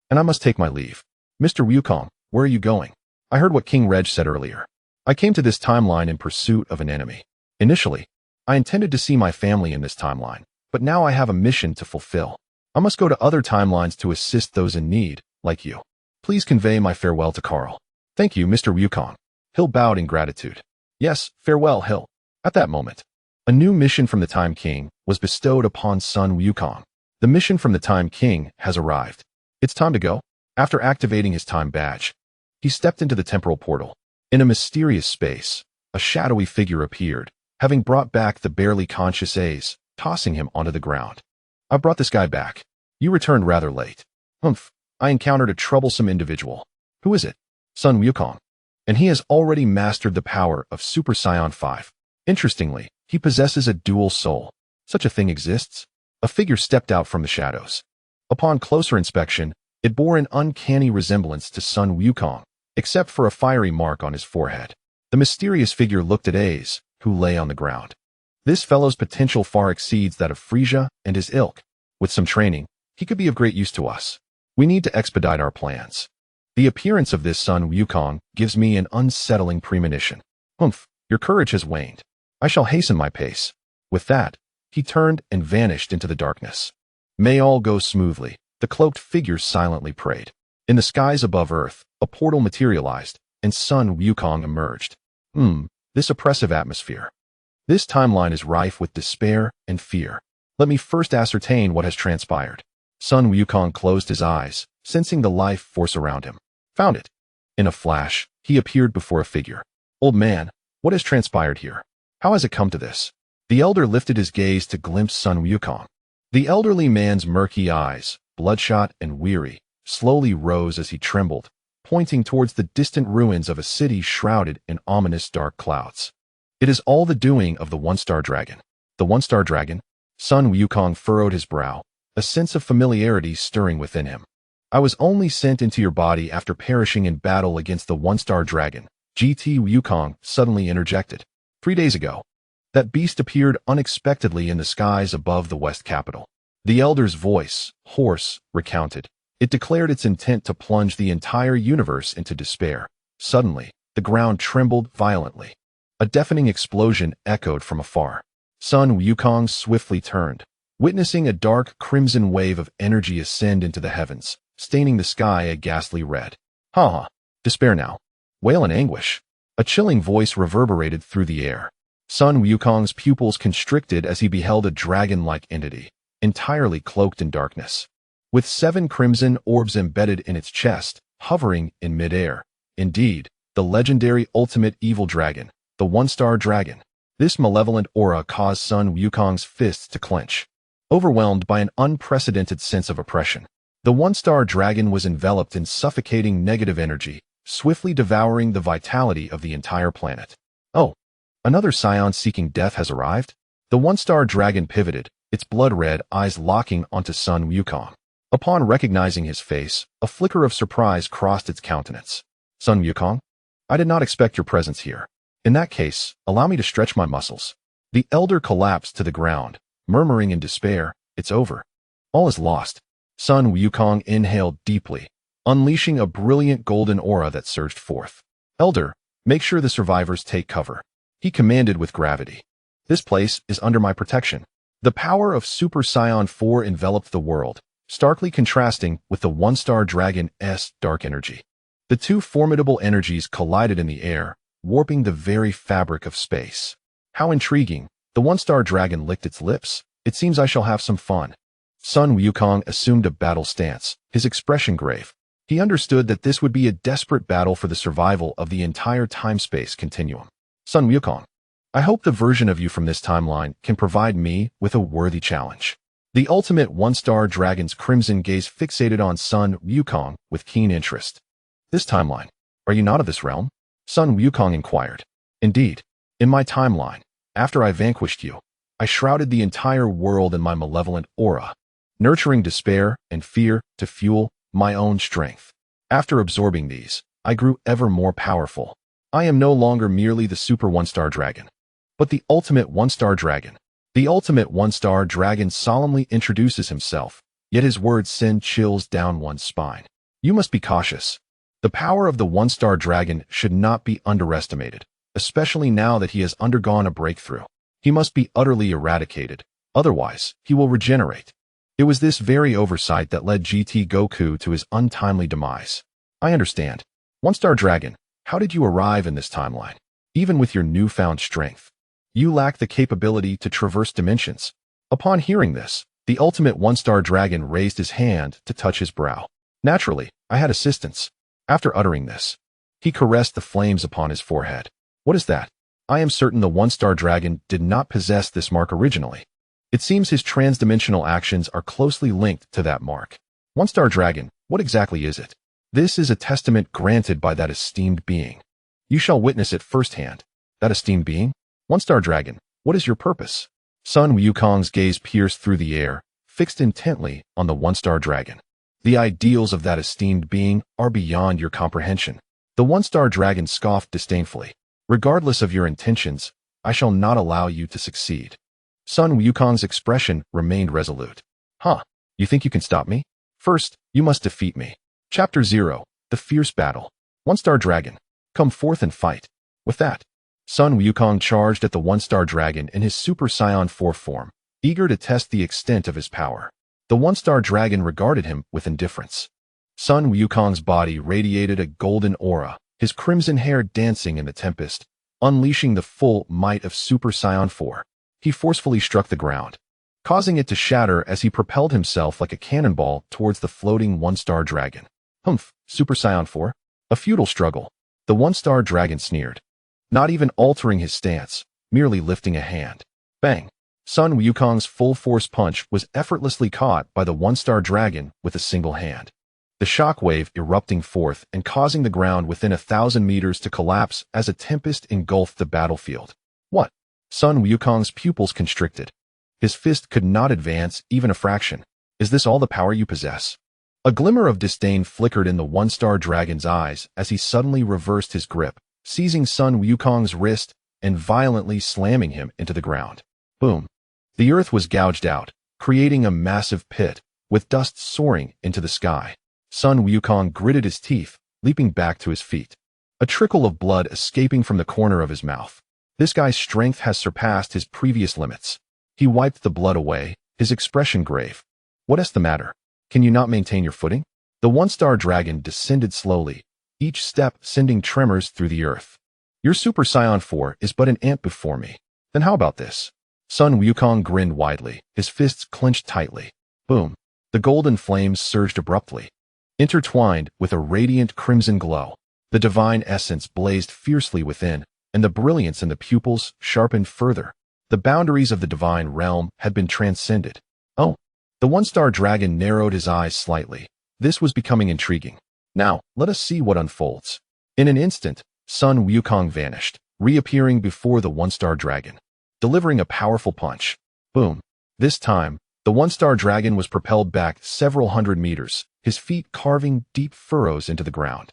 and I must take my leave. Mr. Wukong, where are you going? I heard what King Reg said earlier. I came to this timeline in pursuit of an enemy. Initially, I intended to see my family in this timeline, but now I have a mission to fulfill. I must go to other timelines to assist those in need, like you. Please convey my farewell to Carl. Thank you, Mr. Wukong. Hill bowed in gratitude. Yes, farewell, Hill. At that moment, a new mission from the Time King was bestowed upon Sun Wukong. The mission from the Time King has arrived. It's time to go. After activating his time badge, he stepped into the temporal portal. In a mysterious space, a shadowy figure appeared, having brought back the barely conscious Ace, tossing him onto the ground. I brought this guy back. You returned rather late. I encountered a troublesome individual. Who is it? Sun Wukong. and he has already mastered the power of Super Saiyan 5. Interestingly, he possesses a dual soul. Such a thing exists? A figure stepped out from the shadows. Upon closer inspection, it bore an uncanny resemblance to Sun Wukong, except for a fiery mark on his forehead. The mysterious figure looked at Ace, who lay on the ground. This fellow's potential far exceeds that of Frieza and his ilk. With some training, he could be of great use to us. We need to expedite our plans. The appearance of this Sun Wukong gives me an unsettling premonition. Humph, your courage has waned. I shall hasten my pace. With that, he turned and vanished into the darkness. May all go smoothly, the cloaked figure silently prayed. In the skies above Earth, a portal materialized, and Sun Wukong emerged. This oppressive atmosphere. This timeline is rife with despair and fear. Let me first ascertain what has transpired. Sun Wukong closed his eyes, sensing the life force around him. Found it. In a flash, he appeared before a figure. Old man, what has transpired here? How has it come to this? The elder lifted his gaze to glimpse Sun Wukong. The elderly man's murky eyes, bloodshot and weary, slowly rose as he trembled, pointing towards the distant ruins of a city shrouded in ominous dark clouds. It is all the doing of the one-star dragon. The one-star dragon? Sun Wukong furrowed his brow, a sense of familiarity stirring within him. I was only sent into your body after perishing in battle against the one-star dragon, GT Wukong suddenly interjected. 3 days ago, that beast appeared unexpectedly in the skies above the West capital. The elder's voice, hoarse, recounted. It declared its intent to plunge the entire universe into despair. Suddenly, the ground trembled violently. A deafening explosion echoed from afar. Sun Wukong swiftly turned, witnessing a dark crimson wave of energy ascend into the heavens, staining the sky a ghastly red. Ha! Despair now. Wail in anguish. A chilling voice reverberated through the air. Sun Wukong's pupils constricted as he beheld a dragon-like entity, entirely cloaked in darkness. With 7 crimson orbs embedded in its chest, hovering in midair. Indeed, the legendary ultimate evil dragon, the one-star dragon. This malevolent aura caused Sun Wukong's fists to clench. Overwhelmed by an unprecedented sense of oppression, the one-star dragon was enveloped in suffocating negative energy, swiftly devouring the vitality of the entire planet. Oh, another Saiyan seeking death has arrived? The one-star dragon pivoted, its blood-red eyes locking onto Sun Wukong. Upon recognizing his face, a flicker of surprise crossed its countenance. Sun Wukong? I did not expect your presence here. In that case, allow me to stretch my muscles. The elder collapsed to the ground, murmuring in despair, it's over. All is lost. Sun Wukong inhaled deeply, unleashing a brilliant golden aura that surged forth. Elder, make sure the survivors take cover. He commanded with gravity. This place is under my protection. The power of Super Saiyan 4 enveloped the world, starkly contrasting with the one-star dragon's dark energy. The two formidable energies collided in the air, warping the very fabric of space. How intriguing. The one-star dragon licked its lips. It seems I shall have some fun. Sun Wukong assumed a battle stance, his expression grave. He understood that this would be a desperate battle for the survival of the entire time-space continuum. Sun Wukong, I hope the version of you from this timeline can provide me with a worthy challenge. The ultimate one-star dragon's crimson gaze fixated on Sun Wukong with keen interest. This timeline, are you not of this realm? Sun Wukong inquired. Indeed, in my timeline, after I vanquished you, I shrouded the entire world in my malevolent aura, nurturing despair and fear to fuel my own strength. After absorbing these, I grew ever more powerful. I am no longer merely the super one-star dragon, but the ultimate one-star dragon. The ultimate one-star dragon solemnly introduces himself, yet his words send chills down one's spine. You must be cautious. The power of the one-star dragon should not be underestimated, especially now that he has undergone a breakthrough. He must be utterly eradicated, otherwise he will regenerate. It was this very oversight that led GT Goku to his untimely demise. I understand. One-star dragon, how did you arrive in this timeline? Even with your newfound strength, you lack the capability to traverse dimensions. Upon hearing this, the ultimate one-star dragon raised his hand to touch his brow. Naturally, I had assistance. After uttering this, he caressed the flames upon his forehead. What is that? I am certain the one-star dragon did not possess this mark originally. It seems his transdimensional actions are closely linked to that mark. One-star dragon, what exactly is it? This is a testament granted by that esteemed being. You shall witness it firsthand. That esteemed being? One-star dragon, what is your purpose? Sun Wukong's gaze pierced through the air, fixed intently on the one-star dragon. The ideals of that esteemed being are beyond your comprehension. The one-star dragon scoffed disdainfully. Regardless of your intentions, I shall not allow you to succeed. Sun Wukong's expression remained resolute. Huh, you think you can stop me? First, you must defeat me. Chapter 0, The Fierce Battle. One-star dragon, come forth and fight. With that, Sun Wukong charged at the one-star dragon in his Super Saiyan 4 form, eager to test the extent of his power. The one-star dragon regarded him with indifference. Sun Wukong's body radiated a golden aura, his crimson hair dancing in the tempest, unleashing the full might of Super Saiyan 4. He forcefully struck the ground, causing it to shatter as he propelled himself like a cannonball towards the floating one-star dragon. Humph, Super Saiyan 4? A futile struggle. The one-star dragon sneered, not even altering his stance, merely lifting a hand. Bang! Sun Wukong's full-force punch was effortlessly caught by the one-star dragon with a single hand. The shockwave erupting forth and causing the ground within 1,000 meters to collapse as a tempest engulfed the battlefield. What? Sun Wukong's pupils constricted. His fist could not advance even a fraction. Is this all the power you possess? A glimmer of disdain flickered in the one-star dragon's eyes as he suddenly reversed his grip, seizing Sun Wukong's wrist and violently slamming him into the ground. Boom. The earth was gouged out, creating a massive pit, with dust soaring into the sky. Sun Wukong gritted his teeth, leaping back to his feet. A trickle of blood escaping from the corner of his mouth. This guy's strength has surpassed his previous limits. He wiped the blood away, his expression grave. What is the matter? Can you not maintain your footing? The one-star dragon descended slowly, each step sending tremors through the earth. Your Super Saiyan 4 is but an ant before me. Then how about this? Sun Wukong grinned widely, his fists clenched tightly. Boom. The golden flames surged abruptly, intertwined with a radiant crimson glow. The divine essence blazed fiercely within, and the brilliance in the pupils sharpened further. The boundaries of the divine realm had been transcended. Oh. The one-star dragon narrowed his eyes slightly. This was becoming intriguing. Now, let us see what unfolds. In an instant, Sun Wukong vanished, reappearing before the one-star dragon, delivering a powerful punch. Boom. This time, the one-star dragon was propelled back several hundred meters, his feet carving deep furrows into the ground.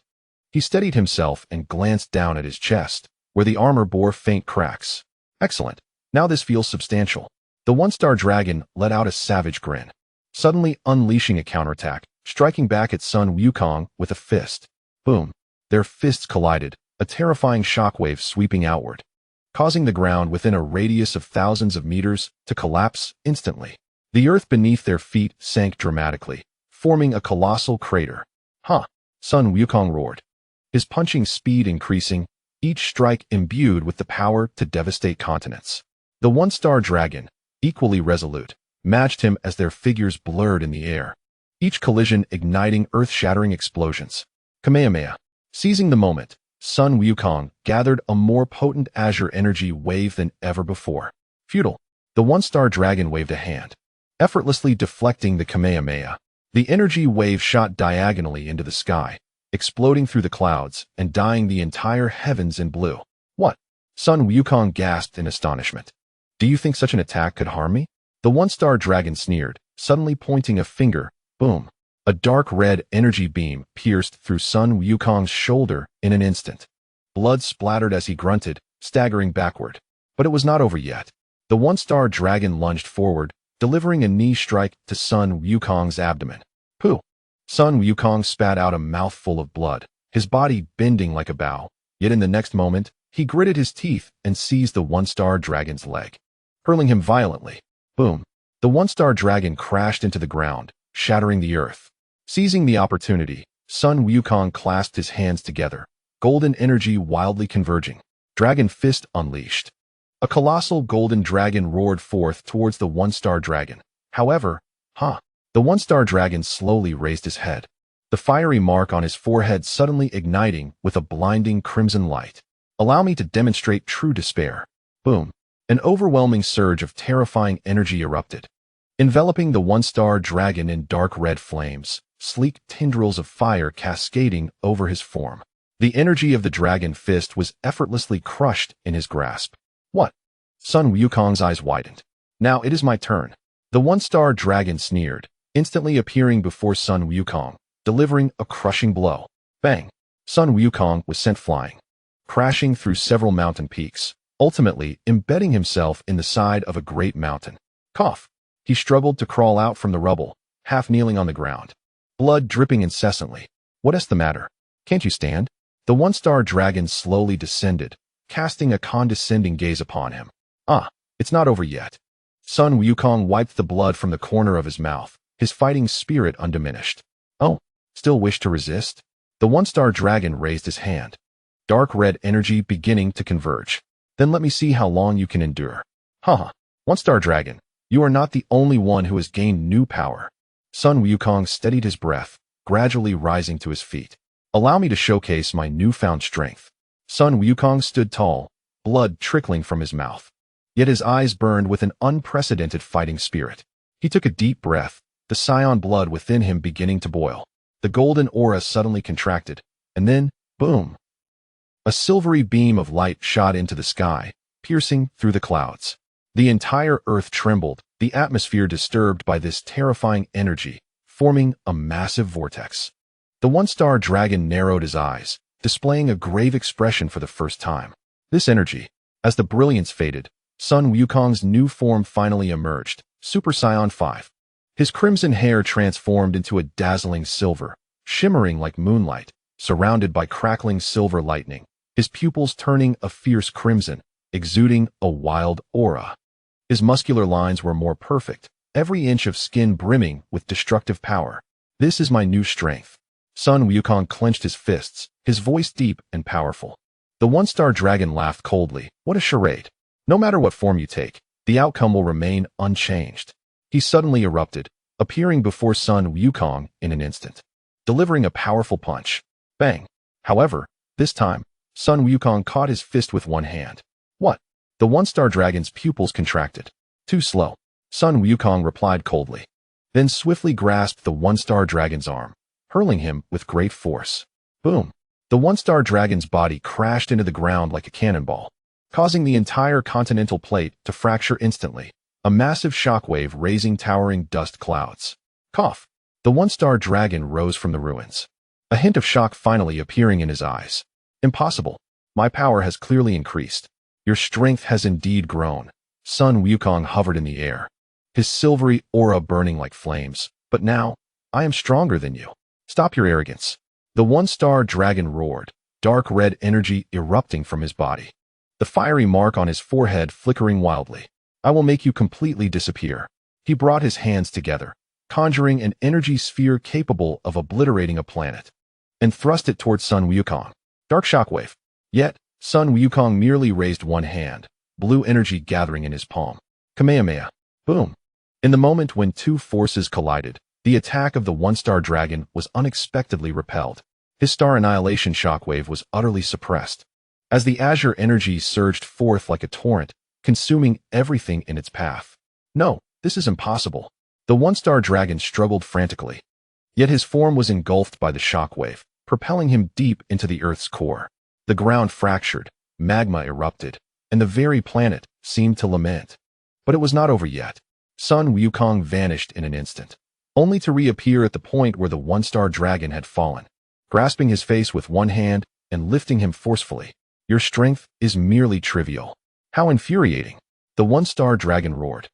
He steadied himself and glanced down at his chest, where the armor bore faint cracks. Excellent. Now this feels substantial. The one-star dragon let out a savage grin, suddenly unleashing a counterattack, striking back at Sun Wukong with a fist. Boom. Their fists collided, a terrifying shockwave sweeping outward, causing the ground within a radius of thousands of meters to collapse instantly. The earth beneath their feet sank dramatically, forming a colossal crater. Huh! Sun Wukong roared, his punching speed increasing, each strike imbued with the power to devastate continents. The one-star dragon, equally resolute, matched him as their figures blurred in the air, each collision igniting earth-shattering explosions. Kamehameha. Seizing the moment, Sun Wukong gathered a more potent azure energy wave than ever before. Futile. The one-star dragon waved a hand, effortlessly deflecting the Kamehameha. The energy wave shot diagonally into the sky, exploding through the clouds and dyeing the entire heavens in blue. What? Sun Wukong gasped in astonishment. Do you think such an attack could harm me? The one-star dragon sneered, suddenly pointing a finger. Boom. A dark red energy beam pierced through Sun Wukong's shoulder in an instant. Blood splattered as he grunted, staggering backward. But it was not over yet. The one-star dragon lunged forward, delivering a knee strike to Sun Wukong's abdomen. Pooh! Sun Wukong spat out a mouthful of blood, his body bending like a bow. Yet in the next moment, he gritted his teeth and seized the one-star dragon's leg, hurling him violently. Boom! The one-star dragon crashed into the ground, shattering the earth. Seizing the opportunity, Sun Wukong clasped his hands together, golden energy wildly converging. Dragon Fist unleashed. A colossal golden dragon roared forth towards the one-star dragon. However, the one-star dragon slowly raised his head, the fiery mark on his forehead suddenly igniting with a blinding crimson light. Allow me to demonstrate true despair. Boom. An overwhelming surge of terrifying energy erupted, enveloping the one-star dragon in dark red flames, sleek tendrils of fire cascading over his form. The energy of the dragon fist was effortlessly crushed in his grasp. What? Sun Wukong's eyes widened. Now it is my turn. The one-star dragon sneered, instantly appearing before Sun Wukong, delivering a crushing blow. Bang! Sun Wukong was sent flying, crashing through several mountain peaks, ultimately embedding himself in the side of a great mountain. Cough! He struggled to crawl out from the rubble, half kneeling on the ground, blood dripping incessantly. What is the matter? Can't you stand? The one-star dragon slowly descended, casting a condescending gaze upon him. Ah, it's not over yet. Sun Wukong wiped the blood from the corner of his mouth, his fighting spirit undiminished. Oh, still wish to resist? The one-star dragon raised his hand, dark red energy beginning to converge. Then let me see how long you can endure. Haha, one-star dragon, you are not the only one who has gained new power. Sun Wukong steadied his breath, gradually rising to his feet. Allow me to showcase my newfound strength. Sun Wukong stood tall, blood trickling from his mouth. Yet his eyes burned with an unprecedented fighting spirit. He took a deep breath, the Saiyan blood within him beginning to boil. The golden aura suddenly contracted, and then, boom! A silvery beam of light shot into the sky, piercing through the clouds. The entire earth trembled, the atmosphere disturbed by this terrifying energy, forming a massive vortex. The one-star dragon narrowed his eyes, displaying a grave expression for the first time. This energy, as the brilliance faded, Sun Wukong's new form finally emerged, Super Saiyan 5. His crimson hair transformed into a dazzling silver, shimmering like moonlight, surrounded by crackling silver lightning, his pupils turning a fierce crimson, exuding a wild aura. His muscular lines were more perfect, every inch of skin brimming with destructive power. This is my new strength. Sun Wukong clenched his fists, his voice deep and powerful. The one-star dragon laughed coldly. What a charade. No matter what form you take, the outcome will remain unchanged. He suddenly erupted, appearing before Sun Wukong in an instant, delivering a powerful punch. Bang! However, this time, Sun Wukong caught his fist with one hand. What? The one-star dragon's pupils contracted. Too slow. Sun Wukong replied coldly, then swiftly grasped the one-star dragon's arm, hurling him with great force. Boom! The one-star dragon's body crashed into the ground like a cannonball, causing the entire continental plate to fracture instantly, a massive shockwave raising towering dust clouds. Cough! The one-star dragon rose from the ruins, a hint of shock finally appearing in his eyes. Impossible. My power has clearly increased. Your strength has indeed grown. Sun Wukong hovered in the air, his silvery aura burning like flames. But now, I am stronger than you. Stop your arrogance. The one-star dragon roared, dark red energy erupting from his body, the fiery mark on his forehead flickering wildly. I will make you completely disappear. He brought his hands together, conjuring an energy sphere capable of obliterating a planet, and thrust it towards Sun Wukong. Dark shockwave. Yet, Sun Wukong merely raised one hand, blue energy gathering in his palm. Kamehameha. Boom. In the moment when two forces collided, the attack of the one-star dragon was unexpectedly repelled. His star annihilation shockwave was utterly suppressed, as the azure energy surged forth like a torrent, consuming everything in its path. No, this is impossible. The one-star dragon struggled frantically, yet his form was engulfed by the shockwave, propelling him deep into the Earth's core. The ground fractured, magma erupted, and the very planet seemed to lament. But it was not over yet. Sun Wukong vanished in an instant, only to reappear at the point where the one-star dragon had fallen, grasping his face with one hand and lifting him forcefully. Your strength is merely trivial. How infuriating! The one-star dragon roared,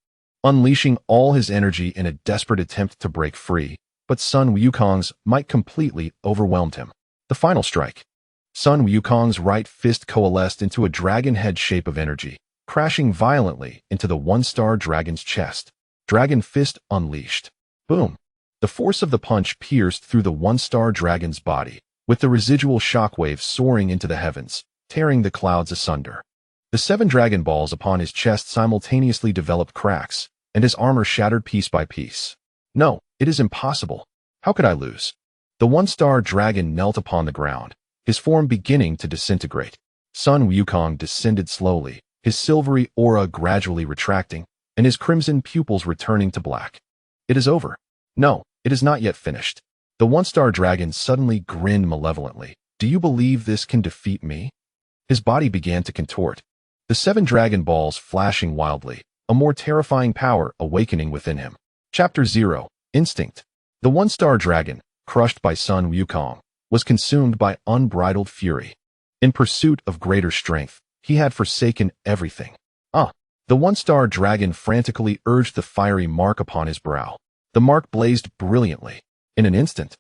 unleashing all his energy in a desperate attempt to break free, but Sun Wukong's might completely overwhelmed him. The final strike. Sun Wukong's right fist coalesced into a dragon head shape of energy, crashing violently into the one-star dragon's chest. Dragon fist unleashed. Boom! The force of the punch pierced through the one-star dragon's body, with the residual shockwave soaring into the heavens, tearing the clouds asunder. The 7 Dragon Balls upon his chest simultaneously developed cracks, and his armor shattered piece by piece. No, it is impossible. How could I lose? The one-star dragon knelt upon the ground, his form beginning to disintegrate. Sun Wukong descended slowly, his silvery aura gradually retracting, and his crimson pupils returning to black. It is over. No, it is not yet finished. The one-star dragon suddenly grinned malevolently, Do you believe this can defeat me? His body began to contort, the 7 Dragon Balls flashing wildly, a more terrifying power awakening within him. Chapter 0. Instinct. The one-star dragon, crushed by Sun Wukong, was consumed by unbridled fury. In pursuit of greater strength, he had forsaken everything. The one-star dragon frantically urged the fiery mark upon his brow. The mark blazed brilliantly. In an instant,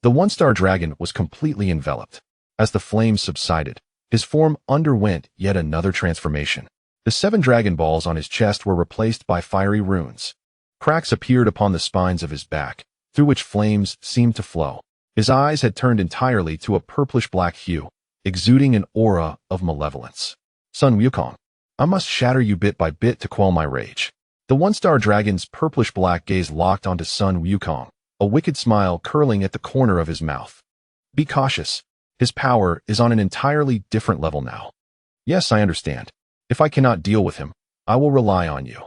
the one-star dragon was completely enveloped. As the flames subsided, his form underwent yet another transformation. The 7 Dragon Balls on his chest were replaced by fiery runes. Cracks appeared upon the spines of his back, through which flames seemed to flow. His eyes had turned entirely to a purplish-black hue, exuding an aura of malevolence. Sun Wukong, I must shatter you bit by bit to quell my rage. The one-star dragon's purplish-black gaze locked onto Sun Wukong, a wicked smile curling at the corner of his mouth. Be cautious. His power is on an entirely different level now. Yes, I understand. If I cannot deal with him, I will rely on you.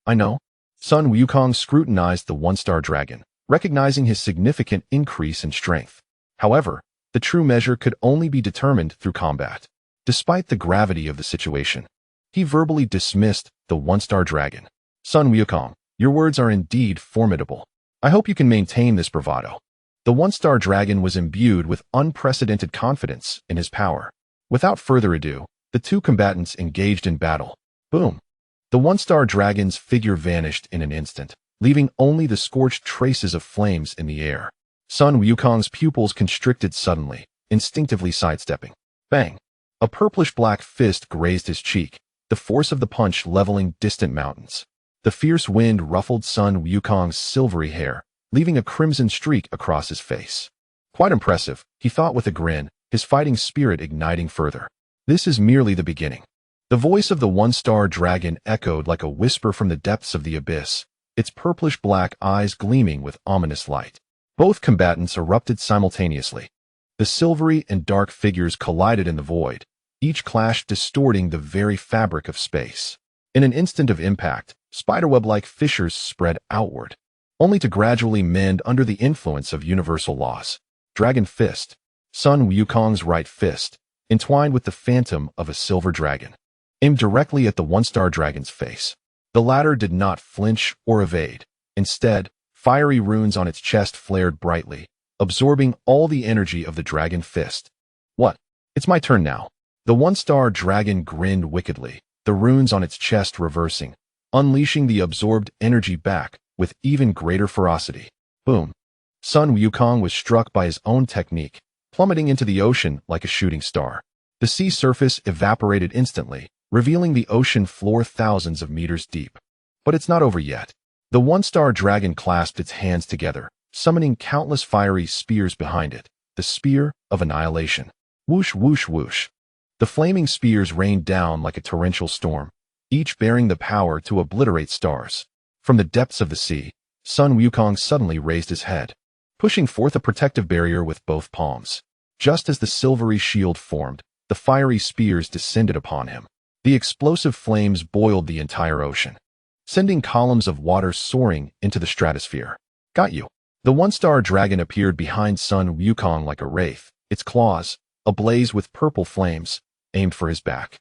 I know. Sun Wukong scrutinized the one-star dragon, recognizing his significant increase in strength. However, the true measure could only be determined through combat. Despite the gravity of the situation, he verbally dismissed the one-star dragon. Sun Wukong, your words are indeed formidable. I hope you can maintain this bravado. The one-star dragon was imbued with unprecedented confidence in his power. Without further ado, the two combatants engaged in battle. Boom! The one-star dragon's figure vanished in an instant, leaving only the scorched traces of flames in the air. Sun Wukong's pupils constricted suddenly, instinctively sidestepping. Bang! A purplish-black fist grazed his cheek, the force of the punch leveling distant mountains. The fierce wind ruffled Sun Wukong's silvery hair, leaving a crimson streak across his face. Quite impressive, he thought with a grin, his fighting spirit igniting further. This is merely the beginning. The voice of the one-star dragon echoed like a whisper from the depths of the abyss, its purplish-black eyes gleaming with ominous light. Both combatants erupted simultaneously. The silvery and dark figures collided in the void, each clash distorting the very fabric of space. In an instant of impact, spiderweb-like fissures spread outward, only to gradually mend under the influence of universal laws. Dragon Fist. Sun Wukong's right fist, entwined with the phantom of a silver dragon, aimed directly at the one-star dragon's face. The latter did not flinch or evade. Instead, fiery runes on its chest flared brightly, absorbing all the energy of the dragon fist. What? It's my turn now. The one-star dragon grinned wickedly, the runes on its chest reversing, unleashing the absorbed energy back with even greater ferocity. Boom! Sun Wukong was struck by his own technique, plummeting into the ocean like a shooting star. The sea surface evaporated instantly, revealing the ocean floor thousands of meters deep. But it's not over yet. The one-star dragon clasped its hands together, summoning countless fiery spears behind it, the Spear of Annihilation. Whoosh, whoosh, whoosh. The flaming spears rained down like a torrential storm, each bearing the power to obliterate stars. From the depths of the sea, Sun Wukong suddenly raised his head, pushing forth a protective barrier with both palms. Just as the silvery shield formed, the fiery spears descended upon him. The explosive flames boiled the entire ocean, sending columns of water soaring into the stratosphere. Got you. The one-star dragon appeared behind Sun Wukong like a wraith, its claws, ablaze with purple flames, aimed for his back.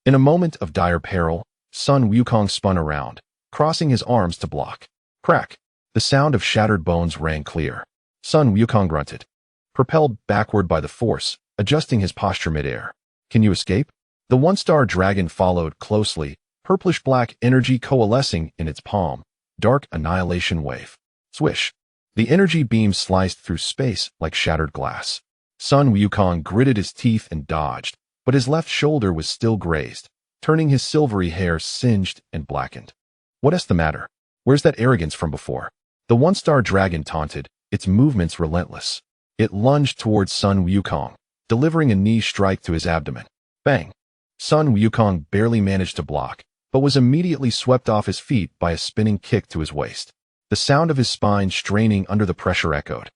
In a moment of dire peril, Sun Wukong spun around, crossing his arms to block. Crack! The sound of shattered bones rang clear. Sun Wukong grunted, propelled backward by the force, adjusting his posture midair. Can you escape? The one-star dragon followed closely, purplish-black energy coalescing in its palm. Dark annihilation wave. Swish! The energy beam sliced through space like shattered glass. Sun Wukong gritted his teeth and dodged, but his left shoulder was still grazed, turning his silvery hair singed and blackened. What's the matter? Where's that arrogance from before? The one-star dragon taunted, its movements relentless. It lunged towards Sun Wukong, delivering a knee strike to his abdomen. Bang! Sun Wukong barely managed to block, but was immediately swept off his feet by a spinning kick to his waist. The sound of his spine straining under the pressure echoed,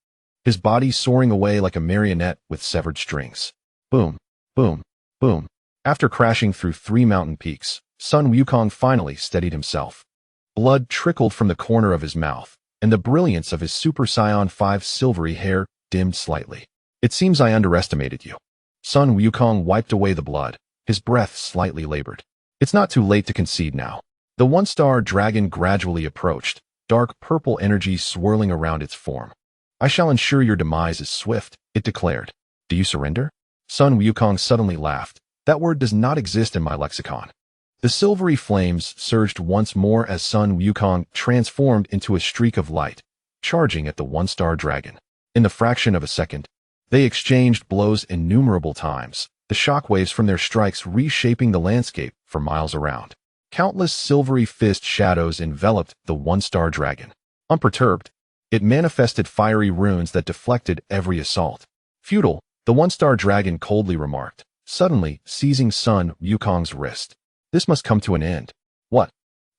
his body soaring away like a marionette with severed strings. Boom, boom, boom. After crashing through 3 mountain peaks, Sun Wukong finally steadied himself. Blood trickled from the corner of his mouth, and the brilliance of his Super Saiyan 5 silvery hair dimmed slightly. It seems I underestimated you. Sun Wukong wiped away the blood, his breath slightly labored. It's not too late to concede now. The one-star dragon gradually approached, dark purple energy swirling around its form. I shall ensure your demise is swift, it declared. Do you surrender? Sun Wukong suddenly laughed. That word does not exist in my lexicon. The silvery flames surged once more as Sun Wukong transformed into a streak of light, charging at the one-star dragon. In the fraction of a second, they exchanged blows innumerable times, the shockwaves from their strikes reshaping the landscape for miles around. Countless silvery fist shadows enveloped the one-star dragon. Unperturbed, it manifested fiery runes that deflected every assault. Futile, the one-star dragon coldly remarked, suddenly seizing Sun Wukong's wrist. This must come to an end. What?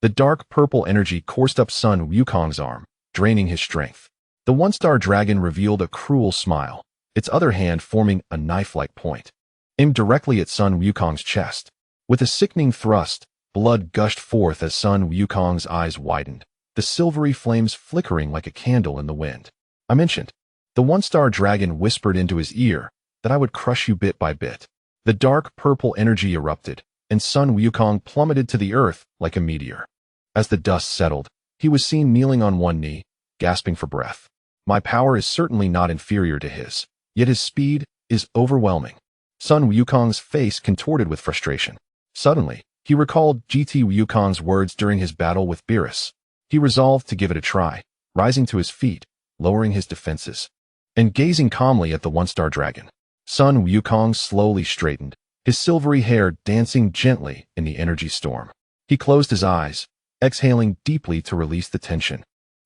The dark purple energy coursed up Sun Wukong's arm, draining his strength. The one-star dragon revealed a cruel smile, its other hand forming a knife-like point, aimed directly at Sun Wukong's chest. With a sickening thrust, blood gushed forth as Sun Wukong's eyes widened, the silvery flames flickering like a candle in the wind. I mentioned. The one-star dragon whispered into his ear that I would crush you bit by bit. The dark purple energy erupted, and Sun Wukong plummeted to the earth like a meteor. As the dust settled, he was seen kneeling on one knee, gasping for breath. My power is certainly not inferior to his, yet his speed is overwhelming. Sun Wukong's face contorted with frustration. Suddenly, he recalled GT Wukong's words during his battle with Beerus. He resolved to give it a try, rising to his feet, lowering his defenses, and gazing calmly at the one-star dragon. Sun Wukong slowly straightened, his silvery hair dancing gently in the energy storm. He closed his eyes, exhaling deeply to release the tension,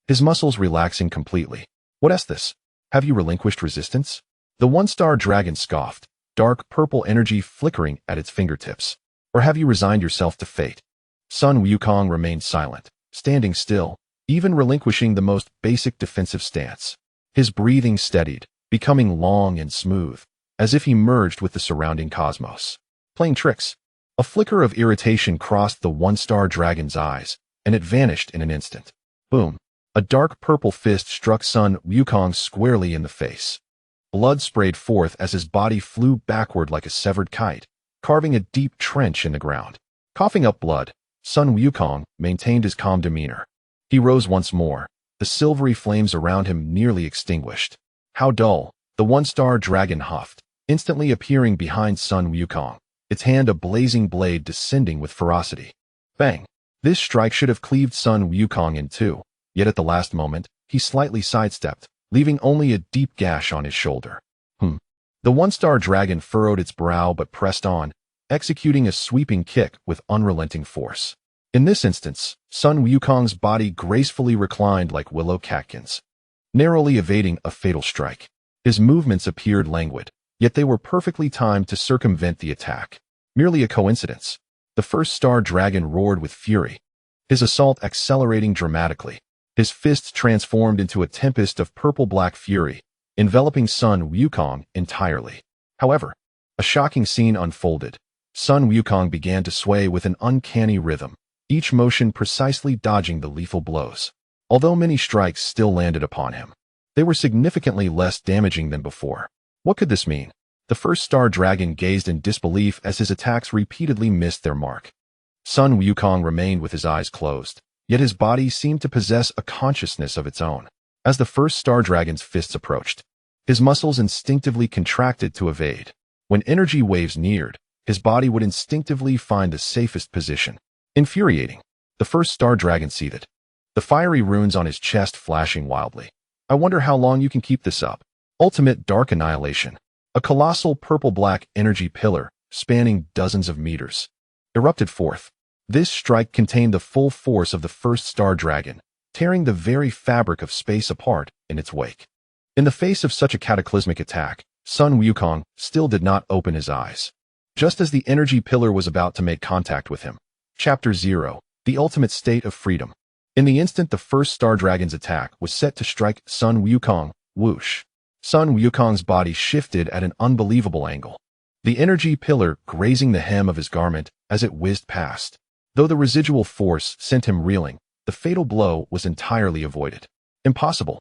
his muscles relaxing completely. What's this? Have you relinquished resistance? The one-star dragon scoffed, dark purple energy flickering at its fingertips. Or have you resigned yourself to fate? Sun Wukong remained silent, standing still, even relinquishing the most basic defensive stance. His breathing steadied, becoming long and smooth, as if he merged with the surrounding cosmos. Playing tricks. A flicker of irritation crossed the one-star dragon's eyes, and it vanished in an instant. Boom. A dark purple fist struck Sun Wukong squarely in the face. Blood sprayed forth as his body flew backward like a severed kite, carving a deep trench in the ground. Coughing up blood, Sun Wukong maintained his calm demeanor. He rose once more, the silvery flames around him nearly extinguished. How dull, the one-star dragon huffed, instantly appearing behind Sun Wukong, its hand a blazing blade descending with ferocity. Bang! This strike should have cleaved Sun Wukong in two, yet at the last moment, he slightly sidestepped, leaving only a deep gash on his shoulder. The one-star dragon furrowed its brow but pressed on, executing a sweeping kick with unrelenting force. In this instance, Sun Wukong's body gracefully reclined like willow catkins, narrowly evading a fatal strike. His movements appeared languid, yet they were perfectly timed to circumvent the attack. Merely a coincidence. The first star dragon roared with fury, his assault accelerating dramatically. His fists transformed into a tempest of purple-black fury, enveloping Sun Wukong entirely. However, a shocking scene unfolded. Sun Wukong began to sway with an uncanny rhythm, each motion precisely dodging the lethal blows. Although many strikes still landed upon him, they were significantly less damaging than before. What could this mean? The first star dragon gazed in disbelief as his attacks repeatedly missed their mark. Sun Wukong remained with his eyes closed, yet his body seemed to possess a consciousness of its own. As the first star dragon's fists approached, his muscles instinctively contracted to evade. When energy waves neared, his body would instinctively find the safest position. Infuriating. The first star dragon seethed, the fiery runes on his chest flashing wildly. I wonder how long you can keep this up. Ultimate Dark Annihilation. A colossal purple-black energy pillar, spanning dozens of meters, erupted forth. This strike contained the full force of the first star dragon, tearing the very fabric of space apart in its wake. In the face of such a cataclysmic attack, Sun Wukong still did not open his eyes. Just as the energy pillar was about to make contact with him. Chapter 0. The Ultimate State of Freedom. In the instant the first star dragon's attack was set to strike Sun Wukong, whoosh. Sun Wukong's body shifted at an unbelievable angle, the energy pillar grazing the hem of his garment as it whizzed past. Though the residual force sent him reeling, the fatal blow was entirely avoided. Impossible.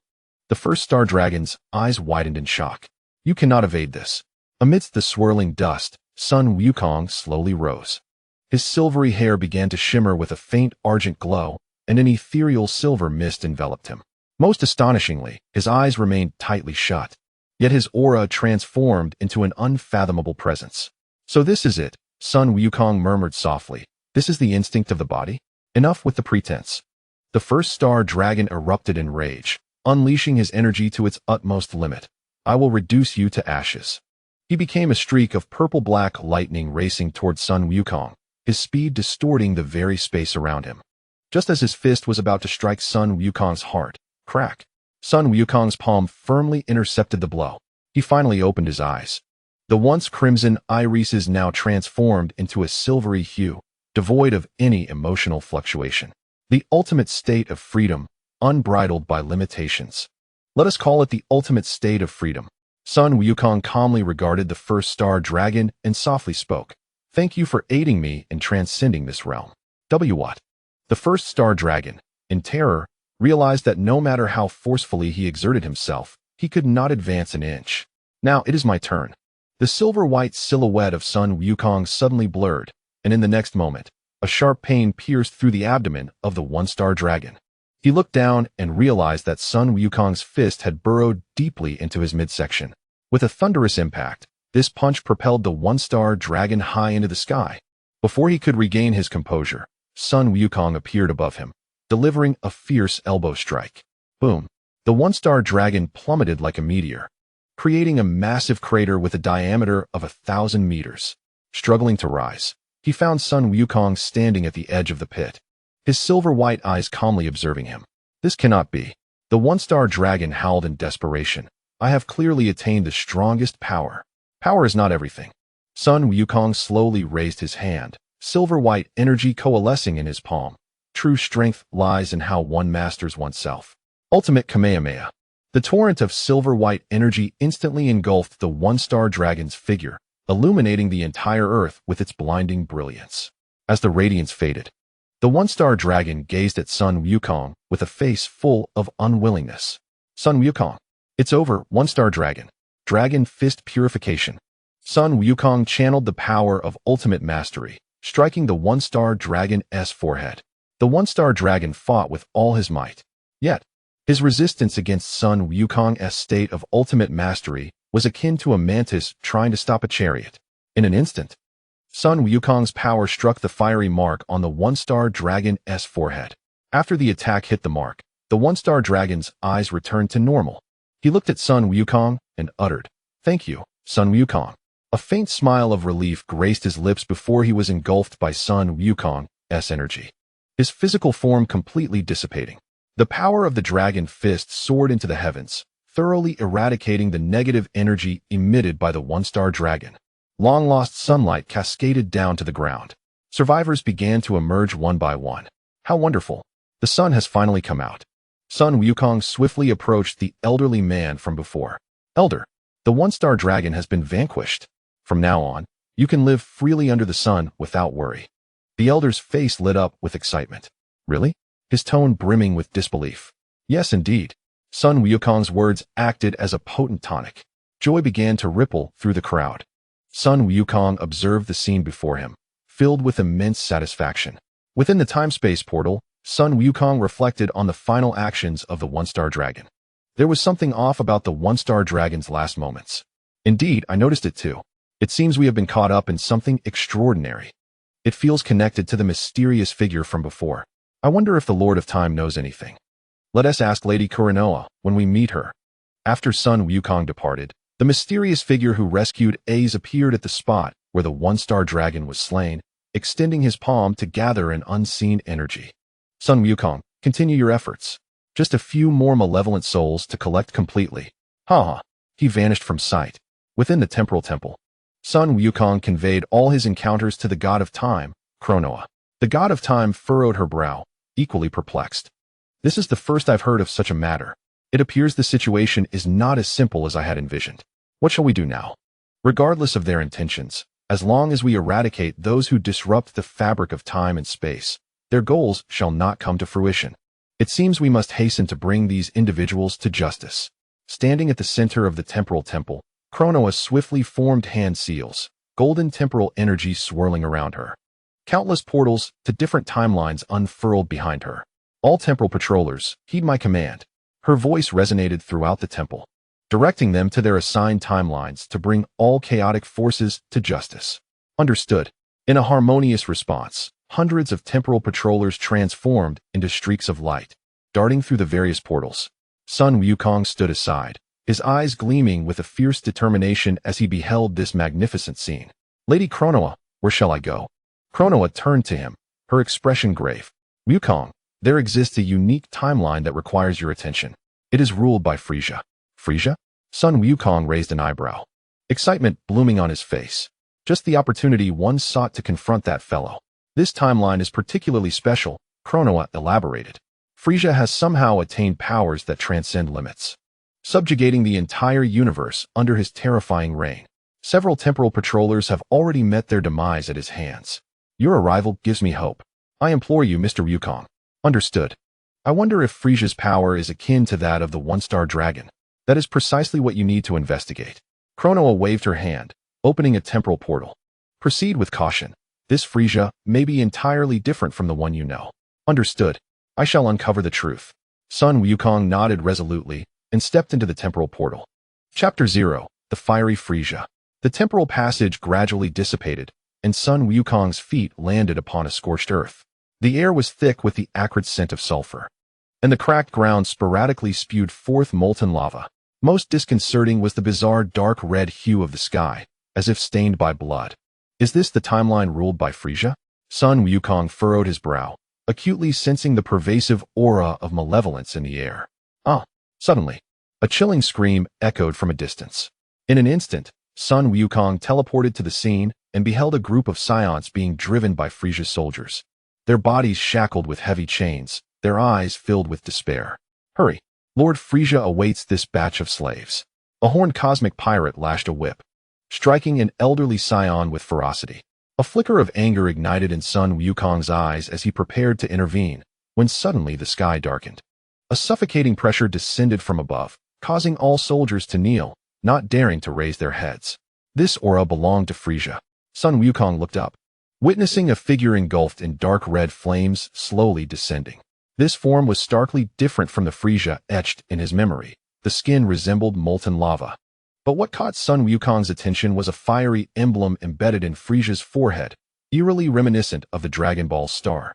The first star dragon's eyes widened in shock. You cannot evade this. Amidst the swirling dust, Sun Wukong slowly rose. His silvery hair began to shimmer with a faint argent glow, and an ethereal silver mist enveloped him. Most astonishingly, his eyes remained tightly shut. Yet his aura transformed into an unfathomable presence. "So this is it," Sun Wukong murmured softly. "This is the instinct of the body? Enough with the pretense." The first star dragon erupted in rage, unleashing his energy to its utmost limit. "I will reduce you to ashes." He became a streak of purple-black lightning racing toward Sun Wukong, his speed distorting the very space around him. Just as his fist was about to strike Sun Wukong's heart, crack! Sun Wukong's palm firmly intercepted the blow. He finally opened his eyes. The once crimson irises now transformed into a silvery hue, devoid of any emotional fluctuation. The ultimate state of freedom, unbridled by limitations. Let us call it the ultimate state of freedom. Sun Wukong calmly regarded the first star dragon and softly spoke. "Thank you for aiding me in transcending this realm." What? The first star dragon, in terror, realized that no matter how forcefully he exerted himself, he could not advance an inch. "Now it is my turn." The silver-white silhouette of Sun Wukong suddenly blurred, and in the next moment, a sharp pain pierced through the abdomen of the one-star dragon. He looked down and realized that Sun Wukong's fist had burrowed deeply into his midsection. With a thunderous impact, this punch propelled the one-star dragon high into the sky. Before he could regain his composure, Sun Wukong appeared above him, delivering a fierce elbow strike. Boom! The one-star dragon plummeted like a meteor, creating a massive crater with a diameter of 1,000 meters. Struggling to rise, he found Sun Wukong standing at the edge of the pit, his silver-white eyes calmly observing him. "This cannot be." The one-star dragon howled in desperation. "I have clearly attained the strongest power." "Power is not everything." Sun Wukong slowly raised his hand, silver-white energy coalescing in his palm. "True strength lies in how one masters oneself." Ultimate Kamehameha. The torrent of silver-white energy instantly engulfed the one-star dragon's figure, illuminating the entire earth with its blinding brilliance. As the radiance faded, the one-star dragon gazed at Sun Wukong with a face full of unwillingness. "Sun Wukong." "It's over, one-star dragon." Dragon fist purification. Sun Wukong channeled the power of ultimate mastery, striking the one-star dragon's forehead. The one-star dragon fought with all his might. Yet, his resistance against Sun Wukong's state of ultimate mastery was akin to a mantis trying to stop a chariot. In an instant, Sun Wukong's power struck the fiery mark on the one-star dragon's forehead. After the attack hit the mark, the one-star dragon's eyes returned to normal. He looked at Sun Wukong and uttered, "Thank you, Sun Wukong." A faint smile of relief graced his lips before he was engulfed by Sun Wukong's energy, his physical form completely dissipating. The power of the dragon fist soared into the heavens, thoroughly eradicating the negative energy emitted by the one-star dragon. Long-lost sunlight cascaded down to the ground. Survivors began to emerge one by one. How wonderful! The sun has finally come out. Sun Wukong swiftly approached the elderly man from before. "Elder, the one-star dragon has been vanquished. From now on, you can live freely under the sun without worry." The elder's face lit up with excitement. "Really?" His tone brimming with disbelief. "Yes, indeed." Sun Wukong's words acted as a potent tonic. Joy began to ripple through the crowd. Sun Wukong observed the scene before him, filled with immense satisfaction. Within the time-space portal, Sun Wukong reflected on the final actions of the one-star dragon. There was something off about the one-star dragon's last moments. "Indeed, I noticed it too. It seems we have been caught up in something extraordinary. It feels connected to the mysterious figure from before. I wonder if the Lord of Time knows anything. Let us ask Lady Kuranoa when we meet her." After Sun Wukong departed, the mysterious figure who rescued A's appeared at the spot where the one-star dragon was slain, extending his palm to gather an unseen energy. "Sun Wukong, continue your efforts. Just a few more malevolent souls to collect completely." Ha! He vanished from sight. Within the temporal temple, Sun Wukong conveyed all his encounters to the god of time, Kronoa. The god of time furrowed her brow, equally perplexed. "This is the first I've heard of such a matter. It appears the situation is not as simple as I had envisioned. What shall we do now?" "Regardless of their intentions, as long as we eradicate those who disrupt the fabric of time and space, their goals shall not come to fruition. It seems we must hasten to bring these individuals to justice." Standing at the center of the temporal temple, Chronoa swiftly formed hand seals, golden temporal energy swirling around her. Countless portals to different timelines unfurled behind her. All temporal patrollers, heed my command. Her voice resonated throughout the temple, directing them to their assigned timelines to bring all chaotic forces to justice. Understood. In a harmonious response, hundreds of temporal patrollers transformed into streaks of light, darting through the various portals. Sun Wukong stood aside, his eyes gleaming with a fierce determination as he beheld this magnificent scene. Lady Chronoa, where shall I go? Chronoa turned to him, her expression grave. Wukong, there exists a unique timeline that requires your attention. It is ruled by Frieza. Frieza? Sun Wukong raised an eyebrow, excitement blooming on his face. Just the opportunity one sought to confront that fellow. This timeline is particularly special, Chronoa elaborated. Frieza has somehow attained powers that transcend limits, subjugating the entire universe under his terrifying reign. Several temporal patrollers have already met their demise at his hands. Your arrival gives me hope. I implore you, Mr. Wukong. Understood. I wonder if Frieza's power is akin to that of the one-star dragon. That is precisely what you need to investigate. Chronoa waved her hand, opening a temporal portal. Proceed with caution. This Frieza may be entirely different from the one you know. Understood. I shall uncover the truth. Sun Wukong nodded resolutely and stepped into the temporal portal. Chapter 0. The Fiery Frieza. The temporal passage gradually dissipated, and Sun Wukong's feet landed upon a scorched earth. The air was thick with the acrid scent of sulfur, and the cracked ground sporadically spewed forth molten lava. Most disconcerting was the bizarre dark red hue of the sky, as if stained by blood. Is this the timeline ruled by Frieza? Sun Wukong furrowed his brow, acutely sensing the pervasive aura of malevolence in the air. Suddenly, a chilling scream echoed from a distance. In an instant, Sun Wukong teleported to the scene and beheld a group of Saiyans being driven by Frieza's soldiers. Their bodies shackled with heavy chains, their eyes filled with despair. Hurry! Lord Frieza awaits this batch of slaves. A horned cosmic pirate lashed a whip, striking an elderly Saiyan with ferocity. A flicker of anger ignited in Sun Wukong's eyes as he prepared to intervene, when suddenly the sky darkened. A suffocating pressure descended from above, causing all soldiers to kneel, not daring to raise their heads. This aura belonged to Frieza. Sun Wukong looked up, witnessing a figure engulfed in dark red flames slowly descending. This form was starkly different from the Frieza etched in his memory. The skin resembled molten lava. But what caught Sun Wukong's attention was a fiery emblem embedded in Frieza's forehead, eerily reminiscent of the Dragon Ball star.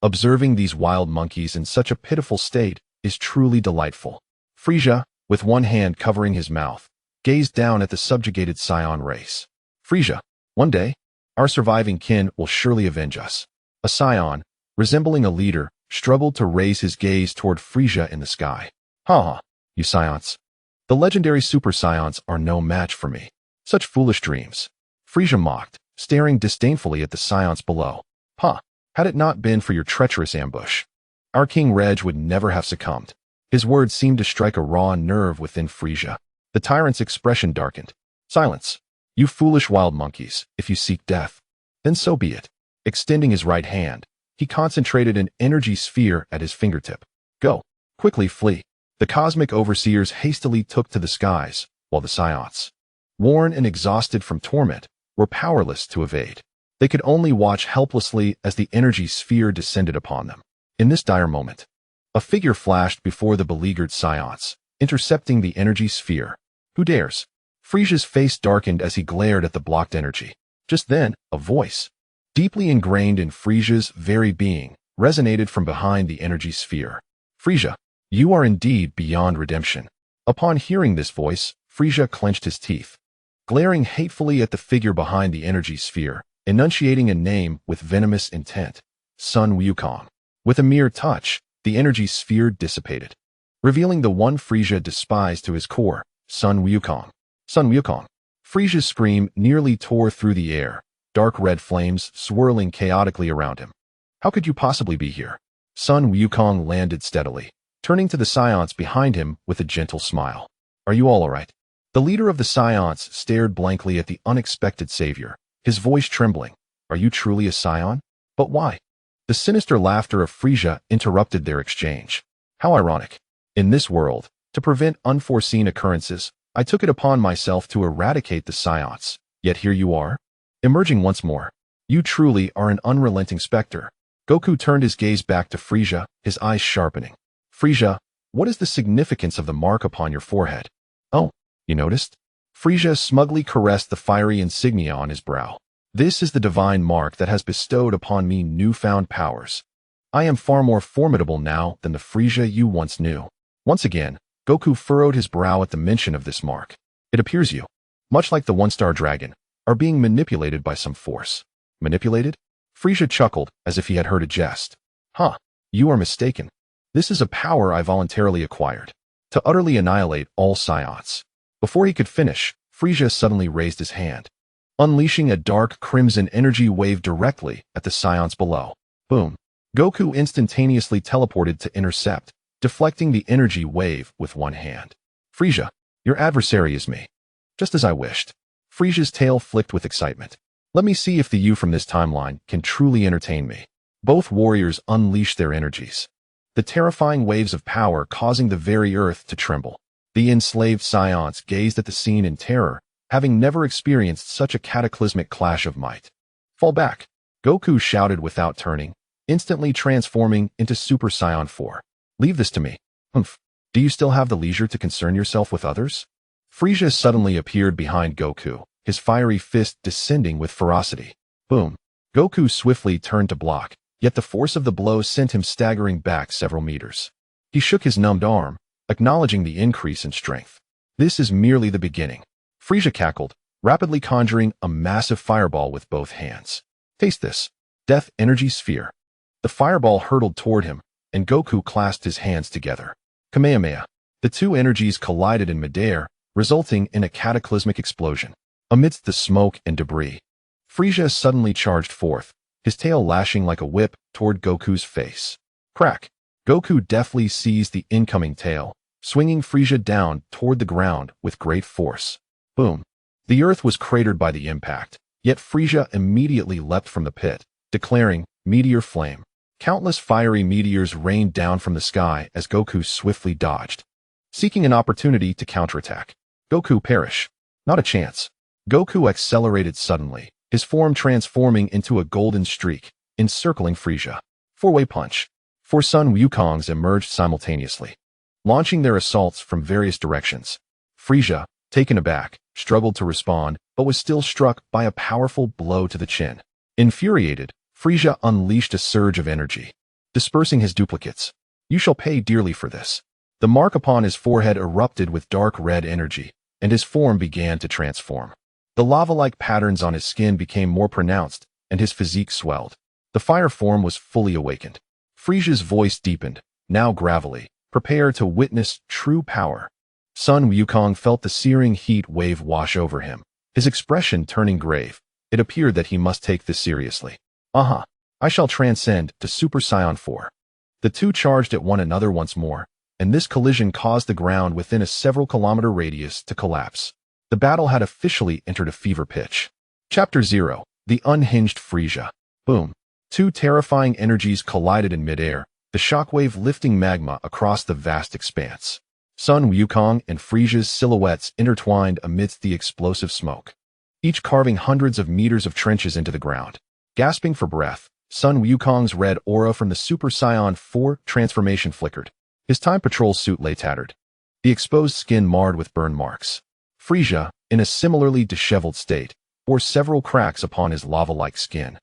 Observing these wild monkeys in such a pitiful state is truly delightful. Frieza, with one hand covering his mouth, gazed down at the subjugated Saiyan race. Frieza, one day, our surviving kin will surely avenge us. A Saiyan, resembling a leader, struggled to raise his gaze toward Frieza in the sky. You Saiyans. The legendary Super Saiyans are no match for me. Such foolish dreams. Frieza mocked, staring disdainfully at the Saiyans below. Had it not been for your treacherous ambush, our King Reg would never have succumbed. His words seemed to strike a raw nerve within Frieza. The tyrant's expression darkened. Silence. You foolish wild monkeys, if you seek death, then so be it. Extending his right hand, he concentrated an energy sphere at his fingertip. Go. Quickly flee. The cosmic overseers hastily took to the skies, while the Saiyans, worn and exhausted from torment, were powerless to evade. They could only watch helplessly as the energy sphere descended upon them. In this dire moment, a figure flashed before the beleaguered Saiyans, intercepting the energy sphere. Who dares? Frieza's face darkened as he glared at the blocked energy. Just then, a voice, deeply ingrained in Frieza's very being, resonated from behind the energy sphere. Frieza, you are indeed beyond redemption. Upon hearing this voice, Frieza clenched his teeth, glaring hatefully at the figure behind the energy sphere, enunciating a name with venomous intent. Sun Wukong. With a mere touch, the energy sphere dissipated, revealing the one Frieza despised to his core, Sun Wukong. Sun Wukong. Frieza's scream nearly tore through the air, dark red flames swirling chaotically around him. How could you possibly be here? Sun Wukong landed steadily, turning to the Saiyans behind him with a gentle smile. Are you all right? The leader of the Saiyans stared blankly at the unexpected savior, his voice trembling. Are you truly a Saiyan? But why? The sinister laughter of Frieza interrupted their exchange. How ironic. In this world, to prevent unforeseen occurrences, I took it upon myself to eradicate the Saiyans, yet here you are, emerging once more. You truly are an unrelenting specter. Goku turned his gaze back to Frieza, his eyes sharpening. Frieza, what is the significance of the mark upon your forehead? Oh, you noticed? Frieza smugly caressed the fiery insignia on his brow. This is the divine mark that has bestowed upon me newfound powers. I am far more formidable now than the Frieza you once knew. Once again, Goku furrowed his brow at the mention of this mark. It appears you, much like the one-star dragon, are being manipulated by some force. Manipulated? Frieza chuckled as if he had heard a jest. Huh, you are mistaken. This is a power I voluntarily acquired. To utterly annihilate all Saiyans. Before he could finish, Frieza suddenly raised his hand, unleashing a dark crimson energy wave directly at the Saiyans below. Boom. Goku instantaneously teleported to intercept, deflecting the energy wave with one hand. Frieza, your adversary is me. Just as I wished. Frieza's tail flicked with excitement. Let me see if the you from this timeline can truly entertain me. Both warriors unleashed their energies. The terrifying waves of power causing the very earth to tremble. The enslaved Saiyans gazed at the scene in terror, having never experienced such a cataclysmic clash of might. Fall back, Goku shouted without turning, instantly transforming into Super Saiyan 4. Leave this to me. Humph. Do you still have the leisure to concern yourself with others? Frieza suddenly appeared behind Goku, his fiery fist descending with ferocity. Boom. Goku swiftly turned to block, yet the force of the blow sent him staggering back several meters. He shook his numbed arm, acknowledging the increase in strength. This is merely the beginning. Frieza cackled, rapidly conjuring a massive fireball with both hands. Taste this. Death Energy Sphere. The fireball hurtled toward him, and Goku clasped his hands together. Kamehameha. The two energies collided in midair, resulting in a cataclysmic explosion. Amidst the smoke and debris, Frieza suddenly charged forth, his tail lashing like a whip toward Goku's face. Crack! Goku deftly seized the incoming tail, swinging Frieza down toward the ground with great force. Boom! The earth was cratered by the impact, yet Frieza immediately leapt from the pit, declaring, Meteor Flame. Countless fiery meteors rained down from the sky as Goku swiftly dodged, seeking an opportunity to counterattack. Goku perish. Not a chance. Goku accelerated suddenly, his form transforming into a golden streak, encircling Frieza. Four-way punch. Four Sun Wukongs emerged simultaneously, launching their assaults from various directions. Frieza, taken aback, struggled to respond, but was still struck by a powerful blow to the chin. Infuriated, Frieza unleashed a surge of energy, dispersing his duplicates. You shall pay dearly for this. The mark upon his forehead erupted with dark red energy, and his form began to transform. The lava-like patterns on his skin became more pronounced, and his physique swelled. The fire form was fully awakened. Frieza's voice deepened, now gravelly, prepare to witness true power. Sun Wukong felt the searing heat wave wash over him, his expression turning grave. It appeared that he must take this seriously. I shall transcend to Super Saiyan 4. The two charged at one another once more, and this collision caused the ground within a several-kilometer radius to collapse. The battle had officially entered a fever pitch. Chapter 0. The Unhinged Frieza. Boom. Two terrifying energies collided in midair, the shockwave lifting magma across the vast expanse. Sun Wukong and Frieza's silhouettes intertwined amidst the explosive smoke, each carving hundreds of meters of trenches into the ground. Gasping for breath, Sun Wukong's red aura from the Super Saiyan 4 transformation flickered. His time patrol suit lay tattered, the exposed skin marred with burn marks. Frieza, in a similarly disheveled state, bore several cracks upon his lava-like skin,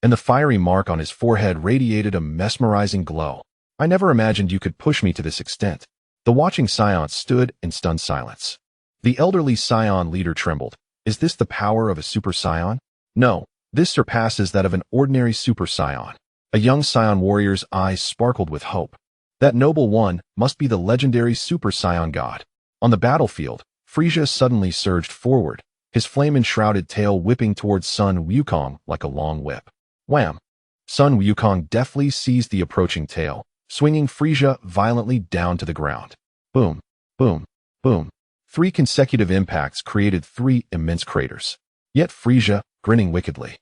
and the fiery mark on his forehead radiated a mesmerizing glow. I never imagined you could push me to this extent. The watching Saiyans stood in stunned silence. The elderly Saiyan leader trembled. Is this the power of a Super Saiyan? No, this surpasses that of an ordinary Super Saiyan. A young Saiyan warrior's eyes sparkled with hope. That noble one must be the legendary Super Saiyan God. On the battlefield, Frieza suddenly surged forward, his flame-enshrouded tail whipping towards Sun Wukong like a long whip. Wham! Sun Wukong deftly seized the approaching tail, swinging Frieza violently down to the ground. Boom, boom, boom. 3 consecutive impacts created 3 immense craters. Yet Frieza, grinning wickedly,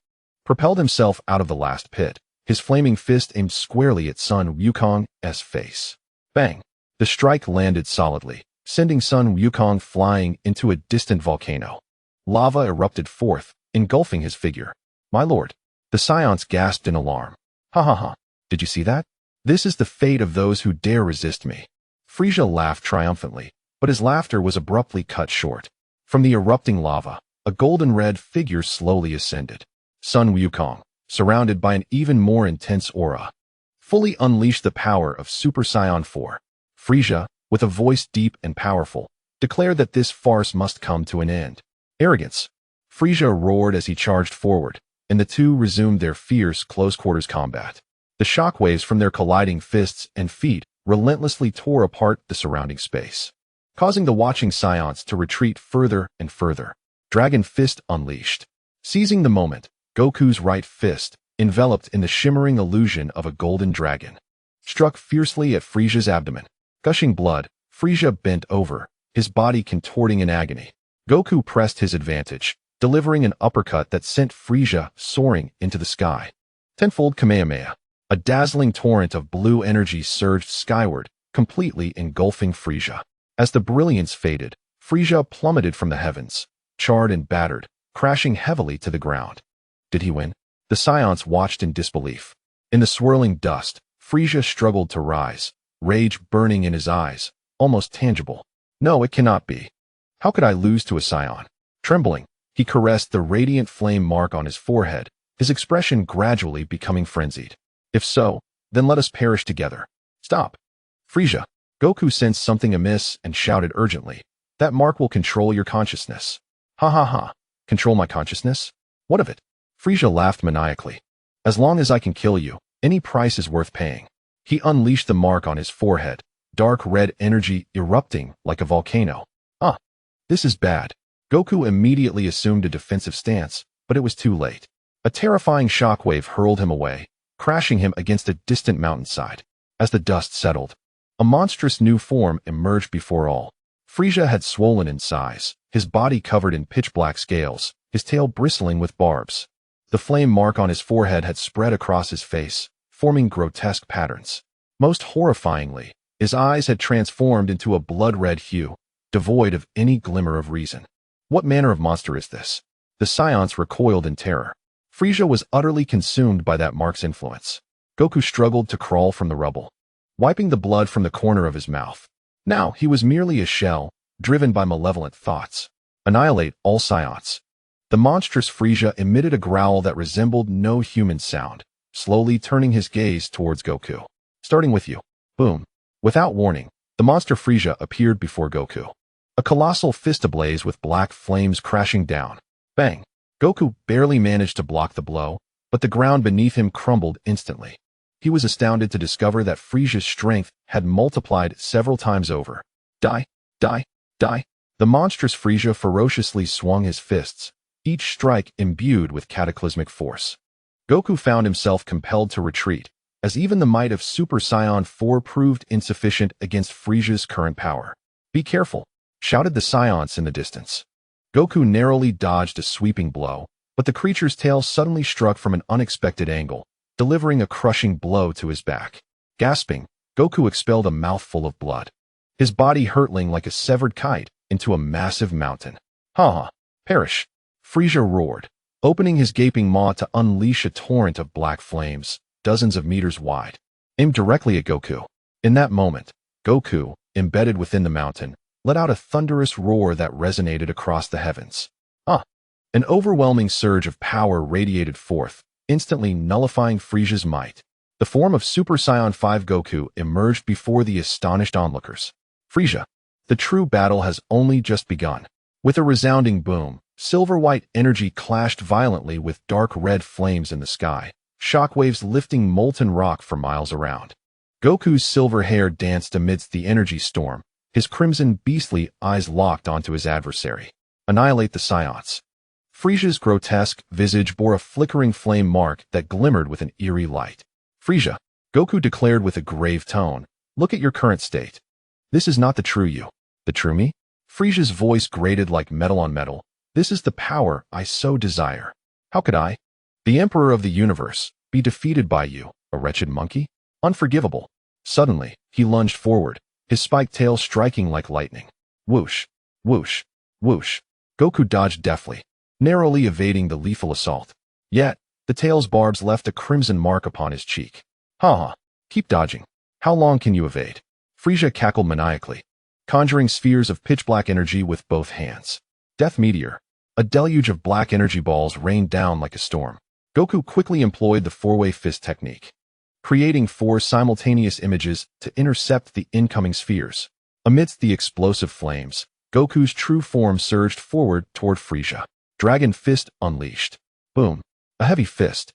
propelled himself out of the last pit, his flaming fist aimed squarely at Sun Wukong's face. Bang! The strike landed solidly, sending Sun Wukong flying into a distant volcano. Lava erupted forth, engulfing his figure. My lord! The Saiyans gasped in alarm. Ha ha ha! Did you see that? This is the fate of those who dare resist me. Frieza laughed triumphantly, but his laughter was abruptly cut short. From the erupting lava, a golden-red figure slowly ascended. Sun Wukong, surrounded by an even more intense aura, fully unleashed the power of Super Saiyan 4. Frieza, with a voice deep and powerful, declared that this farce must come to an end. Arrogance! Frieza roared as he charged forward, and the two resumed their fierce close-quarters combat. The shockwaves from their colliding fists and feet relentlessly tore apart the surrounding space, causing the watching Saiyans to retreat further and further. Dragon Fist unleashed. Seizing the moment, Goku's right fist, enveloped in the shimmering illusion of a golden dragon, struck fiercely at Frieza's abdomen. Gushing blood, Frieza bent over, his body contorting in agony. Goku pressed his advantage, delivering an uppercut that sent Frieza soaring into the sky. Tenfold Kamehameha. A dazzling torrent of blue energy surged skyward, completely engulfing Frieza. As the brilliance faded, Frieza plummeted from the heavens, charred and battered, crashing heavily to the ground. Did he win? The Saiyans watched in disbelief. In the swirling dust, Frieza struggled to rise, rage burning in his eyes, almost tangible. No, it cannot be. How could I lose to a Saiyan? Trembling, he caressed the radiant flame mark on his forehead, his expression gradually becoming frenzied. If so, then let us perish together. Stop! Frieza! Goku sensed something amiss and shouted urgently. That mark will control your consciousness. Ha ha ha! Control my consciousness? What of it? Frieza laughed maniacally. As long as I can kill you, any price is worth paying. He unleashed the mark on his forehead, dark red energy erupting like a volcano. Ah! This is bad. Goku immediately assumed a defensive stance, but it was too late. A terrifying shockwave hurled him away, crashing him against a distant mountainside. As the dust settled, a monstrous new form emerged before all. Frieza had swollen in size, his body covered in pitch-black scales, his tail bristling with barbs. The flame mark on his forehead had spread across his face, forming grotesque patterns. Most horrifyingly, his eyes had transformed into a blood-red hue, devoid of any glimmer of reason. What manner of monster is this? The Saiyans recoiled in terror. Frieza was utterly consumed by that mark's influence. Goku struggled to crawl from the rubble, wiping the blood from the corner of his mouth. Now he was merely a shell, driven by malevolent thoughts. Annihilate all Saiyans. The monstrous Frieza emitted a growl that resembled no human sound, slowly turning his gaze towards Goku. Starting with you. Boom. Without warning, the monster Frieza appeared before Goku. A colossal fist ablaze with black flames crashing down. Bang! Goku barely managed to block the blow, but the ground beneath him crumbled instantly. He was astounded to discover that Frieza's strength had multiplied several times over. Die! Die! Die! The monstrous Frieza ferociously swung his fists, each strike imbued with cataclysmic force. Goku found himself compelled to retreat, as even the might of Super Saiyan 4 proved insufficient against Frieza's current power. Be careful! Shouted the Saiyans in the distance. Goku narrowly dodged a sweeping blow, but the creature's tail suddenly struck from an unexpected angle, delivering a crushing blow to his back. Gasping, Goku expelled a mouthful of blood, his body hurtling like a severed kite into a massive mountain. Ha ha! Perish! Frieza roared, opening his gaping maw to unleash a torrent of black flames, dozens of meters wide, aimed directly at Goku. In that moment, Goku, embedded within the mountain, let out a thunderous roar that resonated across the heavens. Ah! An overwhelming surge of power radiated forth, instantly nullifying Frieza's might. The form of Super Saiyan 5 Goku emerged before the astonished onlookers. Frieza, the true battle has only just begun. With a resounding boom, silver-white energy clashed violently with dark red flames in the sky, shockwaves lifting molten rock for miles around. Goku's silver hair danced amidst the energy storm, his crimson beastly eyes locked onto his adversary. Annihilate the Saiyans. Frieza's grotesque visage bore a flickering flame mark that glimmered with an eerie light. Frieza, Goku declared with a grave tone, look at your current state. This is not the true you. The true me? Frieza's voice grated like metal on metal. This is the power I so desire. How could I, the Emperor of the Universe, be defeated by you, a wretched monkey? Unforgivable. Suddenly, he lunged forward, his spiked tail striking like lightning. Whoosh, whoosh, whoosh. Goku dodged deftly, narrowly evading the lethal assault. Yet, the tail's barbs left a crimson mark upon his cheek. Ha ha, keep dodging. How long can you evade? Frieza cackled maniacally, conjuring spheres of pitch-black energy with both hands. Death Meteor. A deluge of black energy balls rained down like a storm. Goku quickly employed the four-way fist technique, creating 4 simultaneous images to intercept the incoming spheres. Amidst the explosive flames, Goku's true form surged forward toward Frieza. Dragon Fist unleashed. Boom. A heavy fist,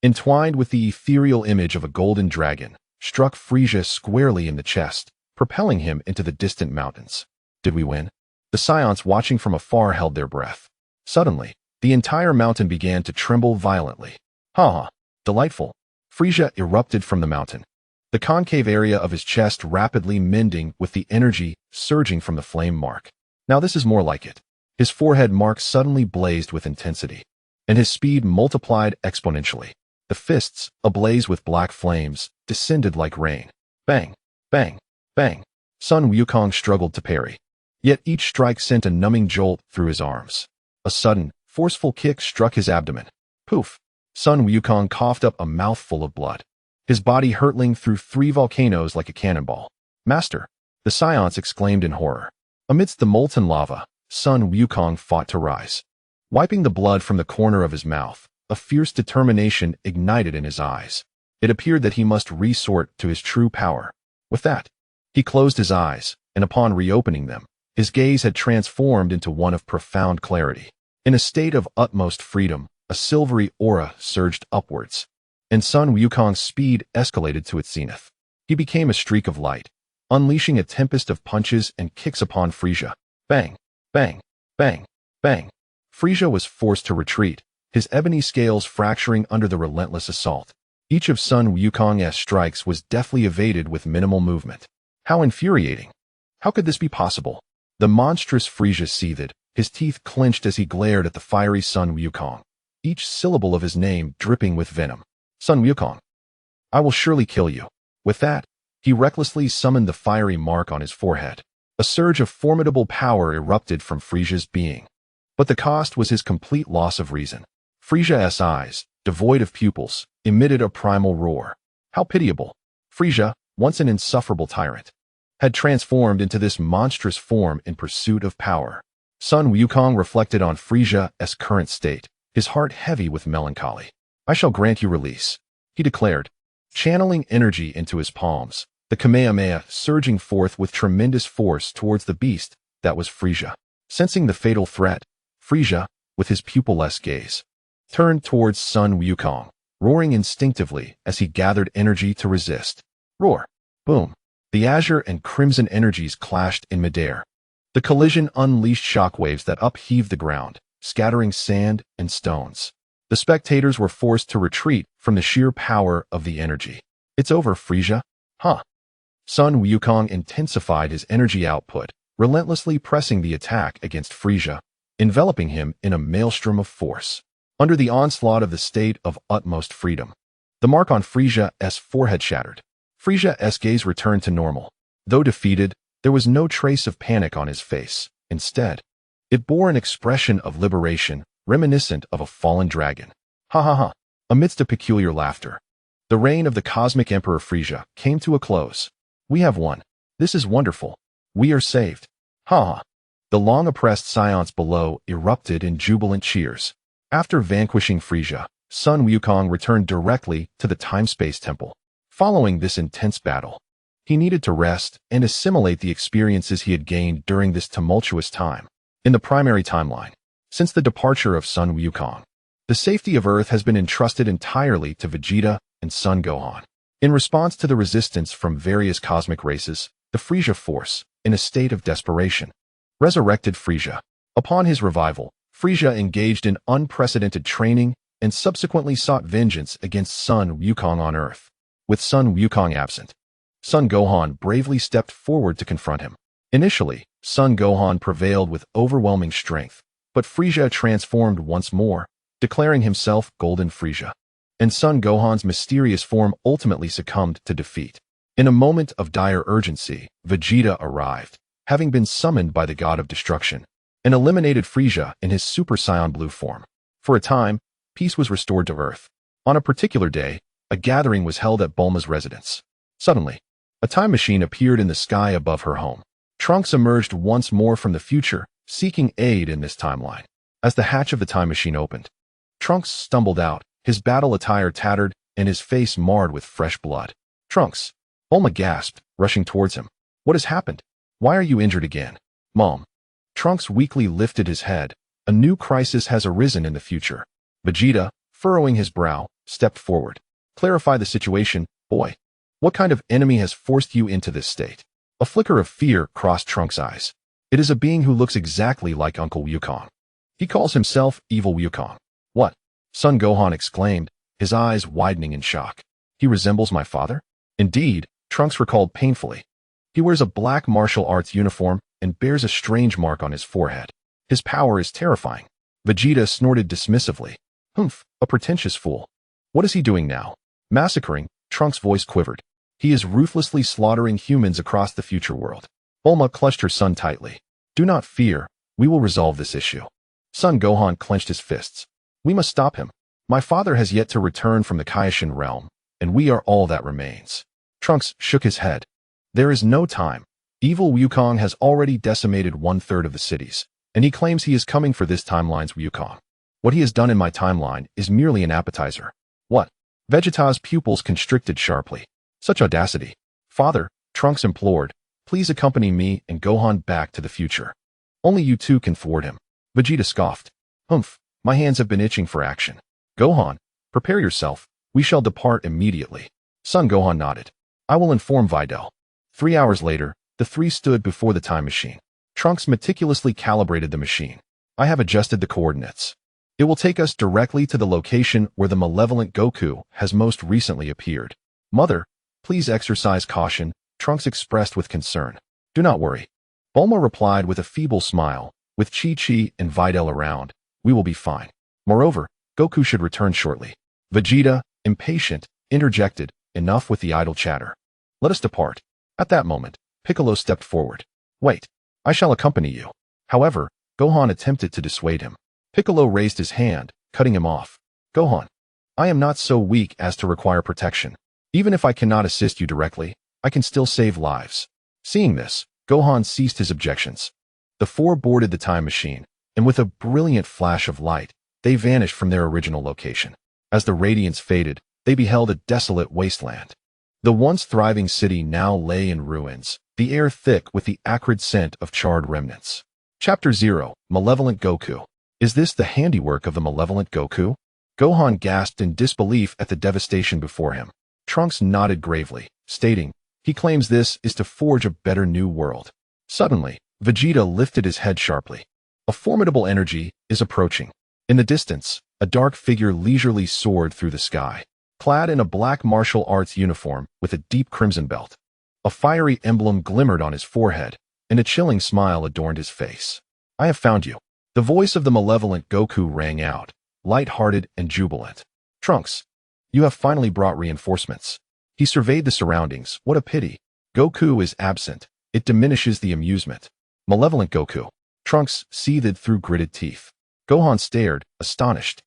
entwined with the ethereal image of a golden dragon, struck Frieza squarely in the chest, propelling him into the distant mountains. Did we win? The Saiyans watching from afar held their breath. Suddenly, the entire mountain began to tremble violently. Ha ha. Delightful. Frieza erupted from the mountain, the concave area of his chest rapidly mending with the energy surging from the flame mark. Now this is more like it. His forehead mark suddenly blazed with intensity, and his speed multiplied exponentially. The fists, ablaze with black flames, descended like rain. Bang, bang, bang. Sun Wukong struggled to parry, yet each strike sent a numbing jolt through his arms. A sudden, forceful kick struck his abdomen. Poof! Sun Wukong coughed up a mouthful of blood, his body hurtling through 3 volcanoes like a cannonball. Master! The Saiyans exclaimed in horror. Amidst the molten lava, Sun Wukong fought to rise. Wiping the blood from the corner of his mouth, a fierce determination ignited in his eyes. It appeared that he must resort to his true power. With that, he closed his eyes, and upon reopening them, his gaze had transformed into one of profound clarity. In a state of utmost freedom, a silvery aura surged upwards, and Sun Wukong's speed escalated to its zenith. He became a streak of light, unleashing a tempest of punches and kicks upon Frieza. Bang, bang, bang, bang. Frieza was forced to retreat, his ebony scales fracturing under the relentless assault. Each of Sun Wukong's strikes was deftly evaded with minimal movement. How infuriating! How could this be possible? The monstrous Frieza seethed, his teeth clenched as he glared at the fiery Sun Wukong, each syllable of his name dripping with venom. Sun Wukong, I will surely kill you. With that, he recklessly summoned the fiery mark on his forehead. A surge of formidable power erupted from Frieza's being. But the cost was his complete loss of reason. Frieza's eyes, devoid of pupils, emitted a primal roar. How pitiable! Frieza, once an insufferable tyrant, had transformed into this monstrous form in pursuit of power. Sun Wukong reflected on Frieza's current state, his heart heavy with melancholy. I shall grant you release, he declared, channeling energy into his palms, the Kamehameha surging forth with tremendous force towards the beast that was Frieza. Sensing the fatal threat, Frieza, with his pupilless gaze, turned towards Sun Wukong, roaring instinctively as he gathered energy to resist. Roar! Boom! The azure and crimson energies clashed in midair. The collision unleashed shockwaves that upheaved the ground, scattering sand and stones. The spectators were forced to retreat from the sheer power of the energy. It's over, Frieza. Huh? Sun Wukong intensified his energy output, relentlessly pressing the attack against Frieza, enveloping him in a maelstrom of force. Under the onslaught of the state of utmost freedom, the mark on Frieza's forehead shattered. Frieza's gaze returned to normal. Though defeated, there was no trace of panic on his face. Instead, it bore an expression of liberation, reminiscent of a fallen dragon. Ha ha ha! Amidst a peculiar laughter, the reign of the cosmic emperor Frieza came to a close. We have won. This is wonderful. We are saved. Ha ha! The long-oppressed Saiyans below erupted in jubilant cheers. After vanquishing Frieza, Sun Wukong returned directly to the Time-Space Temple. Following this intense battle, he needed to rest and assimilate the experiences he had gained during this tumultuous time. In the primary timeline, since the departure of Sun Wukong, the safety of Earth has been entrusted entirely to Vegeta and Son Gohan. In response to the resistance from various cosmic races, the Frieza Force, in a state of desperation, resurrected Frieza. Upon his revival, Frieza engaged in unprecedented training and subsequently sought vengeance against Sun Wukong on Earth. With Sun Wukong absent, Son Gohan bravely stepped forward to confront him. Initially, Son Gohan prevailed with overwhelming strength, but Frieza transformed once more, declaring himself Golden Frieza. And Son Gohan's mysterious form ultimately succumbed to defeat. In a moment of dire urgency, Vegeta arrived, having been summoned by the god of destruction, and eliminated Frieza in his Super Saiyan Blue form. For a time, peace was restored to Earth. On a particular day, a gathering was held at Bulma's residence. Suddenly, a time machine appeared in the sky above her home. Trunks emerged once more from the future, seeking aid in this timeline. As the hatch of the time machine opened, Trunks stumbled out, his battle attire tattered and his face marred with fresh blood. "Trunks!" Bulma gasped, rushing towards him. "What has happened? Why are you injured again?" "Mom." Trunks weakly lifted his head. "A new crisis has arisen in the future." Vegeta, furrowing his brow, stepped forward. "Clarify the situation, boy. What kind of enemy has forced you into this state?" A flicker of fear crossed Trunks' eyes. "It is a being who looks exactly like Uncle Wukong. He calls himself Evil Wukong." "What?" Son Gohan exclaimed, his eyes widening in shock. "He resembles my father?" "Indeed," Trunks recalled painfully. "He wears a black martial arts uniform and bears a strange mark on his forehead. His power is terrifying." Vegeta snorted dismissively. "Humph, a pretentious fool. What is he doing now?" "Massacring," Trunks' voice quivered. "He is ruthlessly slaughtering humans across the future world." Bulma clutched her son tightly. "Do not fear, we will resolve this issue." Son Gohan clenched his fists. "We must stop him. My father has yet to return from the Kaioshin realm, and we are all that remains." Trunks shook his head. "There is no time. Evil Wukong has already decimated 1/3 of the cities, and he claims he is coming for this timeline's Wukong. What he has done in my timeline is merely an appetizer." "What?" Vegeta's pupils constricted sharply. "Such audacity." "Father," Trunks implored, "please accompany me and Gohan back to the future. Only you two can thwart him." Vegeta scoffed. "Humph, my hands have been itching for action. Gohan, prepare yourself. We shall depart immediately." Son Gohan nodded. "I will inform Videl." 3 hours later, the three stood before the time machine. Trunks meticulously calibrated the machine. "I have adjusted the coordinates. It will take us directly to the location where the malevolent Goku has most recently appeared." "Mother, please exercise caution," Trunks expressed with concern. "Do not worry." Bulma replied with a feeble smile. "With Chi-Chi and Videl around, we will be fine. Moreover, Goku should return shortly." Vegeta, impatient, interjected, "Enough with the idle chatter. Let us depart." At that moment, Piccolo stepped forward. "Wait, I shall accompany you." However, Gohan attempted to dissuade him. Piccolo raised his hand, cutting him off. "Gohan, I am not so weak as to require protection. Even if I cannot assist you directly, I can still save lives." Seeing this, Gohan ceased his objections. The four boarded the time machine, and with a brilliant flash of light, they vanished from their original location. As the radiance faded, they beheld a desolate wasteland. The once thriving city now lay in ruins, the air thick with the acrid scent of charred remnants. Chapter 0, Malevolent Goku. Is this the handiwork of the malevolent Goku? Gohan gasped in disbelief at the devastation before him. Trunks nodded gravely, stating, "He claims this is to forge a better new world." Suddenly, Vegeta lifted his head sharply. A formidable energy is approaching. In the distance, a dark figure leisurely soared through the sky, clad in a black martial arts uniform with a deep crimson belt. A fiery emblem glimmered on his forehead, and a chilling smile adorned his face. "I have found you." The voice of the malevolent Goku rang out, light-hearted and jubilant. "Trunks, you have finally brought reinforcements." He surveyed the surroundings. What a pity. Goku is absent. It diminishes the amusement. Malevolent Goku. Trunks seethed through gritted teeth. Gohan stared, astonished,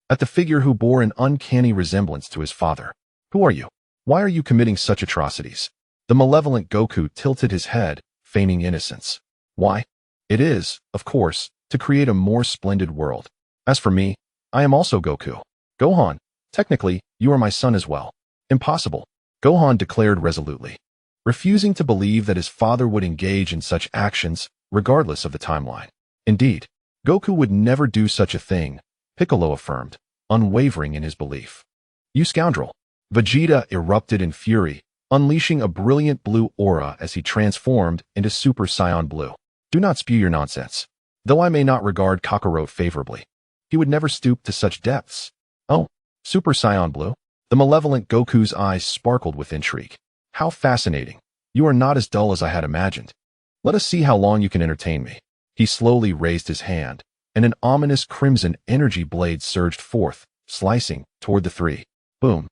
at the figure who bore an uncanny resemblance to his father. "Who are you? Why are you committing such atrocities?" The malevolent Goku tilted his head, feigning innocence. "Why? It is, of course, to create a more splendid world. As for me, I am also Goku." "Gohan, technically, you are my son as well." "Impossible," Gohan declared resolutely, refusing to believe that his father would engage in such actions, regardless of the timeline. "Indeed, Goku would never do such a thing," Piccolo affirmed, unwavering in his belief. "You scoundrel!" Vegeta erupted in fury, unleashing a brilliant blue aura as he transformed into Super Saiyan Blue. "Do not spew your nonsense. Though I may not regard Kakarot favorably, he would never stoop to such depths." "Oh, Super Saiyan Blue?" The malevolent Goku's eyes sparkled with intrigue. "How fascinating. You are not as dull as I had imagined. Let us see how long you can entertain me." He slowly raised his hand, and an ominous crimson energy blade surged forth, slicing toward the three. Boom.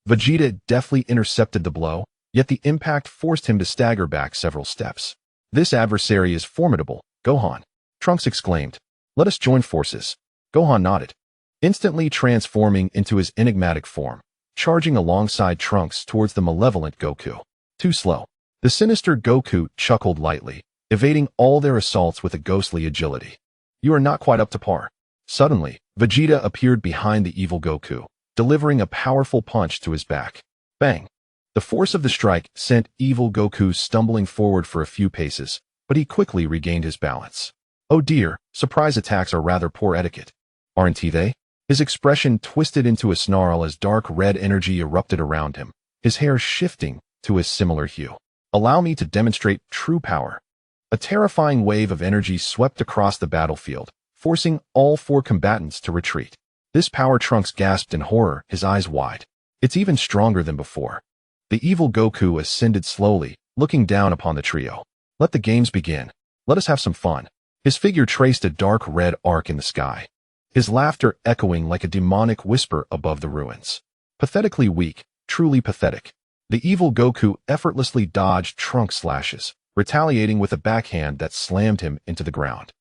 Vegeta deftly intercepted the blow, yet the impact forced him to stagger back several steps. This adversary is formidable, Gohan. Trunks exclaimed. Let us join forces. Gohan nodded, instantly transforming into his enigmatic form, charging alongside Trunks towards the malevolent Goku. Too slow. The sinister Goku chuckled lightly, evading all their assaults with a ghostly agility. You are not quite up to par. Suddenly, Vegeta appeared behind the evil Goku, delivering a powerful punch to his back. Bang! The force of the strike sent evil Goku stumbling forward for a few paces, but he quickly regained his balance. Oh dear, surprise attacks are rather poor etiquette. Aren't they? His expression twisted into a snarl as dark red energy erupted around him, his hair shifting to a similar hue. Allow me to demonstrate true power. A terrifying wave of energy swept across the battlefield, forcing all four combatants to retreat. This power, Trunks gasped in horror, his eyes wide. It's even stronger than before. The evil Goku ascended slowly, looking down upon the trio. Let the games begin. Let us have some fun. His figure traced a dark red arc in the sky, his laughter echoing like a demonic whisper above the ruins. Pathetically weak, truly pathetic. The evil Goku effortlessly dodged Trunks' slashes, retaliating with a backhand that slammed him into the ground.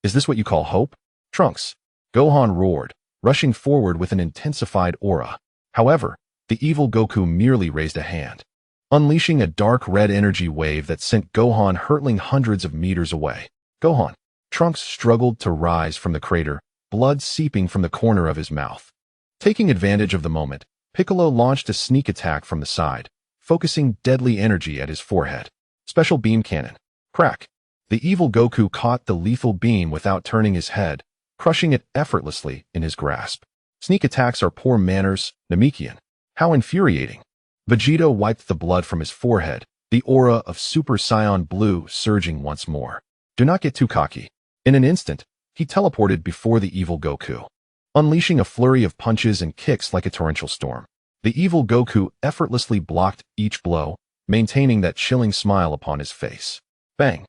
Is this what you call hope? Trunks! Gohan roared, rushing forward with an intensified aura. However, the evil Goku merely raised a hand, unleashing a dark red energy wave that sent Gohan hurtling hundreds of meters away. Gohan! Trunks struggled to rise from the crater, blood seeping from the corner of his mouth. Taking advantage of the moment, Piccolo launched a sneak attack from the side, focusing deadly energy at his forehead. Special beam cannon. Crack! The evil Goku caught the lethal beam without turning his head, crushing it effortlessly in his grasp. Sneak attacks are poor manners, Namekian. How infuriating. Vegeta wiped the blood from his forehead, the aura of Super Saiyan Blue surging once more. Do not get too cocky. In an instant, he teleported before the evil Goku, unleashing a flurry of punches and kicks like a torrential storm. The evil Goku effortlessly blocked each blow, maintaining that chilling smile upon his face. Bang!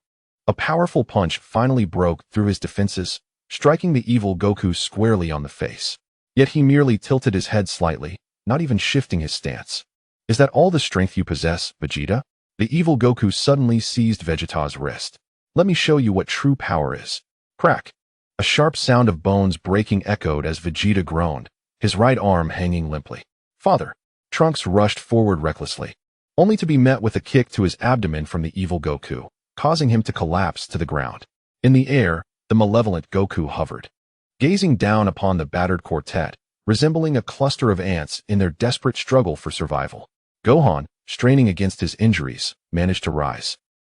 A powerful punch finally broke through his defenses, striking the evil Goku squarely on the face. Yet he merely tilted his head slightly, not even shifting his stance. Is that all the strength you possess, Vegeta? The evil Goku suddenly seized Vegeta's wrist. Let me show you what true power is. Crack! A sharp sound of bones breaking echoed as Vegeta groaned, his right arm hanging limply. Father! Trunks rushed forward recklessly, only to be met with a kick to his abdomen from the evil Goku, causing him to collapse to the ground. In the air, the malevolent Goku hovered, gazing down upon the battered quartet, resembling a cluster of ants in their desperate struggle for survival. Gohan, straining against his injuries, managed to rise,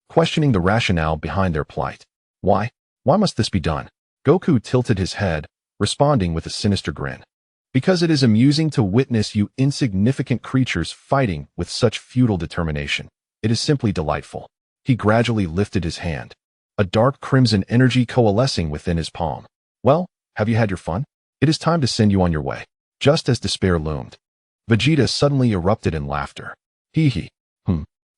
questioning the rationale behind their plight. Why? Why must this be done? Goku tilted his head, responding with a sinister grin. Because it is amusing to witness you insignificant creatures fighting with such futile determination. It is simply delightful. He gradually lifted his hand, a dark crimson energy coalescing within his palm. Well, have you had your fun? It is time to send you on your way. Just as despair loomed, Vegeta suddenly erupted in laughter. Hee hee.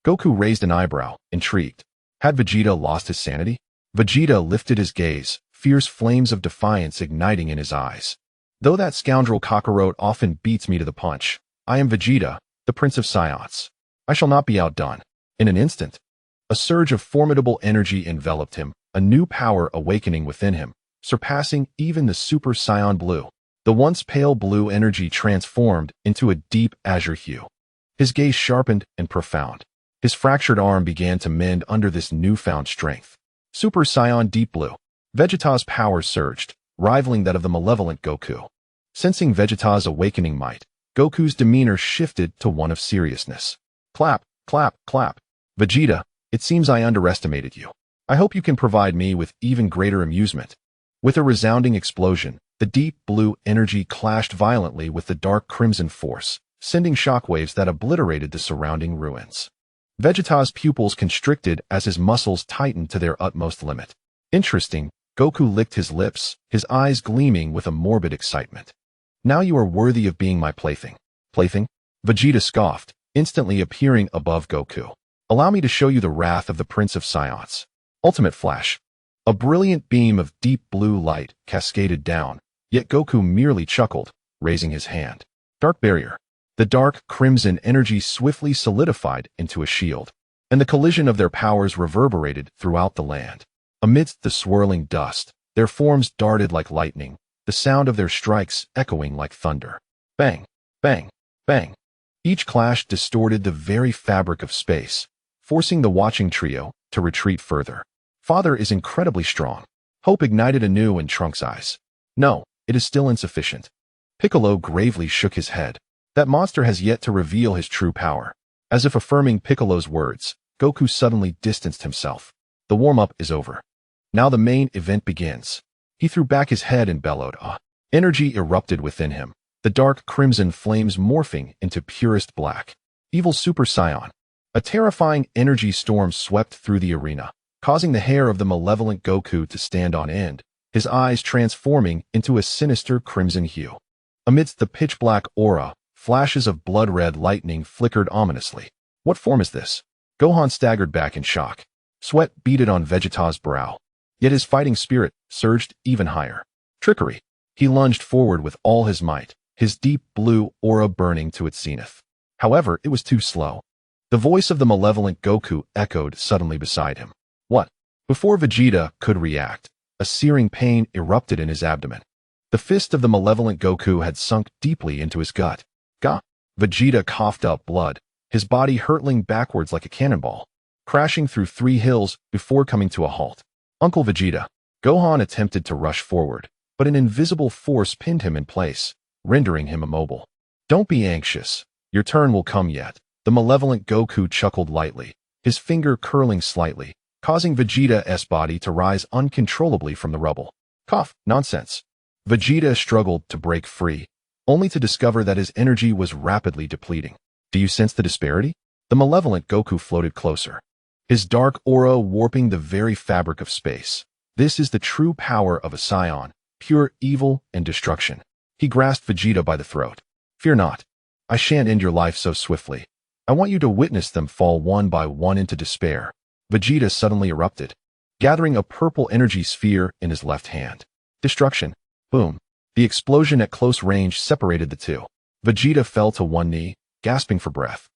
Goku raised an eyebrow, intrigued. Had Vegeta lost his sanity? Vegeta lifted his gaze, fierce flames of defiance igniting in his eyes. Though that scoundrel Kakarot often beats me to the punch, I am Vegeta, the Prince of Saiyans. I shall not be outdone. In an instant, a surge of formidable energy enveloped him, a new power awakening within him, surpassing even the Super Saiyan Blue. The once pale blue energy transformed into a deep azure hue. His gaze sharpened and profound. His fractured arm began to mend under this newfound strength. Super Saiyan Deep Blue. Vegeta's power surged, rivaling that of the malevolent Goku. Sensing Vegeta's awakening might, Goku's demeanor shifted to one of seriousness. Clap, clap, clap. Vegeta, it seems I underestimated you. I hope you can provide me with even greater amusement. With a resounding explosion, the deep blue energy clashed violently with the dark crimson force, sending shockwaves that obliterated the surrounding ruins. Vegeta's pupils constricted as his muscles tightened to their utmost limit. Interesting, Goku licked his lips, his eyes gleaming with a morbid excitement. Now you are worthy of being my plaything. Plaything? Vegeta scoffed, instantly appearing above Goku. Allow me to show you the wrath of the Prince of Saiyans. Ultimate Flash. A brilliant beam of deep blue light cascaded down, yet Goku merely chuckled, raising his hand. Dark Barrier. The dark crimson energy swiftly solidified into a shield. and the collision of their powers reverberated throughout the land. Amidst the swirling dust, their forms darted like lightning, the sound of their strikes echoing like thunder. Bang, bang, bang. Each clash distorted the very fabric of space, forcing the watching trio to retreat further. Father is incredibly strong. Hope ignited anew in Trunks' eyes. No, it is still insufficient. Piccolo gravely shook his head. That monster has yet to reveal his true power. As if affirming Piccolo's words, Goku suddenly distanced himself. The warm-up is over. Now the main event begins. He threw back his head and bellowed, ah. Energy erupted within him, the dark crimson flames morphing into purest black. Evil Super Saiyan. A terrifying energy storm swept through the arena, causing the hair of the malevolent Goku to stand on end, his eyes transforming into a sinister crimson hue. Amidst the pitch-black aura, flashes of blood-red lightning flickered ominously. What form is this? Gohan staggered back in shock. Sweat beaded on Vegeta's brow. Yet his fighting spirit surged even higher. Trickery. He lunged forward with all his might, his deep blue aura burning to its zenith. However, it was too slow. The voice of the malevolent Goku echoed suddenly beside him. What? Before Vegeta could react, a searing pain erupted in his abdomen. The fist of the malevolent Goku had sunk deeply into his gut. Gah! Vegeta coughed up blood, his body hurtling backwards like a cannonball, crashing through 3 hills before coming to a halt. Uncle Vegeta. Gohan attempted to rush forward, but an invisible force pinned him in place, rendering him immobile. Don't be anxious. Your turn will come yet. The malevolent Goku chuckled lightly, his finger curling slightly, causing Vegeta's body to rise uncontrollably from the rubble. Cough, nonsense. Vegeta struggled to break free, only to discover that his energy was rapidly depleting. Do you sense the disparity? The malevolent Goku floated closer, his dark aura warping the very fabric of space. This is the true power of a Saiyan, pure evil and destruction. He grasped Vegeta by the throat. Fear not. I shan't end your life so swiftly. I want you to witness them fall one by one into despair. Vegeta suddenly erupted, gathering a purple energy sphere in his left hand. Destruction. Boom. The explosion at close range separated the two. Vegeta fell to one knee, gasping for breath,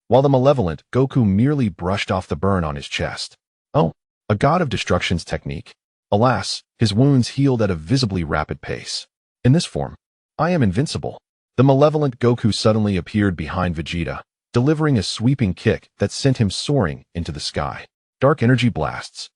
while the malevolent Goku merely brushed off the burn on his chest. Oh, a god of destruction's technique. Alas, his wounds healed at a visibly rapid pace. In this form, I am invincible. The malevolent Goku suddenly appeared behind Vegeta, delivering a sweeping kick that sent him soaring into the sky. Dark energy blasts.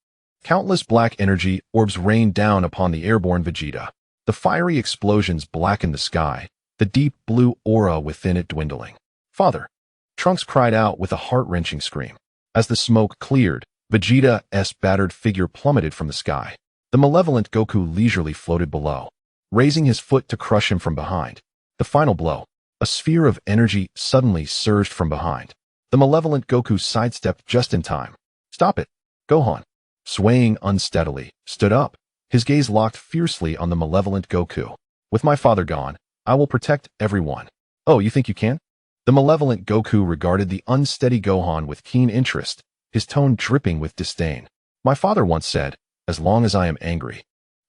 Countless black energy orbs rained down upon the airborne Vegeta. The fiery explosions blackened the sky, the deep blue aura within it dwindling. Father! Trunks cried out with a heart-wrenching scream. As the smoke cleared, Vegeta's battered figure plummeted from the sky. The malevolent Goku leisurely floated below, raising his foot to crush him from behind. The final blow. A sphere of energy suddenly surged from behind. The malevolent Goku sidestepped just in time. Stop it! Gohan, swaying unsteadily, stood up, his gaze locked fiercely on the malevolent Goku. With my father gone, I will protect everyone. Oh, you think you can? The malevolent Goku regarded the unsteady Gohan with keen interest, his tone dripping with disdain. My father once said, as long as I am angry,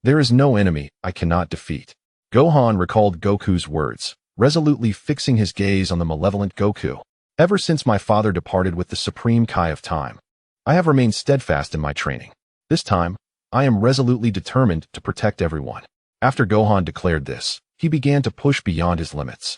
there is no enemy I cannot defeat. Gohan recalled Goku's words, resolutely fixing his gaze on the malevolent Goku. Ever since my father departed with the supreme Kai of time, I have remained steadfast in my training. This time, I am resolutely determined to protect everyone. After Gohan declared this, he began to push beyond his limits.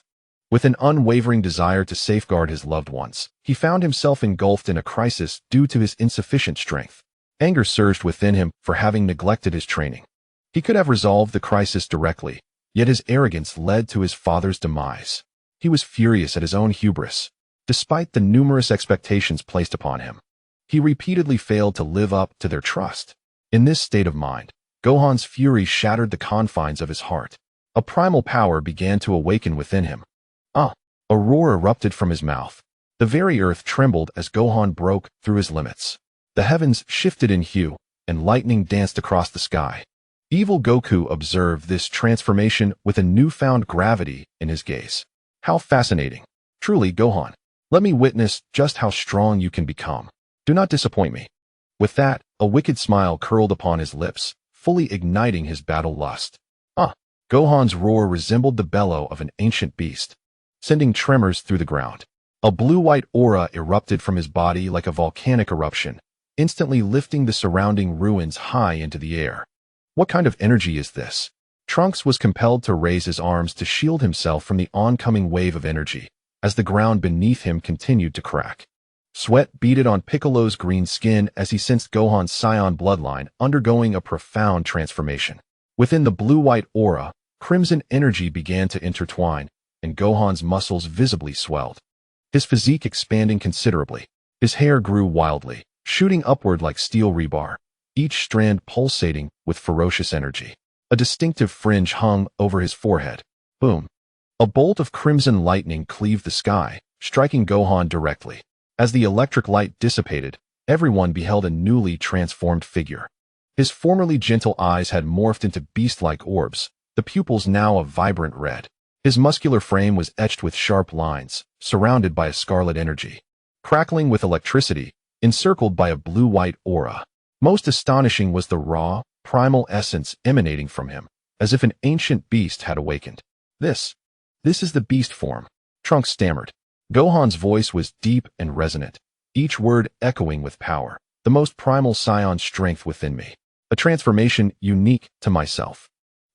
With an unwavering desire to safeguard his loved ones, he found himself engulfed in a crisis due to his insufficient strength. Anger surged within him for having neglected his training. He could have resolved the crisis directly, yet his arrogance led to his father's demise. He was furious at his own hubris. Despite the numerous expectations placed upon him, he repeatedly failed to live up to their trust. In this state of mind, Gohan's fury shattered the confines of his heart. A primal power began to awaken within him. Ah! A roar erupted from his mouth. The very earth trembled as Gohan broke through his limits. The heavens shifted in hue, and lightning danced across the sky. Evil Goku observed this transformation with a newfound gravity in his gaze. How fascinating! Truly, Gohan, let me witness just how strong you can become. Do not disappoint me. With that, a wicked smile curled upon his lips, fully igniting his battle lust. Ah! Gohan's roar resembled the bellow of an ancient beast, sending tremors through the ground. A blue-white aura erupted from his body like a volcanic eruption, instantly lifting the surrounding ruins high into the air. What kind of energy is this? Trunks was compelled to raise his arms to shield himself from the oncoming wave of energy, as the ground beneath him continued to crack. Sweat beaded on Piccolo's green skin as he sensed Gohan's Saiyan bloodline undergoing a profound transformation. Within the blue-white aura, crimson energy began to intertwine, and Gohan's muscles visibly swelled. His physique expanding considerably. His hair grew wildly, shooting upward like steel rebar, each strand pulsating with ferocious energy. A distinctive fringe hung over his forehead. Boom! A bolt of crimson lightning cleaved the sky, striking Gohan directly. As the electric light dissipated, everyone beheld a newly transformed figure. His formerly gentle eyes had morphed into beast-like orbs, the pupils now a vibrant red. His muscular frame was etched with sharp lines, surrounded by a scarlet energy. Crackling with electricity, encircled by a blue-white aura. Most astonishing was the raw, primal essence emanating from him, as if an ancient beast had awakened. This is the beast form, Trunks stammered. Gohan's voice was deep and resonant, each word echoing with power, the most primal Saiyan strength within me. A transformation unique to myself.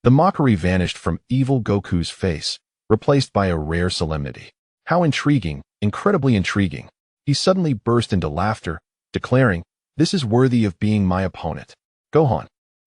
The mockery vanished from evil Goku's face, replaced by a rare solemnity. How intriguing, incredibly intriguing. He suddenly burst into laughter, declaring, "This is worthy of being my opponent." Gohan,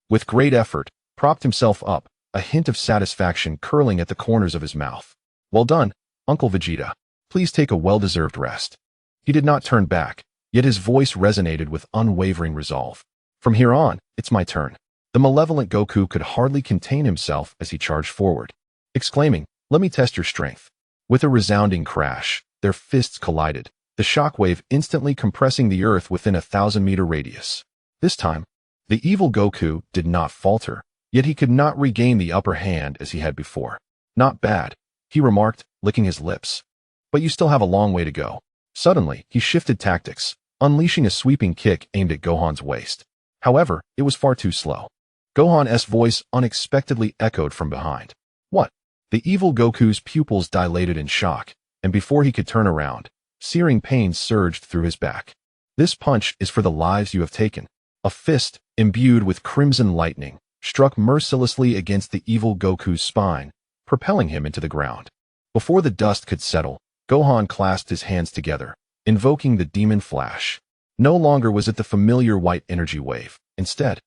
with great effort, propped himself up, a hint of satisfaction curling at the corners of his mouth. "Well done, Uncle Vegeta. Please take a well-deserved rest." He did not turn back, yet his voice resonated with unwavering resolve. "From here on, it's my turn." The malevolent Goku could hardly contain himself as he charged forward, exclaiming, "Let me test your strength." With a resounding crash, their fists collided, the shockwave instantly compressing the earth within a 1,000-meter radius. This time, the evil Goku did not falter, yet he could not regain the upper hand as he had before. "Not bad," he remarked, licking his lips. "But you still have a long way to go." Suddenly, he shifted tactics, unleashing a sweeping kick aimed at Gohan's waist. However, it was far too slow. Gohan's voice unexpectedly echoed from behind. "What?" The evil Goku's pupils dilated in shock, and before he could turn around, searing pain surged through his back. "This punch is for the lives you have taken." A fist, imbued with crimson lightning, struck mercilessly against the evil Goku's spine, propelling him into the ground. Before the dust could settle, Gohan clasped his hands together, invoking the demon flash. No longer was it the familiar white energy wave. Instead,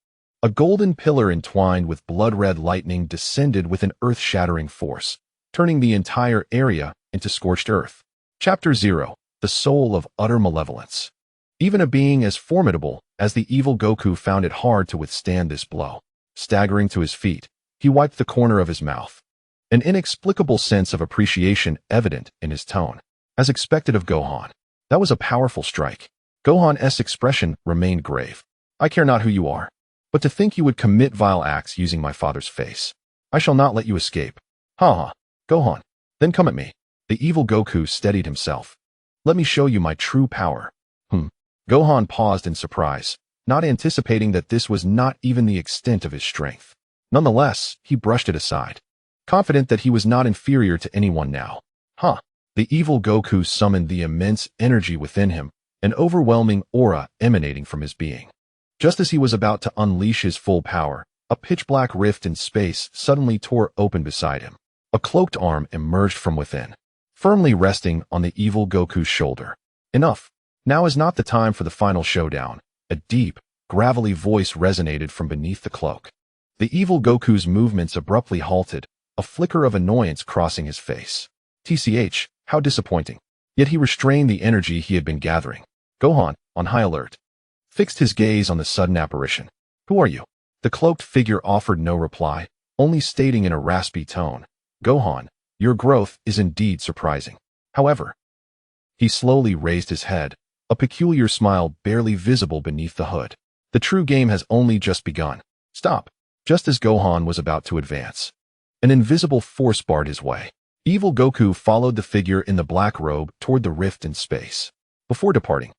a golden pillar entwined with blood-red lightning descended with an earth-shattering force, turning the entire area into scorched earth. Chapter 0. The Soul of Utter Malevolence. Even a being as formidable as the evil Goku found it hard to withstand this blow. Staggering to his feet, he wiped the corner of his mouth. An inexplicable sense of appreciation evident in his tone. As expected of Gohan, that was a powerful strike. Gohan's expression remained grave. "I care not who you are, but to think you would commit vile acts using my father's face. I shall not let you escape." "Ha ha, Gohan, then come at me." The evil Goku steadied himself. "Let me show you my true power." Gohan paused in surprise, not anticipating that this was not even the extent of his strength. Nonetheless, he brushed it aside, confident that he was not inferior to anyone now. The evil Goku summoned the immense energy within him, an overwhelming aura emanating from his being. Just as he was about to unleash his full power, a pitch-black rift in space suddenly tore open beside him. A cloaked arm emerged from within, firmly resting on the evil Goku's shoulder. "Enough. Now is not the time for the final showdown." A deep, gravelly voice resonated from beneath the cloak. The evil Goku's movements abruptly halted, a flicker of annoyance crossing his face. TCH, how disappointing. Yet he restrained the energy he had been gathering. Gohan, on high alert, fixed his gaze on the sudden apparition. "Who are you?" The cloaked figure offered no reply, only stating in a raspy tone, "Gohan, your growth is indeed surprising. However," he slowly raised his head, a peculiar smile barely visible beneath the hood. "The true game has only just begun." "Stop." Just as Gohan was about to advance, an invisible force barred his way. Evil Goku followed the figure in the black robe toward the rift in space. Before departing,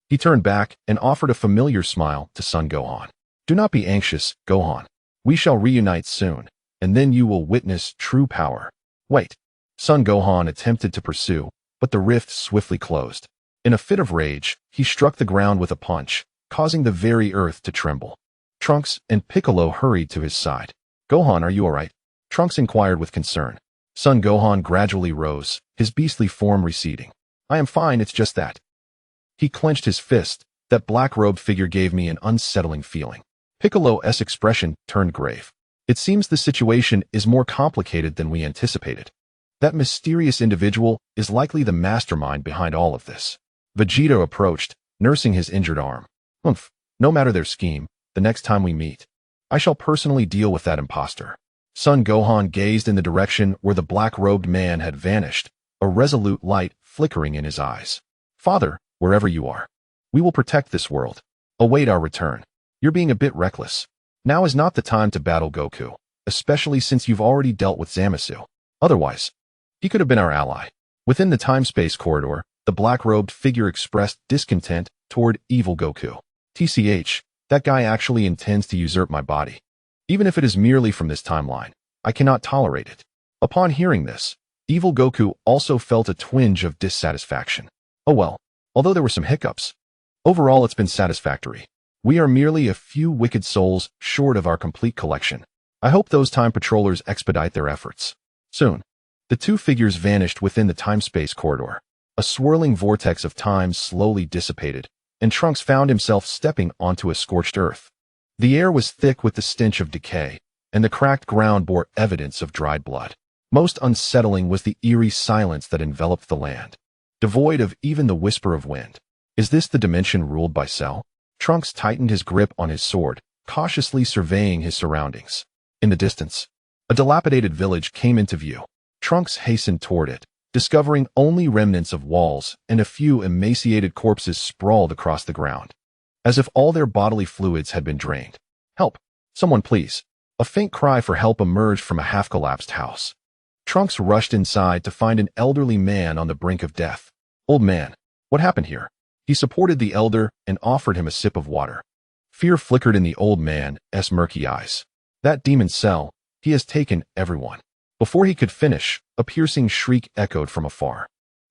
he turned back and offered a familiar smile to Son Gohan. "Do not be anxious, Gohan. We shall reunite soon, and then you will witness true power." "Wait." Son Gohan attempted to pursue, but the rift swiftly closed. In a fit of rage, he struck the ground with a punch, causing the very earth to tremble. Trunks and Piccolo hurried to his side. "Gohan, are you alright?" Trunks inquired with concern. Son Gohan gradually rose, his beastly form receding. "I am fine, it's just that." He clenched his fist. That black-robed figure gave me an unsettling feeling. Piccolo's expression turned grave. "It seems the situation is more complicated than we anticipated. That mysterious individual is likely the mastermind behind all of this." Vegeta approached, nursing his injured arm. "Humph, no matter their scheme, the next time we meet, I shall personally deal with that imposter." Son Gohan gazed in the direction where the black-robed man had vanished, a resolute light flickering in his eyes. "Father, wherever you are, we will protect this world. Await our return. You're being a bit reckless. Now is not the time to battle Goku, especially since you've already dealt with Zamasu. Otherwise, he could have been our ally." Within the time-space corridor, the black-robed figure expressed discontent toward evil Goku. "TCH, that guy actually intends to usurp my body. Even if it is merely from this timeline, I cannot tolerate it." Upon hearing this, evil Goku also felt a twinge of dissatisfaction. "Oh well, although there were some hiccups, overall it's been satisfactory. We are merely a few wicked souls short of our complete collection. I hope those time patrollers expedite their efforts." Soon, the two figures vanished within the time-space corridor. A swirling vortex of time slowly dissipated, and Trunks found himself stepping onto a scorched earth. The air was thick with the stench of decay, and the cracked ground bore evidence of dried blood. Most unsettling was the eerie silence that enveloped the land, devoid of even the whisper of wind. Is this the dimension ruled by Cell? Trunks tightened his grip on his sword, cautiously surveying his surroundings. In the distance, a dilapidated village came into view. Trunks hastened toward it, discovering only remnants of walls and a few emaciated corpses sprawled across the ground, as if all their bodily fluids had been drained. "Help! Someone please!" A faint cry for help emerged from a half-collapsed house. Trunks rushed inside to find an elderly man on the brink of death. "Old man, what happened here?" He supported the elder and offered him a sip of water. Fear flickered in the old man's murky eyes. "That demon Cell, he has taken everyone." Before he could finish, a piercing shriek echoed from afar.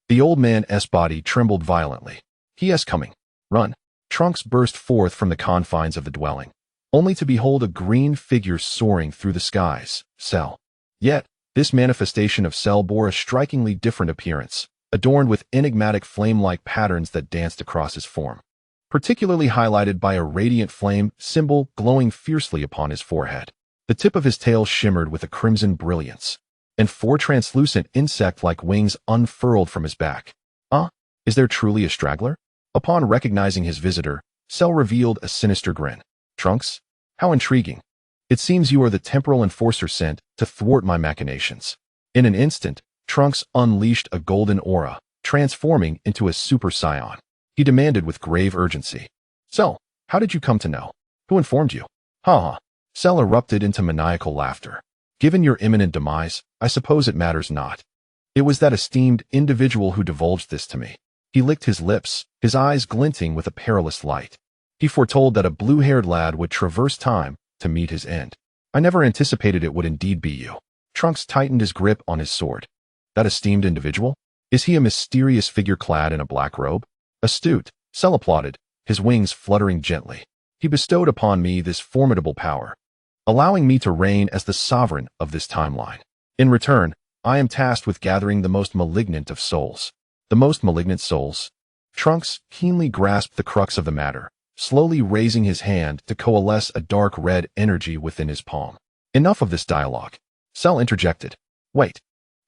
The old man's body trembled violently. "He is coming. Run!" Trunks burst forth from the confines of the dwelling, only to behold a green figure soaring through the skies. Cell. Yet, this manifestation of Cell bore a strikingly different appearance, adorned with enigmatic flame-like patterns that danced across his form, particularly highlighted by a radiant flame symbol glowing fiercely upon his forehead. The tip of his tail shimmered with a crimson brilliance, and 4 translucent insect-like wings unfurled from his back. Is there truly a straggler? Upon recognizing his visitor, Cell revealed a sinister grin. "Trunks? How intriguing. It seems you are the temporal enforcer sent to thwart my machinations." In an instant, Trunks unleashed a golden aura, transforming into a Super Saiyan. He demanded with grave urgency, "Cell, how did you come to know? Who informed you?" "Ha." Cell erupted into maniacal laughter. "Given your imminent demise, I suppose it matters not. It was that esteemed individual who divulged this to me." He licked his lips, his eyes glinting with a perilous light. He foretold that a blue-haired lad would traverse time to meet his end. "I never anticipated it would indeed be you." Trunks tightened his grip on his sword. "That esteemed individual? Is he a mysterious figure clad in a black robe?" "Astute," Cell applauded, his wings fluttering gently. "He bestowed upon me this formidable power, allowing me to reign as the sovereign of this timeline. In return, I am tasked with gathering the most malignant of souls." "The most malignant souls?" Trunks keenly grasped the crux of the matter, slowly raising his hand to coalesce a dark red energy within his palm. "Enough of this dialogue." Cell interjected. "Wait."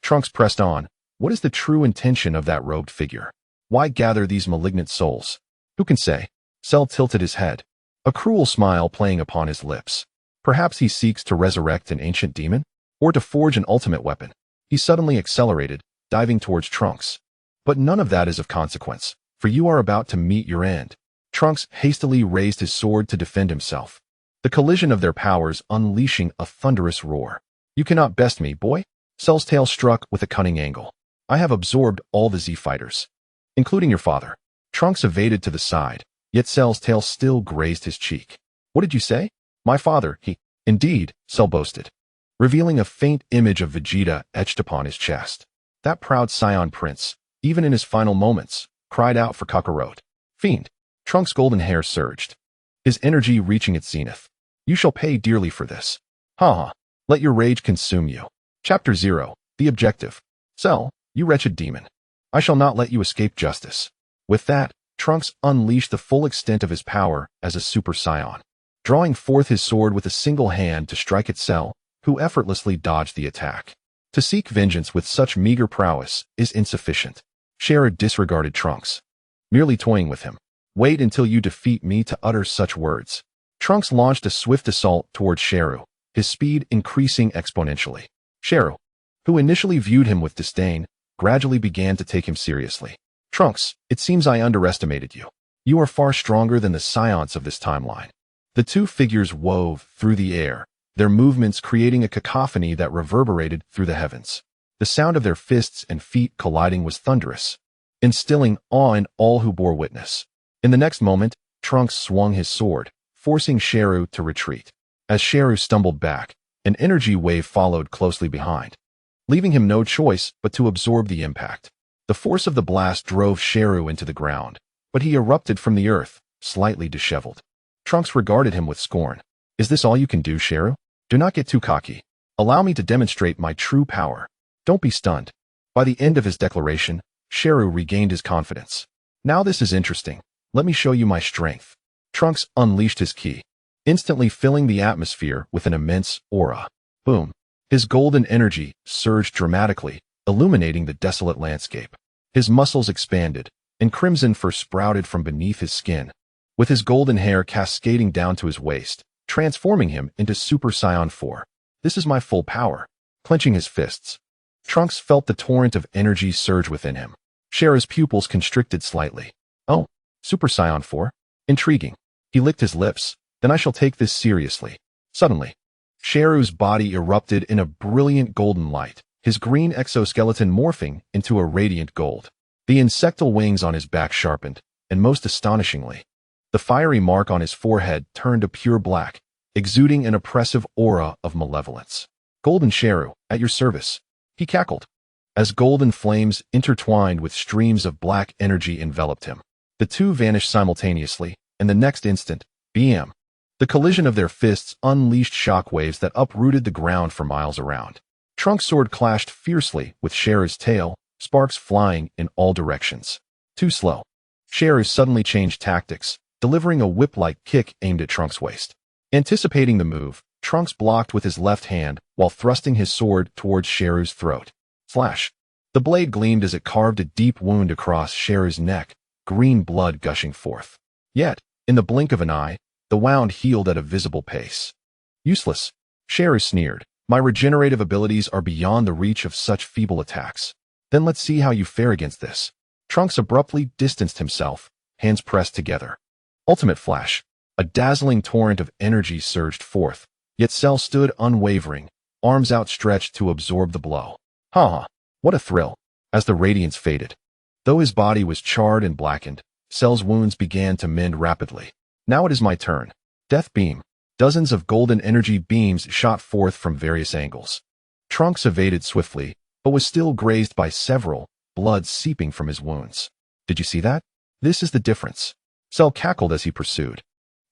Trunks pressed on. "What is the true intention of that robed figure? Why gather these malignant souls? Who can say?" Cell tilted his head, a cruel smile playing upon his lips. "Perhaps he seeks to resurrect an ancient demon? Or to forge an ultimate weapon." He suddenly accelerated, diving towards Trunks. "But none of that is of consequence, for you are about to meet your end." Trunks hastily raised his sword to defend himself, the collision of their powers unleashing a thunderous roar. "You cannot best me, boy." Cell's tail struck with a cunning angle. "I have absorbed all the Z fighters, including your father." Trunks evaded to the side, yet Cell's tail still grazed his cheek. "What did you say?" "My father, he..." "Indeed," Cell boasted, revealing a faint image of Vegeta etched upon his chest. "That proud Saiyan prince, even in his final moments, cried out for Kakarot. Fiend. Trunks' golden hair surged, his energy reaching its zenith. You shall pay dearly for this. Haha. Let your rage consume you. Chapter 0. The Objective. Cell, you wretched demon. I shall not let you escape justice. With that, Trunks unleashed the full extent of his power as a Super Saiyan, drawing forth his sword with a single hand to strike at Cell, who effortlessly dodged the attack. To seek vengeance with such meager prowess is insufficient. Shenron disregarded Trunks, merely toying with him. Wait until you defeat me to utter such words. Trunks launched a swift assault towards Shenron, his speed increasing exponentially. Shenron, who initially viewed him with disdain, gradually began to take him seriously. Trunks, it seems I underestimated you. You are far stronger than the Saiyans of this timeline. The two figures wove through the air, their movements creating a cacophony that reverberated through the heavens. The sound of their fists and feet colliding was thunderous, instilling awe in all who bore witness. In the next moment, Trunks swung his sword, forcing Shenron to retreat. As Shenron stumbled back, an energy wave followed closely behind, leaving him no choice but to absorb the impact. The force of the blast drove Shenron into the ground, but he erupted from the earth, slightly disheveled. Trunks regarded him with scorn. Is this all you can do, Shenron? Do not get too cocky. Allow me to demonstrate my true power. Don't be stunned. By the end of his declaration, Shenron regained his confidence. Now this is interesting. Let me show you my strength. Trunks unleashed his ki, instantly filling the atmosphere with an immense aura. Boom. His golden energy surged dramatically, illuminating the desolate landscape. His muscles expanded, and crimson fur sprouted from beneath his skin, with his golden hair cascading down to his waist, transforming him into Super Saiyan 4. This is my full power. Clenching his fists, Trunks felt the torrent of energy surge within him. Shenron's pupils constricted slightly. Oh. Super Saiyan 4? Intriguing. He licked his lips. Then I shall take this seriously. Suddenly, Shenron's body erupted in a brilliant golden light, his green exoskeleton morphing into a radiant gold. The insectal wings on his back sharpened, and most astonishingly, the fiery mark on his forehead turned a pure black, exuding an oppressive aura of malevolence. Golden Shenron, at your service. He cackled, as golden flames intertwined with streams of black energy enveloped him. The two vanished simultaneously, and the next instant, BM. The collision of their fists unleashed shockwaves that uprooted the ground for miles around. Trunks' sword clashed fiercely with Shenron's tail, sparks flying in all directions. Too slow. Shenron suddenly changed tactics, delivering a whip-like kick aimed at Trunks' waist. Anticipating the move, Trunks blocked with his left hand while thrusting his sword towards Shenron's throat. Flash. The blade gleamed as it carved a deep wound across Shenron's neck, green blood gushing forth. Yet, in the blink of an eye, the wound healed at a visible pace. Useless. Shenron sneered. My regenerative abilities are beyond the reach of such feeble attacks. Then let's see how you fare against this. Trunks abruptly distanced himself, hands pressed together. Ultimate Flash. A dazzling torrent of energy surged forth, yet Cell stood unwavering, arms outstretched to absorb the blow. Ha! What a thrill! As the radiance faded, though his body was charred and blackened, Cell's wounds began to mend rapidly. Now it is my turn. Death Beam. Dozens of golden energy beams shot forth from various angles. Trunks evaded swiftly, but was still grazed by several, blood seeping from his wounds. Did you see that? This is the difference. Cell cackled as he pursued.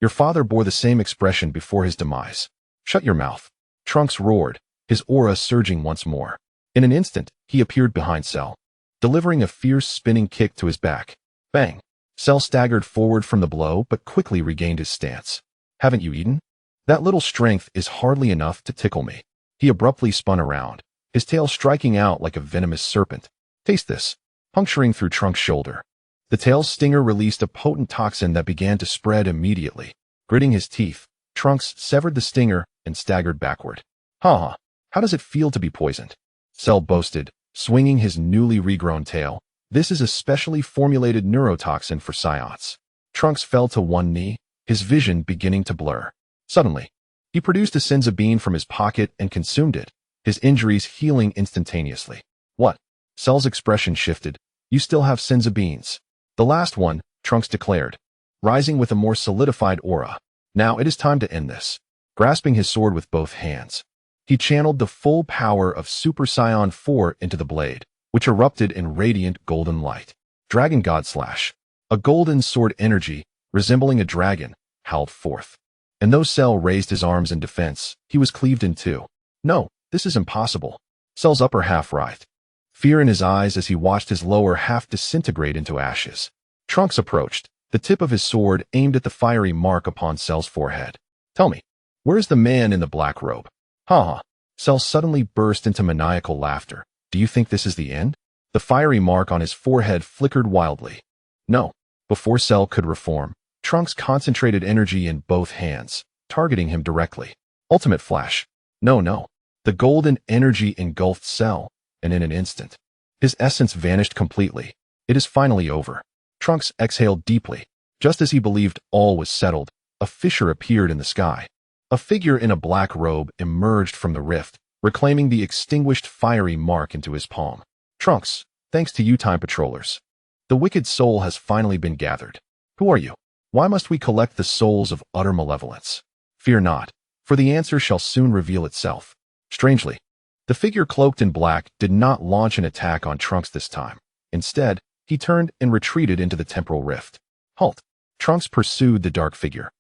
Your father bore the same expression before his demise. Shut your mouth. Trunks roared, his aura surging once more. In an instant, he appeared behind Cell, delivering a fierce spinning kick to his back. Bang! Cell staggered forward from the blow but quickly regained his stance. Haven't you eaten? That little strength is hardly enough to tickle me. He abruptly spun around, his tail striking out like a venomous serpent. Taste this. Puncturing through Trunks' shoulder. The tail's stinger released a potent toxin that began to spread immediately. Gritting his teeth, Trunks severed the stinger and staggered backward. Ha! How does it feel to be poisoned? Cell boasted, swinging his newly regrown tail. This is a specially formulated neurotoxin for Saiyans. Trunks fell to one knee, his vision beginning to blur. Suddenly, he produced a senza bean from his pocket and consumed it, his injuries healing instantaneously. What? Cell's expression shifted. You still have senza beans. The last one, Trunks declared, rising with a more solidified aura. Now it is time to end this. Grasping his sword with both hands, he channeled the full power of Super Saiyan 4 into the blade, which erupted in radiant golden light. Dragon God Slash. A golden sword energy, resembling a dragon, howled forth. And though Cell raised his arms in defense, he was cleaved in two. No, this is impossible. Cell's upper half writhed. Fear in his eyes as he watched his lower half disintegrate into ashes. Trunks approached, the tip of his sword aimed at the fiery mark upon Cell's forehead. Tell me, where is the man in the black robe? Ha ha. Cell suddenly burst into maniacal laughter. Do you think this is the end? The fiery mark on his forehead flickered wildly. No. Before Cell could reform, Trunks concentrated energy in both hands, targeting him directly. Ultimate Flash. No. The golden energy engulfed Cell, and in an instant, his essence vanished completely. It is finally over. Trunks exhaled deeply. Just as he believed all was settled, a fissure appeared in the sky. A figure in a black robe emerged from the rift, reclaiming the extinguished fiery mark into his palm. Trunks, thanks to you time patrollers. The wicked soul has finally been gathered. Who are you? Why must we collect the souls of utter malevolence? Fear not, for the answer shall soon reveal itself. Strangely, the figure cloaked in black did not launch an attack on Trunks this time. Instead, he turned and retreated into the temporal rift. Halt! Trunks pursued the dark figure.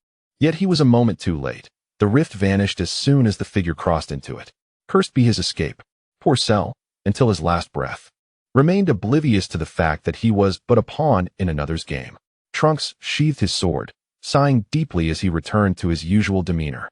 Yet he was a moment too late. The rift vanished as soon as the figure crossed into it. Cursed be his escape. Poor Cell, until his last breath, remained oblivious to the fact that he was but a pawn in another's game. Trunks sheathed his sword, sighing deeply as he returned to his usual demeanor.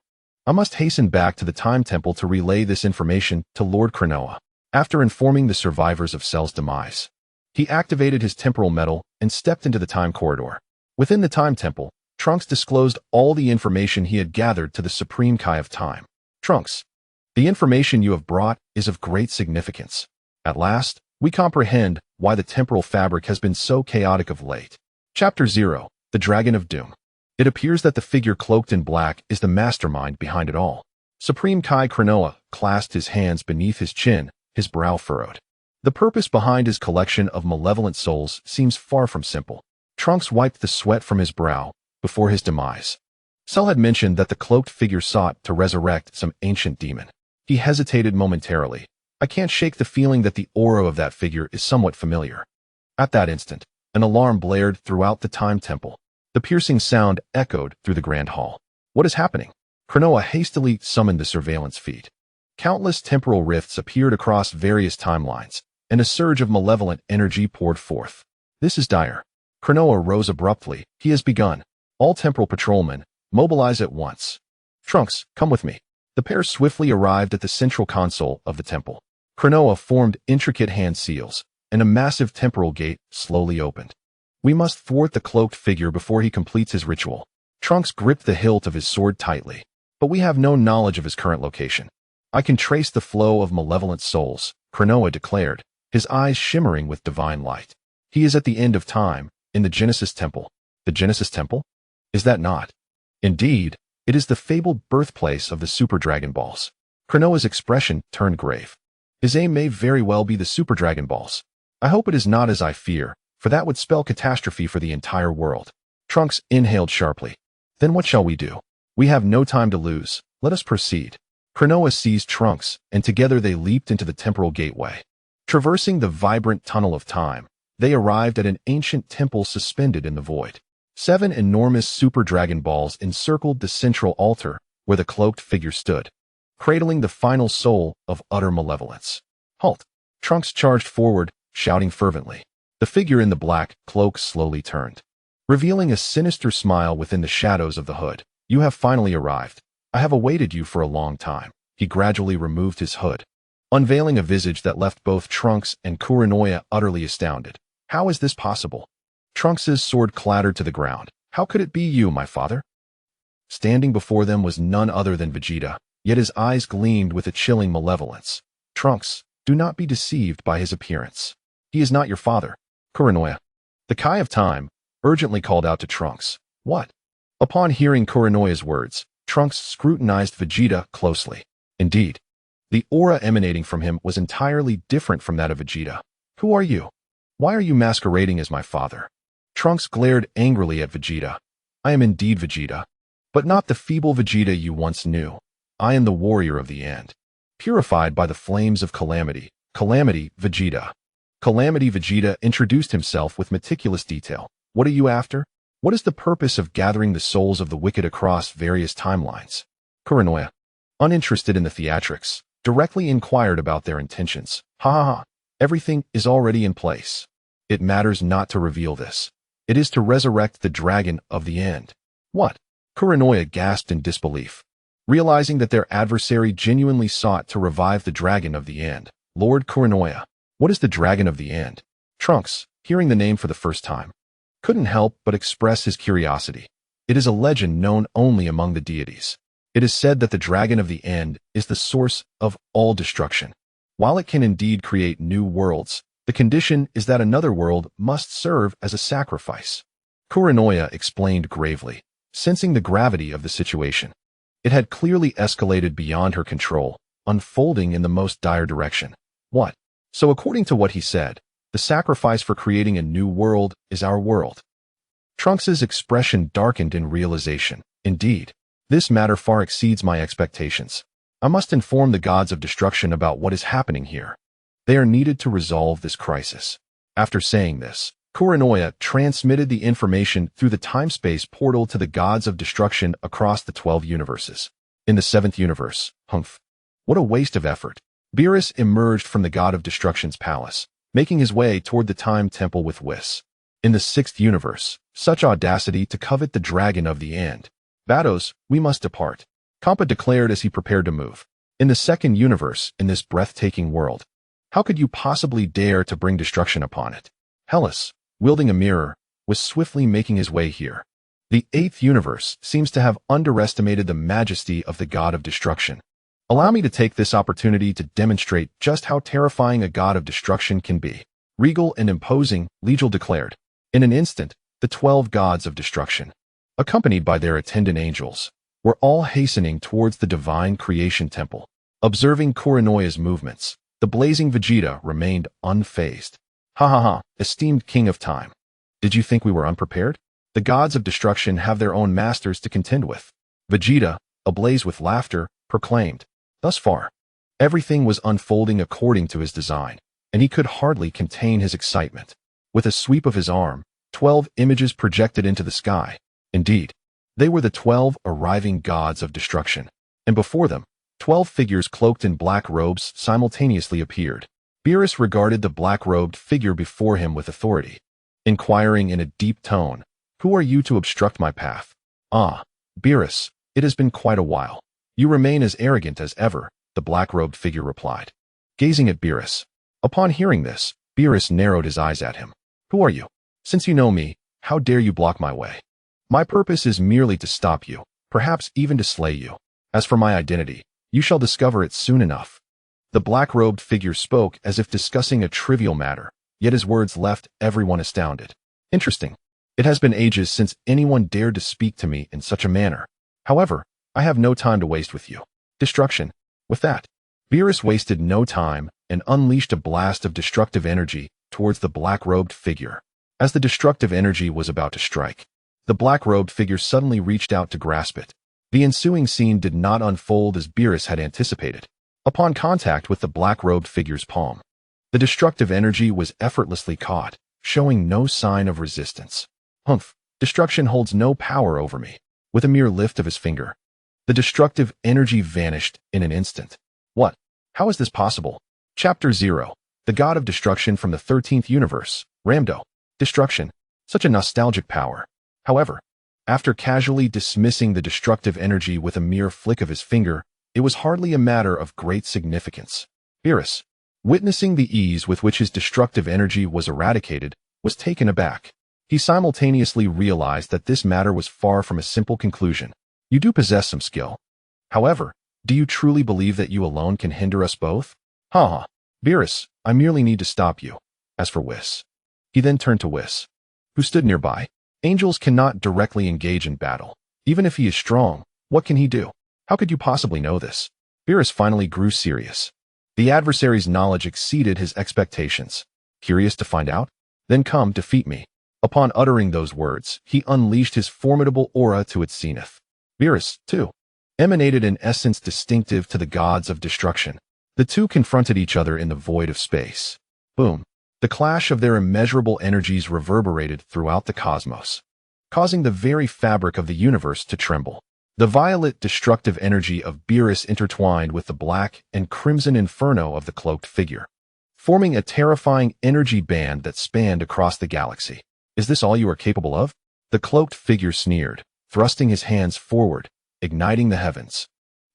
I must hasten back to the Time Temple to relay this information to Lord Cronoa. After informing the survivors of Cell's demise, he activated his temporal metal and stepped into the time corridor. Within the Time Temple, Trunks disclosed all the information he had gathered to the Supreme Kai of Time. Trunks, the information you have brought is of great significance. At last, we comprehend why the temporal fabric has been so chaotic of late. Chapter 0. The Dragon of Doom. It appears that the figure cloaked in black is the mastermind behind it all. Supreme Kai Cronoa clasped his hands beneath his chin, his brow furrowed. The purpose behind his collection of malevolent souls seems far from simple. Trunks wiped the sweat from his brow before his demise. Cell had mentioned that the cloaked figure sought to resurrect some ancient demon. He hesitated momentarily. I can't shake the feeling that the aura of that figure is somewhat familiar. At that instant, an alarm blared throughout the Time Temple. The piercing sound echoed through the Grand Hall. What is happening? Cronoa hastily summoned the surveillance feed. Countless temporal rifts appeared across various timelines, and a surge of malevolent energy poured forth. This is dire. Cronoa rose abruptly. He has begun. All temporal patrolmen, mobilize at once. Trunks, come with me. The pair swiftly arrived at the central console of the temple. Cronoa formed intricate hand seals, and a massive temporal gate slowly opened. We must thwart the cloaked figure before he completes his ritual. Trunks gripped the hilt of his sword tightly, but we have no knowledge of his current location. I can trace the flow of malevolent souls, Cronoa declared, his eyes shimmering with divine light. He is at the end of time, in the Genesis Temple. The Genesis Temple? Is that not? Indeed, it is the fabled birthplace of the Super Dragon Balls. Cronoa's expression turned grave. His aim may very well be the Super Dragon Balls. I hope it is not as I fear, for that would spell catastrophe for the entire world. Trunks inhaled sharply. Then what shall we do? We have no time to lose. Let us proceed. Cronoa seized Trunks, and together they leaped into the temporal gateway. Traversing the vibrant tunnel of time, they arrived at an ancient temple suspended in the void. 7 enormous Super Dragon Balls encircled the central altar where the cloaked figure stood, cradling the final soul of utter malevolence. Halt! Trunks charged forward, shouting fervently. The figure in the black cloak slowly turned, revealing a sinister smile within the shadows of the hood. You have finally arrived. I have awaited you for a long time. He gradually removed his hood, unveiling a visage that left both Trunks and Kuranoya utterly astounded. How is this possible? Trunks's sword clattered to the ground. How could it be you, my father? Standing before them was none other than Vegeta, yet his eyes gleamed with a chilling malevolence. Trunks, do not be deceived by his appearance. He is not your father. Kuranoya. The Kai of Time urgently called out to Trunks. What? Upon hearing Kuranoya's words, Trunks scrutinized Vegeta closely. Indeed, the aura emanating from him was entirely different from that of Vegeta. Who are you? Why are you masquerading as my father? Trunks glared angrily at Vegeta. I am indeed Vegeta, but not the feeble Vegeta you once knew. I am the warrior of the end, purified by the flames of calamity. Calamity, Vegeta. Calamity Vegeta introduced himself with meticulous detail. What are you after? What is the purpose of gathering the souls of the wicked across various timelines? Kuranoya, uninterested in the theatrics, directly inquired about their intentions. Ha ha ha. Everything is already in place. It matters not to reveal this. It is to resurrect the dragon of the end. What? Kuranoya gasped in disbelief, realizing that their adversary genuinely sought to revive the dragon of the end. Lord Kuranoya, what is the dragon of the end? Trunks, hearing the name for the first time, couldn't help but express his curiosity. It is a legend known only among the deities. It is said that the dragon of the end is the source of all destruction. While it can indeed create new worlds, the condition is that another world must serve as a sacrifice. Kuranoya explained gravely, sensing the gravity of the situation. It had clearly escalated beyond her control, unfolding in the most dire direction. What? So according to what he said, the sacrifice for creating a new world is our world. Trunks's expression darkened in realization. Indeed, this matter far exceeds my expectations. I must inform the gods of destruction about what is happening here. They are needed to resolve this crisis. After saying this, Kuranoya transmitted the information through the time-space portal to the gods of destruction across the 12 universes. In the 7th universe, humph. What a waste of effort. Beerus emerged from the god of destruction's palace, making his way toward the time temple with Whis. In the 6th universe, such audacity to covet the dragon of the end. Vados, we must depart, Kampa declared as he prepared to move. In the 2nd universe, in this breathtaking world, how could you possibly dare to bring destruction upon it? Hellas, wielding a mirror, was swiftly making his way here. The 8th universe seems to have underestimated the majesty of the god of destruction. Allow me to take this opportunity to demonstrate just how terrifying a god of destruction can be. Regal and imposing, Legil declared. In an instant, the 12 gods of destruction, accompanied by their attendant angels, were all hastening towards the divine creation temple. Observing Kuranoya's movements, the blazing Vegeta remained unfazed. Ha ha ha, esteemed king of time. Did you think we were unprepared? The gods of destruction have their own masters to contend with. Vegeta, ablaze with laughter, proclaimed. Thus far, everything was unfolding according to his design, and he could hardly contain his excitement. With a sweep of his arm, 12 images projected into the sky. Indeed, they were the 12 arriving gods of destruction, and before them, 12 figures cloaked in black robes simultaneously appeared. Beerus regarded the black-robed figure before him with authority, inquiring in a deep tone, "Who are you to obstruct my path?" "Ah, Beerus, it has been quite a while. You remain as arrogant as ever," the black-robed figure replied, gazing at Beerus. Upon hearing this, Beerus narrowed his eyes at him. "Who are you? Since you know me, how dare you block my way? My purpose is merely to stop you, perhaps even to slay you. As for my identity, you shall discover it soon enough." The black-robed figure spoke as if discussing a trivial matter, yet his words left everyone astounded. Interesting. It has been ages since anyone dared to speak to me in such a manner. However, I have no time to waste with you. Destruction. With that, Beerus wasted no time and unleashed a blast of destructive energy towards the black-robed figure. As the destructive energy was about to strike, the black-robed figure suddenly reached out to grasp it. The ensuing scene did not unfold as Beerus had anticipated. Upon contact with the black-robed figure's palm, the destructive energy was effortlessly caught, showing no sign of resistance. Humph, destruction holds no power over me. With a mere lift of his finger, the destructive energy vanished in an instant. What? How is this possible? Chapter 0. The God of Destruction from the 13th Universe, Rambo. Destruction. Such a nostalgic power. However, after casually dismissing the destructive energy with a mere flick of his finger, it was hardly a matter of great significance. Beerus, witnessing the ease with which his destructive energy was eradicated, was taken aback. He simultaneously realized that this matter was far from a simple conclusion. You do possess some skill. However, do you truly believe that you alone can hinder us both? Ha ha. Beerus, I merely need to stop you. As for Whis. He then turned to Whis, who stood nearby. Angels cannot directly engage in battle. Even if he is strong, what can he do? How could you possibly know this? Beerus finally grew serious. The adversary's knowledge exceeded his expectations. Curious to find out? Then come, defeat me. Upon uttering those words, he unleashed his formidable aura to its zenith. Beerus, too, emanated an essence distinctive to the gods of destruction. The two confronted each other in the void of space. Boom. The clash of their immeasurable energies reverberated throughout the cosmos, causing the very fabric of the universe to tremble. The violet, destructive energy of Beerus intertwined with the black and crimson inferno of the cloaked figure, forming a terrifying energy band that spanned across the galaxy. "Is this all you are capable of?" The cloaked figure sneered, thrusting his hands forward, igniting the heavens.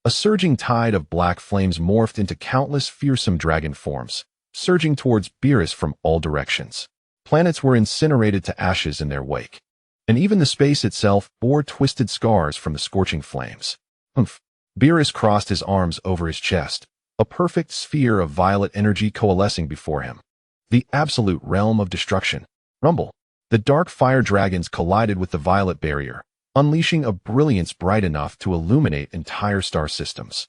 A surging tide of black flames morphed into countless fearsome dragon forms, surging towards Beerus from all directions. Planets were incinerated to ashes in their wake, and even the space itself bore twisted scars from the scorching flames. Humph! Beerus crossed his arms over his chest, a perfect sphere of violet energy coalescing before him. The absolute realm of destruction. Rumble! The dark fire dragons collided with the violet barrier, unleashing a brilliance bright enough to illuminate entire star systems.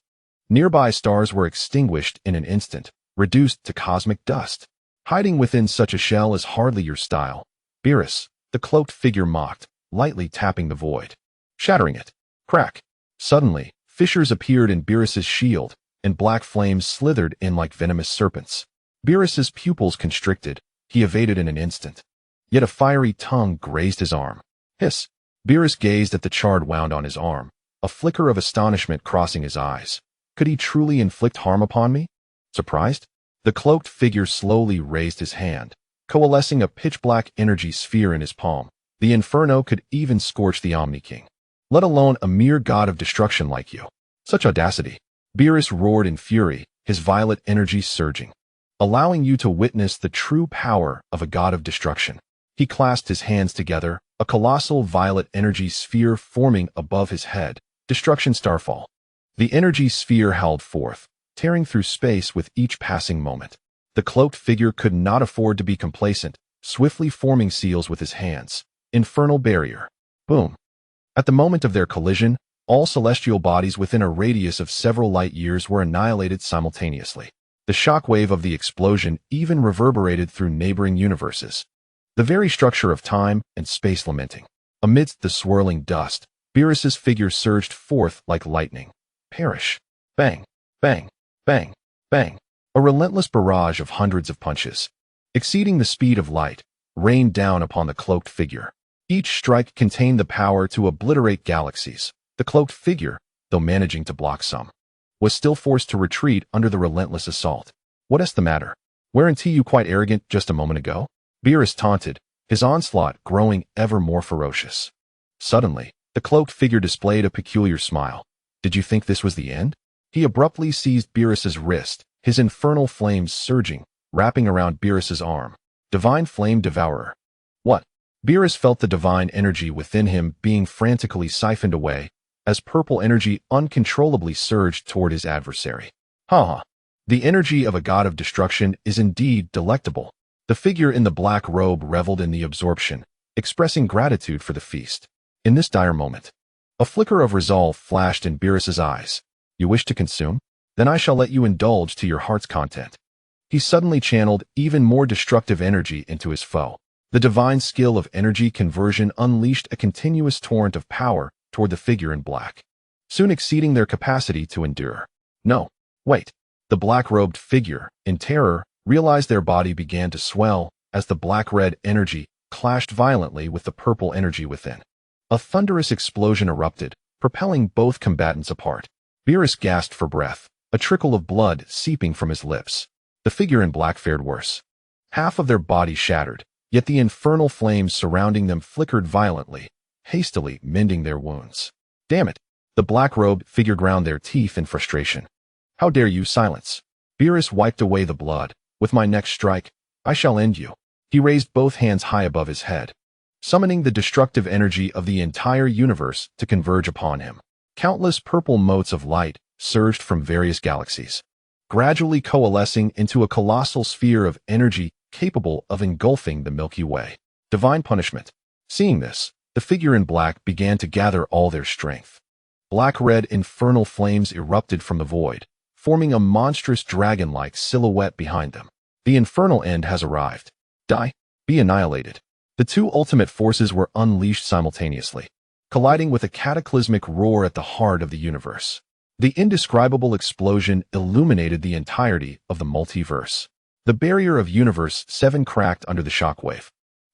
Nearby stars were extinguished in an instant, reduced to cosmic dust. Hiding within such a shell is hardly your style, Beerus, the cloaked figure mocked, lightly tapping the void, shattering it. Crack! Suddenly, fissures appeared in Beerus's shield, and black flames slithered in like venomous serpents. Beerus's pupils constricted, he evaded in an instant. Yet a fiery tongue grazed his arm. Hiss! Beerus gazed at the charred wound on his arm, a flicker of astonishment crossing his eyes. Could he truly inflict harm upon me? Surprised? The cloaked figure slowly raised his hand, coalescing a pitch-black energy sphere in his palm. The inferno could even scorch the Omni King, let alone a mere god of destruction like you. Such audacity! Beerus roared in fury, his violet energy surging, allowing you to witness the true power of a god of destruction. He clasped his hands together, a colossal violet energy sphere forming above his head. Destruction Starfall. The energy sphere howled forth, tearing through space with each passing moment. The cloaked figure could not afford to be complacent, swiftly forming seals with his hands. Infernal barrier. Boom. At the moment of their collision, all celestial bodies within a radius of several light years were annihilated simultaneously. The shockwave of the explosion even reverberated through neighboring universes, the very structure of time and space lamenting. Amidst the swirling dust, Beerus's figure surged forth like lightning. Perish. Bang, bang, bang, bang. A relentless barrage of hundreds of punches, exceeding the speed of light, rained down upon the cloaked figure. Each strike contained the power to obliterate galaxies. The cloaked figure, though managing to block some, was still forced to retreat under the relentless assault. "What's the matter? Weren't you quite arrogant just a moment ago?" Beerus taunted, his onslaught growing ever more ferocious. Suddenly, the cloaked figure displayed a peculiar smile. "Did you think this was the end?" He abruptly seized Beerus's wrist, his infernal flames surging, wrapping around Beerus's arm. Divine Flame Devourer. What? Beerus felt the divine energy within him being frantically siphoned away, as purple energy uncontrollably surged toward his adversary. Ha! The energy of a god of destruction is indeed delectable. The figure in the black robe reveled in the absorption, expressing gratitude for the feast. In this dire moment, a flicker of resolve flashed in Beerus's eyes. "You wish to consume? Then I shall let you indulge to your heart's content." He suddenly channeled even more destructive energy into his foe. The divine skill of energy conversion unleashed a continuous torrent of power toward the figure in black, soon exceeding their capacity to endure. No, wait. The black-robed figure, in terror, realized their body began to swell as the black-red energy clashed violently with the purple energy within. A thunderous explosion erupted, propelling both combatants apart. Beerus gasped for breath, a trickle of blood seeping from his lips. The figure in black fared worse. Half of their body shattered, yet the infernal flames surrounding them flickered violently, hastily mending their wounds. "Damn it!" The black-robed figure ground their teeth in frustration. "How dare you silence?" Beerus wiped away the blood. "With my next strike, I shall end you." He raised both hands high above his head, summoning the destructive energy of the entire universe to converge upon him. Countless purple motes of light surged from various galaxies, gradually coalescing into a colossal sphere of energy capable of engulfing the Milky Way. Divine punishment. Seeing this, the figure in black began to gather all their strength. Black-red infernal flames erupted from the void, forming a monstrous dragon-like silhouette behind them. The infernal end has arrived. Die, be annihilated. The two ultimate forces were unleashed simultaneously, colliding with a cataclysmic roar at the heart of the universe. The indescribable explosion illuminated the entirety of the multiverse. The barrier of Universe 7 cracked under the shockwave,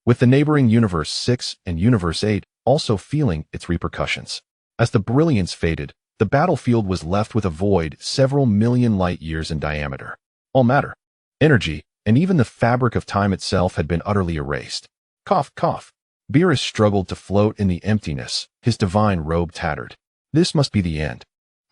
with the neighboring Universe 6 and Universe 8 also feeling its repercussions. As the brilliance faded, the battlefield was left with a void several million light-years in diameter. All matter, energy, and even the fabric of time itself had been utterly erased. Cough, cough. Beerus struggled to float in the emptiness, his divine robe tattered. This must be the end.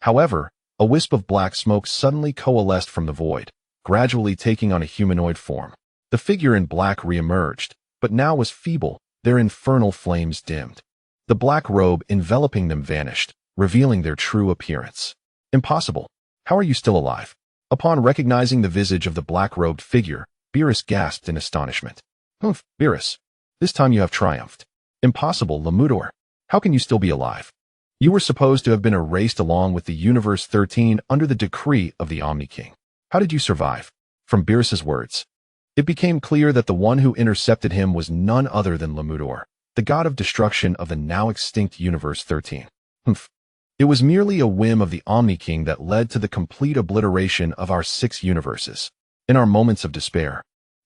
However, a wisp of black smoke suddenly coalesced from the void, gradually taking on a humanoid form. The figure in black re-emerged, but now was feeble, their infernal flames dimmed. The black robe enveloping them vanished, revealing their true appearance. Impossible. How are you still alive? Upon recognizing the visage of the black-robed figure, Beerus gasped in astonishment. Humph, Beerus. This time you have triumphed. Impossible, Lemudor. How can you still be alive? You were supposed to have been erased along with the Universe 13 under the decree of the Omni King. How did you survive? From Beerus's words, it became clear that the one who intercepted him was none other than Lemudor, the god of destruction of the now-extinct Universe 13. Humph. It was merely a whim of the Omni King that led to the complete obliteration of our 6 universes. In our moments of despair,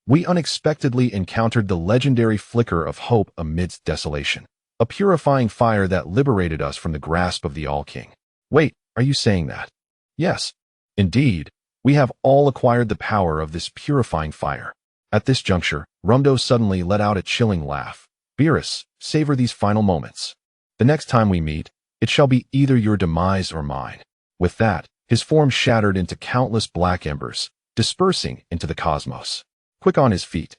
we unexpectedly encountered the legendary flicker of hope amidst desolation, a purifying fire that liberated us from the grasp of the All-King. Wait, are you saying that? Yes. Indeed, we have all acquired the power of this purifying fire. At this juncture, Rumdo suddenly let out a chilling laugh. Beerus, savor these final moments. The next time we meet, it shall be either your demise or mine. With that, his form shattered into countless black embers, dispersing into the cosmos. Quick on his feet,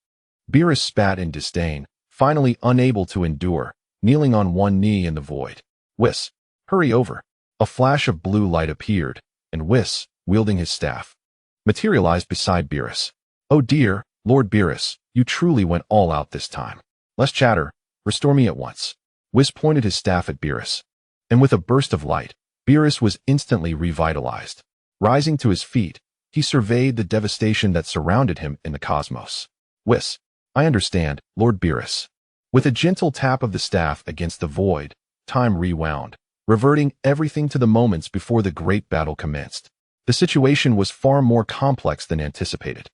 Beerus spat in disdain, finally unable to endure, kneeling on one knee in the void. Whis, hurry over. A flash of blue light appeared, and Whis, wielding his staff, materialized beside Beerus. Oh dear, Lord Beerus, you truly went all out this time. Less chatter, restore me at once. Whis pointed his staff at Beerus, and with a burst of light, Beerus was instantly revitalized. Rising to his feet, he surveyed the devastation that surrounded him in the cosmos. Whis, I understand, Lord Beerus. With a gentle tap of the staff against the void, time rewound, reverting everything to the moments before the great battle commenced. The situation was far more complex than anticipated.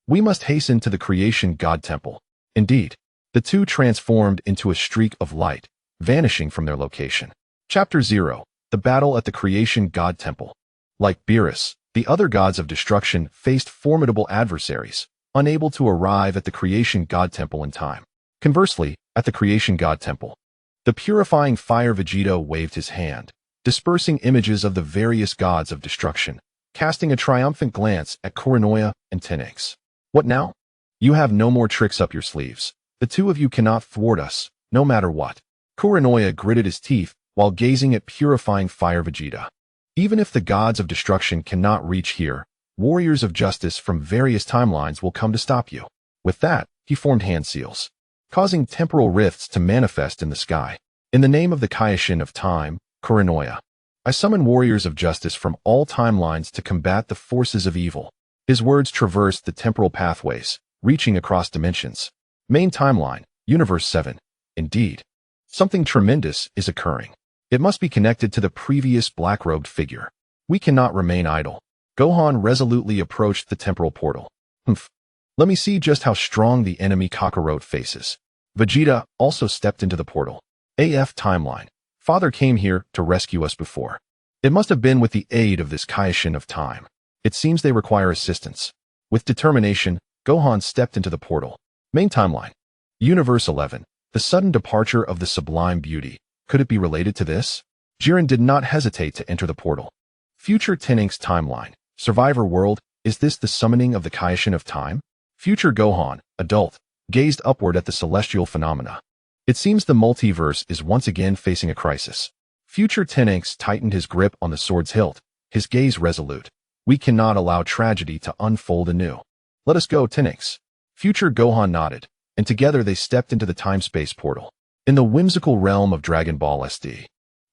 We must hasten to the Creation God Temple. Indeed, the two transformed into a streak of light, vanishing from their location. Chapter 0. The Battle at the Creation God Temple. Like Beerus, the other gods of destruction faced formidable adversaries, unable to arrive at the Creation God Temple in time. Conversely, at the Creation God Temple, the purifying fire Vegeta waved his hand, dispersing images of the various gods of destruction, casting a triumphant glance at Kurenoia and Tenix. What now? You have no more tricks up your sleeves. The two of you cannot thwart us, no matter what. Kurenoia gritted his teeth while gazing at purifying fire Vegeta. Even if the gods of destruction cannot reach here, warriors of justice from various timelines will come to stop you. With that, he formed hand seals, causing temporal rifts to manifest in the sky. In the name of the Kaioshin of time, Kurenoia, I summon warriors of justice from all timelines to combat the forces of evil. His words traversed the temporal pathways, reaching across dimensions. Main Timeline, Universe 7. Indeed, something tremendous is occurring. It must be connected to the previous black-robed figure. We cannot remain idle. Gohan resolutely approached the temporal portal. Humph. Let me see just how strong the enemy Kakarot faces. Vegeta also stepped into the portal. AF Timeline. Father came here to rescue us before. It must have been with the aid of this Kaioshin of time. It seems they require assistance. With determination, Gohan stepped into the portal. Main Timeline. Universe 11. The sudden departure of the Sublime Beauty. Could it be related to this? Jiren did not hesitate to enter the portal. Future Tenix Timeline. Survivor World. Is this the summoning of the Kaioshin of time? Future Gohan, adult, gazed upward at the celestial phenomena. It seems the multiverse is once again facing a crisis. Future Tenix tightened his grip on the sword's hilt, his gaze resolute. We cannot allow tragedy to unfold anew. Let us go, Tenix. Future Gohan nodded, and together they stepped into the time-space portal. In the whimsical realm of Dragon Ball SD,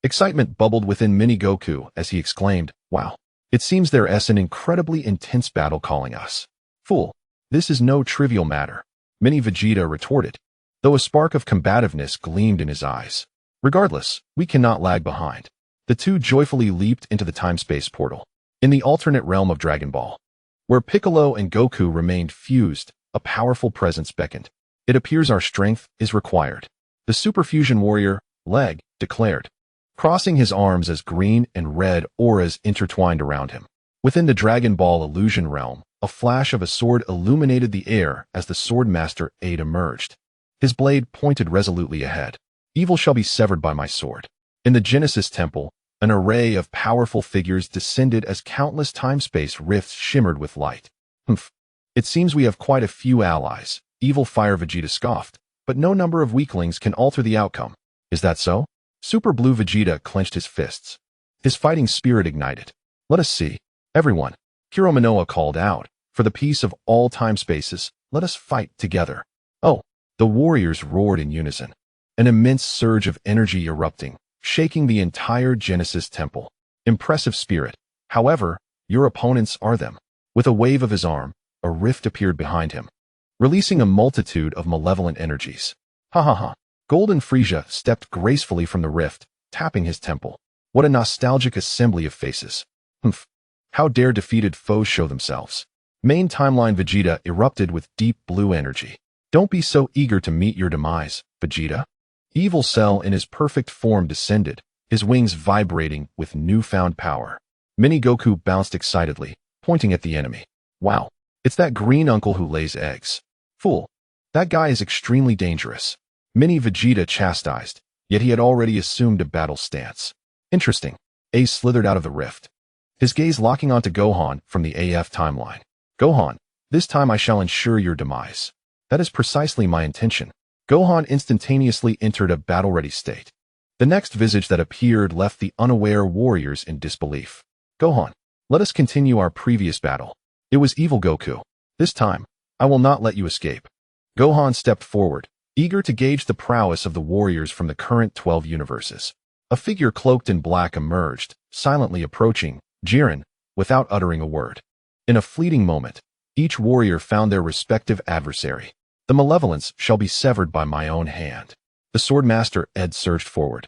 excitement bubbled within Mini Goku as he exclaimed, "Wow, it seems there's an incredibly intense battle calling us." Fool, this is no trivial matter, Mini Vegeta retorted, though a spark of combativeness gleamed in his eyes. Regardless, we cannot lag behind. The two joyfully leaped into the time-space portal. In the alternate realm of Dragon Ball, Where Piccolo and Goku remained fused, a powerful presence beckoned. It appears our strength is required. The Super Fusion Warrior, Leg, declared, crossing his arms as green and red auras intertwined around him. Within the Dragon Ball illusion realm, a flash of a sword illuminated the air as the Sword Master Aid emerged. His blade pointed resolutely ahead. Evil shall be severed by my sword. In the Genesis Temple, an array of powerful figures descended as countless time-space rifts shimmered with light. Humph. It seems we have quite a few allies, Evil Fire Vegeta scoffed, but no number of weaklings can alter the outcome. Is that so? Super Blue Vegeta clenched his fists. His fighting spirit ignited. Let us see. Everyone, Kiro Manoa called out, for the peace of all time-spaces, let us fight together. Oh, the warriors roared in unison. An immense surge of energy erupting, shaking the entire Genesis Temple. Impressive spirit. However, your opponents are them. With a wave of his arm, a rift appeared behind him, releasing a multitude of malevolent energies. Ha ha ha. Golden Frieza stepped gracefully from the rift, tapping his temple. What a nostalgic assembly of faces. Humph. How dare defeated foes show themselves? Main Timeline Vegeta erupted with deep blue energy. Don't be so eager to meet your demise, Vegeta. Evil Cell in his perfect form descended, his wings vibrating with newfound power. Mini Goku bounced excitedly, pointing at the enemy. Wow, it's that green uncle who lays eggs. Fool, that guy is extremely dangerous. Mini Vegeta chastised, yet he had already assumed a battle stance. Interesting. Ace slithered out of the rift, his gaze locking onto Gohan from the AF timeline. Gohan, this time I shall ensure your demise. That is precisely my intention. Gohan instantaneously entered a battle-ready state. The next visage that appeared left the unaware warriors in disbelief. Gohan, let us continue our previous battle. It was evil Goku. This time, I will not let you escape. Gohan stepped forward, eager to gauge the prowess of the warriors from the current 12 universes. A figure cloaked in black emerged, silently approaching Jiren, without uttering a word. In a fleeting moment, each warrior found their respective adversary. The malevolence shall be severed by my own hand. The Swordmaster Ed surged forward,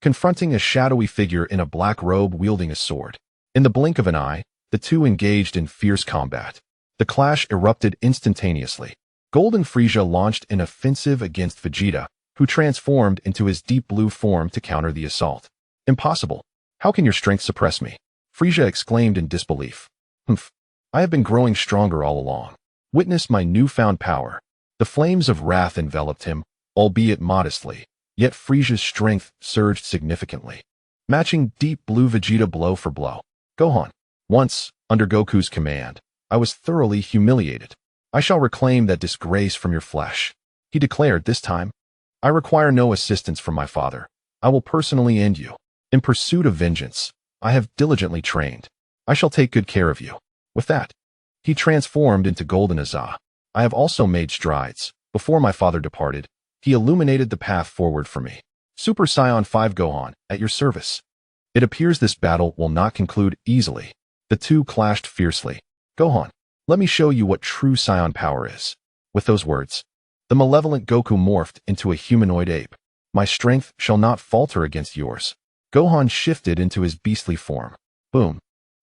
confronting a shadowy figure in a black robe wielding a sword. In the blink of an eye, the two engaged in fierce combat. The clash erupted instantaneously. Golden Frieza launched an offensive against Vegeta, who transformed into his deep blue form to counter the assault. Impossible. How can your strength suppress me? Frieza exclaimed in disbelief. Humph. I have been growing stronger all along. Witness my newfound power. The flames of wrath enveloped him, albeit modestly, yet Frieza's strength surged significantly, matching deep blue Vegeta blow for blow. Gohan. Once, under Goku's command, I was thoroughly humiliated. I shall reclaim that disgrace from your flesh. He declared this time. I require no assistance from my father. I will personally end you. In pursuit of vengeance, I have diligently trained. I shall take good care of you. With that, he transformed into Golden Azah. I have also made strides. Before my father departed, he illuminated the path forward for me. Super Saiyan 5 Gohan, at your service. It appears this battle will not conclude easily. The two clashed fiercely. Gohan, let me show you what true Saiyan power is. With those words, the malevolent Goku morphed into a humanoid ape. My strength shall not falter against yours. Gohan shifted into his beastly form. Boom.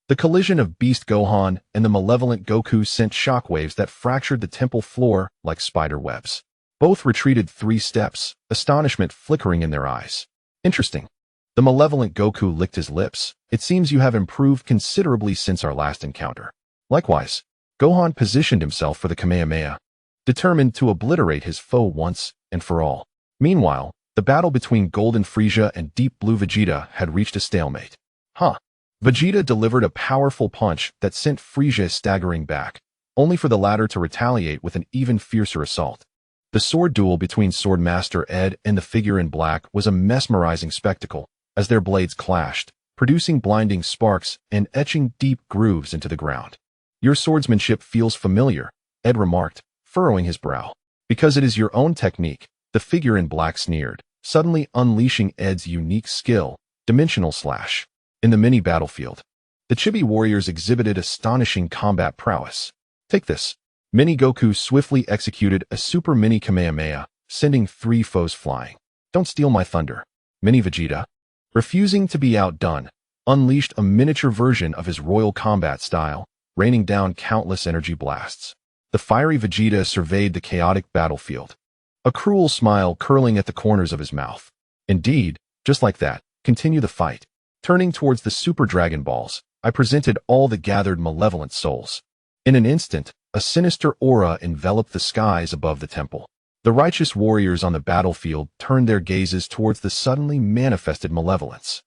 The collision of Beast Gohan and the malevolent Goku sent shockwaves that fractured the temple floor like spider webs. Both retreated 3 steps, astonishment flickering in their eyes. Interesting. The malevolent Goku licked his lips. It seems you have improved considerably since our last encounter. Likewise, Gohan positioned himself for the Kamehameha, determined to obliterate his foe once and for all. Meanwhile, the battle between Golden Frieza and Deep Blue Vegeta had reached a stalemate. Vegeta delivered a powerful punch that sent Frieza staggering back, only for the latter to retaliate with an even fiercer assault. The sword duel between Swordmaster Ed and the figure in black was a mesmerizing spectacle as their blades clashed, producing blinding sparks and etching deep grooves into the ground. Your swordsmanship feels familiar, Ed remarked, furrowing his brow. Because it is your own technique, the figure in black sneered, suddenly unleashing Ed's unique skill, Dimensional Slash. In the mini-battlefield, the Chibi warriors exhibited astonishing combat prowess. Take this. Mini Goku swiftly executed a super mini Kamehameha, sending 3 foes flying. Don't steal my thunder. Mini Vegeta, refusing to be outdone, unleashed a miniature version of his royal combat style, raining down countless energy blasts. The fiery Vegeta surveyed the chaotic battlefield, a cruel smile curling at the corners of his mouth. Indeed, just like that, continue the fight. Turning towards the Super Dragon Balls, I presented all the gathered malevolent souls. In an instant, a sinister aura enveloped the skies above the temple. The righteous warriors on the battlefield turned their gazes towards the suddenly manifested malevolence,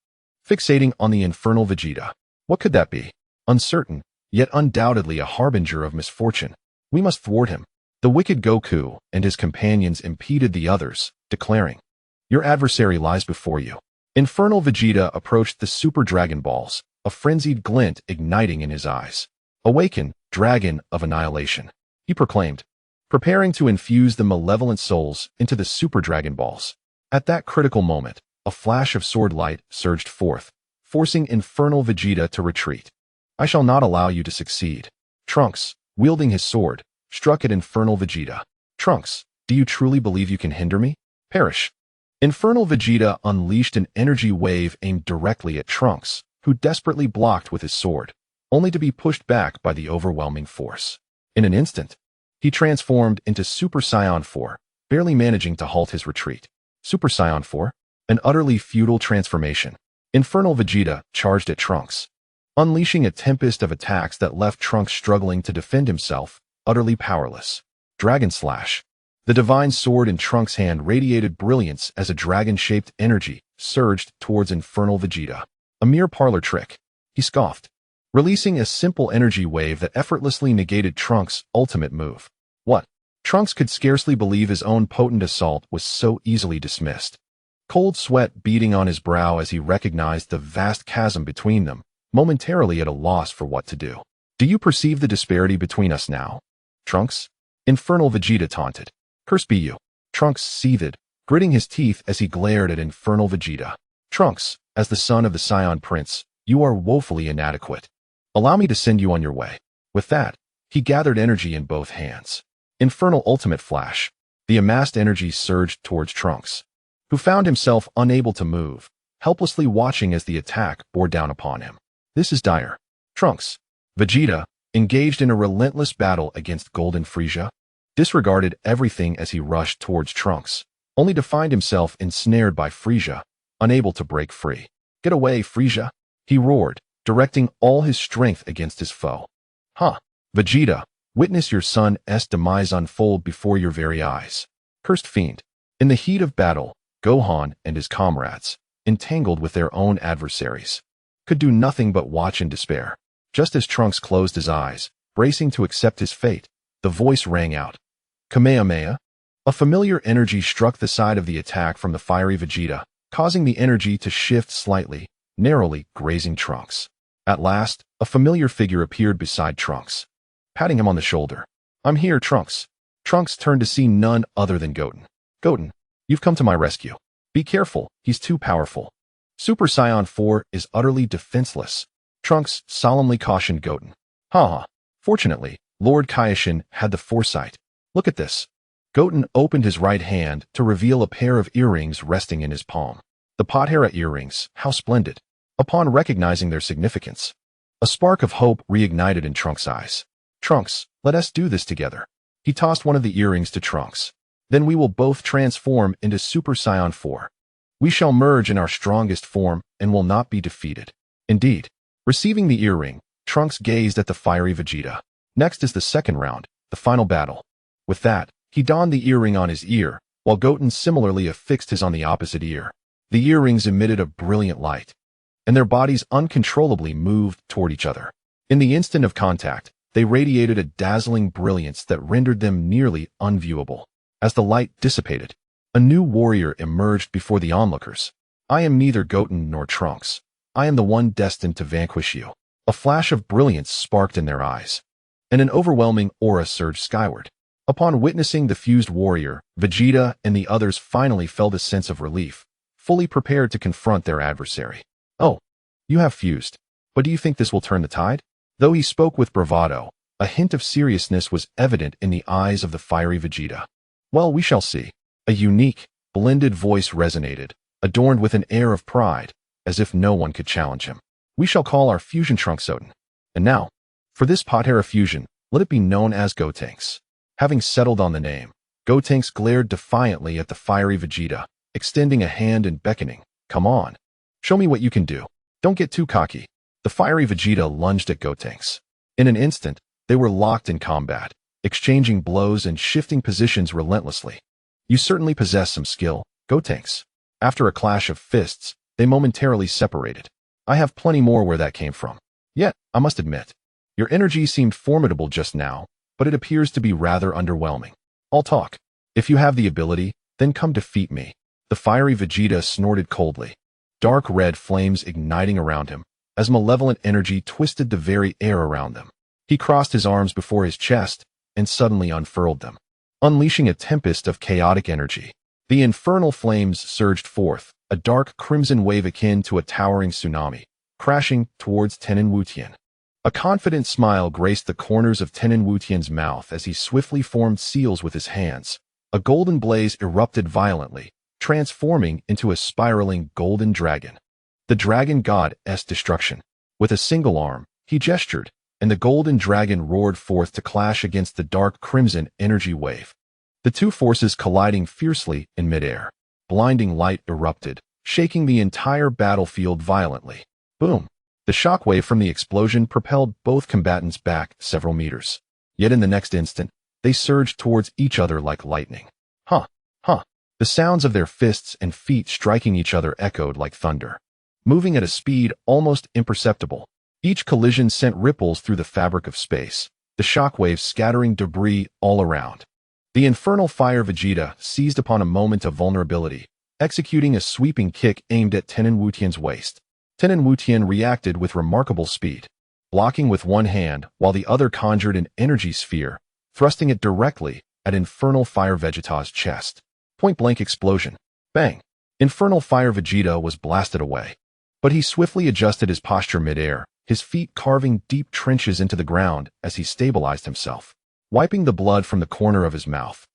fixating on the infernal Vegeta. What could that be? Uncertain, yet undoubtedly a harbinger of misfortune. We must thwart him. The wicked Goku and his companions impeded the others, declaring, "Your adversary lies before you." Infernal Vegeta approached the Super Dragon Balls, a frenzied glint igniting in his eyes. "Awaken, Dragon of Annihilation," he proclaimed, preparing to infuse the malevolent souls into the Super Dragon Balls. At that critical moment, a flash of sword light surged forth, forcing Infernal Vegeta to retreat. "I shall not allow you to succeed." Trunks, wielding his sword, struck at Infernal Vegeta. "Trunks, do you truly believe you can hinder me? Perish." Infernal Vegeta unleashed an energy wave aimed directly at Trunks, who desperately blocked with his sword, only to be pushed back by the overwhelming force. In an instant, he transformed into Super Saiyan 4, barely managing to halt his retreat. Super Saiyan 4? An utterly futile transformation. Infernal Vegeta charged at Trunks, unleashing a tempest of attacks that left Trunks struggling to defend himself, utterly powerless. Dragon Slash. The divine sword in Trunks' hand radiated brilliance as a dragon-shaped energy surged towards Infernal Vegeta. A mere parlor trick, he scoffed, releasing a simple energy wave that effortlessly negated Trunks' ultimate move. What? Trunks could scarcely believe his own potent assault was so easily dismissed. Cold sweat beading on his brow as he recognized the vast chasm between them, momentarily at a loss for what to do. "Do you perceive the disparity between us now, Trunks?" Infernal Vegeta taunted. "Cursed be you." Trunks seethed, gritting his teeth as he glared at Infernal Vegeta. "Trunks, as the son of the Saiyan Prince, you are woefully inadequate. Allow me to send you on your way." With that, he gathered energy in both hands. Infernal Ultimate Flash. The amassed energy surged towards Trunks, who found himself unable to move, helplessly watching as the attack bore down upon him. "This is dire." Trunks, Vegeta, engaged in a relentless battle against Golden Frieza, disregarded everything as he rushed towards Trunks, only to find himself ensnared by Frieza, unable to break free. "Get away, Frieza!" he roared, directing all his strength against his foe. "Huh! Vegeta, witness your son's demise unfold before your very eyes. Cursed fiend." In the heat of battle, Gohan and his comrades, entangled with their own adversaries, could do nothing but watch in despair. Just as Trunks closed his eyes, bracing to accept his fate, the voice rang out. Kamehameha? A familiar energy struck the side of the attack from the fiery Vegeta, causing the energy to shift slightly, narrowly grazing Trunks. At last, a familiar figure appeared beside Trunks, patting him on the shoulder. "I'm here, Trunks." Trunks turned to see none other than Goten. "Goten, you've come to my rescue. Be careful, he's too powerful. Super Saiyan 4 is utterly defenseless," Trunks solemnly cautioned Goten. "Ha. Fortunately, Lord Kaioshin had the foresight. Look at this." Goten opened his right hand to reveal a pair of earrings resting in his palm. The Potera earrings, how splendid. Upon recognizing their significance, a spark of hope reignited in Trunks' eyes. "Trunks, let us do this together." He tossed one of the earrings to Trunks. "Then we will both transform into Super Saiyan 4. We shall merge in our strongest form and will not be defeated." Indeed, receiving the earring, Trunks gazed at the fiery Vegeta. Next is the second round, the final battle. With that, he donned the earring on his ear, while Goten similarly affixed his on the opposite ear. The earrings emitted a brilliant light, and their bodies uncontrollably moved toward each other. In the instant of contact, they radiated a dazzling brilliance that rendered them nearly unviewable. As the light dissipated, a new warrior emerged before the onlookers. "I am neither Goten nor Trunks. I am the one destined to vanquish you." A flash of brilliance sparked in their eyes, and an overwhelming aura surged skyward. Upon witnessing the fused warrior, Vegeta and the others finally felt a sense of relief, fully prepared to confront their adversary. "Oh, you have fused. But do you think this will turn the tide?" Though he spoke with bravado, a hint of seriousness was evident in the eyes of the fiery Vegeta. "Well, we shall see." A unique, blended voice resonated, adorned with an air of pride, as if no one could challenge him. "We shall call our fusion Trunks Odin. And now, For this Terror fusion, let it be known as Gotenks. Having settled on the name, Gotenks glared defiantly at the fiery Vegeta, extending a hand and beckoning. Come on. Show me what you can do. Don't get too cocky. The fiery Vegeta lunged at Gotenks. In an instant, they were locked in combat, exchanging blows and shifting positions relentlessly. You certainly possess some skill, Gotenks. After a clash of fists, they momentarily separated. I have plenty more where that came from. Yet, I must admit, your energy seemed formidable just now, but it appears to be rather underwhelming. I'll talk. If you have the ability, then come defeat me. The fiery Vegeta snorted coldly, dark red flames igniting around him, as malevolent energy twisted the very air around them. He crossed his arms before his chest and suddenly unfurled them, unleashing a tempest of chaotic energy. The infernal flames surged forth, a dark crimson wave akin to a towering tsunami, crashing towards Tenin Wutian. A confident smile graced the corners of Tenin Wutian's mouth as he swiftly formed seals with his hands. A golden blaze erupted violently, transforming into a spiraling golden dragon. The dragon god's destruction. With a single arm, he gestured, and the golden dragon roared forth to clash against the dark crimson energy wave. The two forces colliding fiercely in midair. Blinding light erupted, shaking the entire battlefield violently. Boom! The shockwave from the explosion propelled both combatants back several meters. Yet in the next instant, they surged towards each other like lightning. Huh! The sounds of their fists and feet striking each other echoed like thunder. Moving at a speed almost imperceptible, each collision sent ripples through the fabric of space, the shockwaves scattering debris all around. The infernal fire Vegeta seized upon a moment of vulnerability, executing a sweeping kick aimed at Tenin Wutian's waist. Tenin Wutian reacted with remarkable speed, blocking with one hand while the other conjured an energy sphere, thrusting it directly at infernal fire Vegeta's chest. Point-blank explosion. Bang! Infernal fire Vegeta was blasted away. But he swiftly adjusted his posture midair, his feet carving deep trenches into the ground as he stabilized himself. Wiping the blood from the corner of his mouth,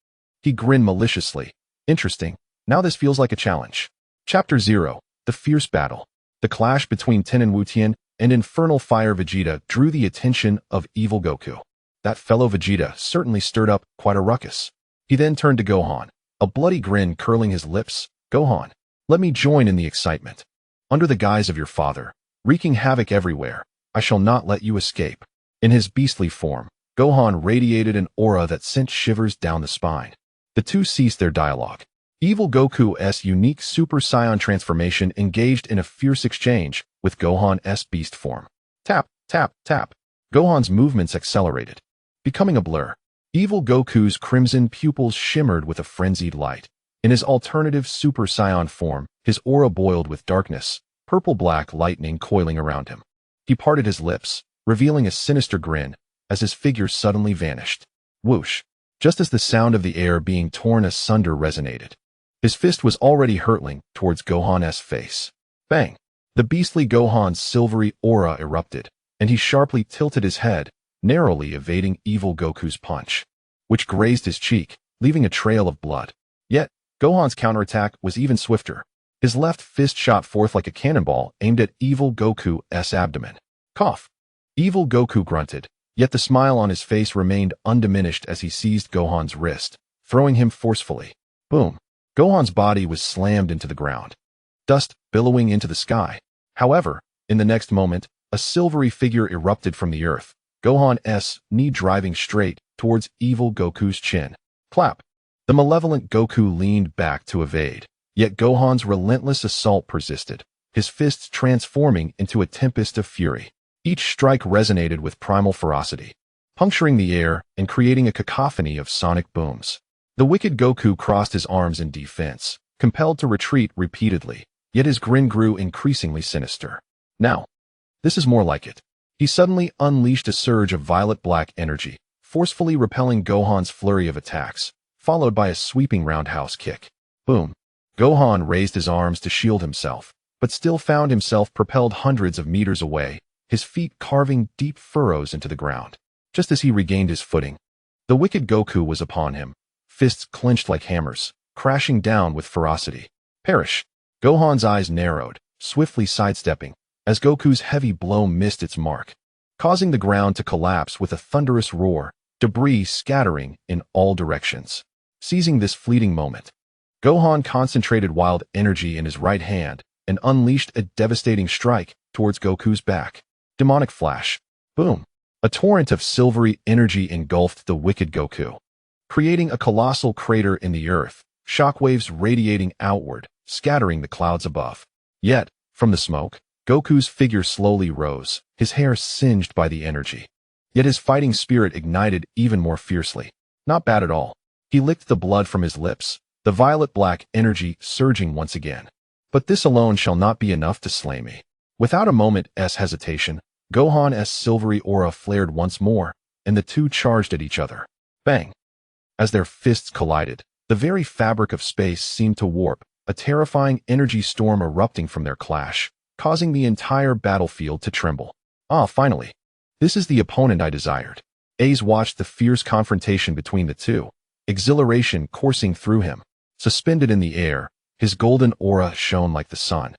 he grinned maliciously. Interesting, now this feels like a challenge. Chapter 0. The Fierce Battle. The clash between Tenin Wutian and Infernal Fire Vegeta drew the attention of Evil Goku. That fellow Vegeta certainly stirred up quite a ruckus. He then turned to Gohan, a bloody grin curling his lips. Gohan, let me join in the excitement. Under the guise of your father, wreaking havoc everywhere, I shall not let you escape. In his beastly form, Gohan radiated an aura that sent shivers down the spine. The two ceased their dialogue. Evil Goku's unique Super Saiyan transformation engaged in a fierce exchange with Gohan's beast form. Tap, tap, tap. Gohan's movements accelerated, becoming a blur. Evil Goku's crimson pupils shimmered with a frenzied light. In his alternative Super Saiyan form, his aura boiled with darkness, purple-black lightning coiling around him. He parted his lips, revealing a sinister grin, as his figure suddenly vanished. Whoosh! Just as the sound of the air being torn asunder resonated, his fist was already hurtling towards Gohan's face. Bang! The beastly Gohan's silvery aura erupted, and he sharply tilted his head, narrowly evading Evil Goku's punch, which grazed his cheek, leaving a trail of blood. Yet, Gohan's counterattack was even swifter. His left fist shot forth like a cannonball aimed at Evil Goku's abdomen. Cough! Evil Goku grunted, yet the smile on his face remained undiminished as he seized Gohan's wrist, throwing him forcefully. Boom! Gohan's body was slammed into the ground, dust billowing into the sky. However, in the next moment, a silvery figure erupted from the earth, Gohan's knee driving straight towards Evil Goku's chin. Clap! The malevolent Goku leaned back to evade, yet Gohan's relentless assault persisted, his fists transforming into a tempest of fury. Each strike resonated with primal ferocity, puncturing the air and creating a cacophony of sonic booms. The wicked Goku crossed his arms in defense, compelled to retreat repeatedly, yet his grin grew increasingly sinister. Now, this is more like it. He suddenly unleashed a surge of violet-black energy, forcefully repelling Gohan's flurry of attacks, followed by a sweeping roundhouse kick. Boom! Gohan raised his arms to shield himself, but still found himself propelled hundreds of meters away, his feet carving deep furrows into the ground. Just as he regained his footing, the wicked Goku was upon him, fists clenched like hammers, crashing down with ferocity. Perish! Gohan's eyes narrowed, swiftly sidestepping, as Goku's heavy blow missed its mark. causing the ground to collapse with a thunderous roar, debris scattering in all directions. Seizing this fleeting moment, Gohan concentrated wild energy in his right hand and unleashed a devastating strike towards Goku's back. Demonic flash. Boom. A torrent of silvery energy engulfed the wicked Goku, creating a colossal crater in the earth, shockwaves radiating outward, scattering the clouds above. Yet, from the smoke, Goku's figure slowly rose, his hair singed by the energy. Yet his fighting spirit ignited even more fiercely. Not bad at all. He licked the blood from his lips, the violet-black energy surging once again. But this alone shall not be enough to slay me. Without a moment's hesitation, Gohan's silvery aura flared once more, and the two charged at each other. Bang! As their fists collided, the very fabric of space seemed to warp, a terrifying energy storm erupting from their clash, causing the entire battlefield to tremble. Ah, finally. This is the opponent I desired. Ace watched the fierce confrontation between the two, exhilaration coursing through him. Suspended in the air, his golden aura shone like the sun.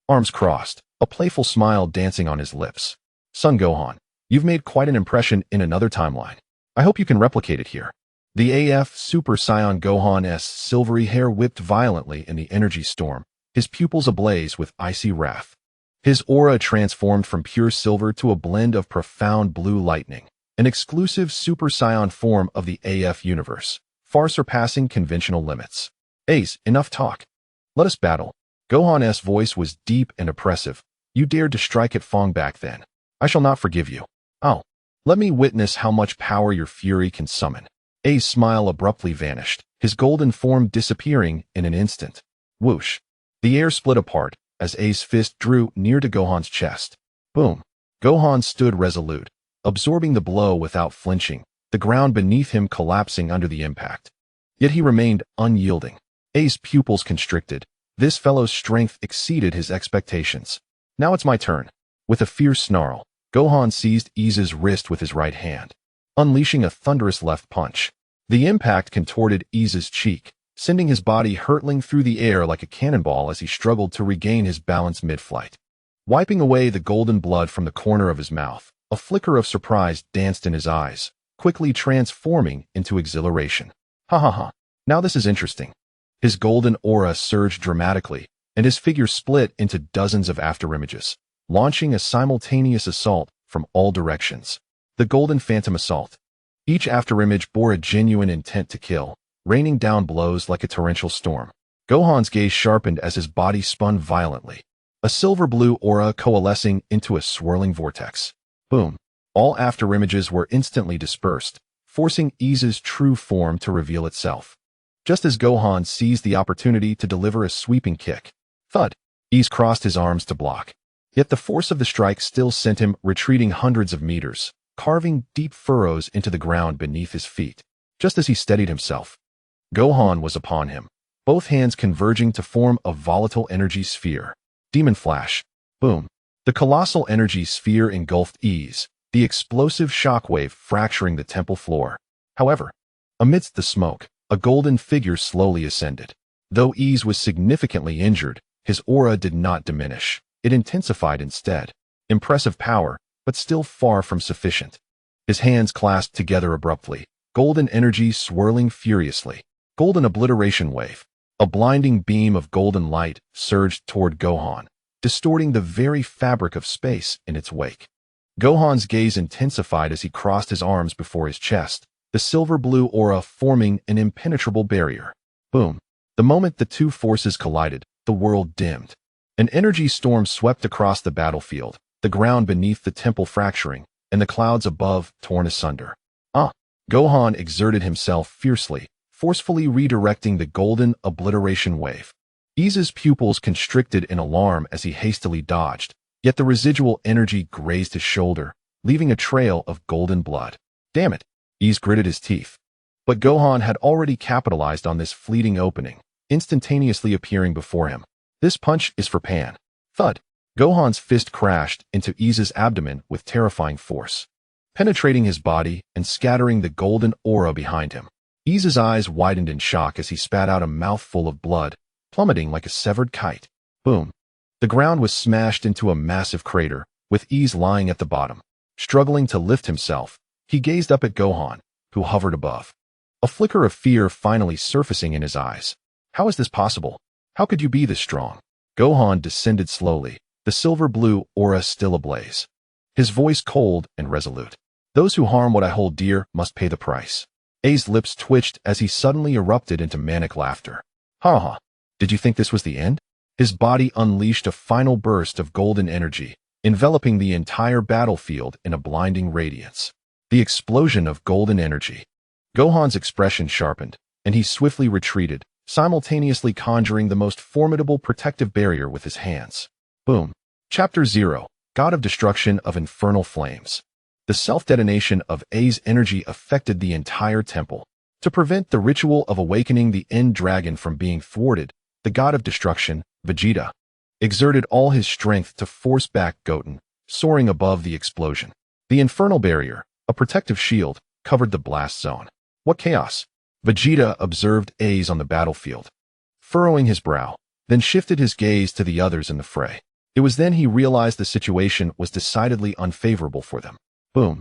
Arms crossed, a playful smile dancing on his lips. Son Gohan, you've made quite an impression in another timeline. I hope you can replicate it here. The AF Super Saiyan Gohan's silvery hair whipped violently in the energy storm, his pupils ablaze with icy wrath. His aura transformed from pure silver to a blend of profound blue lightning, an exclusive Super Saiyan form of the AF universe, far surpassing conventional limits. Ace, enough talk. Let us battle. Gohan's voice was deep and oppressive. You dared to strike at Fong back then. I shall not forgive you. Oh, let me witness how much power your fury can summon. Ace's smile abruptly vanished, his golden form disappearing in an instant. Whoosh. The air split apart as Ace's fist drew near to Gohan's chest. Boom. Gohan stood resolute, absorbing the blow without flinching, the ground beneath him collapsing under the impact. Yet he remained unyielding. Ace's pupils constricted. This fellow's strength exceeded his expectations. Now it's my turn. With a fierce snarl, Gohan seized Ace's wrist with his right hand, unleashing a thunderous left punch. The impact contorted Ace's cheek, sending his body hurtling through the air like a cannonball as he struggled to regain his balance mid-flight. Wiping away the golden blood from the corner of his mouth, a flicker of surprise danced in his eyes, quickly transforming into exhilaration. Ha ha ha, now this is interesting. His golden aura surged dramatically, and his figure split into dozens of afterimages, launching a simultaneous assault from all directions. The Golden Phantom Assault. Each afterimage bore a genuine intent to kill, raining down blows like a torrential storm. Gohan's gaze sharpened as his body spun violently, a silver-blue aura coalescing into a swirling vortex. Boom. All afterimages were instantly dispersed, forcing Ace's true form to reveal itself. Just as Gohan seized the opportunity to deliver a sweeping kick. Thud. Ace crossed his arms to block. Yet the force of the strike still sent him retreating hundreds of meters, carving deep furrows into the ground beneath his feet. Just as he steadied himself, Gohan was upon him, both hands converging to form a volatile energy sphere. Demon Flash. Boom. The colossal energy sphere engulfed Ace, the explosive shockwave fracturing the temple floor. However, amidst the smoke, a golden figure slowly ascended. Though Ace was significantly injured, his aura did not diminish. It intensified instead. Impressive power, but still far from sufficient. His hands clasped together abruptly, golden energy swirling furiously. Golden obliteration wave. A blinding beam of golden light surged toward Gohan, distorting the very fabric of space in its wake. Gohan's gaze intensified as he crossed his arms before his chest, the silver-blue aura forming an impenetrable barrier. Boom. The moment the two forces collided, the world dimmed. An energy storm swept across the battlefield, the ground beneath the temple fracturing, and the clouds above torn asunder. Gohan exerted himself fiercely, forcefully redirecting the golden obliteration wave. Ace's pupils constricted in alarm as he hastily dodged, yet the residual energy grazed his shoulder, leaving a trail of golden blood. Damn it! Ace gritted his teeth. But Gohan had already capitalized on this fleeting opening, instantaneously appearing before him. This punch is for Pan. Thud. Gohan's fist crashed into Ace's abdomen with terrifying force, penetrating his body and scattering the golden aura behind him. Ace's eyes widened in shock as he spat out a mouthful of blood, plummeting like a severed kite. Boom. The ground was smashed into a massive crater, with Ace lying at the bottom. Struggling to lift himself, he gazed up at Gohan, who hovered above. A flicker of fear finally surfacing in his eyes. How is this possible? How could you be this strong? Gohan descended slowly, the silver-blue aura still ablaze. His voice cold and resolute. Those who harm what I hold dear must pay the price. A's lips twitched as he suddenly erupted into manic laughter. Ha ha! Did you think this was the end? His body unleashed a final burst of golden energy, enveloping the entire battlefield in a blinding radiance. The explosion of golden energy. Gohan's expression sharpened, and he swiftly retreated, simultaneously conjuring the most formidable protective barrier with his hands. Boom. Chapter 0. God of Destruction of Infernal Flames. The self-detonation of A's energy affected the entire temple. To prevent the ritual of awakening the End Dragon from being thwarted, the God of Destruction, Vegeta, exerted all his strength to force back Goten, soaring above the explosion. The infernal barrier, a protective shield, covered the blast zone. What chaos! Vegeta observed A's on the battlefield, furrowing his brow, then shifted his gaze to the others in the fray. It was then he realized the situation was decidedly unfavorable for them. Boom.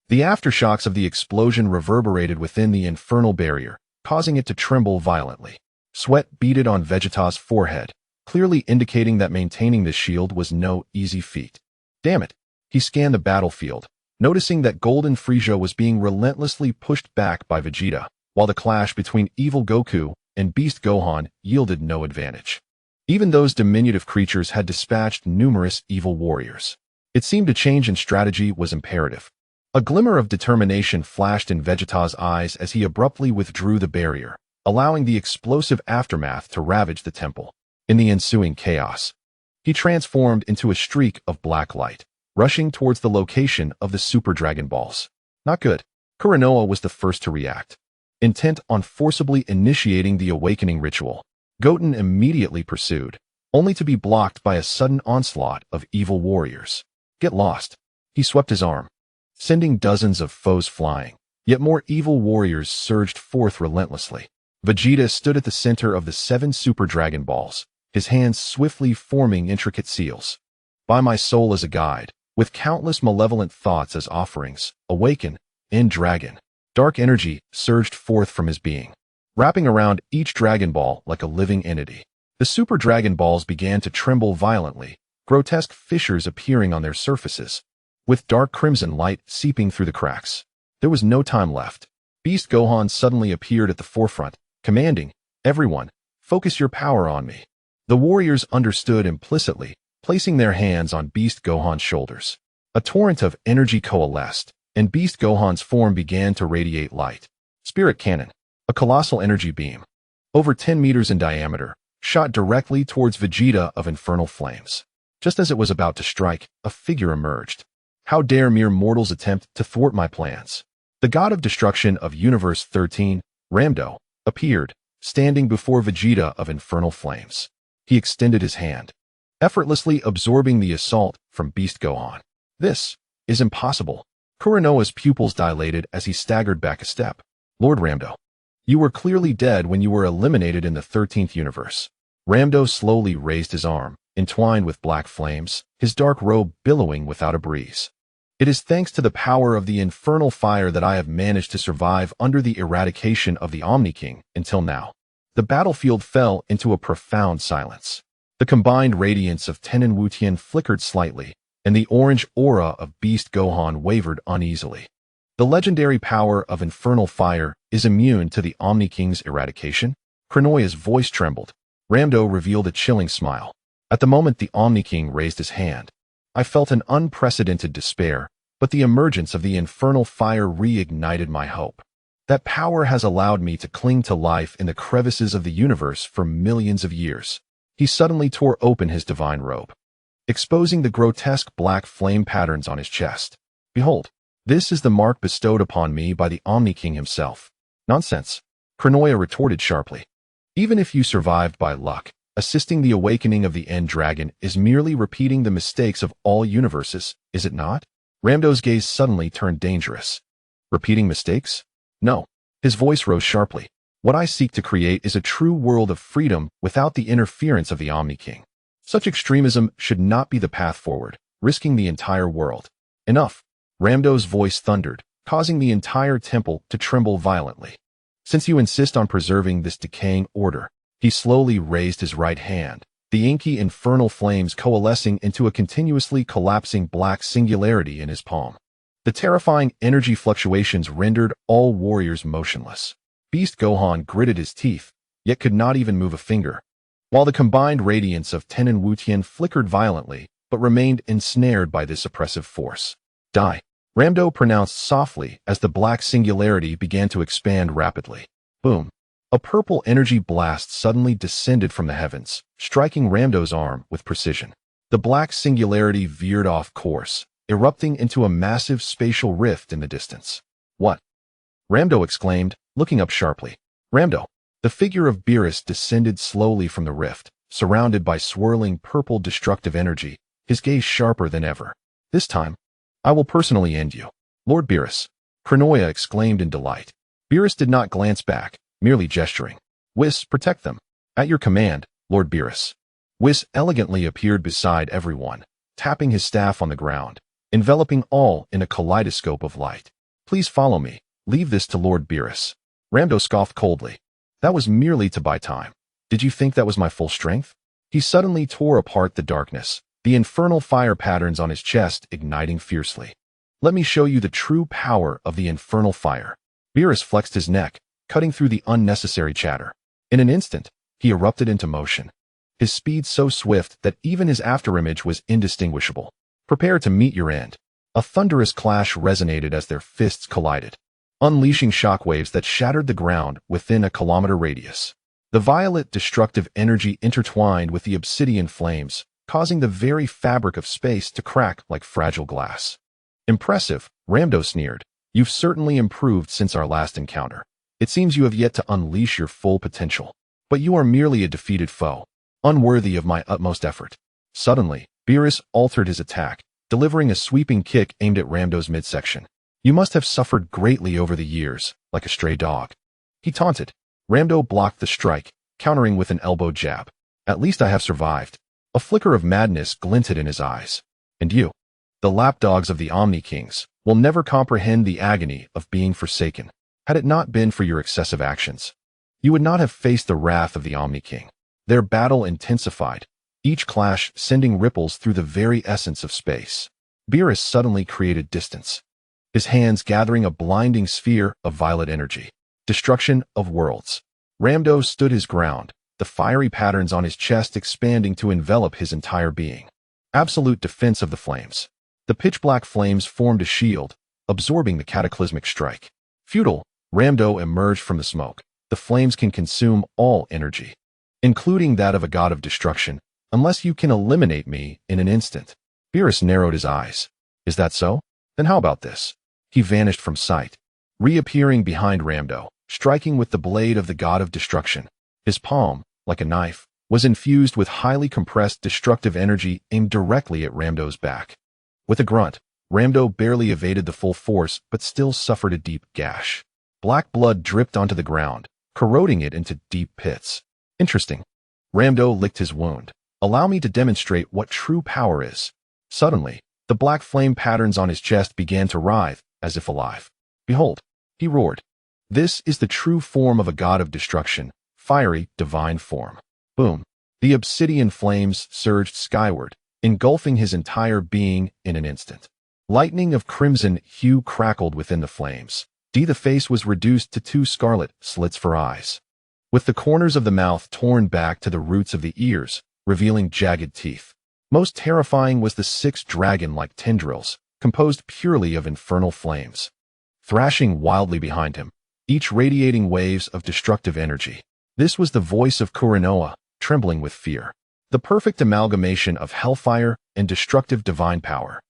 The aftershocks of the explosion reverberated within the infernal barrier, causing it to tremble violently. Sweat beaded on Vegeta's forehead, clearly indicating that maintaining this shield was no easy feat. Damn it! He scanned the battlefield, noticing that Golden Frieza was being relentlessly pushed back by Vegeta, while the clash between Evil Goku and Beast Gohan yielded no advantage. Even those diminutive creatures had dispatched numerous evil warriors. It seemed a change in strategy was imperative. A glimmer of determination flashed in Vegeta's eyes as he abruptly withdrew the barrier, allowing the explosive aftermath to ravage the temple. In the ensuing chaos, he transformed into a streak of black light, rushing towards the location of the Super Dragon Balls. Not good. Kuranoa was the first to react. Intent on forcibly initiating the awakening ritual, Goten immediately pursued, only to be blocked by a sudden onslaught of evil warriors. Get lost. He swept his arm, sending dozens of foes flying, yet more evil warriors surged forth relentlessly. Vegeta stood at the center of the 7 Super Dragon Balls, his hands swiftly forming intricate seals. By my soul as a guide, with countless malevolent thoughts as offerings, awaken, End Dragon. Dark energy surged forth from his being, wrapping around each Dragon Ball like a living entity. The Super Dragon Balls began to tremble violently, grotesque fissures appearing on their surfaces, with dark crimson light seeping through the cracks. There was no time left. Beast Gohan suddenly appeared at the forefront, commanding, "Everyone, focus your power on me." The warriors understood implicitly, placing their hands on Beast Gohan's shoulders. A torrent of energy coalesced, and Beast Gohan's form began to radiate light. Spirit Cannon, a colossal energy beam, over 10 meters in diameter, shot directly towards Vegeta of Infernal Flames. Just as it was about to strike, a figure emerged. How dare mere mortals attempt to thwart my plans? The God of Destruction of Universe 13, Rambo, appeared, standing before Vegeta of Infernal Flames. He extended his hand, effortlessly absorbing the assault from Beast Gohan. This is impossible. Kuranoa's pupils dilated as he staggered back a step. Lord Rambo, you were clearly dead when you were eliminated in the 13th universe. Rambo slowly raised his arm, entwined with black flames, his dark robe billowing without a breeze. It is thanks to the power of the infernal fire that I have managed to survive under the eradication of the Omni King until now. The battlefield fell into a profound silence. The combined radiance of Ten and Wutian flickered slightly, and the orange aura of Beast Gohan wavered uneasily. The legendary power of infernal fire is immune to the Omni King's eradication? Kuranoa's voice trembled. Rambo revealed a chilling smile. At the moment the Omni King raised his hand, I felt an unprecedented despair, but the emergence of the infernal fire reignited my hope. That power has allowed me to cling to life in the crevices of the universe for millions of years. He suddenly tore open his divine robe, exposing the grotesque black flame patterns on his chest. Behold, this is the mark bestowed upon me by the Omni King himself. Nonsense, Kuranoa retorted sharply. Even if you survived by luck, assisting the awakening of the End Dragon is merely repeating the mistakes of all universes, is it not? Rambo's gaze suddenly turned dangerous. Repeating mistakes? No. His voice rose sharply. What I seek to create is a true world of freedom without the interference of the Omni King. Such extremism should not be the path forward, risking the entire world. Enough. Ramdo's voice thundered, causing the entire temple to tremble violently. Since you insist on preserving this decaying order, he slowly raised his right hand, the inky infernal flames coalescing into a continuously collapsing black singularity in his palm. The terrifying energy fluctuations rendered all warriors motionless. Beast Gohan gritted his teeth, yet could not even move a finger, while the combined radiance of Ten and Wu-Tien flickered violently, but remained ensnared by this oppressive force. Die, Ramdo pronounced softly as the black singularity began to expand rapidly. Boom. A purple energy blast suddenly descended from the heavens, striking Ramdo's arm with precision. The black singularity veered off course, erupting into a massive spatial rift in the distance. What? Ramdo exclaimed, looking up sharply. Ramdo. The figure of Beerus descended slowly from the rift, surrounded by swirling purple destructive energy, his gaze sharper than ever. This time, I will personally end you. Lord Beerus. Krinoya exclaimed in delight. Beerus did not glance back, merely gesturing. Whis, protect them. At your command, Lord Beerus. Whis elegantly appeared beside everyone, tapping his staff on the ground, enveloping all in a kaleidoscope of light. Please follow me. Leave this to Lord Beerus. Ramdo scoffed coldly. That was merely to buy time. Did you think that was my full strength? He suddenly tore apart the darkness, the infernal fire patterns on his chest igniting fiercely. Let me show you the true power of the infernal fire. Beerus flexed his neck, cutting through the unnecessary chatter. In an instant, he erupted into motion, his speed so swift that even his afterimage was indistinguishable. Prepare to meet your end. A thunderous clash resonated as their fists collided, unleashing shockwaves that shattered the ground within a kilometer radius. The violet destructive energy intertwined with the obsidian flames, causing the very fabric of space to crack like fragile glass. Impressive, Ramdo sneered. You've certainly improved since our last encounter. It seems you have yet to unleash your full potential. But you are merely a defeated foe, unworthy of my utmost effort. Suddenly, Beerus altered his attack, delivering a sweeping kick aimed at Ramdo's midsection. You must have suffered greatly over the years, like a stray dog. He taunted. Ramdo blocked the strike, countering with an elbow jab. At least I have survived. A flicker of madness glinted in his eyes. And you, the lapdogs of the Omni Kings, will never comprehend the agony of being forsaken. Had it not been for your excessive actions, you would not have faced the wrath of the Omni King. Their battle intensified, each clash sending ripples through the very essence of space. Beerus suddenly created distance, his hands gathering a blinding sphere of violet energy. Destruction of worlds. Ramdo stood his ground, the fiery patterns on his chest expanding to envelop his entire being. Absolute defense of the flames. The pitch-black flames formed a shield, absorbing the cataclysmic strike. Futile, Ramdo emerged from the smoke. The flames can consume all energy, including that of a god of destruction, unless you can eliminate me in an instant. Beerus narrowed his eyes. Is that so? Then how about this? He vanished from sight, reappearing behind Ramdo, striking with the blade of the god of destruction. His palm, like a knife, was infused with highly compressed destructive energy aimed directly at Ramdo's back. With a grunt, Ramdo barely evaded the full force but still suffered a deep gash. Black blood dripped onto the ground, corroding it into deep pits. Interesting. Ramdo licked his wound. Allow me to demonstrate what true power is. Suddenly, the black flame patterns on his chest began to writhe, as if alive. Behold, he roared. This is the true form of a god of destruction, fiery, divine form. Boom. The obsidian flames surged skyward, engulfing his entire being in an instant. Lightning of crimson hue crackled within the flames. The face was reduced to 2 scarlet slits for eyes, with the corners of the mouth torn back to the roots of the ears, revealing jagged teeth. Most terrifying was the 6 dragon-like tendrils, composed purely of infernal flames, thrashing wildly behind him, each radiating waves of destructive energy. This was the voice of Kurinoa, trembling with fear. The perfect amalgamation of hellfire and destructive divine power.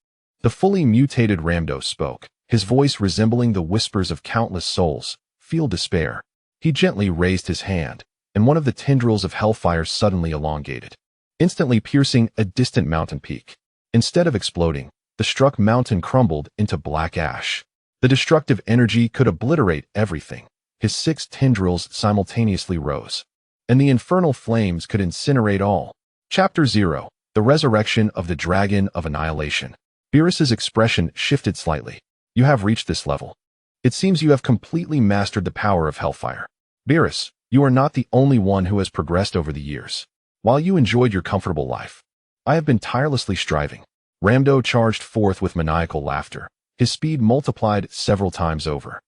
The fully mutated Ramdo spoke, his voice resembling the whispers of countless souls. Feel despair. He gently raised his hand, and one of the tendrils of hellfire suddenly elongated, instantly piercing a distant mountain peak. Instead of exploding, the struck mountain crumbled into black ash. The destructive energy could obliterate everything. His 6 tendrils simultaneously rose, and the infernal flames could incinerate all. Chapter 0. The Resurrection of the Dragon of Annihilation. Beerus's expression shifted slightly. You have reached this level. It seems you have completely mastered the power of Hellfire. Beerus, you are not the only one who has progressed over the years. While you enjoyed your comfortable life, I have been tirelessly striving. Rambo charged forth with maniacal laughter. His speed multiplied several times over.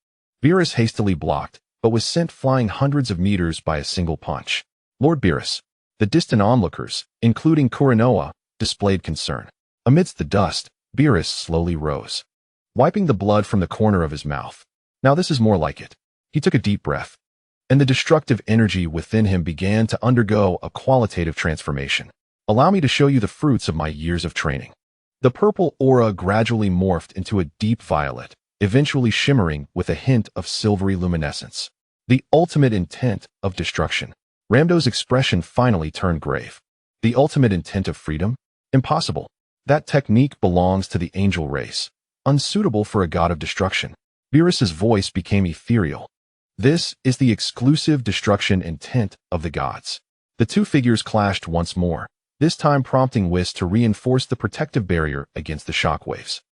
Beerus hastily blocked, but was sent flying hundreds of meters by a single punch. Lord Beerus. The distant onlookers, including Kuranoa, displayed concern. Amidst the dust, Beerus slowly rose, wiping the blood from the corner of his mouth. Now this is more like it. He took a deep breath, and the destructive energy within him began to undergo a qualitative transformation. Allow me to show you the fruits of my years of training. The purple aura gradually morphed into a deep violet, eventually shimmering with a hint of silvery luminescence. The ultimate intent of destruction. Rambo's expression finally turned grave. The ultimate intent of freedom? Impossible. That technique belongs to the angel race, unsuitable for a god of destruction. Beerus's voice became ethereal. This is the exclusive destruction intent of the gods. The two figures clashed once more, this time prompting Whis to reinforce the protective barrier against the shockwaves.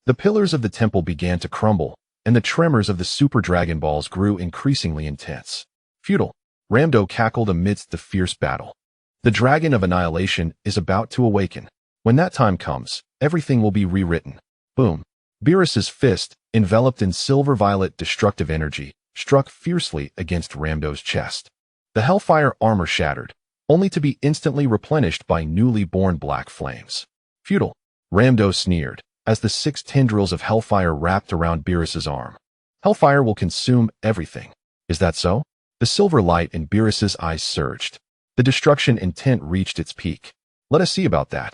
The pillars of the temple began to crumble, and the tremors of the Super Dragon Balls grew increasingly intense. Futile. Rambo cackled amidst the fierce battle. The Dragon of Annihilation is about to awaken. When that time comes, everything will be rewritten. Boom. Beerus's fist, enveloped in silver-violet destructive energy, struck fiercely against Rambo's chest. The Hellfire armor shattered, only to be instantly replenished by newly born black flames. Futile. Rambo sneered, as the 6 tendrils of Hellfire wrapped around Beerus's arm. Hellfire will consume everything. Is that so? The silver light in Beerus's eyes surged. The destruction intent reached its peak. Let us see about that.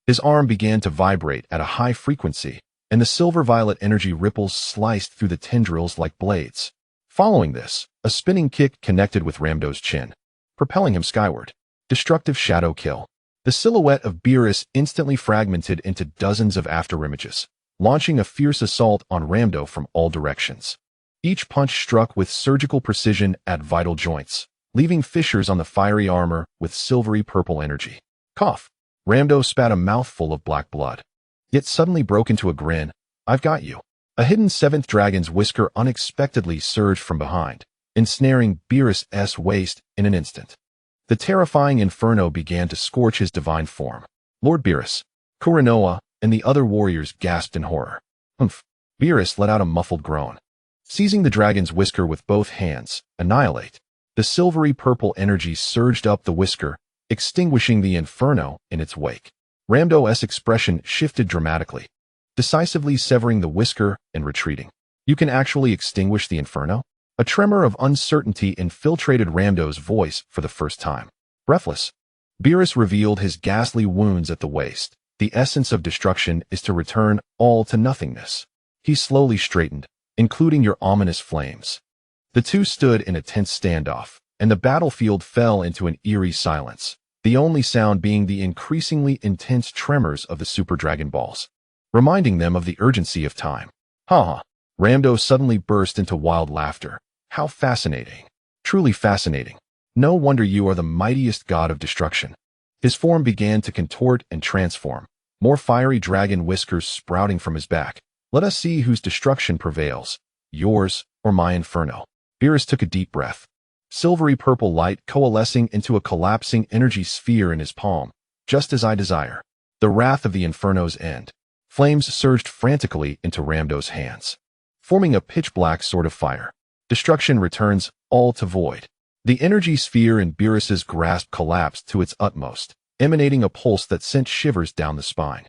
His arm began to vibrate at a high frequency, and the silver-violet energy ripples sliced through the tendrils like blades. Following this, a spinning kick connected with Rambo's chin, propelling him skyward. Destructive shadow kill. The silhouette of Beerus instantly fragmented into dozens of afterimages, launching a fierce assault on Rambo from all directions. Each punch struck with surgical precision at vital joints, leaving fissures on the fiery armor with silvery purple energy. Cough. Rambo spat a mouthful of black blood, yet suddenly broke into a grin. I've got you. A hidden 7th dragon's whisker unexpectedly surged from behind, ensnaring Beerus's waist in an instant. The terrifying inferno began to scorch his divine form. Lord Beerus, Kuranoa, and the other warriors gasped in horror. Humph. Beerus let out a muffled groan. Seizing the dragon's whisker with both hands, annihilate. The silvery purple energy surged up the whisker, extinguishing the inferno in its wake. Rambo's expression shifted dramatically, decisively severing the whisker and retreating. You can actually extinguish the inferno? A tremor of uncertainty infiltrated Rambo's voice for the first time. Breathless, Beerus revealed his ghastly wounds at the waist. The essence of destruction is to return all to nothingness. He slowly straightened, including your ominous flames. The two stood in a tense standoff, and the battlefield fell into an eerie silence, the only sound being the increasingly intense tremors of the Super Dragon Balls, reminding them of the urgency of time. Ha ha. Rambo suddenly burst into wild laughter. How fascinating. Truly fascinating. No wonder you are the mightiest god of destruction. His form began to contort and transform, more fiery dragon whiskers sprouting from his back. Let us see whose destruction prevails, yours or my inferno. Beerus took a deep breath. Silvery purple light coalescing into a collapsing energy sphere in his palm, just as I desire. The wrath of the inferno's end. Flames surged frantically into Rambo's hands, forming a pitch-black sword of fire. Destruction returns, all to void. The energy sphere in Beerus's grasp collapsed to its utmost, emanating a pulse that sent shivers down the spine.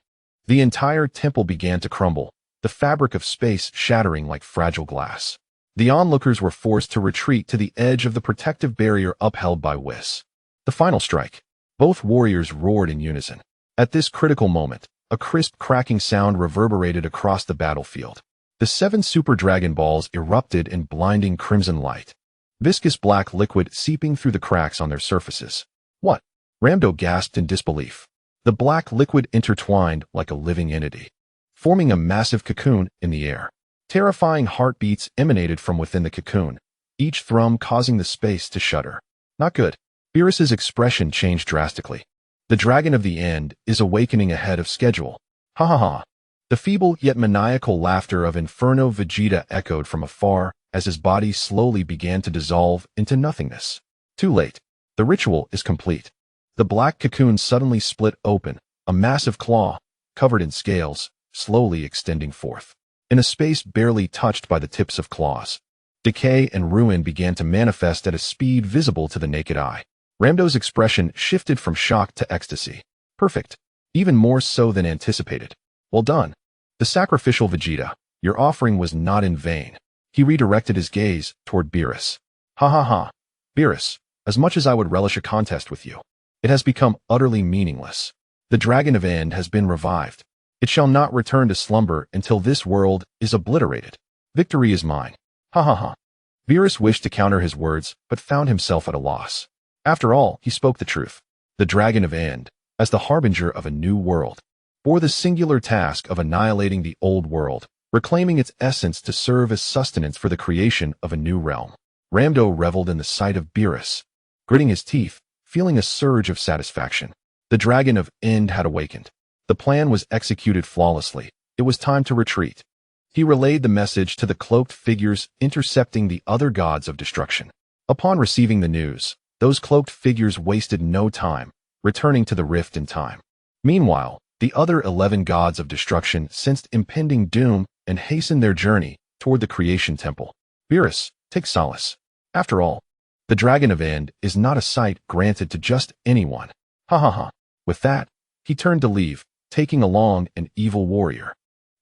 The entire temple began to crumble, the fabric of space shattering like fragile glass. The onlookers were forced to retreat to the edge of the protective barrier upheld by Whis. The final strike. Both warriors roared in unison. At this critical moment, a crisp cracking sound reverberated across the battlefield. The 7 Super Dragon Balls erupted in blinding crimson light, viscous black liquid seeping through the cracks on their surfaces. What? Rambo gasped in disbelief. The black liquid intertwined like a living entity, forming a massive cocoon in the air. Terrifying heartbeats emanated from within the cocoon, each thrum causing the space to shudder. Not good. Beerus's expression changed drastically. The Dragon of the End is awakening ahead of schedule. Ha ha ha. The feeble yet maniacal laughter of Inferno Vegeta echoed from afar as his body slowly began to dissolve into nothingness. Too late. The ritual is complete. The black cocoon suddenly split open, a massive claw, covered in scales, slowly extending forth. In a space barely touched by the tips of claws, decay and ruin began to manifest at a speed visible to the naked eye. Ramdo's expression shifted from shock to ecstasy. Perfect. Even more so than anticipated. Well done. The sacrificial Vegeta, your offering was not in vain. He redirected his gaze toward Beerus. Ha ha ha. Beerus, as much as I would relish a contest with you, it has become utterly meaningless. The Dragon of End has been revived. It shall not return to slumber until this world is obliterated. Victory is mine. Ha ha ha. Beerus wished to counter his words, but found himself at a loss. After all, he spoke the truth. The Dragon of End, as the harbinger of a new world, bore the singular task of annihilating the old world, reclaiming its essence to serve as sustenance for the creation of a new realm. Ramdo reveled in the sight of Beerus, gritting his teeth, feeling a surge of satisfaction. The Dragon of End had awakened. The plan was executed flawlessly. It was time to retreat. He relayed the message to the cloaked figures intercepting the other gods of destruction. Upon receiving the news, those cloaked figures wasted no time, returning to the rift in time. Meanwhile, the other 11 gods of destruction sensed impending doom and hastened their journey toward the creation temple. Beerus, take solace. After all, the Dragon of End is not a sight granted to just anyone. Ha ha ha. With that, he turned to leave, taking along an evil warrior.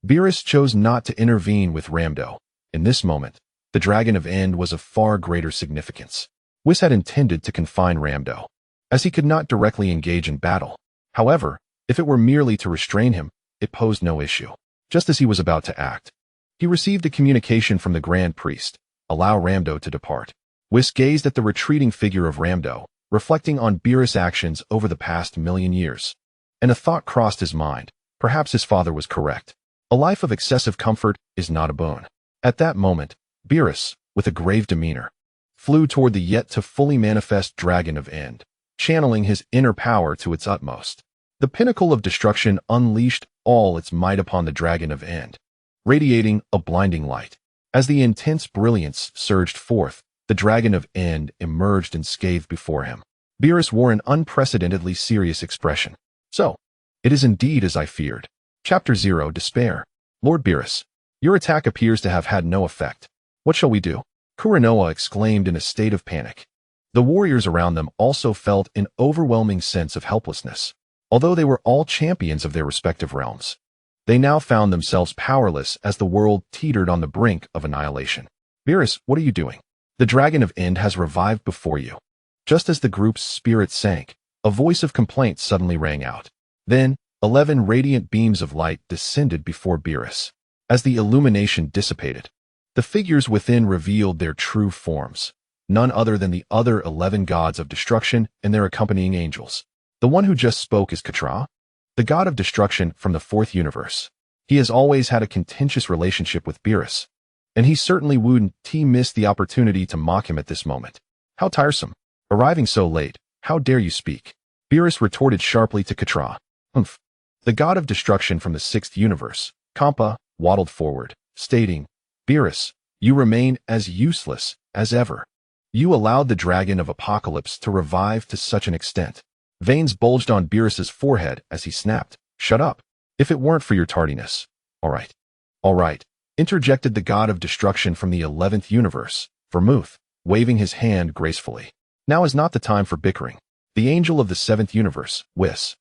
Beerus chose not to intervene with Ramdo. In this moment, the Dragon of End was of far greater significance. Whis had intended to confine Ramdo, as he could not directly engage in battle. However, if it were merely to restrain him, it posed no issue. Just as he was about to act, he received a communication from the Grand Priest. Allow Ramdo to depart. Whis gazed at the retreating figure of Ramdo, reflecting on Beerus' actions over the past 1,000,000 years. And a thought crossed his mind. Perhaps his father was correct. A life of excessive comfort is not a boon. At that moment, Beerus, with a grave demeanor, flew toward the yet to fully manifest Dragon of End, channeling his inner power to its utmost. The pinnacle of destruction unleashed all its might upon the Dragon of End, radiating a blinding light. As the intense brilliance surged forth, the Dragon of End emerged unscathed before him. Beerus wore an unprecedentedly serious expression. So, it is indeed as I feared. Chapter 0 Despair. Lord Beerus, your attack appears to have had no effect. What shall we do? Kuranoa exclaimed in a state of panic. The warriors around them also felt an overwhelming sense of helplessness. Although they were all champions of their respective realms, they now found themselves powerless as the world teetered on the brink of annihilation. Beerus, what are you doing? The Dragon of End has revived before you. Just as the group's spirit sank, a voice of complaint suddenly rang out. Then, 11 radiant beams of light descended before Beerus. As the illumination dissipated, the figures within revealed their true forms, none other than the other 11 gods of destruction and their accompanying angels. The one who just spoke is Katra, the god of destruction from the 4th universe. He has always had a contentious relationship with Beerus, and he certainly wouldn't miss the opportunity to mock him at this moment. How tiresome. Arriving so late, how dare you speak? Beerus retorted sharply to Katra. Humph. The god of destruction from the 6th universe, Kampa, waddled forward, stating, Beerus, you remain as useless as ever. You allowed the Dragon of Apocalypse to revive to such an extent. Veins bulged on Beerus's forehead as he snapped. Shut up. If it weren't for your tardiness. All right, interjected the god of destruction from the 11th universe, Vermouth, waving his hand gracefully. Now is not the time for bickering. The angel of the 7th universe, Whis,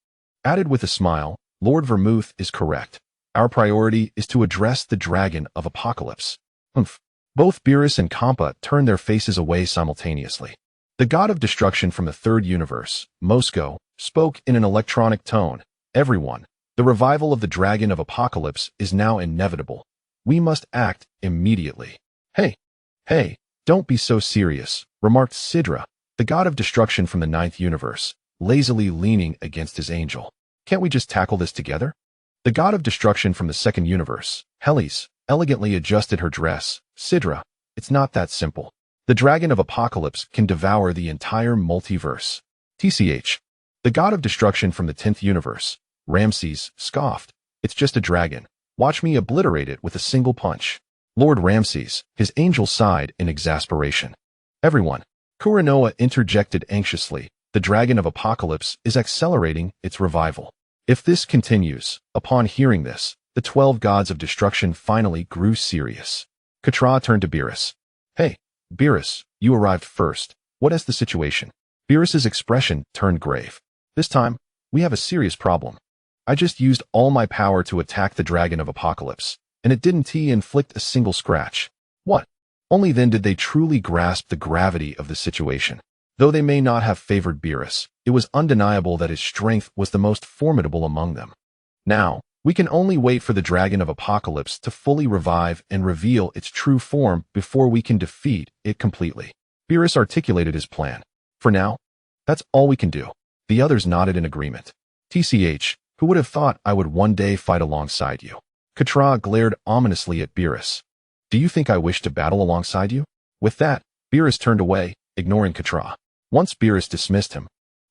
added with a smile, Lord Vermouth is correct. Our priority is to address the Dragon of Apocalypse. Humph. Both Beerus and Kampa turned their faces away simultaneously. The god of destruction from the 3rd universe, Moscow, spoke in an electronic tone. Everyone, the revival of the Dragon of Apocalypse is now inevitable. We must act immediately. Hey, don't be so serious, remarked Sidra, the god of destruction from the 9th universe, lazily leaning against his angel. Can't we just tackle this together? The god of destruction from the 2nd universe, Helis, elegantly adjusted her dress. Sidra, it's not that simple. The Dragon of Apocalypse can devour the entire multiverse. TCH. The god of destruction from the 10th universe, Ramses, scoffed. It's just a dragon. Watch me obliterate it with a single punch. Lord Ramses, his angel sighed in exasperation. Everyone. Kuranoa interjected anxiously. The Dragon of Apocalypse is accelerating its revival. If this continues, upon hearing this, the 12 gods of destruction finally grew serious. Katra turned to Beerus. Hey, Beerus, you arrived first. What is the situation? Beerus's expression turned grave. This time, we have a serious problem. I just used all my power to attack the Dragon of Apocalypse, and it didn't inflict a single scratch. What? Only then did they truly grasp the gravity of the situation. Though they may not have favored Beerus, it was undeniable that his strength was the most formidable among them. Now, we can only wait for the Dragon of Apocalypse to fully revive and reveal its true form before we can defeat it completely. Beerus articulated his plan. For now, that's all we can do. The others nodded in agreement. TCH, who would have thought I would one day fight alongside you? Katra glared ominously at Beerus. Do you think I wish to battle alongside you? With that, Beerus turned away, ignoring Katra. Once Beerus dismissed him,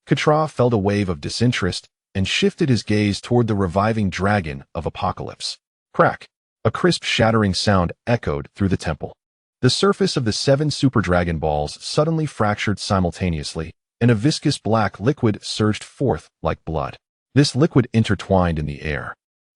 Katra felt a wave of disinterest and shifted his gaze toward the reviving Dragon of Apocalypse. Crack! A crisp shattering sound echoed through the temple. The surface of the 7 Super Dragon Balls suddenly fractured simultaneously, and a viscous black liquid surged forth like blood. This liquid intertwined in the air,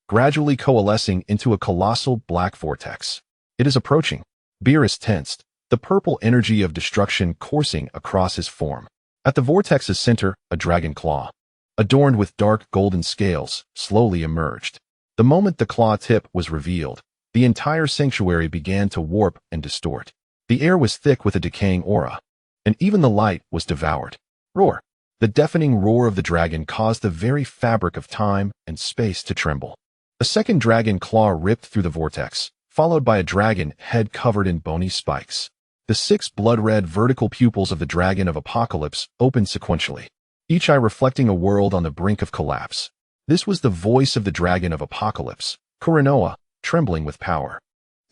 gradually coalescing into a colossal black vortex. It is approaching. Beerus tensed, the purple energy of destruction coursing across his form. At the vortex's center, a dragon claw, adorned with dark golden scales, slowly emerged. The moment the claw tip was revealed, the entire sanctuary began to warp and distort. The air was thick with a decaying aura, and even the light was devoured. Roar! The deafening roar of the dragon caused the very fabric of time and space to tremble. A second dragon claw ripped through the vortex, followed by a dragon head covered in bony spikes. The 6 blood-red vertical pupils of the Dragon of Apocalypse opened sequentially, each eye reflecting a world on the brink of collapse. This was the voice of the Dragon of Apocalypse, Kuranoa, trembling with power.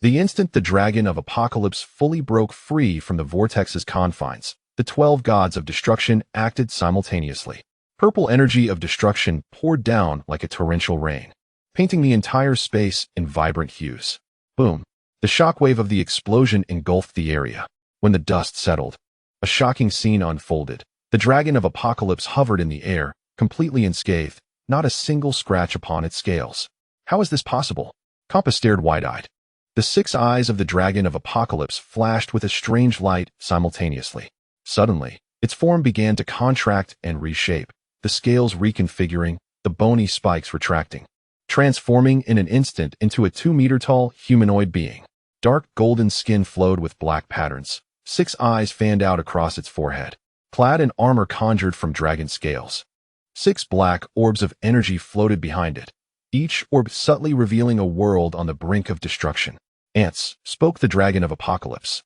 The instant the Dragon of Apocalypse fully broke free from the vortex's confines, the 12 gods of destruction acted simultaneously. Purple energy of destruction poured down like a torrential rain, painting the entire space in vibrant hues. Boom! The shockwave of the explosion engulfed the area. When the dust settled, a shocking scene unfolded. The Dragon of Apocalypse hovered in the air, completely unscathed, not a single scratch upon its scales. How is this possible? Kompa stared wide-eyed. The 6 eyes of the Dragon of Apocalypse flashed with a strange light simultaneously. Suddenly, its form began to contract and reshape, the scales reconfiguring, the bony spikes retracting, transforming in an instant into a 2-meter-tall humanoid being. Dark golden skin flowed with black patterns. 6 eyes fanned out across its forehead, clad in armor conjured from dragon scales. 6 black orbs of energy floated behind it, each orb subtly revealing a world on the brink of destruction. Ants, spoke the Dragon of Apocalypse,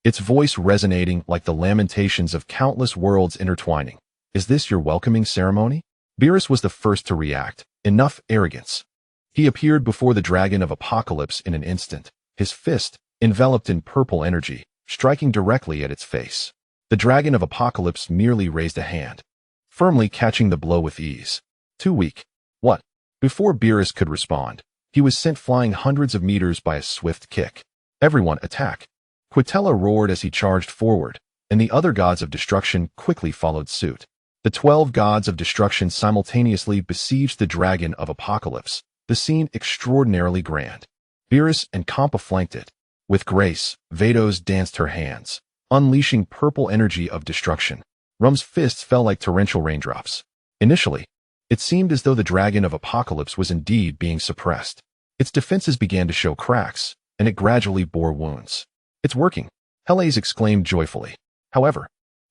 its voice resonating like the lamentations of countless worlds intertwining. Is this your welcoming ceremony? Beerus was the first to react. Enough arrogance. He appeared before the Dragon of Apocalypse in an instant, his fist, enveloped in purple energy, striking directly at its face. The Dragon of Apocalypse merely raised a hand, firmly catching the blow with ease. Too weak. What? Before Beerus could respond, he was sent flying hundreds of meters by a swift kick. Everyone attack! Quitella roared as he charged forward, and the other gods of destruction quickly followed suit. The 12 gods of destruction simultaneously besieged the Dragon of Apocalypse, the scene extraordinarily grand. Beerus and Kompa flanked it. With grace, Vados danced her hands, unleashing purple energy of destruction. Rum's fists fell like torrential raindrops. Initially, it seemed as though the Dragon of Apocalypse was indeed being suppressed. Its defenses began to show cracks, and it gradually bore wounds. It's working, Helles exclaimed joyfully. However,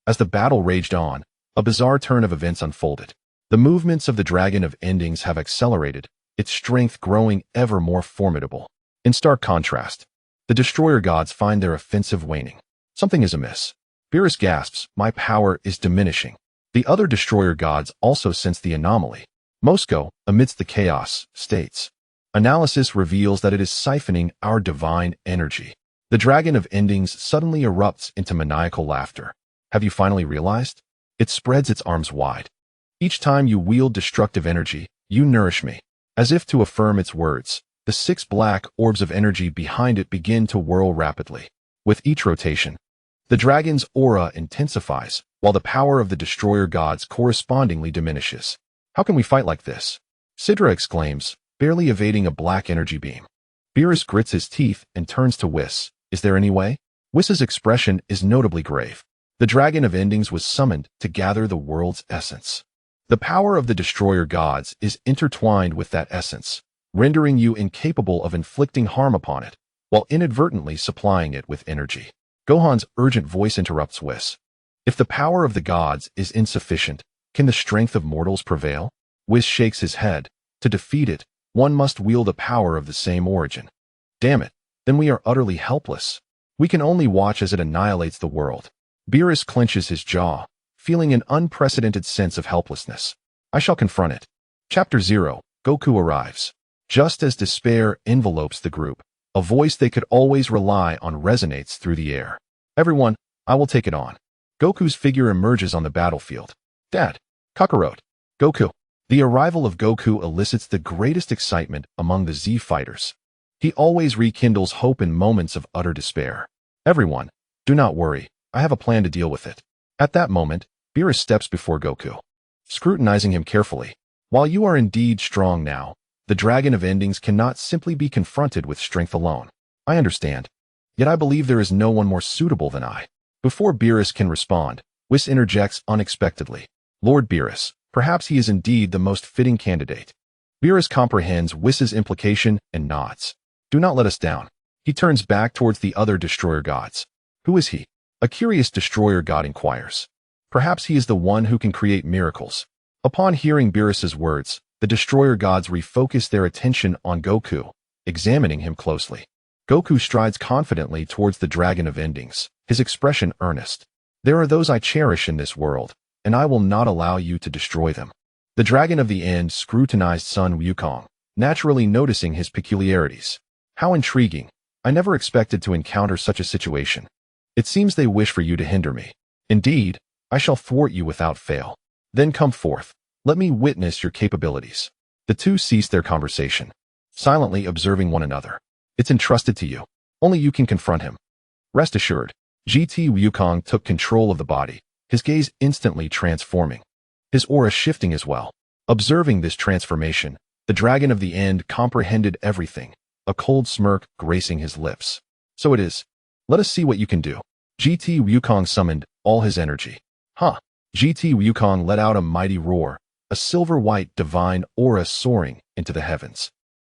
as the battle raged on, a bizarre turn of events unfolded. The movements of the Dragon of Endings have accelerated, its strength growing ever more formidable. In stark contrast, the Destroyer gods find their offensive waning. Something is amiss. Beerus gasps, my power is diminishing. The other Destroyer gods also sense the anomaly. Moscow, amidst the chaos, states, analysis reveals that it is siphoning our divine energy. The Dragon of Endings suddenly erupts into maniacal laughter. Have you finally realized? It spreads its arms wide. Each time you wield destructive energy, you nourish me. As if to affirm its words, The 6 black orbs of energy behind it begin to whirl rapidly. With each rotation, the dragon's aura intensifies, while the power of the destroyer gods correspondingly diminishes. How can we fight like this? Sidra exclaims, barely evading a black energy beam. Beerus grits his teeth and turns to Whis. Is there any way? Whis's expression is notably grave. The Dragon of Endings was summoned to gather the world's essence. The power of the destroyer gods is intertwined with that essence, rendering you incapable of inflicting harm upon it, while inadvertently supplying it with energy. Gohan's urgent voice interrupts Whis. If the power of the gods is insufficient, can the strength of mortals prevail? Whis shakes his head. To defeat it, one must wield a power of the same origin. Damn it, then we are utterly helpless. We can only watch as it annihilates the world. Beerus clenches his jaw, feeling an unprecedented sense of helplessness. I shall confront it. Chapter 0, Goku arrives. Just as despair envelopes the group, a voice they could always rely on resonates through the air. Everyone, I will take it on. Goku's figure emerges on the battlefield. Dad, Kakarot, Goku. The arrival of Goku elicits the greatest excitement among the Z fighters. He always rekindles hope in moments of utter despair. Everyone, do not worry, I have a plan to deal with it. At that moment, Beerus steps before Goku, scrutinizing him carefully. While you are indeed strong now, the Dragon of Endings cannot simply be confronted with strength alone. I understand. Yet I believe there is no one more suitable than I. Before Beerus can respond, Whis interjects unexpectedly. Lord Beerus, perhaps he is indeed the most fitting candidate. Beerus comprehends Whis's implication and nods. Do not let us down. He turns back towards the other destroyer gods. Who is he? A curious destroyer god inquires. Perhaps he is the one who can create miracles. Upon hearing Beerus's words, the destroyer gods refocus their attention on Goku, examining him closely. Goku strides confidently towards the Dragon of Endings, his expression earnest. There are those I cherish in this world, and I will not allow you to destroy them. The Dragon of the End scrutinized Sun Wukong, naturally noticing his peculiarities. How intriguing. I never expected to encounter such a situation. It seems they wish for you to hinder me. Indeed, I shall thwart you without fail. Then come forth. Let me witness your capabilities. The two cease their conversation, silently observing one another. It's entrusted to you. Only you can confront him. Rest assured. GT Wukong took control of the body, his gaze instantly transforming, his aura shifting as well. Observing this transformation, the Dragon of the End comprehended everything, a cold smirk gracing his lips. So it is. Let us see what you can do. GT Wukong summoned all his energy. GT Wukong let out a mighty roar, a silver-white divine aura soaring into the heavens.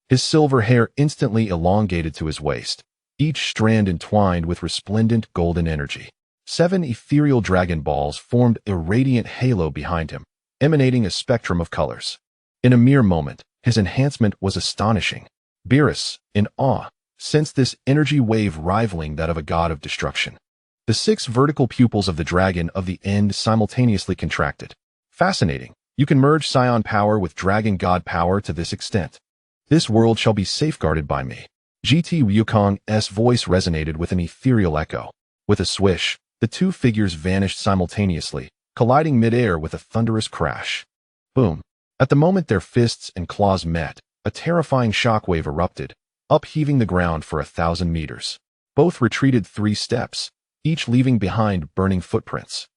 His silver hair instantly elongated to his waist, each strand entwined with resplendent golden energy. 7 ethereal dragon balls formed a radiant halo behind him, emanating a spectrum of colors. In a mere moment, his enhancement was astonishing. Beerus, in awe, sensed this energy wave rivaling that of a god of destruction. The 6 vertical pupils of the Dragon of the End simultaneously contracted. Fascinating. You can merge Saiyan power with Dragon God power to this extent. This world shall be safeguarded by me. GT Wukong's voice resonated with an ethereal echo. With a swish, the two figures vanished simultaneously, colliding midair with a thunderous crash. Boom. At the moment their fists and claws met, a terrifying shockwave erupted, upheaving the ground for 1,000 meters. Both retreated 3 steps, each leaving behind burning footprints.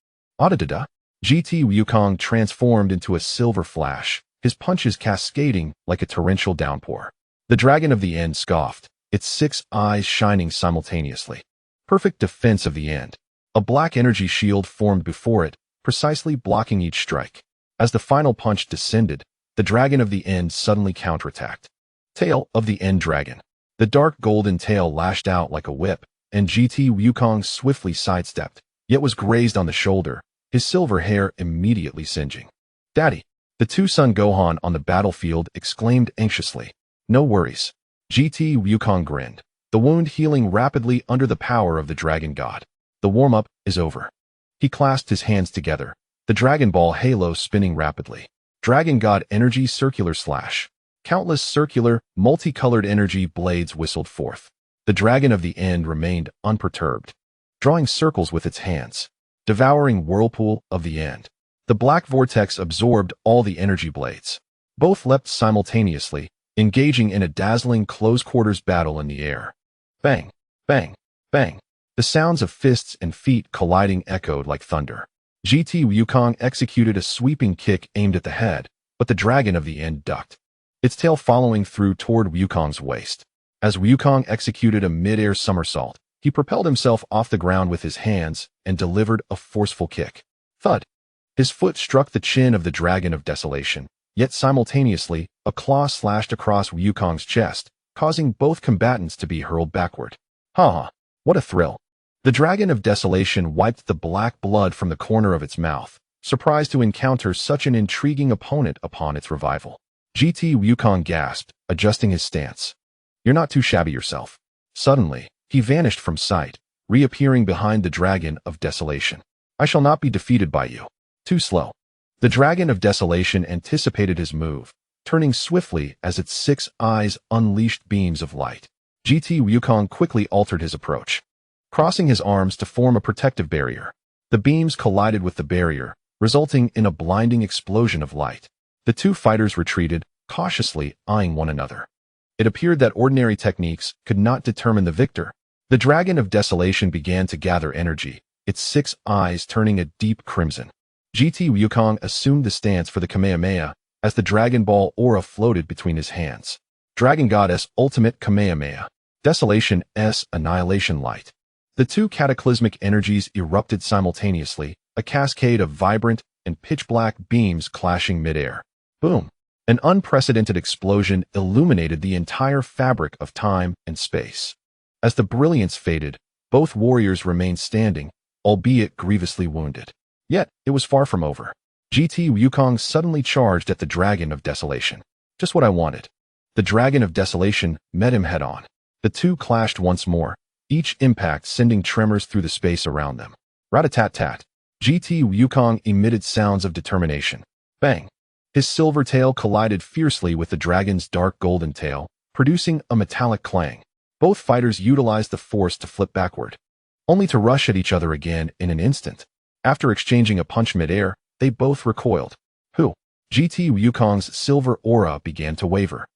Adadada. GT Wukong transformed into a silver flash, his punches cascading like a torrential downpour. The Dragon of the End scoffed, its 6 eyes shining simultaneously. Perfect defense of the End. A black energy shield formed before it, precisely blocking each strike. As the final punch descended, the Dragon of the End suddenly counterattacked. Tail of the End Dragon. The dark golden tail lashed out like a whip, and GT Wukong swiftly sidestepped, yet was grazed on the shoulder, his silver hair immediately singeing. Daddy! The two-son Gohan on the battlefield exclaimed anxiously. No worries. GT Wukong grinned, the wound healing rapidly under the power of the Dragon God. The warm-up is over. He clasped his hands together, the Dragon Ball halo spinning rapidly. Dragon God energy circular slash. Countless circular, multicolored energy blades whistled forth. The Dragon of the End remained unperturbed, drawing circles with its hands, devouring whirlpool of the End. The black vortex absorbed all the energy blades. Both leapt simultaneously, engaging in a dazzling close-quarters battle in the air. Bang, bang, bang. The sounds of fists and feet colliding echoed like thunder. GT Wukong executed a sweeping kick aimed at the head, but the dragon of the end ducked, its tail following through toward Wukong's waist. As Wukong executed a mid-air somersault, he propelled himself off the ground with his hands and delivered a forceful kick. Thud! His foot struck the chin of the Dragon of Desolation, yet simultaneously, a claw slashed across Wukong's chest, causing both combatants to be hurled backward. Ha! What a thrill! The Dragon of Desolation wiped the black blood from the corner of its mouth, surprised to encounter such an intriguing opponent upon its revival. GT Wukong gasped, adjusting his stance. You're not too shabby yourself. Suddenly, he vanished from sight, reappearing behind the Dragon of Desolation. I shall not be defeated by you. Too slow. The Dragon of Desolation anticipated his move, turning swiftly as its 6 eyes unleashed beams of light. GT Wukong quickly altered his approach, crossing his arms to form a protective barrier. The beams collided with the barrier, resulting in a blinding explosion of light. The two fighters retreated, cautiously eyeing one another. It appeared that ordinary techniques could not determine the victor. The Dragon of Desolation began to gather energy, its 6 eyes turning a deep crimson. GT Wukong assumed the stance for the Kamehameha as the Dragon Ball aura floated between his hands. Dragon Goddess Ultimate Kamehameha. Desolation S Annihilation Light. The two cataclysmic energies erupted simultaneously, a cascade of vibrant and pitch-black beams clashing mid-air. Boom! An unprecedented explosion illuminated the entire fabric of time and space. As the brilliance faded, both warriors remained standing, albeit grievously wounded. Yet, it was far from over. GT Wukong suddenly charged at the Dragon of Desolation. Just what I wanted. The Dragon of Desolation met him head-on. The two clashed once more, each impact sending tremors through the space around them. Rat-a-tat-tat. GT Wukong emitted sounds of determination. Bang! His silver tail collided fiercely with the dragon's dark golden tail, producing a metallic clang. Both fighters utilized the force to flip backward, only to rush at each other again in an instant. After exchanging a punch mid-air, they both recoiled. Whew! GT Wukong's silver aura began to waver,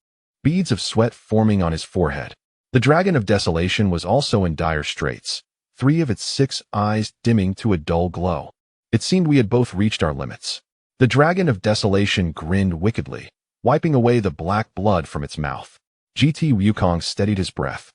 beads of sweat forming on his forehead. The Dragon of Desolation was also in dire straits, 3 of its 6 eyes dimming to a dull glow. It seemed we had both reached our limits. The Dragon of Desolation grinned wickedly, wiping away the black blood from its mouth. GT Wukong steadied his breath,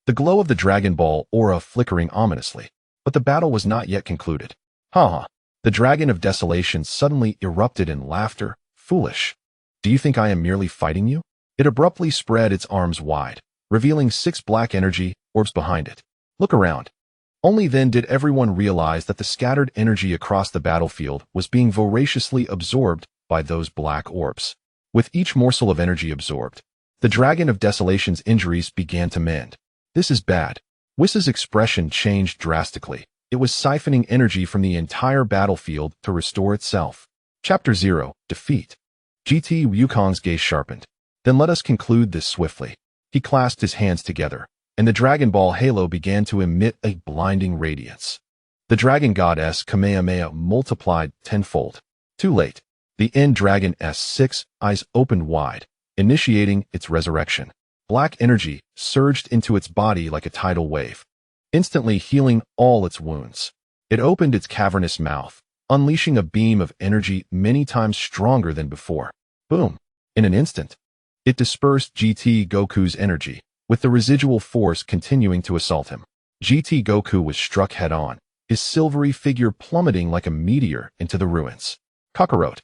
the glow of the Dragon Ball aura flickering ominously, but the battle was not yet concluded. Ha! The Dragon of Desolation suddenly erupted in laughter. Foolish. Do you think I am merely fighting you? It abruptly spread its arms wide, revealing 6 black energy orbs behind it. Look around. Only then did everyone realize that the scattered energy across the battlefield was being voraciously absorbed by those black orbs. With each morsel of energy absorbed, the Dragon of Desolation's injuries began to mend. This is bad. Whis' expression changed drastically. It was siphoning energy from the entire battlefield to restore itself. Chapter 0. Defeat. GT Wukong's gaze sharpened. Then let us conclude this swiftly. He clasped his hands together, and the Dragon Ball halo began to emit a blinding radiance. The Dragon Goddess Kamehameha multiplied tenfold. Too late. The End Dragon S6 eyes opened wide, initiating its resurrection. Black energy surged into its body like a tidal wave, instantly healing all its wounds. It opened its cavernous mouth, unleashing a beam of energy many times stronger than before. Boom! In an instant, it dispersed GT Goku's energy, with the residual force continuing to assault him. GT Goku was struck head-on, his silvery figure plummeting like a meteor into the ruins. Kakarot!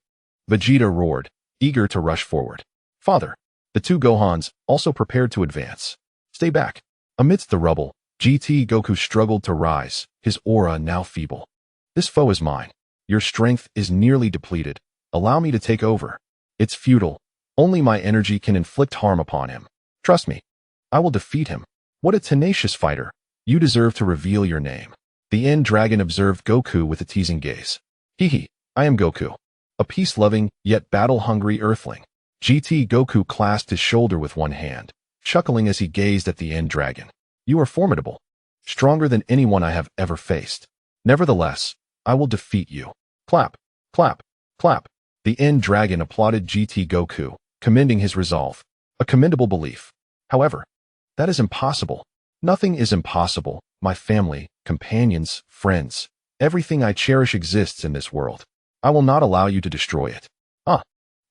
Vegeta roared, eager to rush forward. Father! The two Gohans also prepared to advance. Stay back. Amidst the rubble, GT Goku struggled to rise, his aura now feeble. This foe is mine. Your strength is nearly depleted. Allow me to take over. It's futile. Only my energy can inflict harm upon him. Trust me. I will defeat him. What a tenacious fighter. You deserve to reveal your name. The End Dragon observed Goku with a teasing gaze. Hee, I am Goku. A peace-loving, yet battle-hungry earthling. GT Goku clasped his shoulder with one hand, chuckling as he gazed at the End Dragon. You are formidable. Stronger than anyone I have ever faced. Nevertheless, I will defeat you. Clap, clap, clap. The End Dragon applauded GT Goku, commending his resolve. A commendable belief. However, that is impossible. Nothing is impossible. My family, companions, friends, everything I cherish exists in this world. I will not allow you to destroy it.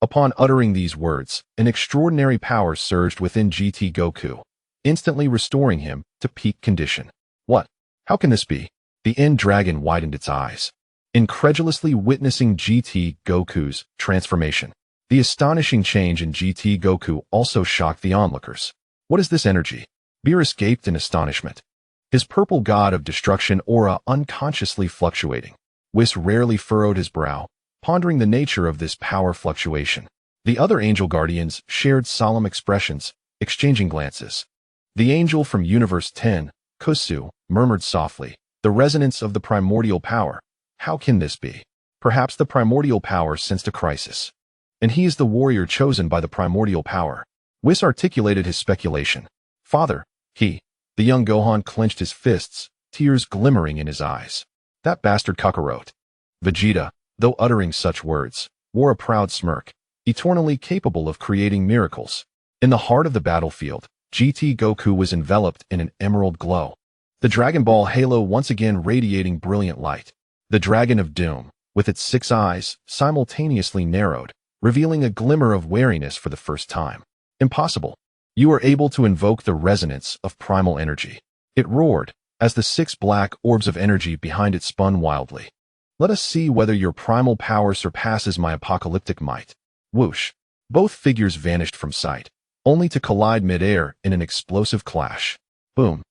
Upon uttering these words, an extraordinary power surged within GT Goku, instantly restoring him to peak condition. What? How can this be? The End Dragon widened its eyes, incredulously witnessing GT Goku's transformation. The astonishing change in GT Goku also shocked the onlookers. What is this energy? Beerus gaped in astonishment, his purple god of destruction aura unconsciously fluctuating. Whis rarely furrowed his brow, pondering the nature of this power fluctuation. The other angel guardians shared solemn expressions, exchanging glances. The angel from Universe 10, Kusu, murmured softly, "The resonance of the primordial power. How can this be? Perhaps the primordial power sensed a crisis, and he is the warrior chosen by the primordial power." Whis articulated his speculation. "Father, the young Gohan clenched his fists, tears glimmering in his eyes. That bastard Kakarot." Vegeta, though uttering such words, wore a proud smirk, eternally capable of creating miracles. In the heart of the battlefield, GT Goku was enveloped in an emerald glow, the Dragon Ball halo once again radiating brilliant light. The Dragon of Doom, with its 6 eyes, simultaneously narrowed, revealing a glimmer of wariness for the first time. "Impossible. You are able to invoke the resonance of primal energy." It roared, as the 6 black orbs of energy behind it spun wildly. "Let us see whether your primal power surpasses my apocalyptic might." Whoosh! Both figures vanished from sight, only to collide mid-air in an explosive clash. Boom!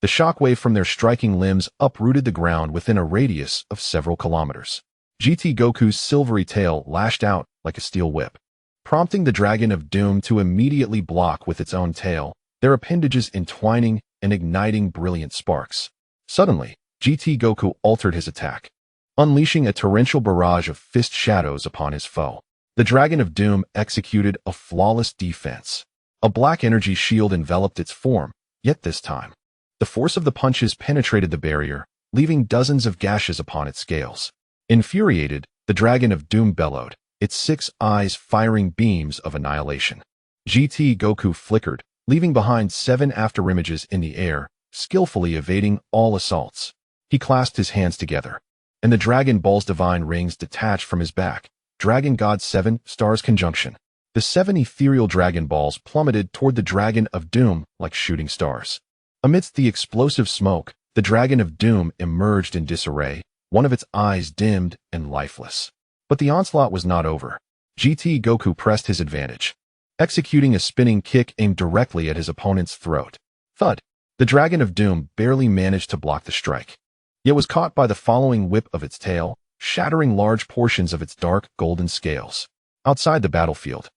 The shockwave from their striking limbs uprooted the ground within a radius of several kilometers. GT Goku's silvery tail lashed out like a steel whip, prompting the Dragon of Doom to immediately block with its own tail, their appendages entwining and igniting brilliant sparks. Suddenly, GT Goku altered his attack, unleashing a torrential barrage of fist shadows upon his foe. The Dragon of Doom executed a flawless defense. A black energy shield enveloped its form, yet this time, the force of the punches penetrated the barrier, leaving dozens of gashes upon its scales. Infuriated, the Dragon of Doom bellowed, its 6 eyes firing beams of annihilation. GT Goku flickered, leaving behind 7 afterimages in the air, skillfully evading all assaults. He clasped his hands together, and the Dragon Ball's divine rings detached from his back. Dragon God 7 Stars Conjunction. The 7 ethereal Dragon Balls plummeted toward the Dragon of Doom like shooting stars. Amidst the explosive smoke, the Dragon of Doom emerged in disarray, one of its eyes dimmed and lifeless. But the onslaught was not over. GT Goku pressed his advantage, executing a spinning kick aimed directly at his opponent's throat. Thud! The Dragon of Doom barely managed to block the strike, yet was caught by the following whip of its tail, shattering large portions of its dark golden scales. Outside the battlefield,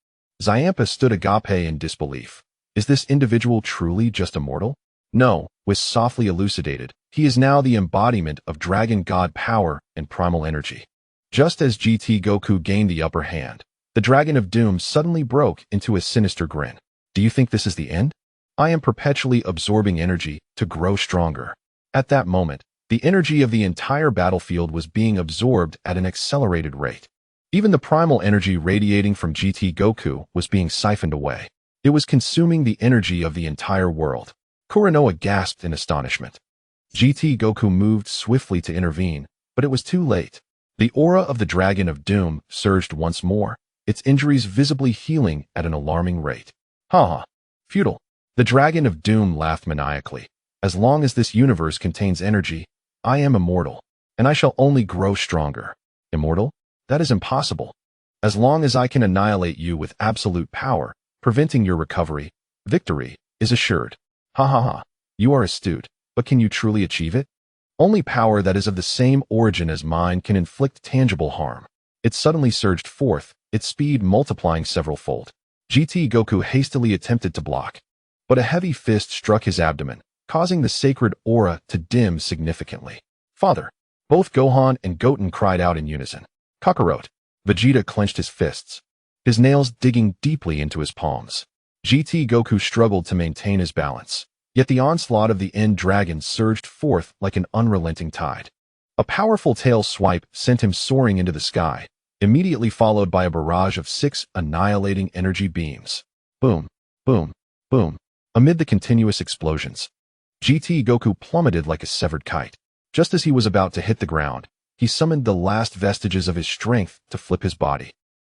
Zyampa stood agape in disbelief. Is this individual truly just a mortal? No, Whis softly elucidated. He is now the embodiment of Dragon God power and primal energy. Just as GT Goku gained the upper hand, the Dragon of Doom suddenly broke into a sinister grin. "Do you think this is the end? I am perpetually absorbing energy to grow stronger." At that moment, the energy of the entire battlefield was being absorbed at an accelerated rate. Even the primal energy radiating from GT Goku was being siphoned away. It was consuming the energy of the entire world. Kuranoa gasped in astonishment. GT Goku moved swiftly to intervene, but it was too late. The aura of the Dragon of Doom surged once more, its injuries visibly healing at an alarming rate. "Ha! Futile." The Dragon of Doom laughed maniacally. "As long as this universe contains energy, I am immortal, and I shall only grow stronger." "Immortal? That is impossible. As long as I can annihilate you with absolute power, preventing your recovery, victory is assured." "Ha ha ha. You are astute, but can you truly achieve it? Only power that is of the same origin as mine can inflict tangible harm." It suddenly surged forth, its speed multiplying several-fold. GT Goku hastily attempted to block, but a heavy fist struck his abdomen, causing the sacred aura to dim significantly. "Father!" Both Gohan and Goten cried out in unison. "Kakarot!" Vegeta clenched his fists, his nails digging deeply into his palms. GT Goku struggled to maintain his balance, yet the onslaught of the End Dragon surged forth like an unrelenting tide. A powerful tail swipe sent him soaring into the sky, immediately followed by a barrage of 6 annihilating energy beams. Boom! Boom, boom. Amid the continuous explosions, GT Goku plummeted like a severed kite. Just as he was about to hit the ground, he summoned the last vestiges of his strength to flip his body,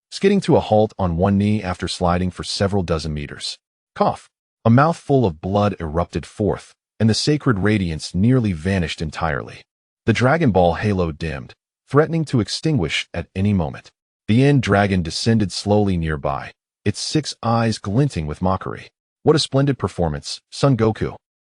skidding to a halt on one knee after sliding for several dozen meters. Cough. A mouthful of blood erupted forth, and the sacred radiance nearly vanished entirely. The Dragon Ball halo dimmed, threatening to extinguish at any moment. The End Dragon descended slowly nearby, its 6 eyes glinting with mockery. What a splendid performance, Son Goku.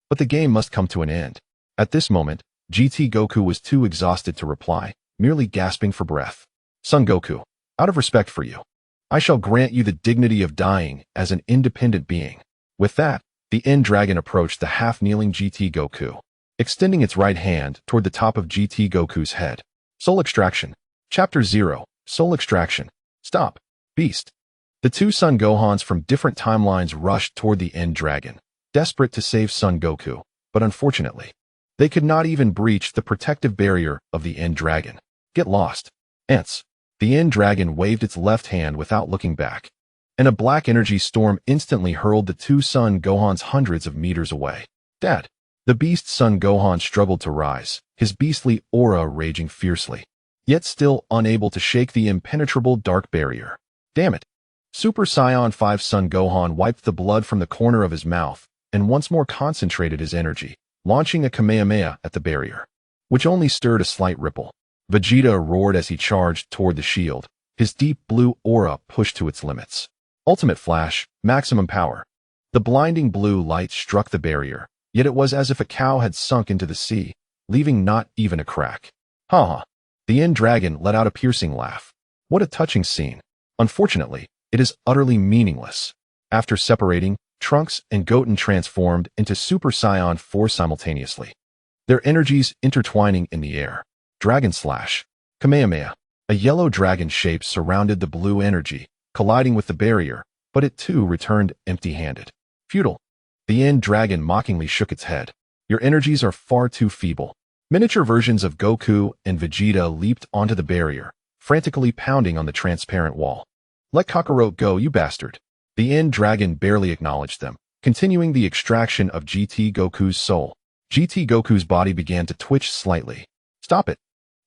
But the game must come to an end. At this moment, GT Goku was too exhausted to reply, merely gasping for breath. Son Goku, out of respect for you, I shall grant you the dignity of dying as an independent being. With that, the End Dragon approached the half-kneeling GT Goku, extending its right hand toward the top of GT Goku's head. Soul Extraction. Chapter 0. Soul Extraction. Stop, Beast. The two Son Gohans from different timelines rushed toward the End Dragon, desperate to save Son Goku, but unfortunately, they could not even breach the protective barrier of the End Dragon. Get lost, ants. The End Dragon waved its left hand without looking back, and a black energy storm instantly hurled the two Son Gohans hundreds of meters away. Dad. The beast Son Gohan struggled to rise, his beastly aura raging fiercely, yet still unable to shake the impenetrable dark barrier. Damn it. Super Saiyan 5 Son Gohan wiped the blood from the corner of his mouth and once more concentrated his energy, launching a Kamehameha at the barrier, which only stirred a slight ripple. Vegeta roared as he charged toward the shield, his deep blue aura pushed to its limits. Ultimate Flash, maximum power. The blinding blue light struck the barrier, yet it was as if a cow had sunk into the sea, leaving not even a crack. Ha ha. The End Dragon let out a piercing laugh. What a touching scene. Unfortunately, it is utterly meaningless. After separating, Trunks and Goten transformed into Super Saiyan 4 simultaneously, their energies intertwining in the air. Dragon Slash. Kamehameha. A yellow dragon shape surrounded the blue energy, colliding with the barrier, but it too returned empty-handed. Futile. The End Dragon mockingly shook its head. Your energies are far too feeble. Miniature versions of Goku and Vegeta leaped onto the barrier, frantically pounding on the transparent wall. Let Kakarot go, you bastard. The End Dragon barely acknowledged them, continuing the extraction of GT Goku's soul. GT Goku's body began to twitch slightly. Stop it.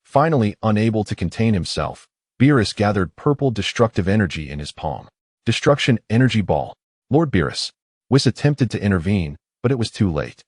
Finally, unable to contain himself, Beerus gathered purple destructive energy in his palm. Destruction Energy Ball. Lord Beerus. Whis attempted to intervene, but it was too late.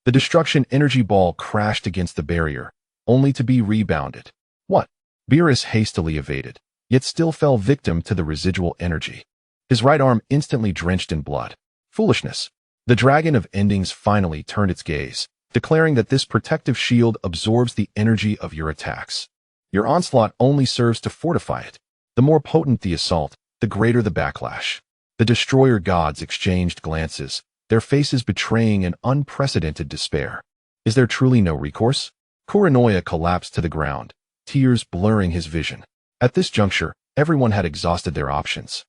The Destruction Energy Ball crashed against the barrier, only to be rebounded. What? Beerus hastily evaded, yet still fell victim to the residual energy. His right arm instantly drenched in blood. Foolishness. The Dragon of Endings finally turned its gaze, declaring that this protective shield absorbs the energy of your attacks. Your onslaught only serves to fortify it. The more potent the assault, the greater the backlash. The Destroyer Gods exchanged glances, their faces betraying an unprecedented despair. Is there truly no recourse? Kuranoya collapsed to the ground, tears blurring his vision. At this juncture, everyone had exhausted their options.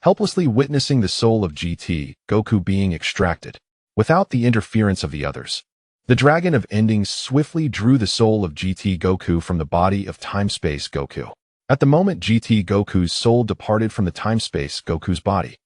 Helplessly witnessing the soul of GT Goku being extracted, without the interference of the others, the Dragon of Endings swiftly drew the soul of GT Goku from the body of Time-Space Goku. At the moment GT Goku's soul departed from the Time-Space Goku's body,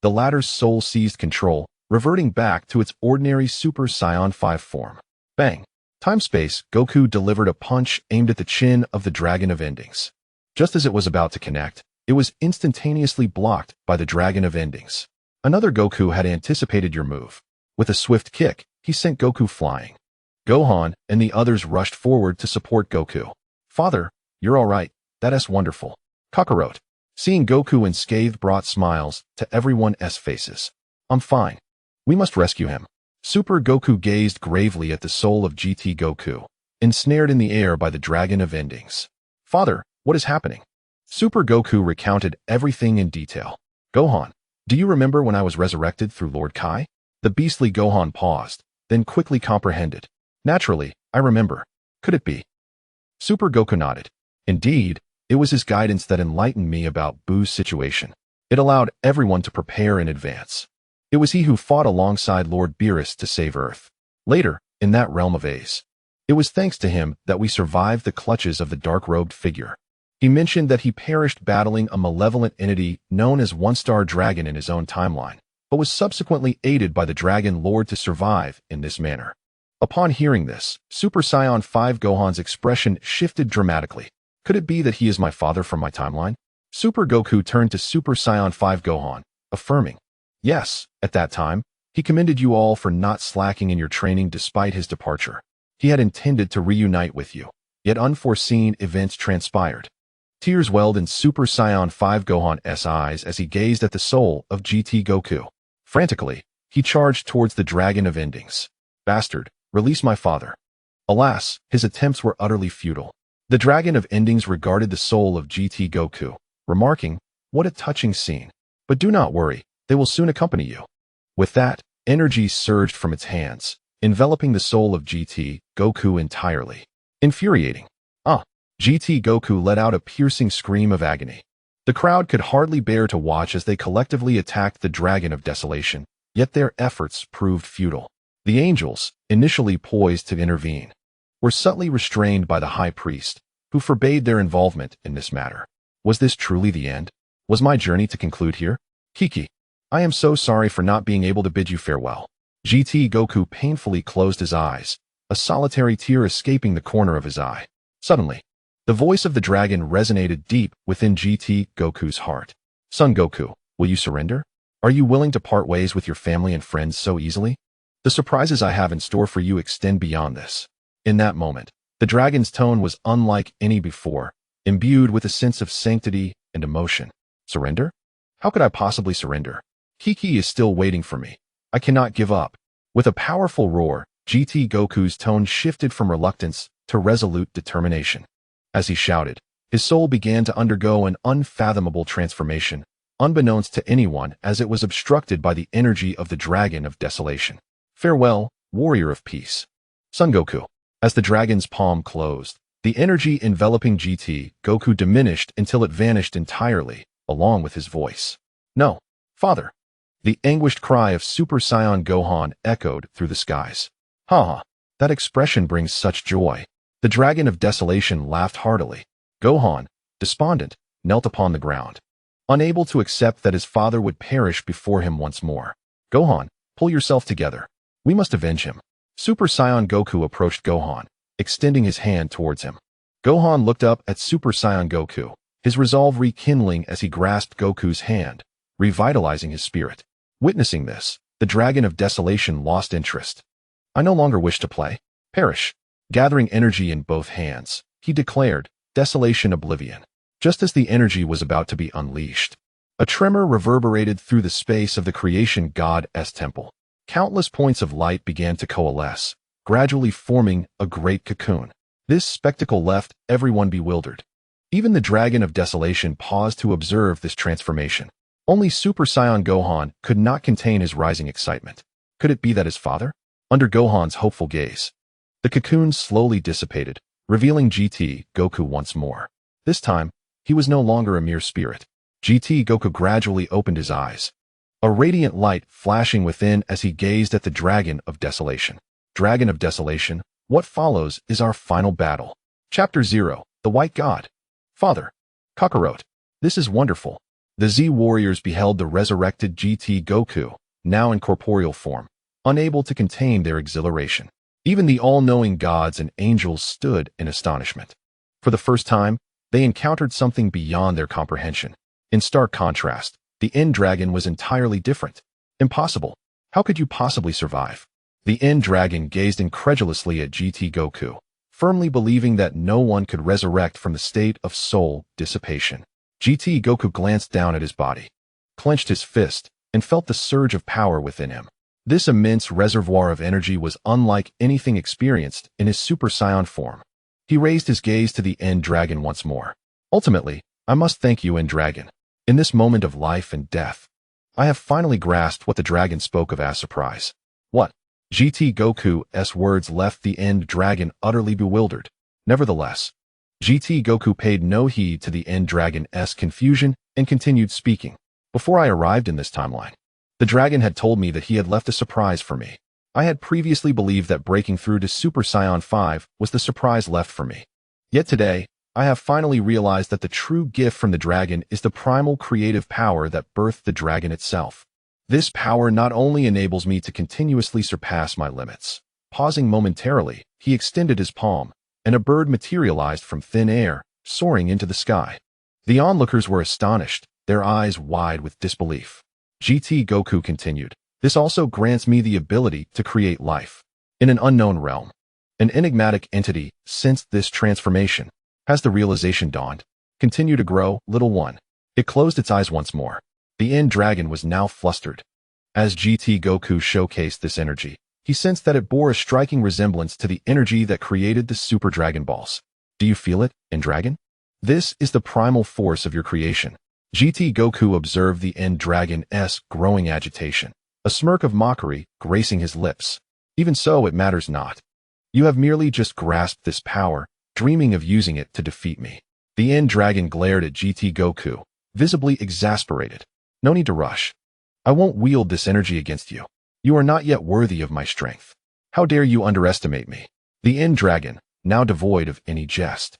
the latter's soul seized control, reverting back to its ordinary Super Saiyan 5 form. Bang! Time-Space Goku delivered a punch aimed at the chin of the Dragon of Endings. Just as it was about to connect, it was instantaneously blocked by the Dragon of Endings. Another Goku had anticipated your move. With a swift kick, he sent Goku flying. Gohan and the others rushed forward to support Goku. Father, you're all right. That's wonderful. Kakarot. Seeing Goku unscathed brought smiles to everyone's faces. I'm fine. We must rescue him. Super Goku gazed gravely at the soul of GT Goku, ensnared in the air by the Dragon of Endings. Father, what is happening? Super Goku recounted everything in detail. Gohan, do you remember when I was resurrected through Lord Kai? The beastly Gohan paused, then quickly comprehended. Naturally, I remember. Could it be? Super Goku nodded. Indeed, it was his guidance that enlightened me about Buu's situation. It allowed everyone to prepare in advance. It was he who fought alongside Lord Beerus to save Earth. Later, in that realm of A's, it was thanks to him that we survived the clutches of the dark-robed figure. He mentioned that he perished battling a malevolent entity known as One-Star Dragon in his own timeline, but was subsequently aided by the Dragon Lord to survive in this manner. Upon hearing this, Super Saiyan 5 Gohan's expression shifted dramatically. Could it be that he is my father from my timeline? Super Goku turned to Super Saiyan 5 Gohan, affirming, "Yes, at that time, he commended you all for not slacking in your training despite his departure. He had intended to reunite with you, yet unforeseen events transpired." Tears welled in Super Saiyan 5 Gohan's eyes as he gazed at the soul of GT Goku. Frantically, he charged towards the Dragon of Endings. "Bastard, release my father." Alas, his attempts were utterly futile. The Dragon of Endings regarded the soul of GT Goku, remarking, "What a touching scene. But do not worry, they will soon accompany you." With that, energy surged from its hands, enveloping the soul of GT Goku entirely. Infuriating. GT Goku let out a piercing scream of agony. The crowd could hardly bear to watch as they collectively attacked the Dragon of Desolation, yet their efforts proved futile. The angels, initially poised to intervene, were subtly restrained by the High Priest, who forbade their involvement in this matter. Was this truly the end? Was my journey to conclude here? Kiki, I am so sorry for not being able to bid you farewell. GT Goku painfully closed his eyes, a solitary tear escaping the corner of his eye. Suddenly, the voice of the dragon resonated deep within GT Goku's heart. "Son Goku, will you surrender? Are you willing to part ways with your family and friends so easily? The surprises I have in store for you extend beyond this." In that moment, the dragon's tone was unlike any before, imbued with a sense of sanctity and emotion. "Surrender? How could I possibly surrender? Kiki is still waiting for me. I cannot give up." With a powerful roar, GT Goku's tone shifted from reluctance to resolute determination. As he shouted, his soul began to undergo an unfathomable transformation, unbeknownst to anyone as it was obstructed by the energy of the Dragon of Desolation. "Farewell, warrior of peace." Son Goku. As the dragon's palm closed, the energy enveloping GT Goku diminished until it vanished entirely, along with his voice. "No, father." The anguished cry of Super Saiyan Gohan echoed through the skies. "Ha! That expression brings such joy." The Dragon of Desolation laughed heartily. Gohan, despondent, knelt upon the ground, unable to accept that his father would perish before him once more. "Gohan, pull yourself together. We must avenge him." Super Saiyan Goku approached Gohan, extending his hand towards him. Gohan looked up at Super Saiyan Goku, his resolve rekindling as he grasped Goku's hand, revitalizing his spirit. Witnessing this, the Dragon of Desolation lost interest. "I no longer wish to play. Perish." Gathering energy in both hands, he declared, "Desolation Oblivion." Just as the energy was about to be unleashed, a tremor reverberated through the space of the creation god's temple. Countless points of light began to coalesce, gradually forming a great cocoon. This spectacle left everyone bewildered. Even the Dragon of Desolation paused to observe this transformation. Only Super Saiyan Gohan could not contain his rising excitement. Could it be that his father? Under Gohan's hopeful gaze, the cocoon slowly dissipated, revealing GT Goku once more. This time, he was no longer a mere spirit. GT Goku gradually opened his eyes, a radiant light flashing within as he gazed at the Dragon of Desolation. Dragon of Desolation, what follows is our final battle. Chapter 0, The White God. "Father, Kakarot, this is wonderful." The Z warriors beheld the resurrected GT Goku, now in corporeal form, unable to contain their exhilaration. Even the all-knowing gods and angels stood in astonishment. For the first time, they encountered something beyond their comprehension. In stark contrast, the End Dragon was entirely different. "Impossible. How could you possibly survive?" The End Dragon gazed incredulously at GT Goku, firmly believing that no one could resurrect from the state of soul dissipation. GT Goku glanced down at his body, clenched his fist, and felt the surge of power within him. This immense reservoir of energy was unlike anything experienced in his Super Saiyan form. He raised his gaze to the End Dragon once more. "Ultimately, I must thank you, End Dragon. In this moment of life and death, I have finally grasped what the dragon spoke of as surprise." "What?" GT Goku's words left the End Dragon utterly bewildered. Nevertheless, GT Goku paid no heed to the End Dragon's confusion and continued speaking. "Before I arrived in this timeline, the dragon had told me that he had left a surprise for me. I had previously believed that breaking through to Super Saiyan 5 was the surprise left for me. Yet today, I have finally realized that the true gift from the dragon is the primal creative power that birthed the dragon itself. This power not only enables me to continuously surpass my limits. Pausing momentarily, he extended his palm, and a bird materialized from thin air, soaring into the sky. The onlookers were astonished, their eyes wide with disbelief. GT Goku continued, "This also grants me the ability to create life. In an unknown realm. An enigmatic entity sensed this transformation. Has the realization dawned? Continue to grow, little one." It closed its eyes once more. The End Dragon was now flustered. As GT Goku showcased this energy, he sensed that it bore a striking resemblance to the energy that created the Super Dragon Balls. "Do you feel it, End Dragon? This is the primal force of your creation." GT Goku observed the End Dragon's growing agitation, a smirk of mockery gracing his lips. "Even so, it matters not. You have merely just grasped this power, dreaming of using it to defeat me." The End Dragon glared at GT Goku, visibly exasperated. "No need to rush. I won't wield this energy against you. You are not yet worthy of my strength. How dare you underestimate me?" The End Dragon, now devoid of any jest,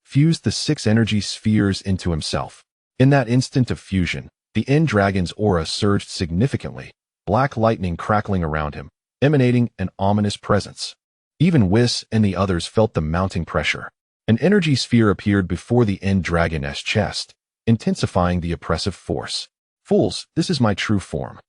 fused the 6 energy spheres into himself. In that instant of fusion, the End Dragon's aura surged significantly, black lightning crackling around him, emanating an ominous presence. Even Whis and the others felt the mounting pressure. An energy sphere appeared before the End Dragon's chest, intensifying the oppressive force. "Fools, this is my true form.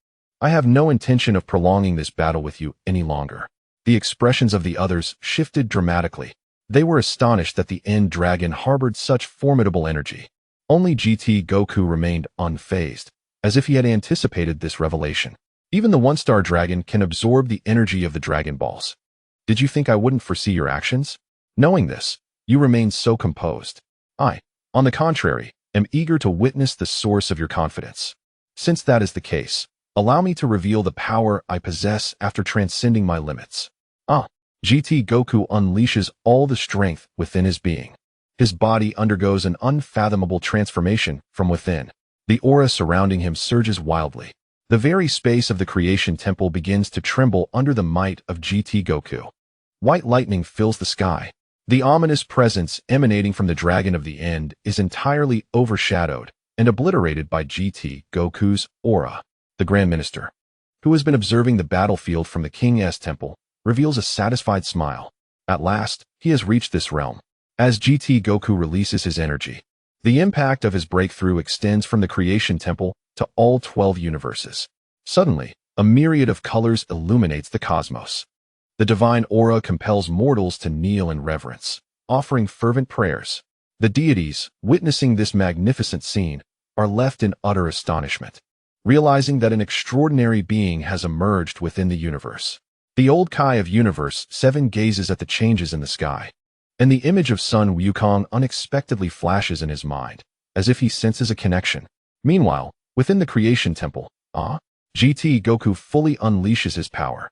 I have no intention of prolonging this battle with you any longer." The expressions of the others shifted dramatically. They were astonished that the End Dragon harbored such formidable energy. Only GT Goku remained unfazed, as if he had anticipated this revelation. Even the one-star dragon can absorb the energy of the Dragon Balls. "Did you think I wouldn't foresee your actions? Knowing this, you remain so composed. I, on the contrary, am eager to witness the source of your confidence. Since that is the case, allow me to reveal the power I possess after transcending my limits." GT Goku unleashes all the strength within his being. His body undergoes an unfathomable transformation from within. The aura surrounding him surges wildly. The very space of the creation temple begins to tremble under the might of GT Goku. White lightning fills the sky. The ominous presence emanating from the Dragon of the End is entirely overshadowed and obliterated by GT Goku's aura. The Grand Minister, who has been observing the battlefield from the King's temple, reveals a satisfied smile. At last, he has reached this realm. As GT Goku releases his energy, the impact of his breakthrough extends from the creation temple to all 12 universes. Suddenly, a myriad of colors illuminates the cosmos. The divine aura compels mortals to kneel in reverence, offering fervent prayers. The deities, witnessing this magnificent scene, are left in utter astonishment, realizing that an extraordinary being has emerged within the universe. The old Kai of Universe 7 gazes at the changes in the sky, and the image of Sun Wukong unexpectedly flashes in his mind, as if he senses a connection. Meanwhile, within the creation temple, GT Goku fully unleashes his power,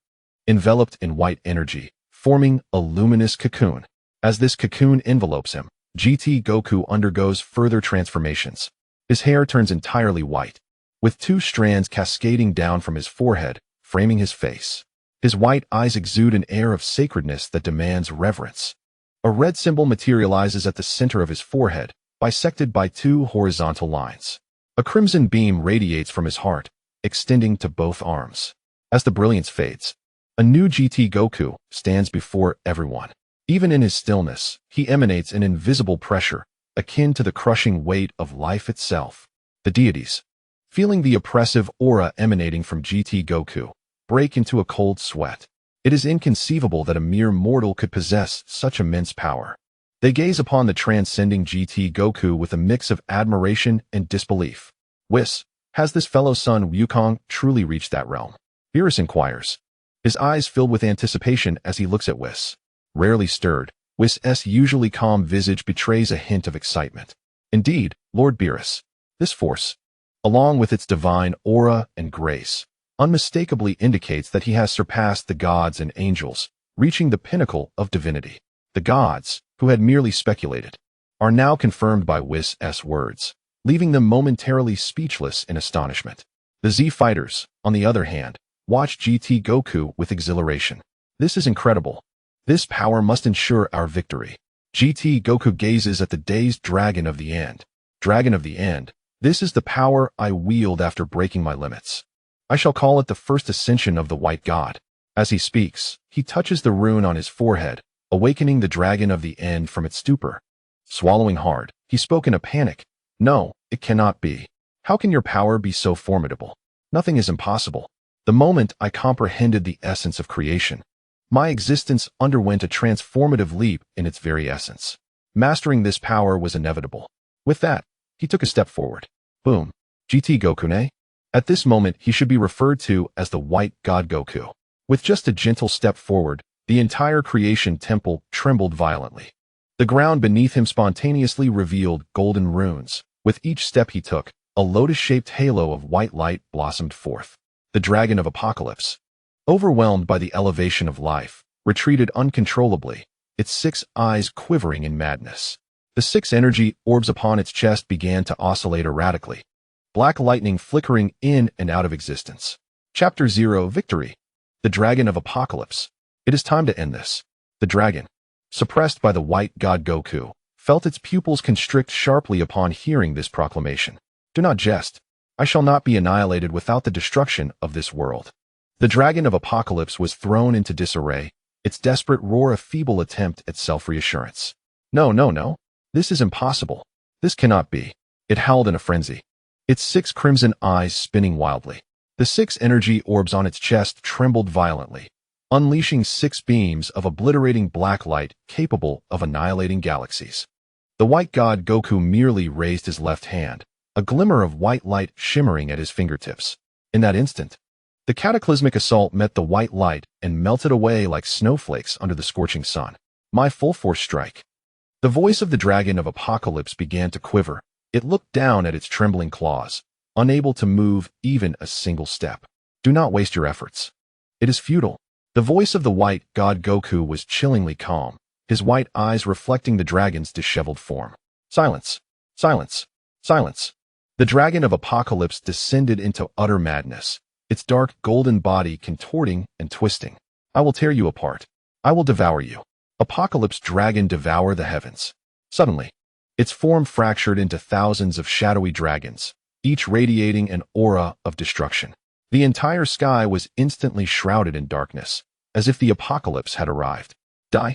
enveloped in white energy, forming a luminous cocoon. As this cocoon envelopes him, GT Goku undergoes further transformations. His hair turns entirely white, with 2 strands cascading down from his forehead, framing his face. His white eyes exude an air of sacredness that demands reverence. A red symbol materializes at the center of his forehead, bisected by 2 horizontal lines. A crimson beam radiates from his heart, extending to both arms. As the brilliance fades, a new GT Goku stands before everyone. Even in his stillness, he emanates an invisible pressure, akin to the crushing weight of life itself. The deities, feeling the oppressive aura emanating from GT Goku, break into a cold sweat. It is inconceivable that a mere mortal could possess such immense power. They gaze upon the transcending GT Goku with a mix of admiration and disbelief. "Whis, has this fellow Sun Wukong truly reached that realm?" Beerus inquires, his eyes filled with anticipation as he looks at Whis. Rarely stirred, Whis' usually calm visage betrays a hint of excitement. "Indeed, Lord Beerus, this force, along with its divine aura and grace, unmistakably indicates that he has surpassed the gods and angels, reaching the pinnacle of divinity." The gods, who had merely speculated, are now confirmed by Whis' words, leaving them momentarily speechless in astonishment. The Z fighters, on the other hand, watch GT Goku with exhilaration. "This is incredible. This power must ensure our victory." GT Goku gazes at the dazed Dragon of the End. "Dragon of the End, this is the power I wield after breaking my limits. I shall call it the first ascension of the White God. As he speaks, he touches the rune on his forehead, awakening the dragon of the End from its stupor. Swallowing hard, he spoke in a panic. No, it cannot be. How can your power be so formidable? Nothing is impossible. The moment I comprehended the essence of creation, my existence underwent a transformative leap in its very essence. Mastering this power was inevitable. With that, he took a step forward. Boom. GT Goku ne? At this moment, he should be referred to as the White God Goku. With just a gentle step forward, the entire creation temple trembled violently. The ground beneath him spontaneously revealed golden runes. With each step he took, a lotus-shaped halo of white light blossomed forth. The Dragon of Apocalypse, overwhelmed by the elevation of life, retreated uncontrollably, its 6 eyes quivering in madness. The 6 energy orbs upon its chest began to oscillate erratically, black lightning flickering in and out of existence. Chapter 0 Victory. The Dragon of Apocalypse. It is time to end this. The dragon, suppressed by the White God Goku, felt its pupils constrict sharply upon hearing this proclamation. Do not jest. I shall not be annihilated without the destruction of this world. The Dragon of Apocalypse was thrown into disarray, its desperate roar a feeble attempt at self-reassurance. No, no, no. This is impossible. This cannot be. It howled in a frenzy, its 6 crimson eyes spinning wildly. The 6 energy orbs on its chest trembled violently, unleashing 6 beams of obliterating black light capable of annihilating galaxies. The White God Goku merely raised his left hand, a glimmer of white light shimmering at his fingertips. In that instant, the cataclysmic assault met the white light and melted away like snowflakes under the scorching sun. My full force strike. The voice of the Dragon of Apocalypse began to quiver. It looked down at its trembling claws, unable to move even a single step. Do not waste your efforts. It is futile. The voice of the White God Goku was chillingly calm, his white eyes reflecting the dragon's disheveled form. Silence. Silence. Silence. The Dragon of Apocalypse descended into utter madness, its dark golden body contorting and twisting. I will tear you apart. I will devour you. Apocalypse Dragon devour the heavens. Suddenly, its form fractured into thousands of shadowy dragons, each radiating an aura of destruction. The entire sky was instantly shrouded in darkness, as if the apocalypse had arrived. Die!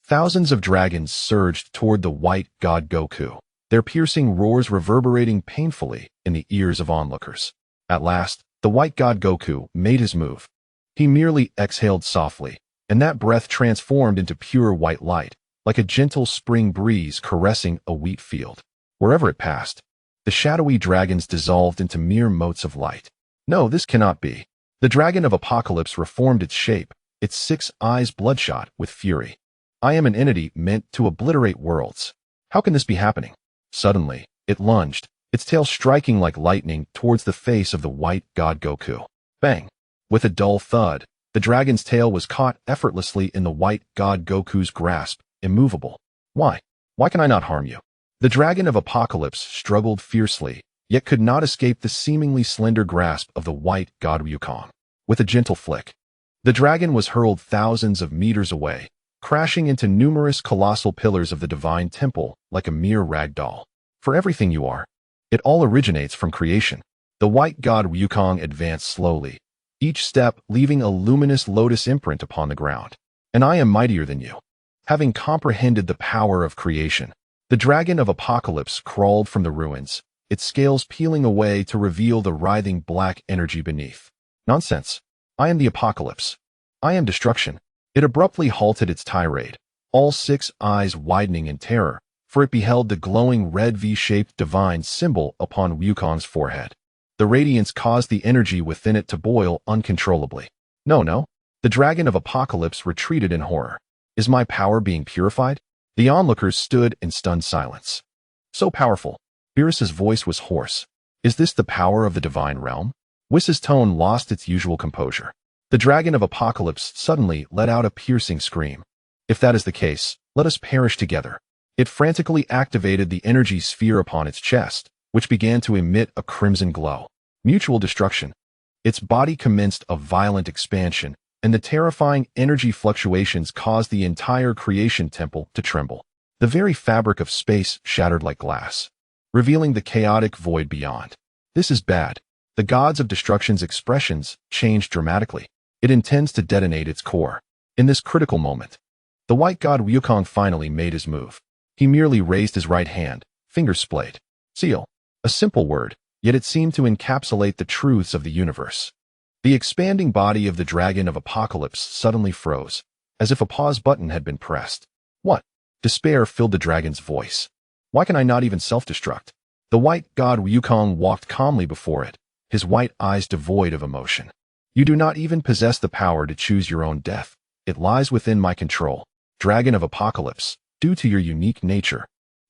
Thousands of dragons surged toward the White God Goku, their piercing roars reverberating painfully in the ears of onlookers. At last, the White God Goku made his move. He merely exhaled softly, and that breath transformed into pure white light, like a gentle spring breeze caressing a wheat field. Wherever it passed, the shadowy dragons dissolved into mere motes of light. No, this cannot be. The Dragon of Apocalypse reformed its shape, its 6 eyes bloodshot with fury. I am an entity meant to obliterate worlds. How can this be happening? Suddenly, it lunged, its tail striking like lightning towards the face of the White God Goku. Bang! With a dull thud, the dragon's tail was caught effortlessly in the White God Goku's grasp, immovable. Why? Why can I not harm you? The Dragon of Apocalypse struggled fiercely, yet could not escape the seemingly slender grasp of the White God Wukong. With a gentle flick, the dragon was hurled thousands of meters away, crashing into numerous colossal pillars of the divine temple like a mere rag doll. For everything you are, it all originates from creation. The White God Wukong advanced slowly, each step leaving a luminous lotus imprint upon the ground. And I am mightier than you. Having comprehended the power of creation, the Dragon of Apocalypse crawled from the ruins, its scales peeling away to reveal the writhing black energy beneath. Nonsense. I am the Apocalypse. I am destruction. It abruptly halted its tirade, all 6 eyes widening in terror, for it beheld the glowing red V-shaped divine symbol upon Wukong's forehead. The radiance caused the energy within it to boil uncontrollably. No, no. The Dragon of Apocalypse retreated in horror. Is my power being purified? The onlookers stood in stunned silence. So powerful. Beerus's voice was hoarse. Is this the power of the divine realm? Whis' tone lost its usual composure. The Dragon of Apocalypse suddenly let out a piercing scream. If that is the case, let us perish together. It frantically activated the energy sphere upon its chest, which began to emit a crimson glow. Mutual destruction. Its body commenced a violent expansion, and the terrifying energy fluctuations caused the entire creation temple to tremble. The very fabric of space shattered like glass, revealing the chaotic void beyond. This is bad. The gods of destruction's expressions changed dramatically. It intends to detonate its core. In this critical moment, the white god Wukong finally made his move. He merely raised his right hand, fingers splayed. Seal. A simple word, yet it seemed to encapsulate the truths of the universe. The expanding body of the Dragon of Apocalypse suddenly froze, as if a pause button had been pressed. What? Despair filled the dragon's voice. Why can I not even self-destruct? The white god Wukong walked calmly before it, his white eyes devoid of emotion. You do not even possess the power to choose your own death. It lies within my control. Dragon of Apocalypse, due to your unique nature,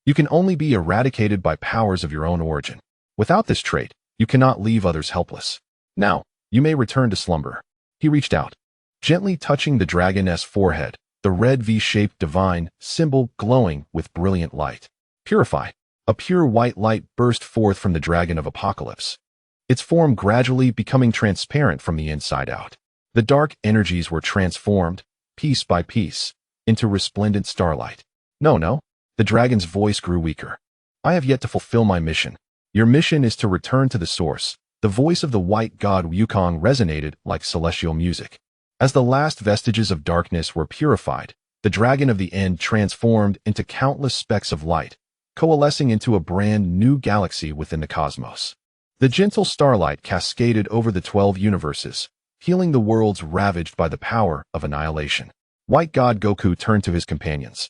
you can only be eradicated by powers of your own origin. Without this trait, you cannot leave others helpless. Now, you may return to slumber. He reached out, gently touching the dragoness forehead, the red V-shaped divine symbol glowing with brilliant light. Purify. A pure white light burst forth from the Dragon of Apocalypse, its form gradually becoming transparent from the inside out. The dark energies were transformed, piece by piece, into resplendent starlight. No. The dragon's voice grew weaker. I have yet to fulfill my mission. Your mission is to return to the source. The voice of the white god Wukong resonated like celestial music. As the last vestiges of darkness were purified, the Dragon of the End transformed into countless specks of light, coalescing into a brand new galaxy within the cosmos. The gentle starlight cascaded over the 12 universes, healing the worlds ravaged by the power of annihilation. White God Goku turned to his companions,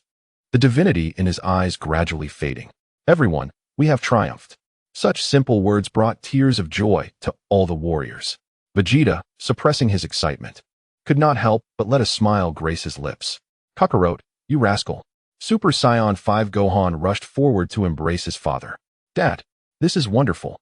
the divinity in his eyes gradually fading. Everyone, we have triumphed. Such simple words brought tears of joy to all the warriors. Vegeta, suppressing his excitement, could not help but let a smile grace his lips. Kakarot, you rascal. Super Saiyan 5 Gohan rushed forward to embrace his father. Dad, this is wonderful.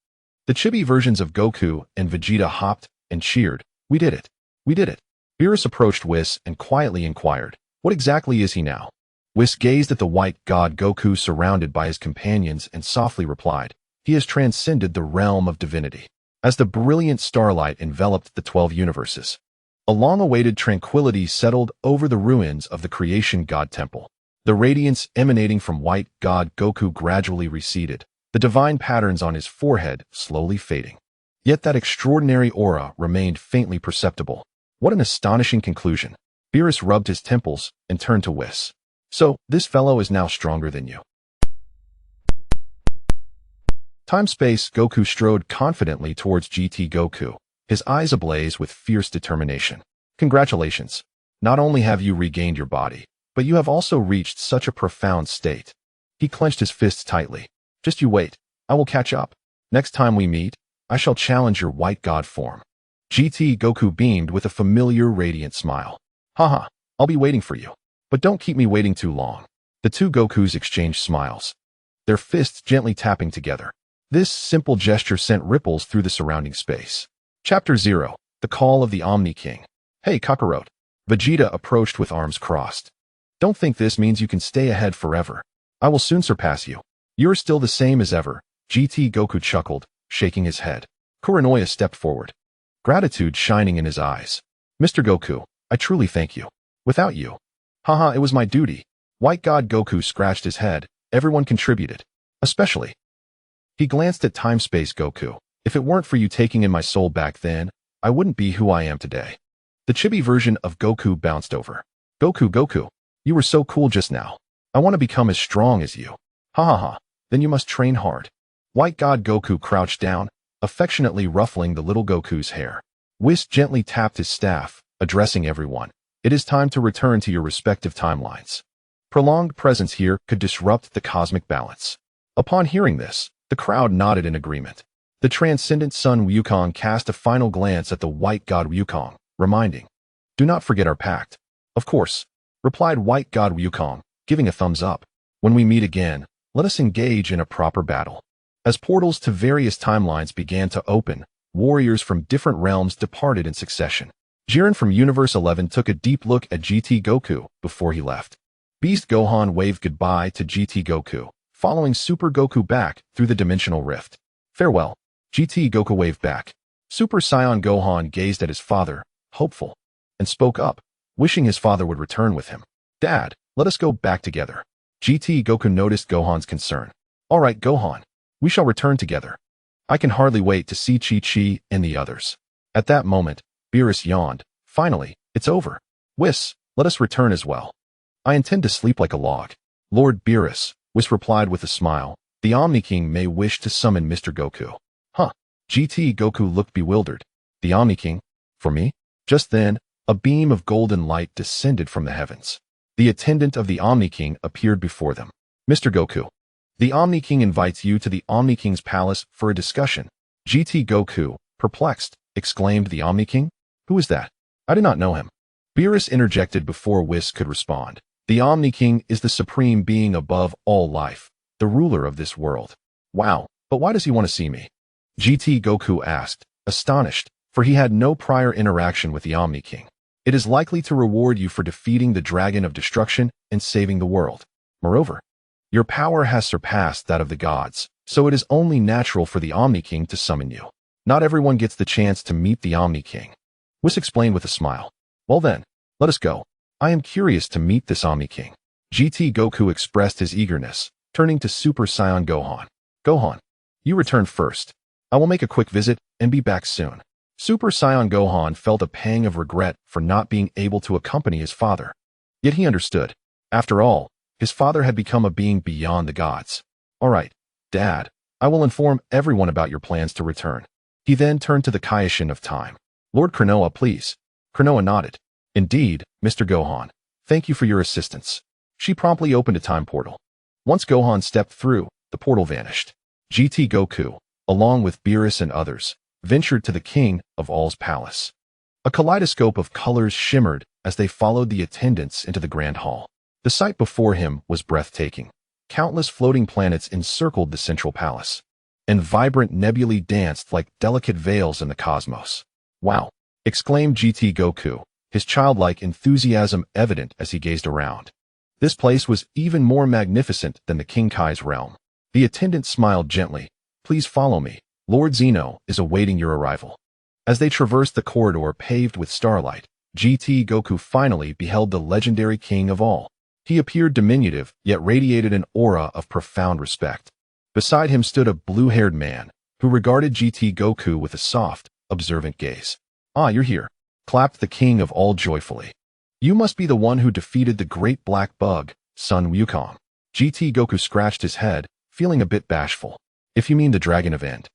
The chibi versions of Goku and Vegeta hopped and cheered. We did it. We did it. Beerus approached Whis and quietly inquired, what exactly is he now? Whis gazed at the white god Goku surrounded by his companions and softly replied, he has transcended the realm of divinity. As the brilliant starlight enveloped the 12 universes, a long-awaited tranquility settled over the ruins of the creation god temple. The radiance emanating from white god Goku gradually receded, the divine patterns on his forehead slowly fading. Yet that extraordinary aura remained faintly perceptible. What an astonishing conclusion. Beerus rubbed his temples and turned to Whis. So, this fellow is now stronger than you. Time-space Goku strode confidently towards GT Goku, his eyes ablaze with fierce determination. Congratulations. Not only have you regained your body, but you have also reached such a profound state. He clenched his fists tightly. Just you wait. I will catch up. Next time we meet, I shall challenge your white god form. GT Goku beamed with a familiar radiant smile. Haha, I'll be waiting for you. But don't keep me waiting too long. The two Gokus exchanged smiles, their fists gently tapping together. This simple gesture sent ripples through the surrounding space. Chapter 0. The Call of the Omni King. Hey, Kakarot. Vegeta approached with arms crossed. Don't think this means you can stay ahead forever. I will soon surpass you. You're still the same as ever. GT Goku chuckled, shaking his head. Kuranoya stepped forward, gratitude shining in his eyes. Mr. Goku, I truly thank you. Without you. Haha, it was my duty. White God Goku scratched his head. Everyone contributed. Especially. He glanced at Time-Space Goku. If it weren't for you taking in my soul back then, I wouldn't be who I am today. The chibi version of Goku bounced over. Goku, you were so cool just now. I want to become as strong as you. Ha ha ha. Then you must train hard. White God Goku crouched down, affectionately ruffling the little Goku's hair. Whis gently tapped his staff, addressing everyone. It is time to return to your respective timelines. Prolonged presence here could disrupt the cosmic balance. Upon hearing this, the crowd nodded in agreement. The transcendent Sun Wukong cast a final glance at the white god Wukong, reminding, do not forget our pact. Of course, replied white god Wukong, giving a thumbs up. When we meet again, let us engage in a proper battle. As portals to various timelines began to open, warriors from different realms departed in succession. Jiren from Universe 11 took a deep look at GT Goku before he left. Beast Gohan waved goodbye to GT Goku, following Super Goku back through the dimensional rift. Farewell. GT Goku waved back. Super Saiyan Gohan gazed at his father, hopeful, and spoke up, wishing his father would return with him. Dad, let us go back together. GT Goku noticed Gohan's concern. All right, Gohan. We shall return together. I can hardly wait to see Chi-Chi and the others. At that moment, Beerus yawned. Finally, it's over. Whis, let us return as well. I intend to sleep like a log. Lord Beerus, Whis replied with a smile. The Omni King may wish to summon Mr. Goku. Huh. GT Goku looked bewildered. The Omni King? For me? Just then, a beam of golden light descended from the heavens. The attendant of the Omni King appeared before them. Mr. Goku. The Omni King invites you to the Omni King's palace for a discussion. GT Goku, perplexed, exclaimed the Omni King. Who is that? I do not know him. Beerus interjected before Whis could respond. The Omni King is the supreme being above all life, the ruler of this world. Wow, but why does he want to see me? GT Goku asked, astonished, for he had no prior interaction with the Omni King. It is likely to reward you for defeating the Dragon of Destruction and saving the world. Moreover, your power has surpassed that of the gods, so it is only natural for the Omni King to summon you. Not everyone gets the chance to meet the Omni King. Whis explained with a smile. Well then, let us go. I am curious to meet this Omni King. GT Goku expressed his eagerness, turning to Super Saiyan Gohan. Gohan, you return first. I will make a quick visit and be back soon. Super Saiyan Gohan felt a pang of regret for not being able to accompany his father. Yet he understood. After all, his father had become a being beyond the gods. All right, Dad, I will inform everyone about your plans to return. He then turned to the Kaioshin of time. Lord Krinoa, please. Krinoa nodded. Indeed, Mr. Gohan. Thank you for your assistance. She promptly opened a time portal. Once Gohan stepped through, the portal vanished. GT Goku, along with Beerus and others, ventured to the King of All's palace. A kaleidoscope of colors shimmered as they followed the attendants into the grand hall. The sight before him was breathtaking. Countless floating planets encircled the central palace, and vibrant nebulae danced like delicate veils in the cosmos. Wow! Exclaimed GT Goku, his childlike enthusiasm evident as he gazed around. This place was even more magnificent than the King Kai's realm. The attendant smiled gently. Please follow me. Lord Zeno is awaiting your arrival. As they traversed the corridor paved with starlight, GT Goku finally beheld the legendary King of All. He appeared diminutive, yet radiated an aura of profound respect. Beside him stood a blue-haired man, who regarded GT Goku with a soft, observant gaze. Ah, you're here, clapped the King of All joyfully. You must be the one who defeated the great black bug, Sun Wukong. GT Goku scratched his head, feeling a bit bashful. If you mean the Dragon of End,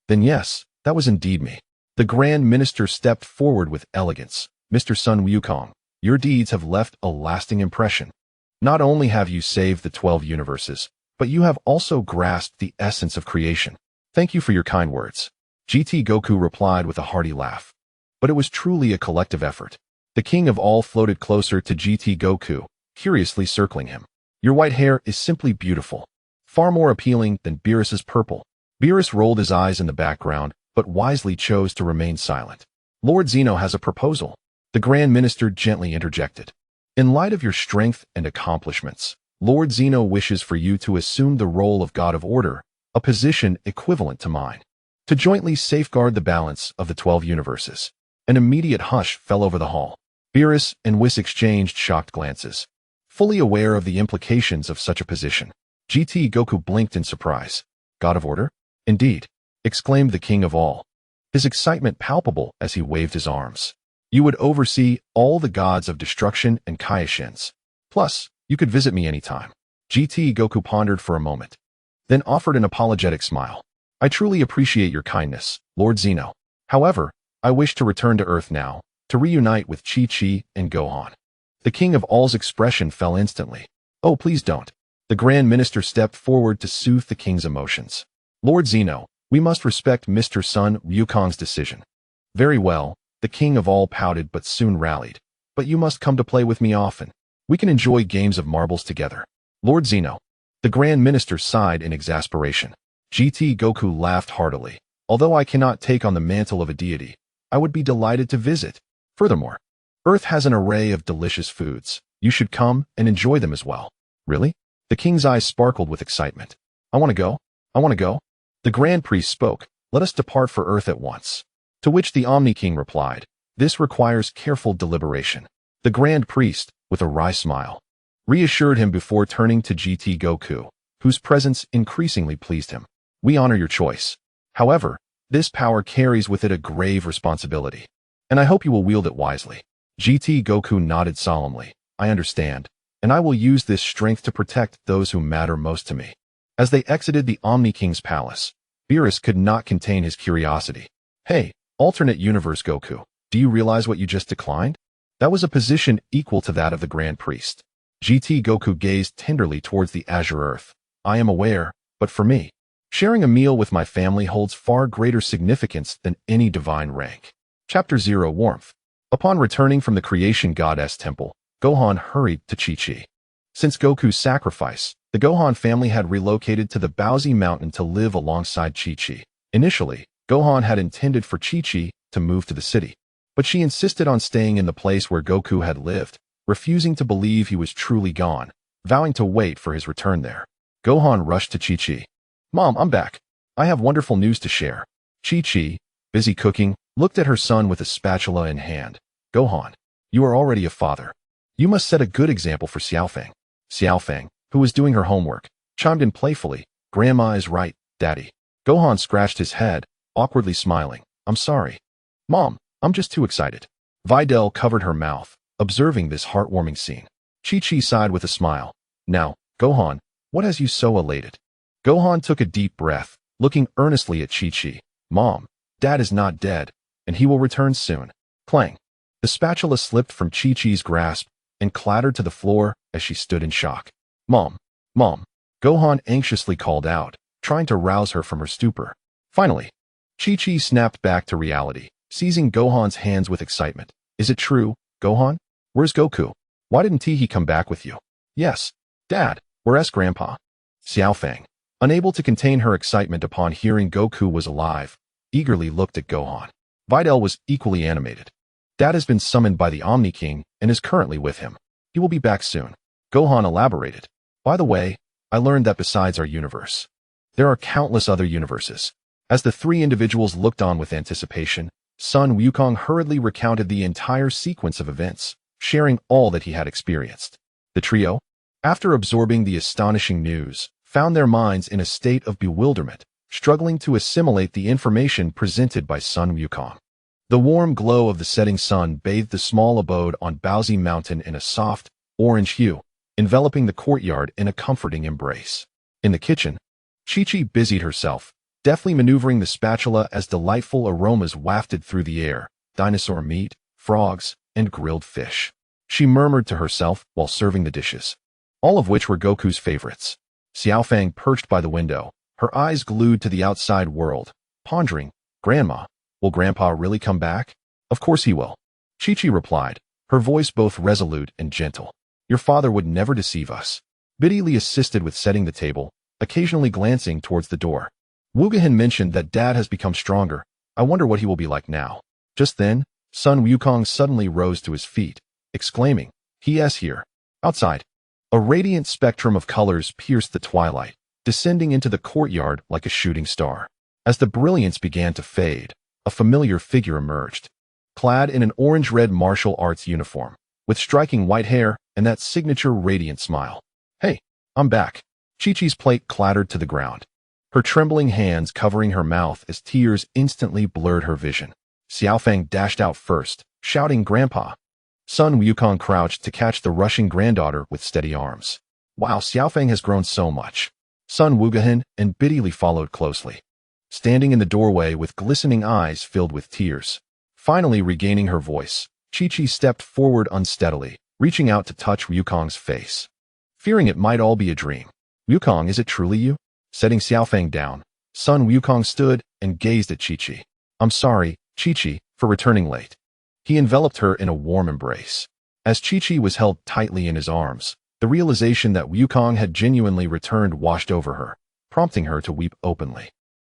then yes, that was indeed me. The Grand Minister stepped forward with elegance. Mr. Sun Wukong, your deeds have left a lasting impression. Not only have you saved the 12 universes, but you have also grasped the essence of creation. Thank you for your kind words. GT Goku replied with a hearty laugh. But it was truly a collective effort. The King of All floated closer to GT Goku, curiously circling him. Your white hair is simply beautiful, far more appealing than Beerus's purple. Beerus rolled his eyes in the background, but wisely chose to remain silent. Lord Zeno has a proposal. The Grand Minister gently interjected. In light of your strength and accomplishments, Lord Zeno wishes for you to assume the role of God of Order, a position equivalent to mine, to jointly safeguard the balance of the 12 universes. An immediate hush fell over the hall. Beerus and Whis exchanged shocked glances, fully aware of the implications of such a position. GT Goku blinked in surprise. God of Order? Indeed, exclaimed the King of All, his excitement palpable as he waved his arms. You would oversee all the gods of destruction and Kaioshins. Plus, you could visit me anytime. GT Goku pondered for a moment, then offered an apologetic smile. I truly appreciate your kindness, Lord Zeno. However, I wish to return to Earth now, to reunite with Chi-Chi and Gohan. The King of All's expression fell instantly. Oh, please don't. The Grand Minister stepped forward to soothe the King's emotions. Lord Zeno, we must respect Mr. Sun Wukong's decision. Very well, the King of All pouted but soon rallied. But you must come to play with me often. We can enjoy games of marbles together. Lord Zeno. The Grand Minister sighed in exasperation. GT Goku laughed heartily. Although I cannot take on the mantle of a deity, I would be delighted to visit. Furthermore, Earth has an array of delicious foods. You should come and enjoy them as well. Really? The King's eyes sparkled with excitement. I want to go. I want to go. The Grand Priest spoke. Let us depart for Earth at once. To which the Omni King replied, this requires careful deliberation. The Grand Priest, with a wry smile, reassured him before turning to GT Goku, whose presence increasingly pleased him. We honor your choice. However, this power carries with it a grave responsibility, and I hope you will wield it wisely. GT Goku nodded solemnly. I understand, and I will use this strength to protect those who matter most to me. As they exited the Omni King's palace, Beerus could not contain his curiosity. Hey, alternate universe Goku, do you realize what you just declined? That was a position equal to that of the Grand Priest. GT Goku gazed tenderly towards the azure earth. I am aware, but for me, sharing a meal with my family holds far greater significance than any divine rank. Chapter 0 Warmth. Upon returning from the Creation Goddess Temple, Gohan hurried to Chi-Chi. Since Goku's sacrifice, the Gohan family had relocated to the Baozi Mountain to live alongside Chi-Chi. Initially, Gohan had intended for Chi-Chi to move to the city, but she insisted on staying in the place where Goku had lived, refusing to believe he was truly gone, vowing to wait for his return there. Gohan rushed to Chi-Chi. Mom, I'm back. I have wonderful news to share. Chi-Chi, busy cooking, looked at her son with a spatula in hand. Gohan, you are already a father. You must set a good example for Xiaofang. Xiaofang, who was doing her homework, chimed in playfully. Grandma is right, Daddy. Gohan scratched his head, awkwardly smiling. I'm sorry. Mom, I'm just too excited. Videl covered her mouth, observing this heartwarming scene. Chi-Chi sighed with a smile. Now, Gohan, what has you so elated? Gohan took a deep breath, looking earnestly at Chi-Chi. Mom, Dad is not dead, and he will return soon. Clang. The spatula slipped from Chi-Chi's grasp and clattered to the floor as she stood in shock. Mom, Mom, Gohan anxiously called out, trying to rouse her from her stupor. Finally, Chi-Chi snapped back to reality, seizing Gohan's hands with excitement. Is it true, Gohan? Where's Goku? Why didn't he come back with you? Yes, Dad, where's Grandpa? Xiaofang, unable to contain her excitement upon hearing Goku was alive, eagerly looked at Gohan. Videl was equally animated. Dad has been summoned by the Omni King and is currently with him. He will be back soon. Gohan elaborated. By the way, I learned that besides our universe, there are countless other universes. As the three individuals looked on with anticipation, Sun Wukong hurriedly recounted the entire sequence of events, sharing all that he had experienced. The trio, after absorbing the astonishing news, found their minds in a state of bewilderment, struggling to assimilate the information presented by Sun Wukong. The warm glow of the setting sun bathed the small abode on Baozi Mountain in a soft, orange hue, enveloping the courtyard in a comforting embrace. In the kitchen, Chi-Chi busied herself, deftly maneuvering the spatula as delightful aromas wafted through the air, dinosaur meat, frogs, and grilled fish. She murmured to herself while serving the dishes, all of which were Goku's favorites. Xiaofang perched by the window, her eyes glued to the outside world, pondering, Grandma, will Grandpa really come back? Of course he will. Chi-Chi replied, her voice both resolute and gentle. Your father would never deceive us. Babidi assisted with setting the table, occasionally glancing towards the door. Wugohan mentioned that Dad has become stronger. I wonder what he will be like now. Just then, Sun Wukong suddenly rose to his feet, exclaiming, He is here. Outside. A radiant spectrum of colors pierced the twilight, descending into the courtyard like a shooting star. As the brilliance began to fade, a familiar figure emerged, clad in an orange-red martial arts uniform, with striking white hair and that signature radiant smile. Hey, I'm back. Chi-Chi's plate clattered to the ground, her trembling hands covering her mouth as tears instantly blurred her vision. Xiaofang dashed out first, shouting Grandpa. Sun Wukong crouched to catch the rushing granddaughter with steady arms. Wow, Xiaofang has grown so much. Sun Wugohan and Babidi followed closely, standing in the doorway with glistening eyes filled with tears. Finally regaining her voice, Chi-Chi stepped forward unsteadily, reaching out to touch Wukong's face. Fearing it might all be a dream. Wukong, is it truly you? Setting Xiaofang down, Sun Wukong stood and gazed at Chi-Chi. I'm sorry, Chi-Chi, for returning late. He enveloped her in a warm embrace. As Chi-Chi was held tightly in his arms, the realization that Wukong had genuinely returned washed over her, prompting her to weep openly.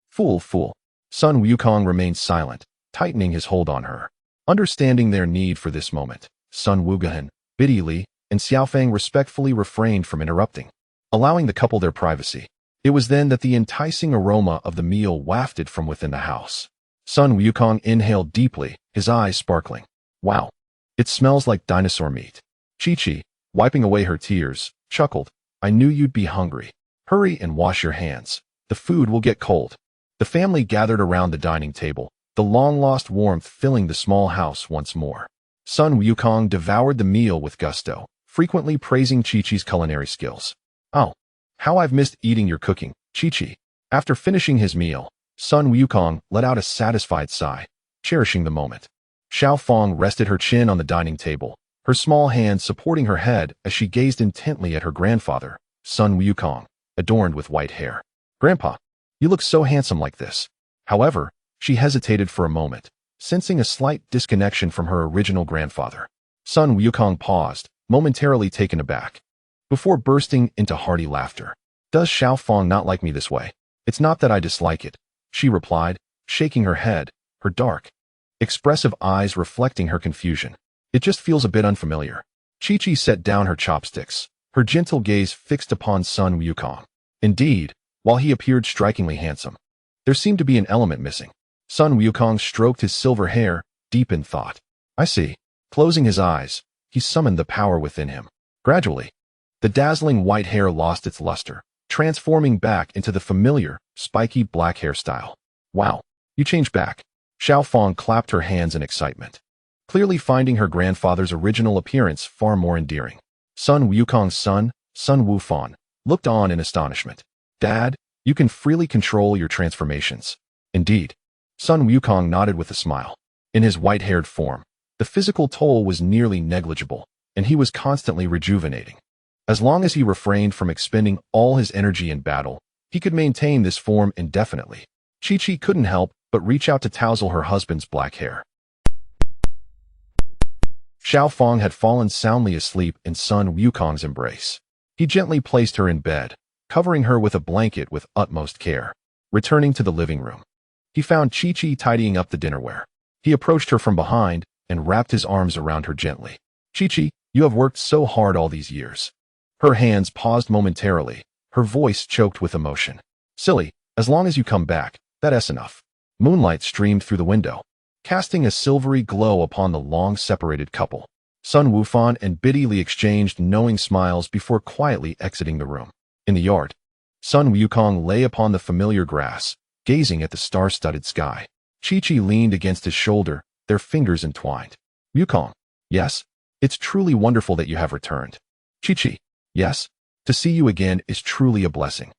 Fool, fool. Sun Wukong remained silent, tightening his hold on her. Understanding their need for this moment, Sun Wugohan, Babidi, and Xiaofang respectfully refrained from interrupting, allowing the couple their privacy. It was then that the enticing aroma of the meal wafted from within the house. Sun Wukong inhaled deeply, his eyes sparkling. Wow, it smells like dinosaur meat. Chi-Chi, wiping away her tears, chuckled. I knew you'd be hungry. Hurry and wash your hands. The food will get cold. The family gathered around the dining table, the long-lost warmth filling the small house once more. Sun Wukong devoured the meal with gusto, frequently praising Chi-Chi's culinary skills. "Oh, how I've missed eating your cooking, Chi-Chi." After finishing his meal, Sun Wukong let out a satisfied sigh, cherishing the moment. Xiao Fong rested her chin on the dining table, her small hand supporting her head as she gazed intently at her grandfather, Sun Wukong, adorned with white hair. "Grandpa, you look so handsome like this." However, she hesitated for a moment, sensing a slight disconnection from her original grandfather. Sun Wukong paused, momentarily taken aback, before bursting into hearty laughter. "Does Xiao Fong not like me this way?" "It's not that I dislike it," she replied, shaking her head, her dark, expressive eyes reflecting her confusion. "It just feels a bit unfamiliar." Chi-Chi set down her chopsticks, her gentle gaze fixed upon Sun Wukong. Indeed, while he appeared strikingly handsome, there seemed to be an element missing. Sun Wukong stroked his silver hair, deep in thought. "I see." Closing his eyes, he summoned the power within him. Gradually, the dazzling white hair lost its luster, transforming back into the familiar, spiky black hairstyle. "Wow, you changed back." Xiao Fong clapped her hands in excitement, clearly finding her grandfather's original appearance far more endearing. Sun Wukong's son, Sun Wufan, looked on in astonishment. "Dad, you can freely control your transformations." "Indeed." Sun Wukong nodded with a smile. In his white-haired form, the physical toll was nearly negligible, and he was constantly rejuvenating. As long as he refrained from expending all his energy in battle, he could maintain this form indefinitely. Chi-Chi couldn't help but reach out to tousle her husband's black hair. Xiao Fong had fallen soundly asleep in Sun Wukong's embrace. He gently placed her in bed, covering her with a blanket with utmost care. Returning to the living room, he found Chi-Chi tidying up the dinnerware. He approached her from behind and wrapped his arms around her gently. "Chi-Chi, you have worked so hard all these years." Her hands paused momentarily, her voice choked with emotion. "Silly, as long as you come back, that's enough." Moonlight streamed through the window, casting a silvery glow upon the long-separated couple. Sun Wufan and Babidi exchanged knowing smiles before quietly exiting the room. In the yard, Sun Wukong lay upon the familiar grass, gazing at the star-studded sky. Chi-Chi leaned against his shoulder, their fingers entwined. "Wukong." "Yes, it's truly wonderful that you have returned." "Chi-Chi." "Yes, to see you again is truly a blessing."